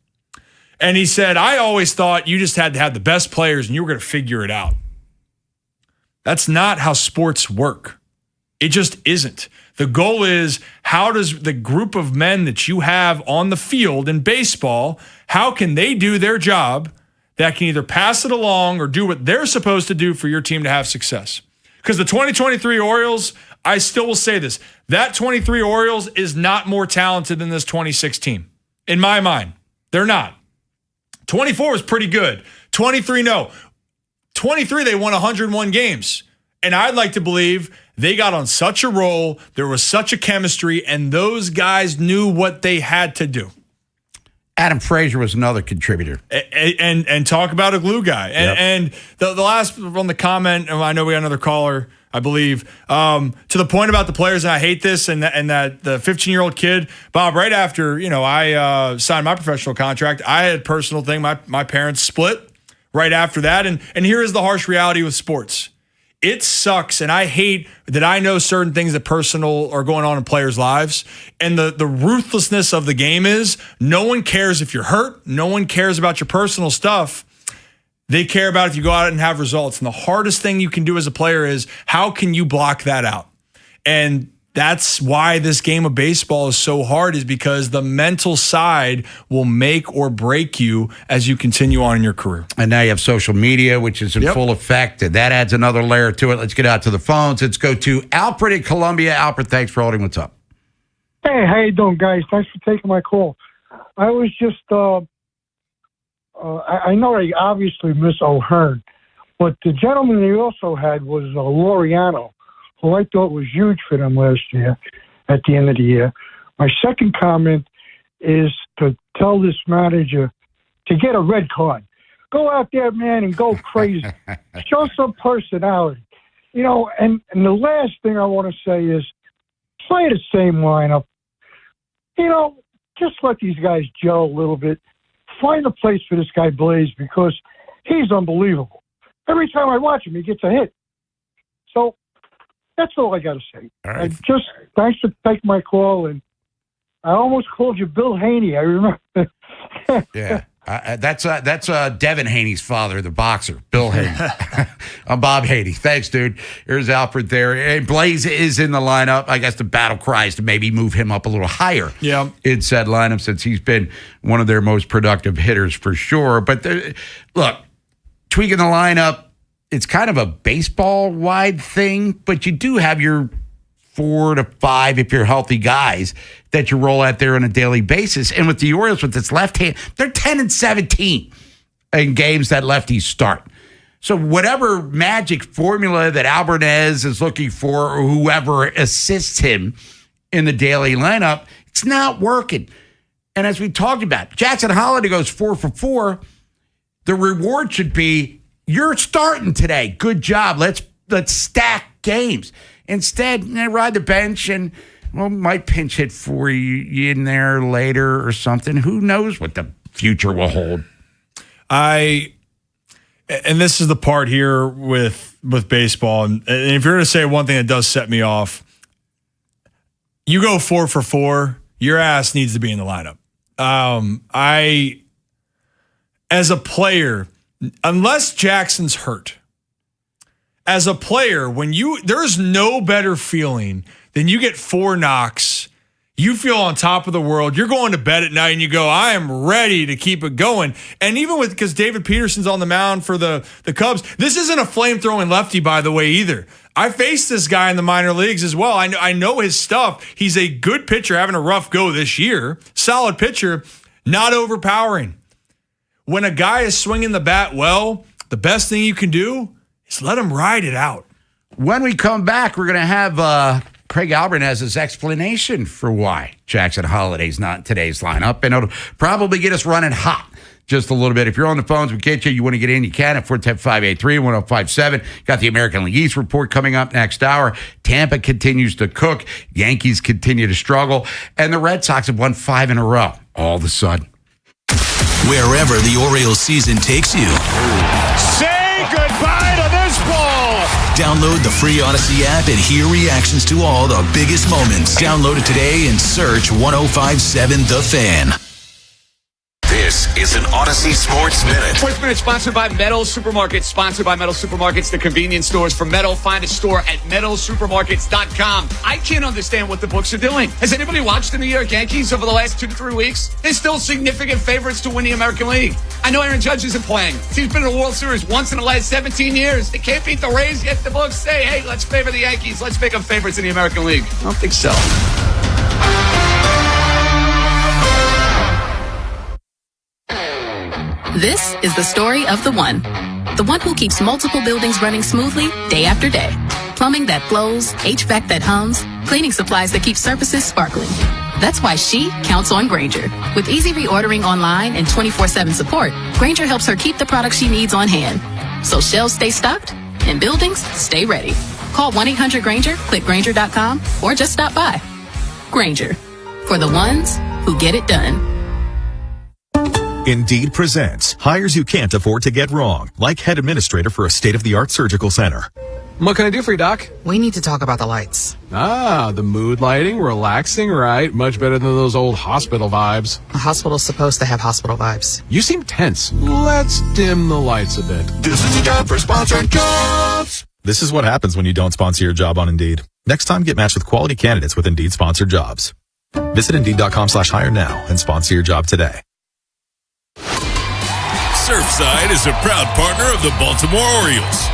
And he said, I always thought you just had to have the best players and you were going to figure it out. That's not how sports work. It just isn't. The goal is, how does the group of men that you have on the field in baseball, how can they do their job that can either pass it along or do what they're supposed to do for your team to have success? Because the 2023 Orioles, I still will say this, that 23 Orioles is not more talented than this 26 team. In my mind, they're not. 24 was pretty good. 23, no. 23, they won 101 games. And I'd like to believe they got on such a roll, there was such a chemistry, and those guys knew what they had to do. Adam Frazier was another contributor. And talk about a glue guy. And the last on the comment, I know we got another caller, I believe, to the point about the players, and I hate this, and that the 15-year-old kid, Bob, right after, I signed my professional contract, I had a personal thing. My parents split right after that. And here is the harsh reality with sports. It sucks, and I hate that I know certain things that personal are going on in players' lives. And the ruthlessness of the game is no one cares if you're hurt. No one cares about your personal stuff. They care about if you go out and have results. And the hardest thing you can do as a player is, how can you block that out? And That's why this game of baseball is so hard, is because the mental side will make or break you as you continue on in your career. And now you have social media, which is in full effect, and that adds another layer to it. Let's get out to the phones. Let's go to Alfred in Columbia. Alfred, thanks for holding. What's up? Hey, how you doing, guys? Thanks for taking my call. I was just, I know I obviously miss O'Hearn, but the gentleman they also had was Laureano, who I thought was huge for them last year at the end of the year. My second comment is to tell this manager to get a red card. Go out there, man, and go crazy. Show some personality. You know, and the last thing I want to say is play the same lineup. You know, just let these guys gel a little bit. Find a place for this guy Blaze, because he's unbelievable. Every time I watch him, he gets a hit. So that's all I got to say. All right. Thanks for taking my call, and I almost called you Bill Haynie. I remember. Yeah. That's Devin Haney's father, the boxer, Bill Haney. I'm Bob Haney. Thanks, dude. Here's Alfred there. And Blaze is in the lineup. I guess the battle cry is to maybe move him up a little higher in said lineup, since he's been one of their most productive hitters for sure. But look, tweaking the lineup, it's kind of a baseball-wide thing, but you do have your 4 to 5, if you're healthy, guys that you roll out there on a daily basis. And with the Orioles, with its left hand, they're 10-17 in games that lefties start. So whatever magic formula that Alvarez is looking for, or whoever assists him in the daily lineup, it's not working. And as we talked about, Jackson Holiday goes 4 for 4. The reward should be, you're starting today. Good job. Let's stack games. Instead, ride the bench and, might pinch hit for you in there later or something. Who knows what the future will hold? And this is the part here with baseball. And if you're going to say one thing that does set me off, you go 4 for 4, your ass needs to be in the lineup. As a player, unless Jackson's hurt, as a player, there's no better feeling than you get 4 knocks. You feel on top of the world. You're going to bed at night and you go, I am ready to keep it going. And even because David Peterson's on the mound for the Cubs, this isn't a flame-throwing lefty, by the way, either. I faced this guy in the minor leagues as well. I know his stuff. He's a good pitcher, having a rough go this year. Solid pitcher, not overpowering. When a guy is swinging the bat well, the best thing you can do is let him ride it out. When we come back, we're going to have Craig Alvarez's explanation for why Jackson Holiday's not in today's lineup, and it'll probably get us running hot just a little bit. If you're on the phones, we get you. You want to get in, you can at 410-583-1057. Got the American League East report coming up next hour. Tampa continues to cook. Yankees continue to struggle. And the Red Sox have won 5 in a row all of a sudden. Wherever the Orioles season takes you. Say goodbye to this ball. Download the free Odyssey app and hear reactions to all the biggest moments. Download it today and search 1057 The Fan. This is an Odyssey Sports Minute. Sports Minute sponsored by Metal Supermarkets. Sponsored by Metal Supermarkets, the convenience stores for Metal. Find a store at metalsupermarkets.com. I can't understand what the books are doing. Has anybody watched the New York Yankees over the last 2 to 3 weeks? They're still significant favorites to win the American League. I know Aaron Judge isn't playing. He's been in the World Series once in the last 17 years. They can't beat the Rays, yet the books say, hey, let's favor the Yankees. Let's make them favorites in the American League. I don't think so. This is the story of the one who keeps multiple buildings running smoothly day after day. Plumbing that flows, HVAC that hums, cleaning supplies that keep surfaces sparkling. That's why she counts on Grainger. With easy reordering online and 24/7 support, Grainger helps her keep the products she needs on hand. So shelves stay stocked and buildings stay ready. Call 1-800-GRAINGER, click Grainger.com, or just stop by. Grainger, for the ones who get it done. Indeed presents hires you can't afford to get wrong, like head administrator for a state-of-the-art surgical center. What can I do for you, Doc? We need to talk about the lights. Ah, the mood lighting, relaxing, right? Much better than those old hospital vibes. A hospital's supposed to have hospital vibes. You seem tense. Let's dim the lights a bit. This is your job for sponsored jobs. This is what happens when you don't sponsor your job on Indeed. Next time, get matched with quality candidates with Indeed sponsored jobs. Visit Indeed.com/hire now and sponsor your job today. Surfside is a proud partner of the Baltimore Orioles.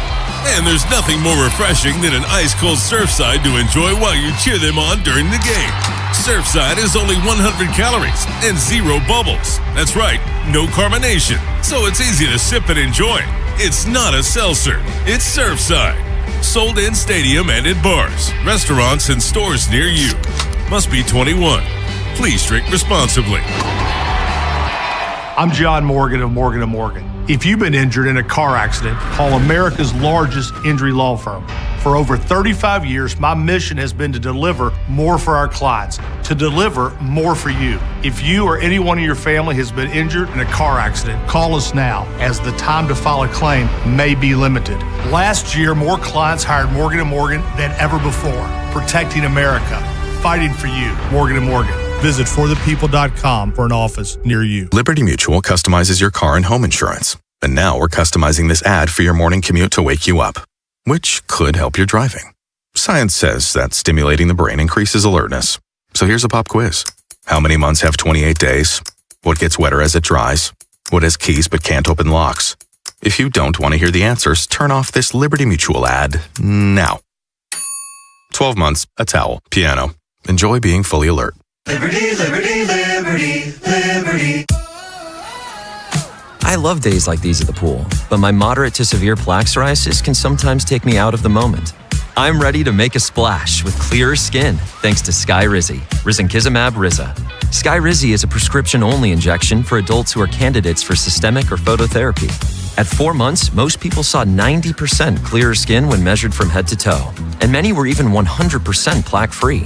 And there's nothing more refreshing than an ice-cold Surfside to enjoy while you cheer them on during the game. Surfside is only 100 calories and 0 bubbles. That's right, no carbonation. So it's easy to sip and enjoy. It's not a seltzer. It's Surfside. Sold in stadium and in bars, restaurants, and stores near you. Must be 21. Please drink responsibly. I'm John Morgan of Morgan & Morgan. If you've been injured in a car accident, call America's largest injury law firm. For over 35 years, my mission has been to deliver more for our clients, to deliver more for you. If you or anyone in your family has been injured in a car accident, call us now, as the time to file a claim may be limited. Last year, more clients hired Morgan & Morgan than ever before, protecting America, fighting for you. Morgan & Morgan. Visit forthepeople.com for an office near you. Liberty Mutual customizes your car and home insurance. And now we're customizing this ad for your morning commute to wake you up, which could help your driving. Science says that stimulating the brain increases alertness. So here's a pop quiz. How many months have 28 days? What gets wetter as it dries? What has keys but can't open locks? If you don't want to hear the answers, turn off this Liberty Mutual ad now. 12 months, a towel, piano. Enjoy being fully alert. Liberty, liberty, liberty, liberty. I love days like these at the pool, but my moderate to severe plaque psoriasis can sometimes take me out of the moment. I'm ready to make a splash with clearer skin thanks to Skyrizi, risankizumab Riza. Skyrizi is a prescription-only injection for adults who are candidates for systemic or phototherapy. At 4 months, most people saw 90% clearer skin when measured from head to toe, and many were even 100% plaque-free.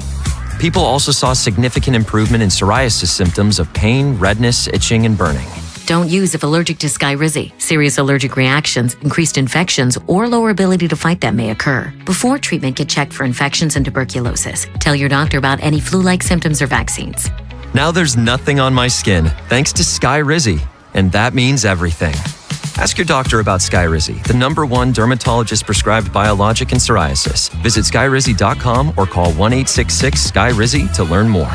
People also saw significant improvement in psoriasis symptoms of pain, redness, itching, and burning. Don't use if allergic to Skyrizi. Serious allergic reactions, increased infections, or lower ability to fight them may occur. Before treatment, get checked for infections and tuberculosis. Tell your doctor about any flu-like symptoms or vaccines. Now there's nothing on my skin thanks to Skyrizi, and that means everything. Ask your doctor about Skyrizi, the #1 dermatologist-prescribed biologic in psoriasis. Visit Skyrizi.com or call 1-866-SKYRIZI to learn more.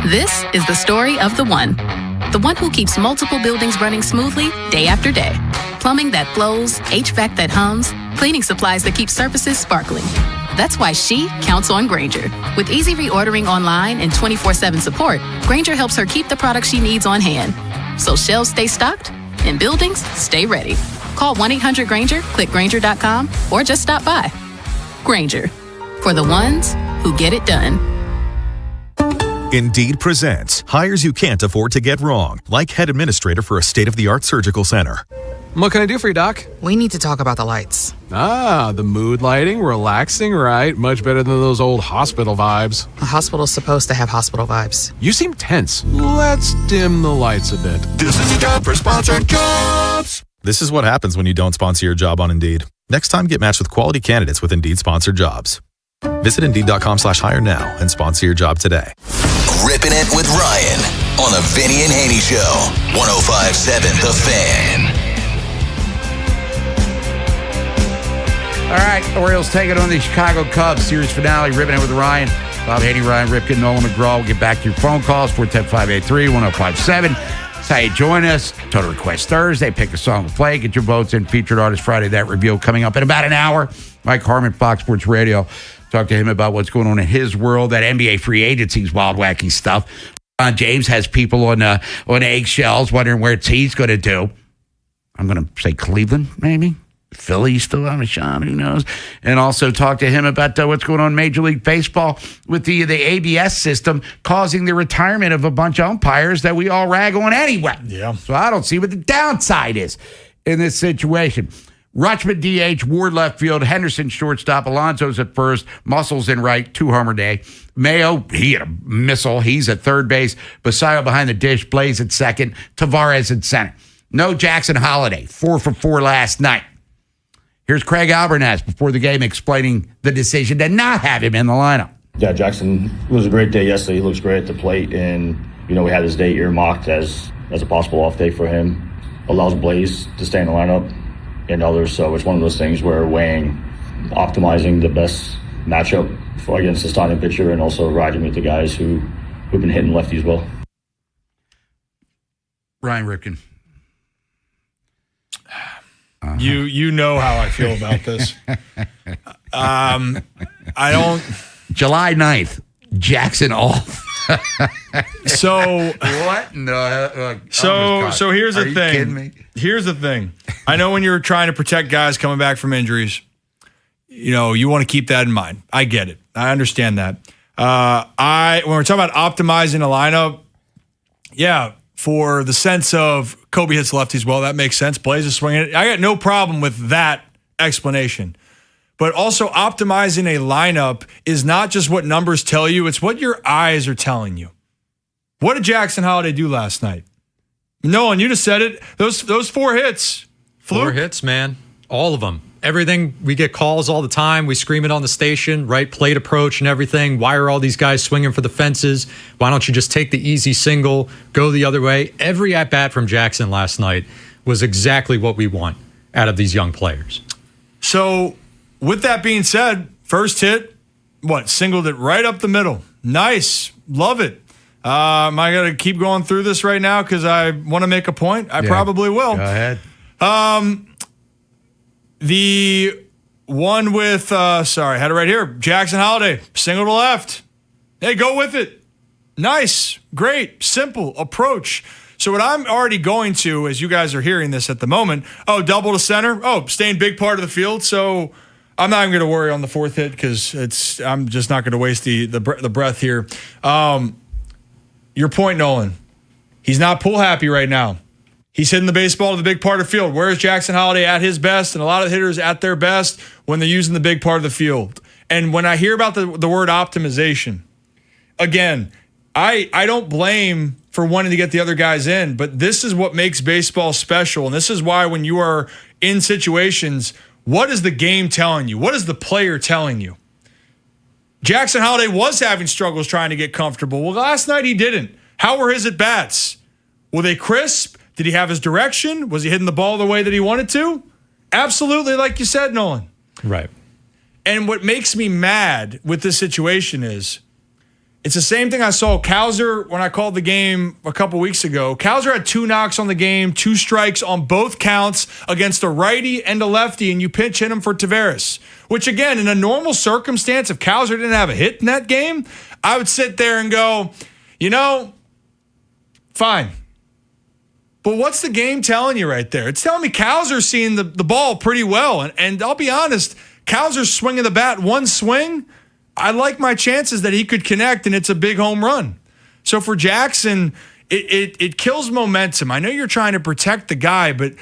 This is the story of the one who keeps multiple buildings running smoothly day after day. Plumbing that flows, HVAC that hums, cleaning supplies that keep surfaces sparkling. That's why she counts on Grainger. With easy reordering online and 24/7 support, Grainger helps her keep the products she needs on hand. So shelves stay stocked and buildings stay ready. Call 1-800-GRAINGER, click Grainger.com, or just stop by. Grainger, for the ones who get it done. Indeed presents hires you can't afford to get wrong, like head administrator for a state-of-the-art surgical center. What can I do for you, Doc? We need to talk about the lights. Ah, the mood lighting, relaxing, right? Much better than those old hospital vibes. A hospital's supposed to have hospital vibes. You seem tense. Let's dim the lights a bit. This is a job for sponsored jobs. This is what happens when you don't sponsor your job on Indeed. Next time, get matched with quality candidates with Indeed sponsored jobs. Visit Indeed.com/hire now and sponsor your job today. Ripping it with Ryan on the Vinny and Haynie Show. 105.7 The Fan. All right, Orioles take it on the Chicago Cubs series finale. Ripping it with Ryan. Bob Haynie, Ryan Ripken, Nolan McGraw. We'll get back to your phone calls. 410-583-1057. That's how you join us. Total Request Thursday. Pick a song to play. Get your votes in. Featured Artist Friday. That review coming up in about an hour. Mike Harmon, Fox Sports Radio. Talk to him about what's going on in his world. That NBA free agency's wild, wacky stuff. James has people on eggshells wondering where he's going to do. I'm going to say Cleveland, maybe. Philly still have a shot, who knows? And also talk to him about what's going on in Major League Baseball with the ABS system causing the retirement of a bunch of umpires that we all rag on anyway. Yeah. So I don't see what the downside is in this situation. Rutschman DH, Ward left field, Henderson shortstop, Alonso's at first, Muscles in right, 2-homer day. Mayo, he had a missile. He's at third base. Basayo behind the dish, Blaze at second, Tavares at center. No Jackson Holiday, 4 for 4 last night. Here's Craig Albernaz before the game explaining the decision to not have him in the lineup. Yeah, Jackson, it was a great day yesterday. He looks great at the plate, and, we had this day earmarked as a possible off day for him. Allows Blaze to stay in the lineup and others, so it's one of those things where weighing optimizing the best matchup against the starting pitcher and also riding with the guys who've been hitting lefties well. Ryan Ripken. You know how I feel about this. I don't. July 9th, Jackson off. So what? No. So here's the thing. Kidding me? Here's the thing. I know when you're trying to protect guys coming back from injuries, you want to keep that in mind. I get it. I understand that. When we're talking about optimizing a lineup, yeah, for the sense of Kobe hits lefties well, that makes sense. Blaze is swinging it. I got no problem with that explanation. But also optimizing a lineup is not just what numbers tell you, it's what your eyes are telling you. What did Jackson Holliday do last night? Nolan, you just said it. Those 4 hits. Fluke. 4 hits, man. All of them. Everything. We get calls all the time. We scream it on the station, right? Plate approach and everything. Why are all these guys swinging for the fences? Why don't you just take the easy single, go the other way? Every at-bat from Jackson last night was exactly what we want out of these young players. So, with that being said, first hit, singled it right up the middle. Nice. Love it. Am I going to keep going through this right now because I want to make a point? I probably will. Go ahead. The one with, I had it right here. Jackson Holliday, single to left. Hey, go with it. Nice. Great. Simple approach. So what I'm already going to, as you guys are hearing this at the moment, double to center. Staying big part of the field. So I'm not even going to worry on the 4th hit because I'm just not going to waste the breath here. Your point, Nolan. He's not pool happy right now. He's hitting the baseball to the big part of the field. Where is Jackson Holliday at his best? And a lot of hitters at their best when they're using the big part of the field. And when I hear about the word optimization, again, I don't blame for wanting to get the other guys in, but this is what makes baseball special. And this is why when you are in situations, what is the game telling you? What is the player telling you? Jackson Holliday was having struggles trying to get comfortable. Well, last night he didn't. How were his at-bats? Were they crisp? Did he have his direction? Was he hitting the ball the way that he wanted to? Absolutely, like you said, Nolan. Right. And what makes me mad with this situation is it's the same thing I saw Cowser when I called the game a couple weeks ago. Cowser had 2 knocks on the game, 2 strikes on both counts against a righty and a lefty, and you pinch hit him for Taveras. Which, again, in a normal circumstance, if Cowser didn't have a hit in that game, I would sit there and go, fine. But what's the game telling you right there? It's telling me Cowser's seeing the ball pretty well. And I'll be honest, Cowser's swinging the bat one swing, I like my chances that he could connect and it's a big home run. So for Jackson, it kills momentum. I know you're trying to protect the guy, but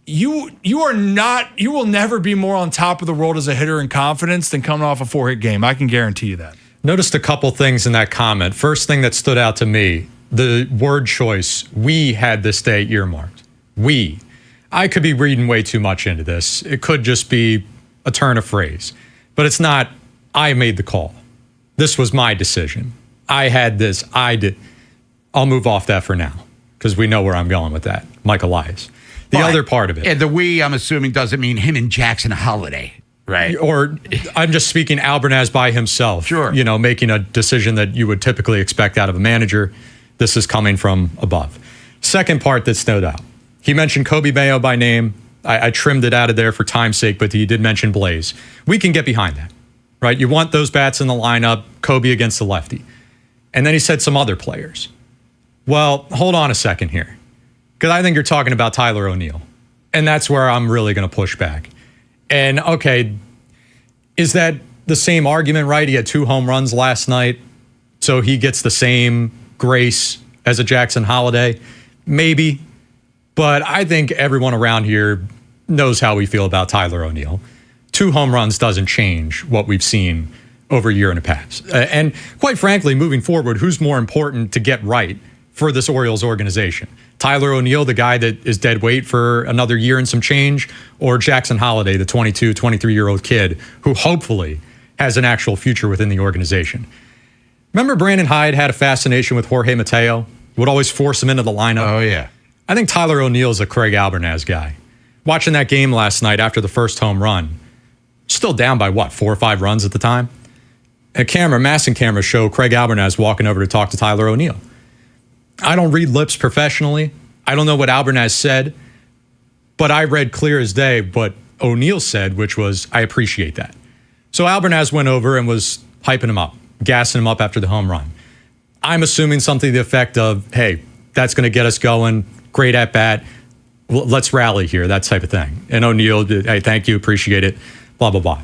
you will never be more on top of the world as a hitter in confidence than coming off a 4-hit game. I can guarantee you that. Noticed a couple things in that comment. First thing that stood out to me, the word choice, we had this day earmarked. We. I could be reading way too much into this. It could just be a turn of phrase. But it's not, I made the call. This was my decision. I had this, I did. I'll move off that for now because we know where I'm going with that. Mike Elias. The other part of it. And the we, I'm assuming, doesn't mean him and Jackson Holliday. Right. Or I'm just speaking Albernaz by himself. Sure. Making a decision that you would typically expect out of a manager. This is coming from above. Second part that stood out. He mentioned Kobe Mayo by name. I trimmed it out of there for time's sake, but he did mention Blaze. We can get behind that, right? You want those bats in the lineup, Kobe against the lefty. And then he said some other players. Well, hold on a second here, because I think you're talking about Tyler O'Neill. And that's where I'm really going to push back. And, okay, is that the same argument, right? He had 2 home runs last night, so he gets the same grace as a Jackson Holliday? Maybe. But I think everyone around here knows how we feel about Tyler O'Neill. 2 home runs doesn't change what we've seen over a year and a half. And quite frankly, moving forward, who's more important to get right for this Orioles organization? Tyler O'Neill, the guy that is dead weight for another year and some change, or Jackson Holliday, the 22, 23-year-old kid who hopefully has an actual future within the organization? Remember Brandon Hyde had a fascination with Jorge Mateo? Would always force him into the lineup? Oh, yeah. I think Tyler O'Neill is a Craig Albernaz guy. Watching that game last night after the first home run, still down by 4 or 5 runs at the time. Massing camera show Craig Albernaz walking over to talk to Tyler O'Neill. I don't read lips professionally. I don't know what Albernaz said, but I read clear as day what O'Neill said, which was, I appreciate that. So Albernaz went over and was hyping him up, gassing him up after the home run. I'm assuming something to the effect of, hey, that's going to get us going. Great at bat. Well, let's rally here, that type of thing. And O'Neill did, hey, thank you, appreciate it, blah, blah, blah.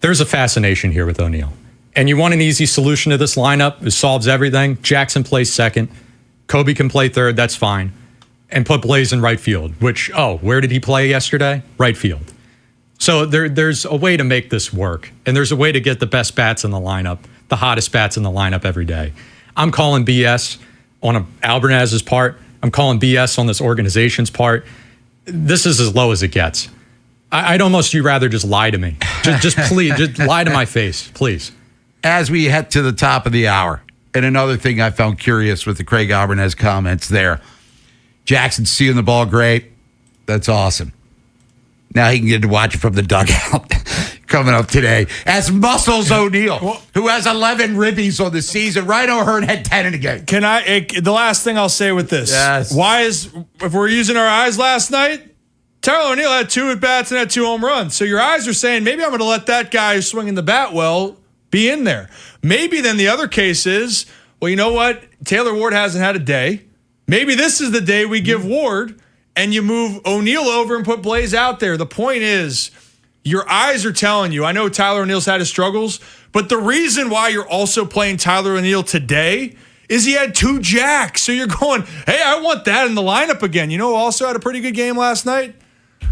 There's a fascination here with O'Neill. And you want an easy solution to this lineup? It solves everything. Jackson plays second. Kobe can play third. That's fine. And put Blaze in right field, which, where did he play yesterday? Right field. So there's a way to make this work. And there's a way to get the best bats in the lineup, the hottest bats in the lineup every day. I'm calling BS on Albernaz's part. I'm calling BS on this organization's part. This is as low as it gets. I'd almost you rather just lie to me. Just please, just lie to my face, please. As we head to the top of the hour, and another thing I found curious with the Craig Albernaz comments there, Jackson's seeing the ball great. That's awesome. Now he can get to watch it from the dugout coming up today. As Muscles O'Neill, who has 11 ribbies on the season. Rhino Hearn had 10 in a game. The last thing I'll say with this. Yes. If we're using our eyes last night, Tyler O'Neill had 2 at-bats and had 2 home runs. So your eyes are saying, maybe I'm going to let that guy who's swinging the bat well be in there. Maybe then the other case is, well, you know what? Taylor Ward hasn't had a day. Maybe this is the day we give Ward and you move O'Neill over and put Blaze out there. The point is, your eyes are telling you, I know Tyler O'Neill's had his struggles, but the reason why you're also playing Tyler O'Neill today is he had 2 jacks. So you're going, hey, I want that in the lineup again. You know who also had a pretty good game last night?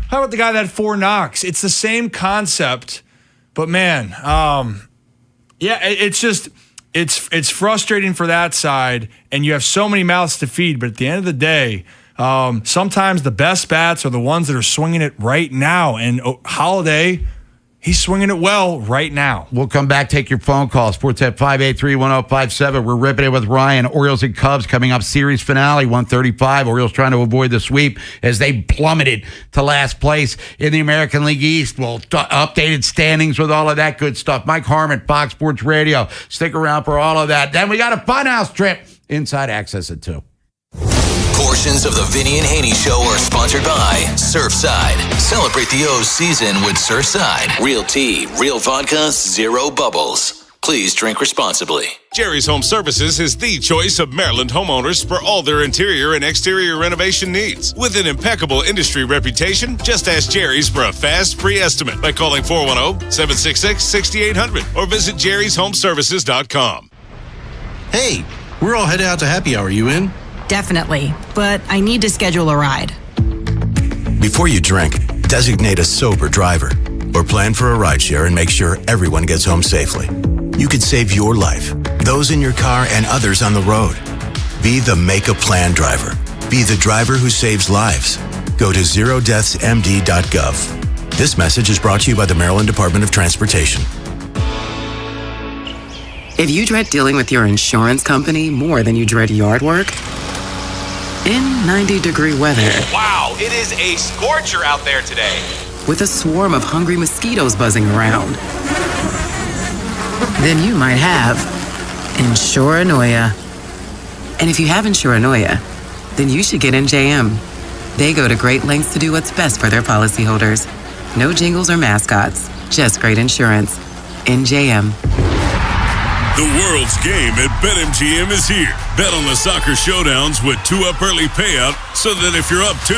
How about the guy that had 4 knocks? It's the same concept, but man, it's just, it's frustrating for that side, and you have so many mouths to feed, but at the end of the day, sometimes the best bats are the ones that are swinging it right now, and Holiday, he's swinging it well right now. We'll come back, take your phone call. Sportsnet 583-1057. We're ripping it with Ryan. Orioles and Cubs coming up, series finale, 135. Orioles trying to avoid the sweep as they plummeted to last place in the American League East. Well, updated standings with all of that good stuff. Mike Harmon, Fox Sports Radio. Stick around for all of that. Then we got a funhouse trip. Inside Access at 2. Portions of the Vinny and Haynie Show are sponsored by Surfside. Celebrate the O's season with Surfside. Real tea, real vodka, zero bubbles. Please drink responsibly. Jerry's Home Services is the choice of Maryland homeowners for all their interior and exterior renovation needs. With an impeccable industry reputation, just ask Jerry's for a fast, free estimate by calling 410-766-6800 or visit jerryshomeservices.com. Hey, we're all headed out to happy hour. You in? Definitely, but I need to schedule a ride. Before you drink, designate a sober driver or plan for a rideshare and make sure everyone gets home safely. You could save your life, those in your car, and others on the road. Be the Make a Plan driver. Be the driver who saves lives. Go to zerodeathsmd.gov. This message is brought to you by the Maryland Department of Transportation. If you dread dealing with your insurance company more than you dread yard work, in 90-degree weather. Wow, it is a scorcher out there today. With a swarm of hungry mosquitoes buzzing around. Then you might have Insuranoia. And if you have Insuranoia, then you should get NJM. They go to great lengths to do what's best for their policyholders. No jingles or mascots, just great insurance. NJM. The world's game at BetMGM is here. Bet on the soccer showdowns with 2-up early payout so that if you're up 2,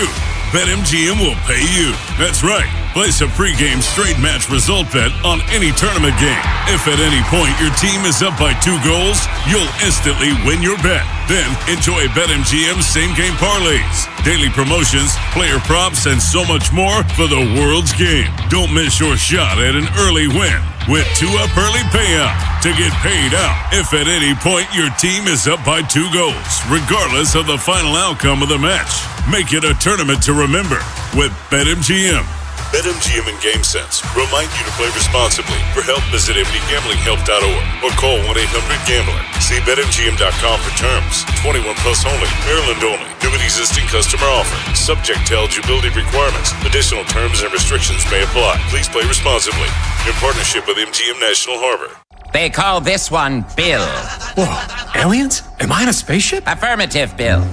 BetMGM will pay you. That's right. Place a pregame straight match result bet on any tournament game. If at any point your team is up by 2 goals, you'll instantly win your bet. Then enjoy BetMGM's same-game parlays, daily promotions, player props, and so much more for the world's game. Don't miss your shot at an early win with 2-up early payout to get paid out if at any point your team is up by 2 goals, regardless of the final outcome of the match. Make it a tournament to remember with BetMGM. BetMGM and GameSense remind you to play responsibly. For help, visit mdgamblinghelp.org or call 1-800-GAMBLER. See BetMGM.com for terms. 21 plus only. Maryland only. New and existing customer offer. Subject to eligibility requirements. Additional terms and restrictions may apply. Please play responsibly. In partnership with MGM National Harbor. They call this one Bill. Whoa, aliens? Am I in a spaceship? Affirmative, Bill.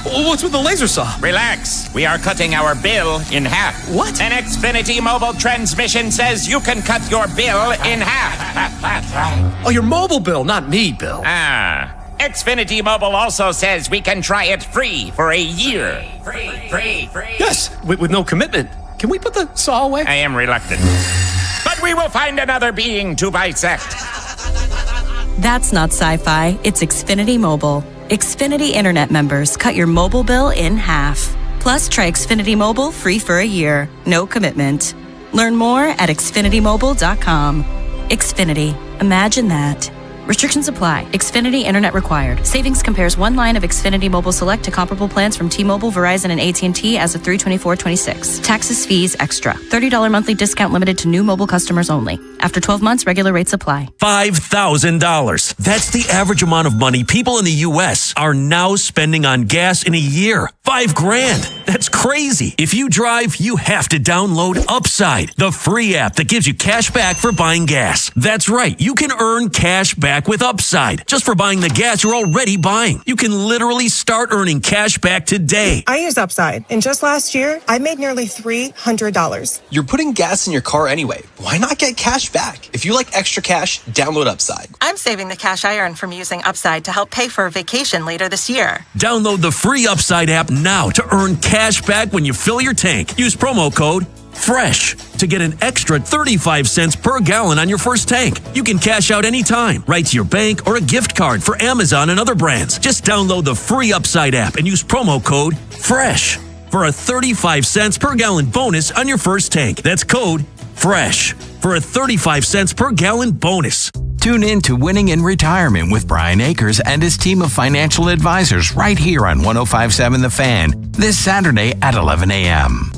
What's with the laser saw? Relax. We are cutting our bill in half. What? An Xfinity mobile transmission says you can cut your bill in half. Oh, your mobile bill, not me, Bill. Xfinity Mobile also says we can try it free for a year. Free. Yes, with no commitment. Can we put the saw away? I am reluctant. But we will find another being to bisect. That's not sci-fi. It's Xfinity Mobile. Xfinity Internet members cut your mobile bill in half. Plus, try Xfinity Mobile free for a year. No commitment. Learn more at xfinitymobile.com. Xfinity. Imagine that. Restrictions apply. Xfinity Internet required. Savings compares one line of Xfinity Mobile Select to comparable plans from T-Mobile, Verizon, and AT&T as of 3/24/26. Taxes, fees, extra. $30 monthly discount limited to new mobile customers only. After 12 months, regular rates apply. $5,000. That's the average amount of money people in the U.S. are now spending on gas in a year. $5,000. That's crazy. If you drive, you have to download Upside, the free app that gives you cash back for buying gas. That's right. You can earn cash back with Upside just for buying the gas you're already buying. You can literally start earning cash back today. I use Upside, and just last year, I made nearly $300. You're putting gas in your car anyway. Why not get cash back? If you like extra cash, download Upside. I'm saving the cash I earn from using Upside to help pay for a vacation later this year. Download the free Upside app now to earn cash back when you fill your tank. Use promo code FRESH to get an extra 35 cents per gallon on your first tank. You can cash out anytime, right to your bank or a gift card for Amazon and other brands. Just download the free Upside app and use promo code FRESH for a 35 cents per gallon bonus on your first tank. That's code FRESH for a 35 cents per gallon bonus. Tune in to Winning in Retirement with Brian Akers and his team of financial advisors right here on 105.7 The Fan this Saturday at 11 a.m.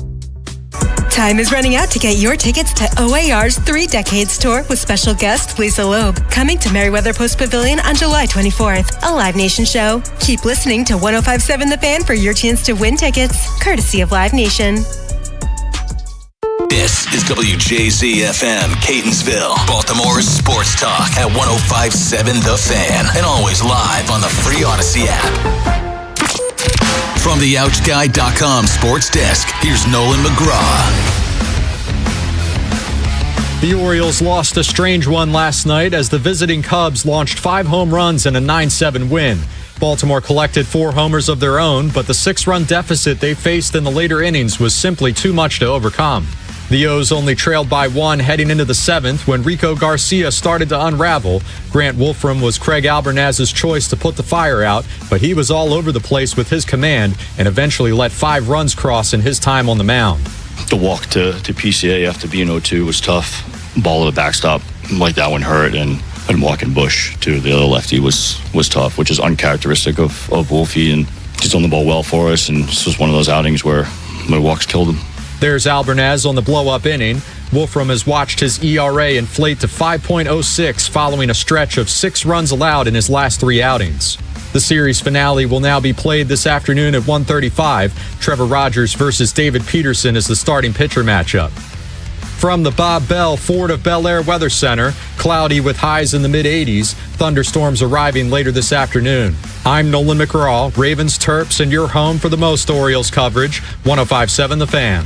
Time is running out to get your tickets to OAR's 3 Decades Tour with special guest Lisa Loeb, coming to Merriweather Post Pavilion on July 24th, a Live Nation show. Keep listening to 105.7 The Fan for your chance to win tickets, courtesy of Live Nation. This is WJZ-FM, Catonsville, Baltimore's sports talk at 105.7 The Fan, and always live on the free Odyssey app. From the OutGuy.com sports desk, here's Nolan McGraw. The Orioles lost a strange one last night as the visiting Cubs launched 5 home runs and a 9-7 win. Baltimore collected 4 homers of their own, but the 6-run deficit they faced in the later innings was simply too much to overcome. The O's only trailed by 1 heading into the 7th when Rico Garcia started to unravel. Grant Wolfram was Craig Albernaz's choice to put the fire out, but he was all over the place with his command and eventually let 5 runs cross in his time on the mound. The walk to PCA after being 0-2 was tough. Ball to the backstop, like that one hurt, and walking Bush to the other lefty was tough, which is uncharacteristic of Wolfie, and he's done the ball well for us, and this was one of those outings where my walks killed him. There's Albernaz on the blow-up inning. Wolfram has watched his ERA inflate to 5.06 following a stretch of 6 runs allowed in his last 3 outings. The series finale will now be played this afternoon at 1:35. Trevor Rogers versus David Peterson is the starting pitcher matchup. From the Bob Bell Ford of Bel Air Weather Center, cloudy with highs in the mid-80s, thunderstorms arriving later this afternoon. I'm Nolan McGraw, Ravens, Terps, and your home for the most Orioles coverage, 105.7 The Fan.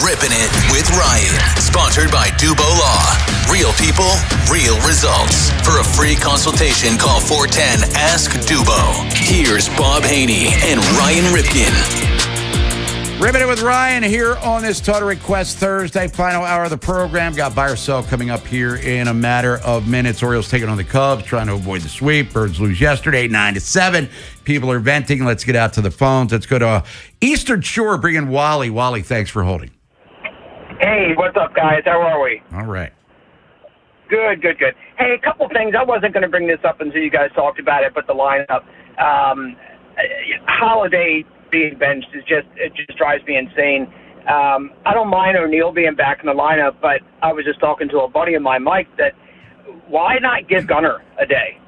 Ripping It with Ryan, sponsored by Dubo Law. Real people, real results. For a free consultation, call 410-ASK-DUBO. Here's Bob Haynie and Ryan Ripken. Ripping It with Ryan here on this Total Request Thursday, final hour of the program. Got buy or sell coming up here in a matter of minutes. Orioles taking on the Cubs, trying to avoid the sweep. Birds lose yesterday, 9-7. People are venting. Let's get out to the phones. Let's go to Eastern Shore, bring in Wally. Wally, thanks for holding. Hey, what's up, guys? How are we? All right. Good. Hey, a couple things. I wasn't going to bring this up until you guys talked about it, but the lineup. Holiday being benched it just drives me insane. I don't mind O'Neal being back in the lineup, but I was just talking to a buddy of mine, Mike, that why not give Gunnar a day?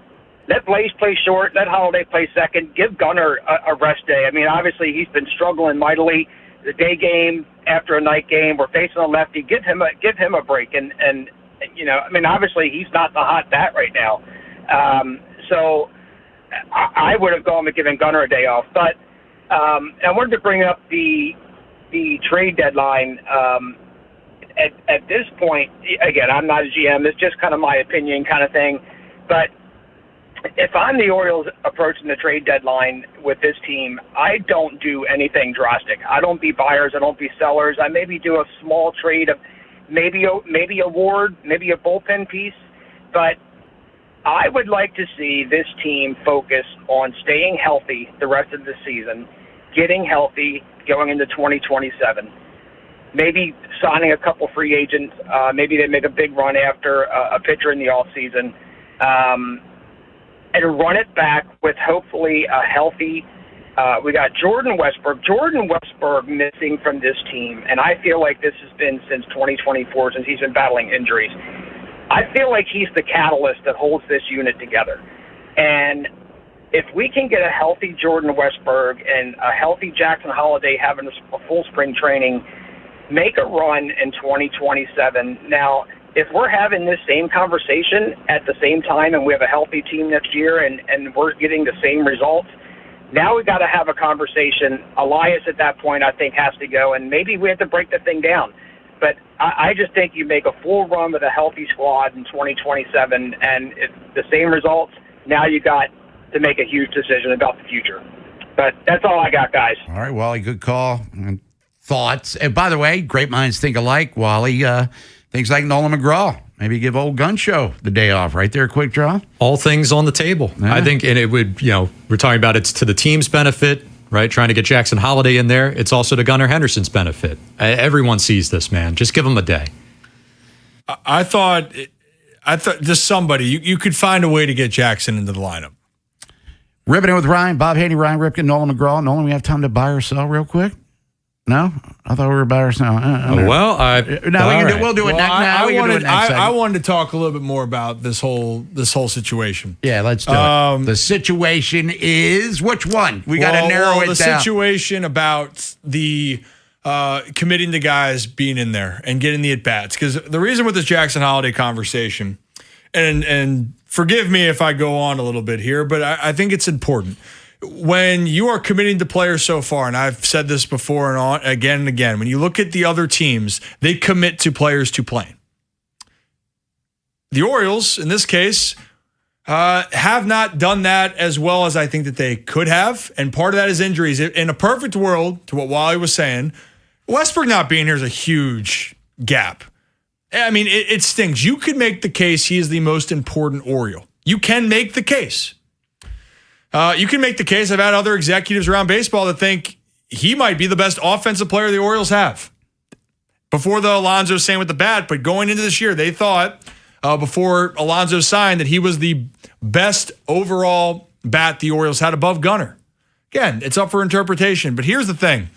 Let Blaze play short. Let Holiday play second. Give Gunnar a rest day. I mean, obviously he's been struggling mightily. The day game after a night game, we're facing a lefty. Give him a break. And you know, I mean, obviously he's not the hot bat right now. So I would have gone with giving Gunnar a day off. But I wanted to bring up the trade deadline. At this point, again, I'm not a GM. It's just kind of my opinion kind of thing. But if I'm the Orioles approaching the trade deadline with this team, I don't do anything drastic. I don't be buyers. I don't be sellers. I maybe do a small trade of maybe a Ward, maybe a bullpen piece. But I would like to see this team focus on staying healthy the rest of the season, getting healthy going into 2027. Maybe signing a couple free agents. Maybe they make a big run after a pitcher in the offseason. And run it back with hopefully a healthy we got Jordan Westburg missing from this team, and I feel like this has been since 2024, since he's been battling injuries. I feel like he's the catalyst that holds this unit together. And if we can get a healthy Jordan Westburg and a healthy Jackson Holiday having a full spring training, make a run in 2027. Now, if we're having this same conversation at the same time and we have a healthy team next year and we're getting the same results, now we've got to have a conversation. Elias at that point, I think, has to go, and maybe we have to break the thing down. But I just think you make a full run with a healthy squad in 2027, and it's the same results. Now you got to make a huge decision about the future. But that's all I got, guys. All right, Wally, good call and thoughts. And by the way, great minds think alike. Wally, things like Nolan McGraw. Maybe give old Gun Show the day off right there, quick draw. All things on the table. Yeah. I think, and it would, we're talking about it's to the team's benefit, right? Trying to get Jackson Holiday in there. It's also to Gunnar Henderson's benefit. Everyone sees this, man. Just give him a day. I thought just somebody, you could find a way to get Jackson into the lineup. Ripping it with Ryan, Bob Haynie, Ryan Ripken, Nolan McGraw. Nolan, we have time to buy or sell real quick? No? I thought we were buy or sell. We'll do it next. I wanted to talk a little bit more about this whole situation. Yeah, let's do it. The situation is which one? We got to narrow it down. The situation about the committing the guys being in there and getting the at-bats. Because the reason with this Jackson Holiday conversation, and forgive me if I go on a little bit here, but I think it's important. When you are committing to players so far, and I've said this before and on again and again, when you look at the other teams, they commit to players to playing. The Orioles, in this case, have not done that as well as I think that they could have, and part of that is injuries. In a perfect world, to what Wally was saying, Westbrook not being here is a huge gap. I mean, it stings. You could make the case he is the most important Oriole. You can make the case. You can make the case. I've had other executives around baseball that think he might be the best offensive player the Orioles have. Before the Alonso saying with the bat, but going into this year, they thought before Alonso signed that he was the best overall bat the Orioles had above Gunnar. Again, it's up for interpretation. But here's the thing.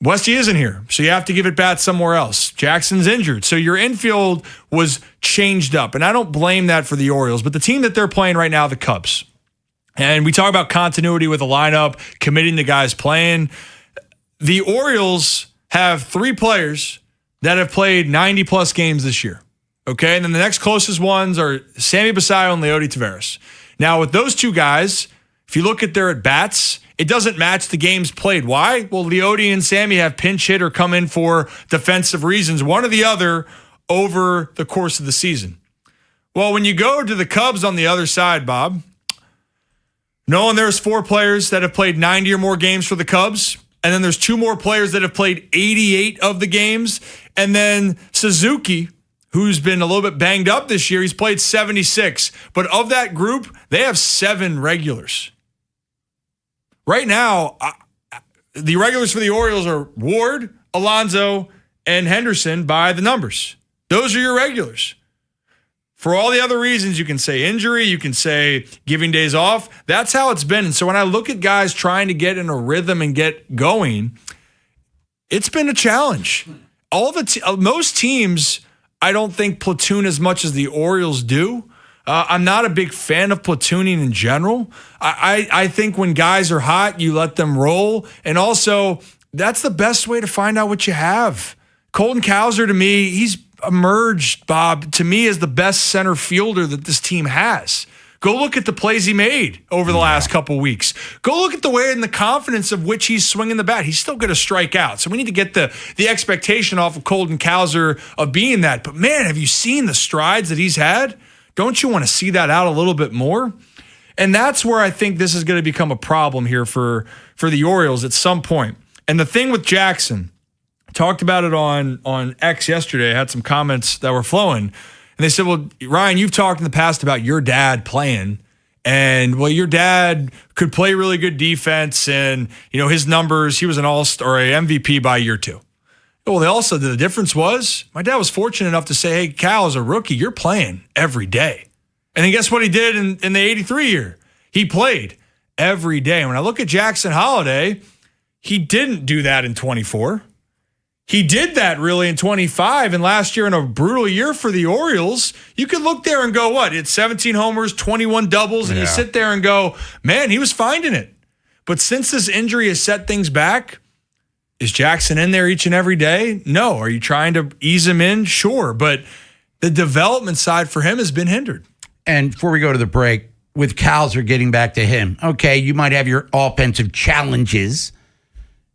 Westy isn't here, so you have to give it bat somewhere else. Jackson's injured, so your infield was changed up. And I don't blame that for the Orioles, but the team that they're playing right now, the Cubs. And we talk about continuity with the lineup, committing the guys playing. The Orioles have 3 players that have played 90-plus games this year. Okay, and then the next closest ones are Sammy Basayo and Leody Taveras. Now, with those 2 guys, if you look at their at-bats, it doesn't match the games played. Why? Well, Leody and Sammy have pinch hit or come in for defensive reasons, one or the other, over the course of the season. Well, when you go to the Cubs on the other side, Bob, knowing there's 4 players that have played 90 or more games for the Cubs, and then there's 2 more players that have played 88 of the games, and then Suzuki, who's been a little bit banged up this year, he's played 76. But of that group, they have 7 regulars. Right now, the regulars for the Orioles are Ward, Alonso, and Henderson by the numbers. Those are your regulars. For all the other reasons, you can say injury, you can say giving days off. That's how it's been. And so when I look at guys trying to get in a rhythm and get going, It's been a challenge. Most teams, I don't think platoon as much as the Orioles do. I'm not a big fan of platooning in general. I think when guys are hot, you let them roll. And also, that's the best way to find out what you have. Colton Cowser, to me, he's emerged, Bob, to me as the best center fielder that this team has. Go look at the plays he made over the last couple weeks. Go look at the way and the confidence of which he's swinging the bat. He's still going to strike out. So we need to get the expectation off of Colton Cowser of being that. But, man, have you seen the strides that he's had? Don't you want to see that out a little bit more? And that's where I think this is going to become a problem here for the Orioles at some point. And the thing with Jackson, I talked about it on X yesterday. I had some comments that were flowing. And they said, well, Ryan, you've talked in the past about your dad playing. And, well, your dad could play really good defense. And, his numbers, he was an all-star or an MVP by year 2. Well, they also, the difference was my dad was fortunate enough to say, hey, Cal, as a rookie, you're playing every day. And then guess what he did in the 83 year? He played every day. And when I look at Jackson Holliday, he didn't do that in 24. He did that really in 25, and last year in a brutal year for the Orioles, you could look there and go, what? It's 17 homers, 21 doubles, and you sit there and go, man, he was finding it. But since this injury has set things back, is Jackson in there each and every day? No. Are you trying to ease him in? Sure. But the development side for him has been hindered. And before we go to the break, with Cowser getting back to him, okay, you might have your offensive challenges,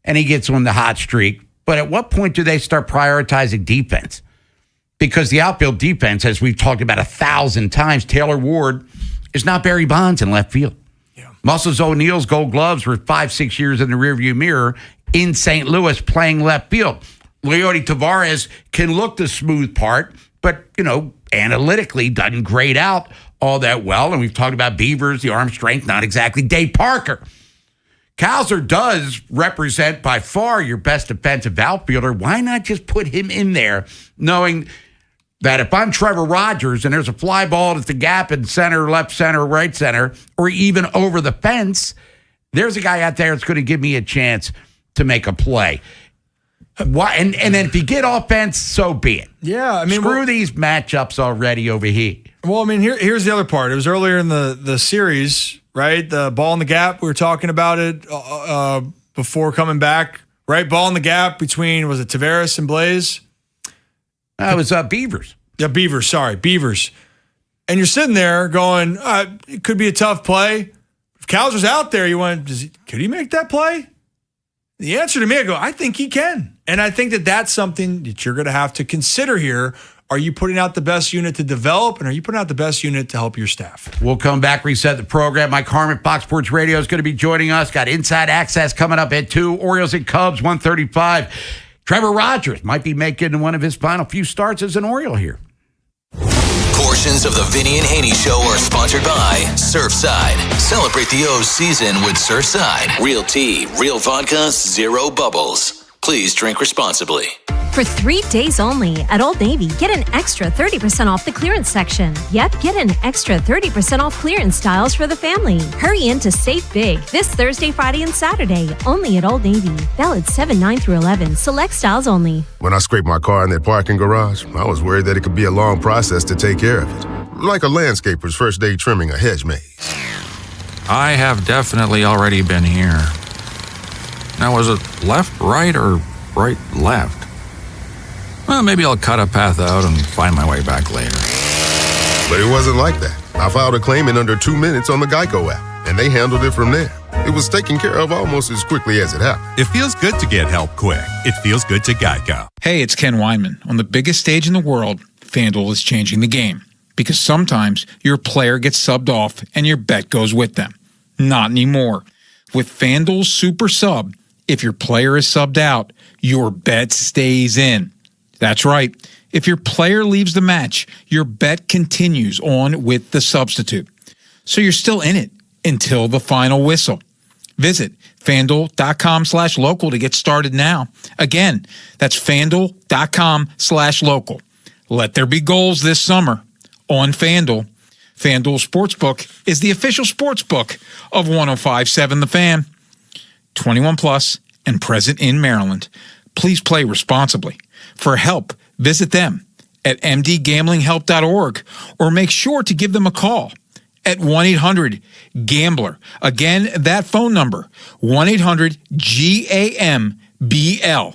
and he gets on the hot streak. But at what point do they start prioritizing defense? Because the outfield defense, as we've talked about 1,000 times, Taylor Ward is not Barry Bonds in left field. Yeah. Muscles O'Neill's Gold Gloves were 5-6 years in the rearview mirror in St. Louis playing left field. Leody Taveras can look the smooth part, but, analytically doesn't grade out all that well. And we've talked about Beavers, the arm strength, not exactly Dave Parker. Cowser does represent by far your best defensive outfielder. Why not just put him in there, knowing that if I'm Trevor Rogers and there's a fly ball at the gap in center, left center, right center, or even over the fence, there's a guy out there that's going to give me a chance to make a play. Why? And then if you get offense, so be it. Yeah, screw these matchups already over here. Well, here's the other part. It was earlier in the series. Right? The ball in the gap, we were talking about it before coming back. Right? Ball in the gap between, was it Taveras and Blaze? It was Beavers. Yeah, Beavers. Sorry, Beavers. And you're sitting there going, it could be a tough play. If Cowser's out there, you went, could he make that play? The answer to me, I think he can. And I think that's something that you're going to have to consider here. Are you putting out the best unit to develop, and are you putting out the best unit to help your staff? We'll come back, reset the program. Mike Harmon, Fox Sports Radio, is going to be joining us. Got Inside Access coming up at 2. Orioles and Cubs, 1:35. Trevor Rogers might be making one of his final few starts as an Oriole here. Portions of the Vinny and Haynie Show are sponsored by Surfside. Celebrate the O's season with Surfside. Real tea, real vodka, zero bubbles. Please drink responsibly. For 3 days only at Old Navy, get an extra 30% off the clearance section. Yep, get an extra 30% off clearance styles for the family. Hurry in to save big this Thursday, Friday, and Saturday. Only at Old Navy. Valid 7/9-11. Select styles only. When I scraped my car in that parking garage, I was worried that it could be a long process to take care of it. Like a landscaper's first day trimming a hedge maze. I have definitely already been here. Now, was it left, right, or right, left? Well, maybe I'll cut a path out and find my way back later. But it wasn't like that. I filed a claim in under 2 minutes on the Geico app, and they handled it from there. It was taken care of almost as quickly as it happened. It feels good to get help quick. It feels good to Geico. Hey, it's Ken Weinman. On the biggest stage in the world, FanDuel is changing the game. Because sometimes your player gets subbed off and your bet goes with them. Not anymore. With FanDuel's Super Sub, if your player is subbed out, your bet stays in. That's right. If your player leaves the match, your bet continues on with the substitute. So you're still in it until the final whistle. Visit FanDuel.com/local to get started now. Again, that's FanDuel.com/local. Let there be goals this summer on FanDuel. FanDuel Sportsbook is the official sportsbook of 105.7 The Fan. 21 plus and present in Maryland. please play responsibly. For help, visit them at mdgamblinghelp.org or make sure to give them a call at 1-800-GAMBLER. Again, that phone number, 1-800-GAMBLER.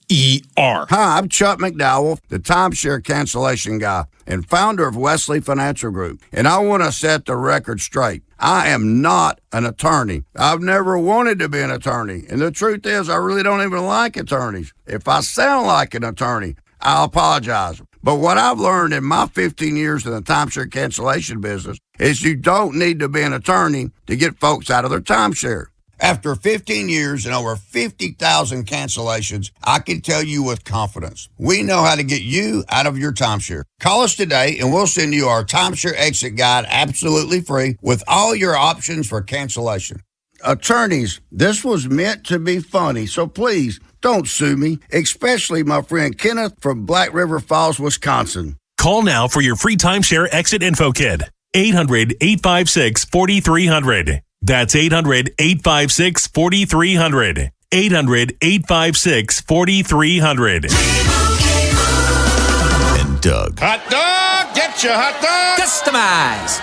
Hi, I'm Chuck McDowell, the timeshare cancellation guy and founder of Wesley Financial Group, and I want to set the record straight. I am not an attorney. I've never wanted to be an attorney, and the truth is I really don't even like attorneys. If I sound like an attorney, I'll apologize. But what I've learned in my 15 years in the timeshare cancellation business is you don't need to be an attorney to get folks out of their timeshare. After 15 years and over 50,000 cancellations, I can tell you with confidence, we know how to get you out of your timeshare. Call us today and we'll send you our timeshare exit guide absolutely free with all your options for cancellation. Attorneys, this was meant to be funny, so please don't sue me, especially my friend Kenneth from Black River Falls, Wisconsin. Call now for your free timeshare exit info kit. 800-856-4300. That's 800-856-4300. 800-856-4300. And Doug. Hot dog, get your hot dog. Customize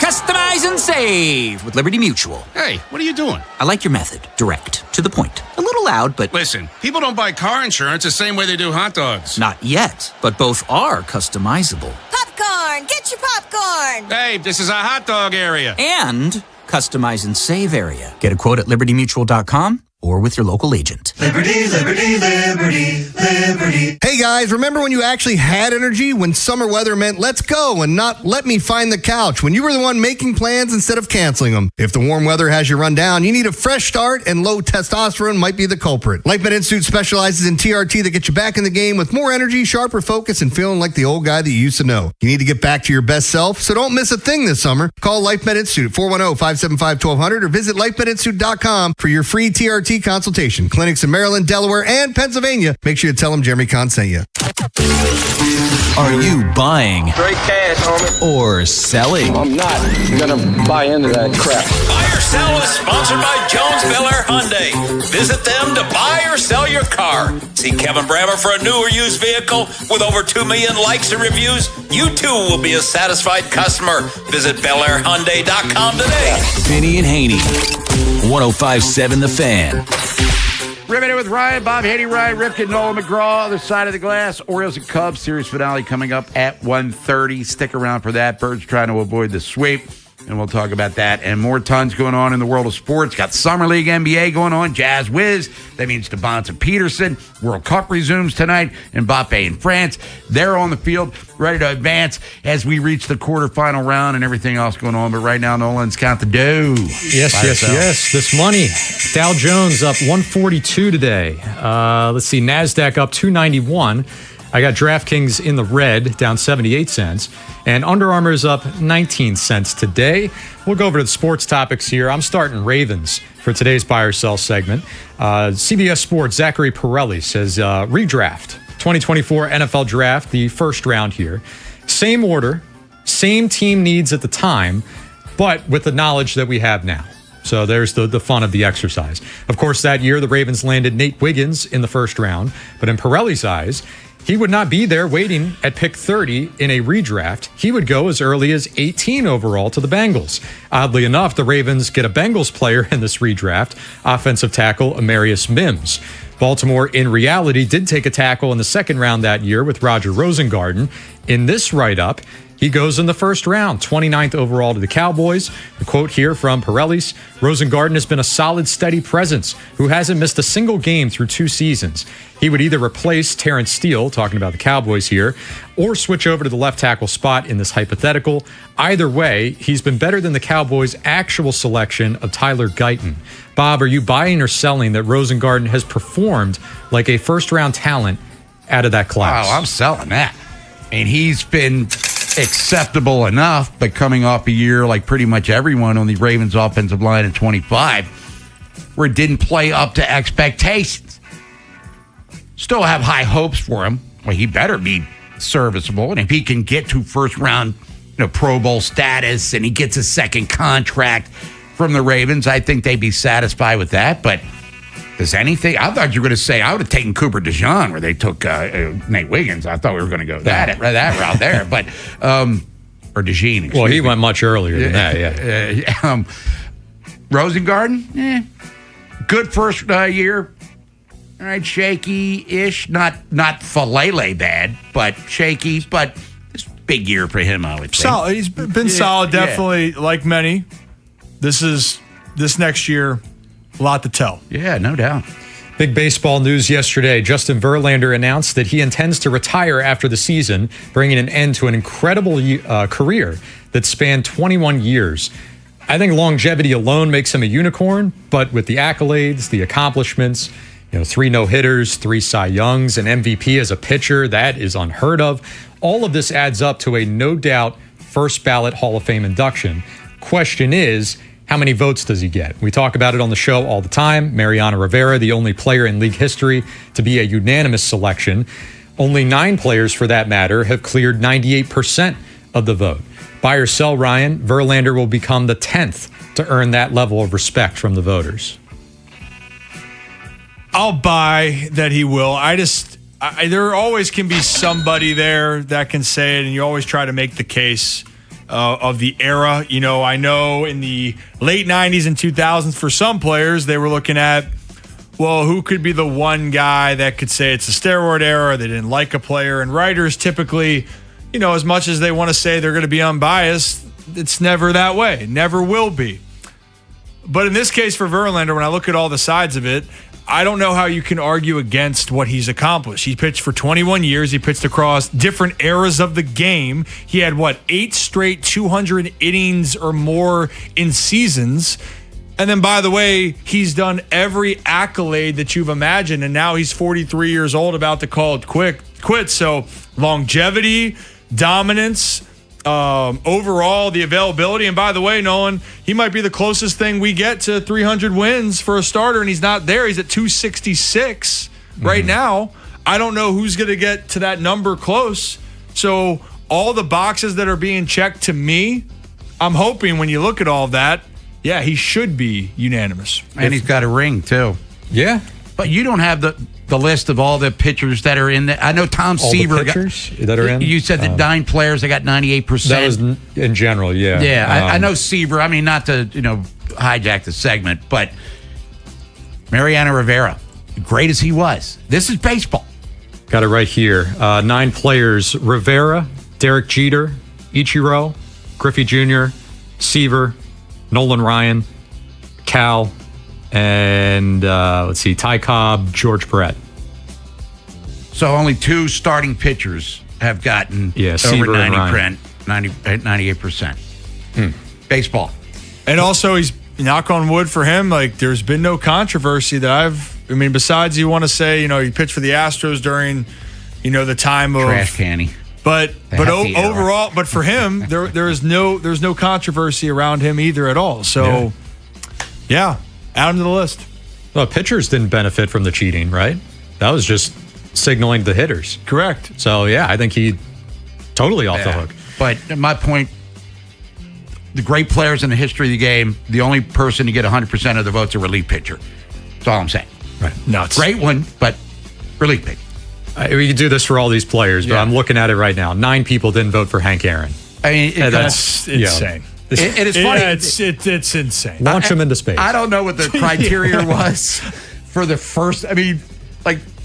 and save with Liberty Mutual. Hey, what are you doing? I like your method. Direct, to the point. A little loud, but... Listen, people don't buy car insurance the same way they do hot dogs. Not yet, but both are customizable. Popcorn! Get your popcorn! Hey, this is a hot dog area. And customize and save area. Get a quote at libertymutual.com or with your local agent. Liberty, liberty, liberty, liberty. Hey guys, remember when you actually had energy? When summer weather meant let's go and not let me find the couch? When you were the one making plans instead of canceling them? If the warm weather has you run down, you need a fresh start, and low testosterone might be the culprit. LifeMed Institute specializes in TRT that gets you back in the game with more energy, sharper focus, and feeling like the old guy that you used to know. You need to get back to your best self, so don't miss a thing this summer. Call LifeMed Institute 410-575-1200 or visit lifemedinstitute.com for your free TRT consultation. Clinics in Maryland, Delaware, and Pennsylvania. Make sure you tell them Jeremy Kahn sent you. Are you buying Straight cash, homie. or selling? I'm not gonna buy into that crap. Buy or Sell is sponsored by Jones Bel Air Hyundai. Visit them to buy or sell your car. See Kevin Brammer for a new or used vehicle with over 2 million likes and reviews. You too will be a satisfied customer. Visit BelAirHyundai.com today. Vinny and Haynie, 105.7 The Fan. Riveted with Ryan, Bob Haney, Ryan Ripken, Nolan McGraw, other side of the glass. Orioles and Cubs series finale coming up at 1:30. Stick around for that. Birds trying to avoid the sweep. And we'll talk about that and more tons going on in the world of sports. Got Summer League NBA going on. Jazz Whiz. That means Devonta and Peterson. World Cup resumes tonight. Mbappe in France. They're on the field, ready to advance as we reach the quarterfinal round and everything else going on. But right now, Nolan's count the dough. Yes. This money. Dow Jones up 142 today. Let's see. NASDAQ up 291. I got DraftKings in the red, down 78 cents. And Under Armour is up 19 cents today. We'll go over to the sports topics here. I'm starting Ravens for today's buy or sell segment. CBS Sports' Zachary Pirelli says redraft, 2024 NFL Draft, the first round here. Same order, same team needs at the time, but with the knowledge that we have now. So there's the fun of the exercise. Of course, that year, the Ravens landed Nate Wiggins in the first round. But in Pirelli's eyes, he would not be there waiting at pick 30 in a redraft. He would go as early as 18 overall to the Bengals. Oddly enough, the Ravens get a Bengals player in this redraft, offensive tackle Amarius Mims. Baltimore, in reality, did take a tackle in the second round that year with Roger Rosengarten. In this write-up, he goes in the first round, 29th overall to the Cowboys. The quote here from Pirelli's, Rosengarten has been a solid, steady presence who hasn't missed a single game through 2 seasons. He would either replace Terrence Steele, talking about the Cowboys here, or switch over to the left tackle spot in this hypothetical. Either way, he's been better than the Cowboys' actual selection of Tyler Guyton. Bob, are you buying or selling that Rosengarten has performed like a first-round talent out of that class? Oh, I'm selling that. And he's been acceptable enough, but coming off a year like pretty much everyone on the Ravens offensive line at 25, where it didn't play up to expectations. Still have high hopes for him. Well, he better be serviceable. And if he can get to first round, Pro Bowl status and he gets a second contract from the Ravens, I think they'd be satisfied with that. But Does anything? I thought you were going to say I would have taken Cooper DeJean where they took Nate Wiggins. I thought we were going to go that route there, but or DeJean. Well, he went much earlier than that. Yeah. Rosengarten, good first year. All right, shaky-ish, not Falele bad, but shaky. But this big year for him, I would think. Solid. He's been solid, definitely. Like many, this next year. A lot to tell. Yeah, no doubt. Big baseball news yesterday. Justin Verlander announced that he intends to retire after the season, bringing an end to an incredible career that spanned 21 years. I think longevity alone makes him a unicorn, but with the accolades, the accomplishments, 3 no-hitters, 3 Cy Youngs, an MVP as a pitcher, that is unheard of. All of this adds up to a no-doubt first-ballot Hall of Fame induction. Question is, how many votes does he get? We talk about it on the show all the time. Mariano Rivera, the only player in league history to be a unanimous selection. Only 9 players, for that matter, have cleared 98% of the vote. Buy or sell, Ryan, Verlander will become the 10th to earn that level of respect from the voters. I'll buy that he will. There always can be somebody there that can say it, and you always try to make the case of the era. I know in the late 90s and 2000s, for some players, they were looking at, well, who could be the one guy that could say it's a steroid era, they didn't like a player. And writers typically, as much as they want to say they're going to be unbiased, it's never that way. Never will be. But in this case for Verlander, when I look at all the sides of it, I don't know how you can argue against what he's accomplished. He pitched for 21 years. He pitched across different eras of the game. He had, 8 straight 200 innings or more in seasons. And then, by the way, he's done every accolade that you've imagined. And now he's 43 years old, about to call it quit. So longevity, dominance, overall, the availability. And by the way, Nolan, he might be the closest thing we get to 300 wins for a starter, and he's not there. He's at 266 right now. I don't know who's going to get to that number close. So all the boxes that are being checked, to me, I'm hoping when you look at all that, yeah, he should be unanimous. And he's got a ring, too. Yeah. But you don't have the list of all the pitchers that are in there. I know Tom Seaver. All the pitchers that are in? You said that 9 players, they got 98%. That was in general, yeah. Yeah, I know Seaver. I mean, not to, hijack the segment, but Mariano Rivera, great as he was, this is baseball. Got it right here. 9 players: Rivera, Derek Jeter, Ichiro, Griffey Jr., Seaver, Nolan Ryan, Cal, and Ty Cobb, George Brett. So only 2 starting pitchers have gotten over Seaver 98%. Baseball. And also, he's, knock on wood for him, there's been no controversy that besides you want to say, he pitched for the Astros during, the time of trash canny. But overall, but for him, there's no controversy around him either at all. So, yeah, add him to the list. Well, pitchers didn't benefit from the cheating, right? That was just signaling to the hitters. Correct. So, yeah, I think he totally off the hook. But my point, the great players in the history of the game, the only person to get 100% of the votes is a relief pitcher. That's all I'm saying. Right. Nuts. Great one, but relief pitcher. We could do this for all these players, but I'm looking at it right now. 9 people didn't vote for Hank Aaron. I mean, that's insane. It is funny. It's insane. Launch him into space. I don't know what the criteria was for the first. I mean,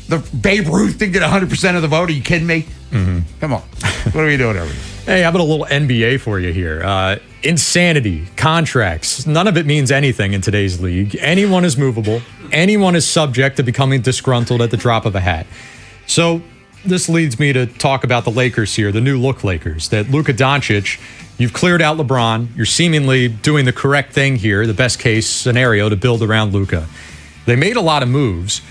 the Babe Ruth didn't get 100% of the vote. Are you kidding me? Mm-hmm. Come on. What are we doing over here? Hey, how about a little NBA for you here? Insanity, contracts, none of it means anything in today's league. Anyone is movable. Anyone is subject to becoming disgruntled at the drop of a hat. So this leads me to talk about the Lakers here, the new look Lakers, that Luka Doncic, you've cleared out LeBron. You're seemingly doing the correct thing here, the best case scenario to build around Luka. They made a lot of moves,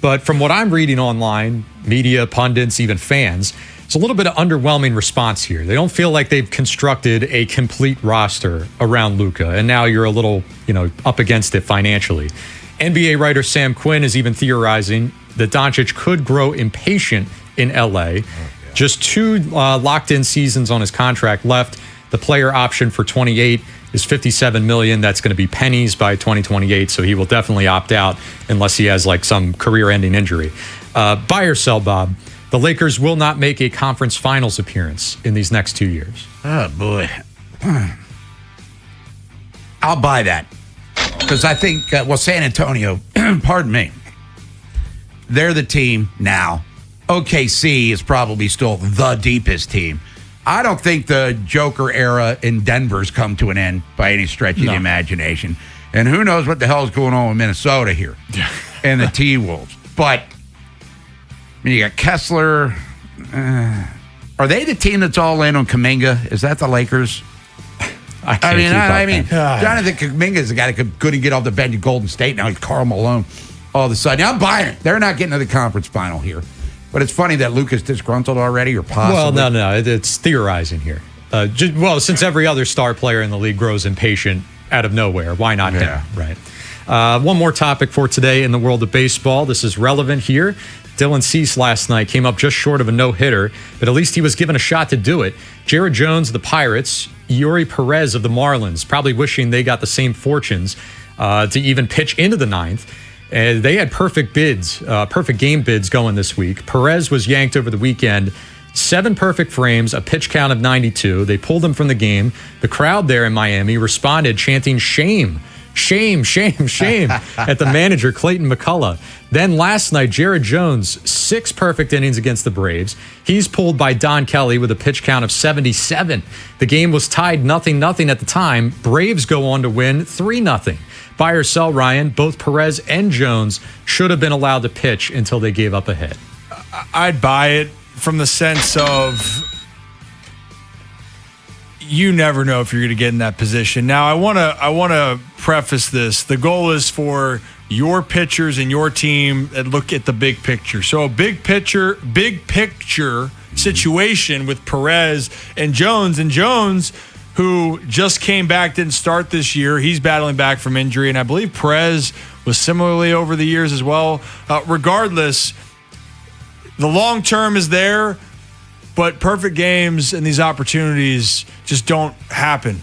but from what I'm reading online, media, pundits, even fans, it's a little bit of underwhelming response here. They don't feel like they've constructed a complete roster around Luka, and now you're a little, up against it financially. NBA writer Sam Quinn is even theorizing that Doncic could grow impatient in LA. Just 2 locked-in seasons on his contract left. The player option for 28 is $57 million. That's going to be pennies by 2028, so he will definitely opt out unless he has like some career-ending injury. Buy or sell, Bob. The Lakers will not make a conference finals appearance in these next 2 years. Oh, boy. I'll buy that. Because I think, San Antonio, pardon me, they're the team now. OKC is probably still the deepest team. I don't think the Joker era in Denver's come to an end by any stretch of the imagination. And who knows what the hell is going on with Minnesota here and the T-Wolves. But, I mean, you got Kessler. Are they the team that's all in on Kuminga? Is that the Lakers? I mean, Jonathan Kuminga is the guy that couldn't get off the bench at Golden State. Now he's Karl Malone all of a sudden. I'm buying it. They're not getting to the conference final here. But it's funny that Luka's disgruntled already, or possibly. Well, no. It's theorizing here. Since every other star player in the league grows impatient out of nowhere, why not him? Right. One more topic for today in the world of baseball. This is relevant here. Dylan Cease last night came up just short of a no-hitter, but at least he was given a shot to do it. Jared Jones of the Pirates, Yuri Perez of the Marlins, probably wishing they got the same fortunes to even pitch into the ninth. And they had perfect game bids going this week. Perez was yanked over the weekend. 7 perfect frames, a pitch count of 92. They pulled him from the game. The crowd there in Miami responded chanting, "Shame, shame, shame, shame," at the manager, Clayton McCullough. Then last night, Jared Jones, 6 perfect innings against the Braves. He's pulled by Don Kelly with a pitch count of 77. The game was tied 0-0 at the time. Braves go on to win 3-0. Buy or sell, Ryan, both Perez and Jones should have been allowed to pitch until they gave up a hit. I'd buy it from the sense of you never know if you're going to get in that position. Now, I want to preface this. The goal is for your pitchers and your team that look at the big picture. So a big picture situation with Perez and Jones, who just came back, didn't start this year. He's battling back from injury, and I believe Perez was similarly over the years as well. Regardless, the long term is there, but perfect games and these opportunities just don't happen.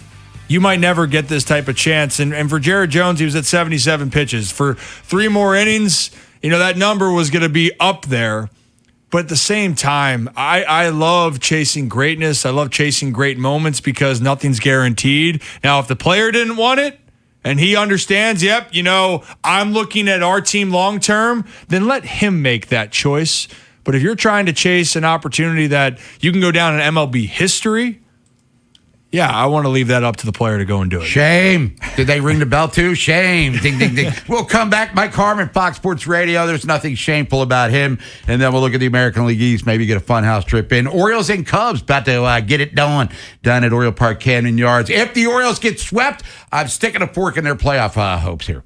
You might never get this type of chance. And for Jared Jones, he was at 77 pitches. For 3 more innings, that number was going to be up there. But at the same time, I love chasing greatness. I love chasing great moments because nothing's guaranteed. Now, if the player didn't want it and he understands, I'm looking at our team long term, then let him make that choice. But if you're trying to chase an opportunity that you can go down in MLB history, I want to leave that up to the player to go and do it. Shame. Did they ring the bell too? Shame. Ding, ding, ding. We'll come back. Mike Harmon, Fox Sports Radio. There's nothing shameful about him. And then we'll look at the American League East, maybe get a fun house trip in. Orioles and Cubs about to get it done down at Oriole Park Camden Yards. If the Orioles get swept, I'm sticking a fork in their playoff hopes here.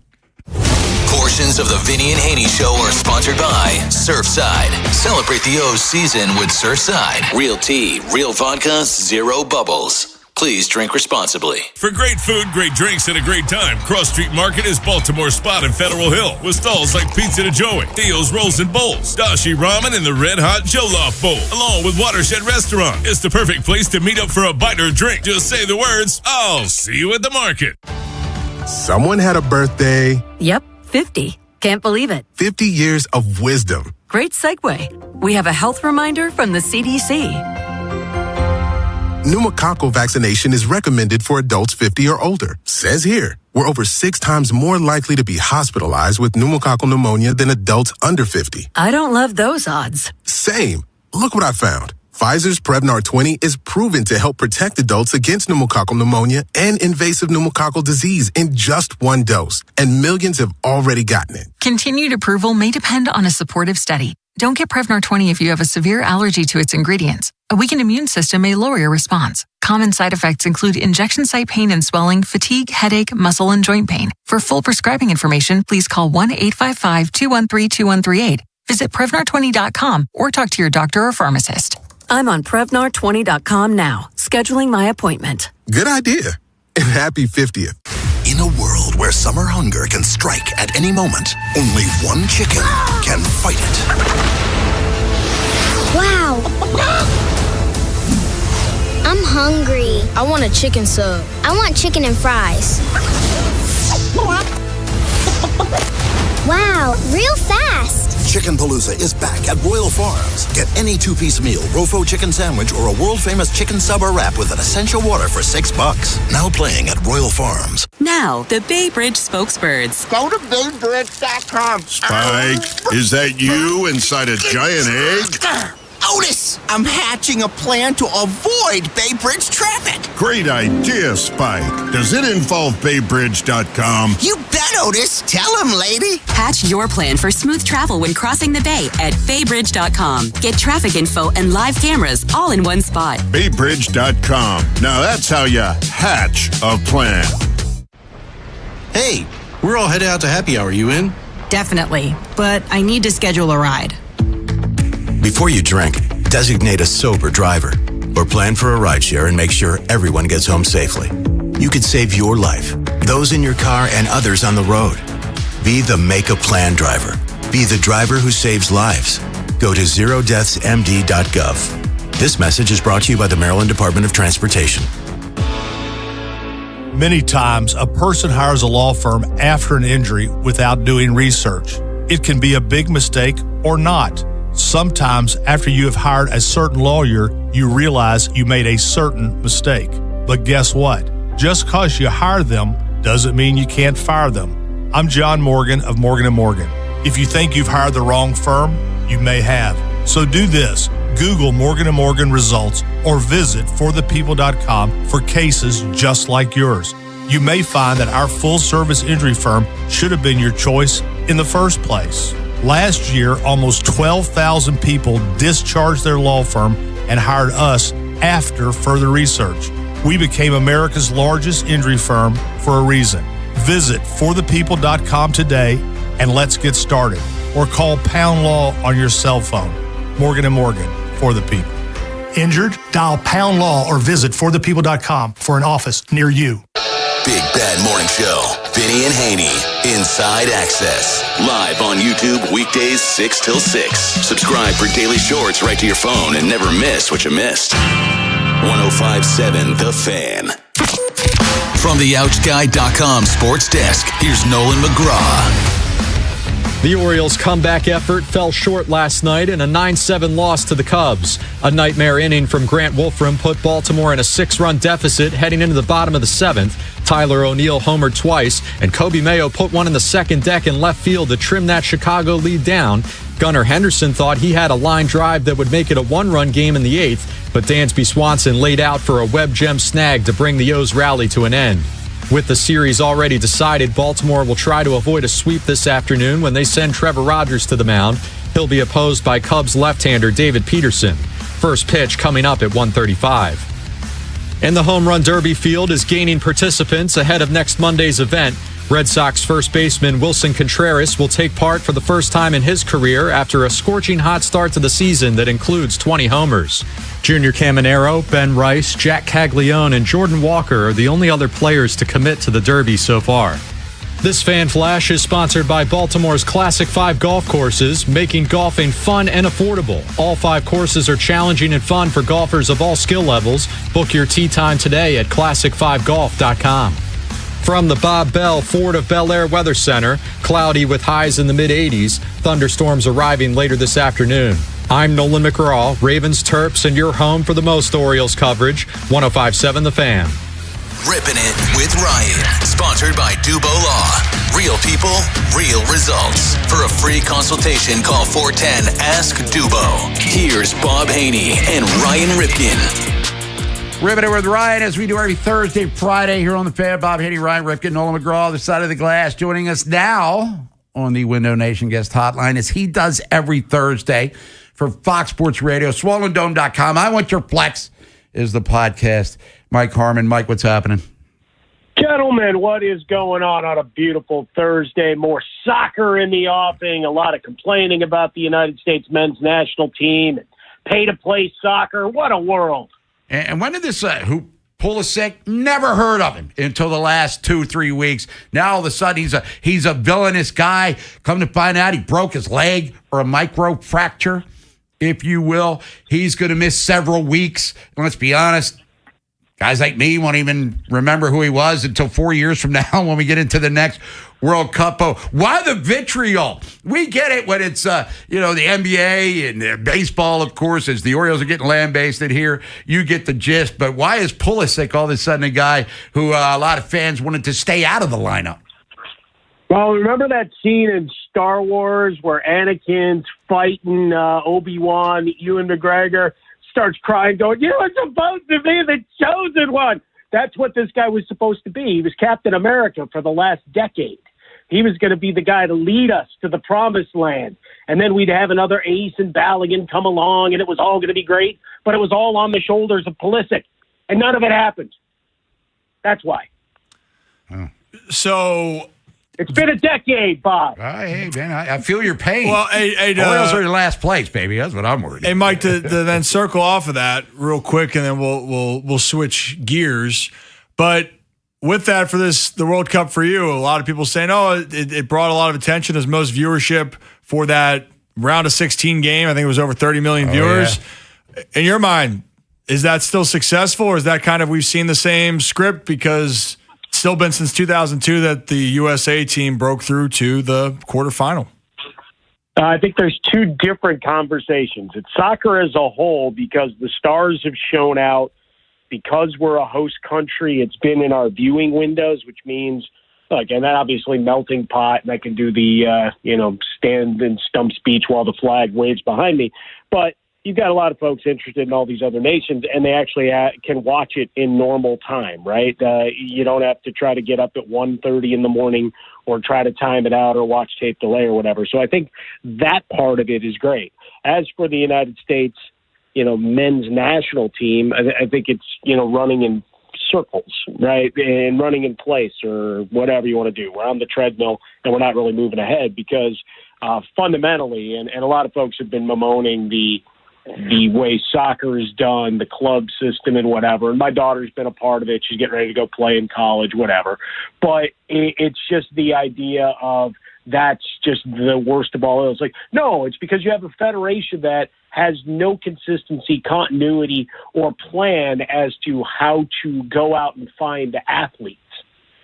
Portions of the Vinny and Haynie Show are sponsored by Surfside. Celebrate the O's season with Surfside. Real tea, real vodka, zero bubbles. Please drink responsibly. For great food, great drinks, and a great time, Cross Street Market is Baltimore's spot in Federal Hill with stalls like Pizza to Joey, Theo's Rolls and Bowls, Dashi Ramen, and the Red Hot Jollof Bowl, along with Watershed Restaurant. It's the perfect place to meet up for a bite or drink. Just say the words, "I'll see you at the market." Someone had a birthday. Yep, 50. Can't believe it. 50 years of wisdom. Great segue. We have a health reminder from the CDC. Pneumococcal vaccination is recommended for adults 50 or older. Says here, we're over 6 times more likely to be hospitalized with pneumococcal pneumonia than adults under 50. I don't love those odds. Same. Look what I found. Pfizer's Prevnar 20 is proven to help protect adults against pneumococcal pneumonia and invasive pneumococcal disease in just 1 dose. And millions have already gotten it. Continued approval may depend on a supportive study. Don't get Prevnar 20 if you have a severe allergy to its ingredients. A weakened immune system may lower your response. Common side effects include injection site pain and swelling, fatigue, headache, muscle, and joint pain. For full prescribing information, please call 1-855-213-2138. Visit Prevnar20.com or talk to your doctor or pharmacist. I'm on Prevnar20.com now, scheduling my appointment. Good idea. And happy 50th. In a world where summer hunger can strike at any moment, only one chicken can fight it. Wow! I'm hungry. I want a chicken sub. I want chicken and fries. Wow, real fast. Chicken Palooza is back at Royal Farms. Get any two-piece meal, Rofo chicken sandwich, or a world-famous chicken sub or wrap with an essential water for $6. Now playing at Royal Farms. Now, the Bay Bridge spokesbirds. Go to baybridge.com. Spike, is that you inside a giant egg? Otis, I'm hatching a plan to avoid Bay Bridge traffic. Great idea, Spike. Does it involve baybridge.com? You bet, Otis. Tell him, lady. Hatch your plan for smooth travel when crossing the bay at baybridge.com. Get traffic info and live cameras all in one spot. Baybridge.com. Now that's how you hatch a plan. Hey, we're all headed out to happy hour. You in? Definitely, but I need to schedule a ride. Before you drink, designate a sober driver or plan for a rideshare and make sure everyone gets home safely. You could save your life, those in your car, and others on the road. Be the Make a Plan driver. Be the driver who saves lives. Go to zerodeathsmd.gov. This message is brought to you by the Maryland Department of Transportation. Many times, a person hires a law firm after an injury without doing research. It can be a big mistake or not. Sometimes, after you have hired a certain lawyer, you realize you made a certain mistake. But guess what? Just because you hire them doesn't mean you can't fire them. I'm John Morgan of Morgan & Morgan. If you think you've hired the wrong firm, you may have. So do this. Google Morgan & Morgan results or visit forthepeople.com for cases just like yours. You may find that our full-service injury firm should have been your choice in the first place. Last year, almost 12,000 people discharged their law firm and hired us after further research. We became America's largest injury firm for a reason. Visit forthepeople.com today and let's get started. Or call Pound Law on your cell phone. Morgan & Morgan, for the people. Injured? Dial Pound Law or visit forthepeople.com for an office near you. Big Bad Morning Show. Vinny and Haynie. Inside Access. Live on YouTube weekdays 6 till 6. Subscribe for daily shorts right to your phone and never miss what you missed. 105.7 The Fan. From the OutGuy.com sports desk, here's Nolan McGraw. The Orioles' comeback effort fell short last night in a 9-7 loss to the Cubs. A nightmare inning from Grant Wolfram put Baltimore in a 6-run deficit heading into the bottom of the 7th. Tyler O'Neill homered twice, and Kobe Mayo put one in the second deck in left field to trim that Chicago lead down. Gunnar Henderson thought he had a line drive that would make it a 1-run game in the 8th, but Dansby Swanson laid out for a web gem snag to bring the O's rally to an end. With the series already decided, Baltimore will try to avoid a sweep this afternoon when they send Trevor Rogers to the mound. He'll be opposed by Cubs left-hander David Peterson. First pitch coming up at 1:35. And the Home Run Derby field is gaining participants ahead of next Monday's event. Red Sox first baseman Wilson Contreras will take part for the first time in his career after a scorching hot start to the season that includes 20 homers. Junior Caminero, Ben Rice, Jack Caglione, and Jordan Walker are the only other players to commit to the Derby so far. This Fan Flash is sponsored by Baltimore's Classic 5 golf courses, making golfing fun and affordable. All 5 courses are challenging and fun for golfers of all skill levels. Book your tee time today at classic5golf.com. From the Bob Bell Ford of Bel Air Weather Center, cloudy with highs in the mid-80s, thunderstorms arriving later this afternoon. I'm Nolan McGraw, Ravens, Terps, and your home for the most Orioles coverage, 105.7 The Fan. Ripping It with Ryan. Sponsored by Dubo Law. Real people, real results. For a free consultation, call 410-ASK-DUBO. Here's Bob Haynie and Ryan Ripken. Ripping It with Ryan, as we do every Thursday, Friday here on The Fan. Bob Haynie, Ryan Ripken, Nolan McGraw, other side of the glass. Joining us now on the Window Nation guest hotline, as he does every Thursday for Fox Sports Radio, SwollenDome.com. I Want Your Flex is the podcast. Mike Harmon. Mike, what's happening? Gentlemen, what is going on a beautiful Thursday? More soccer in the offing, a lot of complaining about the United States men's national team, pay-to-play soccer. What a world. And when did this who Pulisic, never heard of him until the last 2-3 weeks. Now all of a sudden he's a villainous guy. Come to find out he broke his leg or a micro fracture, if you will. He's going to miss several weeks. And let's be honest, Guys like me won't even remember who he was until 4 years from now when we get into the next World Cup. Oh, why the vitriol? We get it when it's, the NBA and baseball, of course, as the Orioles are getting lambasted here. You get the gist. But why is Pulisic all of a sudden a guy who a lot of fans wanted to stay out of the lineup? Well, remember that scene in Star Wars where Anakin's fighting Obi-Wan, Ewan McGregor, starts crying, going, "You were supposed to be the chosen one." That's what this guy was supposed to be. He was Captain America for the last decade. He was going to be the guy to lead us to the promised land. And then we'd have another Ace and Balogun come along, and it was all going to be great. But it was all on the shoulders of Pulisic, and none of it happened. That's why. So it's been a decade, Bob. Hey, man, I feel your pain. Well, Orioles are in last place, baby. That's what I'm worried about. Hey, Mike, to then circle off of that real quick, and then we'll switch gears. But with that, for the World Cup for you, a lot of people saying, it brought a lot of attention as most viewership for that round of 16 game. I think it was over 30 million viewers. Yeah. In your mind, is that still successful, or is that kind of we've seen the same script because it's still been since 2002 that the USA team broke through to the quarterfinal? I think there's two different conversations. It's soccer as a whole because the stars have shown out. Because we're a host country, it's been in our viewing windows, which means, and that obviously melting pot, and I can do the, stand and stump speech while the flag waves behind me. But you've got a lot of folks interested in all these other nations, and they actually can watch it in normal time, right? You don't have to try to get up at 1:30 in the morning or try to time it out or watch tape delay or whatever. So I think that part of it is great. As for the United States, men's national team, I think it's, running in circles, right? And running in place or whatever you want to do. We're on the treadmill and we're not really moving ahead because fundamentally, and a lot of folks have been bemoaning the way soccer is done, the club system and whatever. And my daughter's been a part of it. She's getting ready to go play in college, whatever. But it's just the idea of that's just the worst of all. It's like, no, it's because you have a federation that has no consistency, continuity, or plan as to how to go out and find athletes.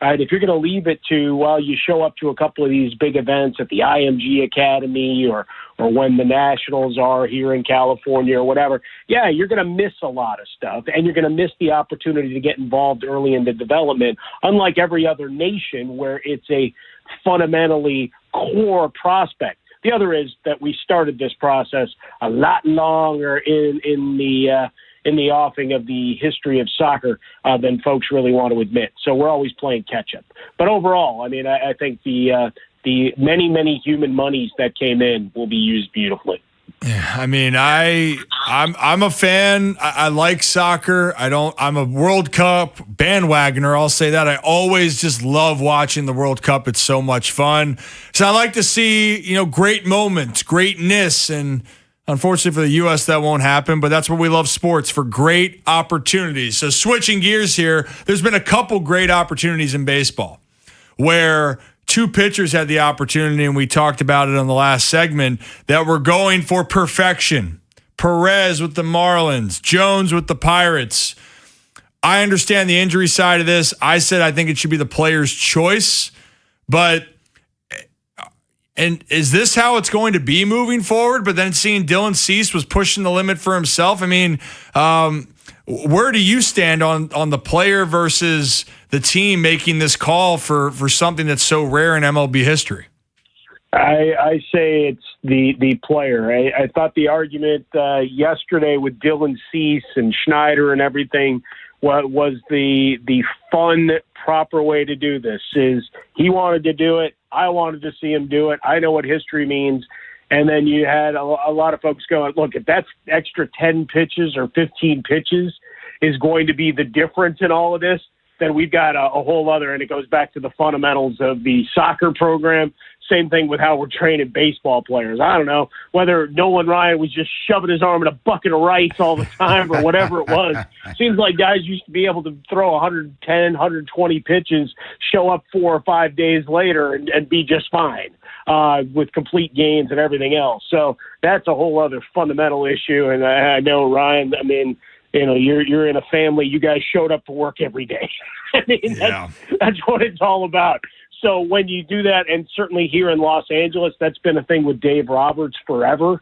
Right? If you're going to leave it to, you show up to a couple of these big events at the IMG Academy or when the Nationals are here in California or whatever, you're going to miss a lot of stuff, and you're going to miss the opportunity to get involved early in the development, unlike every other nation where it's a fundamentally core prospect. The other is that we started this process a lot longer in the offing of the history of soccer than folks really want to admit. So we're always playing catch up. But overall, I mean, I think the many, many human monies that came in will be used beautifully. Yeah, I mean, I'm a fan. I like soccer. I'm a World Cup bandwagoner. I'll say that. I always just love watching the World Cup. It's so much fun. So I like to see, great moments, greatness, and unfortunately for the U.S. that won't happen, but that's what we love sports, for great opportunities. So switching gears here, there's been a couple great opportunities in baseball where two pitchers had the opportunity, and we talked about it on the last segment, that were going for perfection. Perez with the Marlins, Jones with the Pirates. I understand the injury side of this. I said I think it should be the player's choice, but and is this how it's going to be moving forward? But then seeing Dylan Cease was pushing the limit for himself. I mean, where do you stand on the player versus the team making this call for something that's so rare in MLB history? I say it's the player. I thought the argument yesterday with Dylan Cease and Schneider and everything was the fun, proper way to do this. Is he wanted to do it. I wanted to see him do it. I know what history means. And then you had a lot of folks going, look, if that's extra 10 pitches or 15 pitches is going to be the difference in all of this, then we've got a whole other, and it goes back to the fundamentals of the soccer program. Same thing with how we're training baseball players. I don't know whether Nolan Ryan was just shoving his arm in a bucket of rice all the time or whatever it was. Seems like guys used to be able to throw 110, 120 pitches, show up 4 or 5 days later and be just fine with complete gains and everything else. So that's a whole other fundamental issue. And I know, Ryan, I mean, you're in a family. You guys showed up for work every day. I mean, that's what it's all about. So when you do that, and certainly here in Los Angeles, that's been a thing with Dave Roberts forever.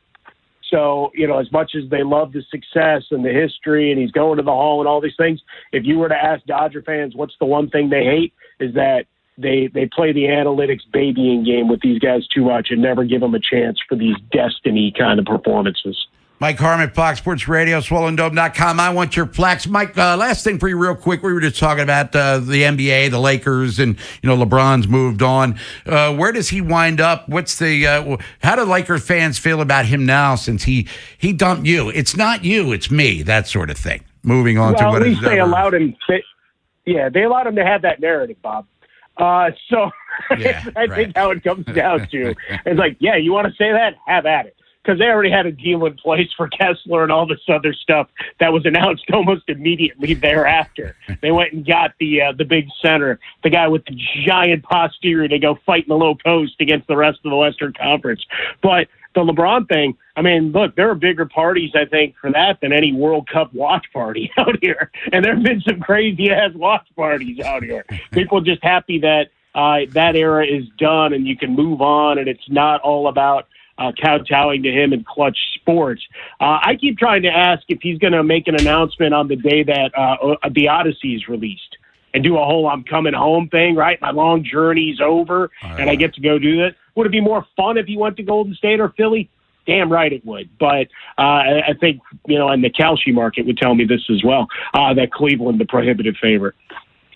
So, as much as they love the success and the history and he's going to the Hall and all these things, if you were to ask Dodger fans what's the one thing they hate, is that they play the analytics babying game with these guys too much and never give them a chance for these destiny kind of performances. Mike Harmon, Fox Sports Radio, SwollenDome.com. I want your flex. Mike, last thing for you real quick. We were just talking about the NBA, the Lakers, and, LeBron's moved on. Where does he wind up? How do Lakers fans feel about him now since he dumped you? It's not you, it's me, that sort of thing. Moving on to what at least they allowed him. They allowed him to have that narrative, Bob. I think how it comes down to. It's like, you want to say that? Have at it. Because they already had a deal in place for Kessler and all this other stuff that was announced almost immediately thereafter. They went and got the big center, the guy with the giant posterior to go fight in the low post against the rest of the Western Conference. But the LeBron thing, I mean, look, there are bigger parties, I think, for that than any World Cup watch party out here. And there have been some crazy-ass watch parties out here. People are just happy that that era is done and you can move on and it's not all about kowtowing to him in clutch sports. I keep trying to ask if he's going to make an announcement on the day that the Odyssey is released and do a whole I'm coming home thing, right? My long journey's over and I get to go do that. Would it be more fun if he went to Golden State or Philly? Damn right it would. But I think, and the Kalshi market would tell me this as well, that Cleveland, the prohibitive favorite.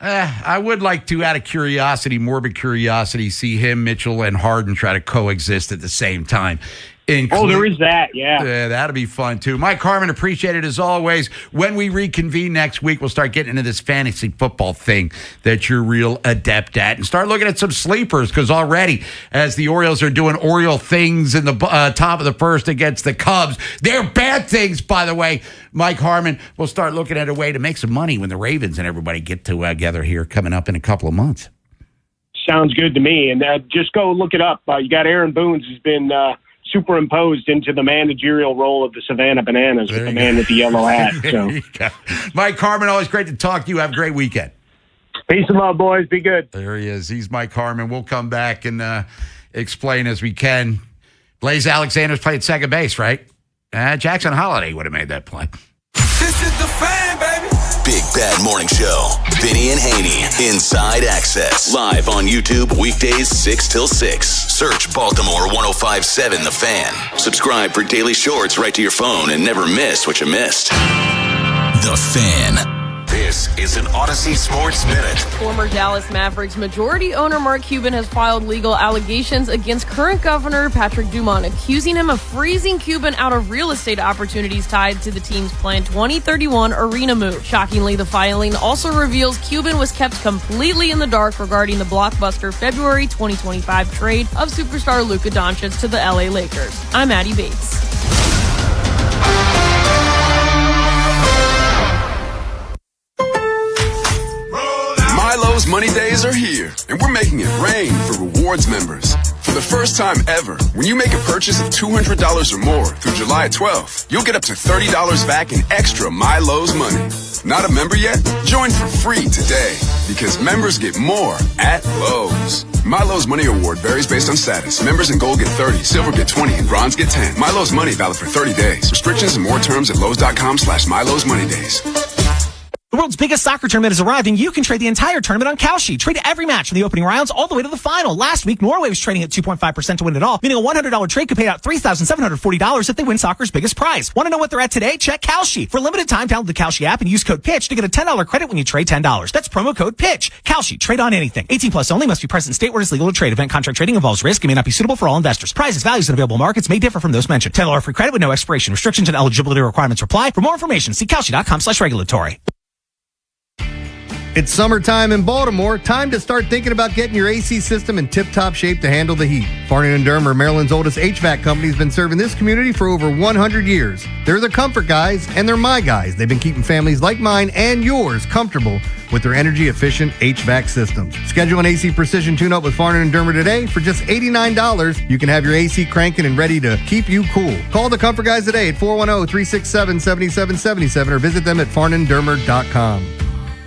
I would like to, out of curiosity, morbid curiosity, see him, Mitchell, and Harden try to coexist at the same time. There is that, yeah. That'll be fun, too. Mike Harmon, appreciate it as always. When we reconvene next week, we'll start getting into this fantasy football thing that you're real adept at and start looking at some sleepers because already, as the Orioles are doing Oriole things in the top of the first against the Cubs, they're bad things, by the way. Mike Harmon will start looking at a way to make some money when the Ravens and everybody get together here coming up in a couple of months. Sounds good to me. And just go look it up. You got Aaron Boone who's been superimposed into the managerial role of the Savannah Bananas with the man with the yellow hat. So, Mike Harmon, always great to talk to you. Have a great weekend. Peace and love, boys. Be good. There he is. He's Mike Harmon. We'll come back and explain as we can. Blaze Alexander's played second base, right? Jackson Holiday would have made that play. This is the Fan, baby. Big Bad Morning Show. Vinny and Haynie. Inside Access. Live on YouTube weekdays 6 till 6. Search Baltimore 105.7 The Fan. Subscribe for daily shorts right to your phone and never miss what you missed. The Fan. This is an Odyssey Sports Minute. Former Dallas Mavericks majority owner Mark Cuban has filed legal allegations against current governor Patrick Dumont, accusing him of freezing Cuban out of real estate opportunities tied to the team's planned 2031 arena move. Shockingly, the filing also reveals Cuban was kept completely in the dark regarding the blockbuster February 2025 trade of superstar Luka Doncic to the LA Lakers. I'm Addie Bates. Milo's Money Days are here, and we're making it rain for rewards members. For the first time ever, when you make a purchase of $200 or more through July 12th, you'll get up to $30 back in extra Milo's money. Not a member yet? Join for free today, because members get more at Lowe's. Milo's Money Award varies based on status. Members in Gold get 30, Silver get 20, and Bronze get 10. Milo's Money valid for 30 days. Restrictions and more terms at Lowe's.com/Milo's Money Days. The world's biggest soccer tournament has arrived, and you can trade the entire tournament on Kalshi. Trade every match from the opening rounds all the way to the final. Last week, Norway was trading at 2.5% to win it all, meaning a $100 trade could pay out $3,740 if they win soccer's biggest prize. Want to know what they're at today? Check Kalshi. For a limited time, download the Kalshi app and use code PITCH to get a $10 credit when you trade $10. That's promo code PITCH. Kalshi. Trade on anything. 18 plus only. Must be present in state where it's legal to trade. Event contract trading involves risk and may not be suitable for all investors. Prizes, values, and available markets may differ from those mentioned. $10 free credit with no expiration. Restrictions and eligibility requirements apply. For more information, see Kalshi.com/regulatory. It's summertime in Baltimore. Time to start thinking about getting your AC system in tip-top shape to handle the heat. Farnan & Durham, Maryland's oldest HVAC company, has been serving this community for over 100 years. They're the comfort guys, and they're my guys. They've been keeping families like mine and yours comfortable with their energy-efficient HVAC systems. Schedule an AC Precision tune-up with Farnan & Durham today for just $89. You can have your AC cranking and ready to keep you cool. Call the comfort guys today at 410-367-7777 or visit them at farnanddermer.com.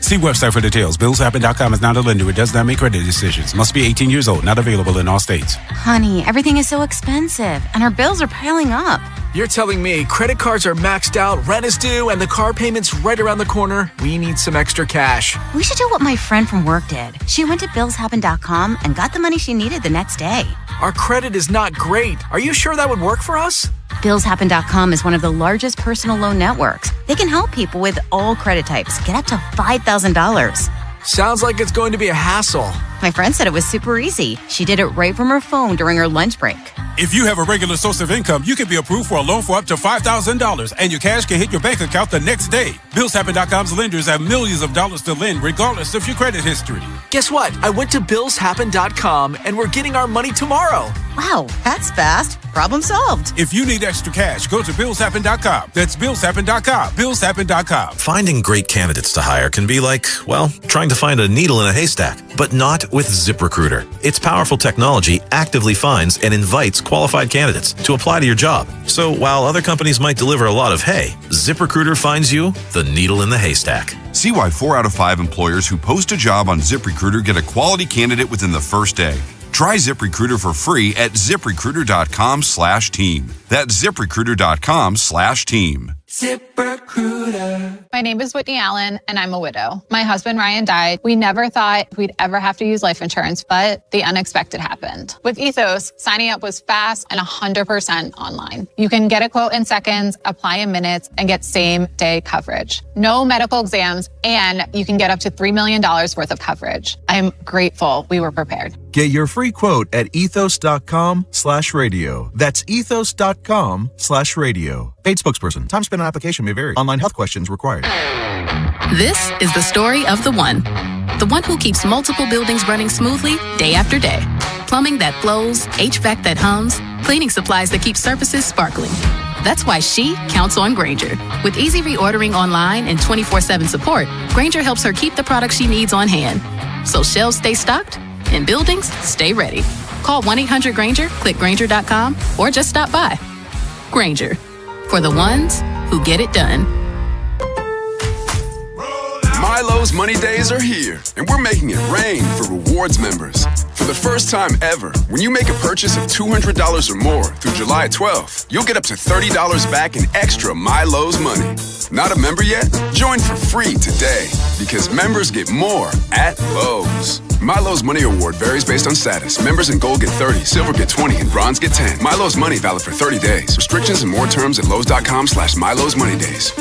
See website for details. BillsHappen.com is not a lender. It does not make credit decisions. Must be 18 years old. Not available in all states. Honey, everything is so expensive, and our bills are piling up. You're telling me credit cards are maxed out, rent is due, and the car payment's right around the corner? We need some extra cash. We should do what my friend from work did. She went to BillsHappen.com and got the money she needed the next day. Our credit is not great. Are you sure that would work for us? BillsHappen.com is one of the largest personal loan networks. They can help people with all credit types get up to $5,000. Sounds like it's going to be a hassle. My friend said it was super easy. She did it right from her phone during her lunch break. If you have a regular source of income, you can be approved for a loan for up to $5,000, and your cash can hit your bank account the next day. BillsHappen.com's lenders have millions of dollars to lend, regardless of your credit history. Guess what? I went to BillsHappen.com, and we're getting our money tomorrow. Wow, that's fast. Problem solved. If you need extra cash, go to BillsHappen.com. That's BillsHappen.com. BillsHappen.com. Finding great candidates to hire can be like, well, trying to find a needle in a haystack, but not with ZipRecruiter. Its powerful technology actively finds and invites qualified candidates to apply to your job. So while other companies might deliver a lot of hay, ZipRecruiter finds you the needle in the haystack. See why 4 out of 5 employers who post a job on ZipRecruiter get a quality candidate within the first day. Try ZipRecruiter for free at ZipRecruiter.com/team. That's ZipRecruiter.com/team. ZipRecruiter. My name is Whitney Allen, and I'm a widow. My husband, Ryan, died. We never thought we'd ever have to use life insurance, but the unexpected happened. With Ethos, signing up was fast and 100% online. You can get a quote in seconds, apply in minutes, and get same-day coverage. No medical exams, and you can get up to $3 million worth of coverage. I'm grateful we were prepared. Get your free quote at ethos.com/radio. That's ethos.com/radio. Paid spokesperson. Time spent on application may vary. Online health questions required. This is the story of the one who keeps multiple buildings running smoothly day after day. Plumbing that flows, HVAC that hums, cleaning supplies that keep surfaces sparkling. That's why she counts on Grainger. With easy reordering online and 24/7 support, Grainger helps her keep the products she needs on hand. So shelves stay stocked and buildings stay ready. Call 1-800-GRAINGER, click Grainger.com, or just stop by. Grainger, for the ones who get it done. Milo's Money Days are here, and we're making it rain for rewards members. For the first time ever, when you make a purchase of $200 or more through July 12th, you'll get up to $30 back in extra Milo's money. Not a member yet? Join for free today, because members get more at Lowe's. Milo's Money Award varies based on status. Members in Gold get 30, Silver get 20, and Bronze get 10. Milo's Money valid for 30 days. Restrictions and more terms at Lowe's.com/Milo's Money Days.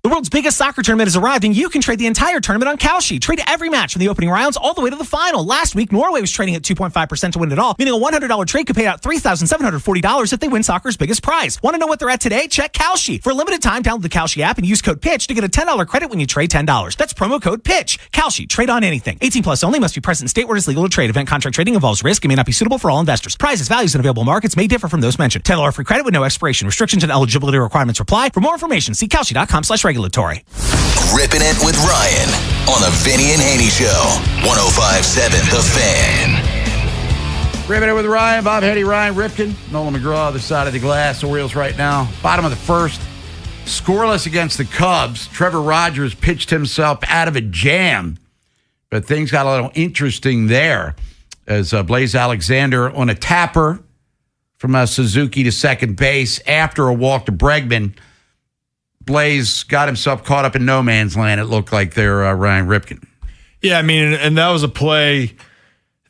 The world's biggest soccer tournament has arrived, and you can trade the entire tournament on Kalshi. Trade every match from the opening rounds all the way to the final. Last week, Norway was trading at 2.5% to win it all, meaning a $100 trade could pay out $3,740 if they win soccer's biggest prize. Want to know what they're at today? Check Kalshi. For a limited time, download the Kalshi app and use code PITCH to get a $10 credit when you trade $10. That's promo code PITCH. Kalshi. Trade on anything. 18 plus only. Must be present in state where it is legal to trade. Event contract trading involves risk and may not be suitable for all investors. Prizes, values, and available markets may differ from those mentioned. $10 free credit with no expiration. Restrictions and eligibility requirements apply. For more information, see Kalshi.com/regulatory. Ripping it with Ryan on the Vinny and Haynie Show. 105.7 The Fan. Ripping it with Ryan, Bob Hetty, Ryan Ripken, Nolan McGraw, other side of the glass. Orioles right now, bottom of the first. Scoreless against the Cubs. Trevor Rogers pitched himself out of a jam, but things got a little interesting there as Blaze Alexander on a tapper from Suzuki to second base after a walk to Bregman. Blaze got himself caught up in no man's land, it looked like there, Ryan Ripken. Yeah, I mean, and that was a play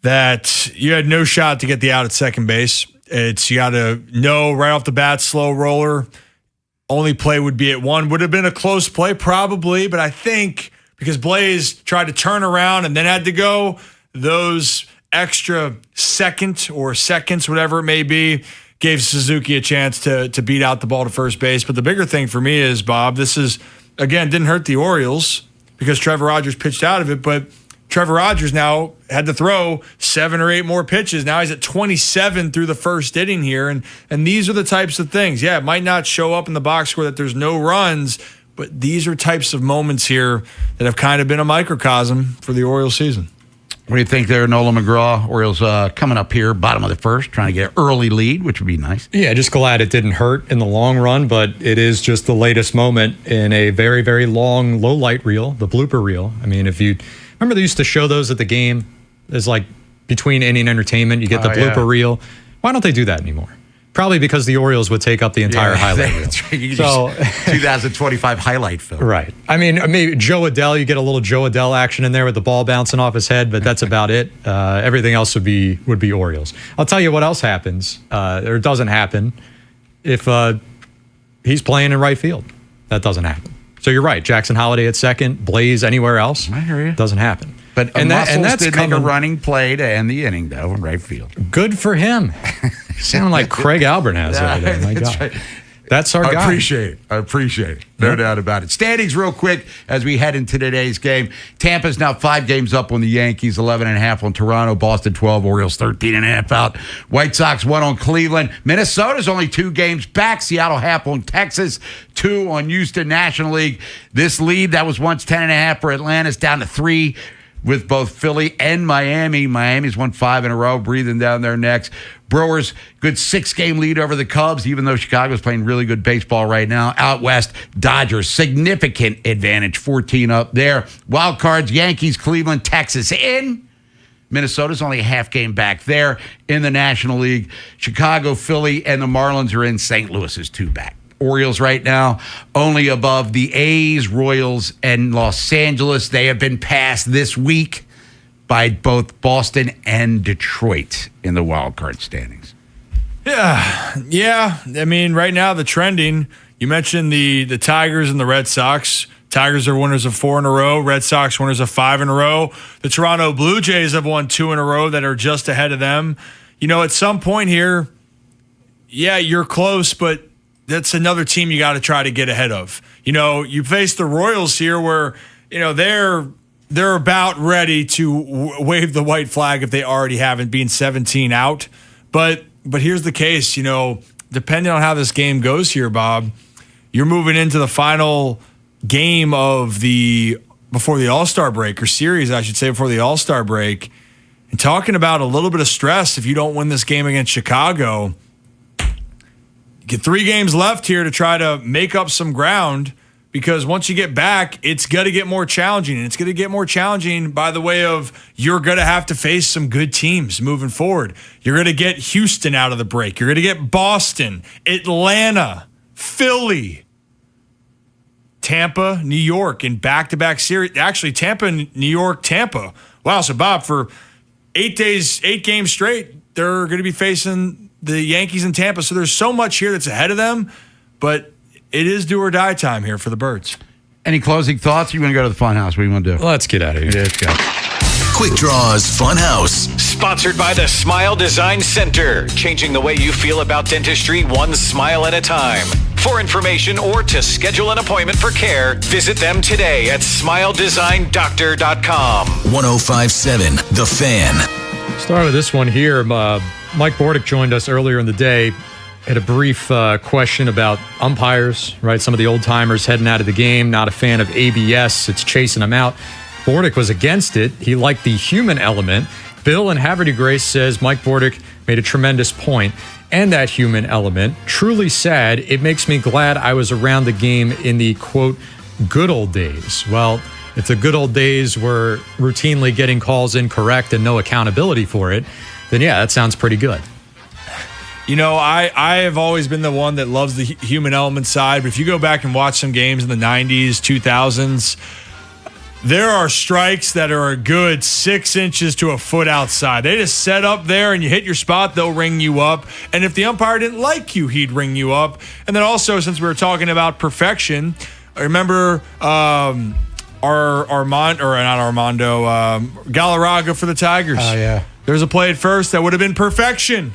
that you had no shot to get the out at second base. You got to know right off the bat, slow roller. Only play would be at one. Would have been a close play, probably, but I think because Blaze tried to turn around and then had to go, those extra second or seconds, whatever it may be, gave Suzuki a chance to beat out the ball to first base. But the bigger thing for me is, Bob, this is, again, didn't hurt the Orioles because Trevor Rogers pitched out of it, but Trevor Rogers now had to throw 7 or 8 more pitches. Now he's at 27 through the first inning here. And these are the types of things. Yeah, it might not show up in the box score that there's no runs, but these are types of moments here that have kind of been a microcosm for the Orioles season. What do you think there, Nola McGraw? Orioles coming up here, bottom of the first, trying to get an early lead, which would be nice. Yeah, just glad it didn't hurt in the long run, but it is just the latest moment in a very, very long low light reel, the blooper reel. I mean, if you remember, they used to show those at the game as like between inning entertainment, you get the blooper reel. Why don't they do that anymore? Probably because the Orioles would take up the entire highlight reel. Right. So 2025 highlight film. Right. I mean, maybe Joe Adell, you get a little Joe Adell action in there with the ball bouncing off his head, but that's about it. Everything else would be Orioles. I'll tell you what else happens, or doesn't happen, if he's playing in right field. That doesn't happen. So you're right. Jackson Holliday at second, Blaze anywhere else. I hear you. Doesn't happen. But Muscles did make a running play to end the inning, though, in right field. Good for him. Sounding like Craig Albertaz over there. My God. Right. That's our guy. I appreciate it. No doubt about it. Standings real quick as we head into today's game. Tampa's now 5 games up on the Yankees, 11.5 on Toronto, Boston 12, Orioles 13.5 out. White Sox 1 on Cleveland. Minnesota's only 2 games back. Seattle half on Texas, 2 on Houston. National League. This lead that was once 10.5 for Atlanta's down to 3. With both Philly and Miami. Miami's won 5 in a row, breathing down their necks. Brewers, good 6-game lead over the Cubs, even though Chicago's playing really good baseball right now. Out west, Dodgers, significant advantage, 14 up there. Wild cards, Yankees, Cleveland, Texas in. Minnesota's only a half game back there in the National League. Chicago, Philly, and the Marlins are in. St. Louis is 2 back. Orioles right now only above the A's, Royals, and Los Angeles. They have been passed this week by both Boston and Detroit in the wild card standings. Yeah. I mean, right now the trending, you mentioned the Tigers and the Red Sox. Tigers are winners of 4 in a row. Red Sox winners of 5 in a row. The Toronto Blue Jays have won 2 in a row that are just ahead of them. You know, at some point here, yeah, you're close, but that's another team you got to try to get ahead of. You know, you face the Royals here where, you know, they're about ready to wave the white flag if they already haven't, being 17 out. But here's the case, you know, depending on how this game goes here, Bob, you're moving into the final game of before the All-Star break, or series, I should say, before the All-Star break. And talking about a little bit of stress if you don't win this game against Chicago. You get 3 games left here to try to make up some ground, because once you get back, it's going to get more challenging. And it's going to get more challenging by the way of you're going to have to face some good teams moving forward. You're going to get Houston out of the break. You're going to get Boston, Atlanta, Philly, Tampa, New York in back-to-back series. Actually, Tampa, New York, Tampa. Wow, so Bob, for 8 days, 8 games straight, they're going to be facing the Yankees and Tampa. So there's so much here that's ahead of them, but it is do or die time here for the Birds. Any closing thoughts? You want to go to the fun house? What do you want to do? Let's get out of here. Yeah, let's go. Quick Draws Fun House. Sponsored by the Smile Design Center. Changing the way you feel about dentistry one smile at a time. For information or to schedule an appointment for care, visit them today at smiledesignDoctor.com. 105.7 The Fan. Start with this one here. Mike Bordick joined us earlier in the day. Had a brief question about umpires, right? Some of the old-timers heading out of the game, not a fan of ABS. It's chasing them out. Bordick was against it. He liked the human element. Bill in Haverty Grace says Mike Bordick made a tremendous point. And that human element, truly sad. It makes me glad I was around the game in the, quote, good old days. Well, if the good old days were routinely getting calls incorrect and no accountability for it, then yeah, that sounds pretty good. You know, I have always been the one that loves the human element side, but if you go back and watch some games in the 90s, 2000s, there are strikes that are a good 6 inches to a foot outside. They just set up there and you hit your spot, they'll ring you up. And if the umpire didn't like you, he'd ring you up. And then also, since we were talking about perfection, I remember Galarraga for the Tigers. Oh, yeah. There was a play at first that would have been perfection.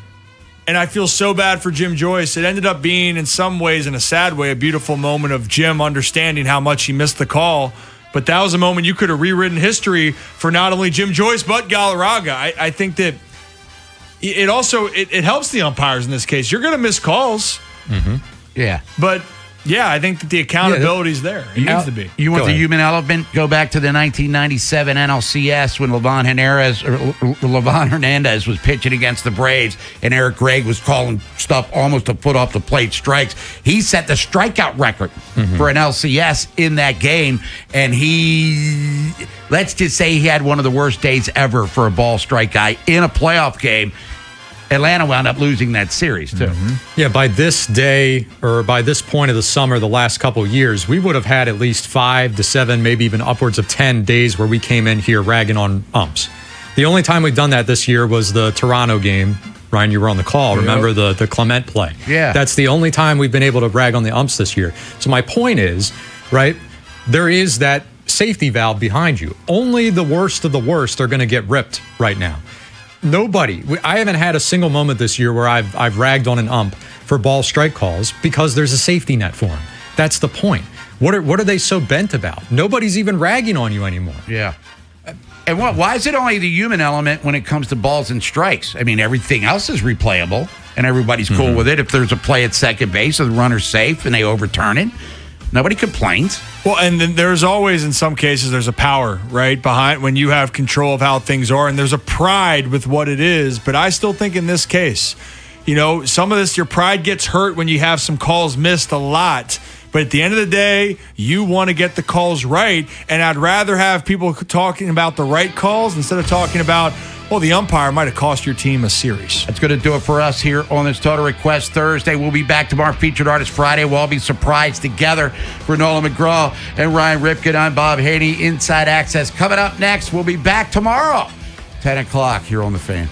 And I feel so bad for Jim Joyce. It ended up being, in some ways, in a sad way, a beautiful moment of Jim understanding how much he missed the call. But that was a moment you could have rewritten history for not only Jim Joyce, but Galarraga. I think that it also it helps the umpires in this case. You're going to miss calls. Mm-hmm. Yeah. But, yeah, I think that the accountability is there. It needs to be. You want the human element? Go back to the 1997 NLCS when Levon Hernandez was pitching against the Braves, and Eric Gregg was calling stuff almost a foot off the plate strikes. He set the strikeout record for an LCS in that game, and let's just say he had one of the worst days ever for a ball strike guy in a playoff game. Atlanta wound up losing that series, too. Yeah, by this day, or by this point of the summer, the last couple of years, we would have had at least 5 to 7, maybe even upwards of 10 days where we came in here ragging on umps. The only time we've done that this year was the Toronto game. Ryan, you were on the call. Remember the Clement play? Yeah. That's the only time we've been able to rag on the umps this year. So my point is, right, there is that safety valve behind you. Only the worst of the worst are going to get ripped right now. Nobody. I haven't had a single moment this year where I've ragged on an ump for ball strike calls because there's a safety net for him. That's the point. What are they so bent about? Nobody's even ragging on you anymore. Yeah. And why is it only the human element when it comes to balls and strikes? I mean, everything else is replayable, and everybody's cool with it. If there's a play at second base and the runner's safe and they overturn it, nobody complains. Well, and then there's always, in some cases, there's a power, right, behind when you have control of how things are, and there's a pride with what it is. But I still think in this case, some of this, your pride gets hurt when you have some calls missed a lot. But at the end of the day, you want to get the calls right, and I'd rather have people talking about the right calls instead of talking about, well, the umpire might have cost your team a series. That's going to do it for us here on this Total Request Thursday. We'll be back tomorrow, Featured Artist Friday. We'll all be surprised together. For Nolan McGraw and Ryan Ripken, I'm Bob Haynie. Inside Access coming up next. We'll be back tomorrow, 10 o'clock here on The Fan.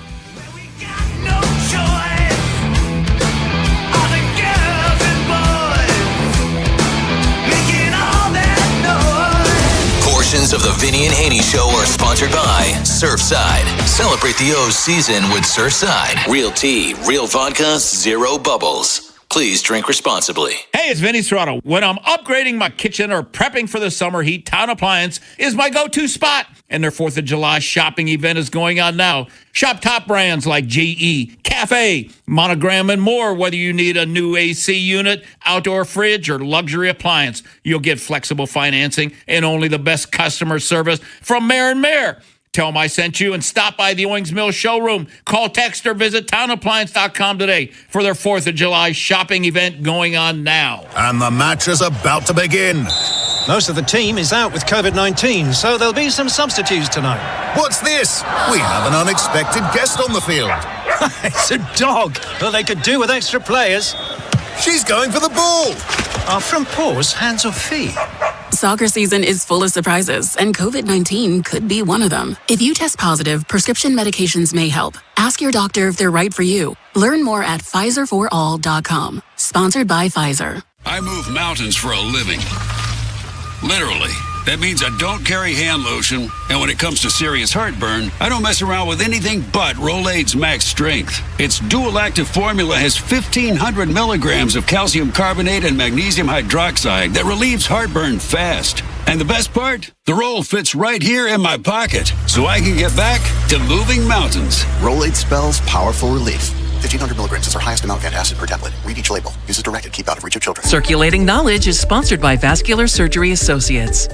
Portions of the Vinny and Haynie Show are sponsored by Surfside. Celebrate the O's season with Surfside. Real tea, real vodka, zero bubbles. Please drink responsibly. Hey, it's Vinny Serrano. When I'm upgrading my kitchen or prepping for the summer heat, Town Appliance is my go-to spot. And their 4th of July shopping event is going on now. Shop top brands like GE, Cafe, Monogram, and more. Whether you need a new AC unit, outdoor fridge, or luxury appliance, you'll get flexible financing and only the best customer service from Mayor and Mayor. Tell them I sent you and stop by the Owings Mill showroom. Call, text, or visit townappliance.com today for their 4th of July shopping event going on now. And the match is about to begin. Most of the team is out with COVID-19, so there'll be some substitutes tonight. What's this? We have an unexpected guest on the field. It's a dog. Well, they could do with extra players. She's going for the ball. Are front paws hands or feet? Soccer season is full of surprises, and COVID-19 could be one of them. If you test positive, prescription medications may help. Ask your doctor if they're right for you. Learn more at PfizerForAll.com. Sponsored by Pfizer. I move mountains for a living. Literally. That means I don't carry hand lotion, and when it comes to serious heartburn, I don't mess around with anything but Rolaids Max Strength. Its dual-active formula has 1,500 milligrams of calcium carbonate and magnesium hydroxide that relieves heartburn fast. And the best part? The roll fits right here in my pocket, so I can get back to moving mountains. Rolaids spells powerful relief. 1,500 milligrams is our highest amount of antacid per tablet. Read each label. Use as directed. Keep out of reach of children. Circulating Knowledge is sponsored by Vascular Surgery Associates.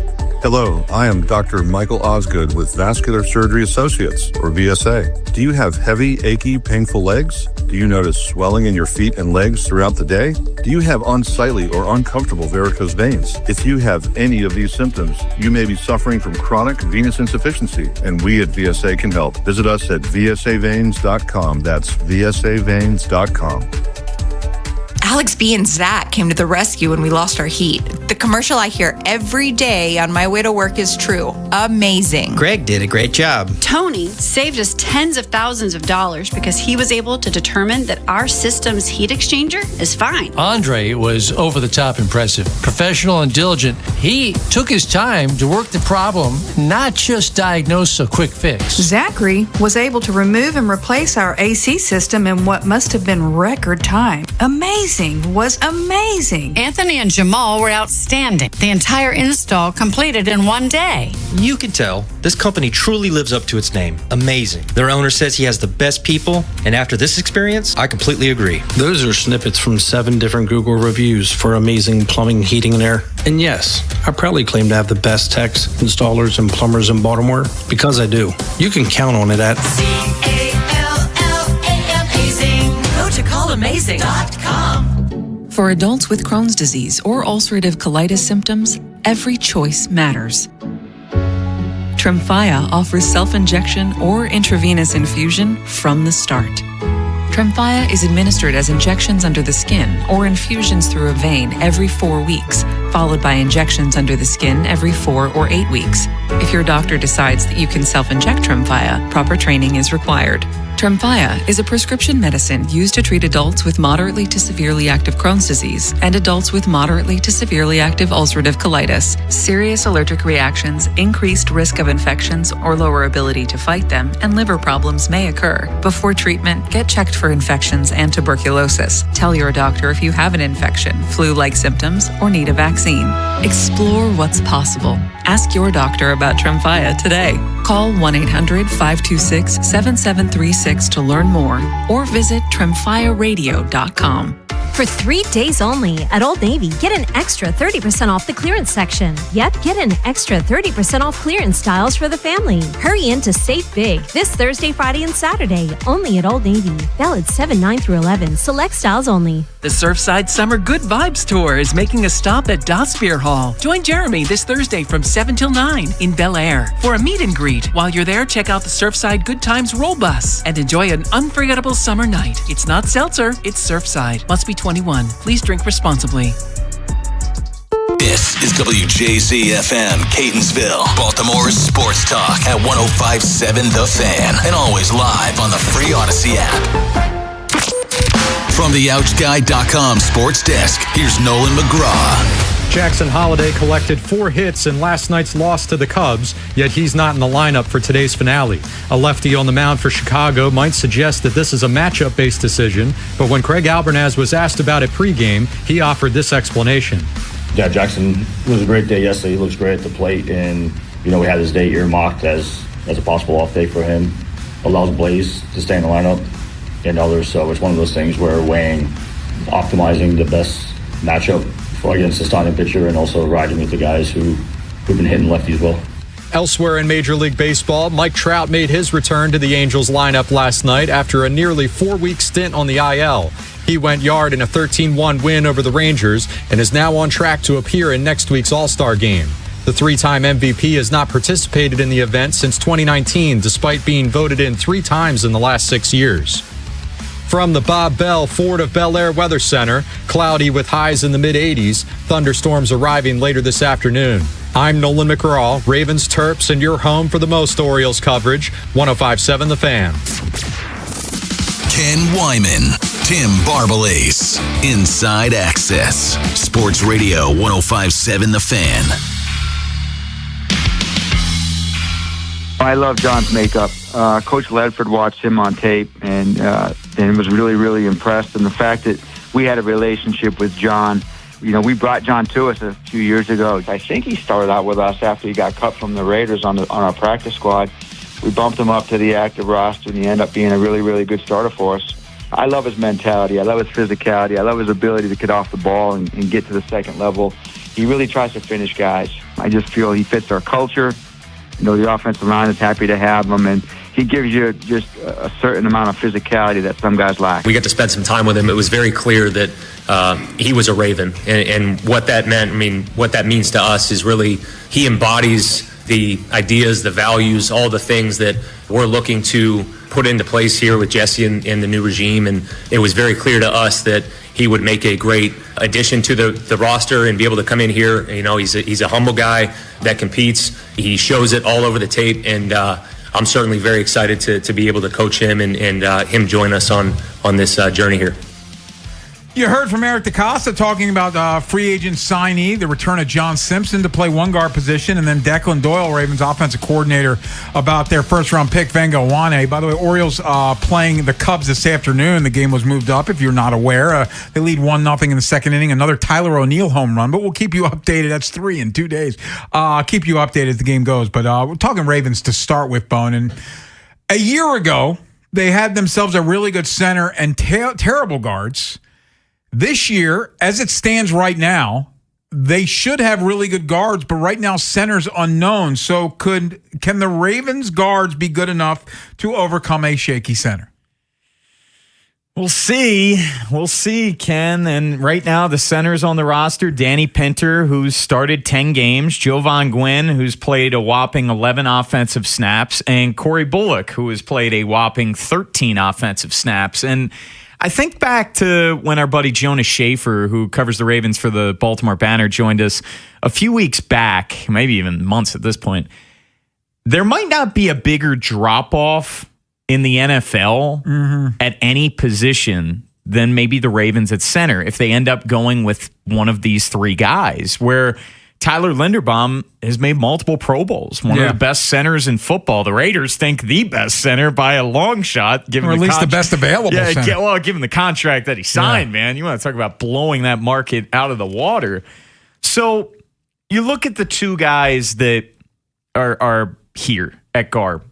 Hello, I am Dr. Michael Osgood with Vascular Surgery Associates, or VSA. Do you have heavy, achy, painful legs? Do you notice swelling in your feet and legs throughout the day? Do you have unsightly or uncomfortable varicose veins? If you have any of these symptoms, you may be suffering from chronic venous insufficiency, and we at VSA can help. Visit us at vsaveins.com. That's vsaveins.com. Alex B. and Zach came to the rescue when we lost our heat. The commercial I hear every day on my way to work is true. Amazing. Greg did a great job. Tony saved us tens of thousands of dollars because he was able to determine that our system's heat exchanger is fine. Andre was over the top impressive. Professional and diligent. He took his time to work the problem, not just diagnose a quick fix. Zachary was able to remove and replace our AC system in what must have been record time. Amazing. Was amazing. Anthony and Jamal were out outstanding. The entire install completed in one day. You can tell this company truly lives up to its name. Amazing. Their owner says he has the best people, and after this experience, I completely agree. Those are snippets from 7 different Google reviews for amazing plumbing, heating, and air. And yes, I proudly claim to have the best techs, installers, and plumbers in Baltimore because I do. You can count on it at CALLAMazing. Go to callamazing.com. For adults with Crohn's disease or ulcerative colitis symptoms, every choice matters. Tremfya offers self-injection or intravenous infusion from the start. Tremfya is administered as injections under the skin or infusions through a vein every 4 weeks, followed by injections under the skin every 4 or 8 weeks. If your doctor decides that you can self-inject Tremfya, proper training is required. Tremfya is a prescription medicine used to treat adults with moderately to severely active Crohn's disease and adults with moderately to severely active ulcerative colitis. Serious allergic reactions, increased risk of infections or lower ability to fight them, and liver problems may occur. Before treatment, get checked for infections and tuberculosis. Tell your doctor if you have an infection, flu-like symptoms, or need a vaccine. Explore what's possible. Ask your doctor about Tremfya today. Call 1-800-526-7736 to learn more or visit tremfyaradio.com. For 3 days only at Old Navy, get an extra 30% off the clearance section. Yep, get an extra 30% off clearance styles for the family. Hurry in to save big this Thursday, Friday, and Saturday, only at Old Navy. Valid 7/9-11, select styles only. The Surfside Summer Good Vibes Tour is making a stop at Doss Beer Hall. Join Jeremy this Thursday from 7 till 9 in Bel Air for a meet and greet. While you're there, check out the Surfside Good Times Roll Bus and enjoy an unforgettable summer night. It's not seltzer, it's Surfside. Must be 21. Please drink responsibly. This is WJZ-FM, Catonsville, Baltimore's sports talk at 105.7 The Fan, and always live on the free Odyssey app. From the OutGuy.com sports desk, here's Nolan McGraw. Jackson Holiday collected 4 hits in last night's loss to the Cubs, yet he's not in the lineup for today's finale. A lefty on the mound for Chicago might suggest that this is a matchup-based decision, but when Craig Albernaz was asked about it pregame, he offered this explanation. Yeah, Jackson was a great day yesterday. He looks great at the plate, and we had his day earmarked as a possible off day for him. Allows Blaze to stay in the lineup and others, so it's one of those things where weighing, optimizing the best matchup against the starting pitcher and also riding with the guys who've been hitting lefties well. Elsewhere in Major League Baseball, Mike Trout made his return to the Angels lineup last night after a nearly 4-week stint on the IL. He went yard in a 13-1 win over the Rangers and is now on track to appear in next week's All-Star game. The 3-time MVP has not participated in the event since 2019, despite being voted in 3 times in the last 6 years. From the Bob Bell Ford of Bel Air Weather Center, cloudy with highs in the mid-80s, thunderstorms arriving later this afternoon. I'm Nolan McGraw, Ravens, Terps, and your home for the most Orioles coverage, 105.7 The Fan. Ken Wyman, Tim Barbalace, Inside Access, Sports Radio 105.7 The Fan. I love John's makeup. Coach Ledford watched him on tape and was really, really impressed. And the fact that we had a relationship with John, we brought John to us a few years ago. I think he started out with us after he got cut from the Raiders on our practice squad. We bumped him up to the active roster, and he ended up being a really, really good starter for us. I love his mentality. I love his physicality. I love his ability to get off the ball and get to the second level. He really tries to finish guys. I just feel he fits our culture. The offensive line is happy to have him, and he gives you just a certain amount of physicality that some guys lack. We got to spend some time with him. It was very clear that he was a Raven, and what that meant, what that means to us is really he embodies the ideas, the values, all the things that we're looking to put into place here with Jesse and the new regime, and it was very clear to us that he would make a great addition to the roster and be able to come in here. He's a humble guy that competes. He shows it all over the tape, and I'm certainly very excited to be able to coach him and him join us on this journey here. You heard from Eric DeCosta talking about free agent signee, the return of John Simpson to play one guard position, and then Declan Doyle, Ravens offensive coordinator, about their first-round pick, Venga Wane. By the way, Orioles playing the Cubs this afternoon. The game was moved up, if you're not aware. They lead 1-0 in the second inning. Another Tyler O'Neill home run, but we'll keep you updated. That's 3 in 2 days. Keep you updated as the game goes. But we're talking Ravens to start with, Bone. And a year ago, they had themselves a really good center and terrible guards. This year, as it stands right now, they should have really good guards, but right now center's unknown. So can the Ravens guards be good enough to overcome a shaky center? We'll see. We'll see, Ken. And right now, the centers on the roster, Danny Pinter, who's started 10 games, Jovan Gwynn, who's played a whopping 11 offensive snaps, and Corey Bullock, who has played a whopping 13 offensive snaps. And I think back to when our buddy Jonas Schaefer, who covers the Ravens for the Baltimore Banner, joined us a few weeks back, maybe even months at this point. There might not be a bigger drop-off in the NFL at any position than maybe the Ravens at center if they end up going with one of these 3 guys, where Tyler Linderbaum has made multiple Pro Bowls, one of the best centers in football. The Raiders think the best center by a long shot, given or at least the best available center. Well, given the contract that he signed, man, you want to talk about blowing that market out of the water. So you look at the 2 guys that are here at guard.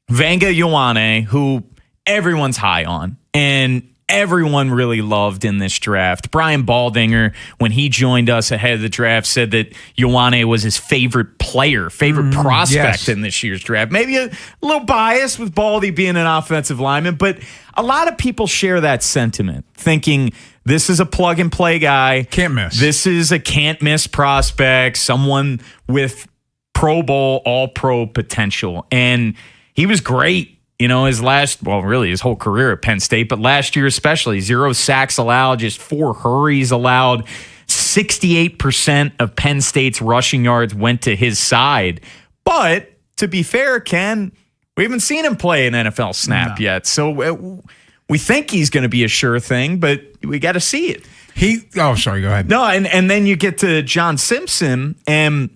Venga Wane, who everyone's high on, and everyone really loved in this draft. Brian Baldinger, when he joined us ahead of the draft, said that Ioane was his favorite player, favorite prospect in this year's draft. Maybe a little biased with Baldy being an offensive lineman, but a lot of people share that sentiment, thinking this is a plug-and-play guy. Can't miss. This is a can't-miss prospect, someone with Pro Bowl, All-Pro potential. And he was great. His his whole career at Penn State, but last year especially, 0 sacks allowed, just 4 hurries allowed. 68% of Penn State's rushing yards went to his side. But to be fair, Ken, we haven't seen him play an NFL snap yet. So we think he's going to be a sure thing, but we got to see it. Sorry, go ahead. No, and then you get to John Simpson, and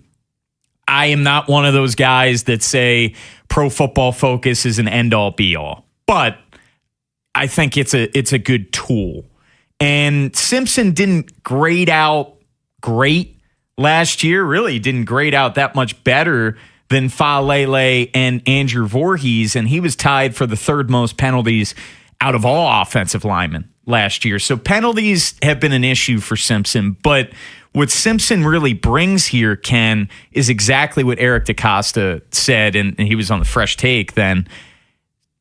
I am not one of those guys that say Pro Football Focus is an end-all, be-all. But I think it's a good tool. And Simpson didn't grade out great last year. Really didn't grade out that much better than Faalele and Andrew Voorhees, and he was tied for the 3rd most penalties out of all offensive linemen last year. So penalties have been an issue for Simpson, but what Simpson really brings here, Ken, is exactly what Eric DeCosta said, and he was on the Fresh Take then.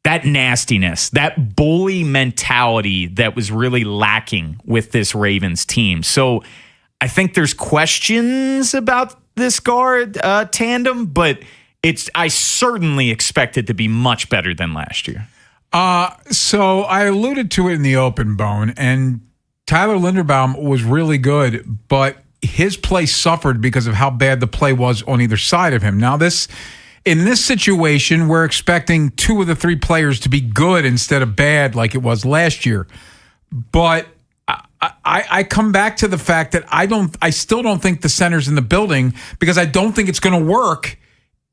That nastiness, that bully mentality that was really lacking with this Ravens team. So I think there's questions about this guard tandem, but I certainly expect it to be much better than last year. So I alluded to it in the open, Bone, and Tyler Linderbaum was really good, but his play suffered because of how bad the play was on either side of him. Now, in this situation, we're expecting 2 of the 3 players to be good instead of bad like it was last year. But I come back to the fact that I still don't think the center's in the building, because I don't think it's going to work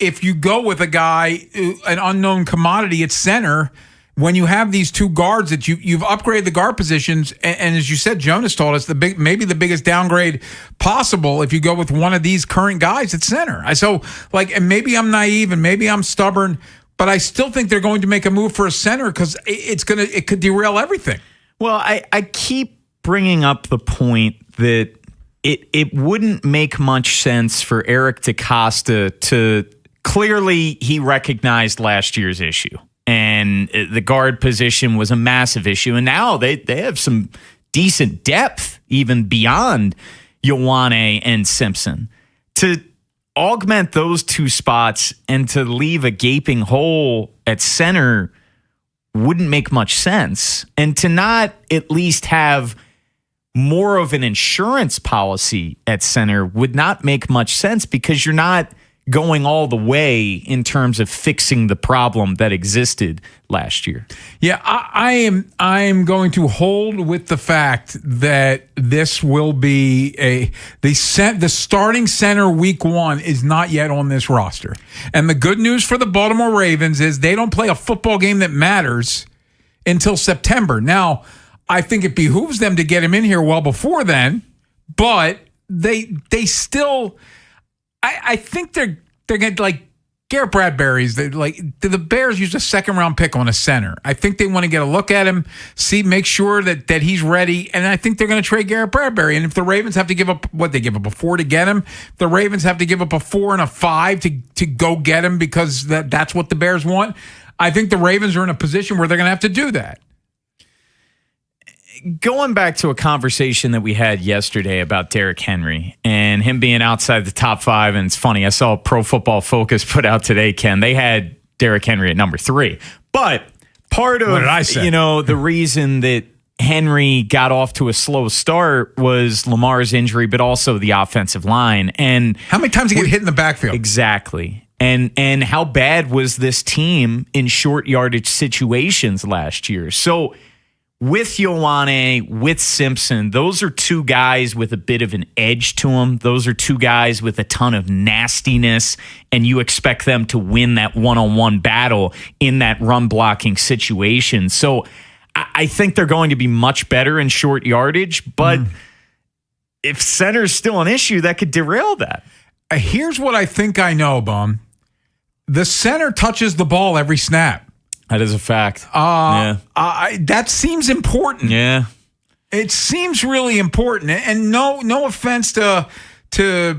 if you go with a guy, an unknown commodity at center, when you have these 2 guards that you've upgraded the guard positions, and as you said, Jonas told us, maybe the biggest downgrade possible if you go with one of these current guys at center. And maybe I'm naive and maybe I'm stubborn, but I still think they're going to make a move for a center because it could derail everything. Well, I keep bringing up the point that it wouldn't make much sense for Eric DeCosta to clearly he recognized last year's issue. And the guard position was a massive issue. And now they have some decent depth even beyond Ioane and Simpson. To augment those 2 spots and to leave a gaping hole at center wouldn't make much sense. And to not at least have more of an insurance policy at center would not make much sense, because you're not going all the way in terms of fixing the problem that existed last year. Yeah, I am going to hold with the fact that this will be the starting center week 1 is not yet on this roster. And the good news for the Baltimore Ravens is they don't play a football game that matters until September. Now, I think it behooves them to get him in here well before then, but they still, I think they're going to, like, Garrett Bradbury's, the Bears used a second-round pick on a center. I think they want to get a look at him, make sure that he's ready, and I think they're going to trade Garrett Bradbury. And if the Ravens have to give up, they give up a 4 to get him, if the Ravens have to give up a 4 and a 5 to go get him because that's what the Bears want, I think the Ravens are in a position where they're going to have to do that. Going back to a conversation that we had yesterday about Derrick Henry and him being outside the top 5, and it's funny, I saw Pro Football Focus put out today, Ken, they had Derrick Henry at number 3. But part of the reason that Henry got off to a slow start was Lamar's injury, but also the offensive line. And how many times did he get hit in the backfield? Exactly. And how bad was this team in short yardage situations last year? So with Ioane, with Simpson, those are 2 guys with a bit of an edge to them. Those are 2 guys with a ton of nastiness, and you expect them to win that one-on-one battle in that run-blocking situation. So I think they're going to be much better in short yardage, but if center's still an issue, that could derail that. Here's what I think I know, Bum. The center touches the ball every snap. That is a fact. That seems important. Yeah. It seems really important. And no offense to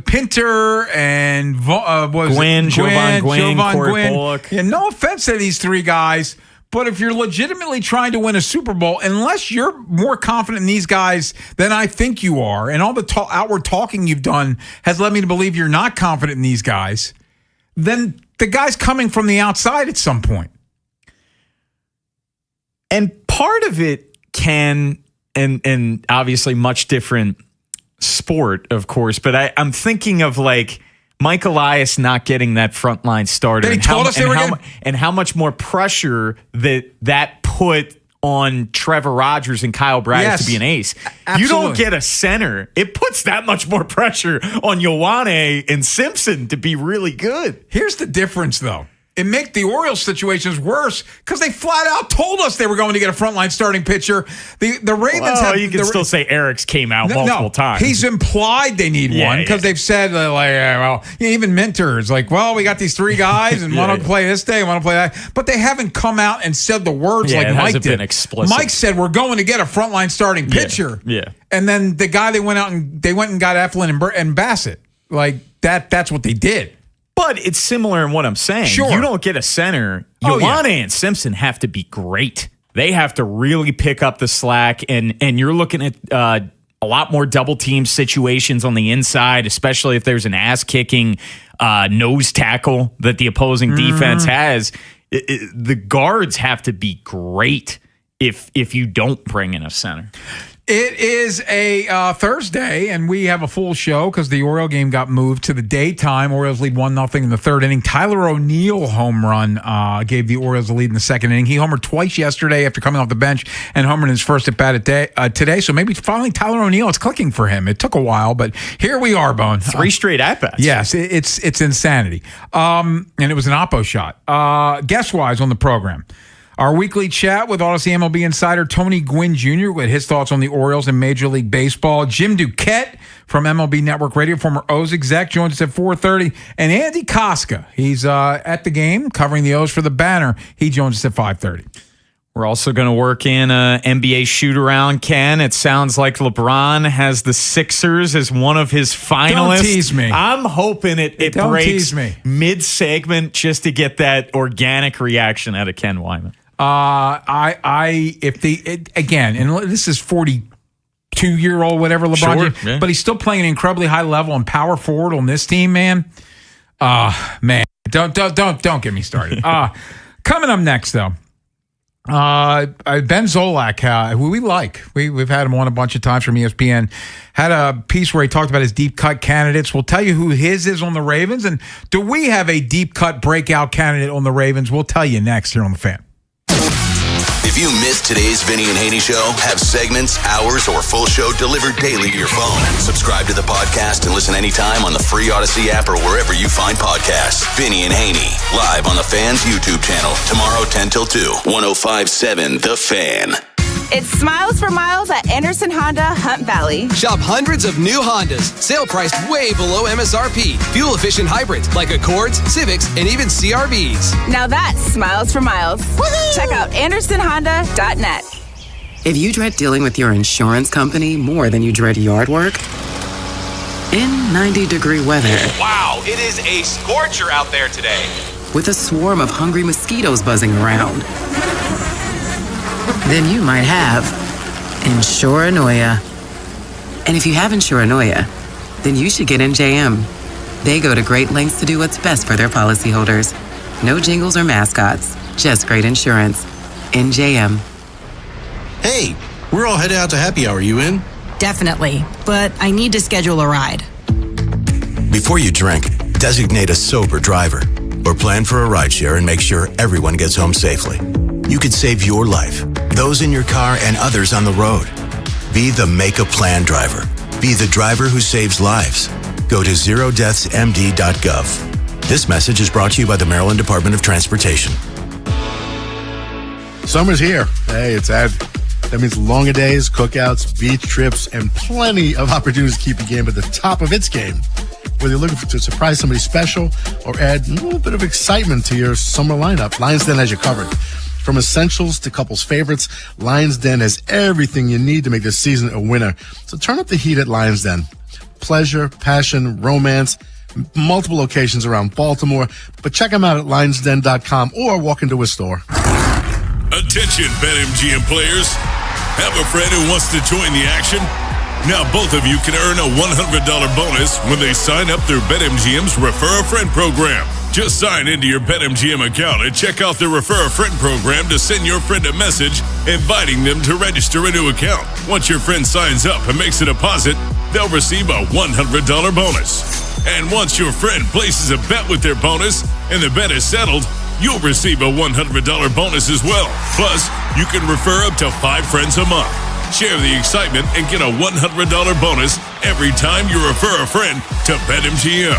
Pinter and Jovan Gwynn, Bullock. And no offense to these 3 guys, but if you're legitimately trying to win a Super Bowl, unless you're more confident in these guys than I think you are, and all the outward talking you've done has led me to believe you're not confident in these guys, then the guy's coming from the outside at some point. And part of it can, and obviously much different sport, of course, but I'm thinking of like Mike Elias not getting that frontline starter. And how much more pressure that put on Trevor Rogers and Kyle Bradish to be an ace. Absolutely. You don't get a center. It puts that much more pressure on Ioane and Simpson to be really good. Here's the difference, though. It makes the Orioles situations worse because they flat out told us they were going to get a frontline starting pitcher. The Ravens have. You can still say Eric's came out multiple times. He's implied they need one because they've said even Minter's like, well, we got these 3 guys and one will play this day, one will play that, but they haven't come out and said the words like Mike did. Been explicit. Mike said we're going to get a frontline starting pitcher. Yeah. And then the guy they went and got Eflin and Bassett. Like that's what they did. But it's similar in what I'm saying. Sure. You don't get a center. Ioane and Simpson have to be great. They have to really pick up the slack, and you're looking at a lot more double team situations on the inside, especially if there's an ass-kicking nose tackle that the opposing defense has. The guards have to be great if you don't bring in a center. It is a Thursday, and we have a full show because the Oriole game got moved to the daytime. Orioles lead 1-0 in the 3rd inning. Tyler O'Neill home run gave the Orioles the lead in the 2nd inning. He homered twice yesterday after coming off the bench and homered in his first at bat today. So maybe finally Tyler O'Neill, it's clicking for him. It took a while, but here we are, Bone. 3 straight at-bats. Yes, it's insanity. And it was an oppo shot. Guest-wise on the program, our weekly chat with Odyssey MLB insider Tony Gwynn Jr. with his thoughts on the Orioles in Major League Baseball. Jim Duquette from MLB Network Radio, former O's exec, joins us at 4:30. And Andy Koska, he's at the game covering the O's for the Banner. He joins us at 5:30. We're also going to work in an NBA shoot-around, Ken. It sounds like LeBron has the Sixers as one of his finalists. Don't tease me. I'm hoping it Don't breaks tease me. mid-segment just to get that organic reaction out of Ken Wyman. Again, and this is 42-year-old whatever LeBron, Sure, yeah. but he's still playing an incredibly high level and power forward on this team, man. Man, don't get me started. Coming up next, though, Ben Zolak, who we like. We've had him on a bunch of times from ESPN, had a piece where he talked about his deep cut candidates. We'll tell you who his is on the Ravens. And do we have a deep cut breakout candidate on the Ravens? We'll tell you next here on The Fan. If you missed today's Vinny and Haynie show, have segments, hours, or full show delivered daily to your phone. Subscribe to the podcast and listen anytime on the free Odyssey app or wherever you find podcasts. Vinny and Haynie, live on the Fan's YouTube channel, tomorrow 10 till 2, 105.7 The Fan. It's Smiles for Miles at Anderson Honda, Hunt Valley. Shop hundreds of new Hondas, sale priced way below MSRP. Fuel-efficient hybrids like Accords, Civics, and even CRVs. Now that's Smiles for Miles. Woo-hoo! Check out AndersonHonda.net. If you dread dealing with your insurance company more than you dread yard work, in 90-degree weather. Wow, it is a scorcher out there today. With a swarm of hungry mosquitoes buzzing around. Then you might have Insuranoia. And if you have Insuranoia, then you should get NJM. They go to great lengths to do what's best for their policyholders. No jingles or mascots, just great insurance. NJM. Hey, we're all headed out to happy hour. You in? Definitely, but I need to schedule a ride. Before you drink, designate a sober driver or plan for a rideshare and make sure everyone gets home safely. You could save your life, those in your car, and others on the road. Be the Make a Plan driver. Be the driver who saves lives. Go to zerodeathsmd.gov. This message is brought to you by the Maryland Department of Transportation. Summer's here. Hey, it's Ed. That means longer days, cookouts, beach trips, and plenty of opportunities to keep your game at the top of its game. Whether you're looking to surprise somebody special or add a little bit of excitement to your summer lineup, Lions Den has you covered. From essentials to couples' favorites, Lions Den has everything you need to make this season a winner. So turn up the heat at Lions Den. Pleasure, passion, romance, multiple locations around Baltimore. But check them out at lionsden.com or walk into a store. Attention, BetMGM players. Have a friend who wants to join the action? Now both of you can earn a $100 bonus when they sign up through BetMGM's Refer a Friend program. Just sign into your BetMGM account and check out the Refer a Friend program to send your friend a message inviting them to register a new account. Once your friend signs up and makes a deposit, they'll receive a $100 bonus. And once your friend places a bet with their bonus and the bet is settled, you'll receive a $100 bonus as well. Plus, you can refer up to 5 friends a month. Share the excitement and get a $100 bonus every time you refer a friend to BetMGM.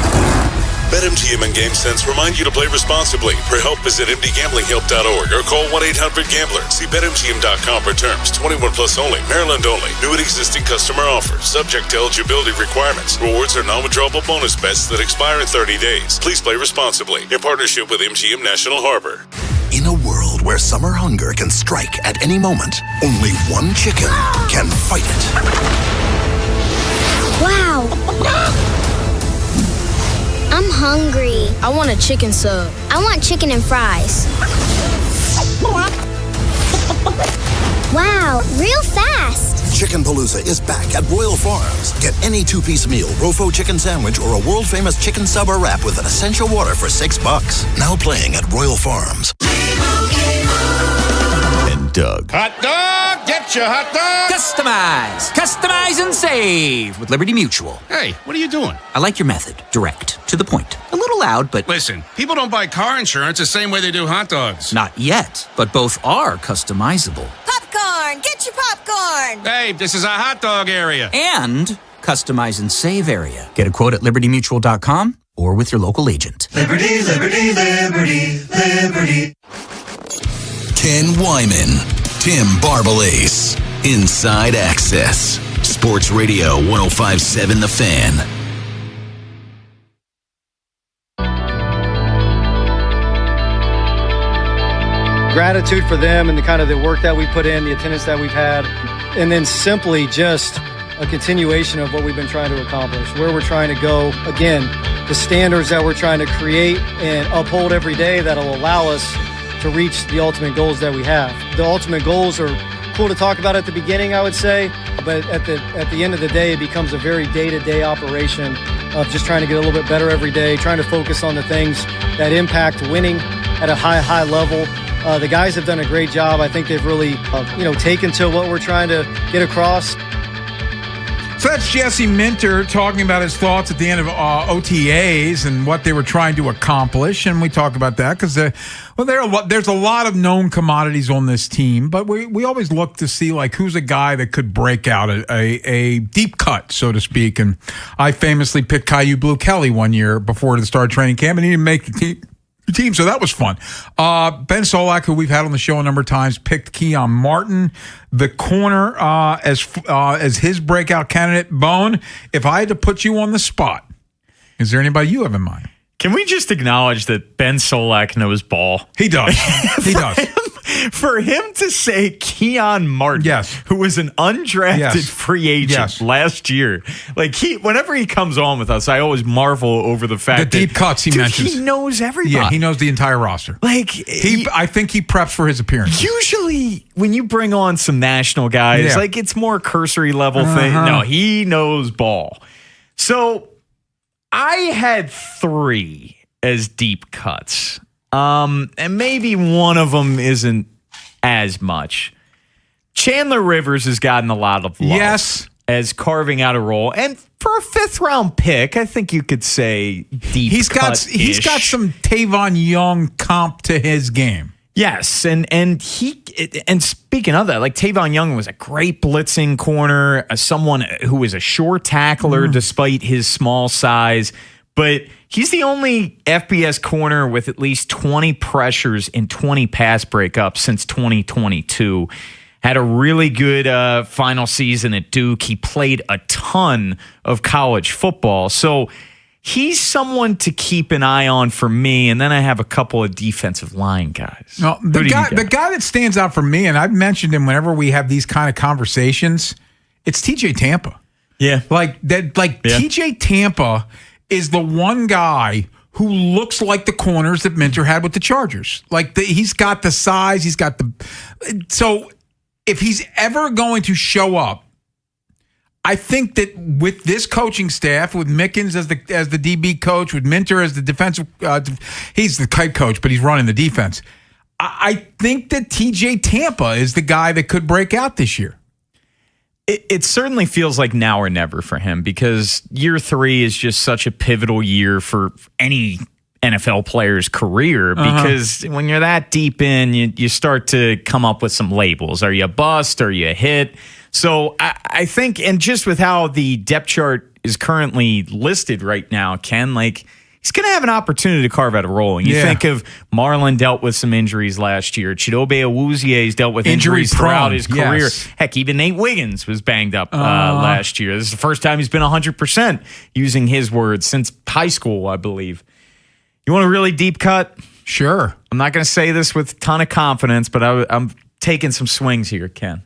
BetMGM and GameSense remind you to play responsibly. For help, visit mdgamblinghelp.org or call 1-800-GAMBLER. See BetMGM.com for terms. 21 plus only. Maryland only. New and existing customer offers. Subject to eligibility requirements. Rewards are non-withdrawable bonus bets that expire in 30 days. Please play responsibly. In partnership with MGM National Harbor. In a world where summer hunger can strike at any moment, only one chicken can fight it. Wow. I'm hungry. I want a chicken sub. I want chicken and fries. Wow, real fast. Chicken Palooza is back at Royal Farms. Get any 2-piece meal, Rofo chicken sandwich, or a world-famous chicken sub or wrap with an essential water for $6. Now playing at Royal Farms. And Doug. Hot dog! Get your hot dog! Customize and save with Liberty Mutual. Hey, what are you doing? I like your method. Direct. To the point. A little loud, but... Listen, people don't buy car insurance the same way they do hot dogs. Not yet, but both are customizable. Popcorn! Get your popcorn! Hey, this is a hot dog area. And customize and save area. Get a quote at libertymutual.com or with your local agent. Liberty, liberty, liberty, liberty. Ken Wyman, Tim Barbalace, Inside Access, Sports Radio 105.7 The Fan. Gratitude for them and the kind of the work that we put in, the attendance that we've had, and then simply just a continuation of what we've been trying to accomplish, where we're trying to go. Again, the standards that we're trying to create and uphold every day that'll allow us to reach the ultimate goals that we have. The ultimate goals are cool to talk about at the beginning, I would say, but at the end of the day, it becomes a very day-to-day operation of just trying to get a little bit better every day, trying to focus on the things that impact winning at a high level, The guys have done a great job. I think they've really, taken to what we're trying to get across. So that's Jesse Minter talking about his thoughts at the end of OTAs and what they were trying to accomplish. And we talk about that because there's a lot of known commodities on this team, but we always look to see like who's a guy that could break out a deep cut, so to speak. And I famously picked Caillou Blue Kelly one year before the start of training camp, and he didn't make the team, so that was fun. Ben Solak, who we've had on the show a number of times, picked Keon Martin, the corner, as his breakout candidate. Bone, if I had to put you on the spot, is there anybody you have in mind? Can we just acknowledge that Ben Solak knows ball? He does. He does. For him to say Keon Martin, yes, who was an undrafted free agent last year, like whenever he comes on with us, I always marvel over the fact the deep cuts he mentions. He knows everybody. Yeah, he knows the entire roster. Like I think he preps for his appearance. Usually, when you bring on some national guys, like it's more cursory level thing. No, he knows ball. So I had 3 as deep cuts. And maybe one of them isn't as much. Chandler Rivers has gotten a lot of love as carving out a role. And for a 5th round pick, I think you could say deep He's got some Tavon Young comp to his game. Yes, and speaking of that, like Tavon Young was a great blitzing corner, someone who was a sure tackler despite his small size. But he's the only FBS corner with at least 20 pressures and 20 pass breakups since 2022. Had a really good final season at Duke. He played a ton of college football. So he's someone to keep an eye on for me. And then I have a couple of defensive line guys. No, the guy that stands out for me, and I've mentioned him whenever we have these kind of conversations, it's TJ Tampa. Yeah. TJ Tampa is the one guy who looks like the corners that Minter had with the Chargers. He's got the size, so if he's ever going to show up, I think that with this coaching staff, with Mickens as the DB coach, with Minter as the defensive, he's the kite coach, but he's running the defense. I think that TJ Tampa is the guy that could break out this year. It certainly feels like now or never for him because year 3 is just such a pivotal year for any NFL player's career because when you're that deep in, you start to come up with some labels. Are you a bust? Are you a hit? So I think, and just with how the depth chart is currently listed right now, Ken, he's going to have an opportunity to carve out a role. And you think of Marlon dealt with some injuries last year. Chidobe Awuzie's dealt with injuries throughout his career. Yes. Heck, even Nate Wiggins was banged up last year. This is the first time he's been 100%, using his words, since high school, I believe. You want a really deep cut? Sure. I'm not going to say this with a ton of confidence, but I'm taking some swings here, Ken.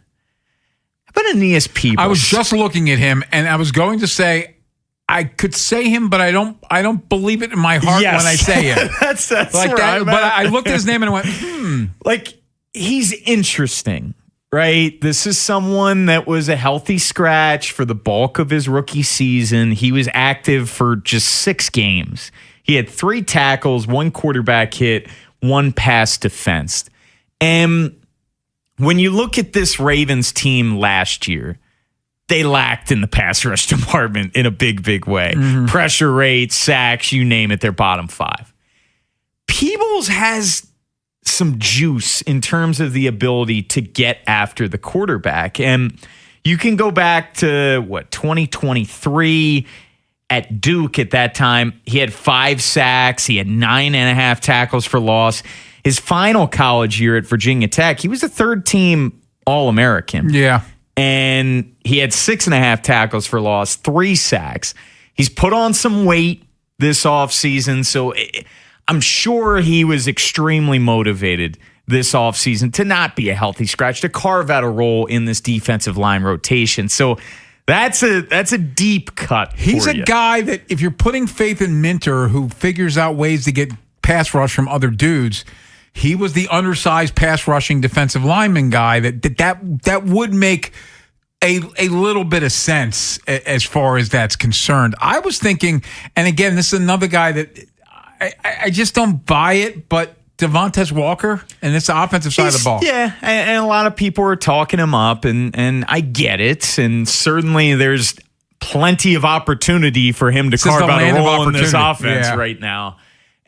How about Aeneas Peebles? I was just looking at him, and I was going to say, I could say him, but I don't believe it in my heart when I say it. that's like right, that. But I looked at his name and I went, he's interesting, right? This is someone that was a healthy scratch for the bulk of his rookie season. He was active for just 6 games. He had 3 tackles, 1 quarterback hit, 1 pass defensed. And when you look at this Ravens team last year, they lacked in the pass rush department in a big, big way. Pressure rate, sacks, you name it, they're bottom 5. Peebles has some juice in terms of the ability to get after the quarterback. And you can go back to, 2023 at Duke at that time. He had 5 sacks. He had 9.5 tackles for loss. His final college year at Virginia Tech, he was a 3rd-team All-American. Yeah. And he had 6.5 tackles for loss, 3 sacks. He's put on some weight this offseason, so I'm sure he was extremely motivated this offseason to not be a healthy scratch, to carve out a role in this defensive line rotation. So that's a deep cut. He's a guy that if you're putting faith in Minter, who figures out ways to get pass rush from other dudes, he was the undersized pass rushing defensive lineman guy that would make a little bit of sense as far as that's concerned. I was thinking, and again, this is another guy that I just don't buy it, but Devontae Walker, and it's the offensive side of the ball. Yeah, and a lot of people are talking him up, and I get it. And certainly there's plenty of opportunity for him to carve out a role in this offense right now.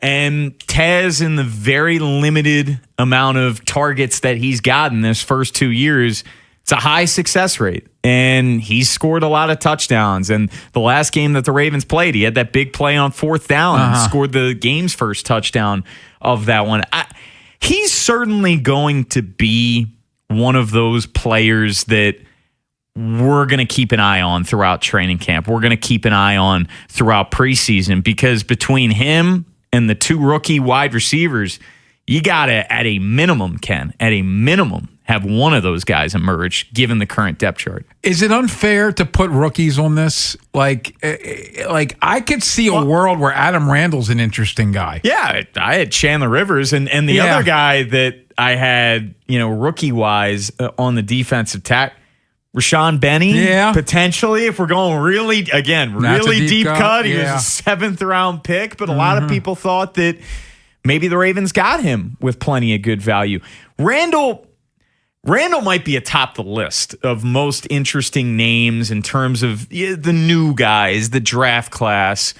And Tez, in the very limited amount of targets that he's gotten this first 2 years, it's a high success rate. And he's scored a lot of touchdowns. And the last game that the Ravens played, he had that big play on 4th down and scored the game's first touchdown of that one. He's certainly going to be one of those players that we're going to keep an eye on throughout training camp. We're going to keep an eye on throughout preseason, because between him and the 2 rookie wide receivers, you got to, at a minimum, Ken, have one of those guys emerge, given the current depth chart. Is it unfair to put rookies on this? Like I could see a world where Adam Randall's an interesting guy. Yeah, I had Chandler Rivers, and the other guy that I had, rookie-wise on the defensive tack, Rashawn Benny, potentially, if we're going really deep cut. He was a 7th-round pick, but a lot of people thought that maybe the Ravens got him with plenty of good value. Randall might be atop the list of most interesting names in terms of the new guys, the draft class.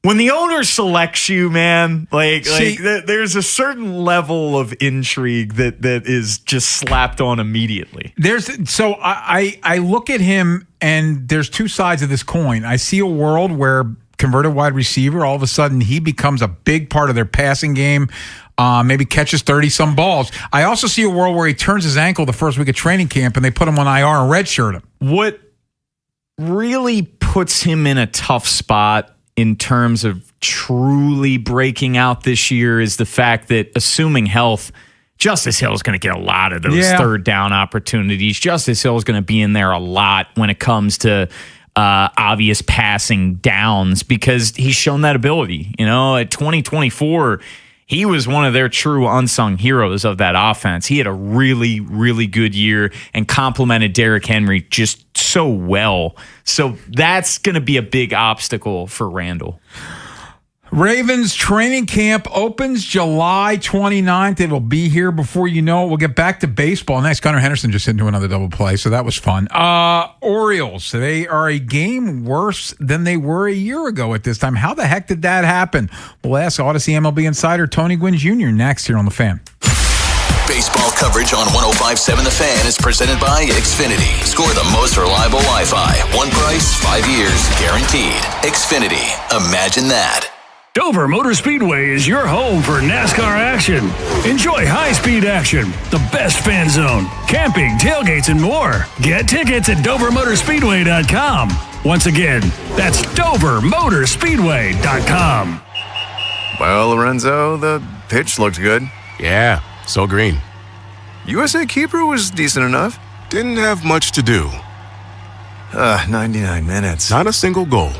When the owner selects you, man, there's a certain level of intrigue that is just slapped on immediately. I look at him, and there's 2 sides of this coin. I see a world where converted wide receiver, all of a sudden he becomes a big part of their passing game. Maybe catches 30-some balls. I also see a world where he turns his ankle the first week of training camp and they put him on IR and redshirt him. What really puts him in a tough spot in terms of truly breaking out this year is the fact that, assuming health, Justice Hill is going to get a lot of those third down opportunities. Justice Hill is going to be in there a lot when it comes to obvious passing downs, because he's shown that ability. At 2024, he was one of their true unsung heroes of that offense. He had a really, really good year and complimented Derrick Henry just so well. So that's going to be a big obstacle for Randall. Ravens training camp opens July 29th. It'll be here before you know it. We'll get back to baseball next. Connor Henderson just into another double play, so that was fun. Orioles, they are a game worse than they were a year ago at this time. How the heck did that happen? We'll ask Odyssey MLB insider Tony Gwynn Jr. next here on The Fan. Baseball coverage on 105.7 The Fan is presented by Xfinity. Score the most reliable Wi-Fi. One price, 5 years, guaranteed. Xfinity. Imagine that. Dover Motor Speedway is your home for NASCAR action. Enjoy high-speed action, the best fan zone, camping, tailgates, and more. Get tickets at DoverMotorspeedway.com. Once again, that's DoverMotorspeedway.com. Well, Lorenzo, the pitch looked good. Yeah, so green. USA Keeper was decent enough. Didn't have much to do. 99 minutes. Not a single goal.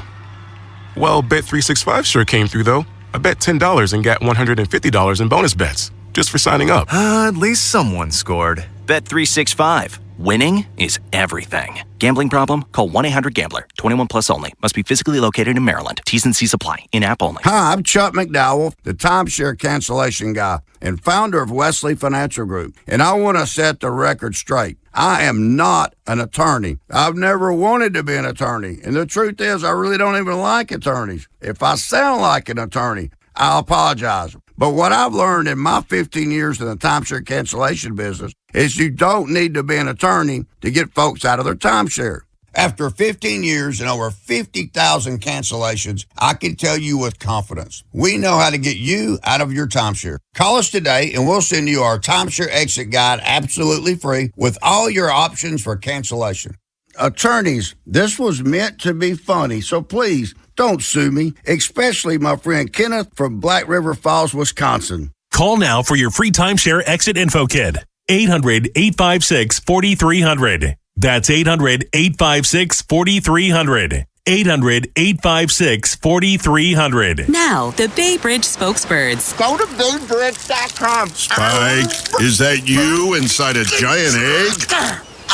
Well, Bet365 sure came through, though. I bet $10 and got $150 in bonus bets just for signing up. At least someone scored. Bet365. Winning is everything. Gambling problem? Call 1-800-GAMBLER. 21 plus only. Must be physically located in Maryland. T's and C's apply. In-app only. Hi, I'm Chuck McDowell, the timeshare cancellation guy and founder of Wesley Financial Group. And I want to set the record straight. I am not an attorney. I've never wanted to be an attorney. And the truth is, I really don't even like attorneys. If I sound like an attorney, I apologize. But what I've learned in my 15 years in the timeshare cancellation business is you don't need to be an attorney to get folks out of their timeshare. After 15 years and over 50,000 cancellations, I can tell you with confidence, we know how to get you out of your timeshare. Call us today and we'll send you our timeshare exit guide absolutely free with all your options for cancellation. Attorneys, this was meant to be funny, so please don't sue me, especially my friend Kenneth from Black River Falls, Wisconsin. Call now for your free timeshare exit info kit. 800-856-4300. That's 800-856-4300. 800-856-4300. Now, the Bay Bridge spokesbirds. Go to BayBridge.com. Spike, is that you inside a giant egg?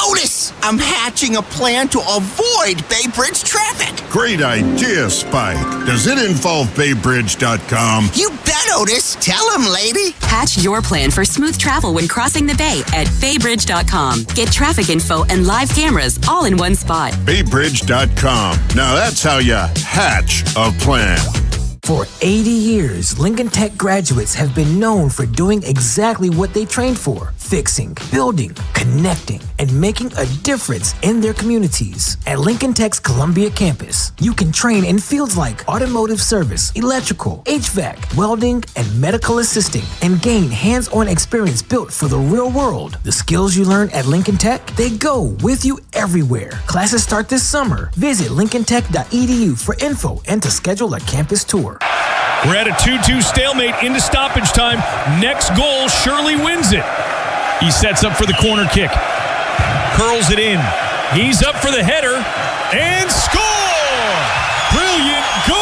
Otis, I'm hatching a plan to avoid Bay Bridge traffic. Great idea, Spike. Does it involve baybridge.com? You bet, Otis. Tell him, lady. Hatch your plan for smooth travel when crossing the bay at baybridge.com. Get traffic info and live cameras all in one spot. baybridge.com. Now that's how you hatch a plan. For 80 years, Lincoln Tech graduates have been known for doing exactly what they trained for: fixing, building, connecting, and making a difference in their communities. At Lincoln Tech's Columbia campus, you can train in fields like automotive service, electrical, HVAC, welding, and medical assisting, and gain hands-on experience built for the real world. The skills you learn at Lincoln Tech, they go with you everywhere. Classes start this summer. Visit lincolntech.edu for info and to schedule a campus tour. We're at a 2-2 stalemate into stoppage time. Next goal surely wins it. He sets up for the corner kick. Curls it in. He's up for the header. And score! Brilliant goal!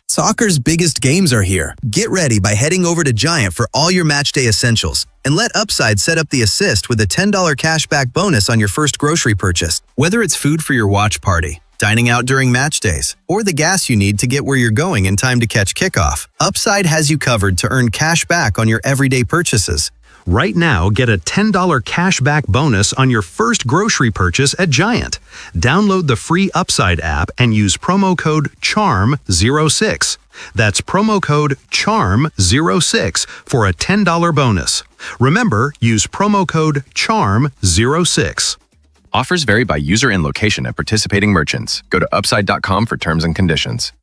Soccer's biggest games are here. Get ready by heading over to Giant for all your matchday essentials. And let Upside set up the assist with a $10 cashback bonus on your first grocery purchase. Whether it's food for your watch party, dining out during match days, or the gas you need to get where you're going in time to catch kickoff, Upside has you covered to earn cash back on your everyday purchases. Right now, get a $10 cash back bonus on your first grocery purchase at Giant. Download the free Upside app and use promo code CHARM06. That's promo code CHARM06 for a $10 bonus. Remember, use promo code CHARM06. Offers vary by user and location at participating merchants. Go to upside.com for terms and conditions.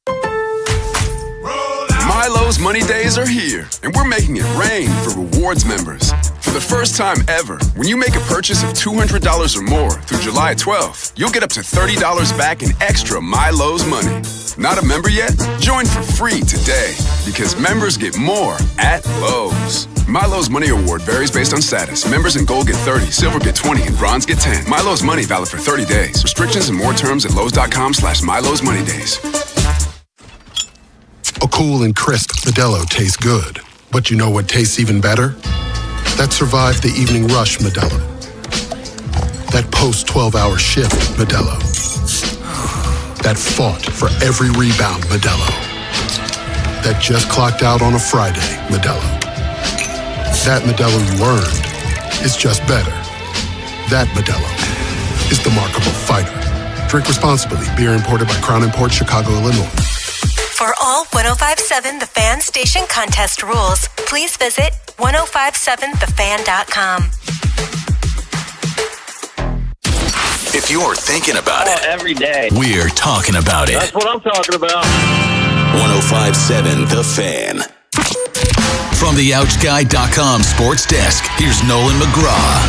Milo's Money Days are here, and we're making it rain for rewards members. For the first time ever, when you make a purchase of $200 or more through July 12th, you'll get up to $30 back in extra Milo's money. Not a member yet? Join for free today, because members get more at Lowe's. Milo's Money Award varies based on status. Members in Gold get 30, Silver get 20, and Bronze get 10. Milo's Money valid for 30 days. Restrictions and more terms at Lowe's.com/Milo's Money Days. A cool and crisp Modelo tastes good. But you know what tastes even better? That survived the evening rush Modelo. That post-12-hour shift Modelo. That fought for every rebound Modelo. That just clocked out on a Friday Modelo. That Modelo you earned is just better. That Modelo is the markable fighter. Drink responsibly. Beer imported by Crown Imports, Chicago, Illinois. For all 105.7 The Fan station contest rules, please visit 1057thefan.com. If you're thinking about it every day, we're talking about it. That's what I'm talking about. 1057 The Fan. From the OutGuy.com sports desk, here's Nolan McGraw.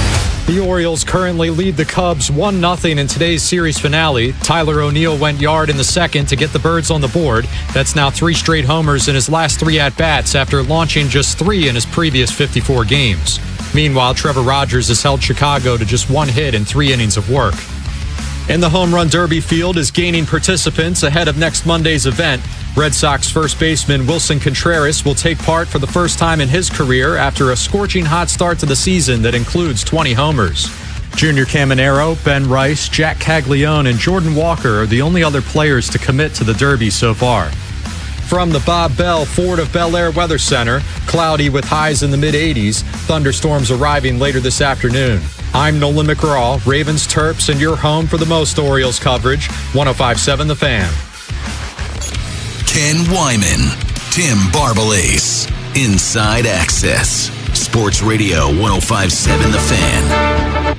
The Orioles currently lead the Cubs 1-0 in today's series finale. Tyler O'Neill went yard in the second to get the Birds on the board. That's now 3 straight homers in his last 3 at-bats after launching just 3 in his previous 54 games. Meanwhile, Trevor Rogers has held Chicago to just 1 hit in 3 innings of work. And the Home Run Derby field is gaining participants ahead of next Monday's event. Red Sox first baseman Wilson Contreras will take part for the first time in his career after a scorching hot start to the season that includes 20 homers. Junior Caminero, Ben Rice, Jack Caglione, and Jordan Walker are the only other players to commit to the Derby so far. From the Bob Bell Ford of Bel Air Weather Center, cloudy with highs in the mid-80s, thunderstorms arriving later this afternoon. I'm Nolan McGraw, Ravens Terps, and your home for the most Orioles coverage, 105.7 The Fan. Ken Wyman, Tim Barbalace, Inside Access, Sports Radio 105.7 The Fan.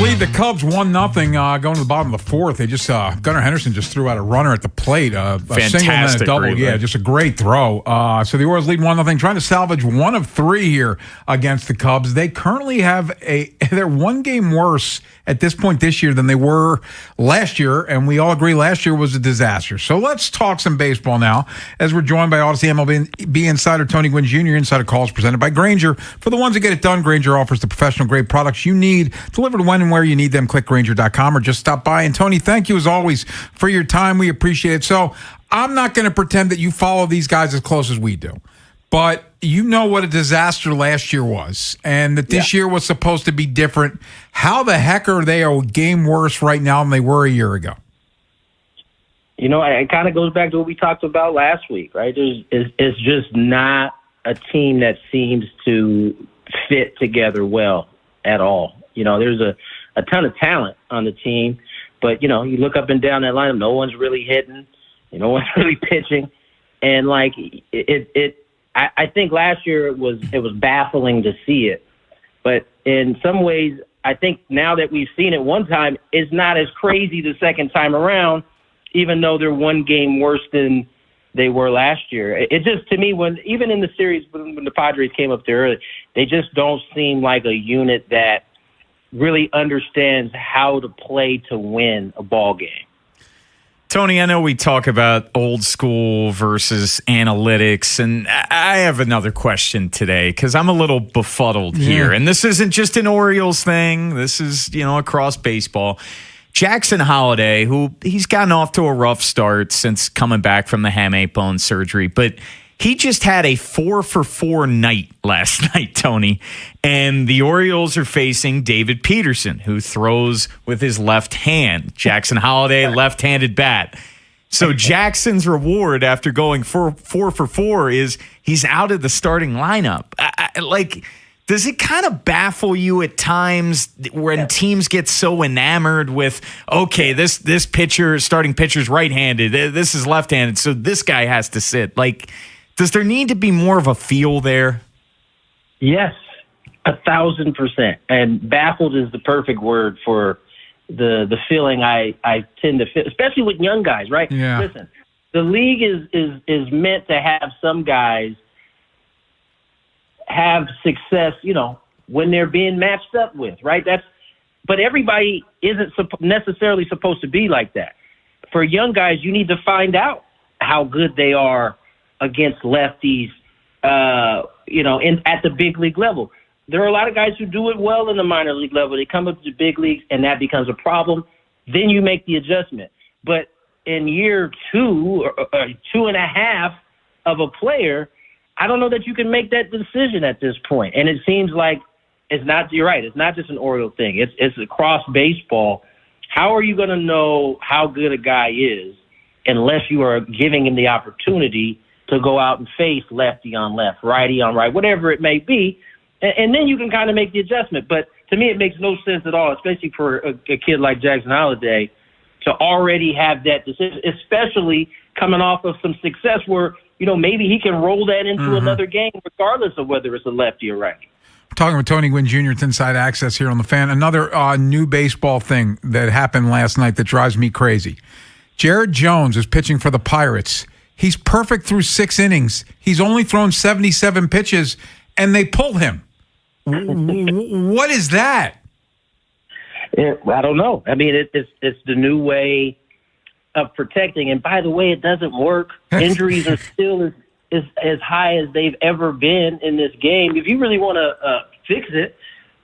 Lead the Cubs 1-0 going to the bottom of the fourth. They just Gunnar Henderson just threw out a runner at the plate, a single and a double. Yeah, just a great throw. So the Orioles lead 1-0, trying to salvage 1 of 3 here against the Cubs. They currently have they're 1 game worse at this point this year than they were last year, and we all agree last year was a disaster. So let's talk some baseball now, as we're joined by Odyssey MLB insider Tony Gwynn Jr. Insider Calls presented by Grainger. For the ones that get it done, Grainger offers the professional grade products you need delivered when and where you need them, click Grainger.com or just stop by. And Tony, thank you as always for your time. We appreciate it. So I'm not going to pretend that you follow these guys as close as we do, but you know what a disaster last year was, and that this year was supposed to be different. How the heck are they a game worse right now than they were a year ago? You know, it kind of goes back to what we talked about last week, right? It's just not a team that seems to fit together well at all. You know, there's a ton of talent on the team, but, you know, you look up and down that lineup, no one's really hitting, no one's really pitching. And, like, I think last year it was baffling to see it. But in some ways, I think now that we've seen it one time, it's not as crazy the second time around, even though they're one game worse than they were last year. It just, to me, even in the series when the Padres came up there early, they just don't seem like a unit that really understands how to play to win a ball game. Tony, I know we talk about old school versus analytics, and I have another question today because I'm a little befuddled here. And this isn't just an Orioles thing. This is, across baseball. Jackson Holliday, who he's gotten off to a rough start since coming back from the hamate bone surgery, but he just had a 4-for-4 night last night, Tony. And the Orioles are facing David Peterson, who throws with his left hand. Jackson Holliday, left-handed bat. So Jackson's reward after going 4-for-4 is he's out of the starting lineup. Does it kind of baffle you at times when teams get so enamored with, okay, this starting pitcher's right-handed, this is left-handed, so this guy has to sit? Does there need to be more of a feel there? Yes, 1,000%. And baffled is the perfect word for the feeling I tend to feel, especially with young guys, right? Yeah. Listen, the league is meant to have some guys have success, when they're being matched up with, right? But everybody isn't necessarily supposed to be like that. For young guys, you need to find out how good they are against lefties, at the big league level. There are a lot of guys who do it well in the minor league level. They come up to the big leagues, and that becomes a problem. Then you make the adjustment. But in year 2 or 2.5 of a player, I don't know that you can make that decision at this point. And it seems like you're right, it's not just an Oriole thing. It's across baseball. How are you going to know how good a guy is unless you are giving him the opportunity to go out and face lefty on left, righty on right, whatever it may be, and then you can kind of make the adjustment. But to me, it makes no sense at all, especially for a kid like Jackson Holliday, to already have that decision, especially coming off of some success where, maybe he can roll that into another game regardless of whether it's a lefty or righty. Talking with Tony Gwynn Jr. It's Inside Access here on the Fan. Another new baseball thing that happened last night that drives me crazy. Jared Jones is pitching for the Pirates. He's perfect through 6 innings. He's only thrown 77 pitches, and they pull him. What is that? I don't know. I mean, it's the new way of protecting. And by the way, it doesn't work. Injuries are still as high as they've ever been in this game. If you really want to fix it,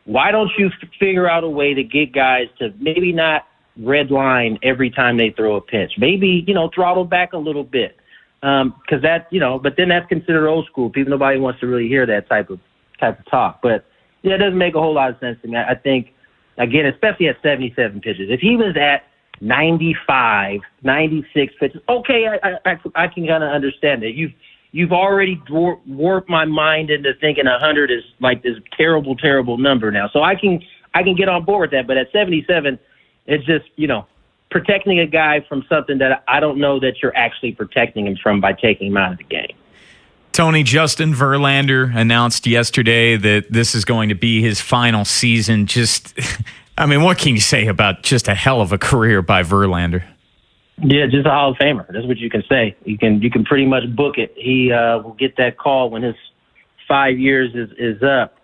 why don't you figure out a way to get guys to maybe not red line every time they throw a pitch? Maybe, throttle back a little bit. Because but then that's considered old school. Nobody wants to really hear that type of talk. But it doesn't make a whole lot of sense to me. I think, again, especially at 77 pitches, if he was at 95, 96 pitches, okay, I can kind of understand that. You've already warped my mind into thinking 100 is like this terrible, terrible number now. So I can get on board with that. But at 77, it's just, protecting a guy from something that I don't know that you're actually protecting him from by taking him out of the game. Tony, Justin Verlander announced yesterday that this is going to be his final season. What can you say about just a hell of a career by Verlander? Yeah, just a Hall of Famer. That's what you can say. You can pretty much book it. He will get that call when his 5 years is up.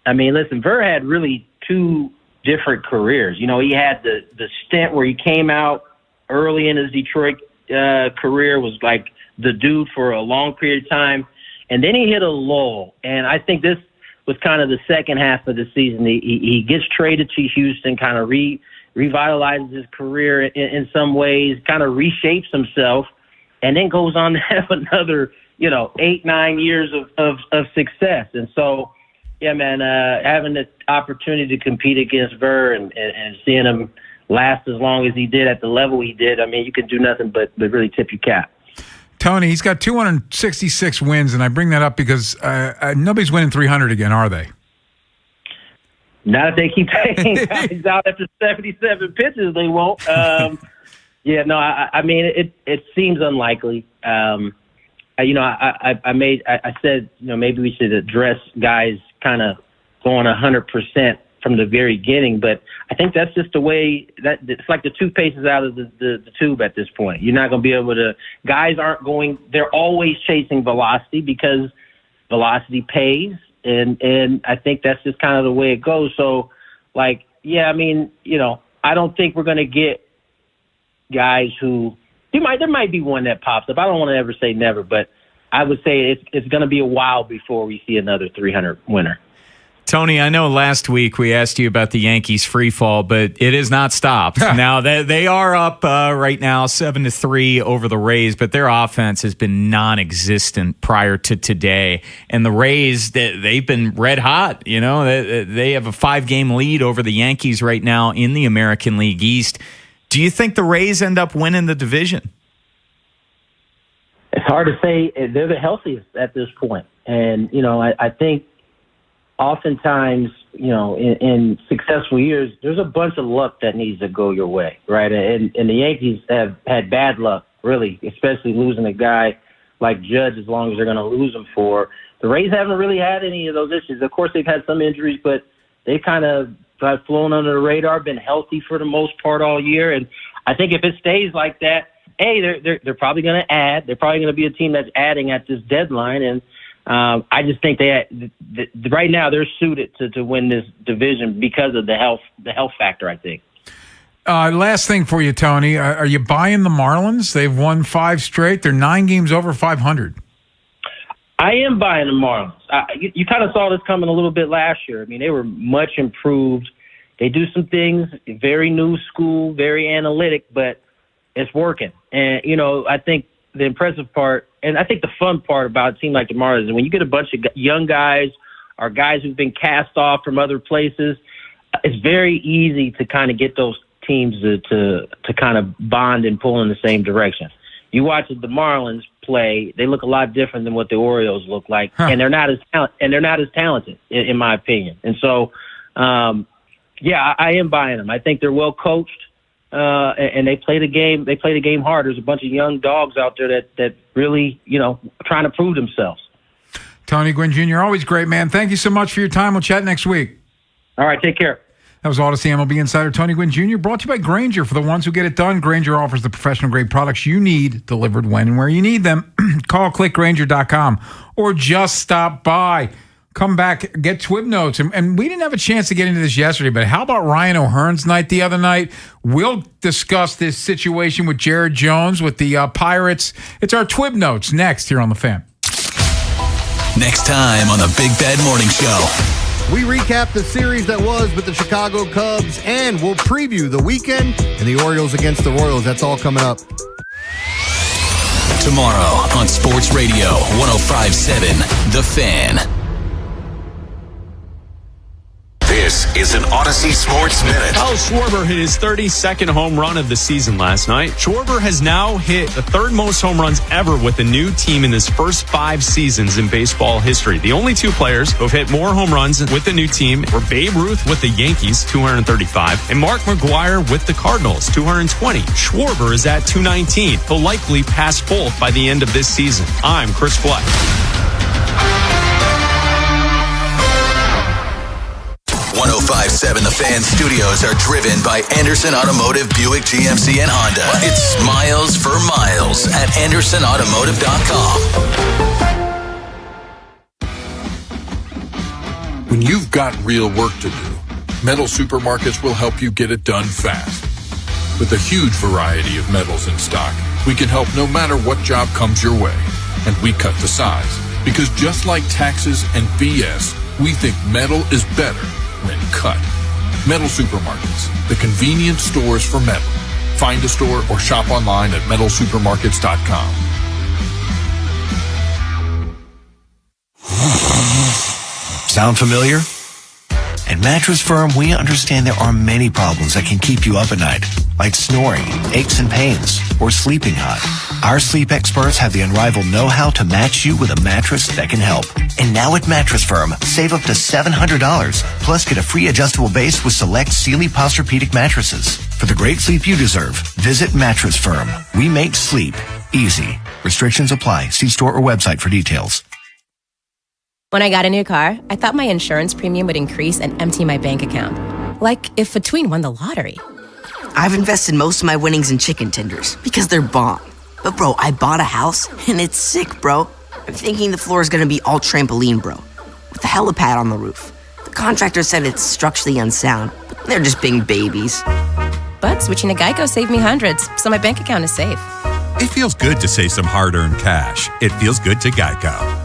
Listen, Ver had really 2 different careers. He had the stint where he came out early in his Detroit career, was like the dude for a long period of time, and then he hit a lull. And I think this with kind of the second half of the season. He gets traded to Houston, kind of revitalizes his career in some ways, kind of reshapes himself, and then goes on to have another, 8-9 years of success. And so, yeah, man, having the opportunity to compete against Ver and seeing him last as long as he did at the level he did, I mean, you can do nothing but really tip your cap. Tony, he's got 266 wins, and I bring that up because nobody's winning 300 again, are they? Not if they keep taking guys out after 77 pitches, they won't. I mean, it seems unlikely. I said, maybe we should address guys kind of going 100% from the very beginning, but I think that's just the way that it's like the toothpaste is out of the tube at this point. You're not going to be able to, guys aren't going, they're always chasing velocity because velocity pays. And I think that's just kind of the way it goes. So I don't think we're going to get guys who, there might be one that pops up. I don't want to ever say never, but I would say it's going to be a while before we see another 300 winner. Tony, I know last week we asked you about the Yankees free fall, but it has not stopped. Now they are up right now 7-3 over the Rays, but their offense has been non-existent prior to today. And the Rays, they've been red hot. They have a 5-game lead over the Yankees right now in the American League East. Do you think the Rays end up winning the division? It's hard to say. They're the healthiest at this point. And, I think oftentimes, in successful years, there's a bunch of luck that needs to go your way, right? And the Yankees have had bad luck, really, especially losing a guy like Judge as long as they're going to lose him for. The Rays haven't really had any of those issues. Of course, they've had some injuries, but they kind of have flown under the radar, been healthy for the most part all year. And I think if it stays like that, they're probably going to add. They're probably going to be a team that's adding at this deadline. And I just think right now they're suited to win this division because of the health factor, I think. Last thing for you, Tony. Are you buying the Marlins? They've won 5 straight. They're 9 games over 500. I am buying the Marlins. You kind of saw this coming a little bit last year. I mean, they were much improved. They do some things, very new school, very analytic, but it's working. And, I think the impressive part, and I think the fun part about a team like the Marlins is when you get a bunch of young guys or guys who've been cast off from other places, it's very easy to kind of get those teams to kind of bond and pull in the same direction. You watch the Marlins play; they look a lot different than what the Orioles look like, and they're not as talented, in my opinion. And so, I am buying them. I think they're well coached. And they play the game. They play the game hard. There's a bunch of young dogs out there that really, trying to prove themselves. Tony Gwynn Jr., always great, man. Thank you so much for your time. We'll chat next week. All right, take care. That was Odyssey MLB insider Tony Gwynn Jr., brought to you by Grainger. For the ones who get it done, Grainger offers the professional-grade products you need delivered when and where you need them. Call, click Grainger.com, or just stop by. Come back, get Twib notes. And we didn't have a chance to get into this yesterday, but how about Ryan O'Hearn's night the other night? We'll discuss this situation with Jared Jones with the Pirates. It's our Twib notes next here on The Fan. Next time on the Big Bad Morning Show. We recap the series that was with the Chicago Cubs, and we'll preview the weekend and the Orioles against the Royals. That's all coming up tomorrow on Sports Radio 105.7 The Fan. This is an Odyssey Sports Minute. Kyle Schwarber hit his 32nd home run of the season last night. Schwarber has now hit the 3rd most home runs ever with a new team in his first 5 seasons in baseball history. The only 2 players who have hit more home runs with the new team were Babe Ruth with the Yankees, 235, and Mark McGwire with the Cardinals, 220. Schwarber is at 219. He'll likely pass both by the end of this season. I'm Chris Fleck. 105.7 The Fan studios are driven by Anderson Automotive, Buick, GMC, and Honda. It's miles for miles at AndersonAutomotive.com. When you've got real work to do, Metal Supermarkets will help you get it done fast. With a huge variety of metals in stock, we can help no matter what job comes your way. And we cut the size. Because just like taxes and BS, We think metal is better when cut. Metal Supermarkets, the convenience stores for metal. Find a store or shop online at metalsupermarkets.com. Sound familiar? At Mattress Firm, we understand there are many problems that can keep you up at night, like snoring, aches and pains, or sleeping hot. Our sleep experts have the unrivaled know-how to match you with a mattress that can help. And now at Mattress Firm, save up to $700, plus get a free adjustable base with select Sealy Posturepedic mattresses. For the great sleep you deserve, visit Mattress Firm. We make sleep easy. Restrictions apply. See store or website for details. When I got a new car, I thought my insurance premium would increase and empty my bank account. Like if Between won the lottery. I've invested most of my winnings in chicken tenders because they're bomb. But bro, I bought a house and it's sick, bro. I'm thinking the floor is gonna be all trampoline, bro, with a helipad on the roof. The contractor said it's structurally unsound, but they're just being babies. But switching to Geico saved me hundreds, so my bank account is safe. It feels good to save some hard-earned cash. It feels good to Geico.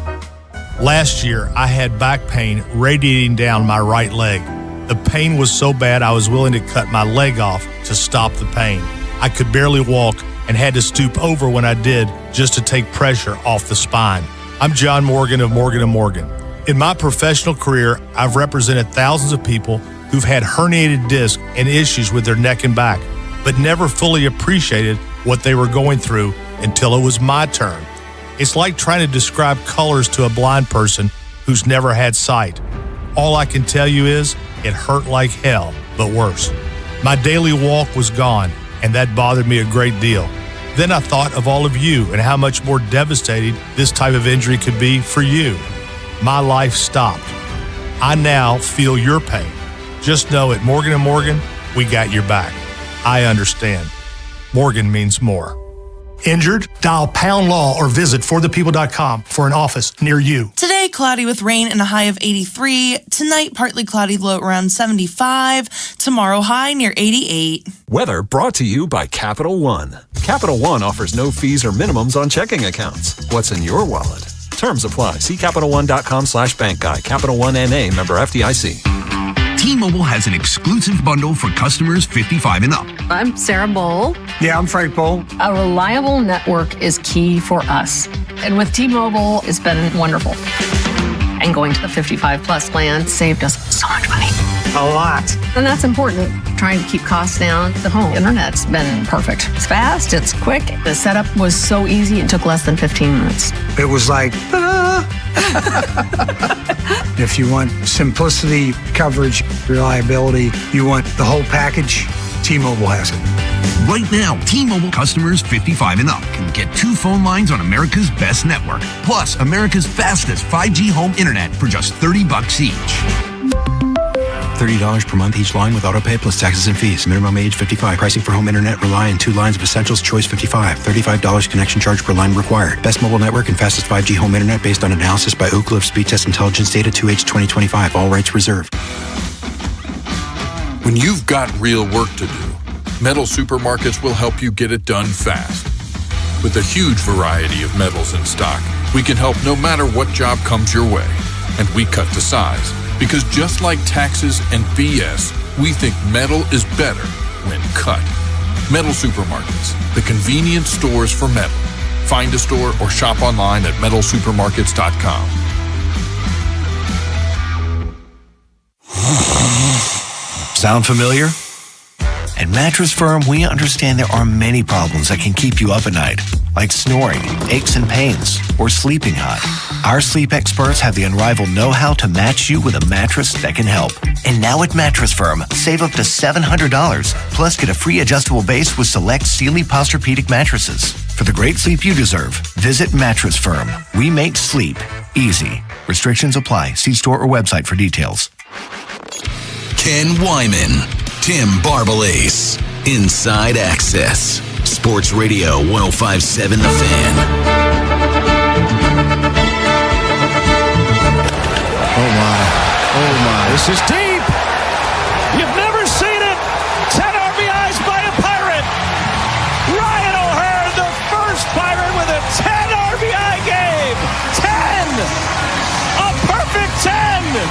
Last year, I had back pain radiating down my right leg. The pain was so bad I was willing to cut my leg off to stop the pain. I could barely walk and had to stoop over when I did just to take pressure off the spine. I'm John Morgan of Morgan & Morgan. In my professional career, I've represented thousands of people who've had herniated discs and issues with their neck and back, but never fully appreciated what they were going through until it was my turn. It's like trying to describe colors to a blind person who's never had sight. All I can tell you is it hurt like hell, but worse. My daily walk was gone, and that bothered me a great deal. Then I thought of all of you and how much more devastating this type of injury could be for you. My life stopped. I now feel your pain. Just know at Morgan & Morgan, we got your back. I understand. Morgan means more. Injured? Dial Pound Law or visit forthepeople.com for an office near you. Today, cloudy with rain and a high of 83. Tonight, partly cloudy, low around 75. Tomorrow, high near 88. Weather brought to you by Capital One. Capital One offers no fees or minimums on checking accounts. What's in your wallet? Terms apply. See CapitalOne.com/bank guide. Capital One NA, member FDIC. T-Mobile has an exclusive bundle for customers 55 and up. I'm Sarah Bowl. Yeah, I'm Frank Bowl. A reliable network is key for us. And with T-Mobile, it's been wonderful. And going to the 55 plus plan saved us so much money. A lot. And that's important. Trying to keep costs down. The home internet's been perfect. It's fast, it's quick. The setup was so easy, it took less than 15 minutes. It was like, If you want simplicity, coverage, reliability, you want the whole package, T-Mobile has it. Right now, T-Mobile customers 55 and up can get 2 phone lines on America's best network, plus America's fastest 5G home internet for just $30 each. $30 per month each line with autopay plus taxes and fees. Minimum age 55. Pricing for home internet rely on 2 lines of essentials. Choice 55. $35 connection charge per line required. Best mobile network and fastest 5G home internet based on analysis by Ookla of Speed Test Intelligence Data 2H 2025. All rights reserved. When you've got real work to do, Metal Supermarkets will help you get it done fast. With a huge variety of metals in stock, we can help no matter what job comes your way. And we cut to size. Because just like taxes and BS, we think metal is better when cut. Metal Supermarkets, the convenience stores for metal. Find a store or shop online at metalsupermarkets.com. Sound familiar? At Mattress Firm, we understand there are many problems that can keep you up at night, like snoring, aches and pains, or sleeping hot. Our sleep experts have the unrivaled know-how to match you with a mattress that can help. And now at Mattress Firm, save up to $700, plus get a free adjustable base with select Sealy Posturepedic mattresses. For the great sleep you deserve, visit Mattress Firm. We make sleep easy. Restrictions apply. See store or website for details. Ken Wyman, Tim Barbalace, Inside Access, Sports Radio 105.7 The Fan. Oh my. This is deep. You've never seen it. 10 RBIs by a Pirate. Ryan O'Hearn, the first Pirate with a 10 RBI game. 10. A perfect 10. London.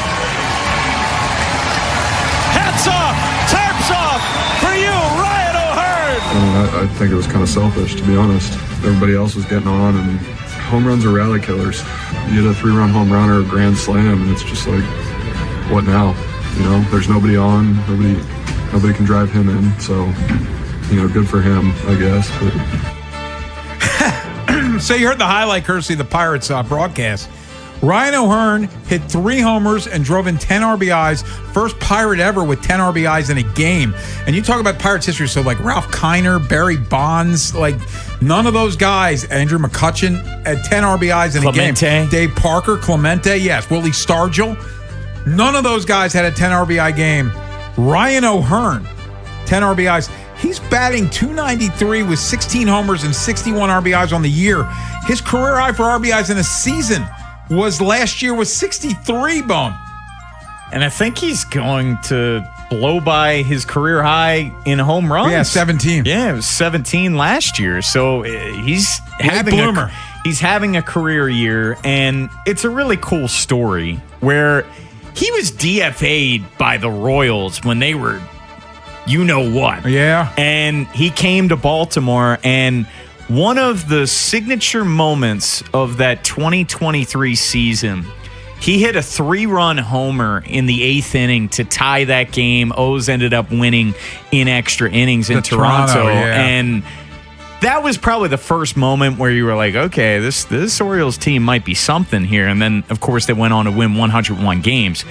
Hats off, tarps off for you, Ryan O'Hearn. I mean, I think it was kind of selfish, to be honest. Everybody else was getting on, and home runs are rally killers. You hit a 3-run home run or a grand slam, and it's just like, what now? You know, there's nobody on, nobody can drive him in, so, you know, good for him, I guess. But So you heard the highlight courtesy of the Pirates broadcast. Ryan O'Hearn hit 3 homers and drove in 10 RBIs. First Pirate ever with 10 RBIs in a game. And you talk about Pirates history, so like Ralph Kiner, Barry Bonds, like none of those guys, Andrew McCutchen, had 10 RBIs in a game. Dave Parker, Clemente, yes, Willie Stargell. None of those guys had a 10 RBI game. Ryan O'Hearn, 10 RBIs. He's batting .293 with 16 homers and 61 RBIs on the year. His career high for RBIs in a season was last year with 63, Bone. And I think he's going to blow by his career high in home runs. Yeah, 17. Yeah, it was 17 last year. So he's having a career year, and it's a really cool story where he was DFA'd by the Royals when they were you know what. Yeah. And he came to Baltimore, and one of the signature moments of that 2023 season, he hit a 3-run homer in the 8th inning to tie that game. O's ended up winning in extra innings in Toronto. Yeah. And that was probably the first moment where you were like, okay, this Orioles team might be something here. And then, of course, they went on to win 101 games.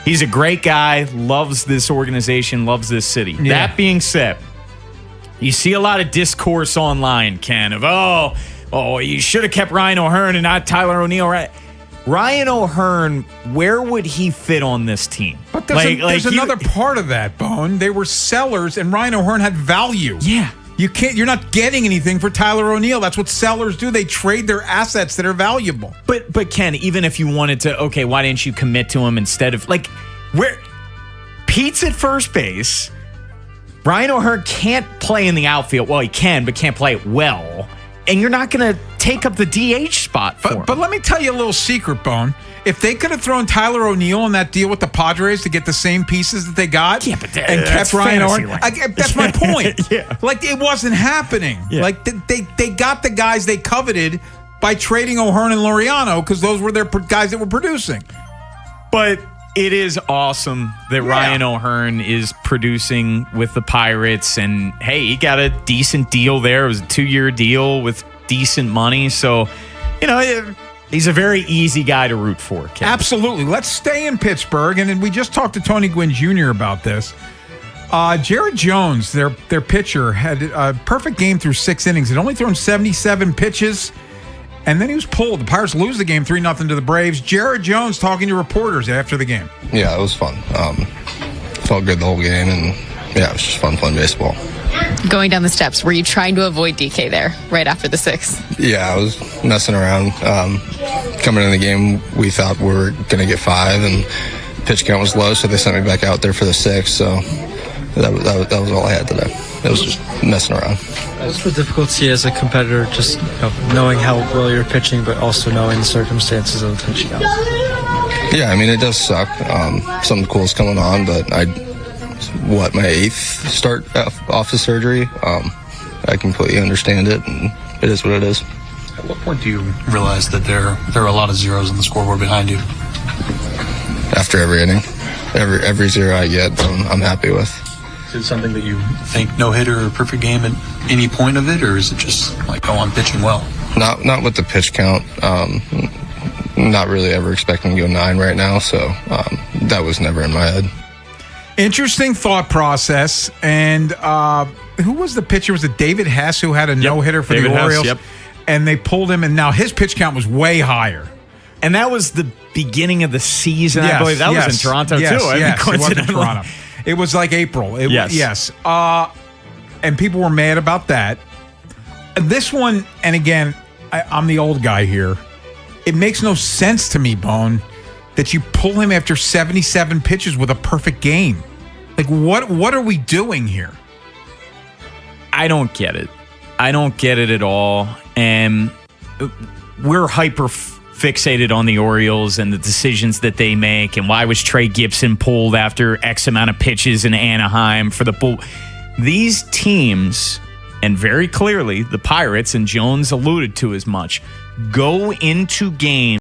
He's a great guy, loves this organization, loves this city. Yeah. That being said, you see a lot of discourse online, Ken, of, oh, you should have kept Ryan O'Hearn and not Tyler O'Neill. Right? Ryan O'Hearn, where would he fit on this team? But there's another part of that, Bone. They were sellers, and Ryan O'Hearn had value. Yeah. You're not getting anything for Tyler O'Neill. That's what sellers do. They trade their assets that are valuable. But Ken, even if you wanted to, okay, why didn't you commit to him instead of, like, where Pete's at first base, Ryan O'Hearn can't play in the outfield. Well, he can, but can't play it well. And you're not going to take up the DH spot for him. But let me tell you a little secret, Bone. If they could have thrown Tyler O'Neill in that deal with the Padres to get the same pieces that they got, and kept Ryan O'Hearn, that's my point. Yeah. Like, it wasn't happening. Yeah. Like, they got the guys they coveted by trading O'Hearn and Laureano because those were their guys that were producing. But it is awesome that Ryan O'Hearn is producing with the Pirates. And, hey, he got a decent deal there. It was a 2-year deal with decent money. So, you know, he's a very easy guy to root for, Ken. Absolutely. Let's stay in Pittsburgh. And we just talked to Tony Gwynn Jr. about this. Jared Jones, their pitcher, had a perfect game through 6 innings. Had only thrown 77 pitches. And then he was pulled. The Pirates lose the game 3-0 to the Braves. Jared Jones talking to reporters after the game. Yeah, it was fun. Felt good the whole game, and yeah, it was just fun playing baseball. Going down the steps, were you trying to avoid DK there right after the 6th? Yeah, I was messing around. Coming in the game, we thought we were going to get 5, and pitch count was low, so they sent me back out there for the 6th. So that was all I had today. It was just messing around. What's the difficulty as a competitor, just knowing how well you're pitching, but also knowing the circumstances of the pitch count? Yeah, I mean, it does suck. Something cool's coming on, but my 8th start off the surgery. I completely understand it, and it is what it is. At what point do you realize that there are a lot of zeros on the scoreboard behind you? After every inning, every zero I get, I'm happy with. Is it something that you think no hitter or perfect game at any point of it, or is it just like, oh, I'm pitching well? Not with the pitch count. Not really ever expecting to go 9 right now, so that was never in my head. Interesting thought process. And who was the pitcher? Was it David Hess who had a no-hitter for the Orioles? Yep. And they pulled him, and now his pitch count was way higher. And that was the beginning of the season, I believe. That was in Toronto, too. Yes, it was in Toronto. It was like April. Yes. And people were mad about that. This one, and again, I'm the old guy here. It makes no sense to me, Bone, that you pull him after 77 pitches with a perfect game. Like, what are we doing here? I don't get it. I don't get it at all. And we're hyper fixated on the Orioles and the decisions that they make, and why was Trey Gibson pulled after X amount of pitches in Anaheim for the bull. These teams, and very clearly the Pirates, and Jones alluded to as much, go into games